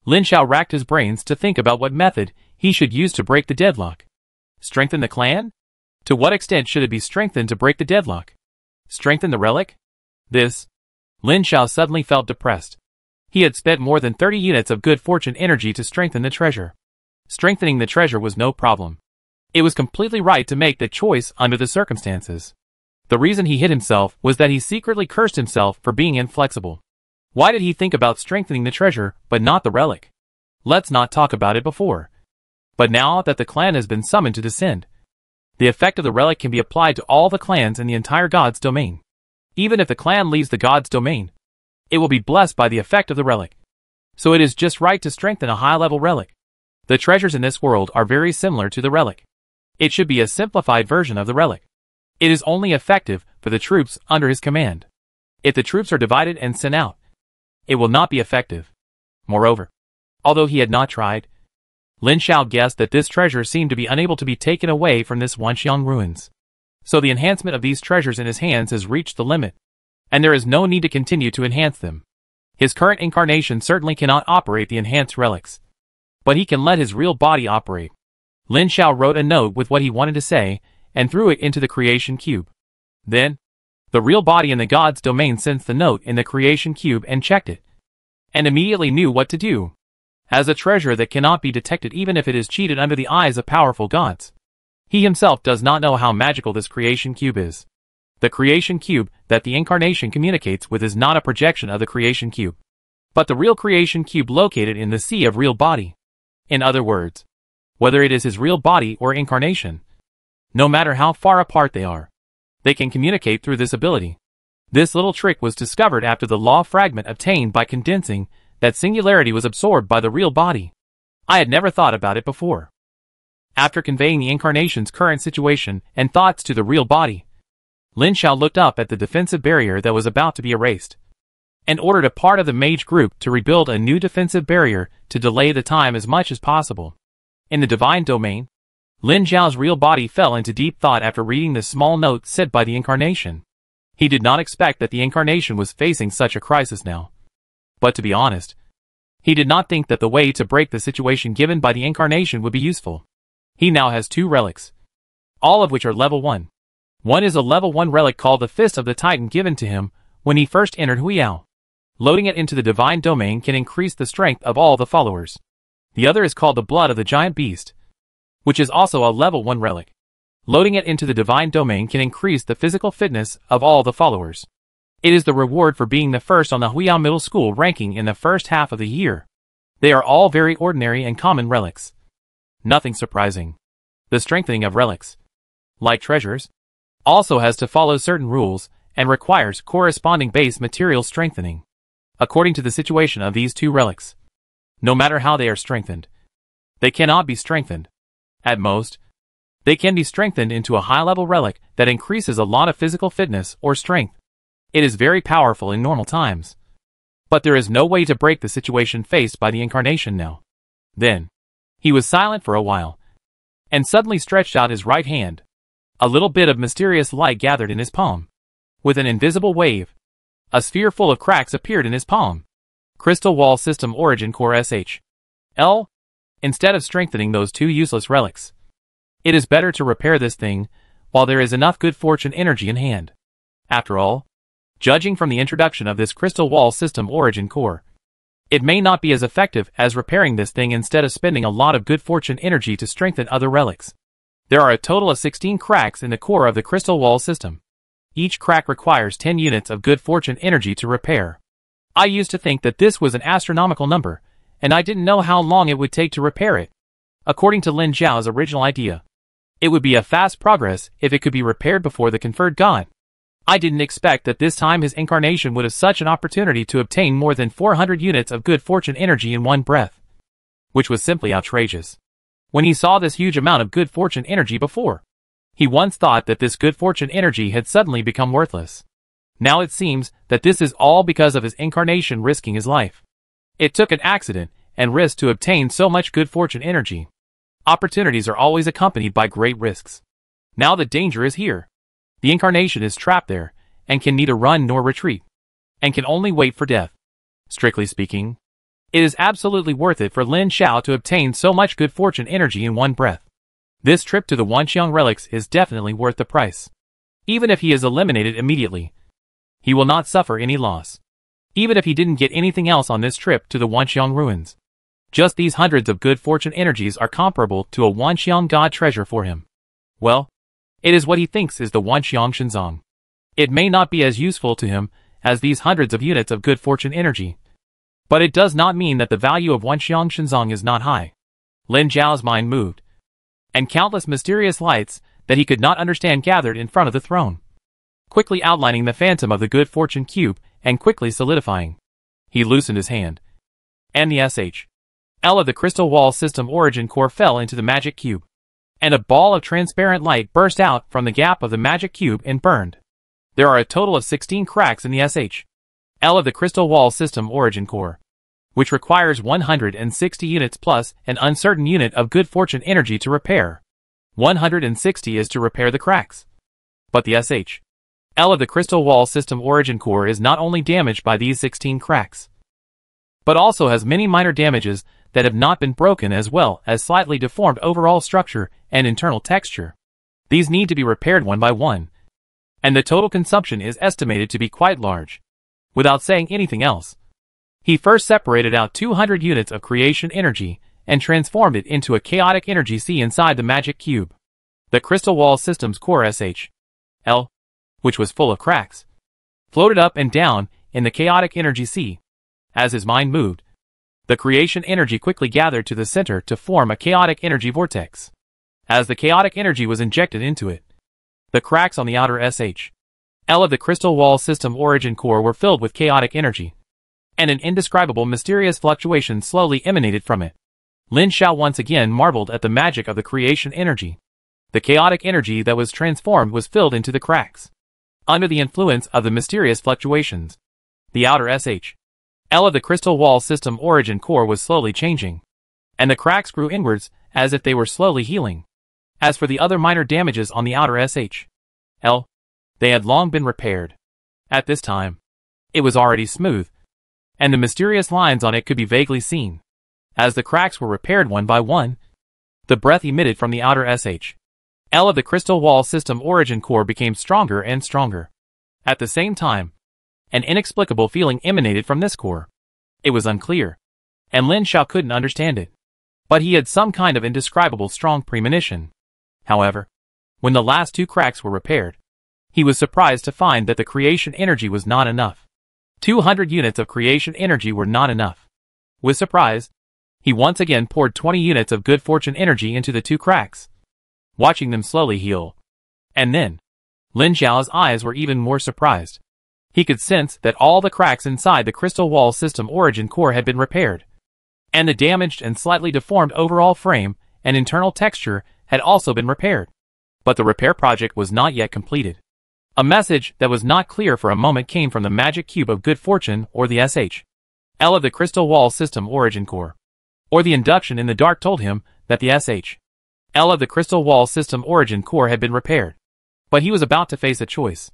Lin Xiao racked his brains to think about what method he should use to break the deadlock. Strengthen the clan? To what extent should it be strengthened to break the deadlock? Strengthen the relic? Lin Xiao suddenly felt depressed. He had spent more than 30 units of good fortune energy to strengthen the treasure. Strengthening the treasure was no problem. It was completely right to make the choice under the circumstances. The reason he hid himself was that he secretly cursed himself for being inflexible. Why did he think about strengthening the treasure, but not the relic? Let's not talk about it before. But now that the clan has been summoned to descend, the effect of the relic can be applied to all the clans in the entire God's domain. Even if the clan leaves the god's domain, it will be blessed by the effect of the relic. So it is just right to strengthen a high-level relic. The treasures in this world are very similar to the relic. It should be a simplified version of the relic. It is only effective for the troops under his command. If the troops are divided and sent out, it will not be effective. Moreover, although he had not tried, Lin Xiao guessed that this treasure seemed to be unable to be taken away from this Wanxiang ruins. So the enhancement of these treasures in his hands has reached the limit, and there is no need to continue to enhance them. His current incarnation certainly cannot operate the enhanced relics, but he can let his real body operate. Lin Xiao wrote a note with what he wanted to say, and threw it into the creation cube. Then, the real body in the god's domain sensed the note in the creation cube and checked it, and immediately knew what to do. As a treasure that cannot be detected even if it is cheated under the eyes of powerful gods, he himself does not know how magical this creation cube is. The creation cube that the incarnation communicates with is not a projection of the creation cube, but the real creation cube located in the sea of real body. In other words, whether it is his real body or incarnation, no matter how far apart they can communicate through this ability. This little trick was discovered after the law fragment obtained by condensing that singularity was absorbed by the real body. I had never thought about it before. After conveying the incarnation's current situation and thoughts to the real body, Lin Xiao looked up at the defensive barrier that was about to be erased, and ordered a part of the mage group to rebuild a new defensive barrier to delay the time as much as possible. In the divine domain, Lin Xiao's real body fell into deep thought after reading the small note said by the incarnation. He did not expect that the incarnation was facing such a crisis now. But to be honest, he did not think that the way to break the situation given by the incarnation would be useful. He now has 2 relics, all of which are level 1. One is a level 1 relic called the Fist of the Titan given to him when he first entered Huiyao. Loading it into the divine domain can increase the strength of all the followers. The other is called the Blood of the Giant Beast, which is also a level 1 relic. Loading it into the divine domain can increase the physical fitness of all the followers. It is the reward for being the first on the Huiyao Middle School ranking in the first half of the year. They are all very ordinary and common relics. Nothing surprising. The strengthening of relics, like treasures, also has to follow certain rules and requires corresponding base material strengthening. According to the situation of these 2 relics, no matter how they are strengthened, they cannot be strengthened. At most, they can be strengthened into a high-level relic that increases a lot of physical fitness or strength. It is very powerful in normal times, but there is no way to break the situation faced by the incarnation now. Then, he was silent for a while, and suddenly stretched out his right hand. A little bit of mysterious light gathered in his palm. With an invisible wave, a sphere full of cracks appeared in his palm. Crystal Wall System Origin Core SH.L. Instead of strengthening those 2 useless relics, it is better to repair this thing while there is enough good fortune energy in hand. After all, judging from the introduction of this Crystal Wall System Origin Core, it may not be as effective as repairing this thing instead of spending a lot of good fortune energy to strengthen other relics. There are a total of 16 cracks in the core of the Crystal Wall system. Each crack requires 10 units of good fortune energy to repair. I used to think that this was an astronomical number, and I didn't know how long it would take to repair it. According to Lin Xiao's original idea, it would be a fast progress if it could be repaired before the conferred god. I didn't expect that this time his incarnation would have such an opportunity to obtain more than 400 units of good fortune energy in one breath, which was simply outrageous. When he saw this huge amount of good fortune energy before, he once thought that this good fortune energy had suddenly become worthless. Now it seems that this is all because of his incarnation risking his life. It took an accident and risk to obtain so much good fortune energy. Opportunities are always accompanied by great risks. Now the danger is here. The incarnation is trapped there, and can neither run nor retreat, and can only wait for death. Strictly speaking, it is absolutely worth it for Lin Xiao to obtain so much good fortune energy in one breath. This trip to the Wanxiang relics is definitely worth the price. Even if he is eliminated immediately, he will not suffer any loss. Even if he didn't get anything else on this trip to the Wanxiang ruins, just these hundreds of good fortune energies are comparable to a Wanxiang god treasure for him. Well, it is what he thinks is the Wanxiang Shenzong. It may not be as useful to him as these hundreds of units of good fortune energy, but it does not mean that the value of Wanxiang Shenzong is not high. Lin Xiao's mind moved, and countless mysterious lights that he could not understand gathered in front of the throne. quickly outlining the phantom of the good fortune cube and quickly solidifying. He loosened his hand, and the SHL of the crystal wall system origin core fell into the magic cube, and a ball of transparent light burst out from the gap of the magic cube and burned. There are a total of 16 cracks in the SHL of the crystal wall system origin core, which requires 160 units plus an uncertain unit of good fortune energy to repair. 160 is to repair the cracks. But the SHL of the crystal wall system origin core is not only damaged by these 16 cracks, but also has many minor damages that have not been broken, as well as slightly deformed overall structure and internal texture. These need to be repaired one by one, and the total consumption is estimated to be quite large. Without saying anything else, he first separated out 200 units of creation energy and transformed it into a chaotic energy sea inside the magic cube. The crystal wall system's core SHL, which was full of cracks, floated up and down in the chaotic energy sea. As his mind moved, the creation energy quickly gathered to the center to form a chaotic energy vortex. As the chaotic energy was injected into it, the cracks on the outer SHL of the crystal wall system origin core were filled with chaotic energy, and an indescribable mysterious fluctuation slowly emanated from it. Lin Xiao once again marveled at the magic of the creation energy. The chaotic energy that was transformed was filled into the cracks. Under the influence of the mysterious fluctuations, the outer SHL of the crystal wall system origin core was slowly changing, and the cracks grew inwards as if they were slowly healing. As for the other minor damages on the outer SHL, they had long been repaired. At this time, it was already smooth, and the mysterious lines on it could be vaguely seen. As the cracks were repaired one by one, the breath emitted from the outer SHL of the crystal wall system origin core became stronger and stronger. At the same time, an inexplicable feeling emanated from this core. It was unclear, and Lin Xiao couldn't understand it, but he had some kind of indescribable strong premonition. However, when the last two cracks were repaired, he was surprised to find that the creation energy was not enough. 200 units of creation energy were not enough. With surprise, he once again poured 20 units of good fortune energy into the two cracks, watching them slowly heal. And then, Lin Xiao's eyes were even more surprised. He could sense that all the cracks inside the crystal wall system origin core had been repaired, and the damaged and slightly deformed overall frame and internal texture had also been repaired. But the repair project was not yet completed. A message that was not clear for a moment came from the magic cube of good fortune, or the SHL of the crystal wall system origin core. Or the induction in the dark told him that the SHL of the crystal wall system origin core had been repaired. But he was about to face a choice.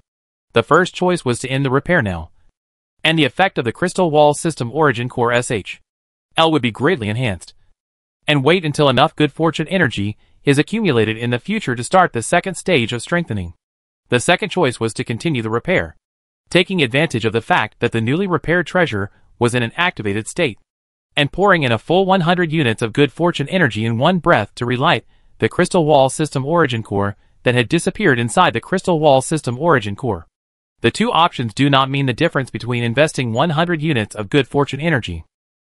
The first choice was to end the repair now, and the effect of the crystal wall system origin core SHL would be greatly enhanced, and wait until enough good fortune energy is accumulated in the future to start the second stage of strengthening. The second choice was to continue the repair, taking advantage of the fact that the newly repaired treasure was in an activated state, and pouring in a full 100 units of good fortune energy in one breath to relight the crystal wall system origin core that had disappeared inside the crystal wall system origin core. The two options do not mean the difference between investing 100 units of good fortune energy.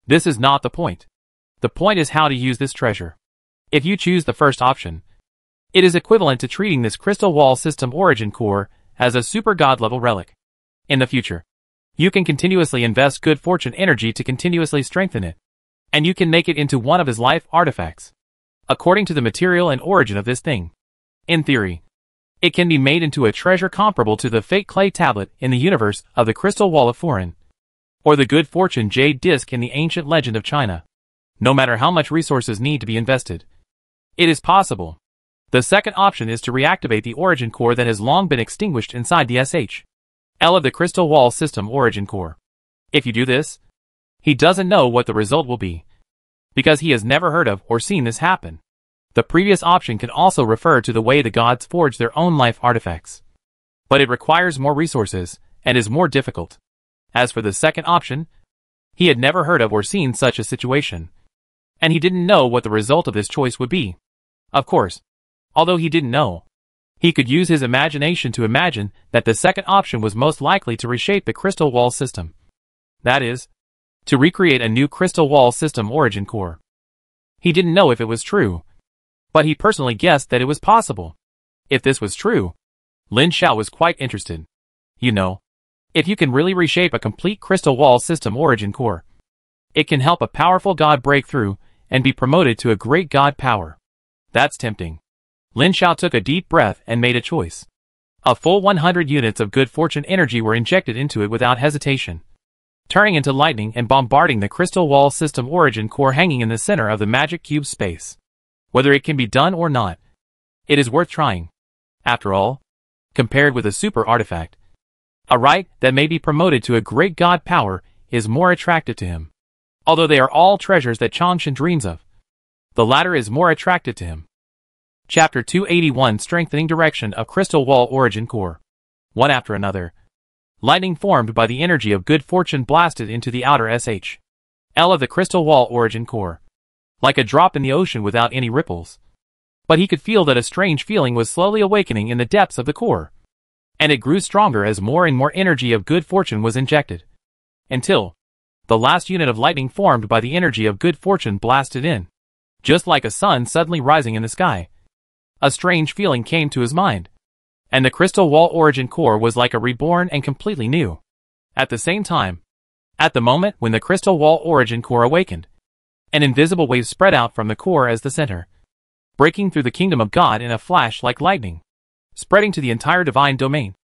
This is not the point. The point is how to use this treasure. If you choose the first option, it is equivalent to treating this crystal wall system origin core as a super god level relic. In the future, you can continuously invest good fortune energy to continuously strengthen it, and you can make it into one of his life artifacts, according to the material and origin of this thing. In theory, it can be made into a treasure comparable to the fake clay tablet in the universe of the crystal wall of Foreign, or the good fortune jade disc in the ancient legend of China. No matter how much resources need to be invested, it is possible. The second option is to reactivate the origin core that has long been extinguished inside the SHL of the crystal wall system origin core. If you do this, he doesn't know what the result will be, because he has never heard of or seen this happen. The previous option can also refer to the way the gods forge their own life artifacts, but it requires more resources and is more difficult. As for the second option, he had never heard of or seen such a situation, and he didn't know what the result of this choice would be. Of course, although he didn't know, he could use his imagination to imagine that the second option was most likely to reshape the crystal wall system. That is, to recreate a new crystal wall system origin core. He didn't know if it was true, but he personally guessed that it was possible. If this was true, Lin Xiao was quite interested. You know, if you can really reshape a complete crystal wall system origin core, it can help a powerful god break through and be promoted to a great god power. That's tempting. Lin Xiao took a deep breath and made a choice. A full 100 units of good fortune energy were injected into it without hesitation, turning into lightning and bombarding the crystal wall system origin core hanging in the center of the magic cube space. Whether it can be done or not, it is worth trying. After all, compared with a super artifact, a right that may be promoted to a great god power is more attractive to him. Although they are all treasures that Changshan dreams of, the latter is more attractive to him. Chapter 281 Strengthening Direction of Crystal Wall Origin Core. One after another, lightning formed by the energy of good fortune blasted into the outer L of the Crystal Wall Origin Core, like a drop in the ocean without any ripples. But he could feel that a strange feeling was slowly awakening in the depths of the core, and it grew stronger as more and more energy of good fortune was injected, until the last unit of lightning formed by the energy of good fortune blasted in. Just like a sun suddenly rising in the sky, a strange feeling came to his mind, and the crystal wall origin core was like a reborn and completely new. At the same time, at the moment when the crystal wall origin core awakened, an invisible wave spread out from the core as the center, breaking through the kingdom of God in a flash like lightning, spreading to the entire divine domain,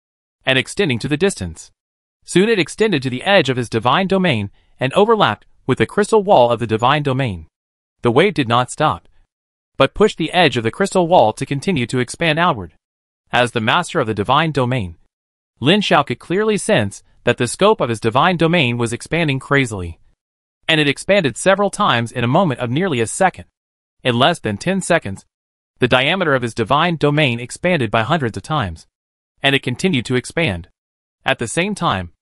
and extending to the distance. Soon it extended to the edge of his divine domain and overlapped with the crystal wall of the divine domain. The wave did not stop, but pushed the edge of the crystal wall to continue to expand outward. As the master of the divine domain, Lin Xiao could clearly sense that the scope of his divine domain was expanding crazily, and it expanded several times in a moment of nearly a second. In less than 10 seconds, the diameter of his divine domain expanded by hundreds of times, and it continued to expand. At the same time,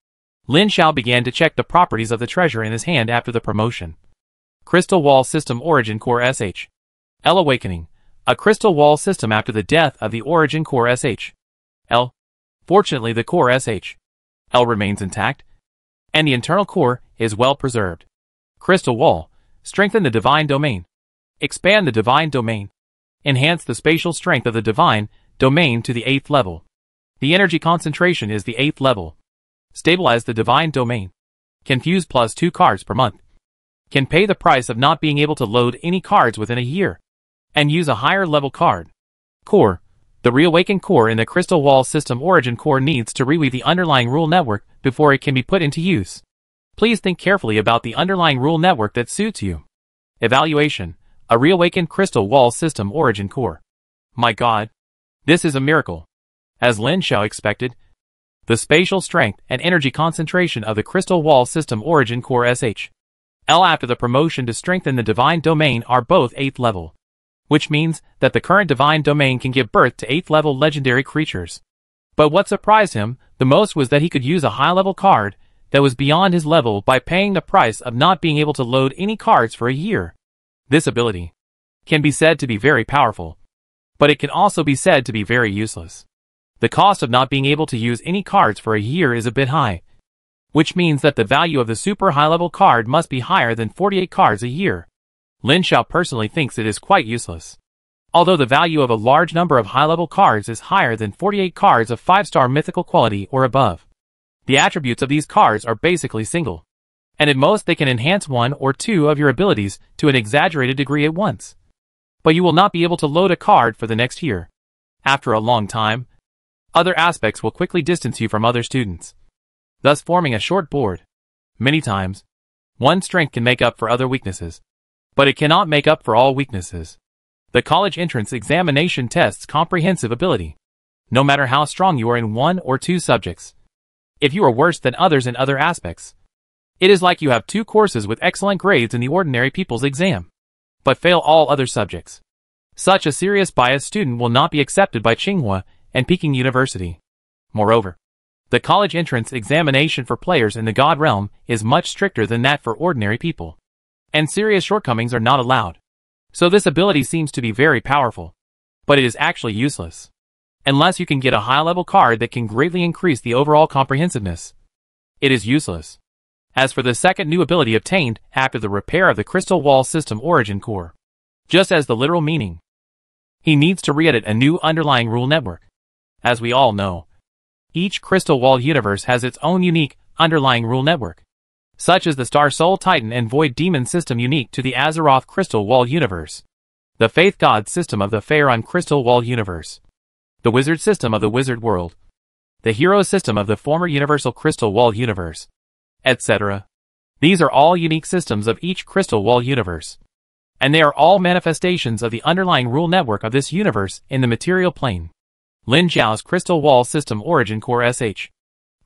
Lin Xiao began to check the properties of the treasure in his hand after the promotion. Crystal Wall System Origin Core L Awakening, a crystal wall system after the death of the Origin Core L. Fortunately, the core L remains intact, and the internal core is well preserved. Crystal Wall, strengthen the divine domain. Expand the divine domain. Enhance the spatial strength of the divine domain to the 8th level. The energy concentration is the 8th level. Stabilize the divine domain. Can fuse +2 cards per month. Can pay the price of not being able to load any cards within a year, and use a higher level card. Core. The reawakened core in the Crystal Wall System Origin Core needs to reweave the underlying rule network before it can be put into use. Please think carefully about the underlying rule network that suits you. Evaluation. A reawakened Crystal Wall System Origin Core. My God, this is a miracle. As Lin Xiao expected, the spatial strength and energy concentration of the Crystal Wall System Origin Core L after the promotion to strengthen the divine domain are both 8th level, which means that the current divine domain can give birth to 8th level legendary creatures. But what surprised him the most was that he could use a high level card that was beyond his level by paying the price of not being able to load any cards for a year. This ability can be said to be very powerful, but it can also be said to be very useless. The cost of not being able to use any cards for a year is a bit high, which means that the value of the super high-level card must be higher than 48 cards a year. Lin Xiao personally thinks it is quite useless. Although the value of a large number of high-level cards is higher than 48 cards of 5-star mythical quality or above, the attributes of these cards are basically single, and at most they can enhance 1 or 2 of your abilities to an exaggerated degree at once. But you will not be able to load a card for the next year. After a long time, other aspects will quickly distance you from other students, thus forming a short board. Many times, one strength can make up for other weaknesses, but it cannot make up for all weaknesses. The college entrance examination tests comprehensive ability, no matter how strong you are in 1 or 2 subjects. If you are worse than others in other aspects, it is like you have 2 courses with excellent grades in the ordinary people's exam, but fail all other subjects. Such a serious biased student will not be accepted by Tsinghua and Peking University. Moreover, the college entrance examination for players in the God realm is much stricter than that for ordinary people, and serious shortcomings are not allowed. So this ability seems to be very powerful, but it is actually useless, unless you can get a high-level card that can greatly increase the overall comprehensiveness. It is useless. As for the second new ability obtained after the repair of the Crystal Wall System Origin Core, just as the literal meaning, he needs to re-edit a new underlying rule network. As we all know, each crystal wall universe has its own unique, underlying rule network, such as the Star Soul Titan and Void Demon system unique to the Azeroth Crystal Wall universe, the Faith God system of the Faerun Crystal Wall universe, the Wizard system of the Wizard World, the Hero system of the former Universal Crystal Wall universe, etc. These are all unique systems of each Crystal Wall universe, and they are all manifestations of the underlying rule network of this universe in the material plane. Lin Zhao's Crystal Wall System Origin Core SH.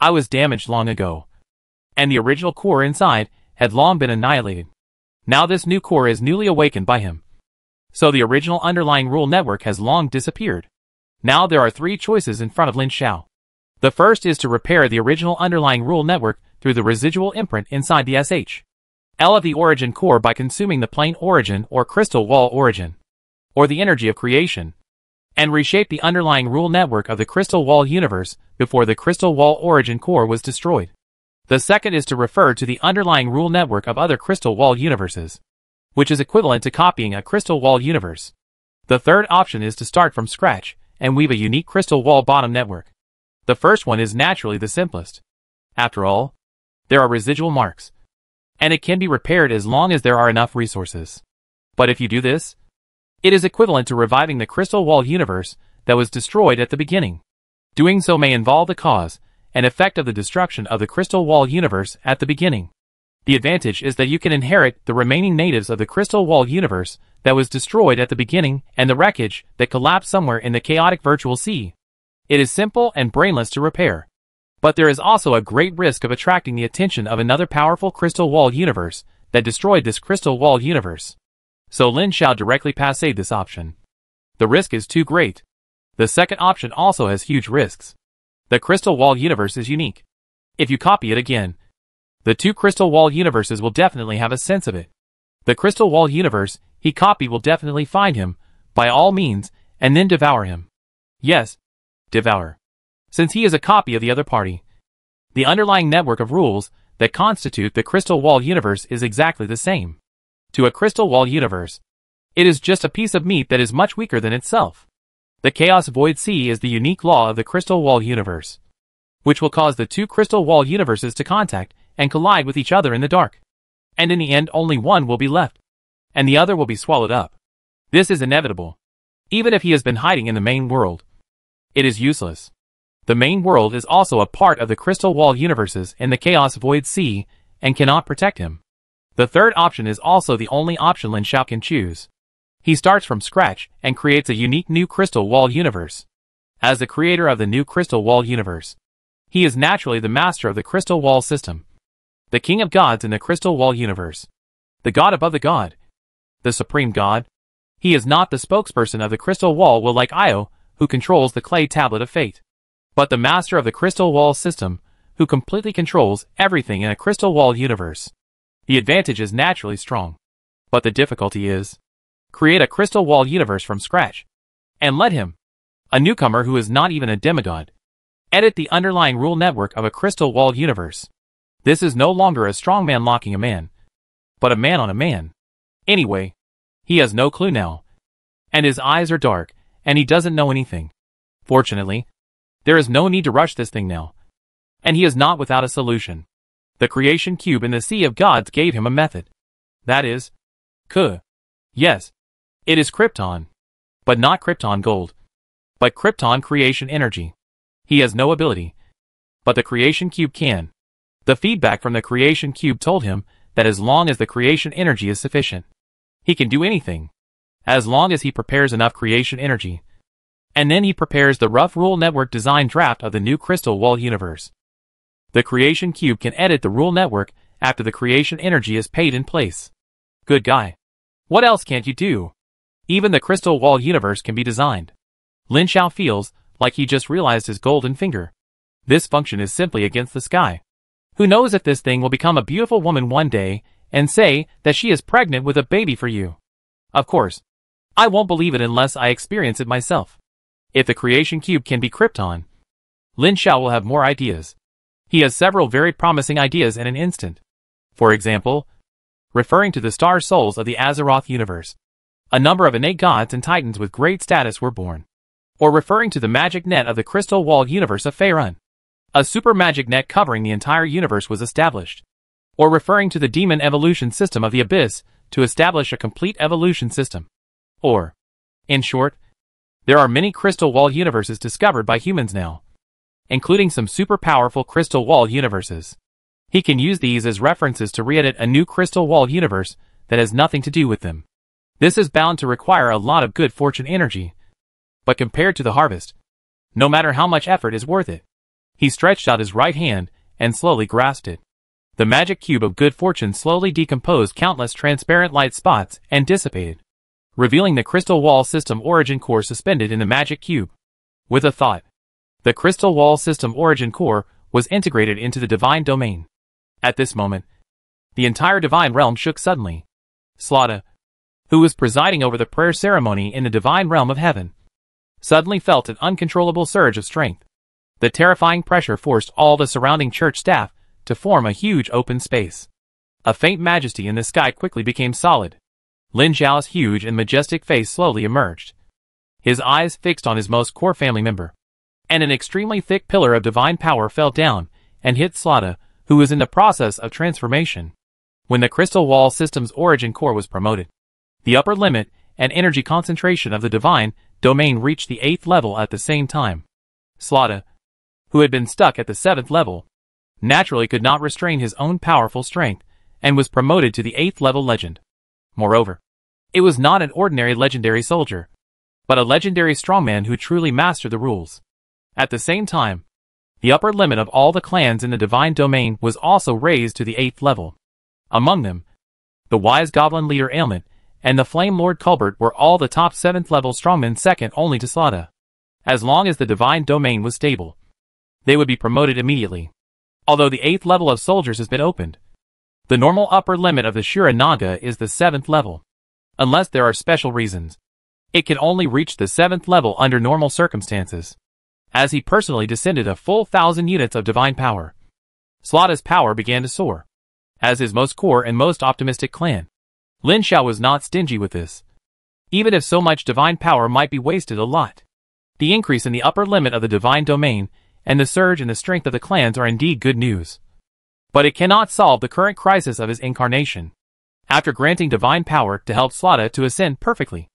I was damaged long ago, and the original core inside had long been annihilated. Now this new core is newly awakened by him. So the original underlying rule network has long disappeared. Now there are three choices in front of Lin Zhao. The first is to repair the original underlying rule network through the residual imprint inside the SH.L of the origin core by consuming the plane origin or crystal wall origin, or the energy of creation, and reshape the underlying rule network of the crystal wall universe before the crystal wall origin core was destroyed. The second is to refer to the underlying rule network of other crystal wall universes, which is equivalent to copying a crystal wall universe. The third option is to start from scratch and weave a unique crystal wall bottom network. The first one is naturally the simplest. After all, there are residual marks, and it can be repaired as long as there are enough resources. But if you do this, it is equivalent to reviving the crystal wall universe that was destroyed at the beginning. Doing so may involve the cause and effect of the destruction of the crystal wall universe at the beginning. The advantage is that you can inherit the remaining natives of the crystal wall universe that was destroyed at the beginning and the wreckage that collapsed somewhere in the chaotic virtual sea. It is simple and brainless to repair. But there is also a great risk of attracting the attention of another powerful crystal wall universe that destroyed this crystal wall universe. So Lin Zhao directly passed this option. The risk is too great. The second option also has huge risks. The crystal wall universe is unique. If you copy it again, the two crystal wall universes will definitely have a sense of it. The crystal wall universe he copied will definitely find him, by all means, and then devour him. Yes, devour. Since he is a copy of the other party, the underlying network of rules that constitute the crystal wall universe is exactly the same. To a crystal wall universe, it is just a piece of meat that is much weaker than itself. The Chaos Void Sea is the unique law of the crystal wall universe, which will cause the two crystal wall universes to contact and collide with each other in the dark. And in the end only one will be left, and the other will be swallowed up. This is inevitable. Even if he has been hiding in the main world, it is useless. The main world is also a part of the crystal wall universes in the Chaos Void Sea and cannot protect him. The third option is also the only option Lin Zhao can choose. He starts from scratch and creates a unique new crystal wall universe. As the creator of the new crystal wall universe, he is naturally the master of the crystal wall system, the king of gods in the crystal wall universe, the god above the god, the supreme god. He is not the spokesperson of the crystal wall will like Io, who controls the clay tablet of fate, but the master of the crystal wall system, who completely controls everything in a crystal wall universe. The advantage is naturally strong, but the difficulty is, create a crystal wall universe from scratch, and let him, a newcomer who is not even a demigod, edit the underlying rule network of a crystal wall universe. This is no longer a strong man locking a man, but a man on a man. Anyway, he has no clue now, and his eyes are dark, and he doesn't know anything. Fortunately, there is no need to rush this thing now, and he is not without a solution. The creation cube in the Sea of Gods gave him a method. That is, yes, it is Krypton, but not Krypton gold, but Krypton creation energy. He has no ability, but the creation cube can. The feedback from the creation cube told him that as long as the creation energy is sufficient, he can do anything, as long as he prepares enough creation energy. And then he prepares the rough rule network design draft of the new crystal wall universe. The creation cube can edit the rule network after the creation energy is paid in place. Good guy. What else can't you do? Even the crystal wall universe can be designed. Lin Zhao feels like he just realized his golden finger. This function is simply against the sky. Who knows if this thing will become a beautiful woman one day and say that she is pregnant with a baby for you. Of course, I won't believe it unless I experience it myself. If the creation cube can be Krypton, Lin Zhao will have more ideas. He has several very promising ideas in an instant. For example, referring to the star souls of the Azeroth universe, a number of innate gods and titans with great status were born. Or referring to the magic net of the crystal wall universe of Faerun, A super magic net covering the entire universe was established. Or referring to the demon evolution system of the abyss, to establish a complete evolution system. Or, in short, there are many crystal wall universes discovered by humans now, including some super powerful crystal wall universes. He can use these as references to re-edit a new crystal wall universe that has nothing to do with them. This is bound to require a lot of good fortune energy, but compared to the harvest, no matter how much effort is worth it. He stretched out his right hand and slowly grasped it. The magic cube of good fortune slowly decomposed countless transparent light spots and dissipated, revealing the crystal wall system origin core suspended in the magic cube. With a thought, the crystal wall system origin core was integrated into the divine domain. At this moment, the entire divine realm shook suddenly. Slaughter, who was presiding over the prayer ceremony in the divine realm of heaven, suddenly felt an uncontrollable surge of strength. The terrifying pressure forced all the surrounding church staff to form a huge open space. A faint majesty in the sky quickly became solid. Lin Xiao's huge and majestic face slowly emerged, his eyes fixed on his most core family member. And an extremely thick pillar of divine power fell down and hit Slaughter, who was in the process of transformation. When the crystal wall system's origin core was promoted, the upper limit and energy concentration of the divine domain reached the 8th level at the same time. Slaughter, who had been stuck at the 7th level, naturally could not restrain his own powerful strength and was promoted to the 8th level legend. Moreover, it was not an ordinary legendary soldier, but a legendary strongman who truly mastered the rules. At the same time, the upper limit of all the clans in the divine domain was also raised to the 8th level. Among them, the wise goblin leader Ailment and the Flame Lord Culbert were all the top 7th level strongmen, second only to Slaughter. As long as the divine domain was stable, they would be promoted immediately. Although the 8th level of soldiers has been opened, the normal upper limit of the Shura Naga is the 7th level. Unless there are special reasons, it can only reach the 7th level under normal circumstances. As he personally descended a full 1,000 units of divine power, Slaughter's power began to soar. As his most core and most optimistic clan, Lin Xiao was not stingy with this. Even if so much divine power might be wasted a lot, the increase in the upper limit of the divine domain and the surge in the strength of the clans are indeed good news. But it cannot solve the current crisis of his incarnation. After granting divine power to help Slaughter to ascend perfectly,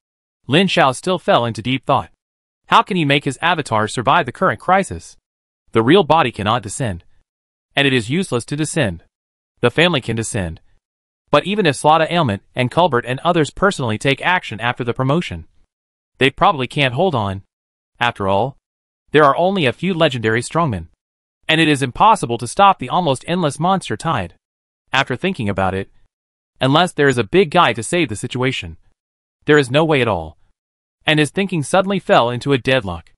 Lin Xiao still fell into deep thought. How can he make his avatar survive the current crisis? The real body cannot descend, and it is useless to descend. The family can descend. But even if Slaughter, Ailment, and Culbert and others personally take action after the promotion, they probably can't hold on. After all, there are only a few legendary strongmen, and it is impossible to stop the almost endless monster tide. After thinking about it, unless there is a big guy to save the situation, there is no way at all. And his thinking suddenly fell into a deadlock.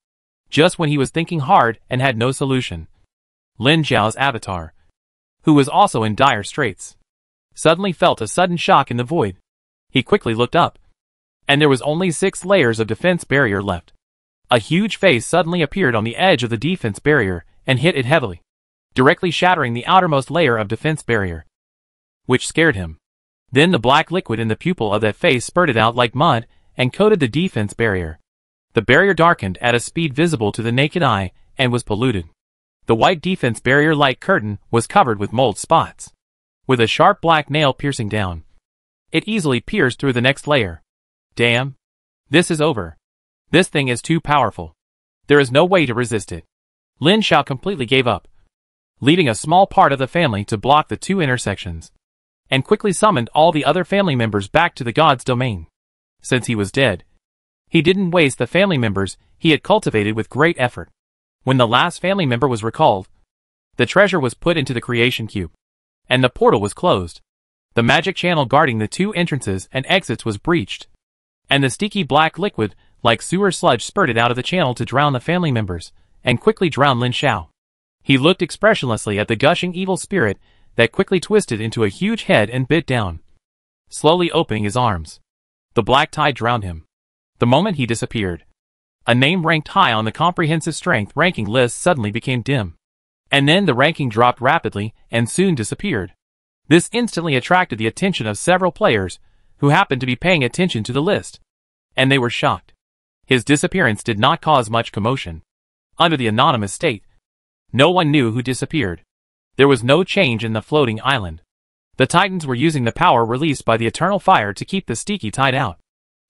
Just when he was thinking hard and had no solution, Lin Xiao's avatar, who was also in dire straits, suddenly felt a sudden shock in the void. He quickly looked up, and there was only 6 layers of defense barrier left. A huge face suddenly appeared on the edge of the defense barrier and hit it heavily, directly shattering the outermost layer of defense barrier, which scared him. Then the black liquid in the pupil of that face spurted out like mud and coated the defense barrier. The barrier darkened at a speed visible to the naked eye and was polluted. The white defense barrier like curtain was covered with mold spots, with a sharp black nail piercing down. It easily pierced through the next layer. Damn! This is over. This thing is too powerful. There is no way to resist it. Lin Xiao completely gave up, leaving a small part of the family to block the 2 intersections, and quickly summoned all the other family members back to the god's domain. Since he was dead, he didn't waste the family members he had cultivated with great effort. When the last family member was recalled, the treasure was put into the creation cube, and the portal was closed. The magic channel guarding the 2 entrances and exits was breached, and the sticky black liquid like sewer sludge spurted out of the channel to drown the family members, and quickly drown Lin Xiao. He looked expressionlessly at the gushing evil spirit that quickly twisted into a huge head and bit down, slowly opening his arms. The black tide drowned him. The moment he disappeared, a name ranked high on the comprehensive strength ranking list suddenly became dim. And then the ranking dropped rapidly and soon disappeared. This instantly attracted the attention of several players who happened to be paying attention to the list, and they were shocked. His disappearance did not cause much commotion. Under the anonymous state, No one knew who disappeared. There was no change in the floating island. The Titans were using the power released by the eternal fire to keep the Sticky tide out.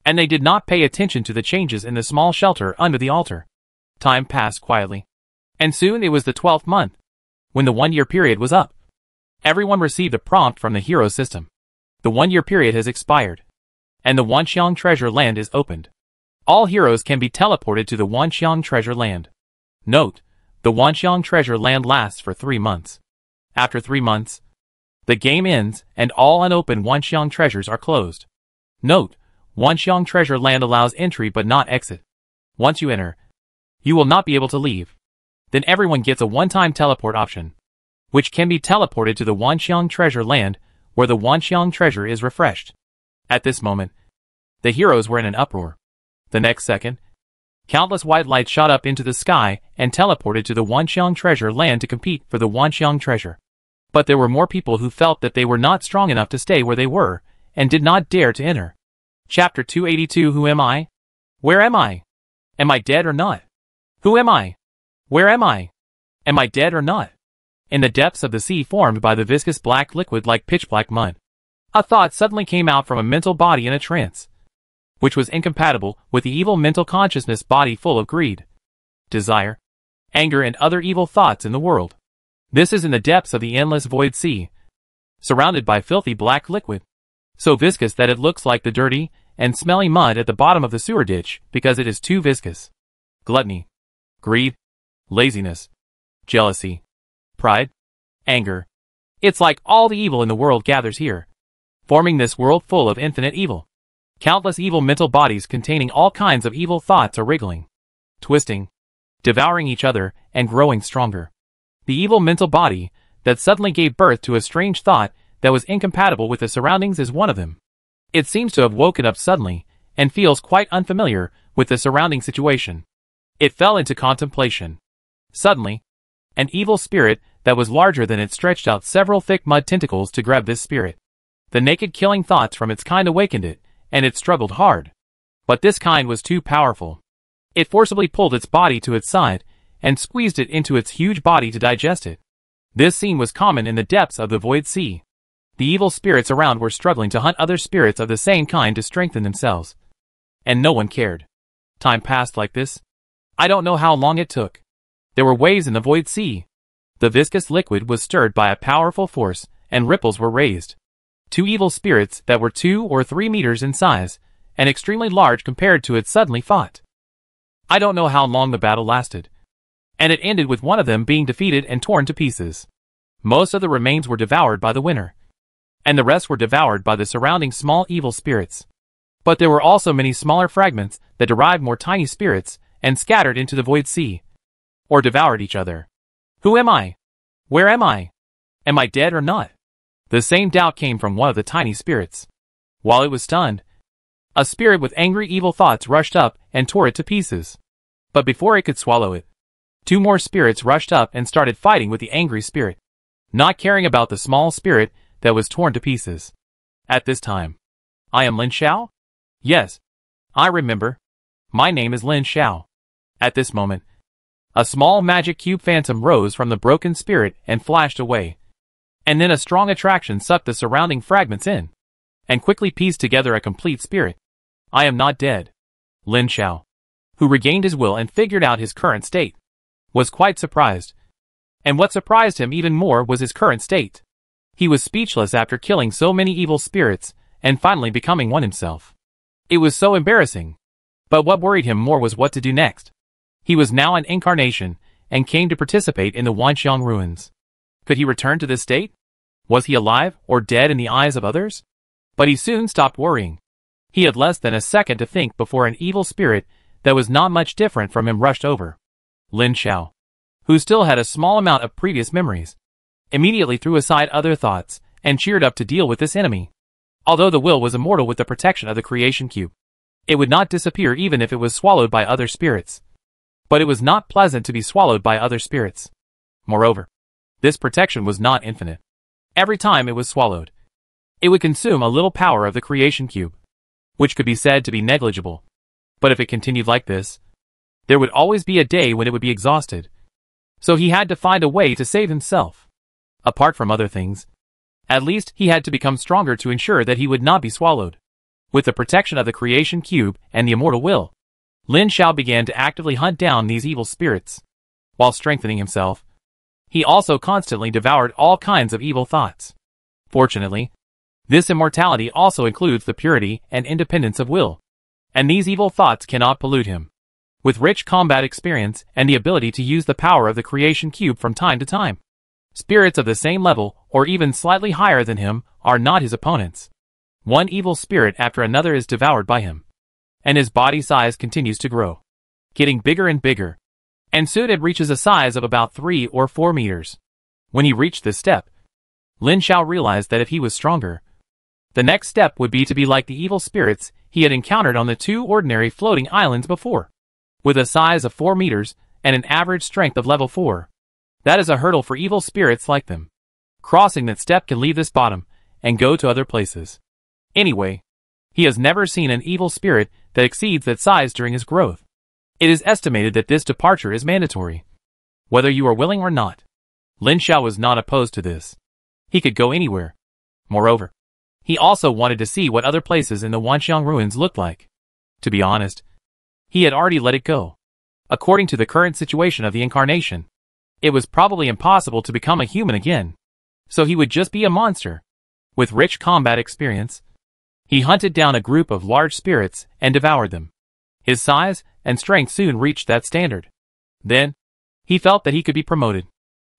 And they did not pay attention to the changes in the small shelter under the altar. Time passed quietly. And soon it was the 12th month, when the 1-year period was up. Everyone received a prompt from the hero system. The 1-year period has expired. And the Wanxiang treasure land is opened. All heroes can be teleported to the Wanxiang treasure land. Note, the Wanxiang treasure land lasts for 3 months. After 3 months, the game ends and all unopened Wanxiang treasures are closed. Note, Wanxiang treasure land allows entry but not exit. Once you enter, you will not be able to leave. Then everyone gets a one-time teleport option, which can be teleported to the Wanxiang treasure land, where the Wanxiang treasure is refreshed. At this moment, the heroes were in an uproar. The next second, countless white lights shot up into the sky and teleported to the Wanxiang treasure land to compete for the Wanxiang treasure. But there were more people who felt that they were not strong enough to stay where they were, and did not dare to enter. Chapter 282. Who am I? Where am I? Am I dead or not? Who am I? Where am I? Am I dead or not? In the depths of the sea formed by the viscous black liquid like pitch-black mud, a thought suddenly came out from a mental body in a trance, which was incompatible with the evil mental consciousness body full of greed, desire, anger and other evil thoughts in the world. This is in the depths of the endless void sea, surrounded by filthy black liquid, so viscous that it looks like the dirty and smelly mud at the bottom of the sewer ditch because it is too viscous. Gluttony, greed, laziness, jealousy, pride, anger. It's like all the evil in the world gathers here, forming this world full of infinite evil. Countless evil mental bodies containing all kinds of evil thoughts are wriggling, twisting, devouring each other, and growing stronger. The evil mental body that suddenly gave birth to a strange thought that was incompatible with the surroundings is one of them. It seems to have woken up suddenly, and feels quite unfamiliar with the surrounding situation. It fell into contemplation. Suddenly, an evil spirit that was larger than it stretched out several thick mud tentacles to grab this spirit. The naked killing thoughts from its kind awakened it, and it struggled hard. But this kind was too powerful. It forcibly pulled its body to its side, and squeezed it into its huge body to digest it. This scene was common in the depths of the void sea. The evil spirits around were struggling to hunt other spirits of the same kind to strengthen themselves. And no one cared. Time passed like this. I don't know how long it took. There were waves in the void sea. The viscous liquid was stirred by a powerful force, and ripples were raised. 2 evil spirits that were 2 or 3 meters in size, and extremely large compared to it suddenly fought. I don't know how long the battle lasted, and it ended with one of them being defeated and torn to pieces. Most of the remains were devoured by the winner, and the rest were devoured by the surrounding small evil spirits. But there were also many smaller fragments that derived more tiny spirits and scattered into the void sea, or devoured each other. Who am I? Where am I? Am I dead or not? The same doubt came from one of the tiny spirits. While it was stunned, a spirit with angry evil thoughts rushed up and tore it to pieces. But before it could swallow it, 2 more spirits rushed up and started fighting with the angry spirit, not caring about the small spirit that was torn to pieces. At this time, I am Lin Xiao? Yes, I remember. My name is Lin Xiao. At this moment, a small magic cube phantom rose from the broken spirit and flashed away. And then a strong attraction sucked the surrounding fragments in, and quickly pieced together a complete spirit. I am not dead. Lin Xiao, who regained his will and figured out his current state, was quite surprised. And what surprised him even more was his current state. He was speechless after killing so many evil spirits, and finally becoming one himself. It was so embarrassing. But what worried him more was what to do next. He was now an incarnation, and came to participate in the Wanxiang ruins. Could he return to this state? Was he alive or dead in the eyes of others? But he soon stopped worrying. He had less than a second to think before an evil spirit that was not much different from him rushed over. Lin Xiao, who still had a small amount of previous memories, immediately threw aside other thoughts and cheered up to deal with this enemy. Although the will was immortal with the protection of the creation cube, it would not disappear even if it was swallowed by other spirits. But it was not pleasant to be swallowed by other spirits. Moreover, this protection was not infinite. Every time it was swallowed, it would consume a little power of the creation cube, which could be said to be negligible. But if it continued like this, there would always be a day when it would be exhausted. So he had to find a way to save himself. Apart from other things, at least he had to become stronger to ensure that he would not be swallowed. With the protection of the creation cube and the immortal will, Lin Xiao began to actively hunt down these evil spirits. While strengthening himself, he also constantly devoured all kinds of evil thoughts. Fortunately, this immortality also includes the purity and independence of will, and these evil thoughts cannot pollute him. With rich combat experience and the ability to use the power of the creation cube from time to time, spirits of the same level or even slightly higher than him are not his opponents. One evil spirit after another is devoured by him, and his body size continues to grow, getting bigger and bigger, and soon it reaches a size of about 3 or 4 meters. When he reached this step, Lin Xiao realized that if he was stronger, the next step would be to be like the evil spirits he had encountered on the 2 ordinary floating islands before. With a size of 4 meters and an average strength of level 4, that is a hurdle for evil spirits like them. Crossing that step can leave this bottom and go to other places. Anyway, he has never seen an evil spirit that exceeds that size during his growth. It is estimated that this departure is mandatory, whether you are willing or not. Lin Xiao was not opposed to this. He could go anywhere. Moreover, he also wanted to see what other places in the Wanxiang ruins looked like. To be honest, he had already let it go. According to the current situation of the incarnation, it was probably impossible to become a human again, so he would just be a monster. With rich combat experience, he hunted down a group of large spirits and devoured them. His size and strength soon reached that standard. Then, he felt that he could be promoted.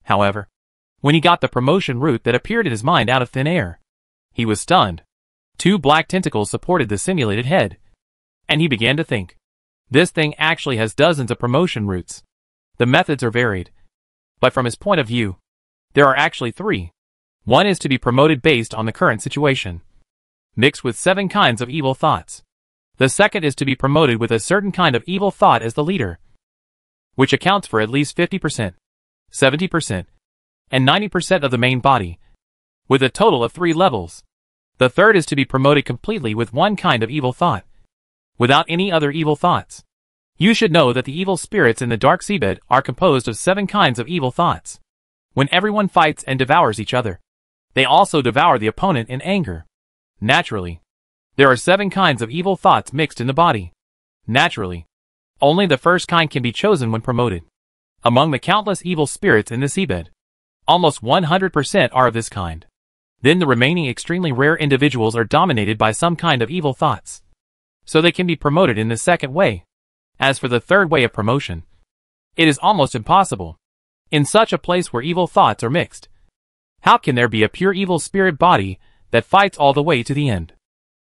However, when he got the promotion route that appeared in his mind out of thin air, he was stunned. 2 black tentacles supported the simulated head, and he began to think. This thing actually has dozens of promotion routes. The methods are varied, but from his point of view, there are actually 3. One is to be promoted based on the current situation, mixed with 7 kinds of evil thoughts. The second is to be promoted with a certain kind of evil thought as the leader, which accounts for at least 50%, 70%, and 90% of the main body, with a total of 3 levels. The third is to be promoted completely with one kind of evil thought, without any other evil thoughts. You should know that the evil spirits in the dark seabed are composed of 7 kinds of evil thoughts. When everyone fights and devours each other, they also devour the opponent in anger. Naturally, there are 7 kinds of evil thoughts mixed in the body. Naturally, only the first kind can be chosen when promoted. Among the countless evil spirits in the seabed, almost 100% are of this kind. Then the remaining extremely rare individuals are dominated by some kind of evil thoughts, so they can be promoted in the second way. As for the third way of promotion, it is almost impossible. In such a place where evil thoughts are mixed, how can there be a pure evil spirit body that fights all the way to the end?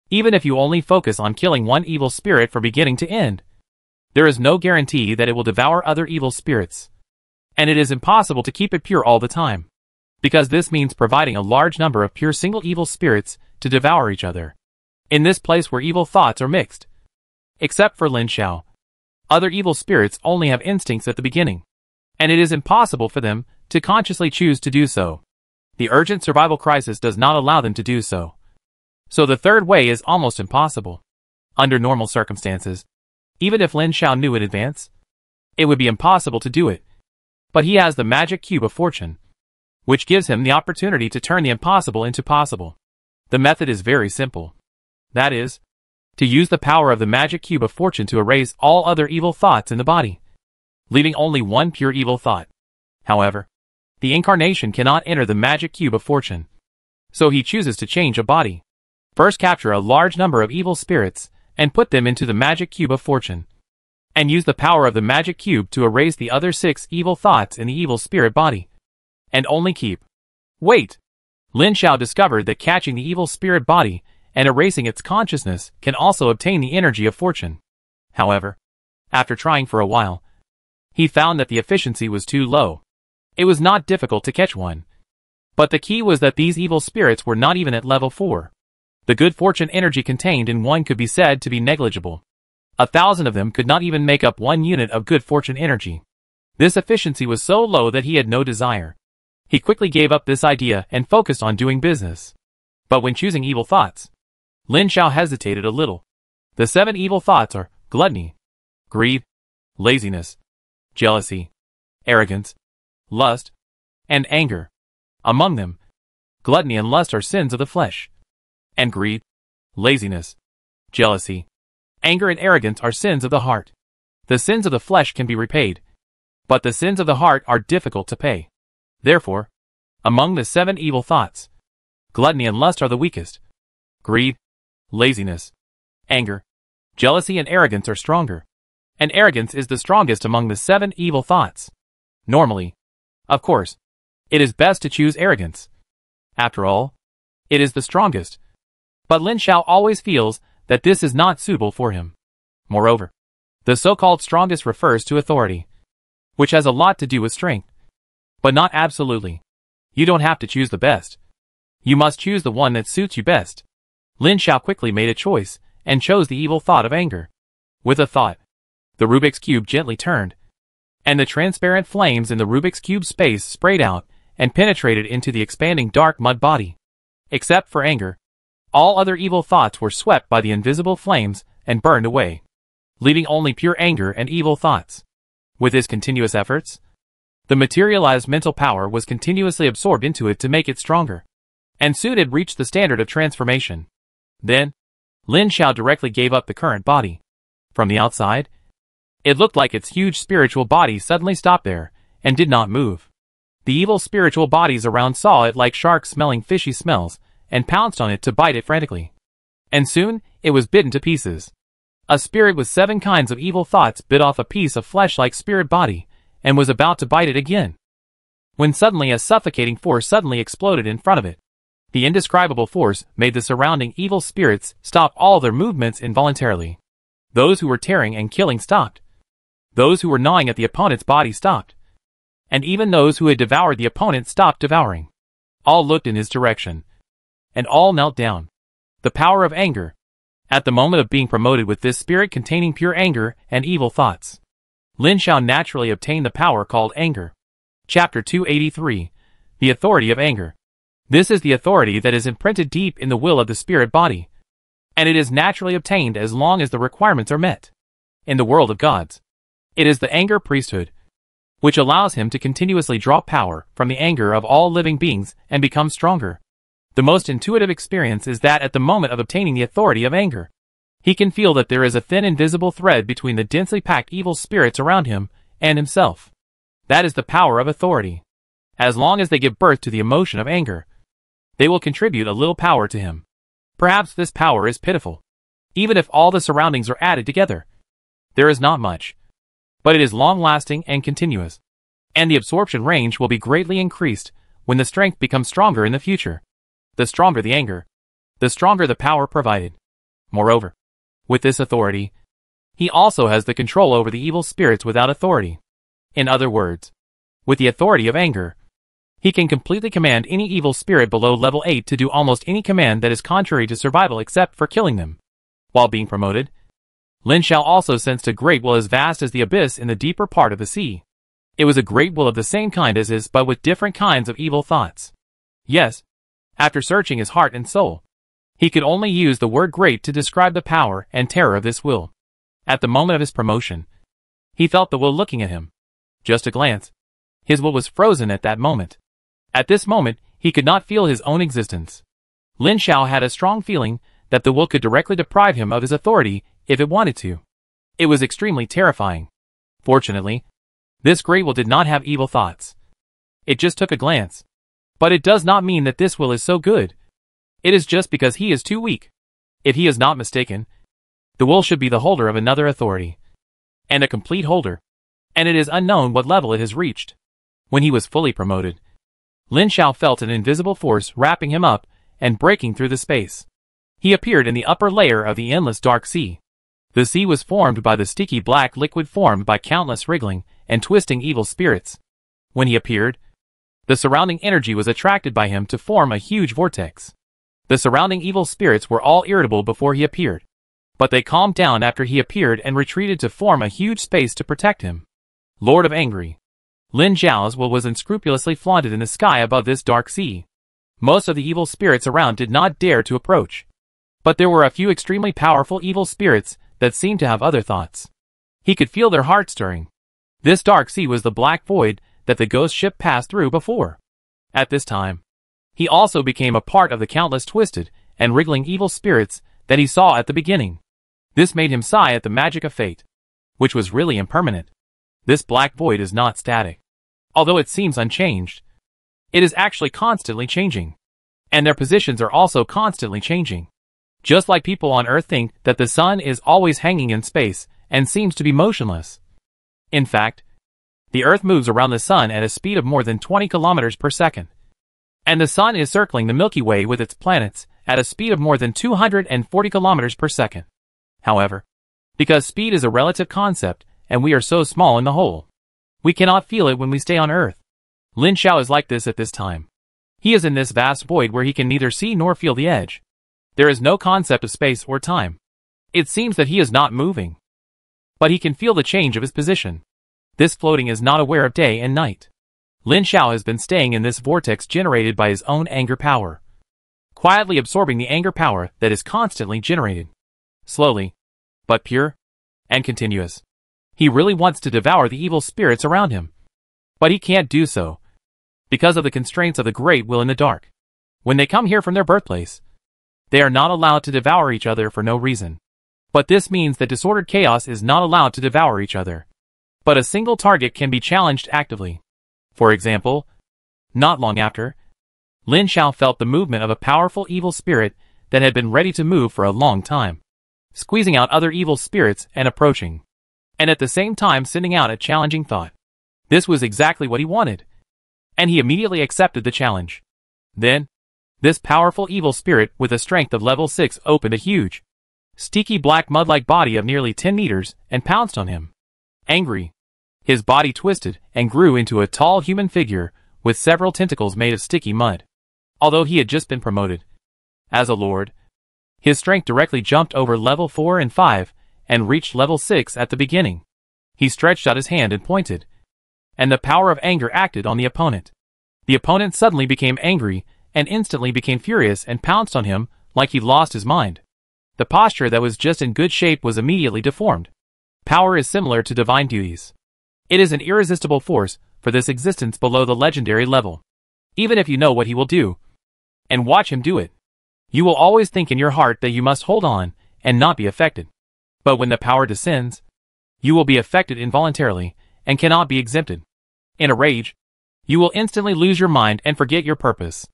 Even if you only focus on killing one evil spirit from beginning to end, there is no guarantee that it will devour other evil spirits. And it is impossible to keep it pure all the time, because this means providing a large number of pure single evil spirits to devour each other. In this place where evil thoughts are mixed, except for Lin Xiao, other evil spirits only have instincts at the beginning, and it is impossible for them to consciously choose to do so. The urgent survival crisis does not allow them to do so. So the third way is almost impossible. Under normal circumstances, even if Lin Xiao knew in advance, it would be impossible to do it. But he has the magic cube of fortune, which gives him the opportunity to turn the impossible into possible. The method is very simple. That is, to use the power of the magic cube of fortune to erase all other evil thoughts in the body, leaving only one pure evil thought. However, the incarnation cannot enter the magic cube of fortune, so he chooses to change a body. First capture a large number of evil spirits and put them into the magic cube of fortune, and use the power of the magic cube to erase the other 6 evil thoughts in the evil spirit body, and only keep. Wait! Lin Xiao discovered that catching the evil spirit body and erasing its consciousness can also obtain the energy of fortune. However, after trying for a while, he found that the efficiency was too low. It was not difficult to catch one, but the key was that these evil spirits were not even at level 4. The good fortune energy contained in one could be said to be negligible. 1,000 of them could not even make up 1 unit of good fortune energy. This efficiency was so low that he had no desire. He quickly gave up this idea and focused on doing business. But when choosing evil thoughts, Lin Xiao hesitated a little. The 7 evil thoughts are gluttony, greed, laziness, jealousy, arrogance, lust, and anger. Among them, gluttony and lust are sins of the flesh, and greed, laziness, jealousy, anger and arrogance are sins of the heart. The sins of the flesh can be repaid, but the sins of the heart are difficult to pay. Therefore, among the 7 evil thoughts, gluttony and lust are the weakest. Greed, laziness, anger, jealousy and arrogance are stronger, and arrogance is the strongest among the 7 evil thoughts. Normally, of course, it is best to choose arrogance. After all, it is the strongest. But Lin Xiao always feels that this is not suitable for him. Moreover, the so-called strongest refers to authority, which has a lot to do with strength. But not absolutely. You don't have to choose the best. You must choose the one that suits you best. Lin Xiao quickly made a choice, and chose the evil thought of anger. With a thought, the Rubik's Cube gently turned, and the transparent flames in the Rubik's Cube space sprayed out, and penetrated into the expanding dark mud body. Except for anger, all other evil thoughts were swept by the invisible flames, and burned away, leaving only pure anger and evil thoughts. With his continuous efforts, the materialized mental power was continuously absorbed into it to make it stronger, and soon it reached the standard of transformation. Then, Lin Xiao directly gave up the current body. From the outside, it looked like its huge spiritual body suddenly stopped there, and did not move. The evil spiritual bodies around saw it like sharks smelling fishy smells, and pounced on it to bite it frantically. And soon, it was bitten to pieces. A spirit with 7 kinds of evil thoughts bit off a piece of flesh-like spirit body, and was about to bite it again, when suddenly a suffocating force suddenly exploded in front of it. The indescribable force made the surrounding evil spirits stop all their movements involuntarily. Those who were tearing and killing stopped. Those who were gnawing at the opponent's body stopped. And even those who had devoured the opponent stopped devouring. All looked in his direction, and all knelt down. The power of anger. At the moment of being promoted with this spirit containing pure anger and evil thoughts, Lin Xiao naturally obtained the power called anger. Chapter 283. The authority of anger. This is the authority that is imprinted deep in the will of the spirit body, and it is naturally obtained as long as the requirements are met. In the world of gods, it is the anger priesthood, which allows him to continuously draw power from the anger of all living beings and become stronger. The most intuitive experience is that at the moment of obtaining the authority of anger, he can feel that there is a thin invisible thread between the densely packed evil spirits around him and himself. That is the power of authority. As long as they give birth to the emotion of anger, they will contribute a little power to him. Perhaps this power is pitiful. Even if all the surroundings are added together, there is not much. But it is long-lasting and continuous. And the absorption range will be greatly increased when the strength becomes stronger in the future. The stronger the anger, the stronger the power provided. Moreover, with this authority, he also has the control over the evil spirits without authority. In other words, with the authority of anger, he can completely command any evil spirit below level 8 to do almost any command that is contrary to survival except for killing them. While being promoted, Lin Xiao also sensed a great will as vast as the abyss in the deeper part of the sea. It was a great will of the same kind as his, but with different kinds of evil thoughts. Yes, after searching his heart and soul, he could only use the word great to describe the power and terror of this will. At the moment of his promotion, he felt the will looking at him. Just a glance. His will was frozen at that moment. At this moment, he could not feel his own existence. Lin Xiao had a strong feeling that the will could directly deprive him of his authority if it wanted to. It was extremely terrifying. Fortunately, this great will did not have evil thoughts. It just took a glance. But it does not mean that this will is so good. It is just because he is too weak. If he is not mistaken, the will should be the holder of another authority, and a complete holder, and it is unknown what level it has reached. When he was fully promoted, Lin Xiao felt an invisible force wrapping him up and breaking through the space. He appeared in the upper layer of the endless dark sea. The sea was formed by the sticky black liquid formed by countless wriggling and twisting evil spirits. When he appeared, the surrounding energy was attracted by him to form a huge vortex. The surrounding evil spirits were all irritable before he appeared, but they calmed down after he appeared and retreated to form a huge space to protect him. Lord of Angry, Lin Xiao's will was unscrupulously flaunted in the sky above this dark sea. Most of the evil spirits around did not dare to approach, but there were a few extremely powerful evil spirits that seemed to have other thoughts. He could feel their hearts stirring. This dark sea was the black void that the ghost ship passed through before. At this time, he also became a part of the countless twisted and wriggling evil spirits that he saw at the beginning. This made him sigh at the magic of fate, which was really impermanent. This black void is not static. Although it seems unchanged, it is actually constantly changing. And their positions are also constantly changing. Just like people on Earth think that the sun is always hanging in space and seems to be motionless. In fact, the Earth moves around the sun at a speed of more than 20 kilometers per second. And the sun is circling the Milky Way with its planets at a speed of more than 240 kilometers per second. However, because speed is a relative concept and we are so small in the whole, we cannot feel it when we stay on Earth. Lin Xiao is like this at this time. He is in this vast void where he can neither see nor feel the edge. There is no concept of space or time. It seems that he is not moving. But he can feel the change of his position. This floating is not aware of day and night. Lin Xiao has been staying in this vortex generated by his own anger power, quietly absorbing the anger power that is constantly generated. Slowly, but pure and continuous. He really wants to devour the evil spirits around him. But he can't do so, because of the constraints of the Great Will in the Dark. When they come here from their birthplace, they are not allowed to devour each other for no reason. But this means that disordered chaos is not allowed to devour each other. But a single target can be challenged actively. For example, not long after, Lin Xiao felt the movement of a powerful evil spirit that had been ready to move for a long time, squeezing out other evil spirits and approaching, and at the same time sending out a challenging thought. This was exactly what he wanted, and he immediately accepted the challenge. Then, this powerful evil spirit with a strength of level 6 opened a huge, sticky black mud-like body of nearly 10 meters and pounced on him. Angry, his body twisted and grew into a tall human figure with several tentacles made of sticky mud. Although he had just been promoted as a lord, his strength directly jumped over level 4 and 5 and reached level 6 at the beginning. He stretched out his hand and pointed, and the power of anger acted on the opponent. The opponent suddenly became angry and instantly became furious and pounced on him like he lost his mind. The posture that was just in good shape was immediately deformed. Power is similar to divine duties. It is an irresistible force for this existence below the legendary level. Even if you know what he will do, and watch him do it, you will always think in your heart that you must hold on and not be affected. But when the power descends, you will be affected involuntarily and cannot be exempted. In a rage, you will instantly lose your mind and forget your purpose.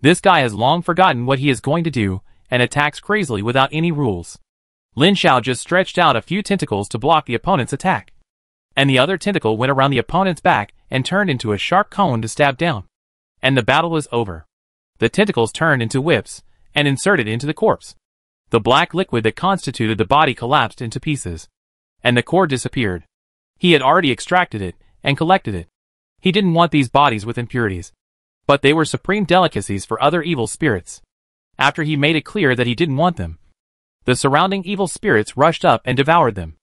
This guy has long forgotten what he is going to do and attacks crazily without any rules. Lin Xiao just stretched out a few tentacles to block the opponent's attack, and the other tentacle went around the opponent's back and turned into a sharp cone to stab down. And the battle was over. The tentacles turned into whips and inserted into the corpse. The black liquid that constituted the body collapsed into pieces, and the core disappeared. He had already extracted it and collected it. He didn't want these bodies with impurities, but they were supreme delicacies for other evil spirits. After he made it clear that he didn't want them, the surrounding evil spirits rushed up and devoured them,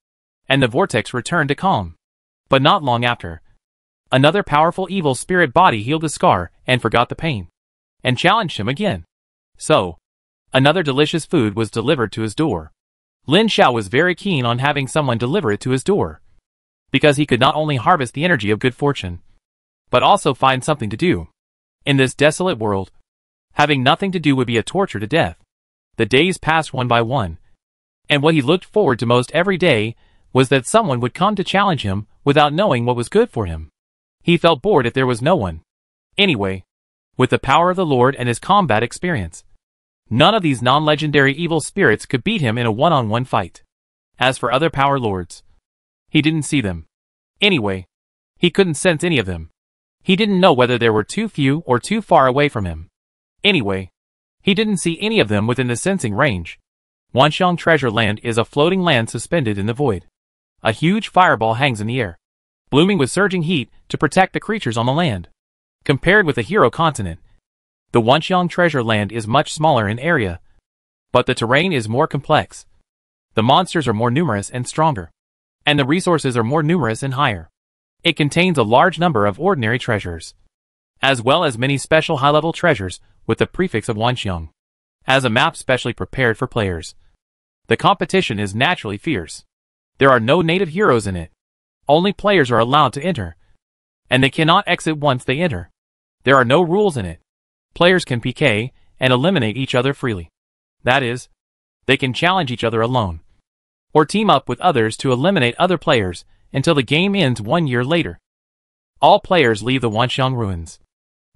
and the vortex returned to calm. But not long after, another powerful evil spirit body healed the scar and forgot the pain, and challenged him again. So, another delicious food was delivered to his door. Lin Xiao was very keen on having someone deliver it to his door, because he could not only harvest the energy of good fortune, but also find something to do. In this desolate world, having nothing to do would be a torture to death. The days passed one by one, and what he looked forward to most every day was that someone would come to challenge him without knowing what was good for him. He felt bored if there was no one. Anyway, with the power of the Lord and his combat experience, none of these non-legendary evil spirits could beat him in a one-on-one fight. As for other power lords, he didn't see them. Anyway, he couldn't sense any of them. He didn't know whether there were too few or too far away from him. Anyway, he didn't see any of them within the sensing range. Wanxiang Treasure Land is a floating land suspended in the void. A huge fireball hangs in the air, blooming with surging heat to protect the creatures on the land. Compared with the Hero Continent, the Wanxiang Treasure Land is much smaller in area, but the terrain is more complex. The monsters are more numerous and stronger, and the resources are more numerous and higher. It contains a large number of ordinary treasures, as well as many special high-level treasures with the prefix of Wanxiang, as a map specially prepared for players. The competition is naturally fierce. There are no native heroes in it. Only players are allowed to enter. and they cannot exit once they enter. There are no rules in it. Players can PK and eliminate each other freely. That is, they can challenge each other alone, or team up with others to eliminate other players until the game ends 1 year later. All players leave the Wanxiang ruins,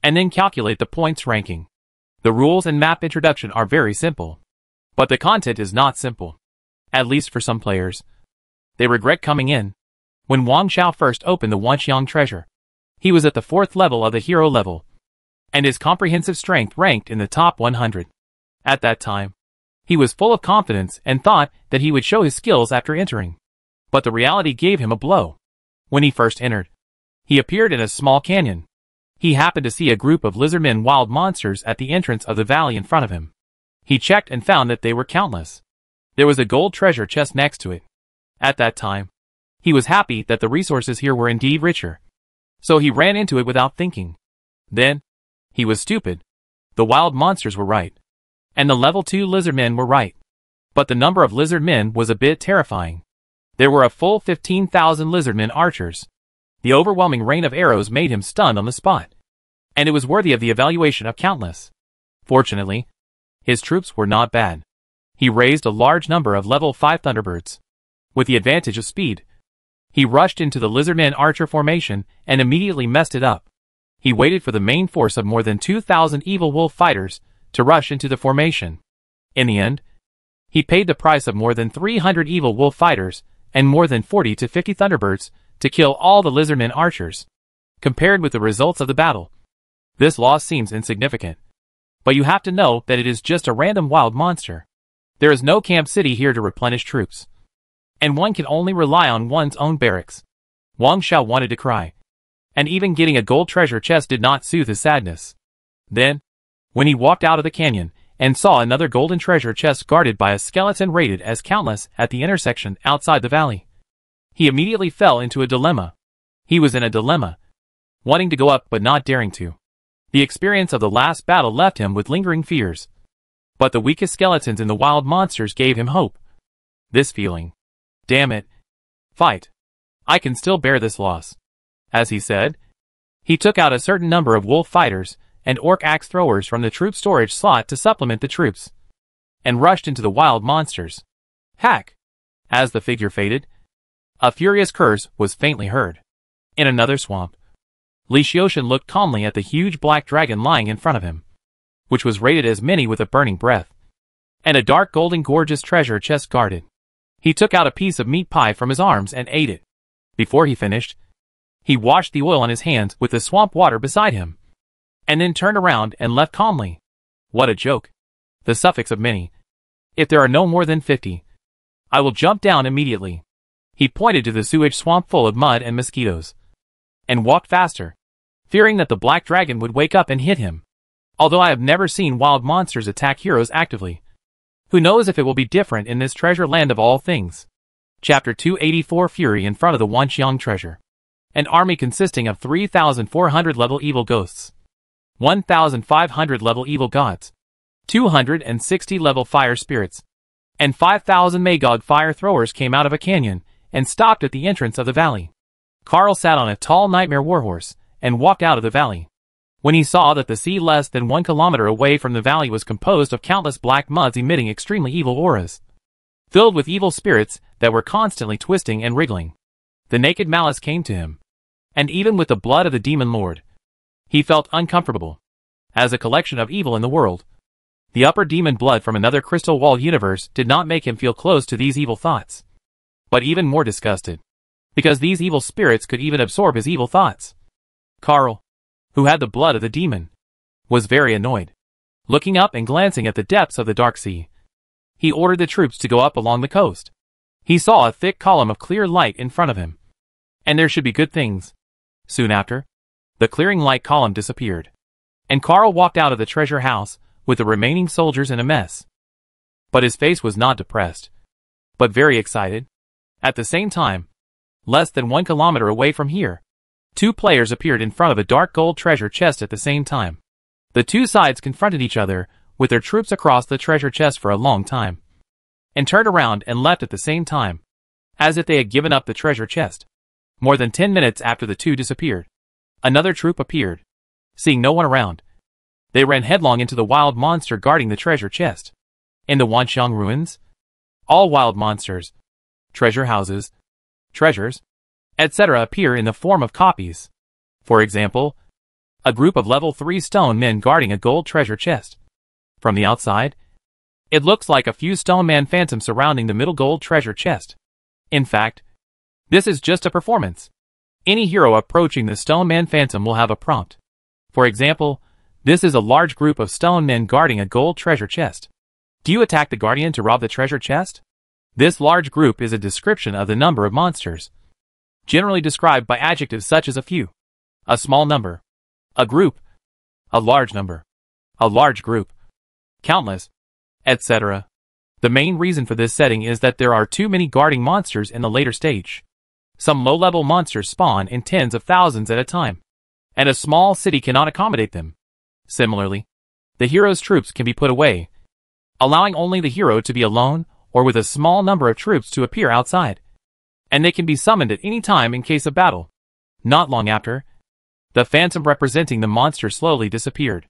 and then calculate the points ranking. The rules and map introduction are very simple, but the content is not simple, at least for some players. They regret coming in. When Wang Xiao first opened the Wanxiang treasure, he was at the 4th level of the hero level, and his comprehensive strength ranked in the top 100. At that time, he was full of confidence and thought that he would show his skills after entering. But the reality gave him a blow. When he first entered, he appeared in a small canyon. He happened to see a group of lizardmen wild monsters at the entrance of the valley in front of him. He checked and found that they were countless. There was a gold treasure chest next to it. At that time, he was happy that the resources here were indeed richer. So he ran into it without thinking. Then, he was stupid. The wild monsters were right, and the level 2 lizardmen were right. But the number of lizardmen was a bit terrifying. There were a full 15,000 lizardmen archers. The overwhelming rain of arrows made him stunned on the spot, and it was worthy of the evaluation of countless. Fortunately, his troops were not bad. He raised a large number of level 5 Thunderbirds. With the advantage of speed, he rushed into the lizardman archer formation and immediately messed it up. He waited for the main force of more than 2,000 evil wolf fighters to rush into the formation. In the end, he paid the price of more than 300 evil wolf fighters and more than 40 to 50 Thunderbirds to kill all the lizardmen archers. Compared with the results of the battle, this loss seems insignificant. But you have to know that it is just a random wild monster. There is no camp city here to replenish troops, and one can only rely on one's own barracks. Wang Xiao wanted to cry, and even getting a gold treasure chest did not soothe his sadness. Then, when he walked out of the canyon and saw another golden treasure chest guarded by a skeleton rated as countless at the intersection outside the valley, he immediately fell into a dilemma. He was in a dilemma, wanting to go up but not daring to. The experience of the last battle left him with lingering fears, but the weakest skeletons in the wild monsters gave him hope. This feeling, damn it, fight. I can still bear this loss. As he said, he took out a certain number of wolf fighters and orc axe throwers from the troop storage slot to supplement the troops, and rushed into the wild monsters. Hack! As the figure faded, a furious curse was faintly heard. In another swamp, Li Xiaoshan looked calmly at the huge black dragon lying in front of him, which was rated as many with a burning breath, and a dark golden gorgeous treasure chest guarded. He took out a piece of meat pie from his arms and ate it. Before he finished, he washed the oil on his hands with the swamp water beside him, and then turned around and left calmly. What a joke. The suffix of many. If there are no more than 50, I will jump down immediately. He pointed to the sewage swamp full of mud and mosquitoes, and walked faster, fearing that the black dragon would wake up and hit him. Although I have never seen wild monsters attack heroes actively, who knows if it will be different in this treasure land of all things. Chapter 284 Fury in front of the Wanxiang treasure. An army consisting of 3,400 level evil ghosts, 1,500 level evil gods, 260 level fire spirits, and 5,000 Magog fire throwers came out of a canyon and stopped at the entrance of the valley. Carl sat on a tall nightmare warhorse and walked out of the valley. When he saw that the sea less than 1 kilometer away from the valley was composed of countless black muds emitting extremely evil auras, filled with evil spirits that were constantly twisting and wriggling, the naked malice came to him. And even with the blood of the demon lord, he felt uncomfortable. As a collection of evil in the world, the upper demon blood from another crystal walled universe did not make him feel close to these evil thoughts, but even more disgusted, because these evil spirits could even absorb his evil thoughts. Carl, who had the blood of the demon, was very annoyed. Looking up and glancing at the depths of the dark sea, he ordered the troops to go up along the coast. He saw a thick column of clear light in front of him, and there should be good things. Soon after, the clearing light column disappeared, and Carl walked out of the treasure house with the remaining soldiers in a mess. But his face was not depressed, but very excited. At the same time, less than 1 kilometer away from here, 2 players appeared in front of a dark gold treasure chest at the same time. The 2 sides confronted each other with their troops across the treasure chest for a long time, and turned around and left at the same time, as if they had given up the treasure chest. More than 10 minutes after the 2 disappeared, Another troop appeared. Seeing no one around, they ran headlong into the wild monster guarding the treasure chest. In the Wanxiang ruins, all wild monsters, treasure houses, treasures, etc. appear in the form of copies. For example, a group of level 3 stone men guarding a gold treasure chest. From the outside, it looks like a few stone man phantoms surrounding the middle gold treasure chest. In fact, this is just a performance. Any hero approaching the stone man phantom will have a prompt. For example, this is a large group of stone men guarding a gold treasure chest. Do you attack the guardian to rob the treasure chest? This large group is a description of the number of monsters, generally described by adjectives such as a few, a small number, a group, a large number, a large group, countless, etc. The main reason for this setting is that there are too many guarding monsters in the later stage. Some low-level monsters spawn in tens of thousands at a time, and a small city cannot accommodate them. Similarly, the hero's troops can be put away, allowing only the hero to be alone or with a small number of troops to appear outside, and they can be summoned at any time in case of battle. Not long after, the phantom representing the monster slowly disappeared.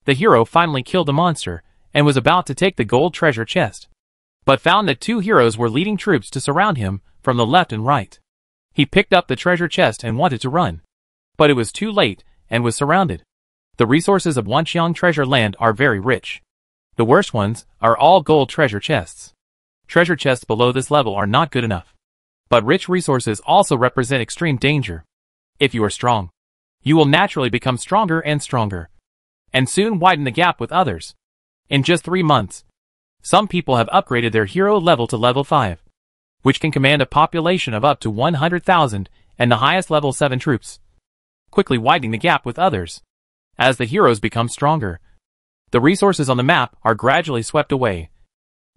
The hero finally killed the monster and was about to take the gold treasure chest, but found that two heroes were leading troops to surround him from the left and right. He picked up the treasure chest and wanted to run, but it was too late and was surrounded. The resources of Wanxiang treasure land are very rich. The worst ones are all gold treasure chests. Treasure chests below this level are not good enough. But rich resources also represent extreme danger. If you are strong, you will naturally become stronger and stronger, and soon widen the gap with others. In just 3 months, some people have upgraded their hero level to level 5, which can command a population of up to 100,000 and the highest level 7 troops, quickly widening the gap with others. As the heroes become stronger, the resources on the map are gradually swept away,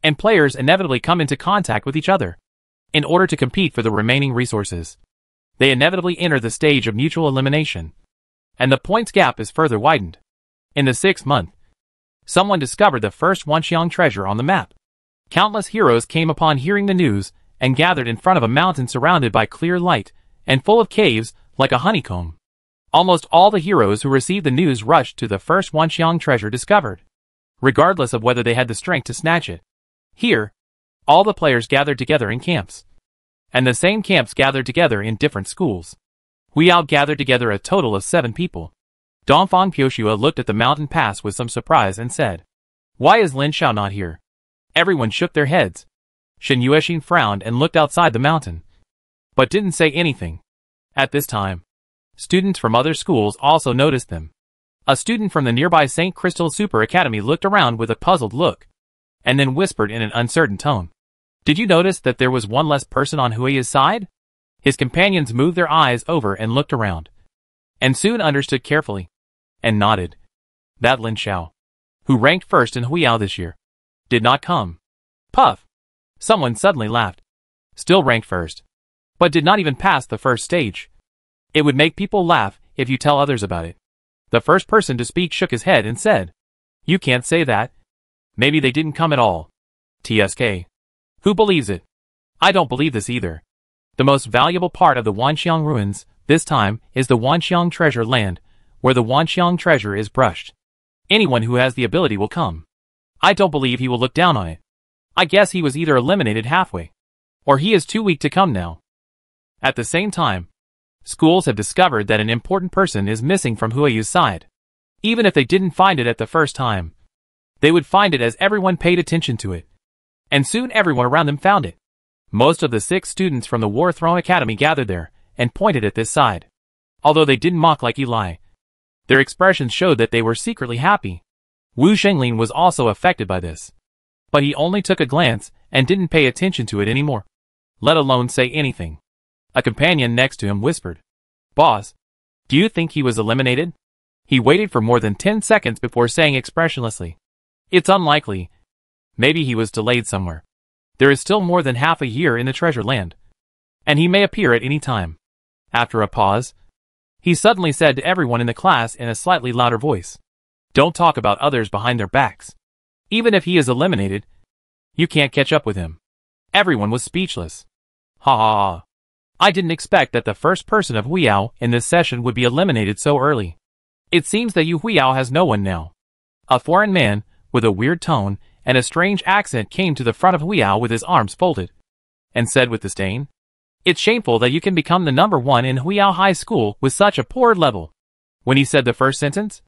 and players inevitably come into contact with each other. In order to compete for the remaining resources, they inevitably enter the stage of mutual elimination, and the points gap is further widened. In the 6th month, someone discovered the first Wanxiang treasure on the map. Countless heroes came upon hearing the news and gathered in front of a mountain surrounded by clear light and full of caves like a honeycomb. Almost all the heroes who received the news rushed to the first Wanxiang treasure discovered, regardless of whether they had the strength to snatch it. Here, all the players gathered together in camps, and the same camps gathered together in different schools. Huiyao gathered together a total of 7 people. Dongfang Pioshua looked at the mountain pass with some surprise and said, "Why is Lin Xiao not here?" Everyone shook their heads. Shen Yuexin frowned and looked outside the mountain, but didn't say anything. At this time, students from other schools also noticed them. A student from the nearby St. Crystal Super Academy looked around with a puzzled look, and then whispered in an uncertain tone, "Did you notice that there was one less person on Huiya's side?" His companions moved their eyes over and looked around, and soon understood carefully, and nodded. That Lin Xiao, who ranked first in Huiyao this year, did not come. Puff! Someone suddenly laughed. Still ranked first, but did not even pass the first stage. It would make people laugh if you tell others about it. The first person to speak shook his head and said, "You can't say that. Maybe they didn't come at all." TSK. Who believes it? I don't believe this either. The most valuable part of the Wanxiang ruins, this time, is the Wanxiang treasure land, where the Wanxiang treasure is brushed. Anyone who has the ability will come. I don't believe he will look down on it. I guess he was either eliminated halfway, or he is too weak to come now. At the same time, schools have discovered that an important person is missing from Huiyu's side. Even if they didn't find it at the first time, they would find it as everyone paid attention to it. And soon everyone around them found it. Most of the 6 students from the War Throne Academy gathered there and pointed at this side. Although they didn't mock like Eli, their expressions showed that they were secretly happy. Wu Shenglin was also affected by this, but he only took a glance and didn't pay attention to it anymore, let alone say anything. A companion next to him whispered, "Boss, do you think he was eliminated?" He waited for more than 10 seconds before saying expressionlessly, "It's unlikely. Maybe he was delayed somewhere. There is still more than half a year in the treasure land, and he may appear at any time." After a pause, he suddenly said to everyone in the class in a slightly louder voice, "Don't talk about others behind their backs. Even if he is eliminated, you can't catch up with him." Everyone was speechless. Ha ha ha. I didn't expect that the first person of Huiyao in this session would be eliminated so early. It seems that Yu Huiyao has no one now. A foreign man, with a weird tone and a strange accent, came to the front of Huiyao with his arms folded, and said with disdain, "It's shameful that you can become the number one in Huiyao High School with such a poor level." When he said the first sentence,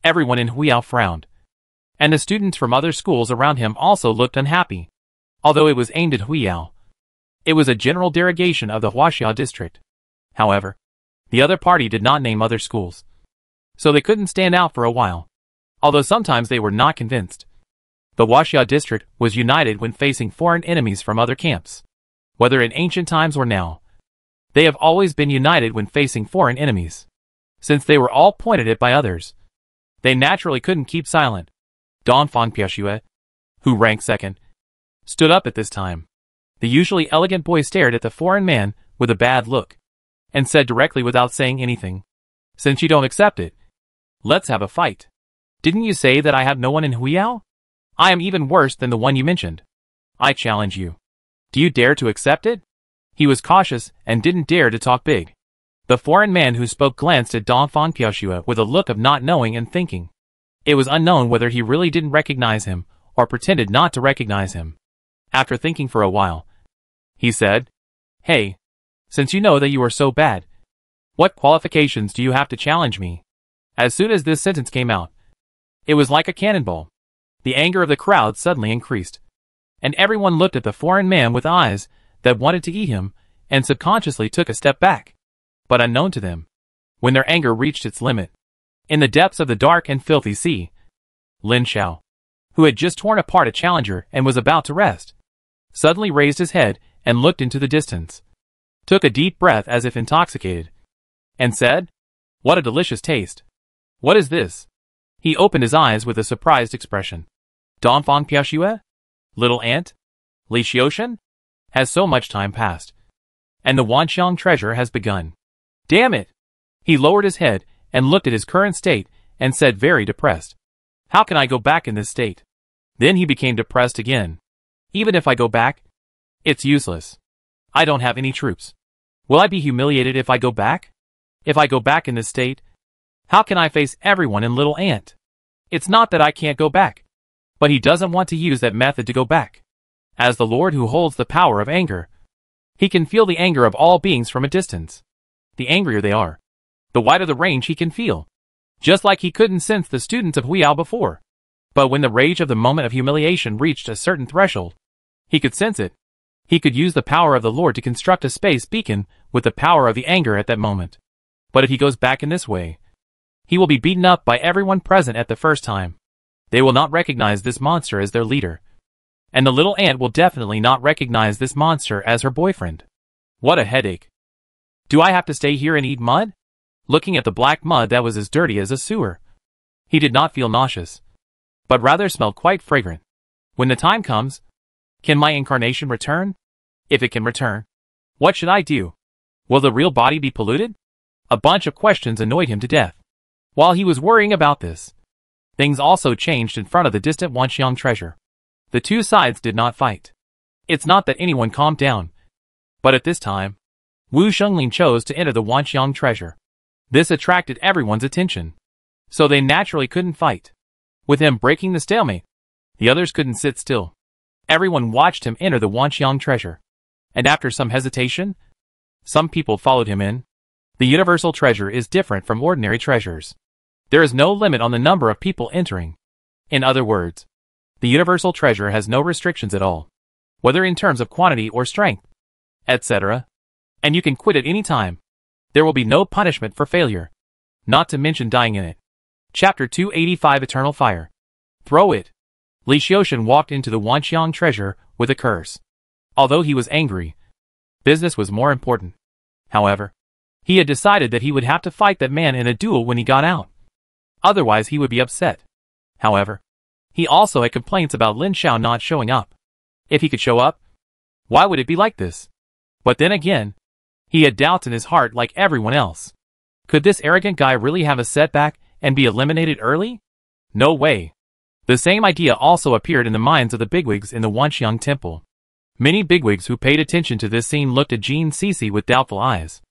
everyone in Huiyao frowned, and the students from other schools around him also looked unhappy. Although it was aimed at Huiyao, it was a general derogation of the Huaxia district. However, the other party did not name other schools, so they couldn't stand out for a while, although sometimes they were not convinced. The Huaxia district was united when facing foreign enemies from other camps. Whether in ancient times or now, they have always been united when facing foreign enemies. Since they were all pointed at by others, they naturally couldn't keep silent. Dongfang Piaxue, who ranked second, stood up at this time. The usually elegant boy stared at the foreign man with a bad look, and said directly without saying anything, "Since you don't accept it, let's have a fight. Didn't you say that I have no one in Huiyao? I am even worse than the one you mentioned. I challenge you. Do you dare to accept it?" He was cautious and didn't dare to talk big. The foreign man who spoke glanced at Dongfang Piaxue with a look of not knowing and thinking. It was unknown whether he really didn't recognize him or pretended not to recognize him. After thinking for a while, he said, "Hey, since you know that you are so bad, what qualifications do you have to challenge me?" As soon as this sentence came out, it was like a cannonball. The anger of the crowd suddenly increased, and everyone looked at the foreign man with eyes that wanted to eat him and subconsciously took a step back. But unknown to them, when their anger reached its limit, in the depths of the dark and filthy sea, Lin Xiao, who had just torn apart a challenger and was about to rest, suddenly raised his head and looked into the distance, took a deep breath as if intoxicated, and said, "What a delicious taste. What is this?" He opened his eyes with a surprised expression. "Dongfang Piaxue? Little ant? Li Xiaoshan? Has so much time passed? And the Wanxiang treasure has begun. Damn it!" He lowered his head and looked at his current state and said, very depressed, "How can I go back in this state?" Then he became depressed again. "Even if I go back, it's useless. I don't have any troops. Will I be humiliated if I go back? If I go back in this state, how can I face everyone in Little Ant? It's not that I can't go back." But he doesn't want to use that method to go back. As the Lord who holds the power of anger, he can feel the anger of all beings from a distance. The angrier they are, the wider the range he can feel. Just like he couldn't sense the students of Huiyao before. But when the rage of the moment of humiliation reached a certain threshold, he could sense it. He could use the power of the Lord to construct a space beacon with the power of the anger at that moment. But if he goes back in this way, he will be beaten up by everyone present at the first time. They will not recognize this monster as their leader. And the little ant will definitely not recognize this monster as her boyfriend. What a headache. Do I have to stay here and eat mud? Looking at the black mud that was as dirty as a sewer, he did not feel nauseous, but rather smelled quite fragrant. When the time comes, can my incarnation return? If it can return, what should I do? Will the real body be polluted? A bunch of questions annoyed him to death. While he was worrying about this, things also changed in front of the distant Wanxiang treasure. The two sides did not fight. It's not that anyone calmed down, but at this time, Wu Shenglin chose to enter the Wanxiang treasure. This attracted everyone's attention, so they naturally couldn't fight. With him breaking the stalemate, the others couldn't sit still. Everyone watched him enter the Wanxiang treasure, and after some hesitation, some people followed him in. The universal treasure is different from ordinary treasures. There is no limit on the number of people entering. In other words, the universal treasure has no restrictions at all, whether in terms of quantity or strength, etc. And you can quit at any time. There will be no punishment for failure, not to mention dying in it. Chapter 285 Eternal Fire. Throw it. Li Xiaoshan walked into the Wanxiang treasure with a curse. Although he was angry, business was more important. However, he had decided that he would have to fight that man in a duel when he got out. Otherwise he would be upset. However, he also had complaints about Lin Xiao not showing up. If he could show up, why would it be like this? But then again, he had doubts in his heart like everyone else. Could this arrogant guy really have a setback and be eliminated early? No way. The same idea also appeared in the minds of the bigwigs in the Wanxiang temple. Many bigwigs who paid attention to this scene looked at Jean Cece with doubtful eyes.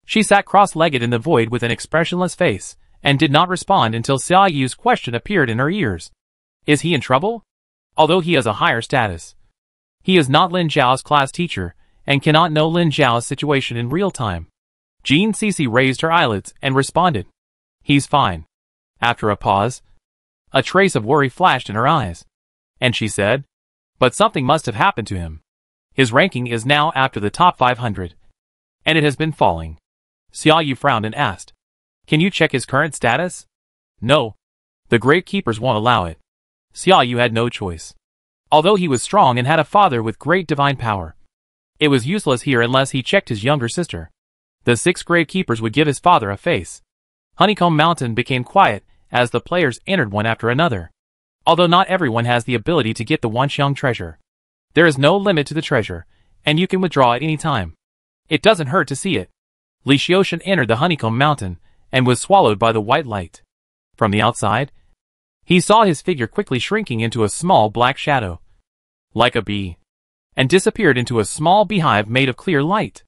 She sat cross-legged in the void with an expressionless face, and did not respond until Xia Yu's question appeared in her ears. Is he in trouble? Although he has a higher status, he is not Lin Zhao's class teacher, and cannot know Lin Zhao's situation in real time. Jean Cece raised her eyelids and responded, "He's fine." After a pause, a trace of worry flashed in her eyes, and she said, "But something must have happened to him. His ranking is now after the top 500, and it has been falling." Xia Yu frowned and asked, "Can you check his current status?" "No. The Great Keepers won't allow it." Xia Yu had no choice. Although he was strong and had a father with great divine power, it was useless here unless he checked his younger sister. The 6 Great Keepers would give his father a face. Honeycomb Mountain became quiet as the players entered one after another. Although not everyone has the ability to get the Wanxiang treasure, there is no limit to the treasure, and you can withdraw at any time. It doesn't hurt to see it. Li Xiaoshan entered the Honeycomb Mountain and was swallowed by the white light. From the outside, he saw his figure quickly shrinking into a small black shadow, like a bee, and disappeared into a small beehive made of clear light.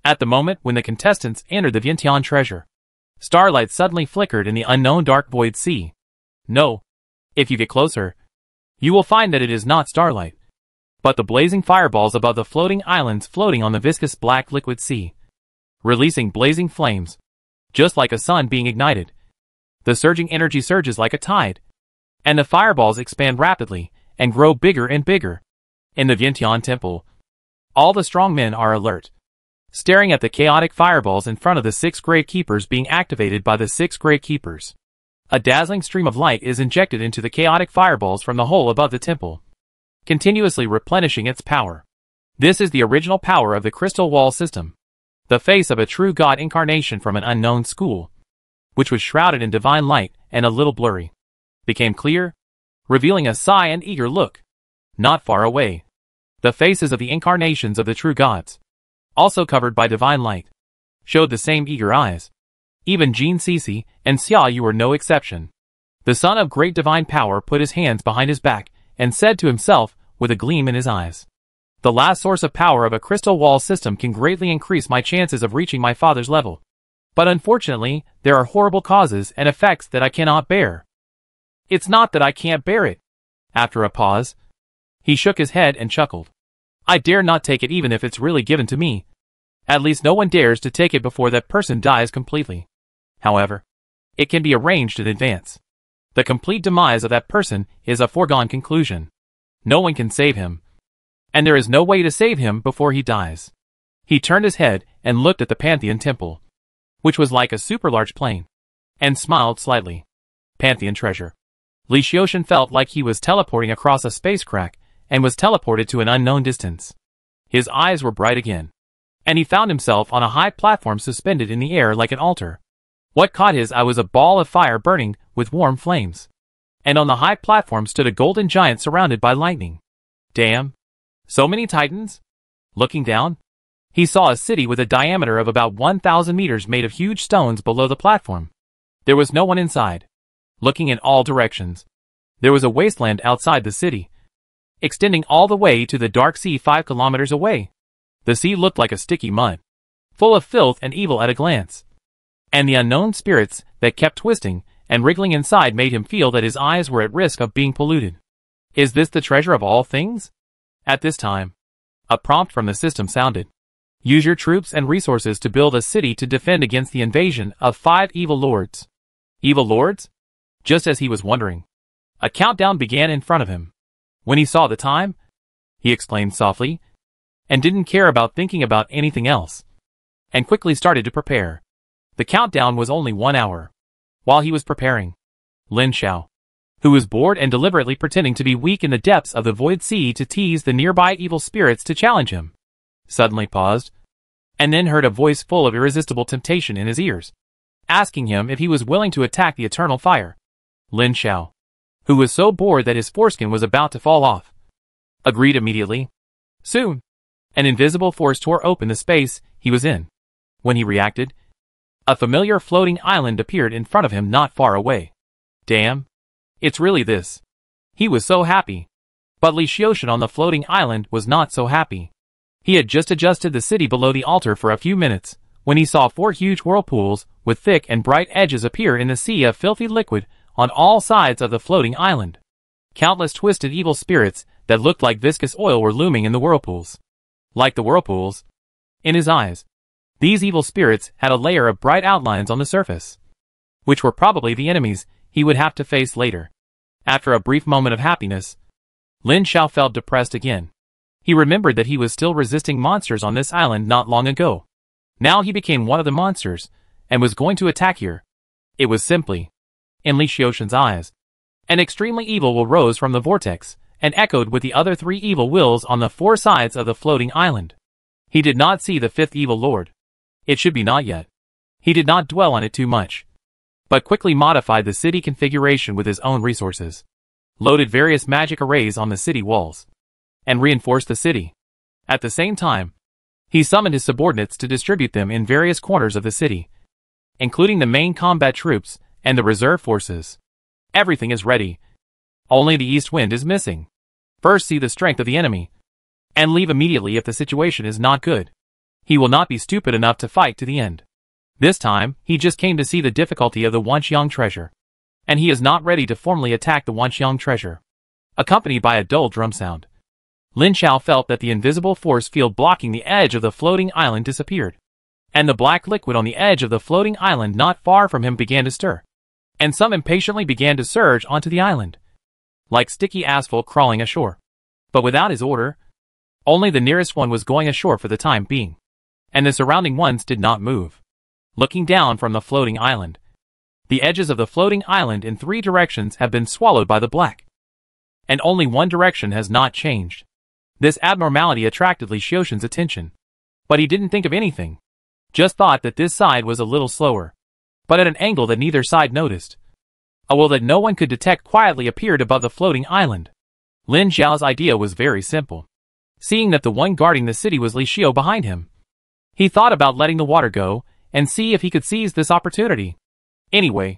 At the moment when the contestants entered the Vientiane treasure, starlight suddenly flickered in the unknown dark void sea. No. If you get closer, you will find that it is not starlight, but the blazing fireballs above the floating islands floating on the viscous black liquid sea, releasing blazing flames, just like a sun being ignited. The surging energy surges like a tide, and the fireballs expand rapidly and grow bigger and bigger. In the Vientiane temple, all the strong men are alert, staring at the chaotic fireballs in front of the 6 Great Keepers being activated by the 6 Great Keepers. A dazzling stream of light is injected into the chaotic fireballs from the hole above the temple, continuously replenishing its power. This is the original power of the crystal wall system, the face of a true god incarnation from an unknown school, which was shrouded in divine light and a little blurry, became clear, revealing a sigh and eager look. Not far away, the faces of the incarnations of the true gods, also covered by divine light, showed the same eager eyes. Even Jean Cece and Xia Yu were no exception. The son of great divine power put his hands behind his back and said to himself with a gleam in his eyes, "The last source of power of a crystal wall system can greatly increase my chances of reaching my father's level. But unfortunately, there are horrible causes and effects that I cannot bear." "It's not that I can't bear it." After a pause, he shook his head and chuckled. "I dare not take it even if it's really given to me. At least no one dares to take it before that person dies completely. However, it can be arranged in advance. The complete demise of that person is a foregone conclusion. No one can save him, and there is no way to save him before he dies." He turned his head and looked at the Pantheon temple, which was like a super large plane, and smiled slightly. Pantheon treasure. Li Xiaoshan felt like he was teleporting across a space crack and was teleported to an unknown distance. His eyes were bright again, and he found himself on a high platform suspended in the air like an altar. What caught his eye was a ball of fire burning with warm flames, and on the high platform stood a golden giant surrounded by lightning. Damn! So many titans? Looking down, he saw a city with a diameter of about 1,000 meters made of huge stones below the platform. There was no one inside. Looking in all directions, there was a wasteland outside the city, extending all the way to the dark sea 5 kilometers away. The sea looked like a sticky mud, full of filth and evil at a glance, and the unknown spirits that kept twisting and wriggling inside made him feel that his eyes were at risk of being polluted. Is this the treasure of all things? At this time, a prompt from the system sounded. Use your troops and resources to build a city to defend against the invasion of 5 evil lords. Evil lords? Just as he was wondering, a countdown began in front of him. When he saw the time, he exclaimed softly, and didn't care about thinking about anything else, and quickly started to prepare. The countdown was only 1 hour. While he was preparing, Lin Xiao, who was bored and deliberately pretending to be weak in the depths of the void sea to tease the nearby evil spirits to challenge him, suddenly paused, and then heard a voice full of irresistible temptation in his ears, asking him if he was willing to attack the eternal fire. Lin Xiao, who was so bored that his foreskin was about to fall off, agreed immediately. Soon, an invisible force tore open the space he was in. When he reacted, a familiar floating island appeared in front of him not far away. Damn! It's really this. He was so happy. But Li Xiaoshan on the floating island was not so happy. He had just adjusted the city below the altar for a few minutes, when he saw 4 huge whirlpools with thick and bright edges appear in the sea of filthy liquid on all sides of the floating island. Countless twisted evil spirits that looked like viscous oil were looming in the whirlpools. Like the whirlpools, in his eyes, these evil spirits had a layer of bright outlines on the surface, which were probably the enemies he would have to face later. After a brief moment of happiness, Lin Xiao felt depressed again. He remembered that he was still resisting monsters on this island not long ago. Now he became one of the monsters, and was going to attack here. It was simply, in Li Xiaoshan's eyes, an extremely evil will rose from the vortex, and echoed with the other 3 evil wills on the 4 sides of the floating island. He did not see the 5th evil lord. It should be not yet. He did not dwell on it too much, but quickly modified the city configuration with his own resources, loaded various magic arrays on the city walls, and reinforced the city. At the same time, he summoned his subordinates to distribute them in various corners of the city, including the main combat troops and the reserve forces. Everything is ready. Only the east wind is missing. First see the strength of the enemy, and leave immediately if the situation is not good. He will not be stupid enough to fight to the end. This time, he just came to see the difficulty of the Wanxiang treasure, and he is not ready to formally attack the Wanxiang treasure. Accompanied by a dull drum sound, Lin Xiao felt that the invisible force field blocking the edge of the floating island disappeared, and the black liquid on the edge of the floating island not far from him began to stir, and some impatiently began to surge onto the island, like sticky asphalt crawling ashore. But without his order, only the nearest one was going ashore for the time being, and the surrounding ones did not move. Looking down from the floating island, the edges of the floating island in 3 directions have been swallowed by the black, and only one direction has not changed. This abnormality attracted Li Xiaoshan's attention, but he didn't think of anything, just thought that this side was a little slower, but at an angle that neither side noticed. A will that no one could detect quietly appeared above the floating island. Lin Xiao's idea was very simple. Seeing that the one guarding the city was Li Xiao behind him, he thought about letting the water go and see if he could seize this opportunity. Anyway,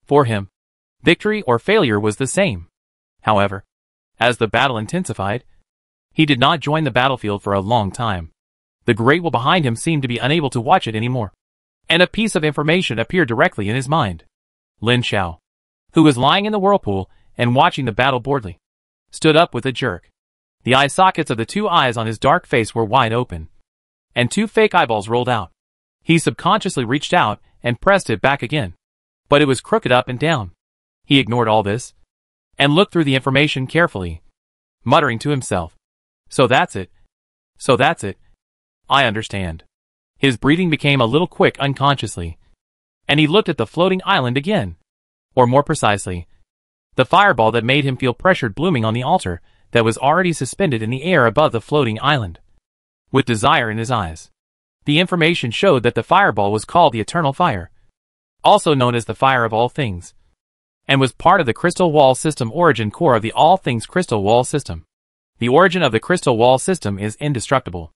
for him, victory or failure was the same. However, as the battle intensified, he did not join the battlefield for a long time. The great will behind him seemed to be unable to watch it anymore, and a piece of information appeared directly in his mind. Lin Xiao, who was lying in the whirlpool and watching the battle boredly, stood up with a jerk. The eye sockets of the 2 eyes on his dark face were wide open, and 2 fake eyeballs rolled out. He subconsciously reached out and pressed it back again, but it was crooked up and down. He ignored all this, and looked through the information carefully, muttering to himself, "So that's it. So that's it. I understand." His breathing became a little quick unconsciously, and he looked at the floating island again, or more precisely, the fireball that made him feel pressured blooming on the altar that was already suspended in the air above the floating island. With desire in his eyes, the information showed that the fireball was called the Eternal Fire, also known as the Fire of All Things, and was part of the Crystal Wall System origin core of the All Things Crystal Wall System. The origin of the Crystal Wall System is indestructible,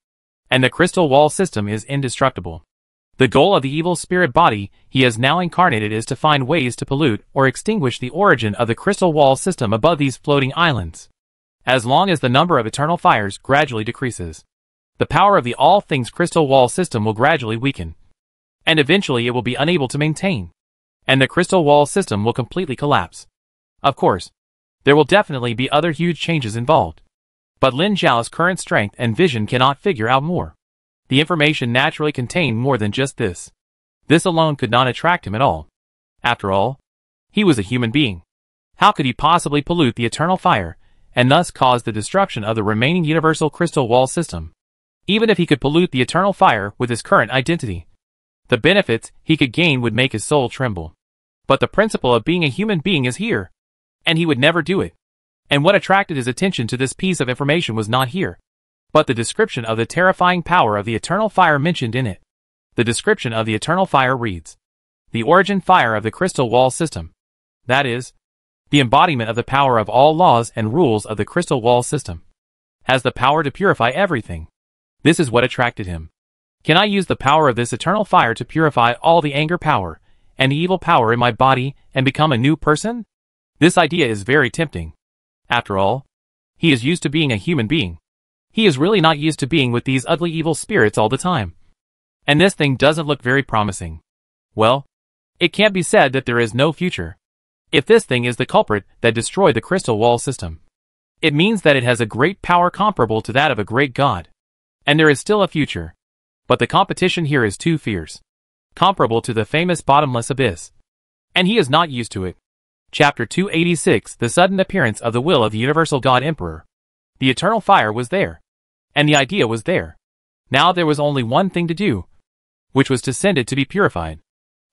and the Crystal Wall System is indestructible. The goal of the evil spirit body he has now incarnated is to find ways to pollute or extinguish the origin of the Crystal Wall System above these floating islands. As long as the number of eternal fires gradually decreases, the power of the All Things Crystal Wall System will gradually weaken, and eventually it will be unable to maintain, and the Crystal Wall System will completely collapse. Of course, there will definitely be other huge changes involved, but Lin Xiao's current strength and vision cannot figure out more. The information naturally contained more than just this. This alone could not attract him at all. After all, he was a human being. How could he possibly pollute the eternal fire, and thus cause the destruction of the remaining universal crystal wall system? Even if he could pollute the eternal fire with his current identity, the benefits he could gain would make his soul tremble. But the principle of being a human being is here, and he would never do it. And what attracted his attention to this piece of information was not here, but the description of the terrifying power of the eternal fire mentioned in it. The description of the eternal fire reads, "The origin fire of the crystal wall system." That is, the embodiment of the power of all laws and rules of the crystal wall system. Has the power to purify everything. This is what attracted him. Can I use the power of this eternal fire to purify all the anger power and the evil power in my body and become a new person? This idea is very tempting. After all, He is used to being a human being. He is really not used to being with these ugly evil spirits all the time. And this thing doesn't look very promising. Well, it can't be said that there is no future. If this thing is the culprit that destroyed the crystal wall system, it means that it has a great power comparable to that of a great god. And there is still a future. But the competition here is too fierce. Comparable to the famous bottomless abyss. And he is not used to it. Chapter 286, The Sudden Appearance of the Will of the Universal God Emperor. The eternal fire was there. And the idea was there. Now there was only one thing to do, which was to send it to be purified.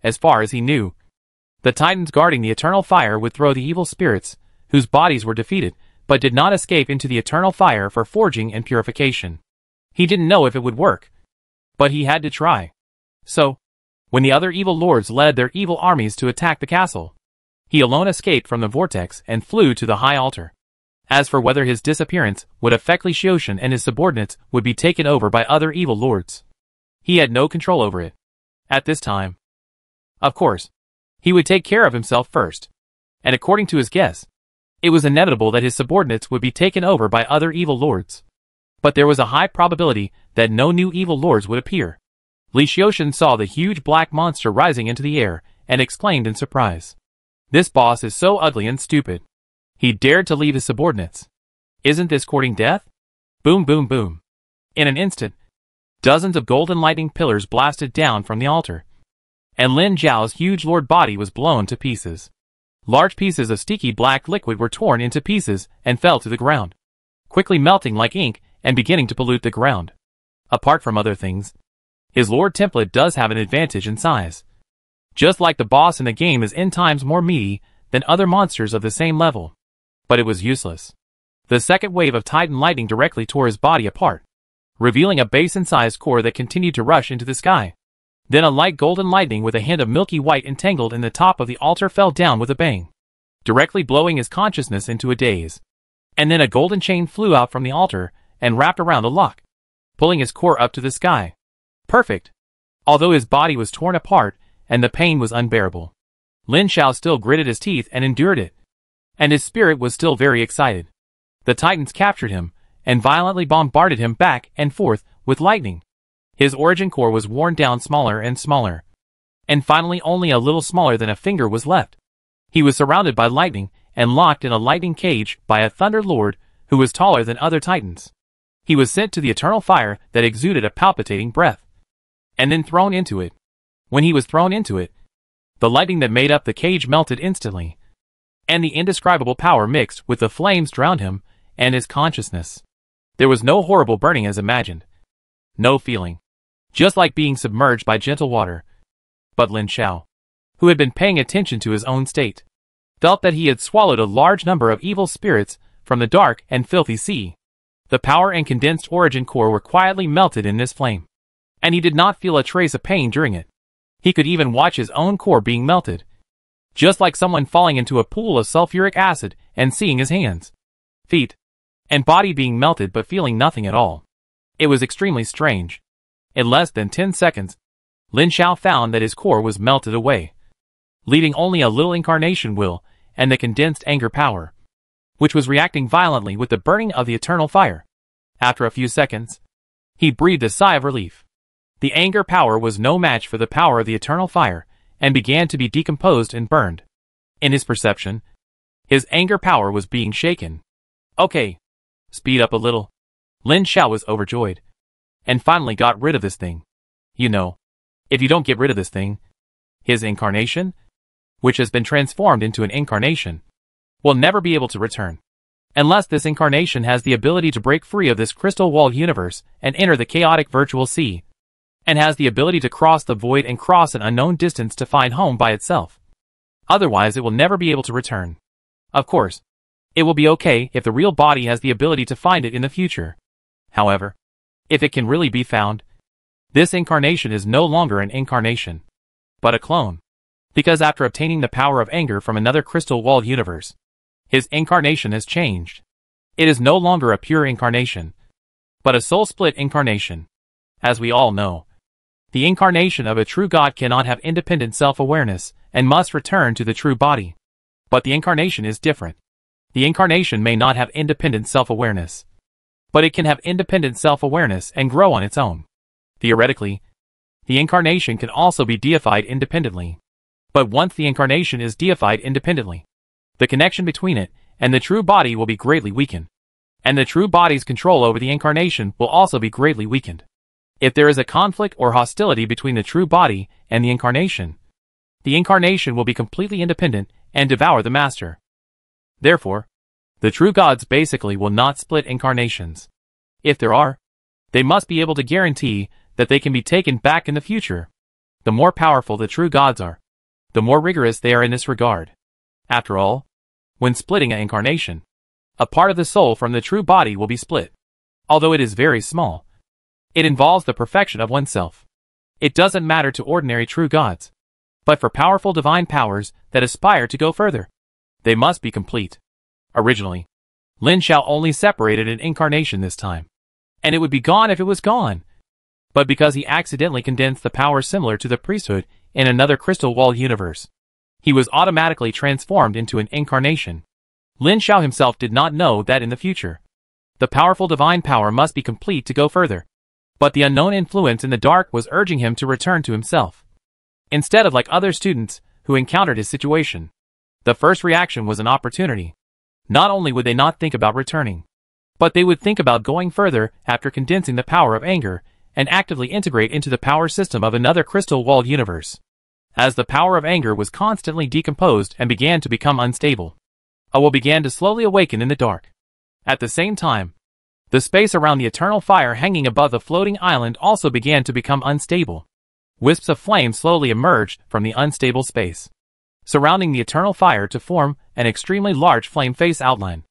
As far as he knew, the titans guarding the eternal fire would throw the evil spirits, whose bodies were defeated, but did not escape into the eternal fire for forging and purification. He didn't know if it would work, but he had to try. So, when the other evil lords led their evil armies to attack the castle, he alone escaped from the vortex and flew to the high altar. As for whether his disappearance would affect Li Xiaoshan and his subordinates would be taken over by other evil lords, he had no control over it. At this time, of course, he would take care of himself first. And according to his guess, it was inevitable that his subordinates would be taken over by other evil lords. But there was a high probability that no new evil lords would appear. Li Xiaoshan saw the huge black monster rising into the air and exclaimed in surprise, "This boss is so ugly and stupid. He dared to leave his subordinates. Isn't this courting death?" Boom, boom, boom. In an instant, dozens of golden lightning pillars blasted down from the altar, and Lin Zhao's huge lord body was blown to pieces. Large pieces of sticky black liquid were torn into pieces and fell to the ground, quickly melting like ink and beginning to pollute the ground. Apart from other things, his lord template does have an advantage in size. Just like the boss in the game is n times more meaty than other monsters of the same level. But it was useless. The second wave of Titan lightning directly tore his body apart, revealing a basin-sized core that continued to rush into the sky. Then a light golden lightning with a hint of milky white entangled in the top of the altar fell down with a bang, directly blowing his consciousness into a daze. And then a golden chain flew out from the altar and wrapped around the lock, pulling his core up to the sky. Perfect. Although his body was torn apart and the pain was unbearable, Lin Zhao still gritted his teeth and endured it. And his spirit was still very excited. The Titans captured him and violently bombarded him back and forth with lightning. His origin core was worn down smaller and smaller, and finally only a little smaller than a finger was left. He was surrounded by lightning and locked in a lightning cage by a Thunder Lord who was taller than other Titans. He was sent to the eternal fire that exuded a palpitating breath, and then thrown into it. When he was thrown into it, the lightning that made up the cage melted instantly, and the indescribable power mixed with the flames drowned him and his consciousness. There was no horrible burning as imagined. No feeling. Just like being submerged by gentle water. But Lin Zhao, who had been paying attention to his own state, felt that he had swallowed a large number of evil spirits from the dark and filthy sea. The power and condensed origin core were quietly melted in this flame, and he did not feel a trace of pain during it. He could even watch his own core being melted, just like someone falling into a pool of sulfuric acid and seeing his hands, feet, and body being melted but feeling nothing at all. It was extremely strange. In less than 10 seconds, Lin Zhao found that his core was melted away, leaving only a little incarnation will and the condensed anger power, which was reacting violently with the burning of the eternal fire. After a few seconds, he breathed a sigh of relief. The anger power was no match for the power of the eternal fire and began to be decomposed and burned. In his perception, his anger power was being shaken. Okay, speed up a little. Lin Zhao was overjoyed, and finally got rid of this thing. You know, if you don't get rid of this thing, his incarnation, which has been transformed into an incarnation, will never be able to return. Unless this incarnation has the ability to break free of this crystal walled universe and enter the chaotic virtual sea, and has the ability to cross the void and cross an unknown distance to find home by itself. Otherwise it will never be able to return. Of course, it will be okay if the real body has the ability to find it in the future. However, if it can really be found, this incarnation is no longer an incarnation, but a clone. Because after obtaining the power of anger from another crystal-walled universe, his incarnation has changed. It is no longer a pure incarnation, but a soul-split incarnation. As we all know, the incarnation of a true god cannot have independent self-awareness and must return to the true body. But the incarnation is different. The incarnation may not have independent self-awareness, but it can have independent self-awareness and grow on its own. Theoretically, the incarnation can also be deified independently. But once the incarnation is deified independently, the connection between it and the true body will be greatly weakened. And the true body's control over the incarnation will also be greatly weakened. If there is a conflict or hostility between the true body and the incarnation will be completely independent and devour the master. Therefore, the true gods basically will not split incarnations. If there are, they must be able to guarantee that they can be taken back in the future. The more powerful the true gods are, the more rigorous they are in this regard. After all, when splitting an incarnation, a part of the soul from the true body will be split. Although it is very small, it involves the perfection of oneself. It doesn't matter to ordinary true gods, but for powerful divine powers that aspire to go further, they must be complete. Originally, Lin Xiao only separated an incarnation this time, and it would be gone if it was gone. But because he accidentally condensed the power similar to the priesthood in another crystal wall universe, he was automatically transformed into an incarnation. Lin Xiao himself did not know that in the future, the powerful divine power must be complete to go further. But the unknown influence in the dark was urging him to return to himself. Instead of like other students who encountered his situation, the first reaction was an opportunity. Not only would they not think about returning, but they would think about going further after condensing the power of anger and actively integrate into the power system of another crystal-walled universe. As the power of anger was constantly decomposed and began to become unstable, a will began to slowly awaken in the dark. At the same time, the space around the eternal fire hanging above the floating island also began to become unstable. Wisps of flame slowly emerged from the unstable space, surrounding the eternal fire to form an extremely large flame face outline.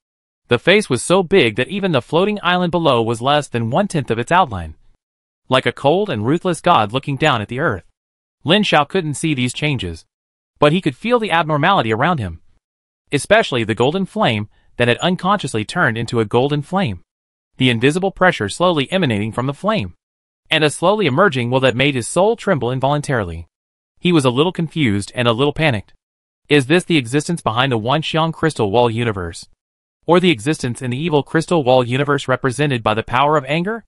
The face was so big that even the floating island below was less than 1/10 of its outline. Like a cold and ruthless god looking down at the earth. Lin Xiao couldn't see these changes, but he could feel the abnormality around him. Especially the golden flame that had unconsciously turned into a golden flame. The invisible pressure slowly emanating from the flame, and a slowly emerging will that made his soul tremble involuntarily. He was a little confused and a little panicked. Is this the existence behind the Wanxiang crystal wall universe? Or the existence in the evil crystal wall universe represented by the power of anger?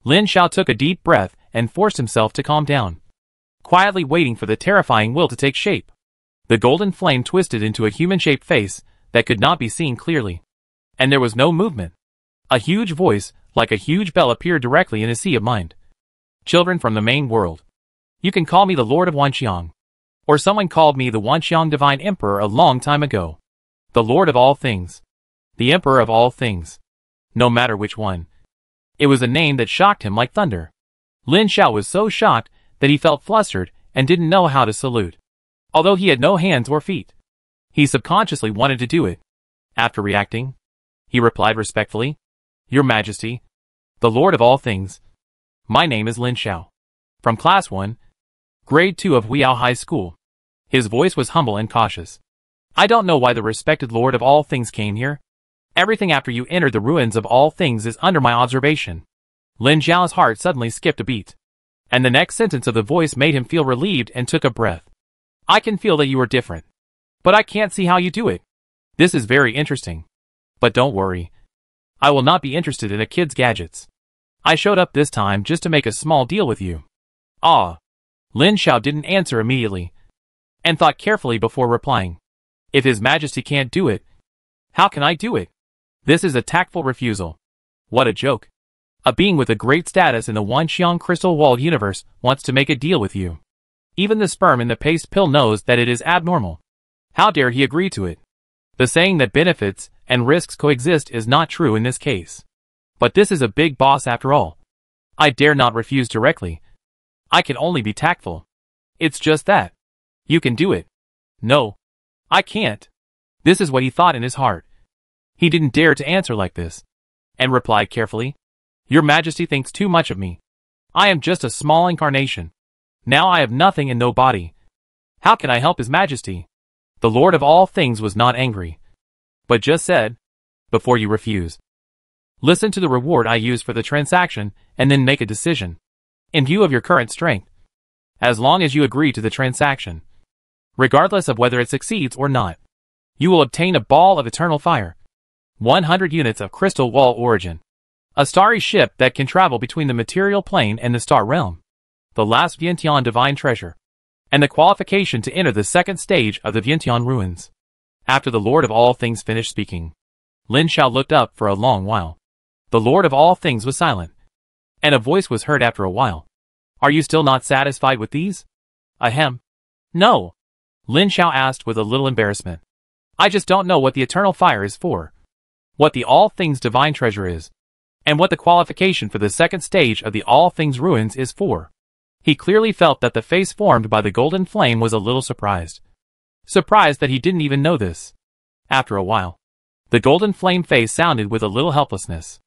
Lin Xiao took a deep breath and forced himself to calm down, quietly waiting for the terrifying will to take shape. The golden flame twisted into a human-shaped face that could not be seen clearly. And there was no movement. A huge voice, like a huge bell, appeared directly in his sea of mind. Children from the main world, you can call me the Lord of Wanxiang. Or someone called me the Wanxiang Divine Emperor a long time ago. The Lord of all things. The Emperor of all things. No matter which one. It was a name that shocked him like thunder. Lin Xiao was so shocked that he felt flustered and didn't know how to salute. Although he had no hands or feet, he subconsciously wanted to do it. After reacting, he replied respectfully, Your Majesty, the Lord of all things. My name is Lin Xiao. From Class 1, Grade 2 of Huiyao High School. His voice was humble and cautious. I don't know why the respected Lord of all things came here. Everything after you entered the ruins of all things is under my observation. Lin Xiao's heart suddenly skipped a beat. And the next sentence of the voice made him feel relieved and took a breath. I can feel that you are different. But I can't see how you do it. This is very interesting. But don't worry. I will not be interested in a kid's gadgets. I showed up this time just to make a small deal with you. Ah. Lin Xiao didn't answer immediately, and thought carefully before replying. If His Majesty can't do it, how can I do it? This is a tactful refusal. What a joke. A being with a great status in the Wanxiang crystal walled universe wants to make a deal with you. Even the sperm in the paste pill knows that it is abnormal. How dare he agree to it? The saying that benefits and risks coexist is not true in this case. But this is a big boss after all. I dare not refuse directly. I can only be tactful. It's just that. You can do it. No. I can't. This is what he thought in his heart. He didn't dare to answer like this, and replied carefully, Your Majesty thinks too much of me. I am just a small incarnation. Now I have nothing and no body. How can I help His Majesty? The Lord of all things was not angry, but just said, Before you refuse, listen to the reward I use for the transaction and then make a decision. In view of your current strength, as long as you agree to the transaction, regardless of whether it succeeds or not, you will obtain a ball of eternal fire. 100 units of crystal wall origin. A starry ship that can travel between the material plane and the star realm. The last Vientiane divine treasure. And the qualification to enter the second stage of the Vientiane ruins. After the Lord of all things finished speaking, Lin Xiao looked up for a long while. The Lord of all things was silent. And a voice was heard after a while. Are you still not satisfied with these? Ahem. No. Lin Xiao asked with a little embarrassment. I just don't know what the eternal fire is for. What the all things divine treasure is. And what the qualification for the second stage of the all things ruins is for. He clearly felt that the face formed by the golden flame was a little surprised. Surprised that he didn't even know this. After a while, the golden flame face sounded with a little helplessness.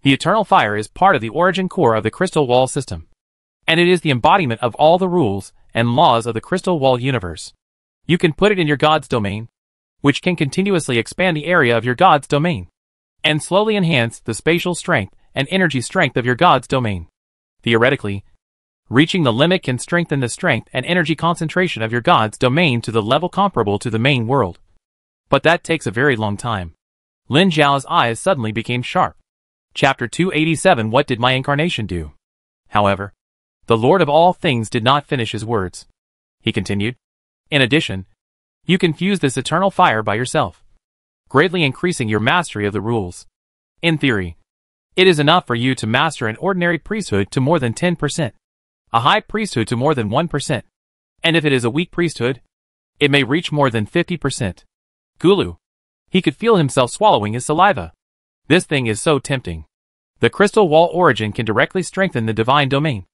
The eternal fire is part of the origin core of the crystal wall system. And it is the embodiment of all the rules and laws of the crystal wall universe. You can put it in your God's domain, which can continuously expand the area of your God's domain, and slowly enhance the spatial strength and energy strength of your God's domain. Theoretically, reaching the limit can strengthen the strength and energy concentration of your God's domain to the level comparable to the main world. But that takes a very long time. Lin Xiao's eyes suddenly became sharp. Chapter 287. What did my incarnation do? However, the Lord of all things did not finish his words. He continued. In addition, you can fuse this eternal fire by yourself, greatly increasing your mastery of the rules. In theory, it is enough for you to master an ordinary priesthood to more than 10%, a high priesthood to more than 1%, and if it is a weak priesthood, it may reach more than 50%. Gulu. He could feel himself swallowing his saliva. This thing is so tempting. The crystal wall origin can directly strengthen the divine domain,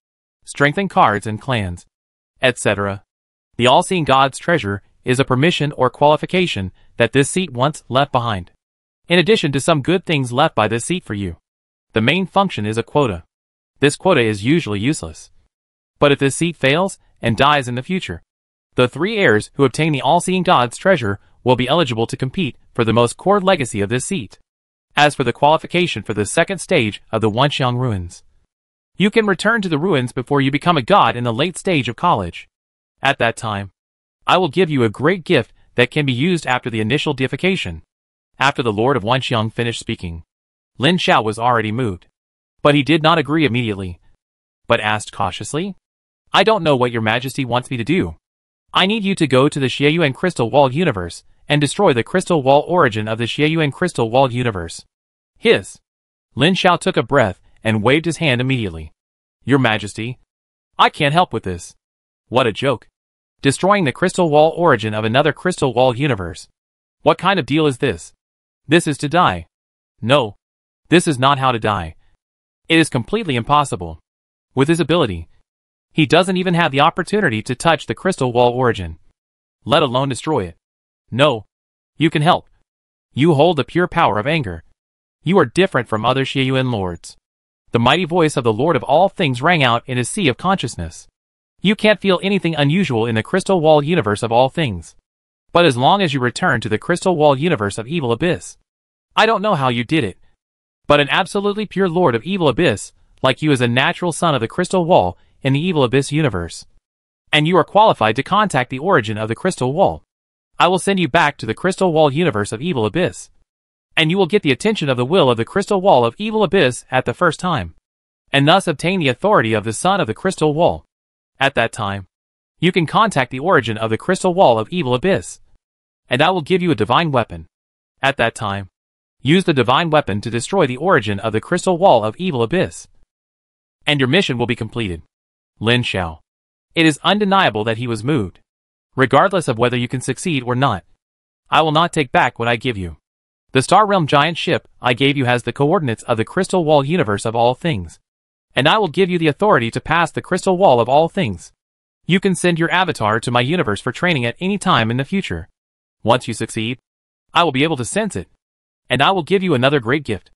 strengthen cards and clans, etc. The all-seeing God's treasure is a permission or qualification that this seat once left behind. In addition to some good things left by this seat for you, the main function is a quota. This quota is usually useless. But if this seat fails and dies in the future, the 3 heirs who obtain the all-seeing God's treasure will be eligible to compete for the most core legacy of this seat. As for the qualification for the second stage of the Wanxiang ruins, you can return to the ruins before you become a god in the late stage of college. At that time, I will give you a great gift that can be used after the initial deification. After the Lord of Wanxiang finished speaking, Lin Xiao was already moved. But he did not agree immediately, but asked cautiously, I don't know what your majesty wants me to do. I need you to go to the Xieyuan crystal wall universe and destroy the crystal wall origin of the Xieyuan crystal wall universe. Lin Xiao took a breath and waved his hand immediately. Your majesty, I can't help with this. What a joke. Destroying the crystal wall origin of another crystal wall universe. What kind of deal is this? This is to die. No. This is not how to die. It is completely impossible. With his ability, he doesn't even have the opportunity to touch the crystal wall origin, let alone destroy it. No. You can help. You hold the pure power of anger. You are different from other Xieyuan lords. The mighty voice of the Lord of all things rang out in his sea of consciousness. You can't feel anything unusual in the crystal wall universe of all things. But as long as you return to the crystal wall universe of Evil Abyss, I don't know how you did it, but an absolutely pure Lord of Evil Abyss, like you, is a natural son of the crystal wall in the Evil Abyss universe. And you are qualified to contact the origin of the crystal wall. I will send you back to the crystal wall universe of Evil Abyss, and you will get the attention of the will of the crystal wall of Evil Abyss at the first time, and thus obtain the authority of the son of the crystal wall. At that time, you can contact the origin of the crystal wall of Evil Abyss, and I will give you a divine weapon. At that time, use the divine weapon to destroy the origin of the crystal wall of Evil Abyss, and your mission will be completed. Lin Xiao. It is undeniable that he was moved. Regardless of whether you can succeed or not, I will not take back what I give you. The Star Realm giant ship I gave you has the coordinates of the crystal wall universe of all things, and I will give you the authority to pass the crystal wall of all things. You can send your avatar to my universe for training at any time in the future. Once you succeed, I will be able to sense it, and I will give you another great gift.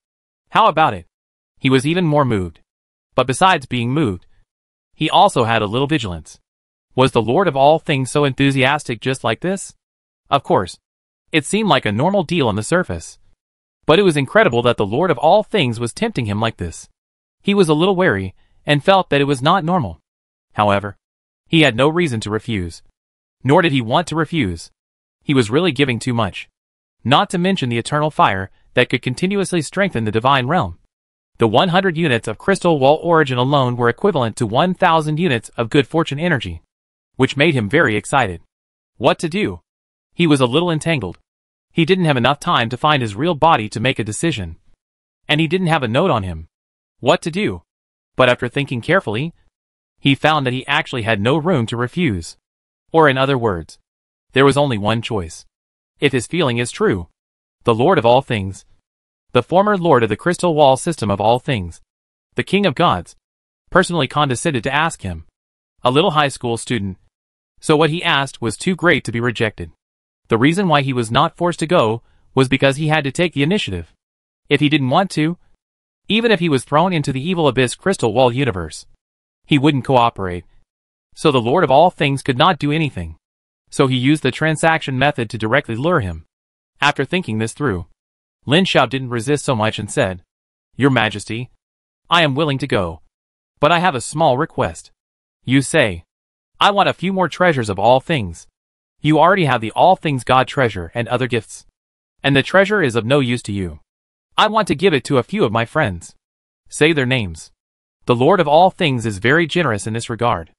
How about it? He was even more moved. But besides being moved, he also had a little vigilance. Was the Lord of all things so enthusiastic just like this? Of course. It seemed like a normal deal on the surface. But it was incredible that the Lord of all things was tempting him like this. He was a little wary, and felt that it was not normal. However, he had no reason to refuse. Nor did he want to refuse. He was really giving too much. Not to mention the eternal fire that could continuously strengthen the divine realm. The 100 units of crystal wall origin alone were equivalent to 1,000 units of good fortune energy, which made him very excited. What to do? He was a little entangled. He didn't have enough time to find his real body to make a decision. And he didn't have a note on him. What to do? But after thinking carefully, he found that he actually had no room to refuse. Or in other words, there was only one choice. If his feeling is true, the Lord of all things, the former Lord of the crystal wall system of all things, the King of gods, personally condescended to ask him, a little high school student. So what he asked was too great to be rejected. The reason why he was not forced to go was because he had to take the initiative. If he didn't want to, even if he was thrown into the evil abyss crystal wall universe, he wouldn't cooperate. So the Lord of all things could not do anything. So he used the transaction method to directly lure him. After thinking this through, Lin Xiao didn't resist so much and said, Your Majesty, I am willing to go. But I have a small request. You say, I want a few more treasures of all things. You already have the all things God treasure and other gifts. And the treasure is of no use to you. I want to give it to a few of my friends. Say their names. The Lord of all things is very generous in this regard.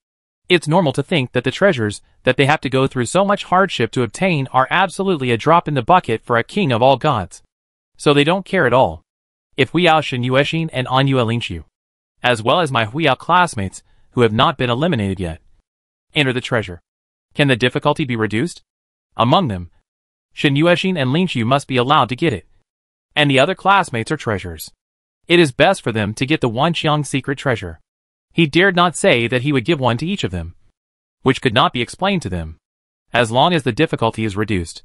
It's normal to think that the treasures that they have to go through so much hardship to obtain are absolutely a drop in the bucket for a king of all gods. So they don't care at all. If Huiyao Shen Yuexin and An Yue Lingxiu, as well as my Huiyao classmates who have not been eliminated yet, enter the treasure, can the difficulty be reduced? Among them, Shen Yuexin and Lingxiu must be allowed to get it. And the other classmates are treasures. It is best for them to get the Wanqiang secret treasure. He dared not say that he would give one to each of them, which could not be explained to them. As long as the difficulty is reduced,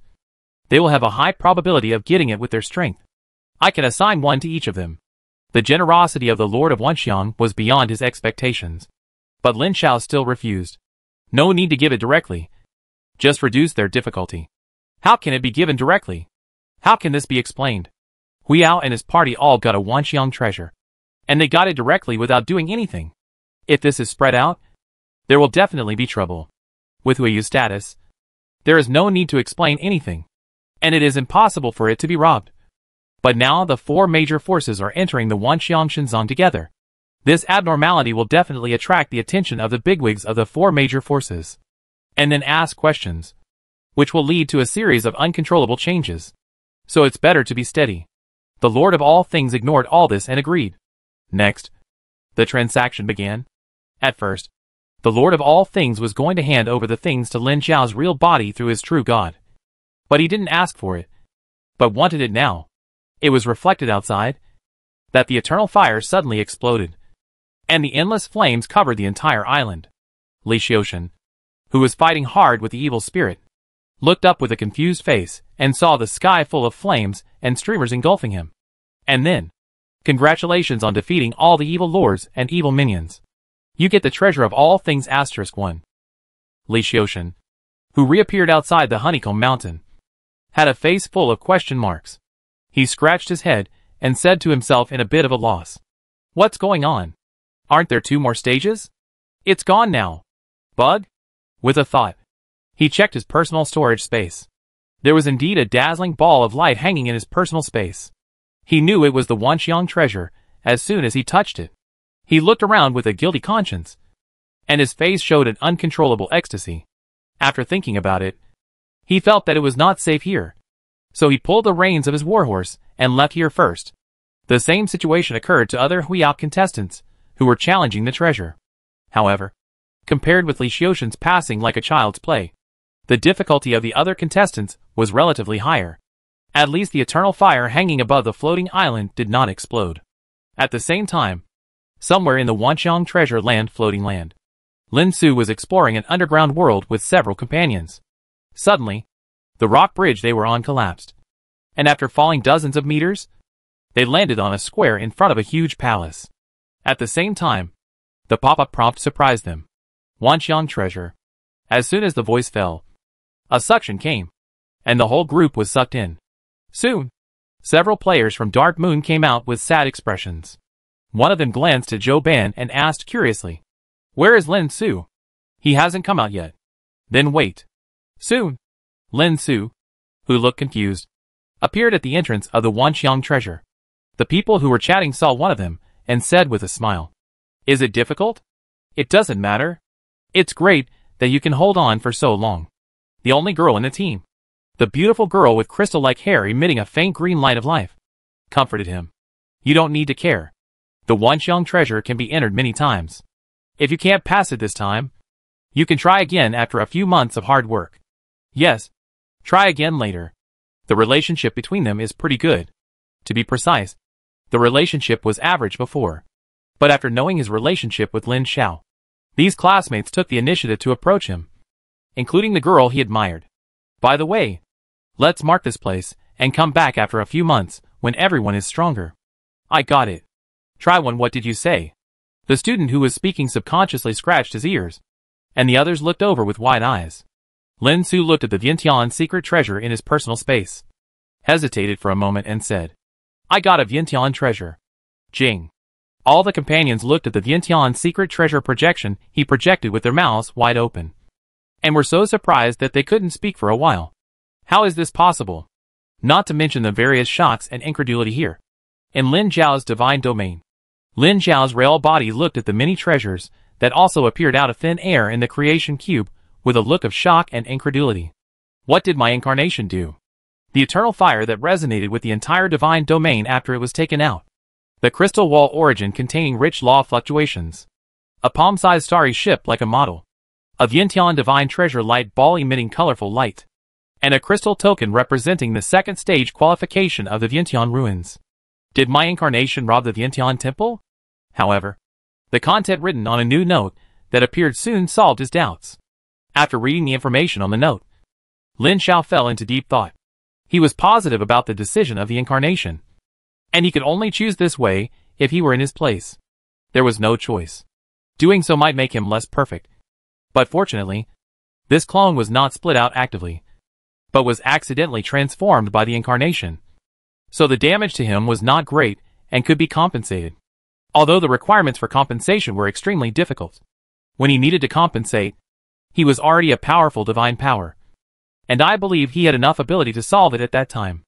they will have a high probability of getting it with their strength. I can assign one to each of them. The generosity of the Lord of Wanqiang was beyond his expectations. But Lin Xiao still refused. No need to give it directly. Just reduce their difficulty. How can it be given directly? How can this be explained? Huiyao and his party all got a Wanqiang treasure. And they got it directly without doing anything. If this is spread out, there will definitely be trouble. With Huiyu's status, there is no need to explain anything. And it is impossible for it to be robbed. But now the four major forces are entering the Wanqiang Shenzong together. This abnormality will definitely attract the attention of the bigwigs of the four major forces. And then ask questions, which will lead to a series of uncontrollable changes. So it's better to be steady. The Lord of all things ignored all this and agreed. Next, the transaction began. At first, the Lord of all things was going to hand over the things to Lin Xiao's real body through his true God. But he didn't ask for it, but wanted it now. It was reflected outside that the eternal fire suddenly exploded, and the endless flames covered the entire island. Li Xiaoshen, who was fighting hard with the evil spirit, looked up with a confused face and saw the sky full of flames and streamers engulfing him. And then, congratulations on defeating all the evil lords and evil minions. You get the treasure of all things *1. Li Xiaoshen, who reappeared outside the honeycomb mountain, had a face full of question marks. He scratched his head and said to himself in a bit of a loss, What's going on? Aren't there 2 more stages? It's gone now. Bug? With a thought, he checked his personal storage space. There was indeed a dazzling ball of light hanging in his personal space. He knew it was the Wanqiang treasure as soon as he touched it. He looked around with a guilty conscience, and his face showed an uncontrollable ecstasy. After thinking about it, he felt that it was not safe here. So he pulled the reins of his warhorse and left here first. The same situation occurred to other Huiyao contestants who were challenging the treasure. However, compared with Li Xiaoshen's passing like a child's play, the difficulty of the other contestants was relatively higher. At least the eternal fire hanging above the floating island did not explode. At the same time, somewhere in the Wanqiang treasure land floating land, Lin Su was exploring an underground world with several companions. Suddenly, the rock bridge they were on collapsed, and after falling dozens of meters, they landed on a square in front of a huge palace. At the same time, the pop-up prompt surprised them. Wanqiang treasure. As soon as the voice fell, a suction came, and the whole group was sucked in. Soon, several players from Dark Moon came out with sad expressions. One of them glanced at Zhou Ban and asked curiously, Where is Lin Su? He hasn't come out yet. Then wait. Soon. Lin Su, who looked confused, appeared at the entrance of the Wanxiang treasure. The people who were chatting saw one of them, and said with a smile, "Is it difficult? It doesn't matter. It's great that you can hold on for so long." The only girl in the team, the beautiful girl with crystal-like hair emitting a faint green light of life, comforted him. "You don't need to care. The Wanxiang treasure can be entered many times. If you can't pass it this time, you can try again after a few months of hard work. Yes, try again later." The relationship between them is pretty good. To be precise, the relationship was average before. But after knowing his relationship with Lin Xiao, these classmates took the initiative to approach him, including the girl he admired. "By the way, let's mark this place and come back after a few months when everyone is stronger." "I got it. Try one. What did you say?" The student who was speaking subconsciously scratched his ears, and the others looked over with wide eyes. Lin Su looked at the Vientiane secret treasure in his personal space, hesitated for a moment and said, "I got a Vientiane treasure." Jing. All the companions looked at the Vientiane secret treasure projection he projected with their mouths wide open, and were so surprised that they couldn't speak for a while. How is this possible? Not to mention the various shocks and incredulity here. In Lin Zhao's divine domain, Lin Zhao's real body looked at the many treasures that also appeared out of thin air in the creation cube with a look of shock and incredulity. What did my incarnation do? The eternal fire that resonated with the entire divine domain after it was taken out. The crystal wall origin containing rich law fluctuations. A palm-sized starry ship like a model. A Vientiane divine treasure light ball emitting colorful light. And a crystal token representing the second stage qualification of the Vientiane ruins. Did my incarnation rob the Vientiane temple? However, the content written on a new note that appeared soon solved his doubts. After reading the information on the note, Lin Xiao fell into deep thought. He was positive about the decision of the incarnation, and he could only choose this way if he were in his place. There was no choice. Doing so might make him less perfect. But fortunately, this clone was not split out actively, but was accidentally transformed by the incarnation. So the damage to him was not great and could be compensated. Although the requirements for compensation were extremely difficult. When he needed to compensate, he was already a powerful divine power. And I believe he had enough ability to solve it at that time,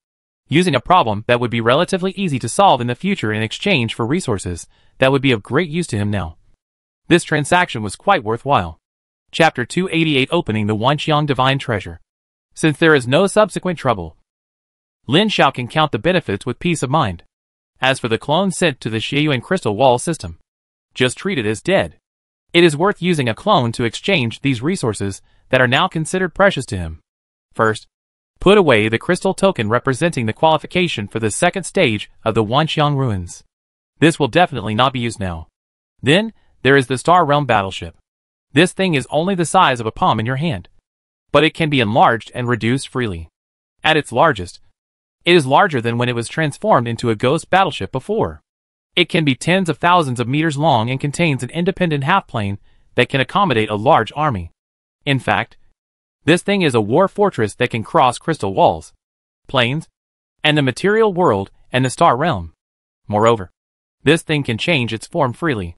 using a problem that would be relatively easy to solve in the future in exchange for resources that would be of great use to him now. This transaction was quite worthwhile. Chapter 288 Opening the Wanxiang Divine Treasure. Since there is no subsequent trouble, Lin Xiao can count the benefits with peace of mind. As for the clone sent to the Xieyuan crystal wall system, just treat it as dead. It is worth using a clone to exchange these resources that are now considered precious to him. First, put away the crystal token representing the qualification for the second stage of the Wanxiang ruins. This will definitely not be used now. Then, there is the Star Realm battleship. This thing is only the size of a palm in your hand, but it can be enlarged and reduced freely. At its largest, it is larger than when it was transformed into a ghost battleship before. It can be tens of thousands of meters long and contains an independent half-plane that can accommodate a large army. In fact, this thing is a war fortress that can cross crystal walls, planes, and the material world and the star realm. Moreover, this thing can change its form freely.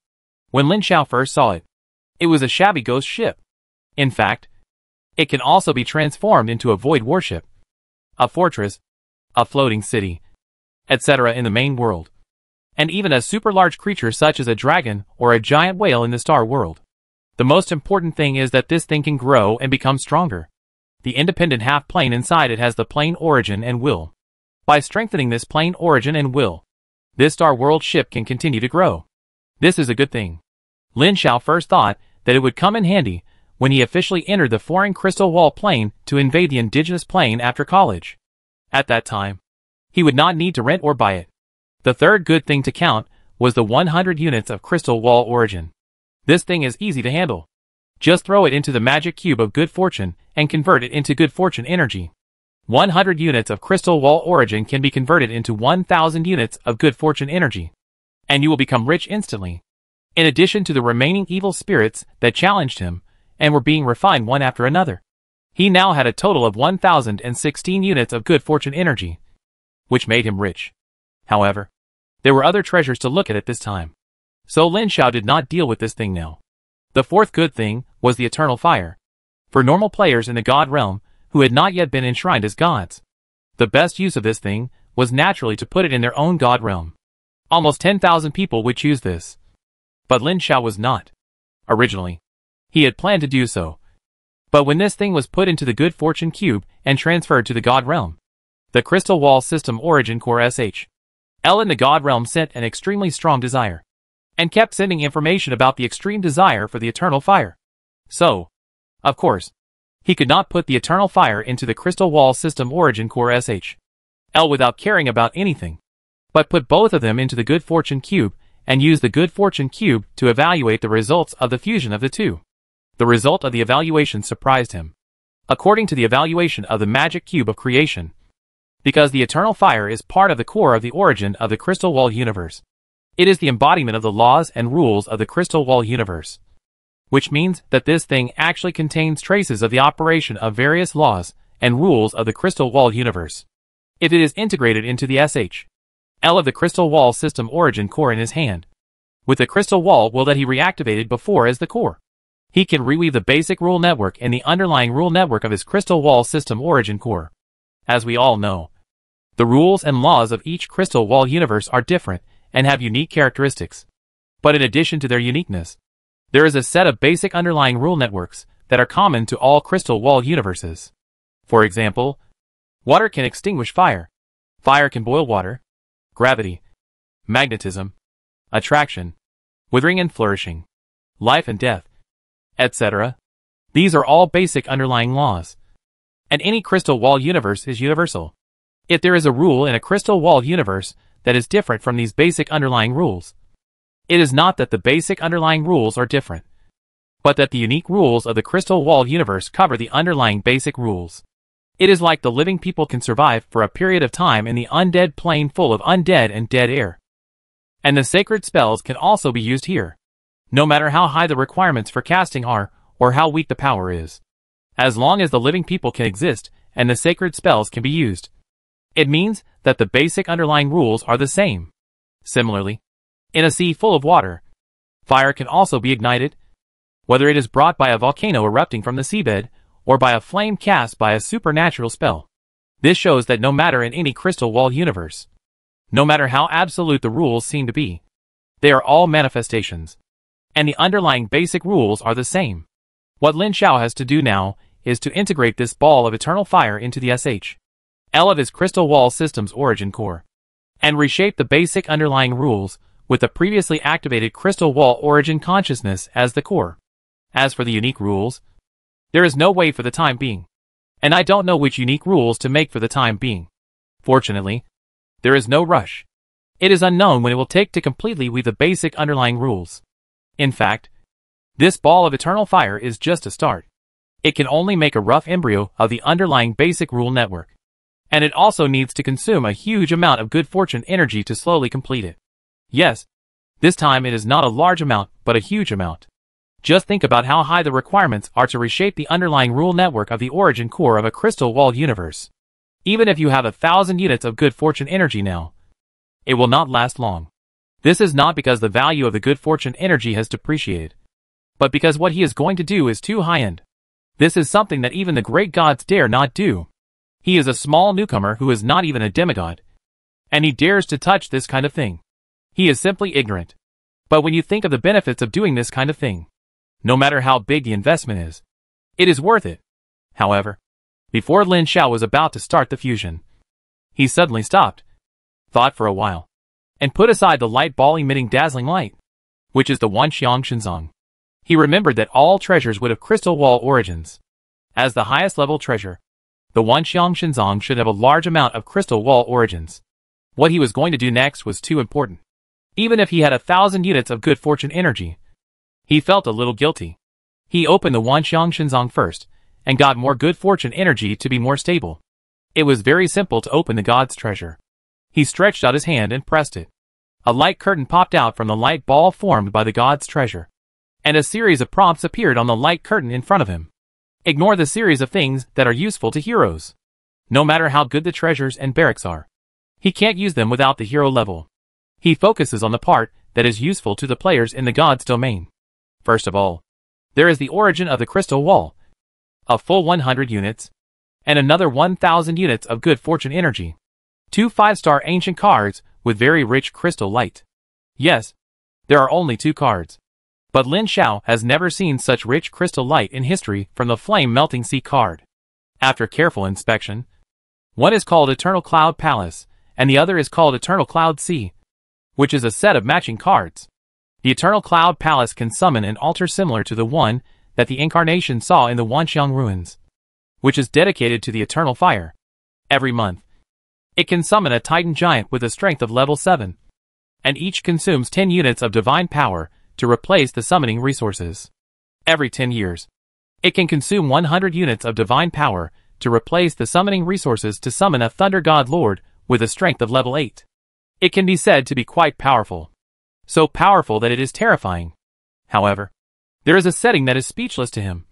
When Lin Xiao first saw it, it was a shabby ghost ship. In fact, it can also be transformed into a void warship, a fortress, a floating city, etc. in the main world, and even a super large creature such as a dragon or a giant whale in the star world. The most important thing is that this thing can grow and become stronger. The independent half-plane inside it has the plane origin and will. By strengthening this plane origin and will, this star world ship can continue to grow. This is a good thing. Lin Xiao first thought that it would come in handy when he officially entered the foreign crystal wall plane to invade the indigenous plane after college. At that time, he would not need to rent or buy it. The third good thing to count was the 100 units of crystal wall origin. This thing is easy to handle. Just throw it into the magic cube of good fortune and convert it into good fortune energy. 100 units of crystal wall origin can be converted into 1,000 units of good fortune energy, and you will become rich instantly. In addition to the remaining evil spirits that challenged him and were being refined one after another, he now had a total of 1,016 units of good fortune energy, which made him rich. However, there were other treasures to look at this time, so Lin Xiao did not deal with this thing now. The fourth good thing was the eternal fire. For normal players in the god realm who had not yet been enshrined as gods, The best use of this thing was naturally to put it in their own god realm. Almost 10,000 people would choose this. But Lin Xiao was not. Originally, he had planned to do so. But when this thing was put into the Good Fortune Cube and transferred to the God Realm, the Crystal Wall System Origin Core SH.L in the God Realm sent an extremely strong desire, and kept sending information about the extreme desire for the eternal fire. So, of course, he could not put the eternal fire into the Crystal Wall System Origin Core SH.L without caring about anything, but put both of them into the Good Fortune Cube and use the Good Fortune Cube to evaluate the results of the fusion of the two. The result of the evaluation surprised him. According to the evaluation of the Magic Cube of Creation, because the eternal fire is part of the core of the origin of the Crystal Wall universe, it is the embodiment of the laws and rules of the Crystal Wall universe. Which means that this thing actually contains traces of the operation of various laws and rules of the Crystal Wall universe. If it is integrated into the SH.L of the Crystal Wall System Origin Core in his hand, with the Crystal Wall will that he reactivated before as the core, he can reweave the basic rule network in the underlying rule network of his Crystal Wall System Origin Core. As we all know, the rules and laws of each Crystal Wall universe are different and have unique characteristics. But in addition to their uniqueness, there is a set of basic underlying rule networks that are common to all Crystal Wall universes. For example, water can extinguish fire. Fire can boil water. Gravity, magnetism, attraction, withering and flourishing, life and death, etc. These are all basic underlying laws. And any Crystal Wall universe is universal. If there is a rule in a Crystal Wall universe that is different from these basic underlying rules, it is not that the basic underlying rules are different, but that the unique rules of the Crystal Wall universe cover the underlying basic rules. It is like the living people can survive for a period of time in the undead plane full of undead and dead air. And the sacred spells can also be used here, no matter how high the requirements for casting are or how weak the power is. As long as the living people can exist and the sacred spells can be used, it means that the basic underlying rules are the same. Similarly, in a sea full of water, fire can also be ignited, whether it is brought by a volcano erupting from the seabed or by a flame cast by a supernatural spell. This shows that no matter in any Crystal Wall universe, no matter how absolute the rules seem to be, they are all manifestations, and the underlying basic rules are the same. What Lin Xiao has to do now is to integrate this ball of eternal fire into the SH.L of his Crystal Wall System's Origin Core, and reshape the basic underlying rules with the previously activated Crystal Wall Origin Consciousness as the core. As for the unique rules, there is no way for the time being, and I don't know which unique rules to make for the time being. Fortunately, there is no rush. It is unknown when it will take to completely weave the basic underlying rules. In fact, this ball of eternal fire is just a start. It can only make a rough embryo of the underlying basic rule network, and it also needs to consume a huge amount of good fortune energy to slowly complete it. Yes, this time it is not a large amount, but a huge amount. Just think about how high the requirements are to reshape the underlying rule network of the origin core of a Crystal Wall universe. Even if you have 1,000 units of good fortune energy now, it will not last long. This is not because the value of the good fortune energy has depreciated, but because what he is going to do is too high-end. This is something that even the great gods dare not do. He is a small newcomer who is not even a demigod, and he dares to touch this kind of thing. He is simply ignorant. But when you think of the benefits of doing this kind of thing, no matter how big the investment is, it is worth it. However, before Lin Xiao was about to start the fusion, he suddenly stopped, thought for a while, and put aside the light ball emitting dazzling light, which is the Wanxiang Shenzong. He remembered that all treasures would have Crystal Wall origins. As the highest level treasure, the Wanxiang Shenzong should have a large amount of Crystal Wall origins. What he was going to do next was too important. Even if he had 1,000 units of good fortune energy, he felt a little guilty. He opened the Wanxiang Shenzong first, and got more good fortune energy to be more stable. It was very simple to open the god's treasure. He stretched out his hand and pressed it. A light curtain popped out from the light ball formed by the god's treasure, and a series of prompts appeared on the light curtain in front of him. Ignore the series of things that are useful to heroes. No matter how good the treasures and barracks are, he can't use them without the hero level. He focuses on the part that is useful to the players in the god's domain. First of all, there is the origin of the Crystal Wall, a full 100 units, and another 1,000 units of good fortune energy. 2 5-star ancient cards with very rich crystal light. Yes, there are only 2 cards. But Lin Xiao has never seen such rich crystal light in history from the Flame Melting Sea card. After careful inspection, one is called Eternal Cloud Palace, and the other is called Eternal Cloud Sea, which is a set of matching cards. The Eternal Cloud Palace can summon an altar similar to the one that the Incarnation saw in the Wanxiang ruins, which is dedicated to the Eternal Fire. Every month, it can summon a Titan Giant with a strength of level 7, and each consumes 10 units of divine power to replace the summoning resources. Every 10 years, it can consume 100 units of divine power to replace the summoning resources to summon a Thunder God Lord with a strength of level 8. It can be said to be quite powerful. So powerful that it is terrifying. However, there is a setting that is speechless to him.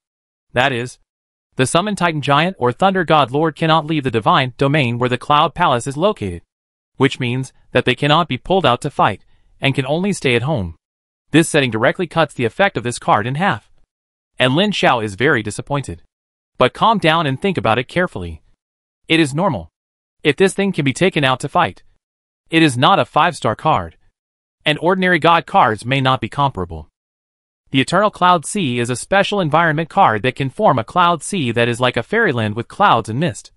That is, the summoned Titan Giant or Thunder God Lord cannot leave the divine domain where the Cloud Palace is located, which means that they cannot be pulled out to fight, and can only stay at home. This setting directly cuts the effect of this card in half. And Lin Xiao is very disappointed. But calm down and think about it carefully. It is normal. If this thing can be taken out to fight, it is not a 5-star card. And ordinary god cards may not be comparable. The Eternal Cloud Sea is a special environment card that can form a cloud sea that is like a fairyland with clouds and mist,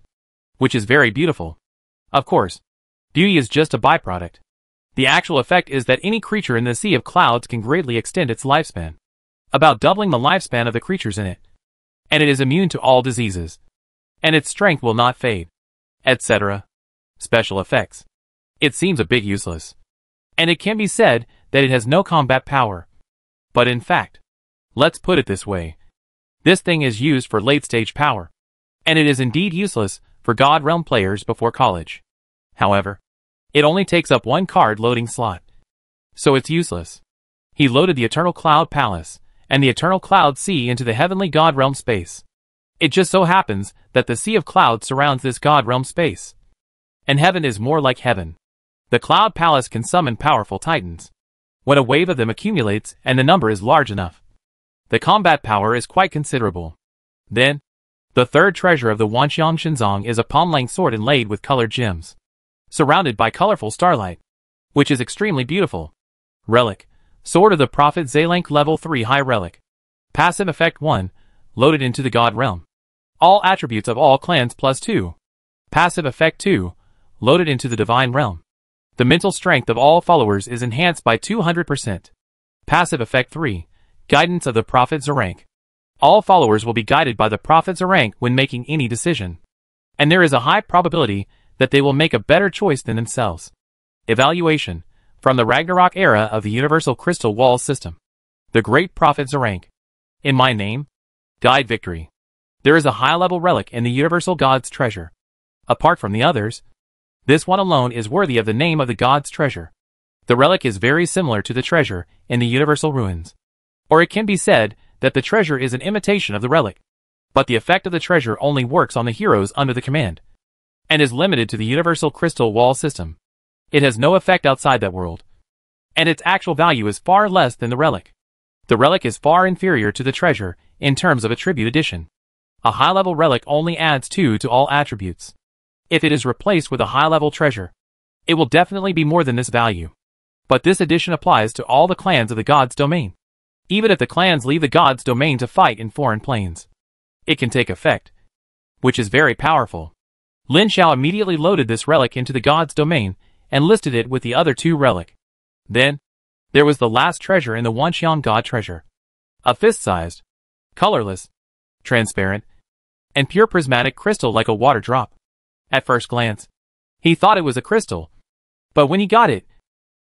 which is very beautiful. Of course, beauty is just a byproduct. The actual effect is that any creature in the sea of clouds can greatly extend its lifespan, about doubling the lifespan of the creatures in it. And it is immune to all diseases. And its strength will not fade, etc. Special effects. It seems a bit useless. And it can be said that it has no combat power. But in fact, let's put it this way. This thing is used for late-stage power. And it is indeed useless for God Realm players before college. However, it only takes up 1 card loading slot. So it's useless. He loaded the Eternal Cloud Palace and the Eternal Cloud Sea into the Heavenly God Realm space. It just so happens that the Sea of Clouds surrounds this God Realm space. And heaven is more like heaven. The Cloud Palace can summon powerful titans, when a wave of them accumulates and the number is large enough. The combat power is quite considerable. Then, the third treasure of the Wanxiang Shenzong is a palm-length sword inlaid with colored gems, surrounded by colorful starlight, which is extremely beautiful. Relic. Sword of the Prophet Zailank Level 3 High Relic. Passive Effect 1. Loaded into the God Realm. All attributes of all clans +2. Passive Effect 2. Loaded into the Divine Realm. The mental strength of all followers is enhanced by 200%. Passive Effect 3. Guidance of the Prophet Zailank. All followers will be guided by the Prophet Zailank when making any decision. And there is a high probability that they will make a better choice than themselves. Evaluation. From the Ragnarok era of the Universal Crystal Wall System. The Great Prophet Zailank. In my name, Guide Victory. There is a high-level relic in the Universal God's Treasure. Apart from the others, this one alone is worthy of the name of the God's Treasure. The relic is very similar to the treasure in the Universal Ruins. Or it can be said that the treasure is an imitation of the relic. But the effect of the treasure only works on the heroes under the command, and is limited to the Universal Crystal Wall System. It has no effect outside that world. And its actual value is far less than the relic. The relic is far inferior to the treasure in terms of attribute addition. A high-level relic only adds 2 to all attributes. If it is replaced with a high-level treasure, it will definitely be more than this value. But this addition applies to all the clans of the God's domain. Even if the clans leave the God's domain to fight in foreign planes, it can take effect, which is very powerful. Lin Xiao immediately loaded this relic into the God's domain and listed it with the other 2 relic. Then, there was the last treasure in the Wanxiang God Treasure. A fist-sized, colorless, transparent, and pure prismatic crystal like a water drop. At first glance, he thought it was a crystal. But when he got it,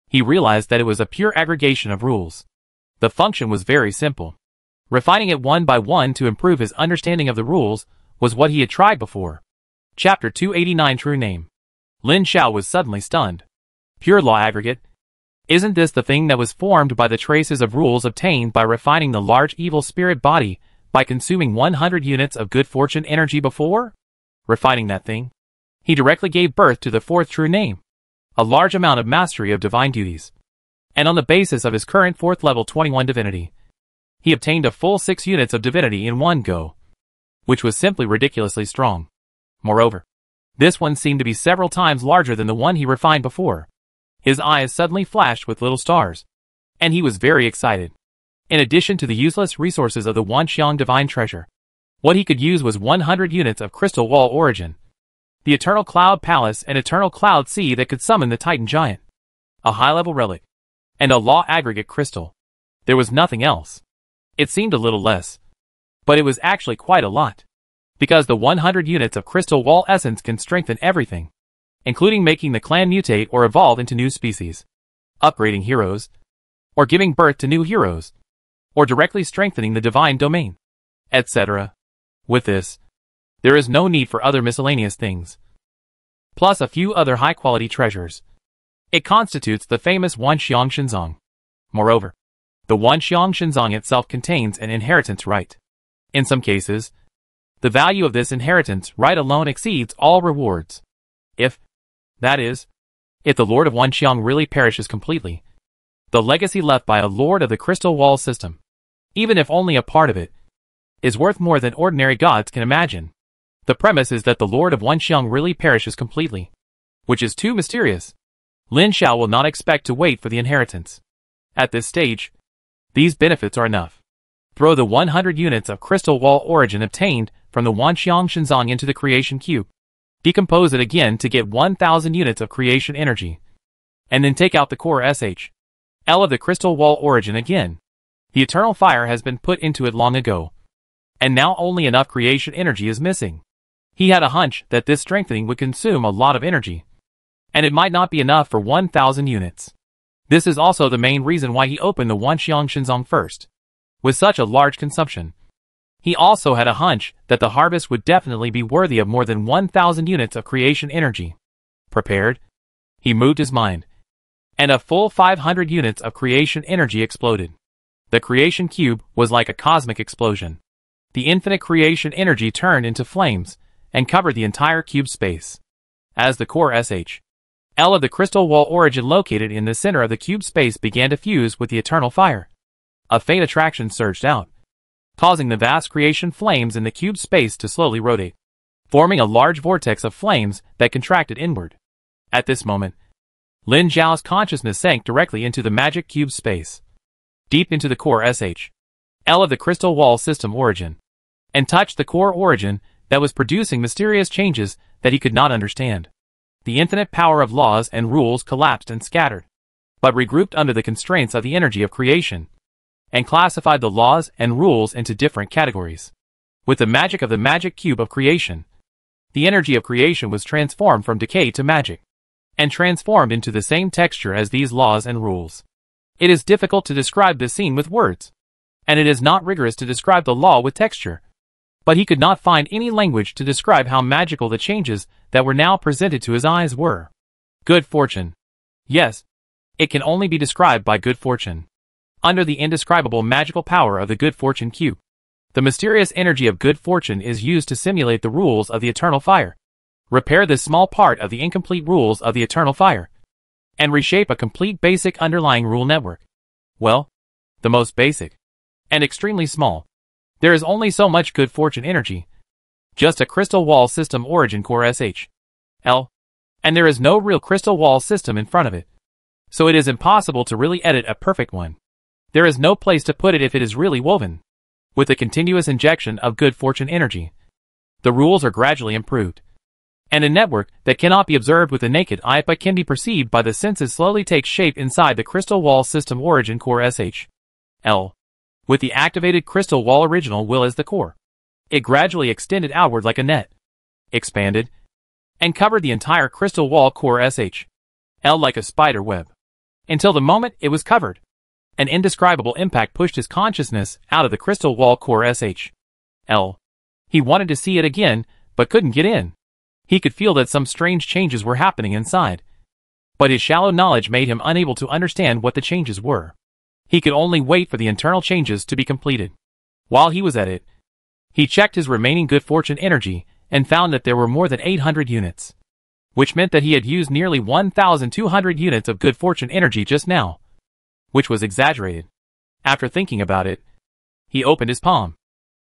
he realized that it was a pure aggregation of rules. The function was very simple. Refining it one by one to improve his understanding of the rules was what he had tried before. Chapter 289 True Name. Lin Xiao was suddenly stunned. Pure law aggregate? Isn't this the thing that was formed by the traces of rules obtained by refining the large evil spirit body by consuming 100 units of good fortune energy before? Refining that thing, he directly gave birth to the 4th true name, a large amount of mastery of divine duties. And on the basis of his current 4th level 21 divinity, he obtained a full 6 units of divinity in one go, which was simply ridiculously strong. Moreover, this one seemed to be several times larger than the one he refined before. His eyes suddenly flashed with little stars, and he was very excited. In addition to the useless resources of the Wanxiang divine treasure, what he could use was 100 units of crystal wall origin, the Eternal Cloud Palace and Eternal Cloud Sea that could summon the Titan Giant, a high-level relic, and a law aggregate crystal. There was nothing else. It seemed a little less, but it was actually quite a lot, because the 100 units of crystal wall essence can strengthen everything, including making the clan mutate or evolve into new species, upgrading heroes, or giving birth to new heroes, or directly strengthening the divine domain, etc. With this, there is no need for other miscellaneous things, plus a few other high-quality treasures. It constitutes the famous Wanxiang Shenzong. Moreover, the Wanxiang Shenzong itself contains an inheritance right. In some cases, the value of this inheritance right alone exceeds all rewards. If the Lord of Wanxiang really perishes completely, the legacy left by a Lord of the Crystal Wall system, even if only a part of it, is worth more than ordinary gods can imagine. The premise is that the Lord of Wanxiang really perishes completely, which is too mysterious. Lin Xiao will not expect to wait for the inheritance. At this stage, these benefits are enough. Throw the 100 units of crystal wall origin obtained from the Wanxiang Shenzong into the creation cube. Decompose it again to get 1000 units of creation energy. And then take out the core SH/L of the crystal wall origin again. The eternal fire has been put into it long ago, and now only enough creation energy is missing. He had a hunch that this strengthening would consume a lot of energy, and it might not be enough for 1000 units. This is also the main reason why he opened the Wanxiang Shenzong first. With such a large consumption, he also had a hunch that the harvest would definitely be worthy of more than 1000 units of creation energy. Prepared, he moved his mind, and a full 500 units of creation energy exploded. The creation cube was like a cosmic explosion. The infinite creation energy turned into flames and covered the entire cube space. As the core SH/L of the crystal wall origin located in the center of the cube space began to fuse with the eternal fire, a faint attraction surged out, causing the vast creation flames in the cube space to slowly rotate, forming a large vortex of flames that contracted inward. At this moment, Lin Zhao's consciousness sank directly into the magic cube space, deep into the core SH/L of the crystal wall system origin, and touched the core origin that was producing mysterious changes that he could not understand. The infinite power of laws and rules collapsed and scattered, but regrouped under the constraints of the energy of creation, and classified the laws and rules into different categories. With the magic of the magic cube of creation, the energy of creation was transformed from decay to magic, and transformed into the same texture as these laws and rules. It is difficult to describe this scene with words, and it is not rigorous to describe the law with texture. But he could not find any language to describe how magical the changes that were now presented to his eyes were. Good fortune. Yes, it can only be described by good fortune. Under the indescribable magical power of the good fortune cube, the mysterious energy of good fortune is used to simulate the rules of the eternal fire, repair this small part of the incomplete rules of the eternal fire, and reshape a complete basic underlying rule network. Well, the most basic, and extremely small. There is only so much good fortune energy, just a crystal wall system origin core SH/L, and there is no real crystal wall system in front of it. So it is impossible to really edit a perfect one. There is no place to put it if it is really woven. With the continuous injection of good fortune energy, the rules are gradually improved, and a network that cannot be observed with the naked eye but can be perceived by the senses slowly takes shape inside the crystal wall system origin core SH/L. With the activated crystal wall original will as the core, it gradually extended outward like a net, expanded, and covered the entire crystal wall core SH/L like a spider web, until the moment it was covered, an indescribable impact pushed his consciousness out of the crystal wall core SH/L. He wanted to see it again, but couldn't get in. He could feel that some strange changes were happening inside, but his shallow knowledge made him unable to understand what the changes were. He could only wait for the internal changes to be completed. While he was at it, he checked his remaining good fortune energy and found that there were more than 800 units, which meant that he had used nearly 1,200 units of good fortune energy just now, which was exaggerated. After thinking about it, he opened his palm,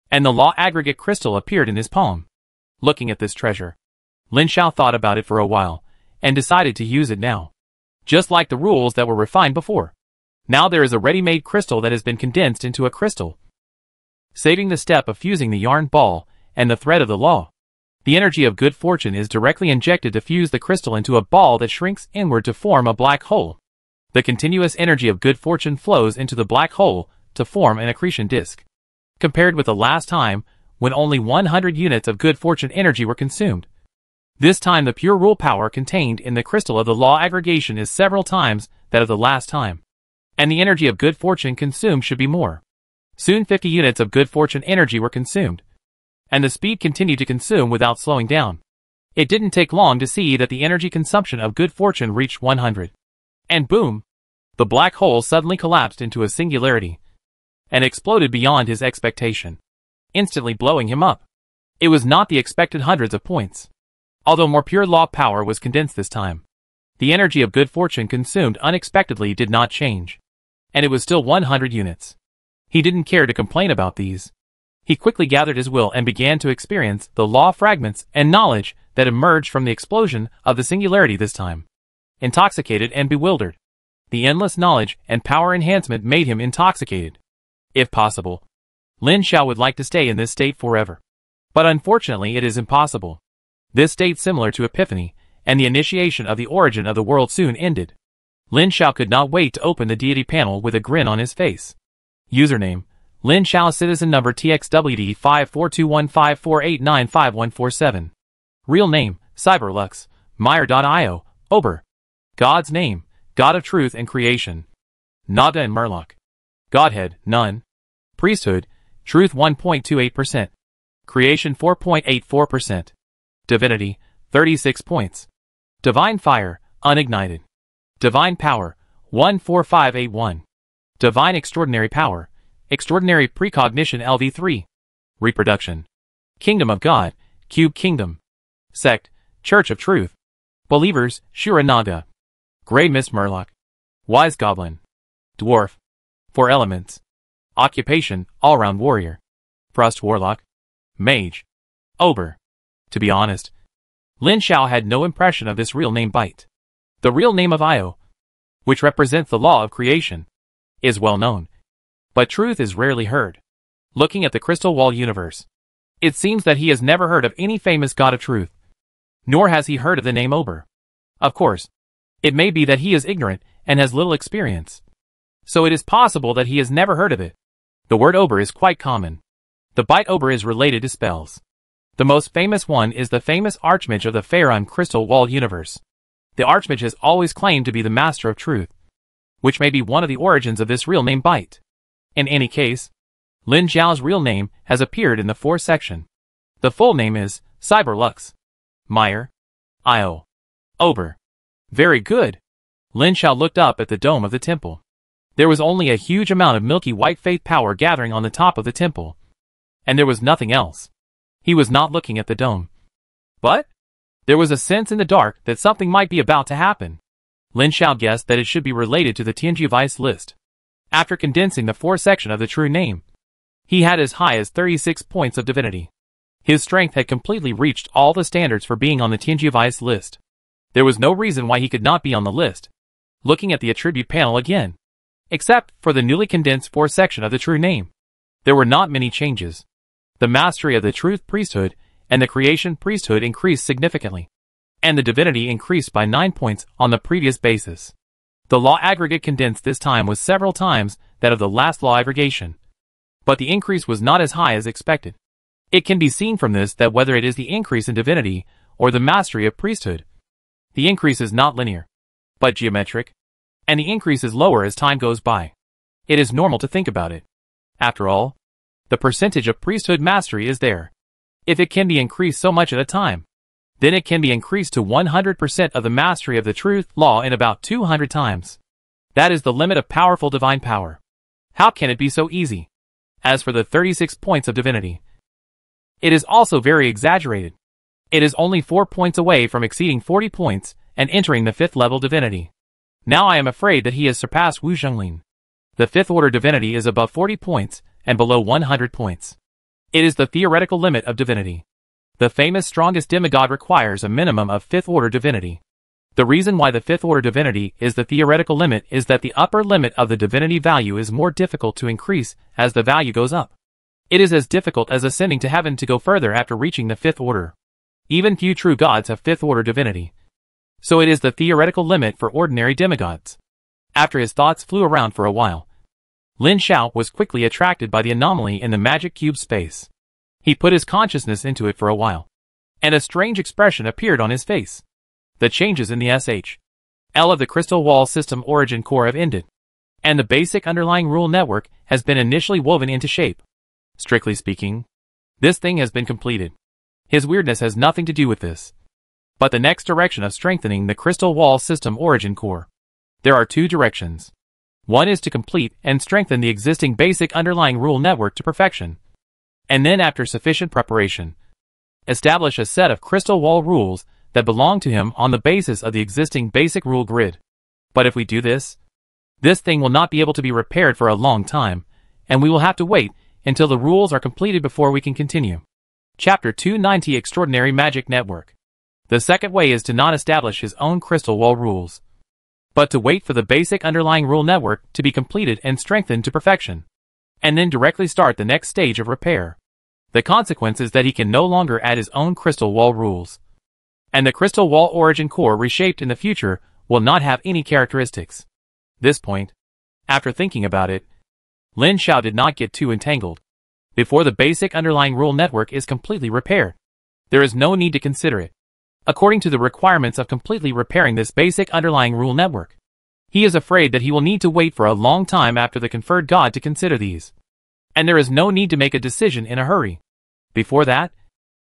and the law aggregate crystal appeared in his palm. Looking at this treasure, Lin Xiao thought about it for a while, and decided to use it now. Just like the rules that were refined before. Now there is a ready-made crystal that has been condensed into a crystal, saving the step of fusing the yarn ball and the thread of the law. The energy of good fortune is directly injected to fuse the crystal into a ball that shrinks inward to form a black hole. The continuous energy of good fortune flows into the black hole to form an accretion disk. Compared with the last time, when only 100 units of good fortune energy were consumed. This time the pure rule power contained in the crystal of the law aggregation is several times that of the last time. And the energy of good fortune consumed should be more. Soon 50 units of good fortune energy were consumed. And the speed continued to consume without slowing down. It didn't take long to see that the energy consumption of good fortune reached 100. And boom! The black hole suddenly collapsed into a singularity. And exploded beyond his expectation, instantly blowing him up. It was not the expected hundreds of points. Although more pure law power was condensed this time, the energy of good fortune consumed unexpectedly did not change. And it was still 100 units. He didn't care to complain about these. He quickly gathered his will and began to experience the law fragments and knowledge that emerged from the explosion of the singularity this time. Intoxicated and bewildered. The endless knowledge and power enhancement made him intoxicated. If possible, Lin Xiao would like to stay in this state forever. But unfortunately it is impossible. This state, similar to Epiphany, and the initiation of the origin of the world, soon ended. Lin Xiao could not wait to open the deity panel with a grin on his face. Username: Lin Xiao, citizen number TXWD 542154895147. Real name: Cyberlux, Meyer.io, Ober. God's name: God of Truth and Creation. Nada and Murloc. Godhead: None. Priesthood: Truth 1.28%. Creation 4.84%. Divinity: 36 points. Divine Fire: Unignited. Divine Power: 14581. Divine Extraordinary Power: Extraordinary Precognition LV3. Reproduction: Kingdom of God, Cube Kingdom. Sect: Church of Truth. Believers: Shura Naga. Grey Mist Murloc. Wise Goblin. Dwarf. 4 elements. Occupation: All-Round Warrior. Frost Warlock. Mage. Ober. To be honest, Lin Xiao had no impression of this real name byte. The real name of Io, which represents the law of creation, is well known. But truth is rarely heard. Looking at the Crystal Wall universe, it seems that he has never heard of any famous god of truth. Nor has he heard of the name Ober. Of course, it may be that he is ignorant and has little experience. So it is possible that he has never heard of it. The word Ober is quite common. The byte Ober is related to spells. The most famous one is the famous Archmage of the Faerun Crystal Wall universe. The Archmage has always claimed to be the master of truth, which may be one of the origins of this real name byte. In any case, Lin Xiao's real name has appeared in the 4th section. The full name is Cyberlux. Meyer. Io. Ober. Very good. Lin Xiao looked up at the dome of the temple. There was only a huge amount of milky white faith power gathering on the top of the temple. And there was nothing else. He was not looking at the dome. But there was a sense in the dark that something might be about to happen. Lin Xiao guessed that it should be related to the Tianji Vice list. After condensing the 4th section of the true name, he had as high as 36 points of divinity. His strength had completely reached all the standards for being on the Tianji Vice list. There was no reason why he could not be on the list. Looking at the attribute panel again, except for the newly condensed 4th section of the true name, there were not many changes. The mastery of the Truth Priesthood and the Creation Priesthood increased significantly, and the divinity increased by 9 points on the previous basis. The law aggregate condensed this time was several times that of the last law aggregation, but the increase was not as high as expected. It can be seen from this that whether it is the increase in divinity or the mastery of priesthood, the increase is not linear, but geometric, and the increase is lower as time goes by. It is normal to think about it. After all, the percentage of priesthood mastery is there. If it can be increased so much at a time, then it can be increased to 100% of the mastery of the truth law in about 200 times. That is the limit of powerful divine power. How can it be so easy? As for the 36 points of divinity, it is also very exaggerated. It is only 4 points away from exceeding 40 points and entering the 5th level divinity. Now I am afraid that he has surpassed Wu Zhenglin. The 5th order divinity is above 40 points and below 100 points. It is the theoretical limit of divinity. The famous strongest demigod requires a minimum of 5th-order divinity. The reason why the 5th-order divinity is the theoretical limit is that the upper limit of the divinity value is more difficult to increase as the value goes up. It is as difficult as ascending to heaven to go further after reaching the 5th order. Even few true gods have 5th-order divinity. So it is the theoretical limit for ordinary demigods. After his thoughts flew around for a while, Lin Xiao was quickly attracted by the anomaly in the magic cube space. He put his consciousness into it for a while, and a strange expression appeared on his face. The changes in the SHL of the crystal wall system origin core have ended, and the basic underlying rule network has been initially woven into shape. Strictly speaking, this thing has been completed. His weirdness has nothing to do with this, but the next direction of strengthening the crystal wall system origin core. There are two directions. One is to complete and strengthen the existing basic underlying rule network to perfection, and then after sufficient preparation, establish a set of crystal wall rules that belong to him on the basis of the existing basic rule grid. But if we do this thing will not be able to be repaired for a long time, and we will have to wait until the rules are completed before we can continue. Chapter 290 Extraordinary Magic Network. The second way is to not establish his own crystal wall rules, but to wait for the basic underlying rule network to be completed and strengthened to perfection, and then directly start the next stage of repair. The consequence is that he can no longer add his own crystal wall rules, and the crystal wall origin core reshaped in the future will not have any characteristics. This point, after thinking about it, Lin Xiao did not get too entangled. Before the basic underlying rule network is completely repaired, there is no need to consider it. According to the requirements of completely repairing this basic underlying rule network, he is afraid that he will need to wait for a long time after the conferred god to consider these, and there is no need to make a decision in a hurry. Before that,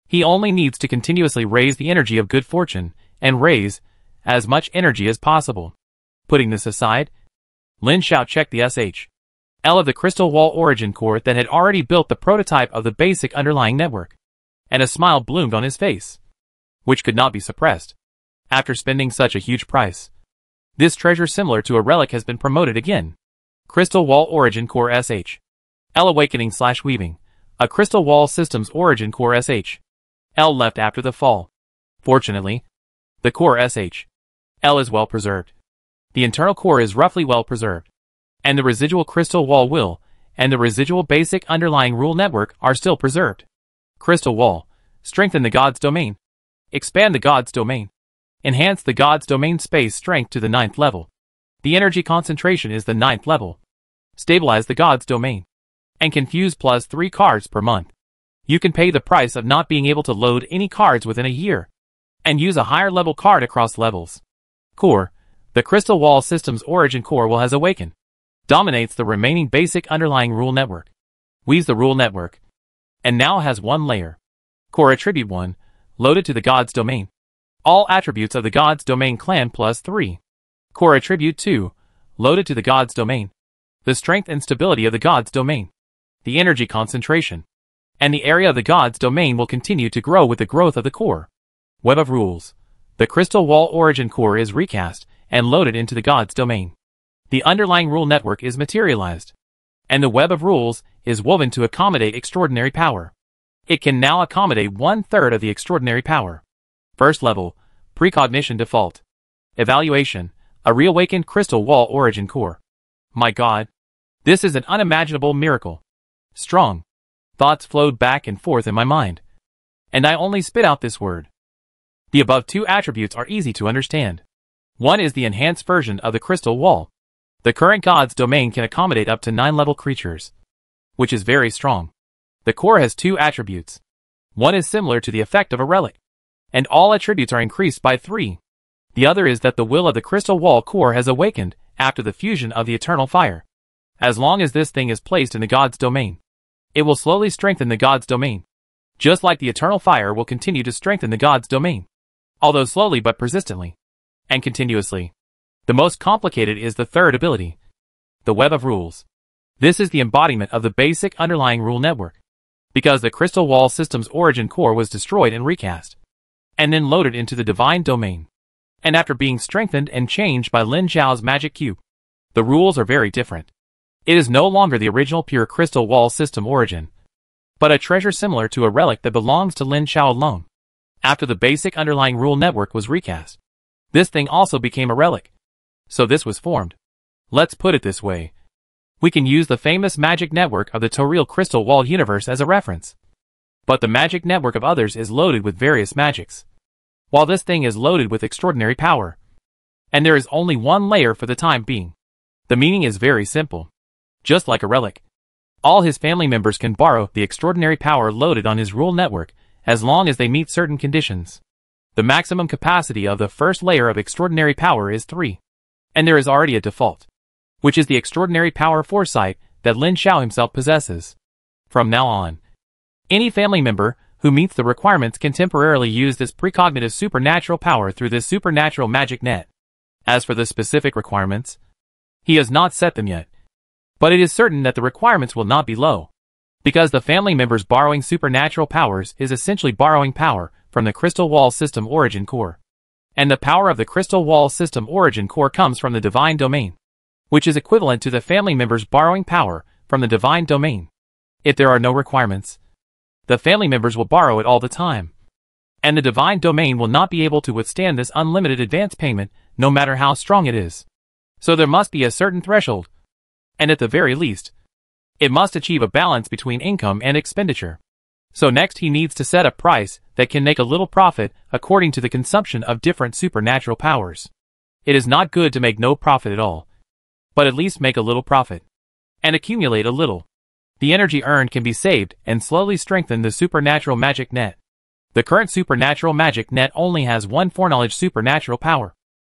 he only needs to continuously raise the energy of good fortune, and raise as much energy as possible. Putting this aside, Lin Xiao checked the SHL of the crystal wall origin core that had already built the prototype of the basic underlying network, and a smile bloomed on his face, which could not be suppressed. After spending such a huge price, this treasure similar to a relic has been promoted again. Crystal Wall Origin Core SHL Awakening/Weaving, a Crystal Wall Systems Origin Core SHL left after the fall. Fortunately, the core SHL is well preserved. The internal core is roughly well preserved, and the residual crystal wall will, and the residual basic underlying rule network are still preserved. Crystal Wall, strengthen the God's domain. Expand the God's domain. Enhance the God's domain space strength to the 9th level. The energy concentration is the 9th level. Stabilize the God's domain. And confuse +3 cards per month. You can pay the price of not being able to load any cards within a year, and use a higher level card across levels. Core, the Crystal Wall System's origin core will has awakened. Dominates the remaining basic underlying rule network. Weaves the rule network, and now has one layer. Core Attribute 1, loaded to the God's domain. All attributes of the God's domain clan +3. Core Attribute 2, loaded to the God's domain. The strength and stability of the God's domain. The energy concentration, and the area of the God's domain will continue to grow with the growth of the core. Web of Rules. The Crystal Wall Origin Core is recast and loaded into the God's domain. The underlying rule network is materialized, and the Web of Rules is woven to accommodate extraordinary power. It can now accommodate 1/3 of the extraordinary power. First level, Precognition Default. Evaluation, a reawakened Crystal Wall Origin Core. My God, this is an unimaginable miracle. Strong thoughts flowed back and forth in my mind, and I only spit out this word. The above two attributes are easy to understand. One is the enhanced version of the Crystal Wall. The current God's domain can accommodate up to 9-level creatures, which is very strong. The core has two attributes. One is similar to the effect of a relic, and all attributes are increased by 3. The other is that the will of the Crystal Wall core has awakened after the fusion of the Eternal Fire. As long as this thing is placed in the God's domain, it will slowly strengthen the God's domain, just like the Eternal Fire will continue to strengthen the God's domain, although slowly but persistently, and continuously. The most complicated is the third ability, the Web of Rules. This is the embodiment of the basic underlying rule network, because the Crystal Wall System's origin core was destroyed and recast, and then loaded into the divine domain. And after being strengthened and changed by Lin Xiao's magic cube, the rules are very different. It is no longer the original pure Crystal Wall System origin, but a treasure similar to a relic that belongs to Lin Xiao alone. After the basic underlying rule network was recast, this thing also became a relic. So this was formed. Let's put it this way. We can use the famous magic network of the Toriel crystal wall universe as a reference. But the magic network of others is loaded with various magics, while this thing is loaded with extraordinary power. And there is only one layer for the time being. The meaning is very simple. Just like a relic, all his family members can borrow the extraordinary power loaded on his rule network as long as they meet certain conditions. The maximum capacity of the first layer of extraordinary power is 3. And there is already a default, which is the extraordinary power foresight that Lin Xiao himself possesses. From now on, any family member who meets the requirements can temporarily use this precognitive supernatural power through this supernatural magic net. As for the specific requirements, he has not set them yet. But it is certain that the requirements will not be low, because the family members borrowing supernatural powers is essentially borrowing power from the Crystal Wall System origin core. And the power of the Crystal Wall System origin core comes from the Divine Domain, which is equivalent to the family members borrowing power from the Divine Domain. If there are no requirements, the family members will borrow it all the time. And the Divine Domain will not be able to withstand this unlimited advance payment, no matter how strong it is. So there must be a certain threshold. And at the very least, it must achieve a balance between income and expenditure. So next he needs to set a price that can make a little profit according to the consumption of different supernatural powers. It is not good to make no profit at all, but at least make a little profit, and accumulate a little. The energy earned can be saved and slowly strengthen the supernatural magic net. The current supernatural magic net only has one foreknowledge supernatural power,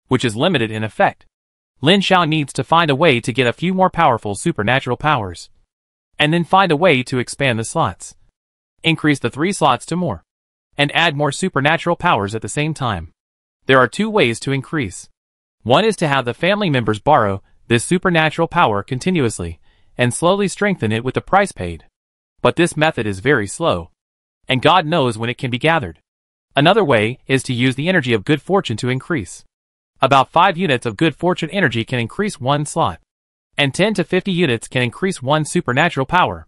which is limited in effect. Lin Xiao needs to find a way to get a few more powerful supernatural powers, and then find a way to expand the slots. Increase the 3 slots to more, and add more supernatural powers at the same time. There are 2 ways to increase. One is to have the family members borrow this supernatural power continuously, and slowly strengthen it with the price paid. But this method is very slow, and God knows when it can be gathered. Another way is to use the energy of good fortune to increase. About 5 units of good fortune energy can increase 1 slot, and 10 to 50 units can increase 1 supernatural power.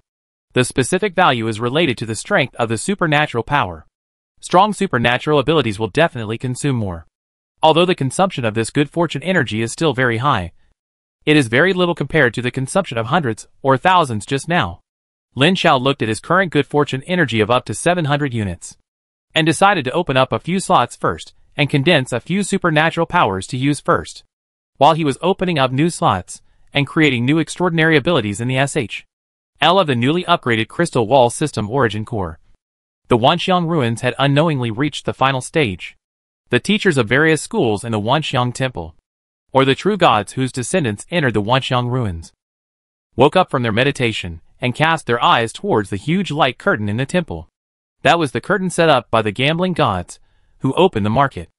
The specific value is related to the strength of the supernatural power. Strong supernatural abilities will definitely consume more. Although the consumption of this good fortune energy is still very high, it is very little compared to the consumption of hundreds or thousands just now. Lin Xiao looked at his current good fortune energy of up to 700 units, and decided to open up a few slots first, and condense a few supernatural powers to use first. While he was opening up new slots, and creating new extraordinary abilities in the SHL of the newly upgraded Crystal Wall System origin core, the Wanxiang ruins had unknowingly reached the final stage. The teachers of various schools in the Wanxiang temple, or the true gods whose descendants entered the Wanxiang ruins, woke up from their meditation, and cast their eyes towards the huge light curtain in the temple. That was the curtain set up by the gambling gods, who opened the market.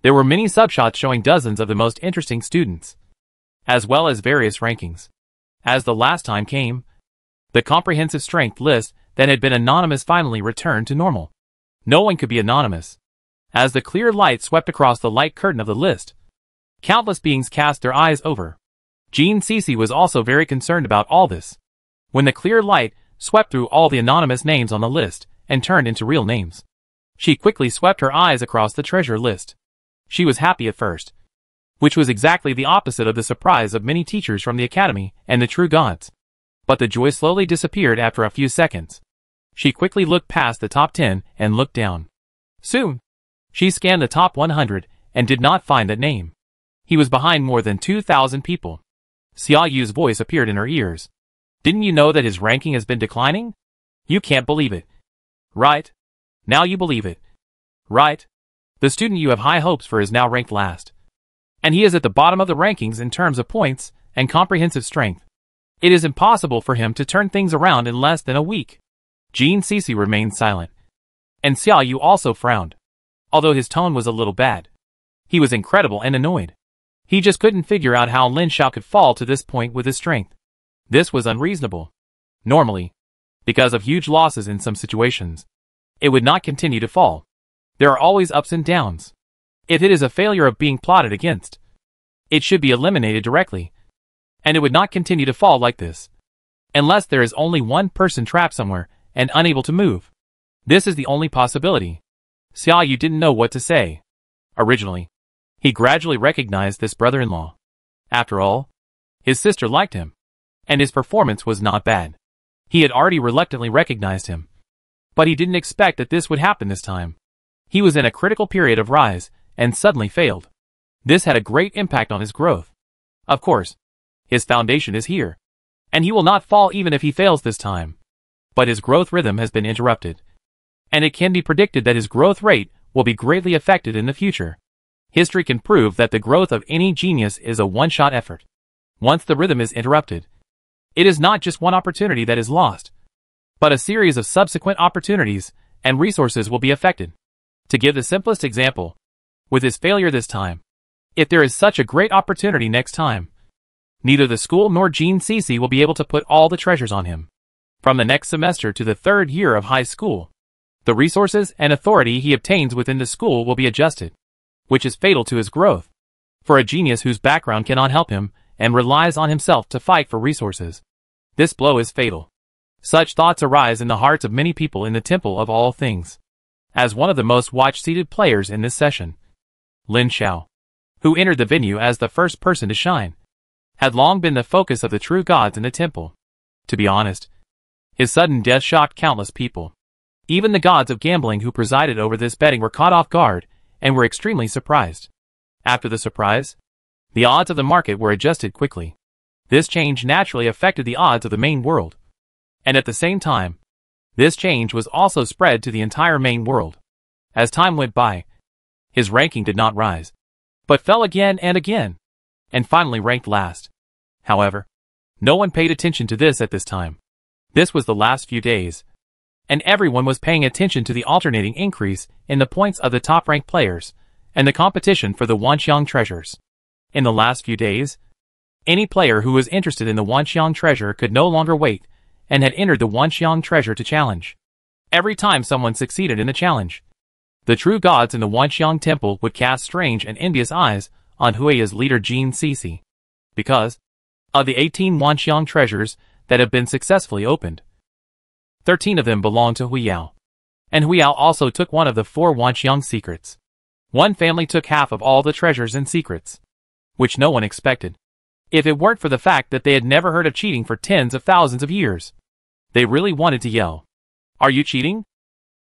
There were many subshots showing dozens of the most interesting students, as well as various rankings. As the last time came, the comprehensive strength list that had been anonymous finally returned to normal. No one could be anonymous. As the clear light swept across the light curtain of the list, countless beings cast their eyes over. Jean Cece was also very concerned about all this. When the clear light swept through all the anonymous names on the list and turned into real names, she quickly swept her eyes across the treasure list. She was happy at first, which was exactly the opposite of the surprise of many teachers from the academy and the true gods. But the joy slowly disappeared after a few seconds. She quickly looked past the top 10 and looked down. Soon, she scanned the top 100 and did not find that name. He was behind more than 2,000 people. Xia Yu's voice appeared in her ears. Didn't you know that his ranking has been declining? You can't believe it. Right? Now you believe it. Right? The student you have high hopes for is now ranked last. And he is at the bottom of the rankings in terms of points and comprehensive strength. It is impossible for him to turn things around in less than a week. Jean Cece remained silent. And Xia Yu also frowned, although his tone was a little bad. He was incredible and annoyed. He just couldn't figure out how Lin Xiao could fall to this point with his strength. This was unreasonable. Normally, because of huge losses in some situations, it would not continue to fall. There are always ups and downs. If it is a failure of being plotted against, it should be eliminated directly, and it would not continue to fall like this. Unless there is only one person trapped somewhere, and unable to move. This is the only possibility. Xia Yu didn't know what to say. Originally, he gradually recognized this brother-in-law. After all, his sister liked him, and his performance was not bad. He had already reluctantly recognized him. But he didn't expect that this would happen this time. He was in a critical period of rise, and suddenly failed. This had a great impact on his growth. Of course, his foundation is here, and he will not fall even if he fails this time. But his growth rhythm has been interrupted, and it can be predicted that his growth rate will be greatly affected in the future. History can prove that the growth of any genius is a one-shot effort. Once the rhythm is interrupted, it is not just one opportunity that is lost, but a series of subsequent opportunities and resources will be affected. To give the simplest example, with his failure this time, if there is such a great opportunity next time, neither the school nor Gene Cece will be able to put all the treasures on him. From the next semester to the third year of high school, the resources and authority he obtains within the school will be adjusted, which is fatal to his growth. For a genius whose background cannot help him and relies on himself to fight for resources, this blow is fatal. Such thoughts arise in the hearts of many people in the Temple of All Things. As one of the most watch-seated players in this session, Lin Xiao, who entered the venue as the first person to shine, had long been the focus of the true gods in the temple. To be honest, his sudden death shocked countless people. Even the gods of gambling who presided over this betting were caught off guard and were extremely surprised. After the surprise, the odds of the market were adjusted quickly. This change naturally affected the odds of the main world. And at the same time, this change was also spread to the entire main world. As time went by, his ranking did not rise, but fell again and finally ranked last. However, no one paid attention to this at this time. This was the last few days, and everyone was paying attention to the alternating increase in the points of the top-ranked players and the competition for the Wanxiang treasures. In the last few days, any player who was interested in the Wanxiang treasure could no longer wait and had entered the Wanxiang treasure to challenge. Every time someone succeeded in the challenge, the true gods in the Wanxiang temple would cast strange and envious eyes on Huiya's leader Gene Cece. Because of the 18 Wanxiang treasures that have been successfully opened, 13 of them belonged to Huiyao, and Huiyao also took one of the 4 Wanxiang secrets. One family took half of all the treasures and secrets, which no one expected. If it weren't for the fact that they had never heard of cheating for tens of thousands of years, they really wanted to yell, "Are you cheating?"